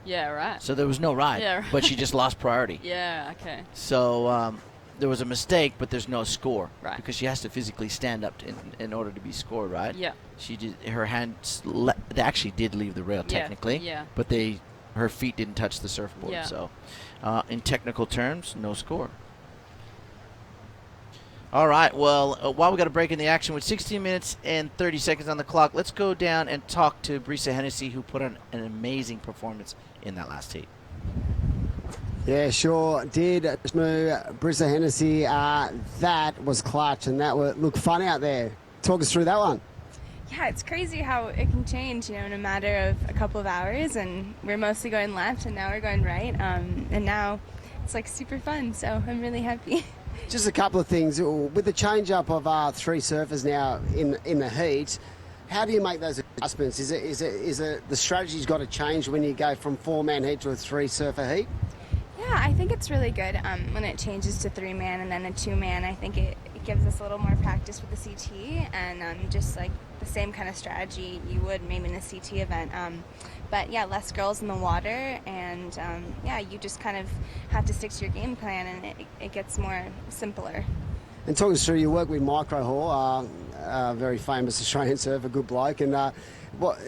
Yeah, right. So there was no ride, Yeah, right. but she just lost priority. Yeah, okay. So there was a mistake, but there's no score. Right. Because she has to physically stand up in order to be scored, right? Yeah. She did, her hands, they actually did leave the rail technically, but her feet didn't touch the surfboard. Yeah. So in technical terms, no score. All right, well, while we got a break in the action with 16 minutes and 30 seconds on the clock, let's go down and talk to Brisa Hennessy, who put on an amazing performance in that last heat. Yeah, sure did. Brisa Hennessy, that was clutch, and that looked fun out there. Talk us through that one. Yeah, it's crazy how it can change, in a matter of a couple of hours, and we're mostly going left, and now we're going right, and now it's like super fun, so I'm really happy. Just a couple of things. With the change-up of 3 surfers now in the heat, how do you make those adjustments? Is it the strategy's got to change when you go from 4-man heat to a 3-surfer heat? Yeah, I think it's really good when it changes to 3-man and then a 2-man. I think it gives us a little more practice with the CT and just like the same kind of strategy you would maybe in a CT event. But yeah, less girls in the water, and you just kind of have to stick to your game plan, and it gets more simpler. And talk us through your work with Micro Hall, a very famous Australian surfer, good bloke, and what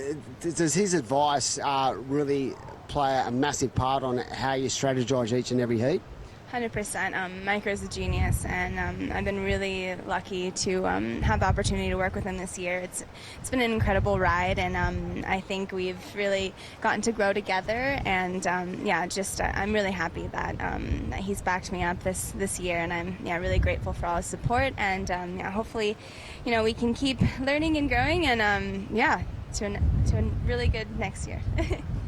does his advice really play a massive part on how you strategize each and every heat? 100%. Micro's a genius, and I've been really lucky to have the opportunity to work with him this year. It's been an incredible ride, and I think we've really gotten to grow together. And I'm really happy that he's backed me up this year, and I'm really grateful for all his support. And hopefully, we can keep learning and growing, and to a really good next year.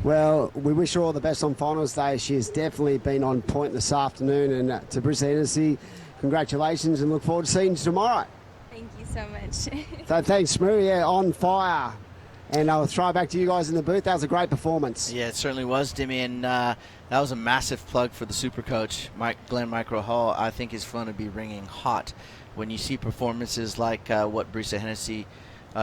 Well, we wish her all the best on finals day. She has definitely been on point this afternoon. And to Brisa Hennessy, congratulations, and look forward to seeing you tomorrow. Thank you so much. So thanks, Smoo. Yeah, on fire. And I'll throw it back to you guys in the booth. That was a great performance. Yeah, it certainly was, Dimmy. And that was a massive plug for the super coach, Glenn Micro Hall. I think his phone would be ringing hot when you see performances like what Brisa Hennessy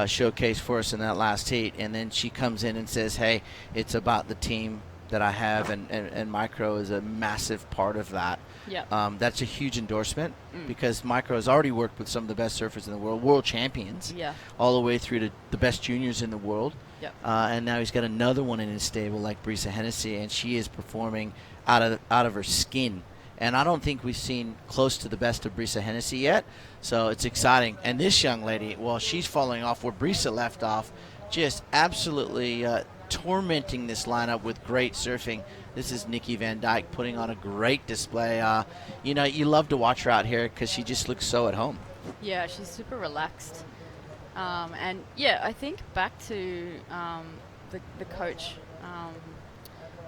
showcase for us in that last heat, and then she comes in and says, hey, it's about the team that I have, and Micro is a massive part of that. Yep. That's a huge endorsement because Micro has already worked with some of the best surfers in the world champions, all the way through to the best juniors in the world. Yep. And now he's got another one in his stable like Brisa Hennessy, and she is performing out of her skin. And I don't think we've seen close to the best of Brisa Hennessy yet, so it's exciting. And this young lady, well, she's following off where Brisa left off, just absolutely tormenting this lineup with great surfing. This is Nikki Van Dyke putting on a great display. You love to watch her out here because she just looks so at home. Yeah, she's super relaxed. And yeah, I think back to the coach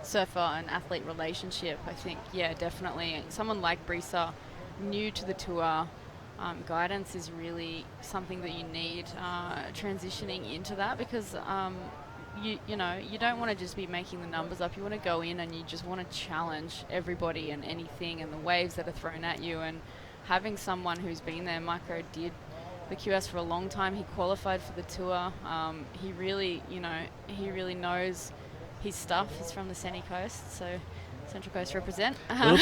surfer and athlete relationship, I think, yeah, definitely. Someone like Brisa, new to the tour, guidance is really something that you need transitioning into that, because you don't want to just be making the numbers up. You want to go in and you just want to challenge everybody and anything and the waves that are thrown at you. And having someone who's been there, Micro did the QS for a long time. He qualified for the tour. He really knows his stuff. He's from the Sunny Coast, so Central Coast represent. A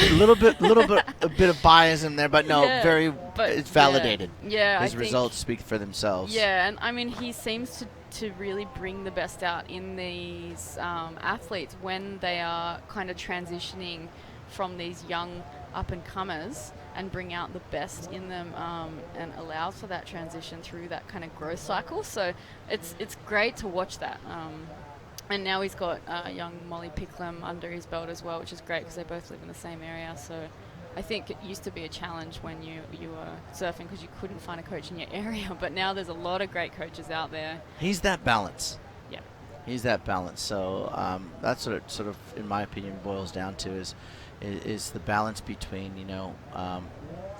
bit of bias in there, but no, it's validated. Yeah, his results speak for themselves. Yeah, and I mean, he seems to really bring the best out in these athletes when they are kind of transitioning from these young up-and-comers, and bring out the best in them, and allows for that transition through that kind of growth cycle. So it's great to watch that. And now he's got young Molly Picklum under his belt as well, which is great because they both live in the same area. So I think it used to be a challenge when you were surfing because you couldn't find a coach in your area, but now there's a lot of great coaches out there. He's that balance. Yeah. He's that balance. So that's what it sort of, in my opinion, boils down to is the balance between,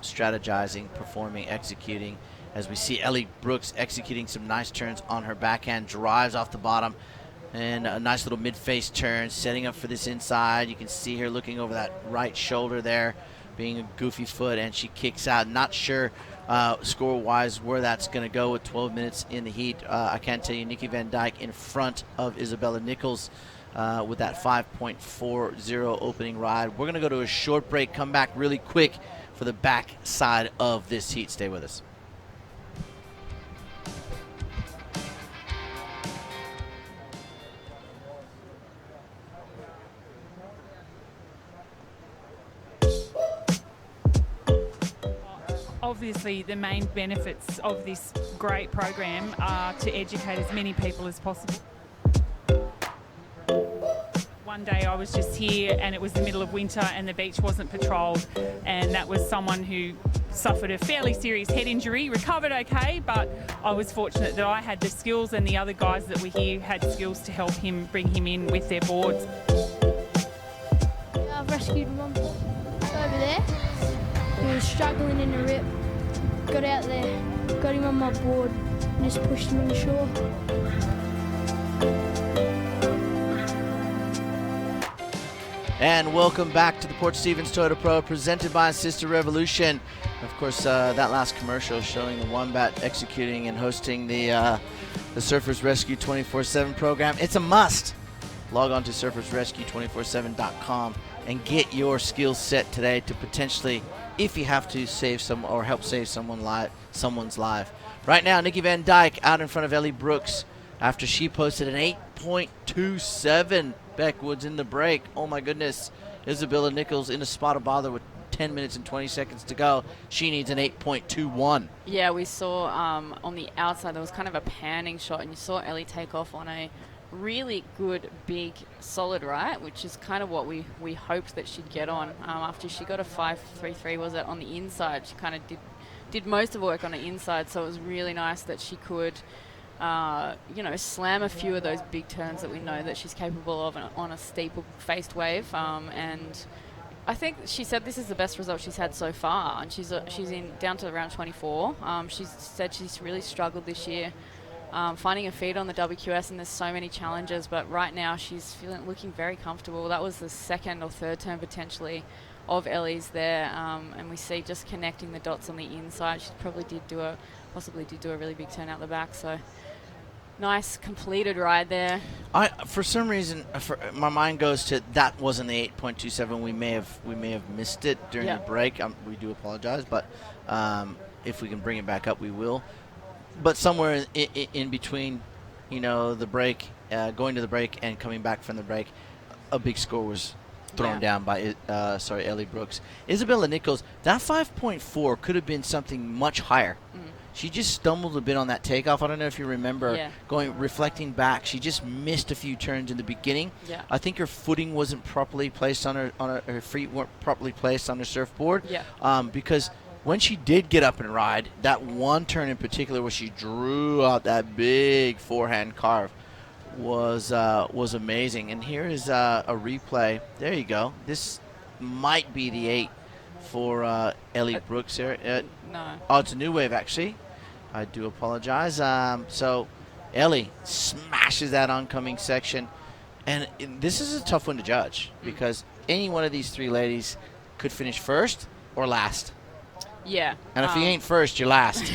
strategizing, performing, executing. As we see Ellie Brooks executing some nice turns on her backhand, drives off the bottom, and a nice little mid-face turn, setting up for this inside. You can see her looking over that right shoulder there, being a goofy foot, and she kicks out. Not sure score-wise where that's going to go with 12 minutes in the heat. I can tell you Nikki Van Dyke in front of Isabella Nichols with that 5.40 opening ride. We're going to go to a short break, come back really quick for the back side of this heat. Stay with us. Obviously, the main benefits of this great program are to educate as many people as possible. One day I was just here and it was the middle of winter and the beach wasn't patrolled, and that was someone who suffered a fairly serious head injury, recovered okay, but I was fortunate that I had the skills and the other guys that were here had skills to help him, bring him in with their boards. I've rescued one over there. He was struggling in the rip. Got out there, got him on my board, and just pushed him in the shore. And welcome back to the Port Stephens Toyota Pro, presented by Sister Revolution. Of course, that last commercial showing the Wombat executing and hosting the Surfers Rescue 24/7 program. It's a must. Log on to surfersrescue247.com and get your skills set today to potentially, if you have to, save some or help save someone's life. Right now, Nikki Van Dyke out in front of Ellie Brooks after she posted an 8.27. Beck Woods in the break. Oh my goodness. Isabella Nichols in a spot of bother with 10 minutes and 20 seconds to go. She needs an 8.21. Yeah, we saw on the outside there was kind of a panning shot, and you saw Ellie take off on a really good, big, solid right, which is kind of what we hoped that she'd get on. After she got a 5.33, was it, on the inside, she kind of did most of the work on the inside, so it was really nice that she could slam a few of those big turns that we know that she's capable of on a steeple-faced wave. And I think she said this is the best result she's had so far, and she's down to around 24. She's said she's really struggled this year finding a feed on the WQS, and there's so many challenges, but right now she's looking very comfortable. That was the second or third turn potentially of Ellie's there, and we see just connecting the dots on the inside. She possibly did do a really big turn out the back. So nice completed ride there. For some reason, my mind goes to that wasn't the 8.27. We may have missed it during the break. We do apologize, but if we can bring it back up, we will. But somewhere in between, the break, going to the break and coming back from the break, a big score was thrown down by Ellie Brooks. Isabella Nichols, that 5.4 could have been something much higher. She just stumbled a bit on that takeoff. I don't know if you remember reflecting back. She just missed a few turns in the beginning. Yeah. I think her footing wasn't properly placed on her feet weren't properly placed on her surfboard. Yeah. Because when she did get up and ride, that one turn in particular where she drew out that big forehand carve was amazing. And here is a replay. There you go. This might be the 8 for Ellie Brooks here. No. Oh, it's a new wave actually. I do apologize. So Ellie smashes that oncoming section. And this is a tough one to judge because any one of these three ladies could finish first or last. Yeah. And if you ain't first, you're last.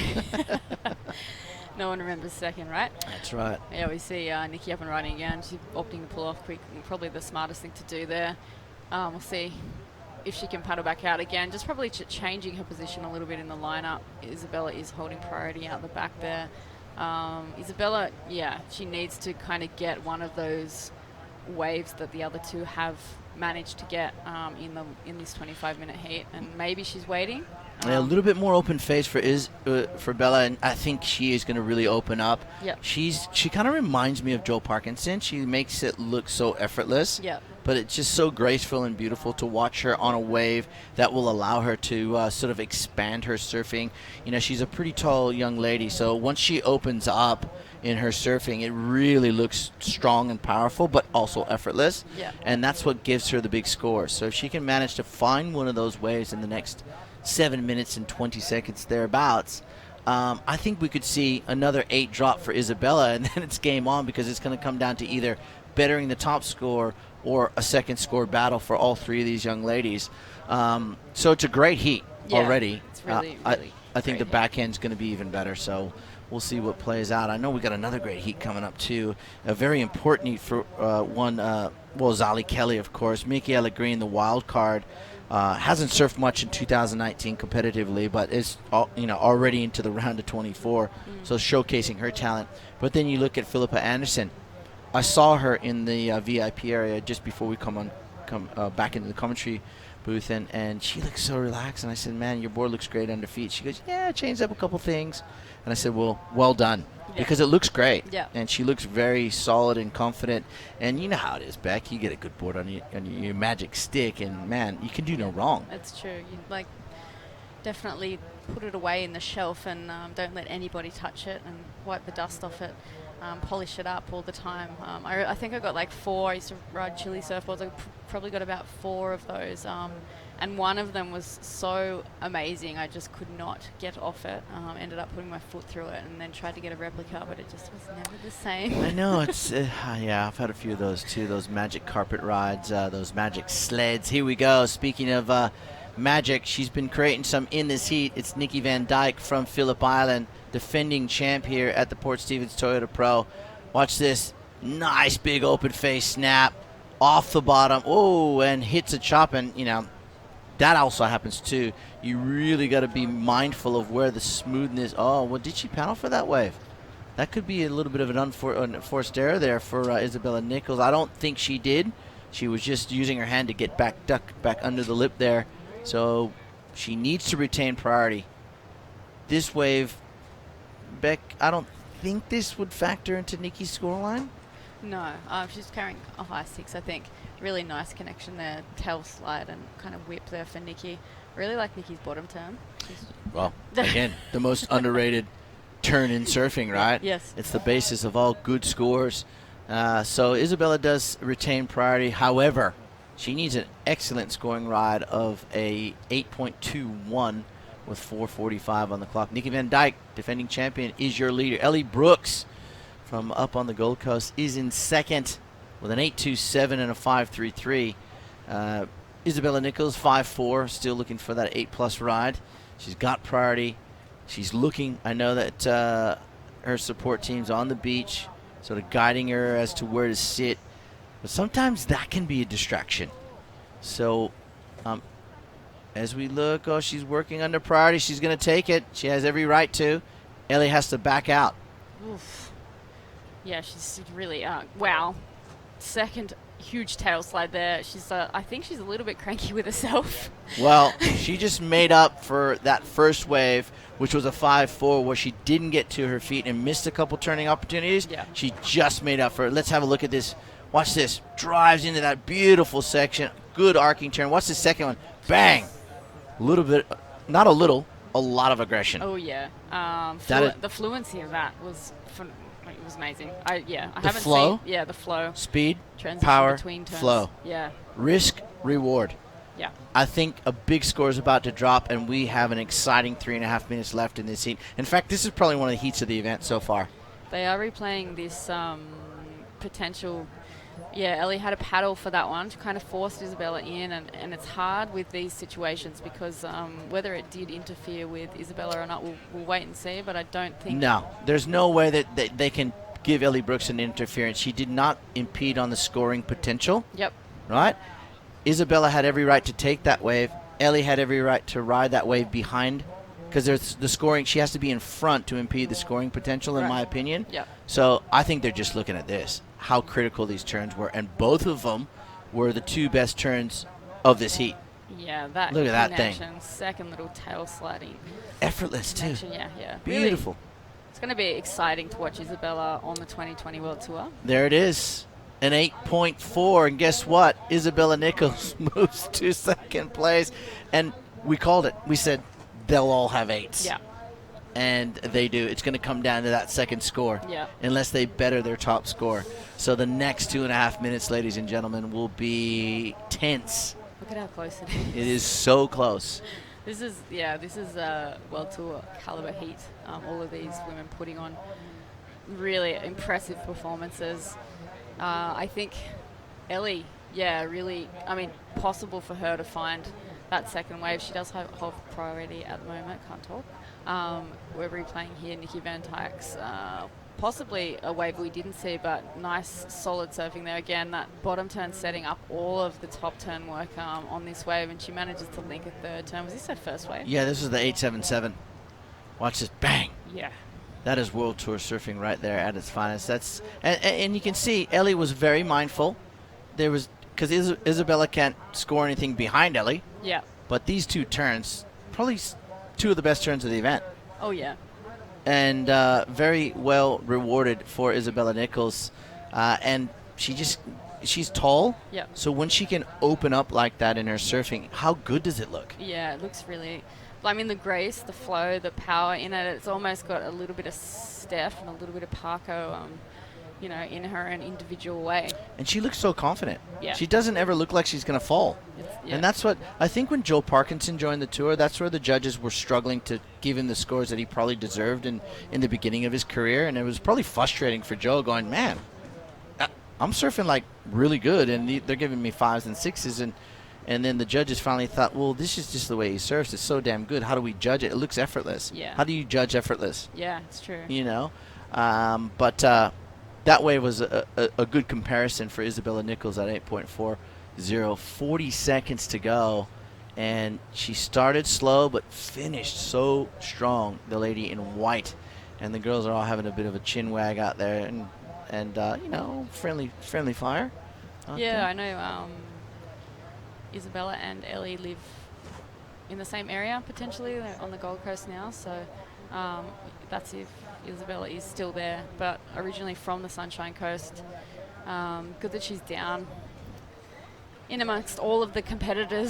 No one remembers second, right? That's right. Yeah, we see Nikki up and riding again. She's opting to pull off quick. Probably the smartest thing to do there. We'll see if she can paddle back out again. Just probably changing her position a little bit in the lineup. Isabella is holding priority out the back there. Isabella, she needs to kind of get one of those waves that the other two have managed to get in this 25-minute heat, and maybe she's waiting. A little bit more open face for Bella, and I think she is going to really open up. Yep. She kind of reminds me of Jo Parkinson. She makes it look so effortless. Yep. But it's just so graceful and beautiful to watch her on a wave that will allow her to sort of expand her surfing. She's a pretty tall young lady, so once she opens up in her surfing, it really looks strong and powerful, but also effortless. Yeah. And that's what gives her the big score. So if she can manage to find one of those waves in the next 7 minutes and 20 seconds thereabouts, I think we could see another 8 drop for Isabella, and then it's game on because it's going to come down to either bettering the top score or a second score battle for all three of these young ladies. So it's a great heat already. It's really, I think the backhand's going to be even better, so we'll see what plays out. I know we got another great heat coming up too. A very important heat for Zali Kelly, of course. Michaela Green, the wild card. Hasn't surfed much in 2019 competitively, but is already into the round of 24, so showcasing her talent. But then you look at Philippa Anderson. I saw her in the VIP area just before we come back into the commentary booth, and she looks so relaxed. And I said, "Man, your board looks great under feet." She goes, "Yeah, I changed up a couple things." And I said, well done. Because it looks great. Yeah. And she looks very solid and confident. And you know how it is, Beck. You get a good board on your magic stick, and, man, you can do no wrong. That's true. You definitely put it away in the shelf and don't let anybody touch it and wipe the dust off it. Polish it up all the time. I think I got 4. I used to ride Chile surfboards. I probably got about 4 of those. And one of them was so amazing, I just could not get off it. Ended up putting my foot through it and then tried to get a replica, but it just was never the same. I know. It's I've had a few of those too, those magic carpet rides, those magic sleds. Here we go. Speaking of magic, she's been creating some in this heat. It's Nikki Van Dyke from Phillip Island, defending champ here at the Port Stephens Toyota Pro. Watch this. Nice big open face snap off the bottom. Oh, and hits a chop, and that also happens too. You really got to be mindful of where the smoothness. Oh, well, did she paddle for that wave? That could be a little bit of an unforced error there for Isabella Nichols. I don't think she did. She was just using her hand to get back under the lip there. So she needs to retain priority. This wave, Beck, I don't think this would factor into Nikki's scoreline. No, she's carrying a high 6, I think. Really nice connection there, tail slide and kind of whip there for Nikki. Really like Nikki's bottom turn. Well, again, the most underrated turn in surfing, right? Yes. It's the basis of all good scores. So Isabella does retain priority. However, she needs an excellent scoring ride of a 8.21 with 4:45 on the clock. Nikki Van Dyke, defending champion, is your leader. Ellie Brooks from up on the Gold Coast is in second with an 8.27 and a 5.33. Isabella Nichols, 5.4, still looking for that 8+ ride. She's got priority. She's looking. I know that her support teams on the beach, sort of guiding her as to where to sit. But sometimes that can be a distraction. So as we look, she's working under priority. She's going to take it. She has every right to. Ellie has to back out. Oof. Yeah, she's really, wow. Second huge tail slide there. She's, I think she's a little bit cranky with herself. Well, she just made up for that first wave, which was a 5-4, where she didn't get to her feet and missed a couple turning opportunities. Yeah. She just made up for it. Let's have a look at this. Watch this. Drives into that beautiful section. Good arcing turn. Watch the second one. Bang. A little bit, not a little, a lot of aggression. Oh, yeah. The fluency of that was it was amazing. I haven't flow? seen. Yeah, the flow. Speed, Transition power, between turns. flow. Yeah. Risk, reward. Yeah. I think a big score is about to drop, and we have an exciting 3.5 minutes left in this heat. In fact, this is probably one of the heats of the event so far. They are replaying this potential. Yeah, Ellie had a paddle for that one to kind of force Isabella in, and it's hard with these situations because whether it did interfere with Isabella or not, we'll wait and see, but I don't think... No, there's no way that they can give Ellie Brooks an interference. She did not impede on the scoring potential. Yep. Right? Isabella had every right to take that wave. Ellie had every right to ride that wave behind, because there's the scoring. She has to be in front to impede the scoring potential, in my opinion. Yep. So I think they're just looking at this, how critical these turns were, and both of them were the two best turns of this heat. Yeah, that Look at that thing. connection, second little tail sliding. Effortless, too. Connection, yeah. Beautiful. Really, it's going to be exciting to watch Isabella on the 2020 World Tour. There it is. An 8.4, and guess what? Isabella Nichols moves to second place, and we called it. We said they'll all have 8s. Yeah. And they do. It's going to come down to that second score. Yeah. Unless they better their top score. So the next 2.5 minutes, ladies and gentlemen, will be tense. Look at how close it is. It is so close. This is World Tour caliber heat. All of these women putting on really impressive performances. I think Ellie, really, possible for her to find that second wave. She does have priority at the moment, can't talk. We're replaying here Nikki Van Dijk's possibly a wave we didn't see, but nice solid surfing there again. That bottom turn setting up all of the top turn work on this wave, and she manages to link a third turn. Was this her first wave? Yeah, this is the 877. Watch this, bang. Yeah. That is World Tour surfing right there at its finest. That's and you can see Ellie was very mindful. There was, because Isabella can't score anything behind Ellie. Yeah. But these two turns, probably two of the best turns of the event. Oh, yeah. And very well rewarded for Isabella Nichols. And she's tall. Yeah. So when she can open up like that in her surfing, how good does it look? Yeah, it looks really... the grace, the flow, the power in it, it's almost got a little bit of Steph and a little bit of Parko, in her an individual way. And she looks so confident. Yeah. She doesn't ever look like she's going to fall. Yeah. And that's what, I think when Joe Parkinson joined the tour, that's where the judges were struggling to give him the scores that he probably deserved in the beginning of his career. And it was probably frustrating for Joe going, man, I'm surfing like really good, and they're giving me 5s and 6s. And then the judges finally thought, well, this is just the way he surfs. It's so damn good. How do we judge it? It looks effortless. Yeah. How do you judge effortless? Yeah, it's true. But that way was a good comparison for Isabella Nichols at 8.40. 40 seconds to go. And she started slow but finished so strong, the lady in white. And the girls are all having a bit of a chin wag out there. And friendly fire. Yeah, I know. Isabella and Ellie live in the same area, potentially. They're on the Gold Coast now, so that's if Isabella is still there, but originally from the Sunshine Coast. Good that she's down in amongst all of the competitive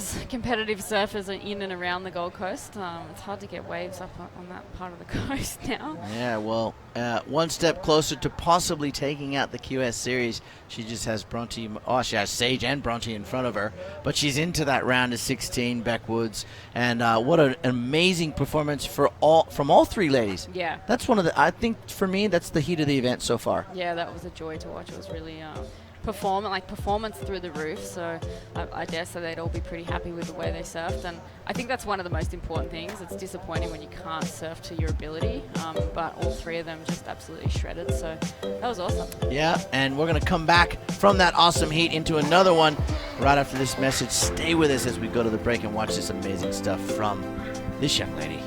surfers in and around the Gold Coast. It's hard to get waves up on that part of the coast now. Yeah, well, one step closer to possibly taking out the QS Series. She just has she has Sage and Bronte in front of her, but she's into that round of 16, Beck Woods, and what an amazing performance from all three ladies. Yeah. That's I think for me, that's the heat of the event so far. Yeah, that was a joy to watch. It was really performance through the roof. So I dare say they'd all be pretty happy with the way they surfed, and I think that's one of the most important things. It's disappointing when you can't surf to your ability, but all three of them just absolutely shredded. So that was awesome. Yeah, and we're going to come back from that awesome heat into another one right after this message. Stay with us as we go to the break and watch this amazing stuff from this young lady.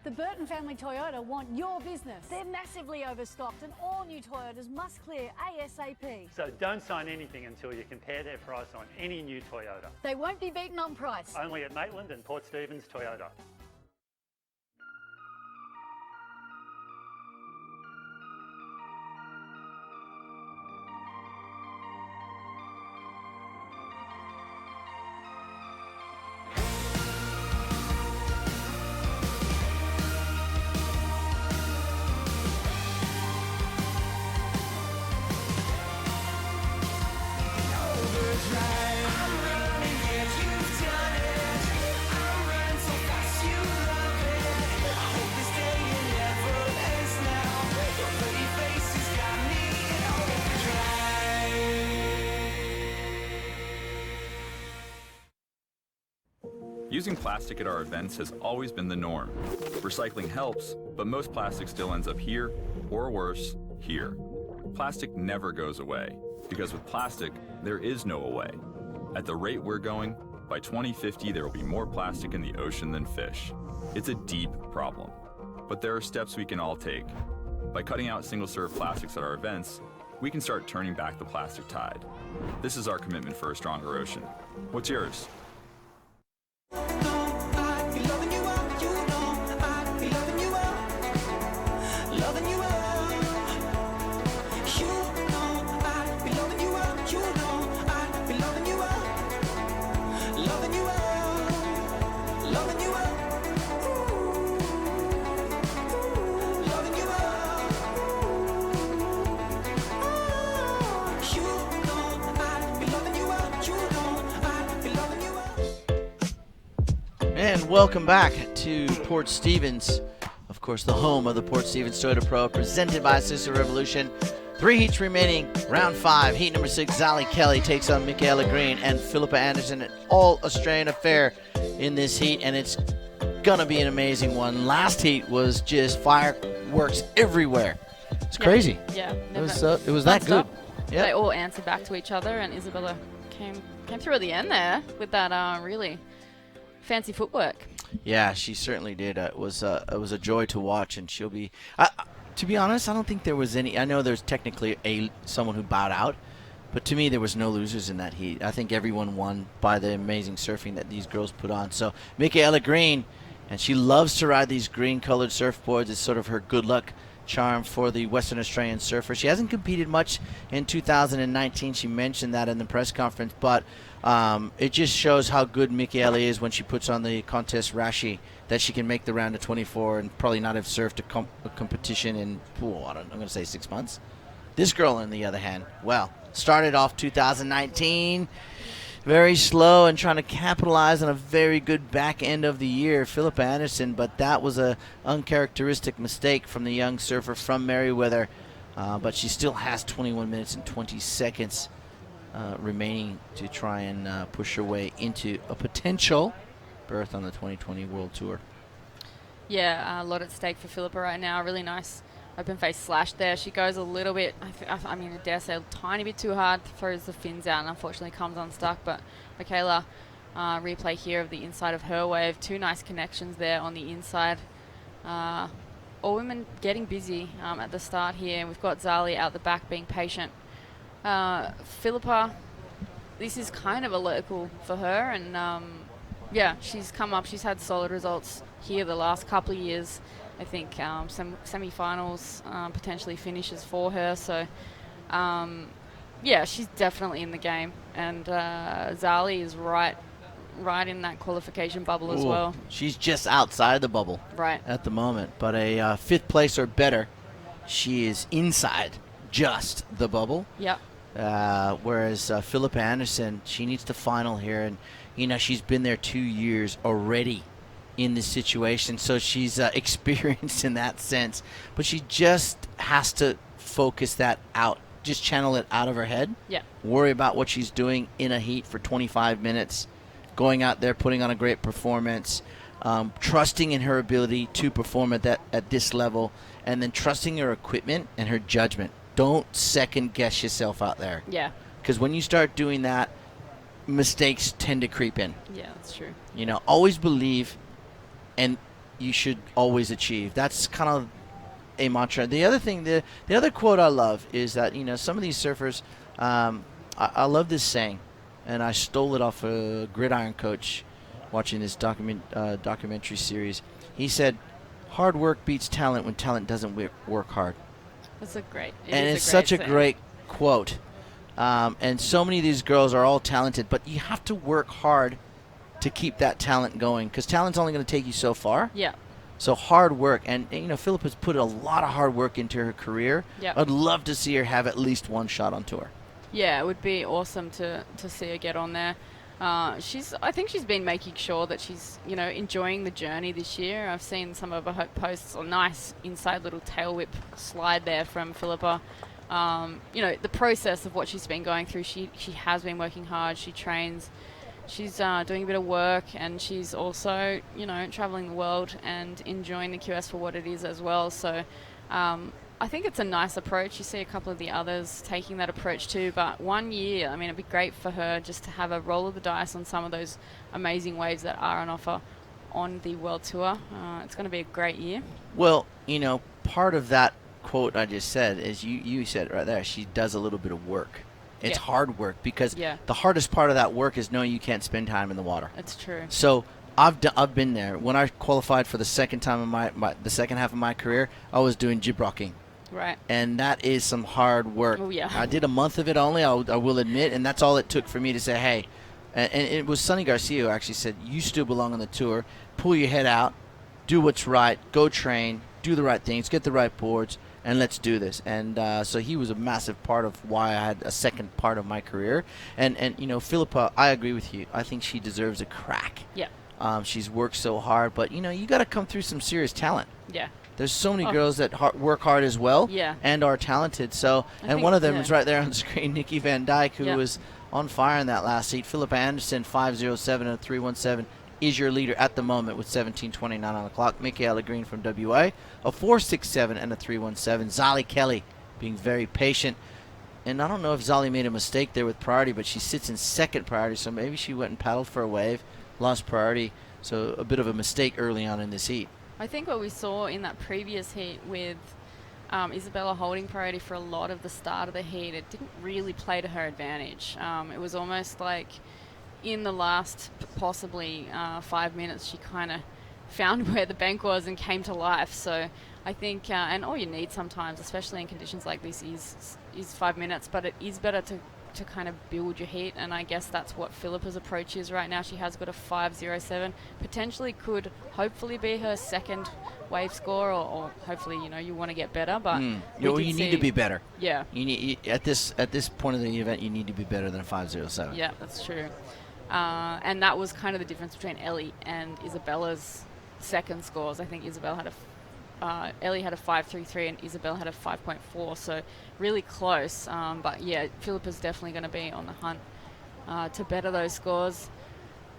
The Burton family Toyota want your business. They're massively overstocked and all new Toyotas must clear ASAP. So don't sign anything until you compare their price on any new Toyota. They won't be beaten on price. Only at Maitland and Port Stephens Toyota. Using plastic at our events has always been the norm. Recycling helps, but most plastic still ends up here, or worse, here. Plastic never goes away, because with plastic, there is no away. At the rate we're going, by 2050 there will be more plastic in the ocean than fish. It's a deep problem, but there are steps we can all take. By cutting out single-serve plastics at our events, we can start turning back the plastic tide. This is our commitment for a stronger ocean. What's yours? And welcome back to Port Stephens, of course the home of the Port Stephens Toyota Pro, presented by Sister Revolution. 3 heats remaining, round 5. Heat number 6, Zali Kelly takes on Michaela Green and Philippa Anderson. An all-Australian affair in this heat, and it's gonna be an amazing one. Last heat was just fireworks everywhere. It's crazy. Yeah, it was that good. They all answered back to each other, and Isabella came through at the end there with that really fancy footwork. Yeah, she certainly did. It was a joy to watch, and she'll be. To be honest, I don't think there was any. I know there's technically someone who bowed out, but to me there was no losers in that heat. I think everyone won by the amazing surfing that these girls put on. So Michaela Green, and she loves to ride these green-colored surfboards. It's sort of her good luck charm for the Western Australian surfer. She hasn't competed much in 2019. She mentioned that in the press conference, but it just shows how good Michaela is when she puts on the contest rashi, that she can make the round of 24 and probably not have surfed a competition in, I'm going to say 6 months. This girl, on the other hand, well, started off 2019 very slow and trying to capitalize on a very good back end of the year, Philippa Anderson, but that was a uncharacteristic mistake from the young surfer from Merriweather. But she still has 21 minutes and 20 seconds remaining to try and push her way into a potential berth on the 2020 World Tour. Yeah, a lot at stake for Philippa right now. Really nice open face slash there. She goes a little bit, I mean, I dare say a tiny bit too hard, throws the fins out and unfortunately comes unstuck. But Michaela, replay here of the inside of her wave. 2 nice connections there on the inside. All women getting busy at the start here. We've got Zali out the back being patient. Philippa, this is kind of a local for her, and yeah, she's come up. She's had solid results here the last couple of years. I think some semi-finals, potentially finishes for her. So, yeah, she's definitely in the game. And Zali is right in that qualification bubble as well. She's just outside the bubble at the moment. But a 5th place or better, she is inside just the bubble. Yep. Whereas Philippa Anderson, she needs to final here. And, you know, she's been there 2 years already. in this situation, so she's experienced in that sense. But she just has to focus that out, just channel it out of her head. Yeah. Worry about what she's doing in a heat for 25 minutes, going out there, putting on a great performance, trusting in her ability to perform at this level, and then trusting her equipment and her judgment. Don't second guess yourself out there. Yeah. Because when you start doing that, mistakes tend to creep in. Yeah, that's true. You know, always believe, and you should always achieve. That's kind of a mantra. The other thing, the other quote I love is that, you know, some of these surfers, I love this saying, and I stole it off a gridiron coach watching this documentary series. He said, hard work beats talent when talent doesn't work hard. That's a great. And it's such a great quote. And so many of these girls are all talented, but you have to work hard to keep that talent going, because talent's only going to take you so far. Yeah. So hard work, and you know, Phillip has put a lot of hard work into her career. Yeah. I'd love to see her have at least one shot on tour. Yeah, it would be awesome to see her get on there. I think she's been making sure that she's, you know, enjoying the journey this year. I've seen some of her posts, a nice inside little tail whip slide there from Philippa. You know, the process of what she's been going through, she has been working hard. She trains. She's doing a bit of work, and she's also, you know, traveling the world and enjoying the QS for what it is as well. So I think it's a nice approach. You see a couple of the others taking that approach too, but 1 year, I mean, it'd be great for her just to have a roll of the dice on some of those amazing waves that are on offer on the World Tour. It's going to be a great year. Well, you know, part of that quote I just said is you said it right there. She does a little bit of work. It's hard work, because the hardest part of that work is knowing you can't spend time in the water. That's true. So I've been there. When I qualified for the second time in the second half of my career, I was doing jib rocking. Right. And that is some hard work. Oh, yeah. I did a month of it only, I will admit, and that's all it took for me to say, hey, and it was Sonny Garcia who actually said, you still belong on the tour, pull your head out, do what's right, go train, do the right things, get the right boards, and let's do this. And so he was a massive part of why I had a second part of my career. And you know, Philippa, I agree with you. I think she deserves a crack. Yeah. She's worked so hard, but, you know, you got to come through some serious talent. Yeah. There's so many girls that work hard as well, Yeah. and are talented. So, and one of them is right there on the screen, Nikki Van Dyke, who was on fire in that last heat. Philippa Anderson, 5.07 and a 3.17, is your leader at the moment with 17.29 on the clock. Michaela Green from WA, a 4.67 and a 3.17. Zali Kelly being very patient. And I don't know if Zali made a mistake there with priority, but she sits in second priority, so maybe she went and paddled for a wave, lost priority. So a bit of a mistake early on in this heat. I think what we saw in that previous heat with Isabella holding priority for a lot of the start of the heat, it didn't really play to her advantage. It was almost like in the last possibly 5 minutes, she kind of found where the bank was and came to life. So I think, and all you need sometimes, especially in conditions like this, is 5 minutes, but it is better to kind of build your heat, and I guess that's what Philippa's approach is right now. She has got a 5.07, potentially could hopefully be her second wave score, or hopefully, you know, you want to get better, but you need to be better. Yeah. At this point of the event, you need to be better than a 5.07. Yeah, that's true. And that was kind of the difference between Ellie and Isabella's second scores. I think Isabella had Ellie had a 5.33 and Isabel had a 5.4, so really close. But yeah, Philippa's definitely going to be on the hunt to better those scores.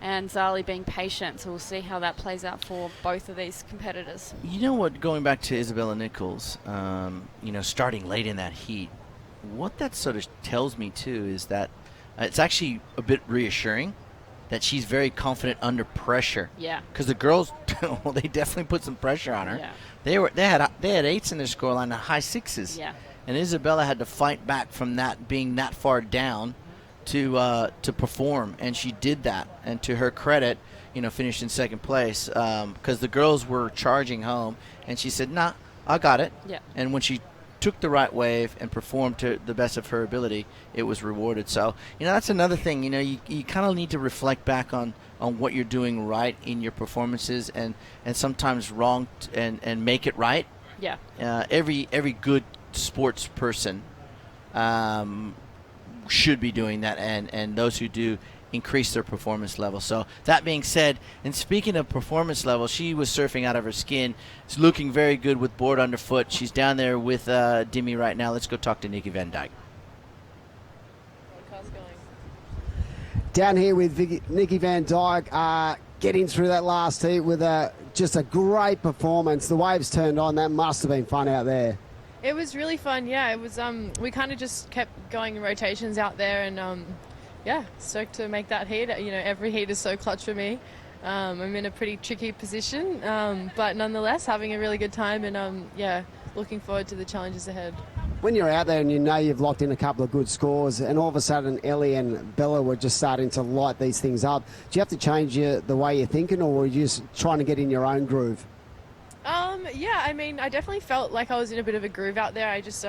And Zali being patient, so we'll see how that plays out for both of these competitors. You know what, going back to Isabella Nichols, you know, starting late in that heat, what that sort of tells me too is that it's actually a bit reassuring that she's very confident under pressure. Yeah. Because the girls, well, they definitely put some pressure on her. Yeah. They had 8s in their scoreline, and high 6s. Yeah. And Isabella had to fight back from that being that far down to perform, and she did that. And to her credit, you know, finished in second place because the girls were charging home, and she said, "Nah, I got it." Yeah. And when she took the right wave and performed to the best of her ability, it was rewarded. So, you know, that's another thing. You know, you kind of need to reflect back on what you're doing right in your performances and sometimes wrong and make it right. Yeah. Every good sports person should be doing that, and those who do increase their performance level. So that being said, and speaking of performance level, she was surfing out of her skin. It's looking very good with board underfoot. She's down there with Dimi right now. Let's go talk to Nikki Van Dyke. Down here with Nikki Van Dyke, getting through that last heat with just a great performance. The waves turned on. That must have been fun out there. It was really fun, yeah. It was. We kind of just kept going in rotations out there, and yeah, stoked to make that heat. You know, every heat is so clutch for me. I'm in a pretty tricky position, but nonetheless having a really good time, and yeah, looking forward to the challenges ahead. When you're out there and you know you've locked in a couple of good scores, and all of a sudden Ellie and Bella were just starting to light these things up, do you have to change the way you're thinking, or were you just trying to get in your own groove? Yeah, I mean, I definitely felt like I was in a bit of a groove out there. I just,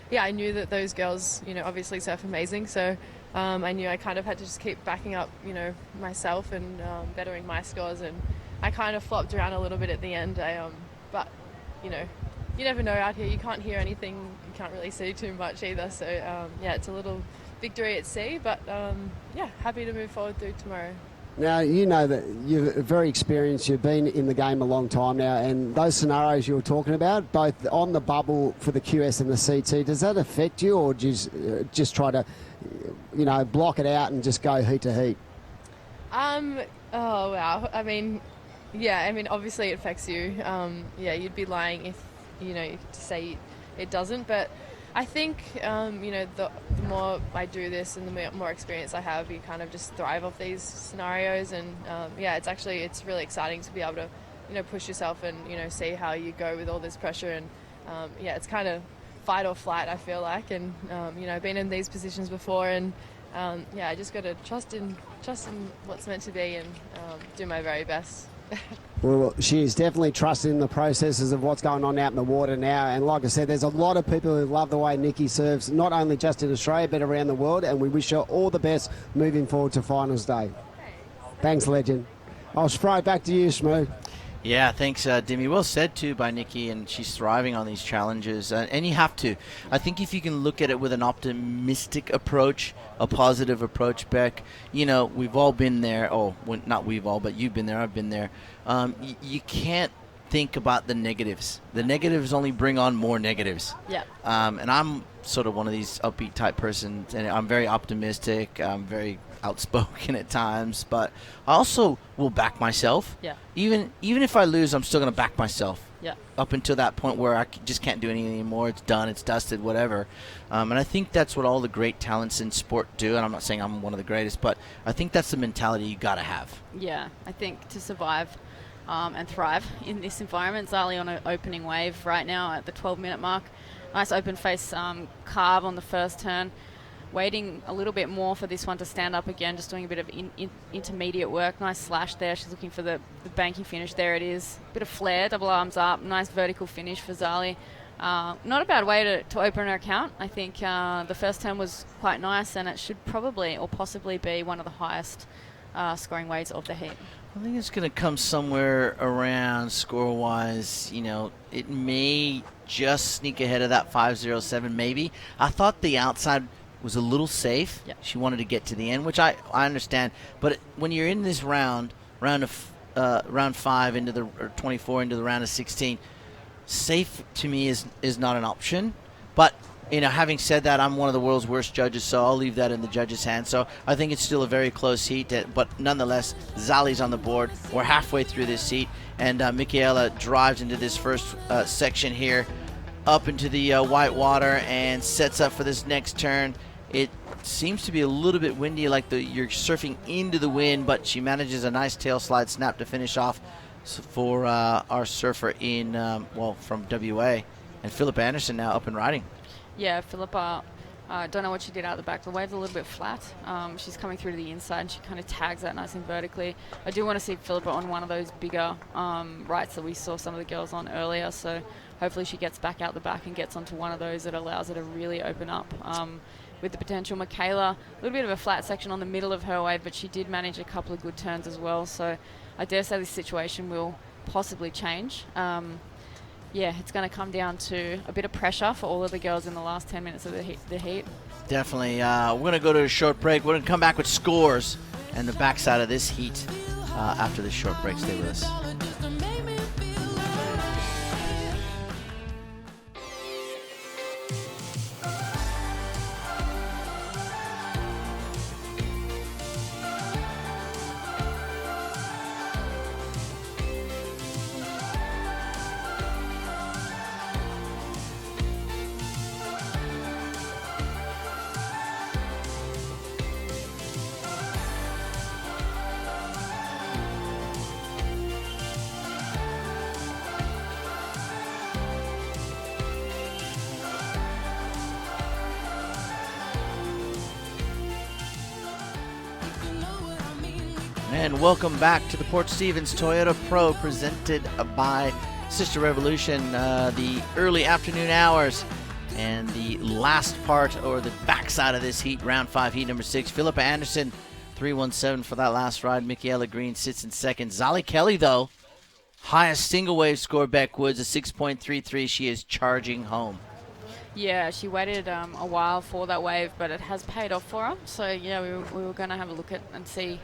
yeah, I knew that those girls, you know, obviously surf amazing, so I knew I kind of had to just keep backing up, you know, myself and bettering my scores, and I kind of flopped around a little bit at the end. But, you know, you never know out here. You can't hear anything. You can't really see too much either. So, yeah, it's a little victory at sea, but, yeah, happy to move forward through tomorrow. Now, you know that you're very experienced. You've been in the game a long time now, and those scenarios you were talking about, both on the bubble for the QS and the CT, does that affect you, or do you just try to, you know, block it out and just go heat to heat? Oh, wow. I mean, yeah, I mean, obviously it affects you. Yeah, you'd be lying if, you know, to say it doesn't, but I think, you know, the more I do this and the more experience I have, you kind of just thrive off these scenarios. And, yeah, it's really exciting to be able to, you know, push yourself and, you know, see how you go with all this pressure. And, yeah, it's kind of fight or flight, I feel like. And, you know, been in these positions before, and, yeah, I just got to trust in what's meant to be, and do my very best. Well, she is definitely trusting the processes of what's going on out in the water now. And like I said, there's a lot of people who love the way Nikki serves, not only just in Australia, but around the world. And we wish her all the best moving forward to finals day. Thanks, legend. I'll throw it back to you, Shmoo. Yeah, thanks, Dimi. Well said, too, by Nikki, and she's thriving on these challenges. And you have to. I think if you can look at it with an optimistic approach, a positive approach, Beck, you know, we've all been there. Oh, well, not we've all, but you've been there, I've been there. You can't think about the negatives. The negatives only bring on more negatives. Yeah. And I'm sort of one of these upbeat type persons, and I'm very optimistic. I'm very outspoken at times, but I also will back myself. Yeah. Even if I lose, I'm still going to back myself. Yeah. Up until that point where I just can't do anything anymore. It's done. It's dusted. Whatever. And I think that's what all the great talents in sport do. And I'm not saying I'm one of the greatest, but I think that's the mentality you got to have. Yeah, I think to survive and thrive in this environment. Zali on an opening wave right now at the 12-minute mark. Nice open face carve on the first turn. Waiting a little bit more for this one to stand up again, just doing a bit of intermediate work. Nice slash there. She's looking for the banking finish. There it is. Bit of flare, double arms up. Nice vertical finish for Zali. Not a bad way to open her account. I think the first turn was quite nice, and it should probably or possibly be one of the highest scoring waves of the heat. I think it's going to come somewhere around score-wise. You know, it may just sneak ahead of that 5.07 maybe. I thought the outside was a little safe. Yep. She wanted to get to the end, which I understand. But when you're in this round 5 into the or 24 into the round of 16, safe to me is not an option. But you know, having said that, I'm one of the world's worst judges, so I'll leave that in the judges' hands. So I think it's still a very close heat, but nonetheless, Zali's on the board. We're halfway through this heat, and Michaela drives into this first section here, up into the white water, and sets up for this next turn. It seems to be a little bit windy, like you're surfing into the wind, but she manages a nice tail slide snap to finish off for our surfer in, from WA. And Philippa Anderson now up and riding. Yeah, Philippa, don't know what she did out the back. The wave's a little bit flat. She's coming through to the inside, and she kind of tags that nice and vertically. I do want to see Philippa on one of those bigger rights that we saw some of the girls on earlier, so hopefully she gets back out the back and gets onto one of those that allows her to really open up. With the potential, Michaela, a little bit of a flat section on the middle of her wave, but she did manage a couple of good turns as well, so I dare say this situation will possibly change. Yeah, it's going to come down to a bit of pressure for all of the girls in the last 10 minutes of the heat. Definitely. We're going to go to a short break. We're going to come back with scores and the backside of this heat after this short break. Stay with us. And welcome back to the Port Stevens Toyota Pro presented by Sister Revolution. The early afternoon hours and the last part or the backside of this heat, round 5, heat number 6. Philippa Anderson, 317 for that last ride. Michaela Green sits in second. Zali Kelly, though, highest single wave score, Beck Woods, a 6.33. She is charging home. Yeah, she waited a while for that wave, but it has paid off for her. So, yeah, we were going to have a look at and see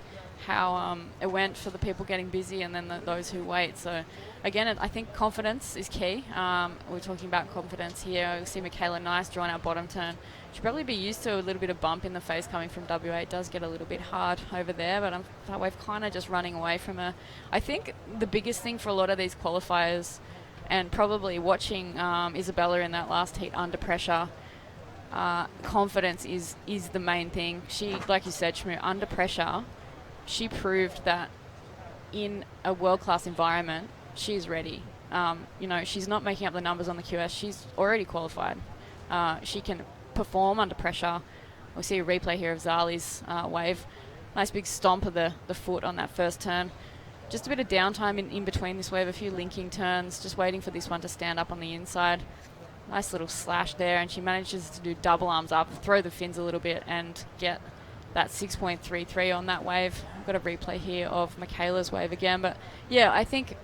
how it went for the people getting busy and then those who wait. So, again, I think confidence is key. We're talking about confidence here. We see Michaela nice drawing out bottom turn. She'll probably be used to a little bit of bump in the face coming from WA. It does get a little bit hard over there, but that wave kind of just running away from her. I think the biggest thing for a lot of these qualifiers, and probably watching Isabella in that last heat under pressure, confidence is the main thing. She, like you said, Shmoo, under pressure, she proved that in a world-class environment, she's ready. She's not making up the numbers on the QS. She's already qualified. She can perform under pressure. We'll see a replay here of Zali's wave. Nice big stomp of the foot on that first turn. Just a bit of downtime in between this wave, a few linking turns, just waiting for this one to stand up on the inside. Nice little slash there, and she manages to do double arms up, throw the fins a little bit, and get that 6.33 on that wave. I've got a replay here of Michaela's wave again. But, yeah, I think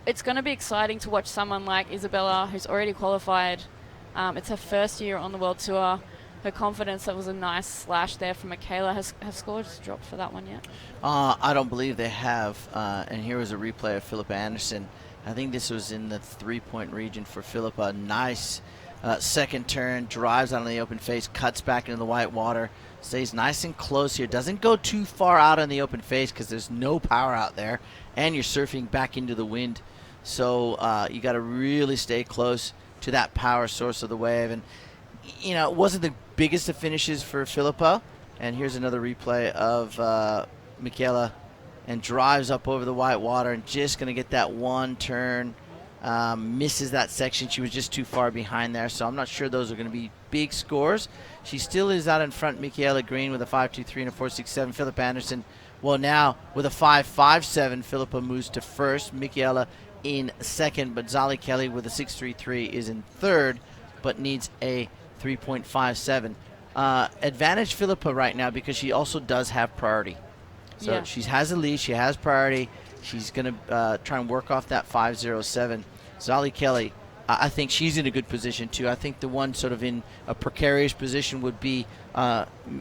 it's going to be exciting to watch someone like Isabella, who's already qualified. It's her first year on the World Tour. Her confidence, that was a nice slash there from Michaela. Have scores dropped for that one yet? I don't believe they have. And here was a replay of Philippa Anderson. I think this was in the 3-point region for Philippa. Nice second turn, drives out on the open face, cuts back into the white water, stays nice and close here. Doesn't go too far out on the open face because there's no power out there, and you're surfing back into the wind. So you got to really stay close to that power source of the wave. And, it wasn't the biggest of finishes for Philippa. And here's another replay of Michaela, and drives up over the white water and just going to get that one turn. Misses that section. She was just too far behind there, so I'm not sure those are going to be big scores. She still is out in front, Michaela Green, with a 5.23 and a 4.67. Philippa Anderson, well, now with a 5.57, Philippa moves to first. Michaela in second, but Zali Kelly with a 6.33 is in third, but needs a 3.57. Advantage Philippa right now because she also does have priority. So Yeah. she has a lead, she has priority. She's going to try and work off that 5.07. Zali Kelly, I think she's in a good position too. I think the one sort of in a precarious position would be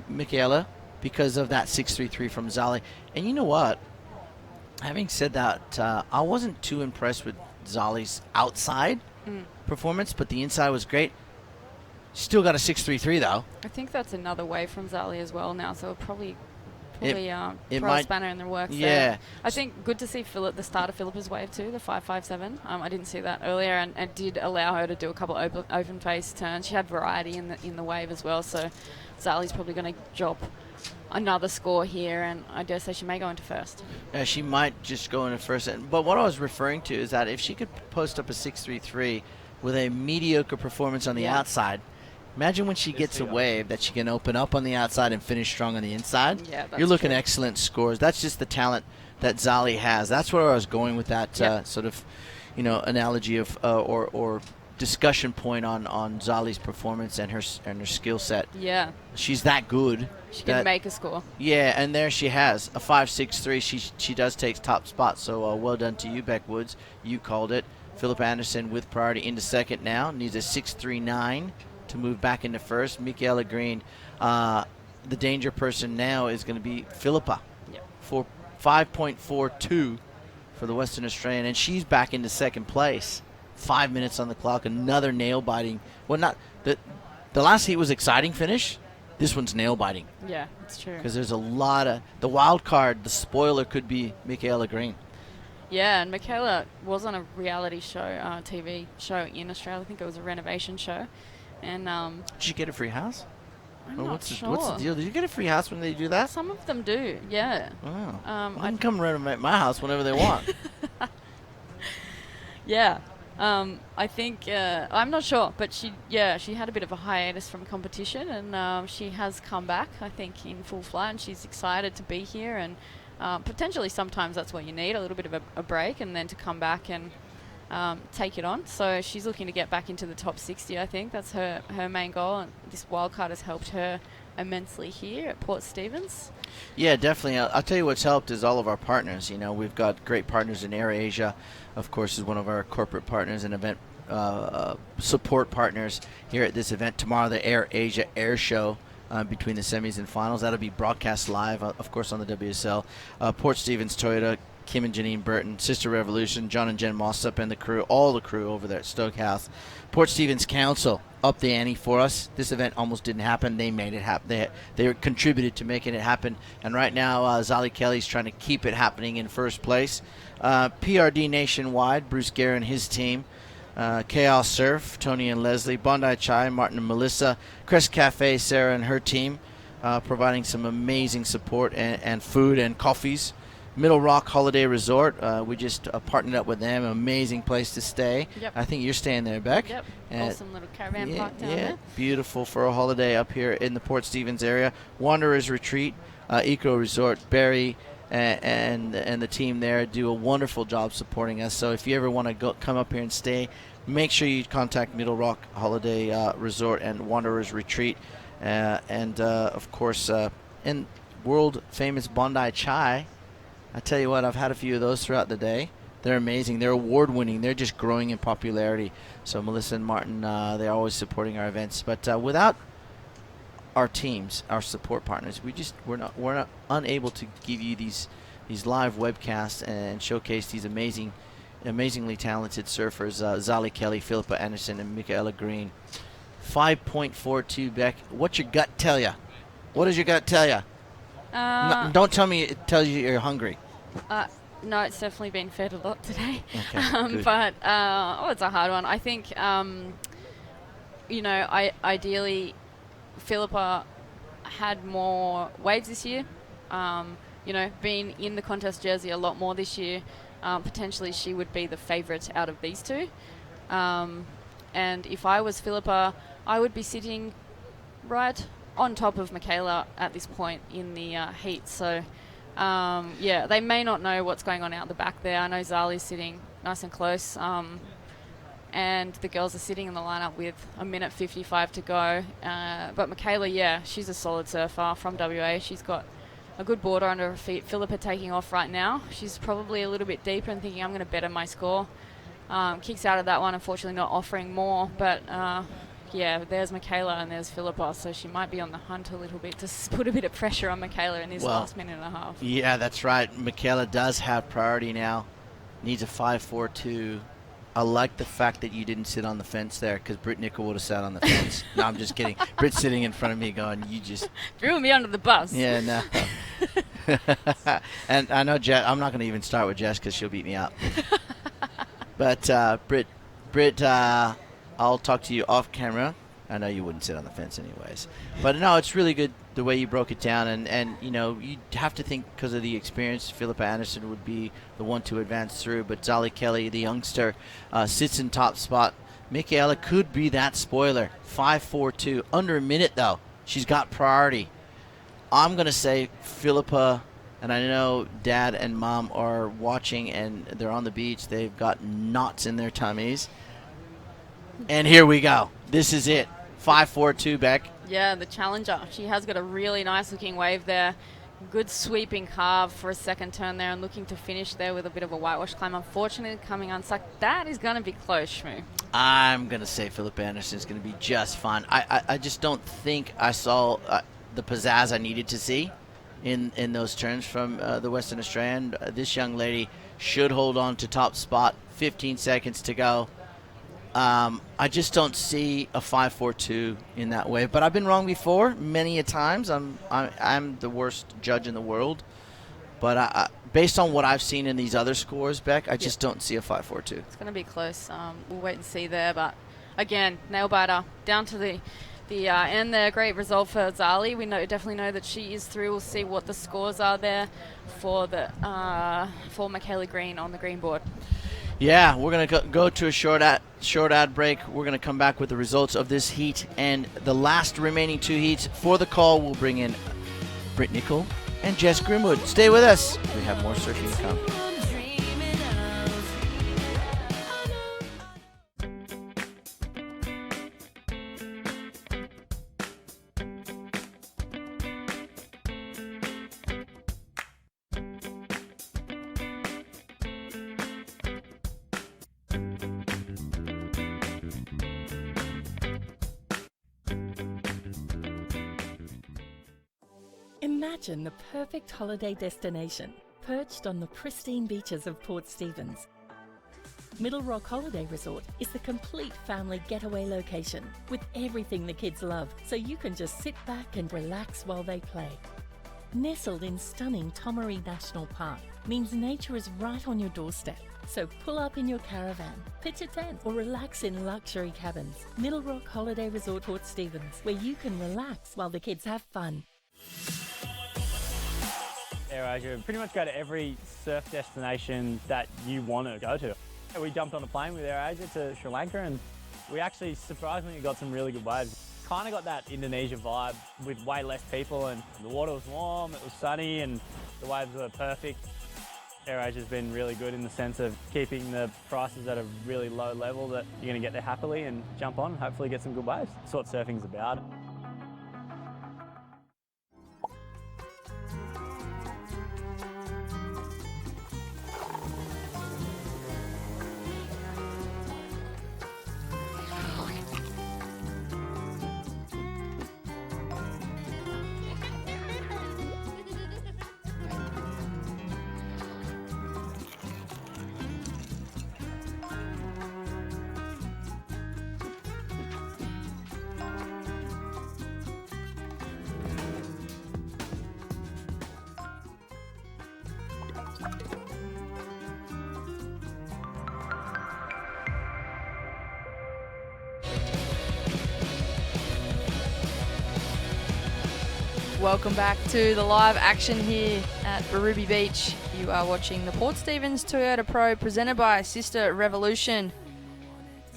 Michaela because of that 6.33 from Zali. And you know what? Having said that, I wasn't too impressed with Zali's outside performance, but the inside was great. Still got a 6.33 though. I think that's another wave from Zali as well now, so probably It throw a might- spanner in the works Yeah. there. I think good to see the start of Philippa's wave too, the 5.57. I didn't see that earlier, and it did allow her to do a couple open face turns. She had variety in the wave as well, so Zali's probably going to drop another score here, and I dare say she may go into first. She might just go into first. But what I was referring to is that if she could post up a 6.33 with a mediocre performance on the Yeah. outside, imagine when she gets a wave that she can open up on the outside and finish strong on the inside. Yeah, that's You're looking true. at excellent scores. That's just the talent that Zali has. That's where I was going with that sort of, analogy of or discussion point on Zali's performance and her skill set. Yeah. She's that good. She can make a score. Yeah, and there she has a 5.63. She does take top spot. So well done to you, Beck Woods. You called it. Philippa Anderson with priority into second now. Needs a 6.39 to move back into first. Michaela Green, the danger person now is going to be Philippa for 5.42 for the Western Australian, and she's back into second place. 5 minutes on the clock, another nail-biting. Well, not the last heat was exciting finish. This one's nail-biting. Yeah, it's true. Because there's a lot of the wild card. The spoiler could be Michaela Green. Yeah, and Michaela was on a reality show, TV show in Australia. I think it was a renovation show. And did you get a free house? I'm Or not what's sure. the deal? Did you get a free house when they do that? Some of them do, yeah. Wow. I They can come renovate my house whenever they want. Yeah. I think I'm not sure, but she had a bit of a hiatus from competition, and she has come back, I think, in full flight, and she's excited to be here, and potentially sometimes that's what you need, a little bit of a break, and then to come back and take it on. So she's looking to get back into the top 60, I think. That's her main goal, and this wildcard has helped her immensely here at Port Stephens. Yeah, definitely. I'll tell you what's helped is all of our partners. You know, we've got great partners in Air Asia, of course, is one of our corporate partners and event support partners here at this event. Tomorrow, the Air Asia Air Show between the semis and finals. That'll be broadcast live, of course, on the WSL. Port Stephens Toyota, Kim and Janine Burton, Sister Revolution, John and Jen Mossop, and the crew, all the crew over there at Stokehouse. Port Stephens Council up the ante for us. This event almost didn't happen. They made it happen. They contributed to making it happen. And right now, Zali Kelly's trying to keep it happening in first place. PRD Nationwide, Bruce Gare and his team. Chaos Surf, Tony and Leslie. Bondi Chai, Martin and Melissa. Crest Cafe, Sarah and her team, providing some amazing support and food and coffees. Middle Rock Holiday Resort, we just partnered up with them. Amazing place to stay. Yep. I think you're staying there, Beck. Yep. And Awesome little caravan park down there. Beautiful for a holiday up here in the Port Stephens area. Wanderers Retreat, Eco Resort, Barry and the team there do a wonderful job supporting us. So if you ever want to come up here and stay, make sure you contact Middle Rock Holiday Resort and Wanderers Retreat. And of course, in world famous Bondi Chai. I tell you what, I've had a few of those throughout the day. They're amazing. They're award-winning. They're just growing in popularity. So Melissa and Martin, they're always supporting our events. But without our teams, our support partners, we're not unable to give you these live webcasts and showcase these amazingly talented surfers. Zali Kelly, Philippa Anderson, and Michaela Green. 5.42, Beck. What's your gut tell you? What does your gut tell you? Don't tell me it tells you you're hungry. No, it's definitely been fed a lot today. Okay, but it's a hard one. I think, ideally, Philippa had more waves this year. Being in the contest jersey a lot more this year, potentially she would be the favourite out of these two. And if I was Philippa, I would be sitting right on top of Michaela at this point in the heat. So, they may not know what's going on out the back there. I know Zali's sitting nice and close, and the girls are sitting in the lineup with a minute 55 to go. But Michaela, she's a solid surfer from WA. She's got a good border under her feet. Philippa taking off right now. She's probably a little bit deeper and thinking, I'm going to better my score. Kicks out of that one, unfortunately not offering more, but there's Michaela and there's Philippa, so she might be on the hunt a little bit to put a bit of pressure on Michaela in this last minute and a half. Yeah, that's right. Michaela does have priority now. Needs a 5.42. I like the fact that you didn't sit on the fence there, because Britt Nichol would have sat on the fence. No, I'm just kidding. Britt's sitting in front of me going, you just... threw me under the bus. Yeah, no. And I know Jess, I'm not going to even start with Jess because she'll beat me up. But Britt, I'll talk to you off camera. I know you wouldn't sit on the fence anyways. But no, it's really good the way you broke it down. And you have to think because of the experience, Philippa Anderson would be the one to advance through. But Zali Kelly, the youngster, sits in top spot. Michaela could be that spoiler. 5.42. Under a minute, though. She's got priority. I'm going to say Philippa, and I know Dad and Mom are watching, and they're on the beach. They've got knots in their tummies. And here we go. This is it. 5.42, Beck. Yeah, the challenger. She has got a really nice looking wave there. Good sweeping carve for a second turn there, and looking to finish there with a bit of a whitewash climb. Unfortunately, coming unstuck. That is going to be close, Shmoo. I'm going to say Philippa Anderson's going to be just fine. I just don't think I saw the pizzazz I needed to see in those turns from the Western Australian. This young lady should hold on to top spot. 15 seconds to go. I just don't see a 5.42 in that wave. But I've been wrong before many a times. I'm the worst judge in the world. But based on what I've seen in these other scores, Beck, I just don't see a 5.42. It's going to be close. We'll wait and see there. But again, nail biter down to the end there. Great result for Zali. We definitely know that she is through. We'll see what the scores are there for Michaela Green on the green board. Yeah, we're going to go to a short ad break. We're going to come back with the results of this heat and the last remaining 2 heats. For the call, we'll bring in Britt Nicol and Jess Grimwood. Stay with us. We have more surfing to come. Imagine the perfect holiday destination, perched on the pristine beaches of Port Stephens. Middle Rock Holiday Resort is the complete family getaway location, with everything the kids love, so you can just sit back and relax while they play. Nestled in stunning Tomaree National Park means nature is right on your doorstep. So pull up in your caravan, pitch a tent, or relax in luxury cabins. Middle Rock Holiday Resort Port Stephens, where you can relax while the kids have fun. AirAsia pretty much go to every surf destination that you want to go to. We jumped on a plane with AirAsia to Sri Lanka and we actually surprisingly got some really good waves. Kind of got that Indonesia vibe with way less people, and the water was warm, it was sunny, and the waves were perfect. AirAsia's been really good in the sense of keeping the prices at a really low level that you're going to get there happily and jump on and hopefully get some good waves. That's what surfing's about. Welcome back to the live action here at Ruby Beach. You are watching the Port Stephens Toyota Pro presented by Sister Revolution.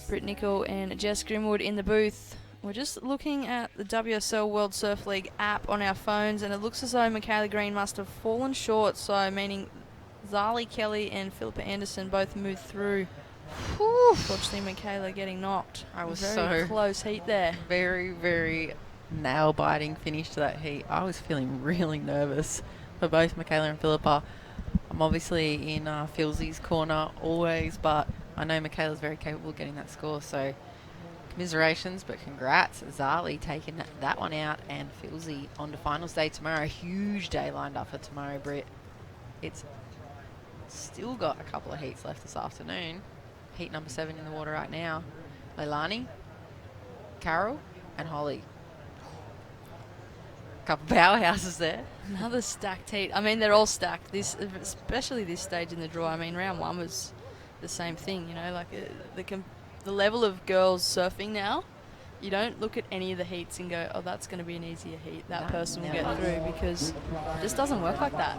Britt Nicol and Jess Grimwood in the booth. We're just looking at the WSL World Surf League app on our phones, and it looks as though Michaela Green must have fallen short, so meaning Zali Kelly and Philippa Anderson both moved through. Unfortunately, Michaela getting knocked. I was very so close heat there. Very, very nail-biting finish to that heat. I was feeling really nervous for both Michaela and Philippa. I'm obviously in Philsy's corner always, but I know Michaela's very capable of getting that score, so commiserations, but congrats. Zali taking that one out, and Philsy on to finals day tomorrow. Huge day lined up for tomorrow, Britt. It's still got a couple of heats left this afternoon. Heat number 7 in the water right now. Leilani, Carol, and Holly. Couple powerhouses there. Another stacked heat. I mean, they're all stacked. This, especially this stage in the draw. I mean, round 1 was the same thing. You know, like the level of girls surfing now. You don't look at any of the heats and go, "Oh, that's going to be an easier heat. That person will get through," because it just doesn't work like that.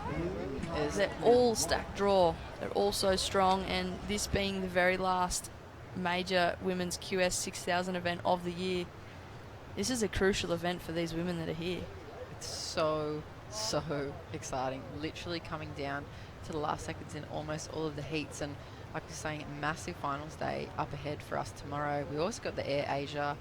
They're all stacked draw. They're all so strong, and this being the very last major women's QS 6000 event of the year, this is a crucial event for these women that are here. It's so exciting. Literally coming down to the last seconds in almost all of the heats, and like you're saying, a massive finals day up ahead for us tomorrow. We also got the AirAsia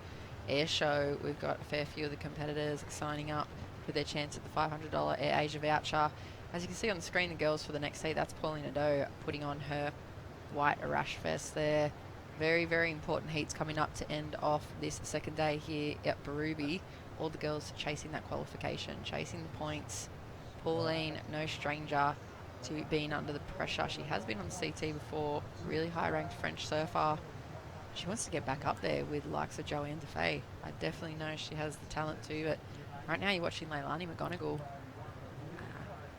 Air Show. We've got a fair few of the competitors signing up for their chance at the $500 AirAsia voucher. As you can see on the screen, the girls for the next heat, that's Paulina Doe putting on her white Arash vest there. very, very important heats coming up to end off this second day here at Berube. All the girls chasing that qualification, chasing the points. Pauline, no stranger to being under the pressure. She has been on the CT before, really high-ranked French surfer. She wants to get back up there with the likes of Joanne Defay. I definitely know she has the talent too, but right now you're watching Leilani McGonigal,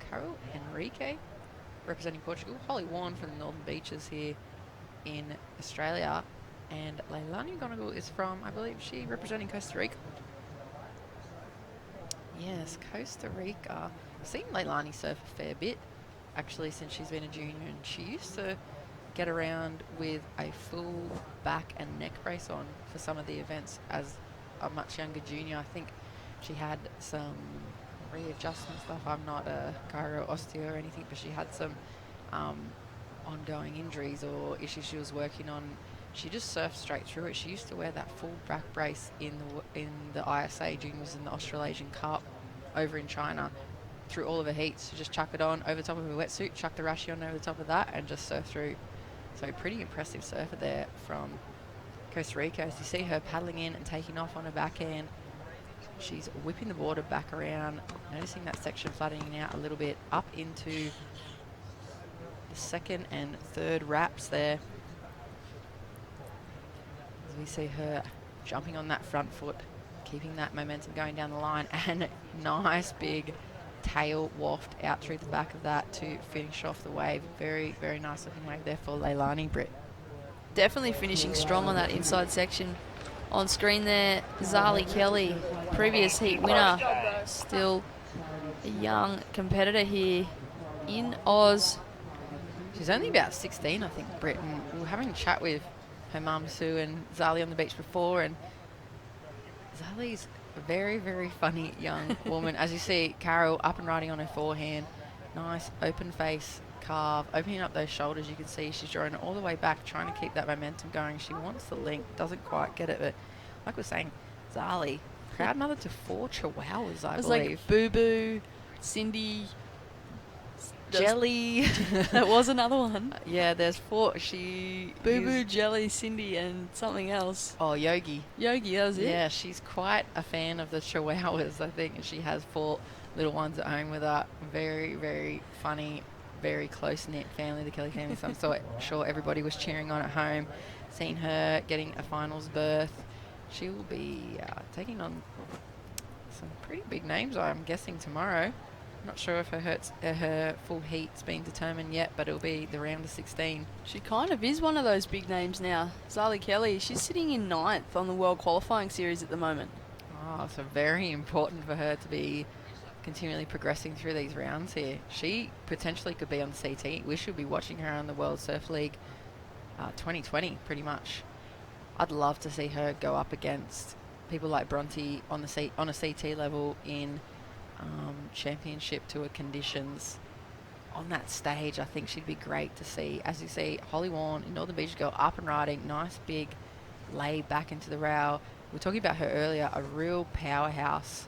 Carol Henrique representing Portugal, Holly Warren from the Northern Beaches here in Australia, and Leilani McGonigal is from, I believe, she representing Costa Rica. Yes, Costa Rica. I've seen Leilani surf a fair bit, actually, since she's been a junior, and she used to get around with a full back and neck brace on for some of the events as a much younger junior. I think she had some readjustment stuff. I'm not a chiro osteo or anything, but she had some ongoing injuries or issues she was working on. She just surfed straight through it. She used to wear that full back brace in the ISA juniors and the Australasian Cup over in China through all of her heats. She just chuck it on over the top of her wetsuit, chuck the rashi on over the top of that, and just surf through. So pretty impressive surfer there from Costa Rica. As you see her paddling in and taking off on her backhand, she's whipping the water back around, noticing that section flattening out a little bit up into the second and third wraps there. As we see her jumping on that front foot, keeping that momentum going down the line, and nice big tail waft out through the back of that to finish off the wave. Very, very nice looking wave there for Leilani, Britt. Definitely finishing strong on that inside section. On screen there, Zali Kelly, previous heat winner, still a young competitor here in Oz. She's only about 16, I think, Britt, and we were having a chat with her mum, Sue, and Zali on the beach before, and Zali's a very, very funny young woman. As you see, Carol up and riding on her forehand. Nice open face carve, opening up those shoulders. You can see she's drawing it all the way back, trying to keep that momentum going. She wants the link, doesn't quite get it, but like we're saying, Zali, proud mother to 4 chihuahuas, I believe. Like Boo Boo, Cindy, Jelly. There was another one. Yeah, there's 4. Boo Boo, Jelly, Cindy, and something else. Oh, Yogi. Yogi, that was it? Yeah, she's quite a fan of the chihuahuas, I think. And she has 4 little ones at home with her. Very, very funny, very close-knit family, the Kelly family. So I'm sure everybody was cheering on at home, seeing her getting a finals berth. She will be taking on some pretty big names, I'm guessing, tomorrow. Not sure if her full heat's been determined yet, but it'll be the round of 16. She kind of is one of those big names now. Zali Kelly, she's sitting in 9th on the World Qualifying Series at the moment. Oh, so very important for her to be continually progressing through these rounds here. She potentially could be on the CT. We should be watching her on the World Surf League 2020, pretty much. I'd love to see her go up against people like Bronte on a CT level in championship tour conditions. On that stage, I think she'd be great to see. As you see, Holly Warren in Northern Beach go up and riding, nice big lay back into the rail. We were talking about her earlier, a real powerhouse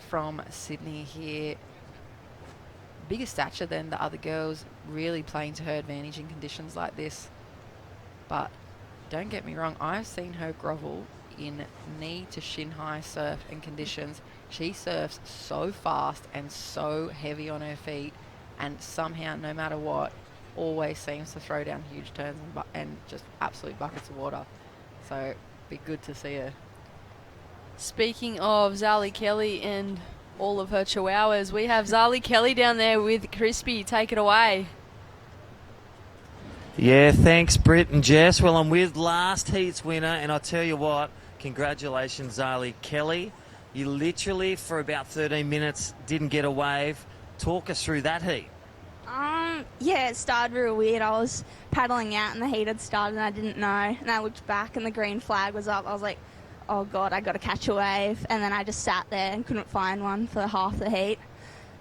from Sydney here. Bigger stature than the other girls, really playing to her advantage in conditions like this. But don't get me wrong, I've seen her grovel in knee to shin high surf and conditions. She surfs so fast and so heavy on her feet, and somehow, no matter what, always seems to throw down huge turns and just absolute buckets of water. So it'd be good to see her. Speaking of Zali Kelly and all of her chihuahuas, we have Zali Kelly down there with Crispy. Take it away. Yeah, thanks, Britt and Jess. Well, I'm with last heat's winner, and I tell you what, congratulations, Zali Kelly. You literally, for about 13 minutes, didn't get a wave. Talk us through that heat. Yeah, it started real weird. I was paddling out and the heat had started and I didn't know. And I looked back and the green flag was up. I was like, oh God, I got to catch a wave. And then I just sat there and couldn't find one for half the heat.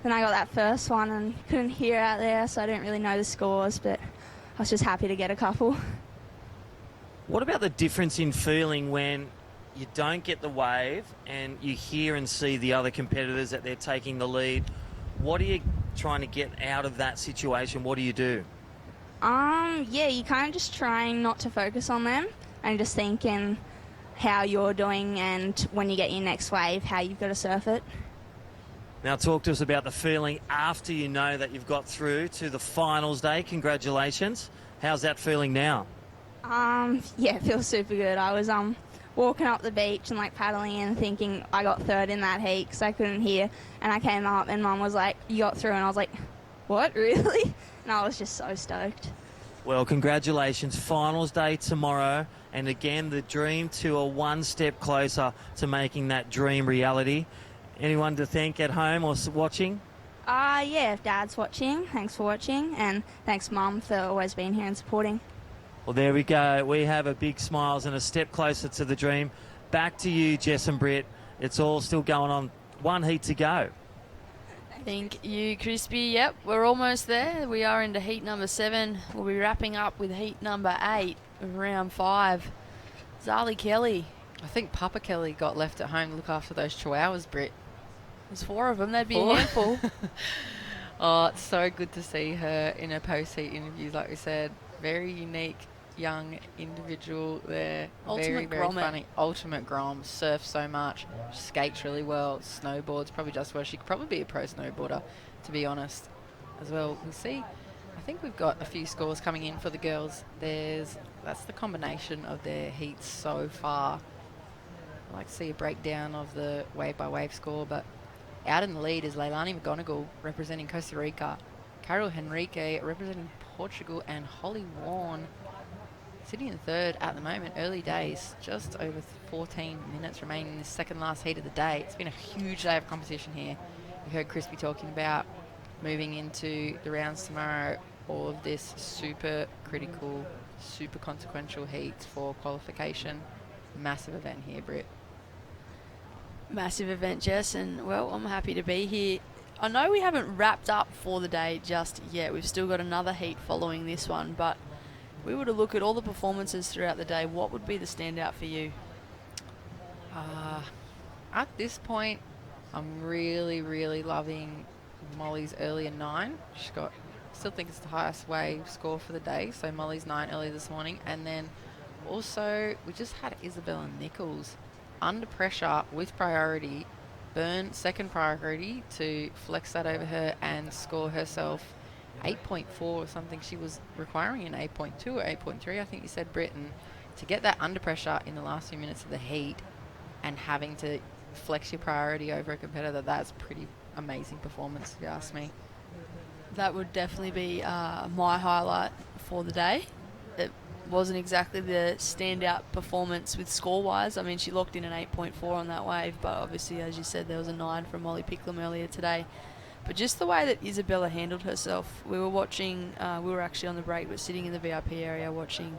Then I got that first one and couldn't hear out there, so I didn't really know the scores, but I was just happy to get a couple. What about the difference in feeling when you don't get the wave and you hear and see the other competitors that they're taking the lead? What are you trying to get out of that situation? What do you do? Yeah, you're kind of just trying not to focus on them and just thinking how you're doing and when you get your next wave, how you've got to surf it. Now talk to us about the feeling after you know that you've got through to the finals day. Congratulations. How's that feeling now? Yeah, it feels super good. I was walking up the beach and like paddling in thinking I got third in that heat because I couldn't hear, and I came up and Mum was like, you got through, and I was like, what, really? And I was just so stoked. Well, congratulations. Finals day tomorrow, and again the dream to a one step closer to making that dream reality. Anyone to thank at home or watching? Yeah, if Dad's watching, thanks for watching, and thanks Mum for always being here and supporting. Well, there we go. We have a big smiles and a step closer to the dream. Back to you, Jess and Britt. It's all still going on. One heat to go. Thank you, Crispy. Yep, we're almost there. We are into heat number 7. We'll be wrapping up with heat number 8 of round 5. Zali Kelly. I think Papa Kelly got left at home to look after those chihuahuas, Britt. There's 4 of them. That'd be 4. a handful. Oh, it's so good to see her in her post-heat interviews, like we said. Very unique young individual there. Ultimate very grommet. funny. Ultimate grom. Surfs so much. Skates really well. Snowboards probably just well. She could probably be a pro snowboarder, to be honest, as well. We'll see. I think we've got a few scores coming in for the girls. That's the combination of their heats so far. I'd like to see a breakdown of the wave-by-wave score, but out in the lead is Leilani McGonigal representing Costa Rica, Carol Henrique representing Portugal, and Holly Warren sitting in third at the moment. Early days, just over 14 minutes remaining in this second last heat of the day. It's been a huge day of competition here. We heard Crispy talking about moving into the rounds tomorrow. All of this super critical, super consequential heats for qualification. Massive event here, Britt. Massive event, Jess, and well, I'm happy to be here. I know we haven't wrapped up for the day just yet. We've still got another heat following this one, but if we were to look at all the performances throughout the day, what would be the standout for you? At this point, I'm really, really loving Molly's earlier 9. Still think it's the highest wave score for the day, so Molly's 9 early this morning. And then also, we just had Isabella Nichols under pressure with priority, burn second priority to flex that over her and score herself 8.4 or something. She was requiring an 8.2 or 8.3, I think you said, Britain, to get that under pressure in the last few minutes of the heat and having to flex your priority over a competitor. That's pretty amazing performance, if you ask me. That would definitely be my highlight for the day. It wasn't exactly the standout performance with score-wise. I mean, she locked in an 8.4 on that wave, but obviously, as you said, there was a 9 from Molly Picklum earlier today. But just the way that Isabella handled herself. We were watching, we were actually on the break, but sitting in the VIP area watching,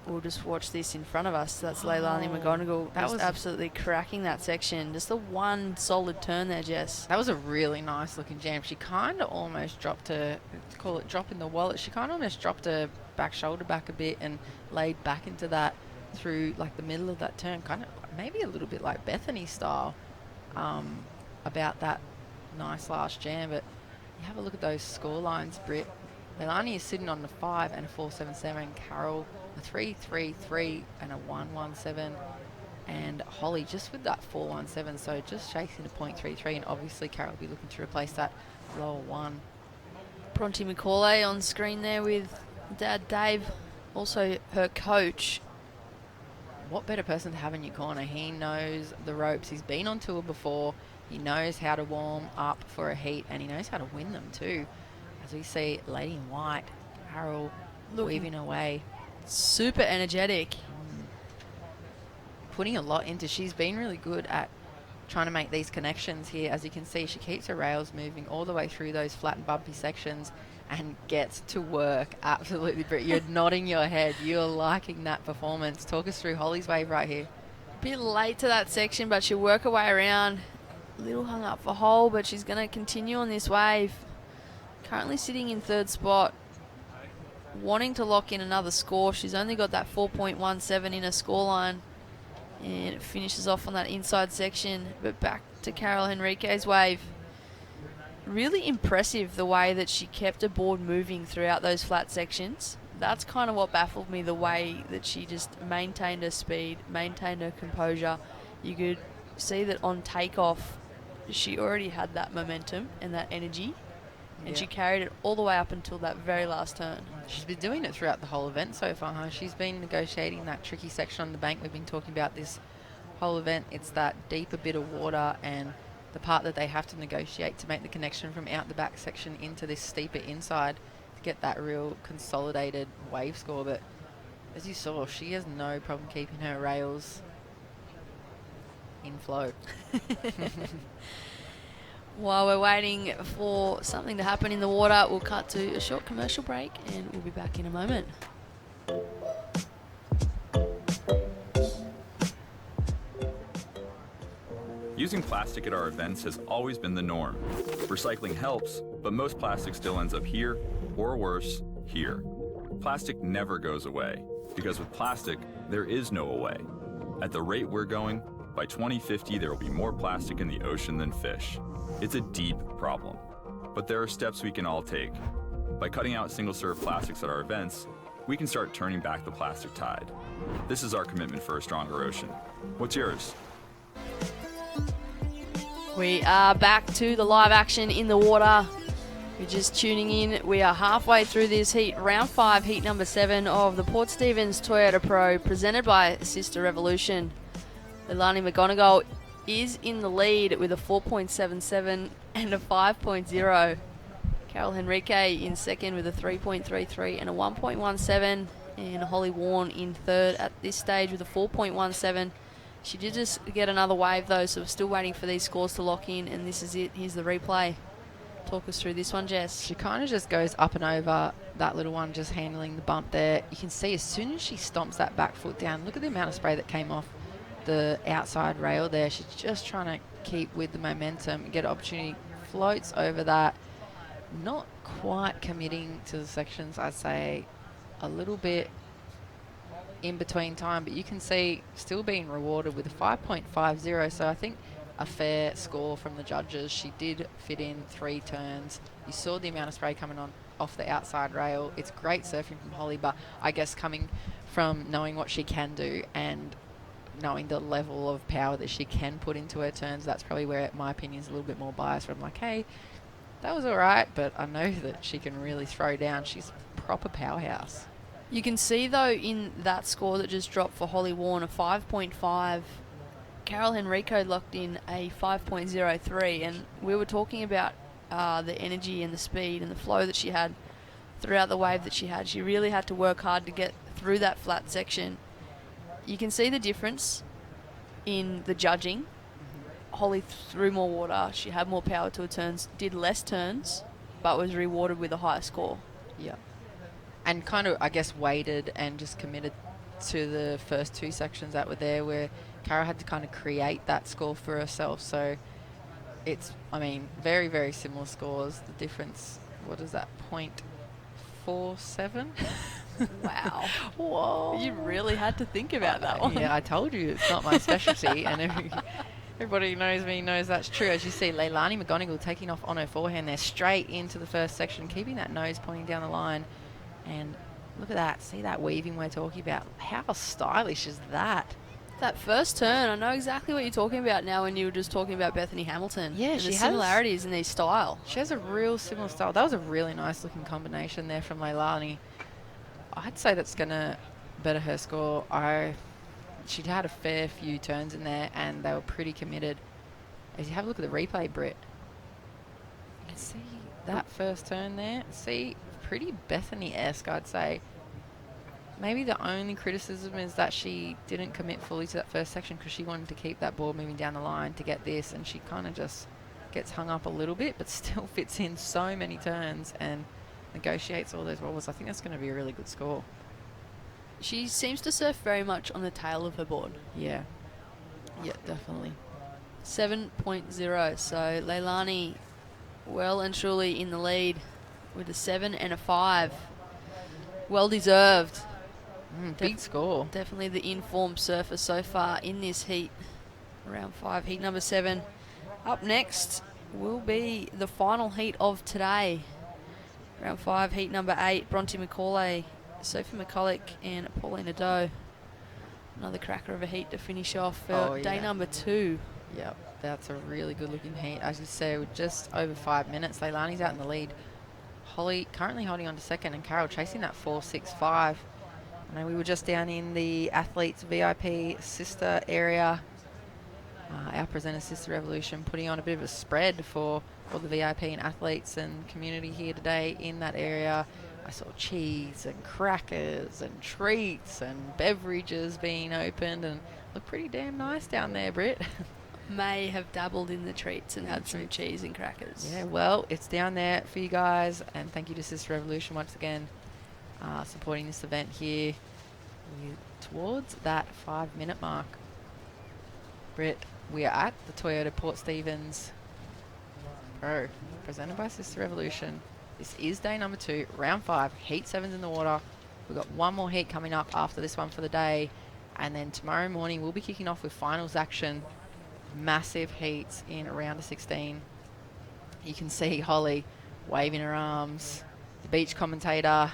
we'll just watch this in front of us. That's Leilani McGonigal. That was absolutely cracking that section. Just the one solid turn there, Jess. That was a really nice looking jam. She kind of almost dropped her, call it drop in the wallet. She kind of almost dropped her back shoulder back a bit and laid back into that through like the middle of that turn. Kind of maybe a little bit like Bethany style about that nice last jam. But you have a look at those score lines, Britt. Leilani is sitting on the 5 and a 4.77. Carol a 3.33 and a 1.17, and Holly just with that 4.17, so just chasing a 0.33, and obviously Carol will be looking to replace that lower 1. Bronte McCauley on screen there with Dad Dave, also her coach. What better person to have in your corner? He knows the ropes. He's been on tour before. He knows how to warm up for a heat, and he knows how to win them too. As we see Lady in White, Carol weaving away. Super energetic. Putting a lot into. She's been really good at trying to make these connections here. As you can see, she keeps her rails moving all the way through those flat and bumpy sections and gets to work. Absolutely, Britt. You're nodding your head. You're liking that performance. Talk us through Holly's wave right here. Bit late to that section, but she'll work her way around. A little hung up for hole, but she's going to continue on this wave. Currently sitting in third spot. Wanting to lock in another score. She's only got that 4.17 in her scoreline, and it finishes off on that inside section. But back to Carol Henrique's wave. really impressive the way that she kept her board moving throughout those flat sections. That's kind of what baffled me, the way that she just maintained her speed, maintained her composure. You could see that on takeoff, she already had that momentum and that energy, and she carried it all the way up until that very last turn. She's been doing it throughout the whole event so far, huh? She's been negotiating that tricky section on the bank. We've been talking about this whole event. It's that deeper bit of water and the part that they have to negotiate to make the connection from out the back section into this steeper inside to get that real consolidated wave score. But as you saw, she has no problem keeping her rails in flow. While we're waiting for something to happen in the water, we'll cut to a short commercial break and we'll be back in a moment. Using plastic at our events has always been the norm. Recycling helps, but most plastic still ends up here, or worse, here. Plastic never goes away, because with plastic, there is no away. At the rate we're going, by 2050 there will be more plastic in the ocean than fish. It's a deep problem, but there are steps we can all take. By cutting out single-serve plastics at our events, we can start turning back the plastic tide. This is our commitment for a stronger ocean. What's yours? We are back to the live action in the water. You're just tuning in. We are halfway through this heat, round 5, heat number 7 of the Port Stephens Toyota Pro, presented by Sister Revolution. Leilani McGonigal is in the lead with a 4.77 and a 5.0. Carol Henrique in second with a 3.33 and a 1.17. And Holly Warren in third at this stage with a 4.17. She did just get another wave though, so we're still waiting for these scores to lock in, and this is it. Here's the replay. Talk us through this one, Jess. She kind of just goes up and over that little one, just handling the bump there. You can see as soon as she stomps that back foot down, look at the amount of spray that came off the outside rail there. She's just trying to keep with the momentum, get opportunity, floats over that. Not quite committing to the sections, I'd say a little bit in between time, but you can see still being rewarded with a 5.50, so I think a fair score from the judges. She did fit in 3 turns. You saw the amount of spray coming on off the outside rail. It's great surfing from Holly, but I guess coming from knowing what she can do and knowing the level of power that she can put into her turns, that's probably where my opinion is a little bit more biased, where I'm like, hey, that was all right, but I know that she can really throw down. She's a proper powerhouse. You can see, though, in that score that just dropped for Holly Warren, a 5.5. Carol Henrico locked in a 5.03, and we were talking about the energy and the speed and the flow that she had throughout the wave that she had. She really had to work hard to get through that flat section. You can see the difference in the judging. Holly threw more water. She had more power to her turns, did less turns, but was rewarded with a higher score. Yeah. And kind of, I guess, waited and just committed to the first 2 sections that were there, where Cara had to kind of create that score for herself. So it's, I mean, very, very similar scores. The difference, what is that, 0.47? Wow. Whoa. You really had to think about that one. Yeah, I told you it's not my specialty, and everybody who knows me knows that's true. As you see, Leilani McGonigal taking off on her forehand there, straight into the first section, keeping that nose pointing down the line. And look at that. See that weaving we're talking about? How stylish is that? That first turn, I know exactly what you're talking about now when you were just talking about Bethany Hamilton. Yeah, and she the has similarities in these style. She has a real similar style. That was a really nice looking combination there from Leilani. I'd say that's going to better her score. She'd had a fair few turns in there, and they were pretty committed. As you have a look at the replay, Britt, you can see that first turn there. See, pretty Bethany-esque, I'd say. Maybe the only criticism is that she didn't commit fully to that first section because she wanted to keep that board moving down the line to get this, and she kind of just gets hung up a little bit, but still fits in so many turns and negotiates all those wobbles. I think that's going to be a really good score. She seems to surf very much on the tail of her board. Yeah. Yeah, definitely. 7.0. So Leilani well and truly in the lead with a 7 and a 5. Well deserved. Big score. Definitely the informed surfer so far in this heat. Round 5, heat number 7. Up next will be the final heat of today. Round 5, heat number 8, Bronte McCauley, Sophie McCulloch and Paulina Doe. Another cracker of a heat to finish off for day number 2. Yep, that's a really good looking heat. As you say, with just over 5 minutes, Leilani's out in the lead. Holly currently holding on to second, and Carol chasing that 4.65. I know we were just down in the athletes VIP sister area. Our presenter, Sister Revolution, putting on a bit of a spread for all the VIP and athletes and community here today in that area. I saw cheese and crackers and treats and beverages being opened, and looked pretty damn nice down there, Britt. May have dabbled in the treats and had some cheese and crackers. Yeah, well, it's down there for you guys, and thank you to Sister Revolution once again supporting this event here towards that 5-minute mark. Britt, we are at the Toyota Port Stephens Pro, presented by Sister Revolution. This is day number 2, round 5, heat 7's in the water. We've got one more heat coming up after this one for the day, and then tomorrow morning we'll be kicking off with finals action. Massive heats in round of 16. You can see Holly waving her arms. The beach commentator,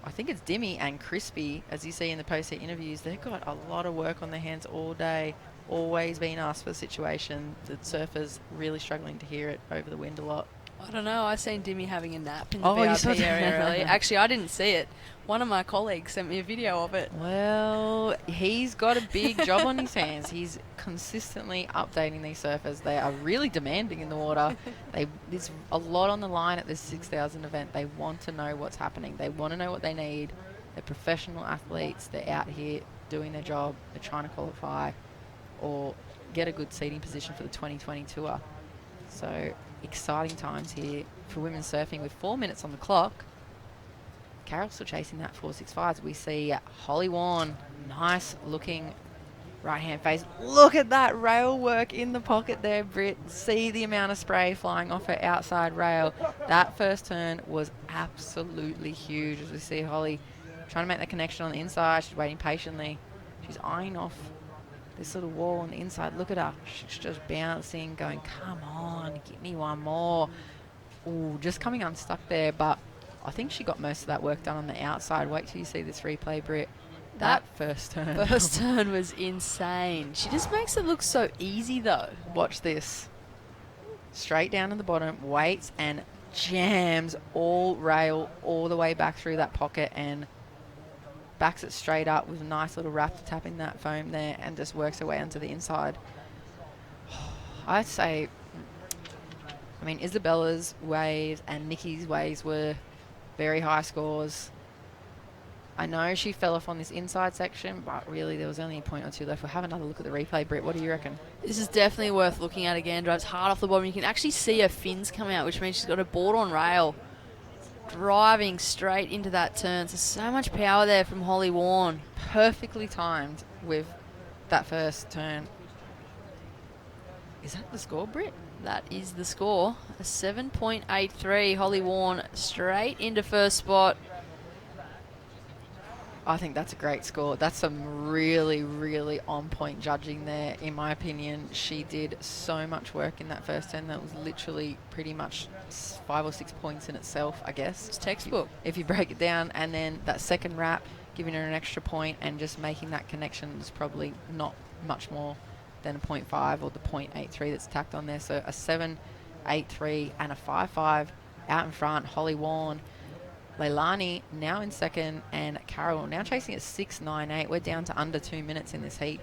I think it's Dimmy and Crispy, as you see in the post-heat interviews, they've got a lot of work on their hands all day, always being asked for the situation. The surfers really struggling to hear it over the wind a lot. I don't know. I seen Dimmy having a nap in the you VIP saw that? area earlier. Actually, I didn't see it. One of my colleagues sent me a video of it. Well, he's got a big job on his hands. He's consistently updating these surfers. They are really demanding in the water. There's a lot on the line at this 6,000 event. They want to know what's happening. They want to know what they need. They're professional athletes. They're out here doing their job. They're trying to qualify or get a good seating position for the 2020 tour. So exciting times here for women's surfing with 4 minutes on the clock. Carol's still chasing that 4.65. We see Holly Warren, nice looking right hand face. Look at that rail work in the pocket there, Britt. See the amount of spray flying off her outside rail. That first turn was absolutely huge, as we see Holly trying to make that connection on the inside. She's waiting patiently. She's eyeing off this little wall on the inside. Look at her. She's just bouncing, going, come on, give me one more. Ooh, just coming unstuck there, but I think she got most of that work done on the outside. Wait till you see this replay, Britt. That first turn. First turn was insane. She just makes it look so easy, though. Watch this. Straight down to the bottom, waits and jams all rail all the way back through that pocket and backs it straight up with a nice little wrap tapping that foam there and just works her way onto the inside. I'd say, I mean, Isabella's waves and Nikki's waves were very high scores. I know she fell off on this inside section, but really there was only a point or two left. We'll have another look at the replay. Britt, what do you reckon? This is definitely worth looking at again. Drives hard off the bottom. You can actually see her fins come out, which means she's got a board on rail. Driving straight into that turn. So much power there from Holly Warren. Perfectly timed with that first turn. Is that the score, Britt? That is the score. A 7.83. Holly Warren straight into first spot. I think that's a great score. That's some really, really on-point judging there, in my opinion. She did so much work in that first turn. That was literally pretty much 5 or 6 points in itself, I guess. It's textbook. If you break it down. And then that second wrap, giving her an extra point and just making that connection is probably not much more than a 0.5 or the 0.83 that's tacked on there. So a 7.83 and a 5.5 out in front. Holly Warren. Leilani now in second, and Carol now chasing at 6.98. We're down to under 2 minutes in this heat.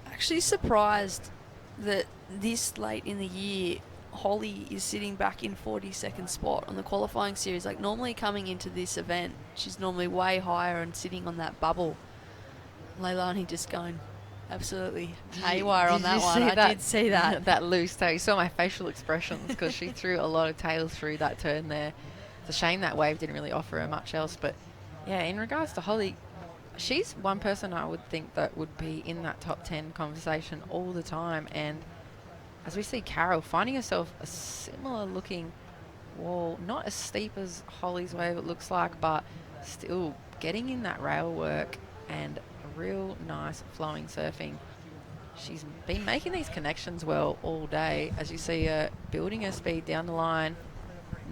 Actually surprised that this late in the year, Holly is sitting back in 42nd spot on the qualifying series. Like, normally coming into this event, she's normally way higher and sitting on that bubble. Leilani just going absolutely haywire on that one. I did see that. That loose tail. You saw my facial expressions because she threw a lot of tails through that turn there. It's a shame that wave didn't really offer her much else. But, yeah, in regards to Holly, she's one person I would think that would be in that top 10 conversation all the time. And as we see Carol finding herself a similar looking wall, not as steep as Holly's wave it looks like, but still getting in that rail work and a real nice flowing surfing. she's been making these connections well all day. As you see her building her speed down the line.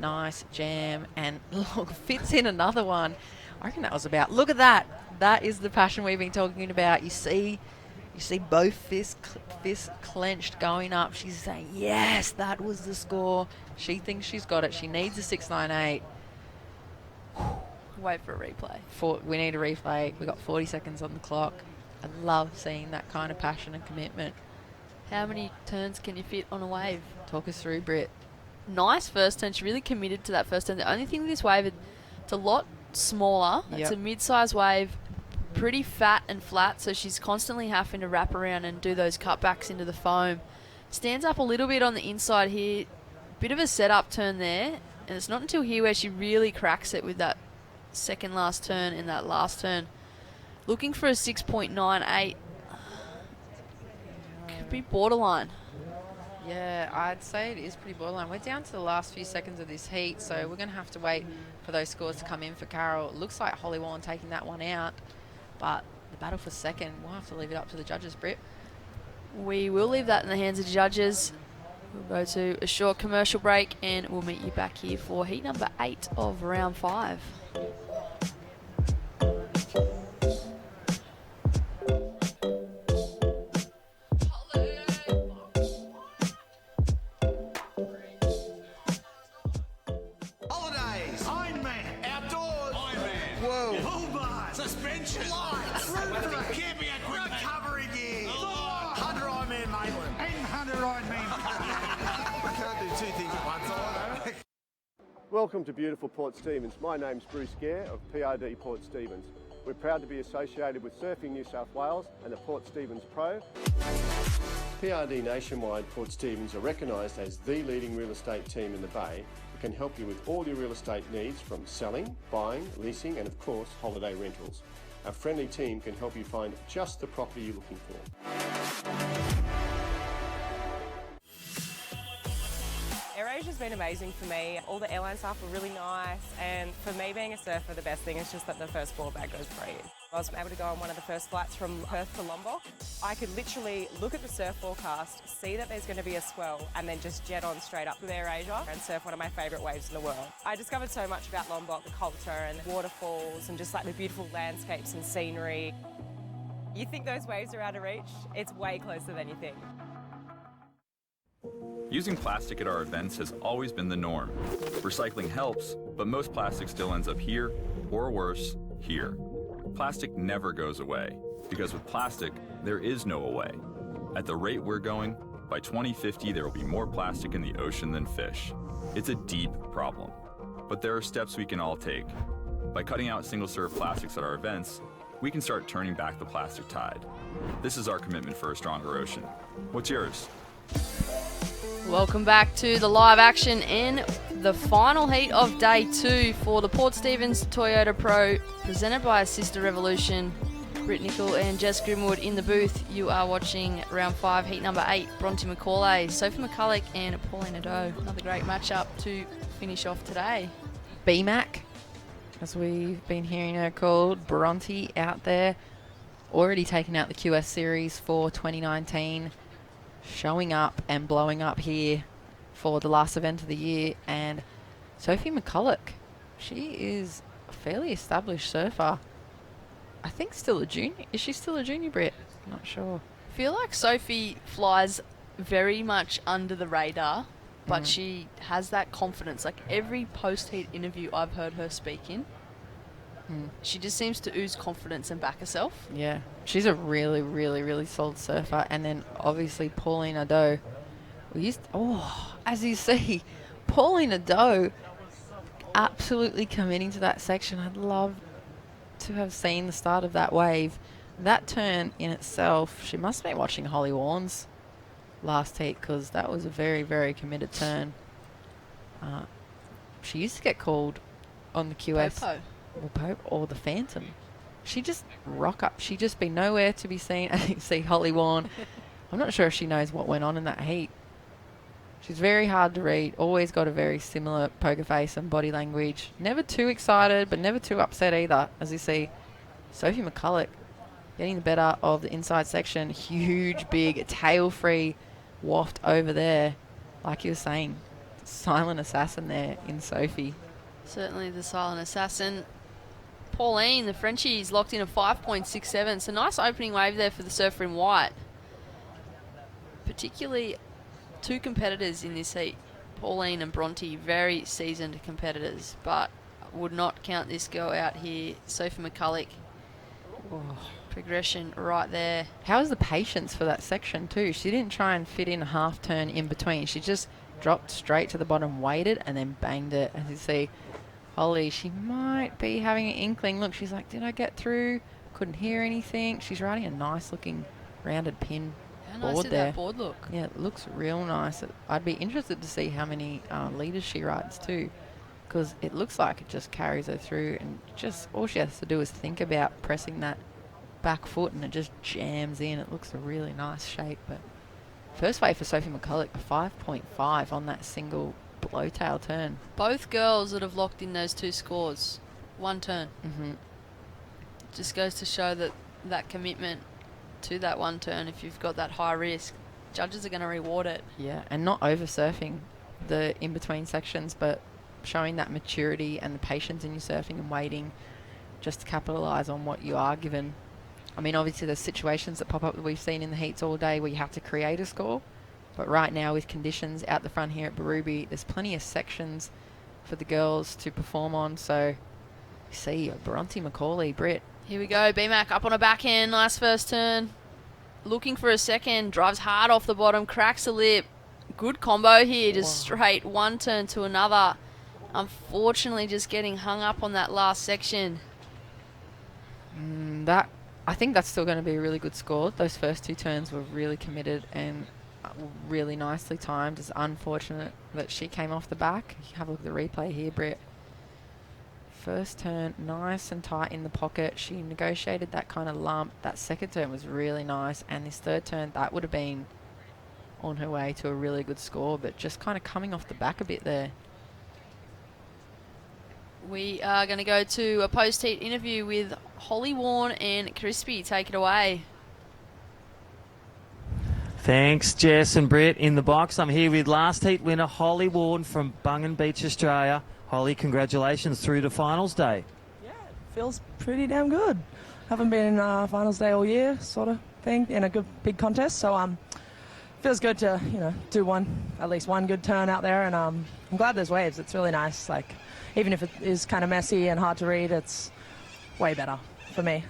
Nice jam. And look, fits in another one. I reckon that was about, look at that. That is the passion we've been talking about. You see both fists clenched going up. She's saying, yes, that was the score. She thinks she's got it. She needs a 6.98. Wait for a replay. We need a replay. We've got 40 seconds on the clock. I love seeing that kind of passion and commitment. How many turns can you fit on a wave? Talk us through, Britt. Nice first turn. She really committed to that first turn. The only thing with this wave, it's a lot smaller. Yep. It's a mid-size wave, pretty fat and flat, so she's constantly having to wrap around and do those cutbacks into the foam. Stands up a little bit on the inside here. Bit of a setup turn there, and it's not until here where she really cracks it with that second last turn and that last turn. Looking for a 6.98. Could be borderline. Yeah, I'd say it is pretty borderline. We're down to the last few seconds of this heat, so we're going to have to wait for those scores to come in for Carol. It looks like Holly Warren taking that one out, but the battle for second, we'll have to leave it up to the judges, Britt. We will leave that in the hands of the judges. We'll go to a short commercial break, and we'll meet you back here for heat number 8 of round 5. Suspension lights, roof camping equipment, recovery gear, Hunter Ironman Maitland, and Hunter Ironman. I can't do two things at once. I know. Welcome to beautiful Port Stephens. My name's Bruce Gare of PRD Port Stephens. We're proud to be associated with Surfing New South Wales and the Port Stephens Pro. PRD Nationwide Port Stephens are recognised as the leading real estate team in the Bay who can help you with all your real estate needs from selling, buying, leasing and of course holiday rentals. Our friendly team can help you find just the property you're looking for. AirAsia's been amazing for me. All the airline staff were really nice, and for me being a surfer, the best thing is just that the first board bag goes free. I was able to go on one of the first flights from Perth to Lombok. I could literally look at the surf forecast, see that there's going to be a swell, and then just jet on straight up with AirAsia and surf one of my favourite waves in the world. I discovered so much about Lombok, the culture and waterfalls and just like the beautiful landscapes and scenery. You think those waves are out of reach? It's way closer than you think. Using plastic at our events has always been the norm. Recycling helps, but most plastic still ends up here, or worse, here. Plastic never goes away, because with plastic, there is no away. At the rate we're going, by 2050 there will be more plastic in the ocean than fish. It's a deep problem, but there are steps we can all take. By cutting out single-serve plastics at our events, we can start turning back the plastic tide. This is our commitment for a stronger ocean. What's yours? Welcome back to the live action and the final heat of day 2 for the Port Stephens Toyota Pro, presented by Sister Revolution. Britt Nicol and Jess Grimwood in the booth. You are watching round 5, heat number 8. Bronte McCauley, Sophie McCulloch and Paulina Doe. Another great matchup to finish off today. BMAC, as we've been hearing her called, Bronte out there, already taken out the QS series for 2019. Showing up and blowing up here for the last event of the year. And Sophie McCulloch, she is a fairly established surfer. I think still a junior. Is she still a junior, Britt? Not sure. I feel like Sophie flies very much under the radar, but she has that confidence. Like every post-heat interview I've heard her speak in, she just seems to ooze confidence and back herself. Yeah, she's a really, really, really solid surfer. And then obviously Paulina Doe. As you see, Paulina Doe absolutely committing to that section. I'd love to have seen the start of that wave. That turn in itself, she must have been watching Holly Warren's last heat, because that was a very, very committed turn. She used to get called on the QS. Popo. Or the Phantom. She just rock up. She just be nowhere to be seen. And you see Holly Warren. I'm not sure if she knows what went on in that heat. She's very hard to read. Always got a very similar poker face and body language. Never too excited, but never too upset either. As you see, Sophie McCulloch getting the better of the inside section. Huge, big, tail-free waft over there. Like you were saying, silent assassin there in Sophie. Certainly the silent assassin. Pauline, the Frenchie's locked in a 5.67. So nice opening wave there for the surfer in white. Particularly 2 competitors in this heat. Pauline and Bronte, very seasoned competitors, but would not count this girl out here. Sophie McCulloch. Progression right there. How was the patience for that section too? She didn't try and fit in a half turn in between. She just dropped straight to the bottom, waited, and then banged it. As you see, Holly, she might be having an inkling. Look, she's like, did I get through? Couldn't hear anything. She's riding a nice looking rounded pin How nice did that board look? Yeah, it looks real nice. I'd be interested to see how many leaders she rides too, because it looks like it just carries her through, and just all she has to do is think about pressing that back foot and it just jams in. It looks a really nice shape. But first wave for Sophie McCulloch, a 5.5 on that single blowtail turn. Both girls that have locked in those 2 scores, 1 turn. Just goes to show that commitment to that 1 turn. If you've got that high risk, judges are going to reward it. Yeah, and not over surfing the in between sections, but showing that maturity and the patience in your surfing and waiting just to capitalise on what you are given. I mean, obviously there's situations that pop up that we've seen in the heats all day where you have to create a score, but right now with conditions out the front here at Barubie, there's plenty of sections for the girls to perform on. So you see Bronte McCauley, Britt. Here we go, BMAC up on a backhand, nice first turn. Looking for a second, drives hard off the bottom, cracks a lip. Good combo here, just straight 1 turn to another. Unfortunately just getting hung up on that last section. I think that's still going to be a really good score. Those first 2 turns were really committed and really nicely timed. It's unfortunate that she came off the back. Have a look at the replay here, Britt. First turn, nice and tight in the pocket. She negotiated that kind of lump. That second turn was really nice. And this third turn, that would have been on her way to a really good score, but just kind of coming off the back a bit there. We are going to go to a post-heat interview with Holly Warren and Crispy. Take it away. Thanks, Jess and Britt in the box. I'm here with last heat winner Holly Warren from Bungan Beach, Australia. Holly, congratulations through to finals day. Feels pretty damn good. Haven't been in finals day all year, sort of thing, in a good big contest. So feels good to do at least one good turn out there, and I'm glad there's waves. It's really nice. Like, even if it is kind of messy and hard to read, it's way better for me.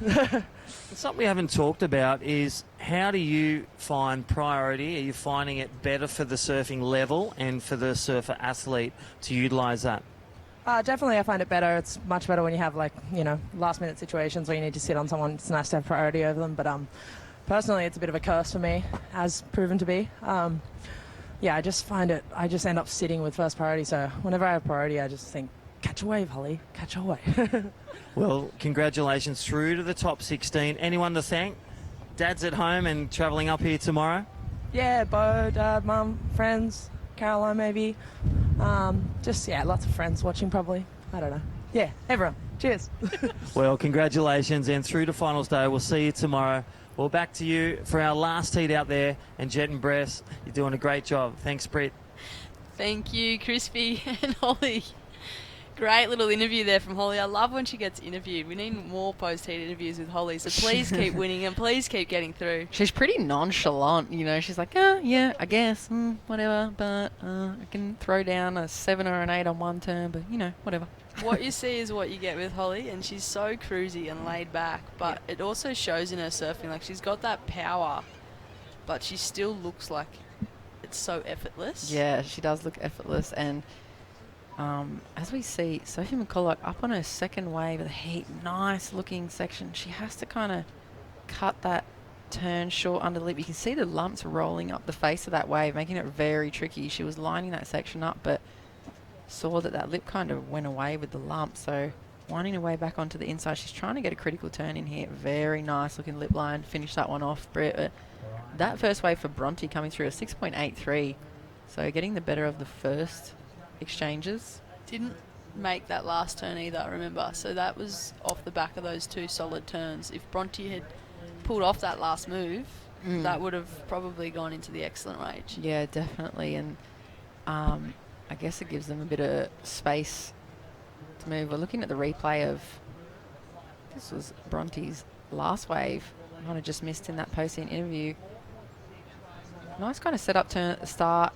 Something we haven't talked about is how do you find priority? Are you finding it better for the surfing level and for the surfer athlete to utilise that? Definitely, I find it better. It's much better when you have last minute situations where you need to sit on someone. It's nice to have priority over them. But personally, it's a bit of a curse for me, as proven to be. I just find it. I just end up sitting with first priority. So whenever I have priority, I just think, catch a wave, Holly. Catch a wave. Well, congratulations through to the top 16. Anyone to thank? Dad's at home and travelling up here tomorrow? Yeah, Bo, Dad, Mum, friends, Caroline maybe. Lots of friends watching probably. I don't know. Yeah, everyone. Cheers. Well, congratulations, and through to finals day. We'll see you tomorrow. Well, back to you for our last heat out there. And Jet and Bress, you're doing a great job. Thanks, Britt. Thank you, Crispy and Holly. Great little interview there from Holly. I love when she gets interviewed. We need more post-heat interviews with Holly, so please keep winning and please keep getting through. She's pretty nonchalant, She's like, yeah, I guess, whatever, but I can throw down a 7 or an 8 on 1 turn, but, whatever. What you see is what you get with Holly, and she's so cruisy and laid back, but it also shows in her surfing. Like, she's got that power, but she still looks like it's so effortless. Yeah, she does look effortless, and as we see, Sophie McCulloch up on her second wave of the heat, nice looking section. She has to kind of cut that turn short under the lip. You can see the lumps rolling up the face of that wave, making it very tricky. She was lining that section up, but saw that lip kind of went away with the lump. So winding her way back onto the inside, she's trying to get a critical turn in here. Very nice looking lip line. Finish that one off, Britt. That first wave for Bronte coming through a 6.83. So getting the better of the first exchanges. Didn't make that last turn either, remember, so that was off the back of those 2 solid turns. If Bronte had pulled off that last move, Mm. that would have probably gone into the excellent range. Yeah, definitely. And I guess it gives them a bit of space to move. We're looking at the replay of, this was Bronte's last wave. Might have just missed in that post-in interview. Nice kind of set up turn at the start.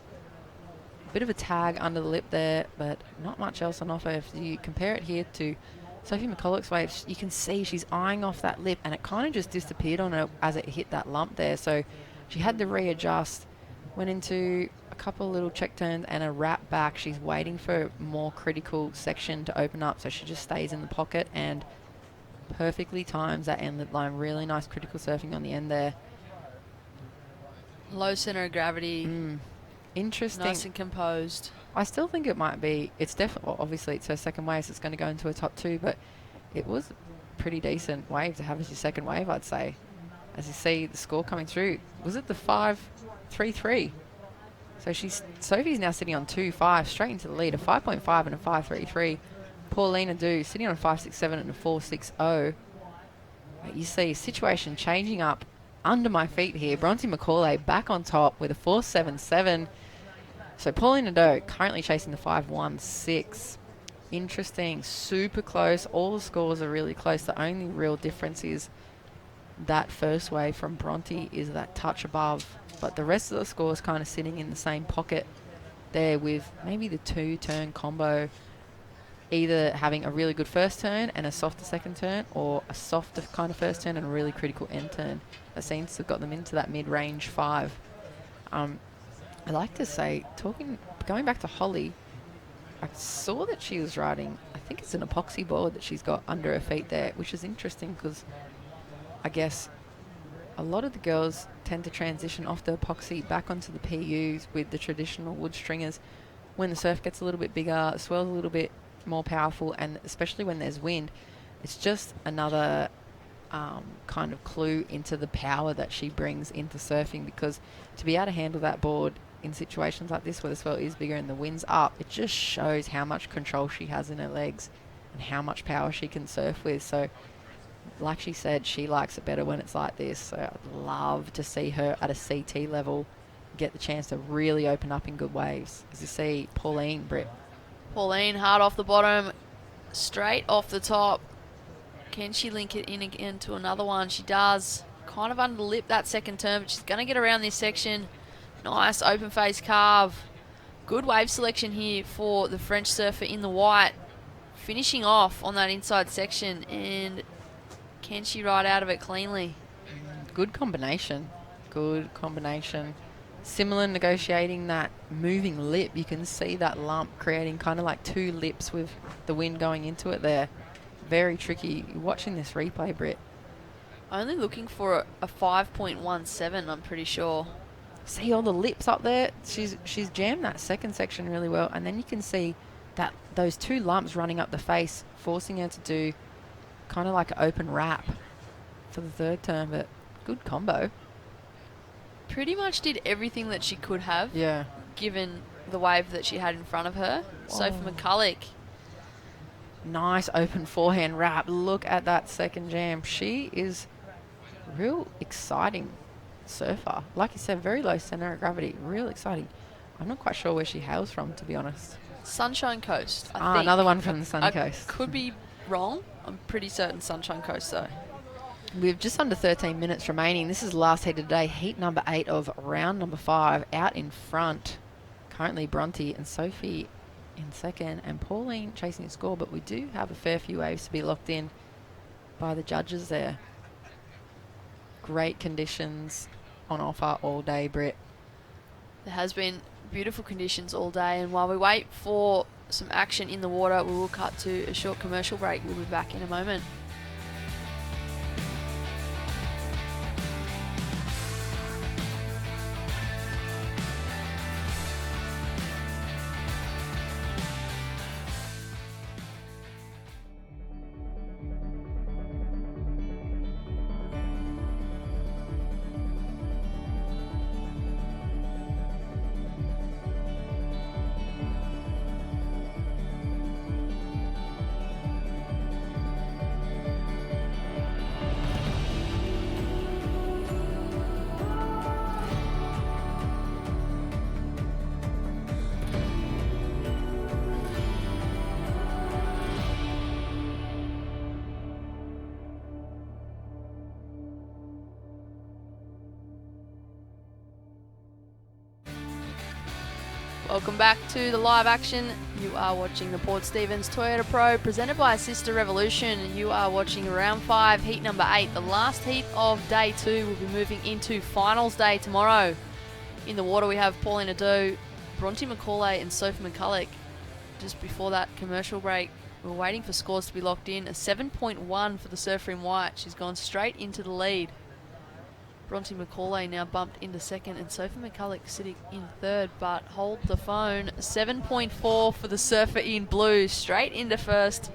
Bit of a tag under the lip there, but not much else on offer. If you compare it here to Sophie McCulloch's wave, you can see she's eyeing off that lip, and it kind of just disappeared on her as it hit that lump there. So she had to readjust, went into a couple of little check turns and a wrap back. She's waiting for a more critical section to open up, so she just stays in the pocket and perfectly times that end lip line. Really nice critical surfing on the end there. Low center of gravity. Interesting. Nice and composed. I still think it might be, it's definitely, well, obviously it's her second wave, so it's going to go into a top 2, but it was a pretty decent wave to have as your second wave, I'd say. As you see the score coming through, was it the 5.33? So Sophie's now sitting on 2.5, straight into the lead, a 5.5 and a 5.33. Paulina Du sitting on a 5.67 and a 4.60. But you see situation changing up under my feet here. Bronte McCauley back on top with a 4.77. So Paulina Du currently chasing the 5.16. Interesting, super close. All the scores are really close. The only real difference is that first wave from Bronte is that touch above. But the rest of the scores kind of sitting in the same pocket there, with maybe the 2-turn combo either having a really good first turn and a softer second turn, or a softer kind of first turn and a really critical end turn. That seems to have got them into that mid-range 5. I like to say, going back to Holly, I saw that she was riding, I think it's an epoxy board that she's got under her feet there, which is interesting because I guess a lot of the girls tend to transition off the epoxy back onto the PUs with the traditional wood stringers when the surf gets a little bit bigger, the swell's a little bit more powerful, and especially when there's wind. It's just another kind of clue into the power that she brings into surfing, because to be able to handle that board in situations like this where the swell is bigger and the wind's up, it just shows how much control she has in her legs and how much power she can surf with. So like she said, she likes it better when it's like this. So I'd love to see her at a CT level get the chance to really open up in good waves. As you see, Pauline hard off the bottom, straight off the top. Can she link it in again to another one? She does. Kind of under the lip that second turn, but she's going to get around this section. Nice open face carve. Good wave selection here for the French surfer in the white. Finishing off on that inside section, and can she ride out of it cleanly? Good combination. Good combination. Similar negotiating that moving lip. You can see that lump creating kind of like 2 lips with the wind going into it there. Very tricky. You're watching this replay, Britt. Only looking for a 5.17, I'm pretty sure. See all the lips up there? She's jammed that second section really well, and then you can see that those 2 lumps running up the face, forcing her to do kind of like an open wrap for the third turn, but good combo. Pretty much did everything that she could have. Yeah. Given the wave that she had in front of her. Sophie McCulloch. Nice open forehand wrap. Look at that second jam. She is real exciting surfer. Like you said, very low center of gravity. Real exciting. I'm not quite sure where she hails from, to be honest. Sunshine Coast, I think. Another one from the Sunny Coast. Could be wrong. I'm pretty certain Sunshine Coast, though. We've just under 13 minutes remaining. This is the last heat of the day. Heat number 8 of round number 5. Out in front, currently Bronte and Sophie in second, and Pauline chasing the score, but we do have a fair few waves to be locked in by the judges there. Great conditions on offer all day, Britt. There has been beautiful conditions all day, and while we wait for some action in the water, we will cut to a short commercial break. We'll be back in a moment. Welcome back to the live action. You are watching the Port Stephens Toyota Pro presented by Sister Revolution. You are watching round 5, heat number 8. The last heat of day 2 will be moving into finals day tomorrow. In the water we have Pauline Ado, Bronte McCauley and Sophie McCulloch. Just before that commercial break, we're waiting for scores to be locked in. A 7.1 for the surfer in white. She's gone straight into the lead. Bronte McCauley now bumped into second and Sophie McCulloch sitting in third, but hold the phone. 7.4 for the surfer in blue, straight into first.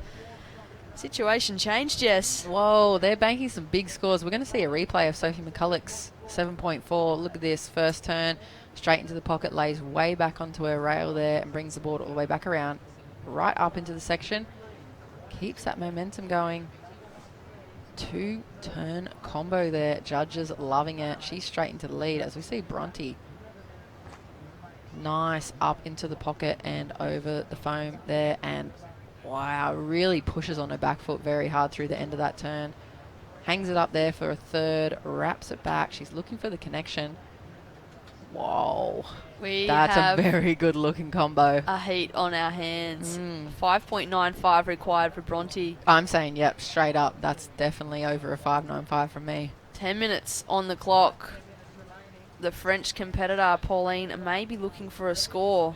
Situation changed, Jess. Whoa, they're banking some big scores. We're going to see a replay of Sophie McCulloch's 7.4. Look at this, first turn, straight into the pocket, lays way back onto her rail there and brings the board all the way back around, right up into the section. Keeps that momentum going. 2-turn combo there. Judges loving it. She's straight into the lead as we see Bronte. Nice up into the pocket and over the foam there. And wow, really pushes on her back foot very hard through the end of that turn. Hangs it up there for a third. Wraps it back. She's looking for the connection. Whoa. That's a very good looking combo. A heat on our hands. 5.95 required for Bronte. I'm saying, yep, straight up. That's definitely over a 5.95 from me. 10 minutes on the clock. The French competitor, Pauline, may be looking for a score.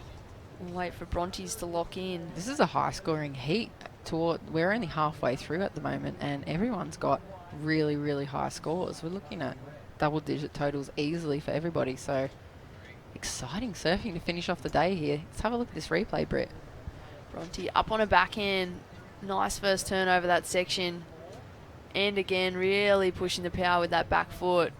We'll wait for Bronte's to lock in. This is a high scoring heat. We're only halfway through at the moment and everyone's got really, really high scores. We're looking at double digit totals easily for everybody. So exciting surfing to finish off the day here. Let's have a look at this replay, Britt. Bronte up on her backhand. Nice first turn over that section. And again, really pushing the power with that back foot.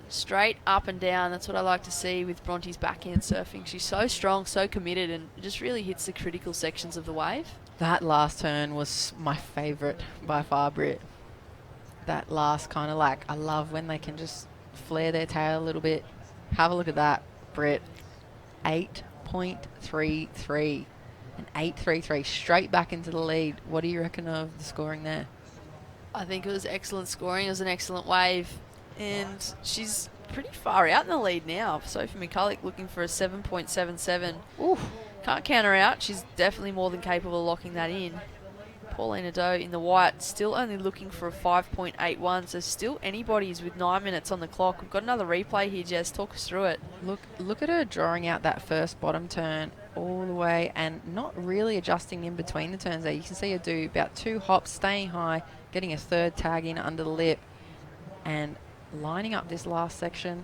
Straight up and down. That's what I like to see with Bronte's backhand surfing. She's so strong, so committed, and just really hits the critical sections of the wave. That last turn was my favourite by far, Britt. That last kind of like, I love when they can just flare their tail a little bit. Have a look at that, Britt. 8.33. An 8.33 straight back into the lead. What do you reckon of the scoring there? I think it was excellent scoring. It was an excellent wave. And she's pretty far out in the lead now. Sophie McCulloch looking for a 7.77. Can't count her out. She's definitely more than capable of locking that in. Pauline Ado in the white still only looking for a 5.81. So still anybody's with 9 minutes on the clock. We've got another replay here, Jess. Talk us through it. Look at her drawing out that first bottom turn all the way and not really adjusting in between the turns there. You can see her do about 2 hops, staying high, getting a third tag in under the lip and lining up this last section.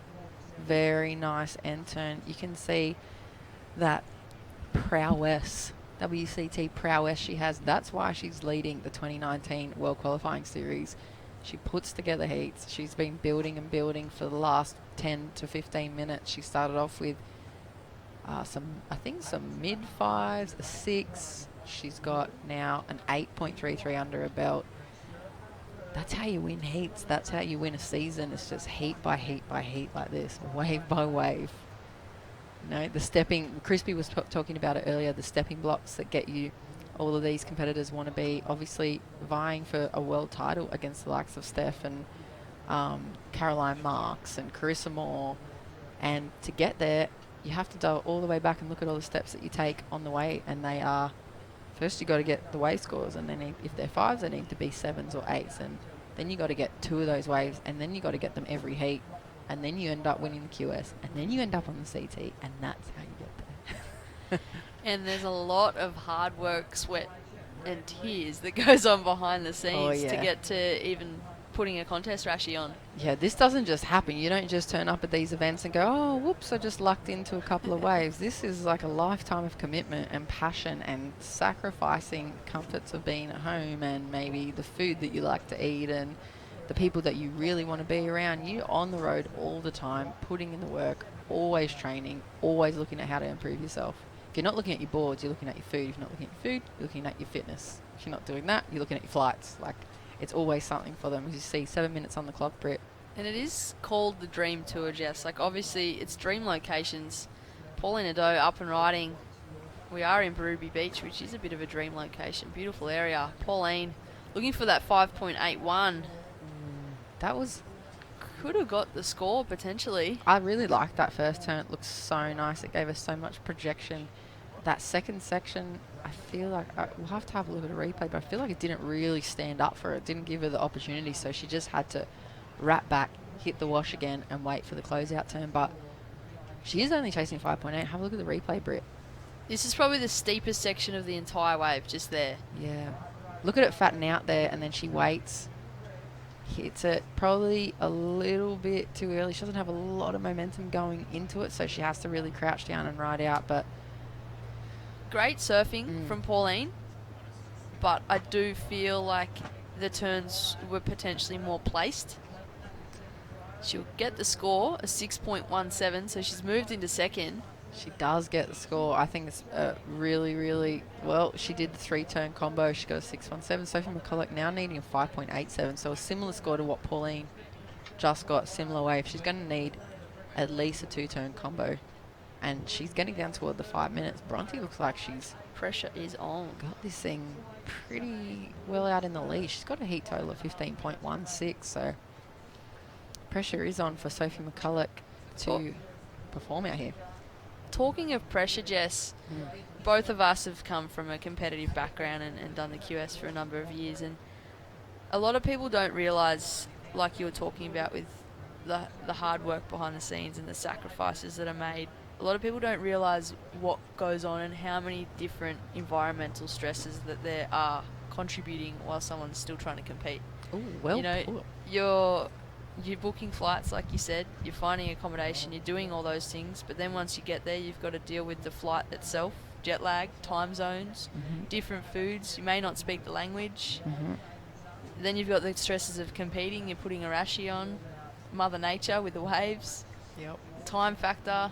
Very nice end turn. You can see that prowess, WCT prowess she has. That's why she's leading the 2019 World Qualifying Series. She puts together heats. She's been building and building for the last 10 to 15 minutes. She started off with some mid 5s, a 6. She's got now an 8.33 under her belt. That's how you win heats. That's how you win a season. It's just heat by heat by heat like this, wave by wave. You know, the stepping, Crispy was talking about it earlier, the stepping blocks that get you, all of these competitors want to be obviously vying for a world title against the likes of Steph and Caroline Marks and Carissa Moore. And to get there, you have to go all the way back and look at all the steps that you take on the way. And they are, first you got to get the wave scores, and then if they're 5s, they need to be 7s or 8s. And then you got to get 2 of those waves, and then you got to get them every heat. And then you end up winning the QS, and then you end up on the CT, and that's how you get there. And there's a lot of hard work, sweat, and tears that goes on behind the scenes to get to even putting a contest rashie on. Yeah, this doesn't just happen. You don't just turn up at these events and go, oh, whoops, I just lucked into a couple of waves. This is like a lifetime of commitment and passion and sacrificing comforts of being at home and maybe the food that you like to eat and the people that you really want to be around. You're on the road all the time, putting in the work, always training, always looking at how to improve yourself. If you're not looking at your boards, you're looking at your food. If you're not looking at your food, you're looking at your fitness. If you're not doing that, you're looking at your flights. Like, it's always something for them. As you see, 7 minutes on the clock, Britt. And it is called the Dream Tour, Jess. Like, obviously, it's dream locations. Pauline Ado up and riding. We are in Berube Beach, which is a bit of a dream location. Beautiful area. Pauline looking for that 5.81. That was... Could have got the score, potentially. I really liked that first turn. It looked so nice. It gave us so much projection that second section, I feel like we'll have to have a look at a replay, but I feel like it didn't really stand up for her. It didn't give her the opportunity, so she just had to wrap back, hit the wash again, and wait for the closeout turn. But she is only chasing 5.8. Have a look at the replay, Britt. This is probably the steepest section of the entire wave, just there. Yeah. Look at it fatten out there, and then she waits, hits it probably a little bit too early. She doesn't have a lot of momentum going into it, so she has to really crouch down and ride out. But great surfing from Pauline, but I do feel like the turns were potentially more placed. She'll get the score, a 6.17, so she's moved into second. She does get the score. I think it's really, really well. She did the 3-turn combo. She got a 6.17. Sophie McCulloch now needing a 5.87, so a similar score to what Pauline just got, similar wave. She's going to need at least a 2-turn combo, and she's getting down toward the 5 minutes. Bronte looks like she's pressure is on. Got this thing pretty well out in the lead. She's got a heat total of 15.16, so pressure is on for Sophie McCulloch to perform out here. Talking of pressure, Jess, both of us have come from a competitive background and done the QS for a number of years, and a lot of people don't realise, like you were talking about with the hard work behind the scenes and the sacrifices that are made, a lot of people don't realise what goes on and how many different environmental stresses that there are contributing while someone's still trying to compete. Ooh, well you know, put. You're booking flights, like you said, you're finding accommodation, you're doing all those things, but then once you get there, you've got to deal with the flight itself, jet lag, time zones, different foods. You may not speak the language. Then you've got the stresses of competing. You're putting a rashi on, Mother Nature with the waves, time factor.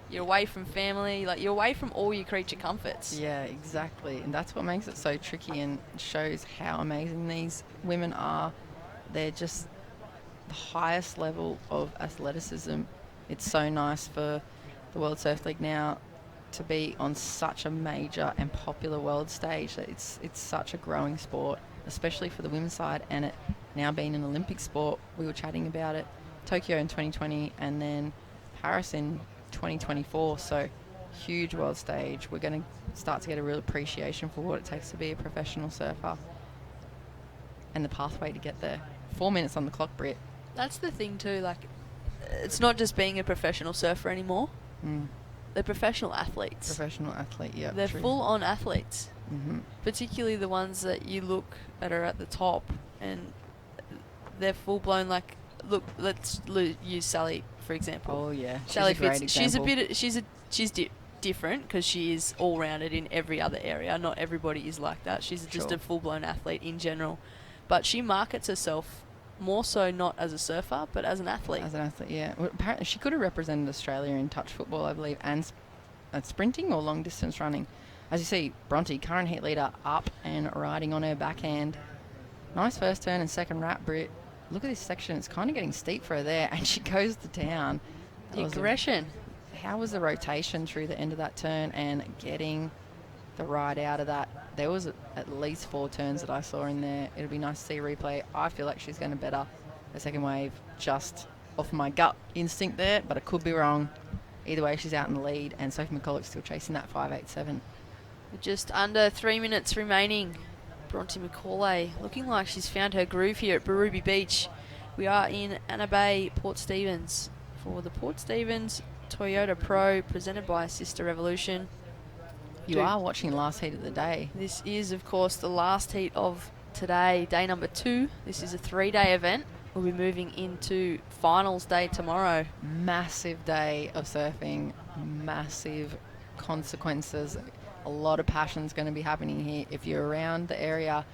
You're away from family, like you're away from all your creature comforts. Yeah, exactly. And that's what makes it so tricky and shows how amazing these women are. They're just the highest level of athleticism. It's so nice for the World Surf League now to be on such a major and popular world stage. It's such a growing sport, especially for the women's side, and it now being an Olympic sport. We were chatting about it, Tokyo in 2020 and then Paris in 2024, so huge world stage. We're going to start to get a real appreciation for what it takes to be a professional surfer and the pathway to get there. 4 minutes on the clock, Britt. That's the thing too, like, it's not just being a professional surfer anymore. They're professional athletes. Professional athlete, yeah. They're true. full-on athletes. Particularly the ones that you look at are at the top, and they're full-blown, like, look, let's use Sally, for example. Oh, yeah. Sally she's a great Fitz. example. She's different because she is all-rounded in every other area. Not everybody is like that. She's just a full-blown athlete in general. But she markets herself more so not as a surfer, but as an athlete. As an athlete, yeah. Well, apparently she could have represented Australia in touch football, I believe, and sprinting or long distance running. As you see, Bronte, current heat leader, up and riding on her backhand. Nice first turn and second wrap, Britt. Look at this section. It's kind of getting steep for her there, and she goes to town. The aggression. How was the rotation through the end of that turn and getting the ride out of that? There was at least 4 turns that I saw in there. It'll be nice to see a replay. I feel like she's going to better the second wave just off my gut instinct there, but I could be wrong. Either way, she's out in the lead, and Sophie McCulloch's still chasing that 5.87. Just under 3 minutes remaining. Bronte McCauley looking like she's found her groove here at Barooby Beach. We are in Anna Bay, Port Stephens, for the Port Stephens Toyota Pro presented by Sister Revolution. You are watching last heat of the day. This is, of course, the last heat of today, day number 2. This is a 3-day event. We'll be moving into finals day tomorrow. Massive day of surfing, massive consequences. A lot of passion's going to be happening here. If you're around the area,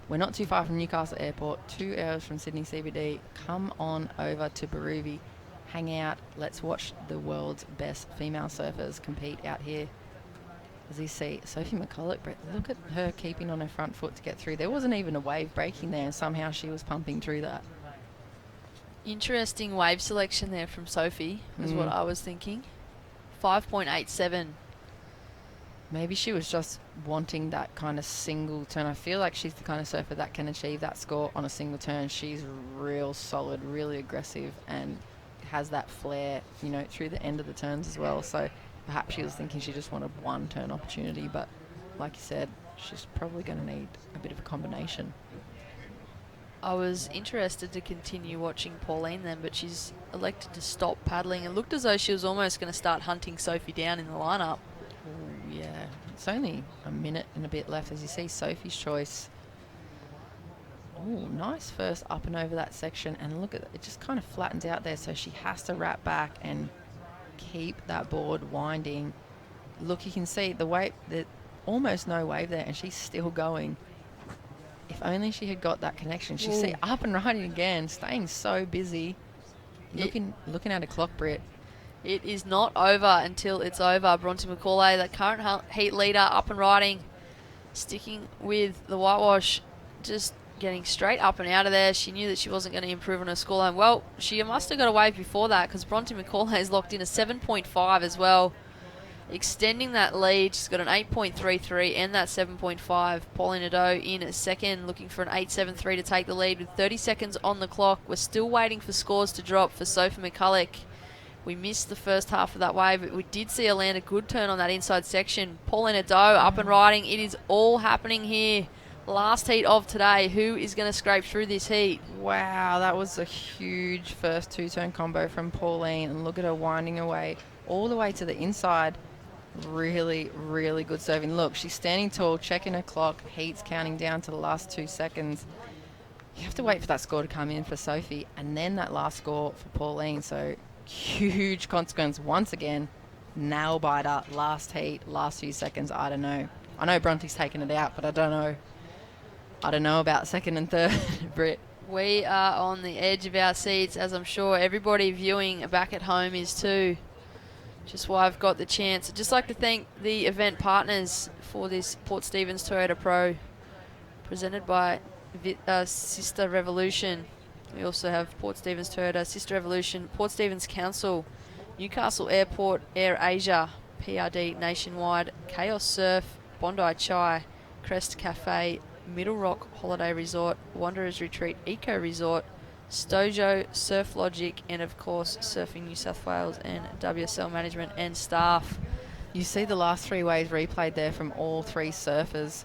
we're not too far from Newcastle Airport, 2 hours from Sydney CBD. Come on over to Barooby, hang out. Let's watch the world's best female surfers compete out here. As you see, Sophie McCulloch, look at her keeping on her front foot to get through. There wasn't even a wave breaking there, and somehow she was pumping through that. Interesting wave selection there from Sophie, is what I was thinking. 5.87. Maybe she was just wanting that kind of single turn. I feel like she's the kind of surfer that can achieve that score on a single turn. She's real solid, really aggressive, and has that flair, you know, through the end of the turns as well. So Perhaps she was thinking she just wanted one turn opportunity, but like you said, she's probably going to need a bit of a combination. I was interested to continue watching Pauline then, but she's elected to stop paddling. It looked as though she was almost going to start hunting Sophie down in the lineup. Ooh, yeah, it's only a minute and a bit left. As you see, Sophie's choice. Oh, nice first up and over that section, and look at it, it just kind of flattens out there, so she has to wrap back and keep that board winding. Look, you can see the wave, there's almost no wave there, and she's still going. If only she had got that connection. She's see up and riding again, staying so busy. Looking at a clock, Britt. It is not over until it's over. Bronte McCauley, the current heat leader, up and riding, sticking with the whitewash, just getting straight up and out of there. She knew that she wasn't going to improve on her scoreline. Well, she must have got a wave before that, because Bronte McCauley is locked in a 7.5 as well, extending that lead. She's got an 8.33 and that 7.5. Pauline Nadeau in a second, looking for an 8.73 to take the lead with 30 seconds on the clock. We're still waiting for scores to drop for Sophie McCulloch. We missed the first half of that wave, but we did see her land a good turn on that inside section. Pauline Nadeau up and riding. It is all happening here. Last heat of today. Who is going to scrape through this heat? Wow, that was a huge first two-turn combo from Pauline. And look at her winding away all the way to the inside. Really, really good serving. Look, she's standing tall, checking her clock. Heat's counting down to the last 2 seconds. You have to wait for that score to come in for Sophie, and then that last score for Pauline. So huge consequence once again. Nail biter, last heat, last few seconds. I don't know. I know Bronte's taken it out, but I don't know. I don't know about second and third, Britt. We are on the edge of our seats, as I'm sure everybody viewing back at home is too. Just why I've got the chance. I'd just like to thank the event partners for this Port Stephens Toyota Pro, presented by Sister Revolution. We also have Port Stephens Toyota, Sister Revolution, Port Stephens Council, Newcastle Airport, Air Asia, PRD Nationwide, Chaos Surf, Bondi Chai, Crest Cafe, Middle Rock Holiday Resort, Wanderers Retreat Eco Resort, Stojo, Surf Logic, and of course Surfing New South Wales and WSL management and staff. You see the last 3 waves replayed there from all 3 surfers.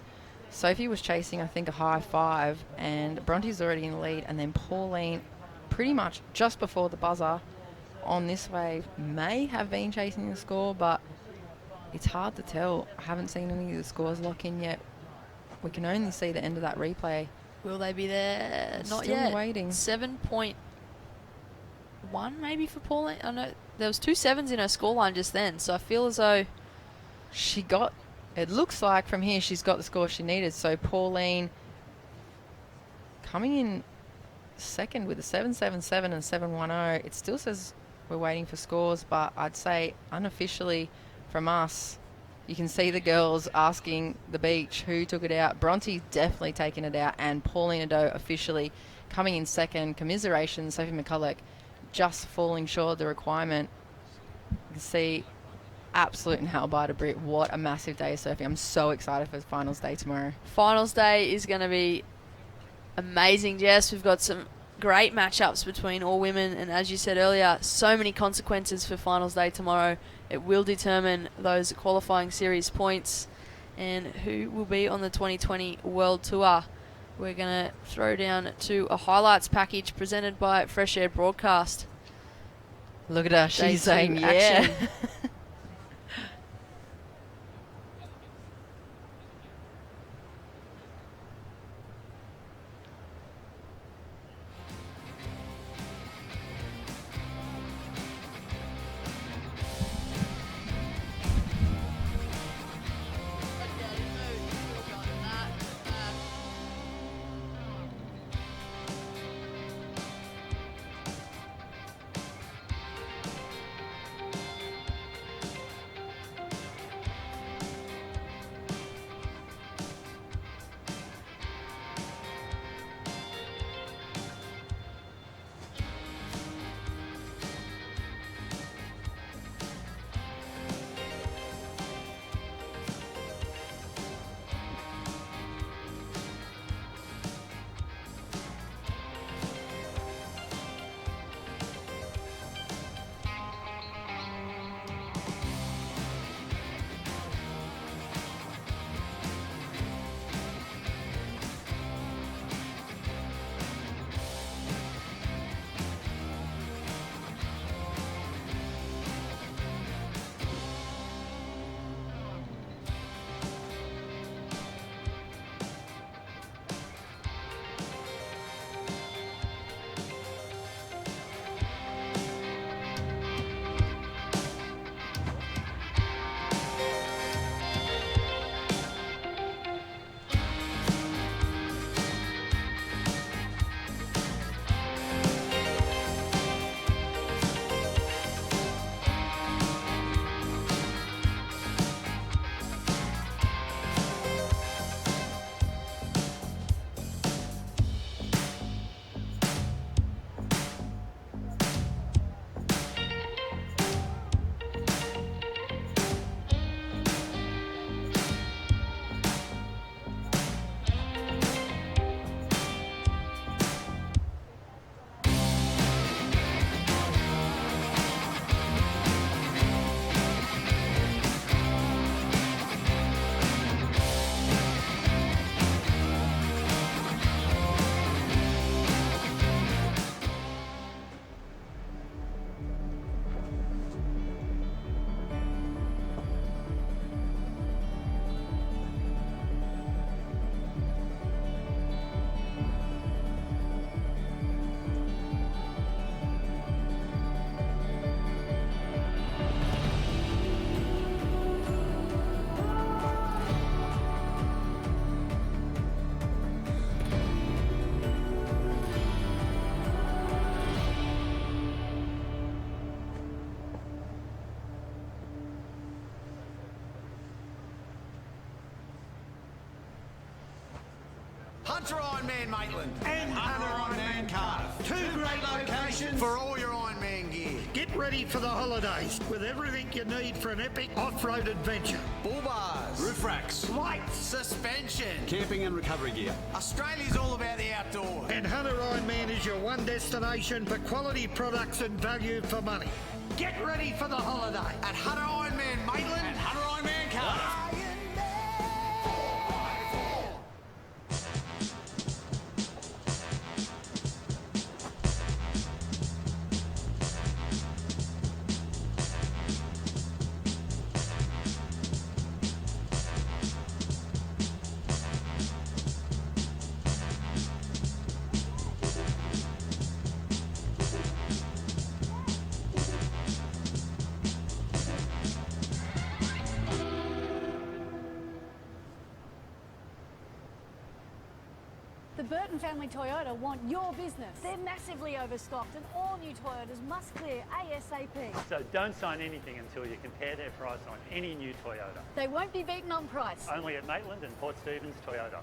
Sophie was chasing, I think, a high 5, and Bronte's already in the lead, and then Pauline, pretty much just before the buzzer on this wave, may have been chasing the score, but it's hard to tell. I haven't seen any of the scores lock in yet. We can only see the end of that replay. Will they be there? Not Still yet. waiting. 7.1 maybe for Pauline. I know there was 2 7s in her scoreline just then, so I feel as though she got, it looks like from here she's got the score she needed. So Pauline coming in second with a 7.77 and 7.10. It still says we're waiting for scores, but I'd say unofficially from us, you can see the girls asking the beach who took it out. Bronte's definitely taken it out, and Pauline Nadeau officially coming in second. Commiserations, Sophie McCulloch just falling short of the requirement. You can see absolute nail biter, Britt. What a massive day of surfing. I'm so excited for the finals day tomorrow. Finals day is going to be amazing, Jess. We've got some great matchups between all women, and as you said earlier, so many consequences for finals day tomorrow. It will determine those qualifying series points and who will be on the 2020 World Tour. We're going to throw down to a highlights package presented by Fresh Air Broadcast. Look at her. She's saying yeah. Ultra Ironman Maitland and Hunter Ironman Cardiff. Two great locations for all your Ironman gear. Get ready for the holidays with everything you need for an epic off-road adventure. Bull bars, roof racks, lights, suspension, Camping and recovery gear. Australia's all about the outdoors. And Hunter Ironman is your one destination for quality products and value for money. Get ready for the holiday At Hunter Ironman Maitland and Hunter Ironman Cardiff. The Burton family Toyota want your business. They're massively overstocked and all new Toyotas must clear ASAP. So don't sign anything until you compare their price on any new Toyota. They won't be beaten on price. Only at Maitland and Port Stephens Toyota.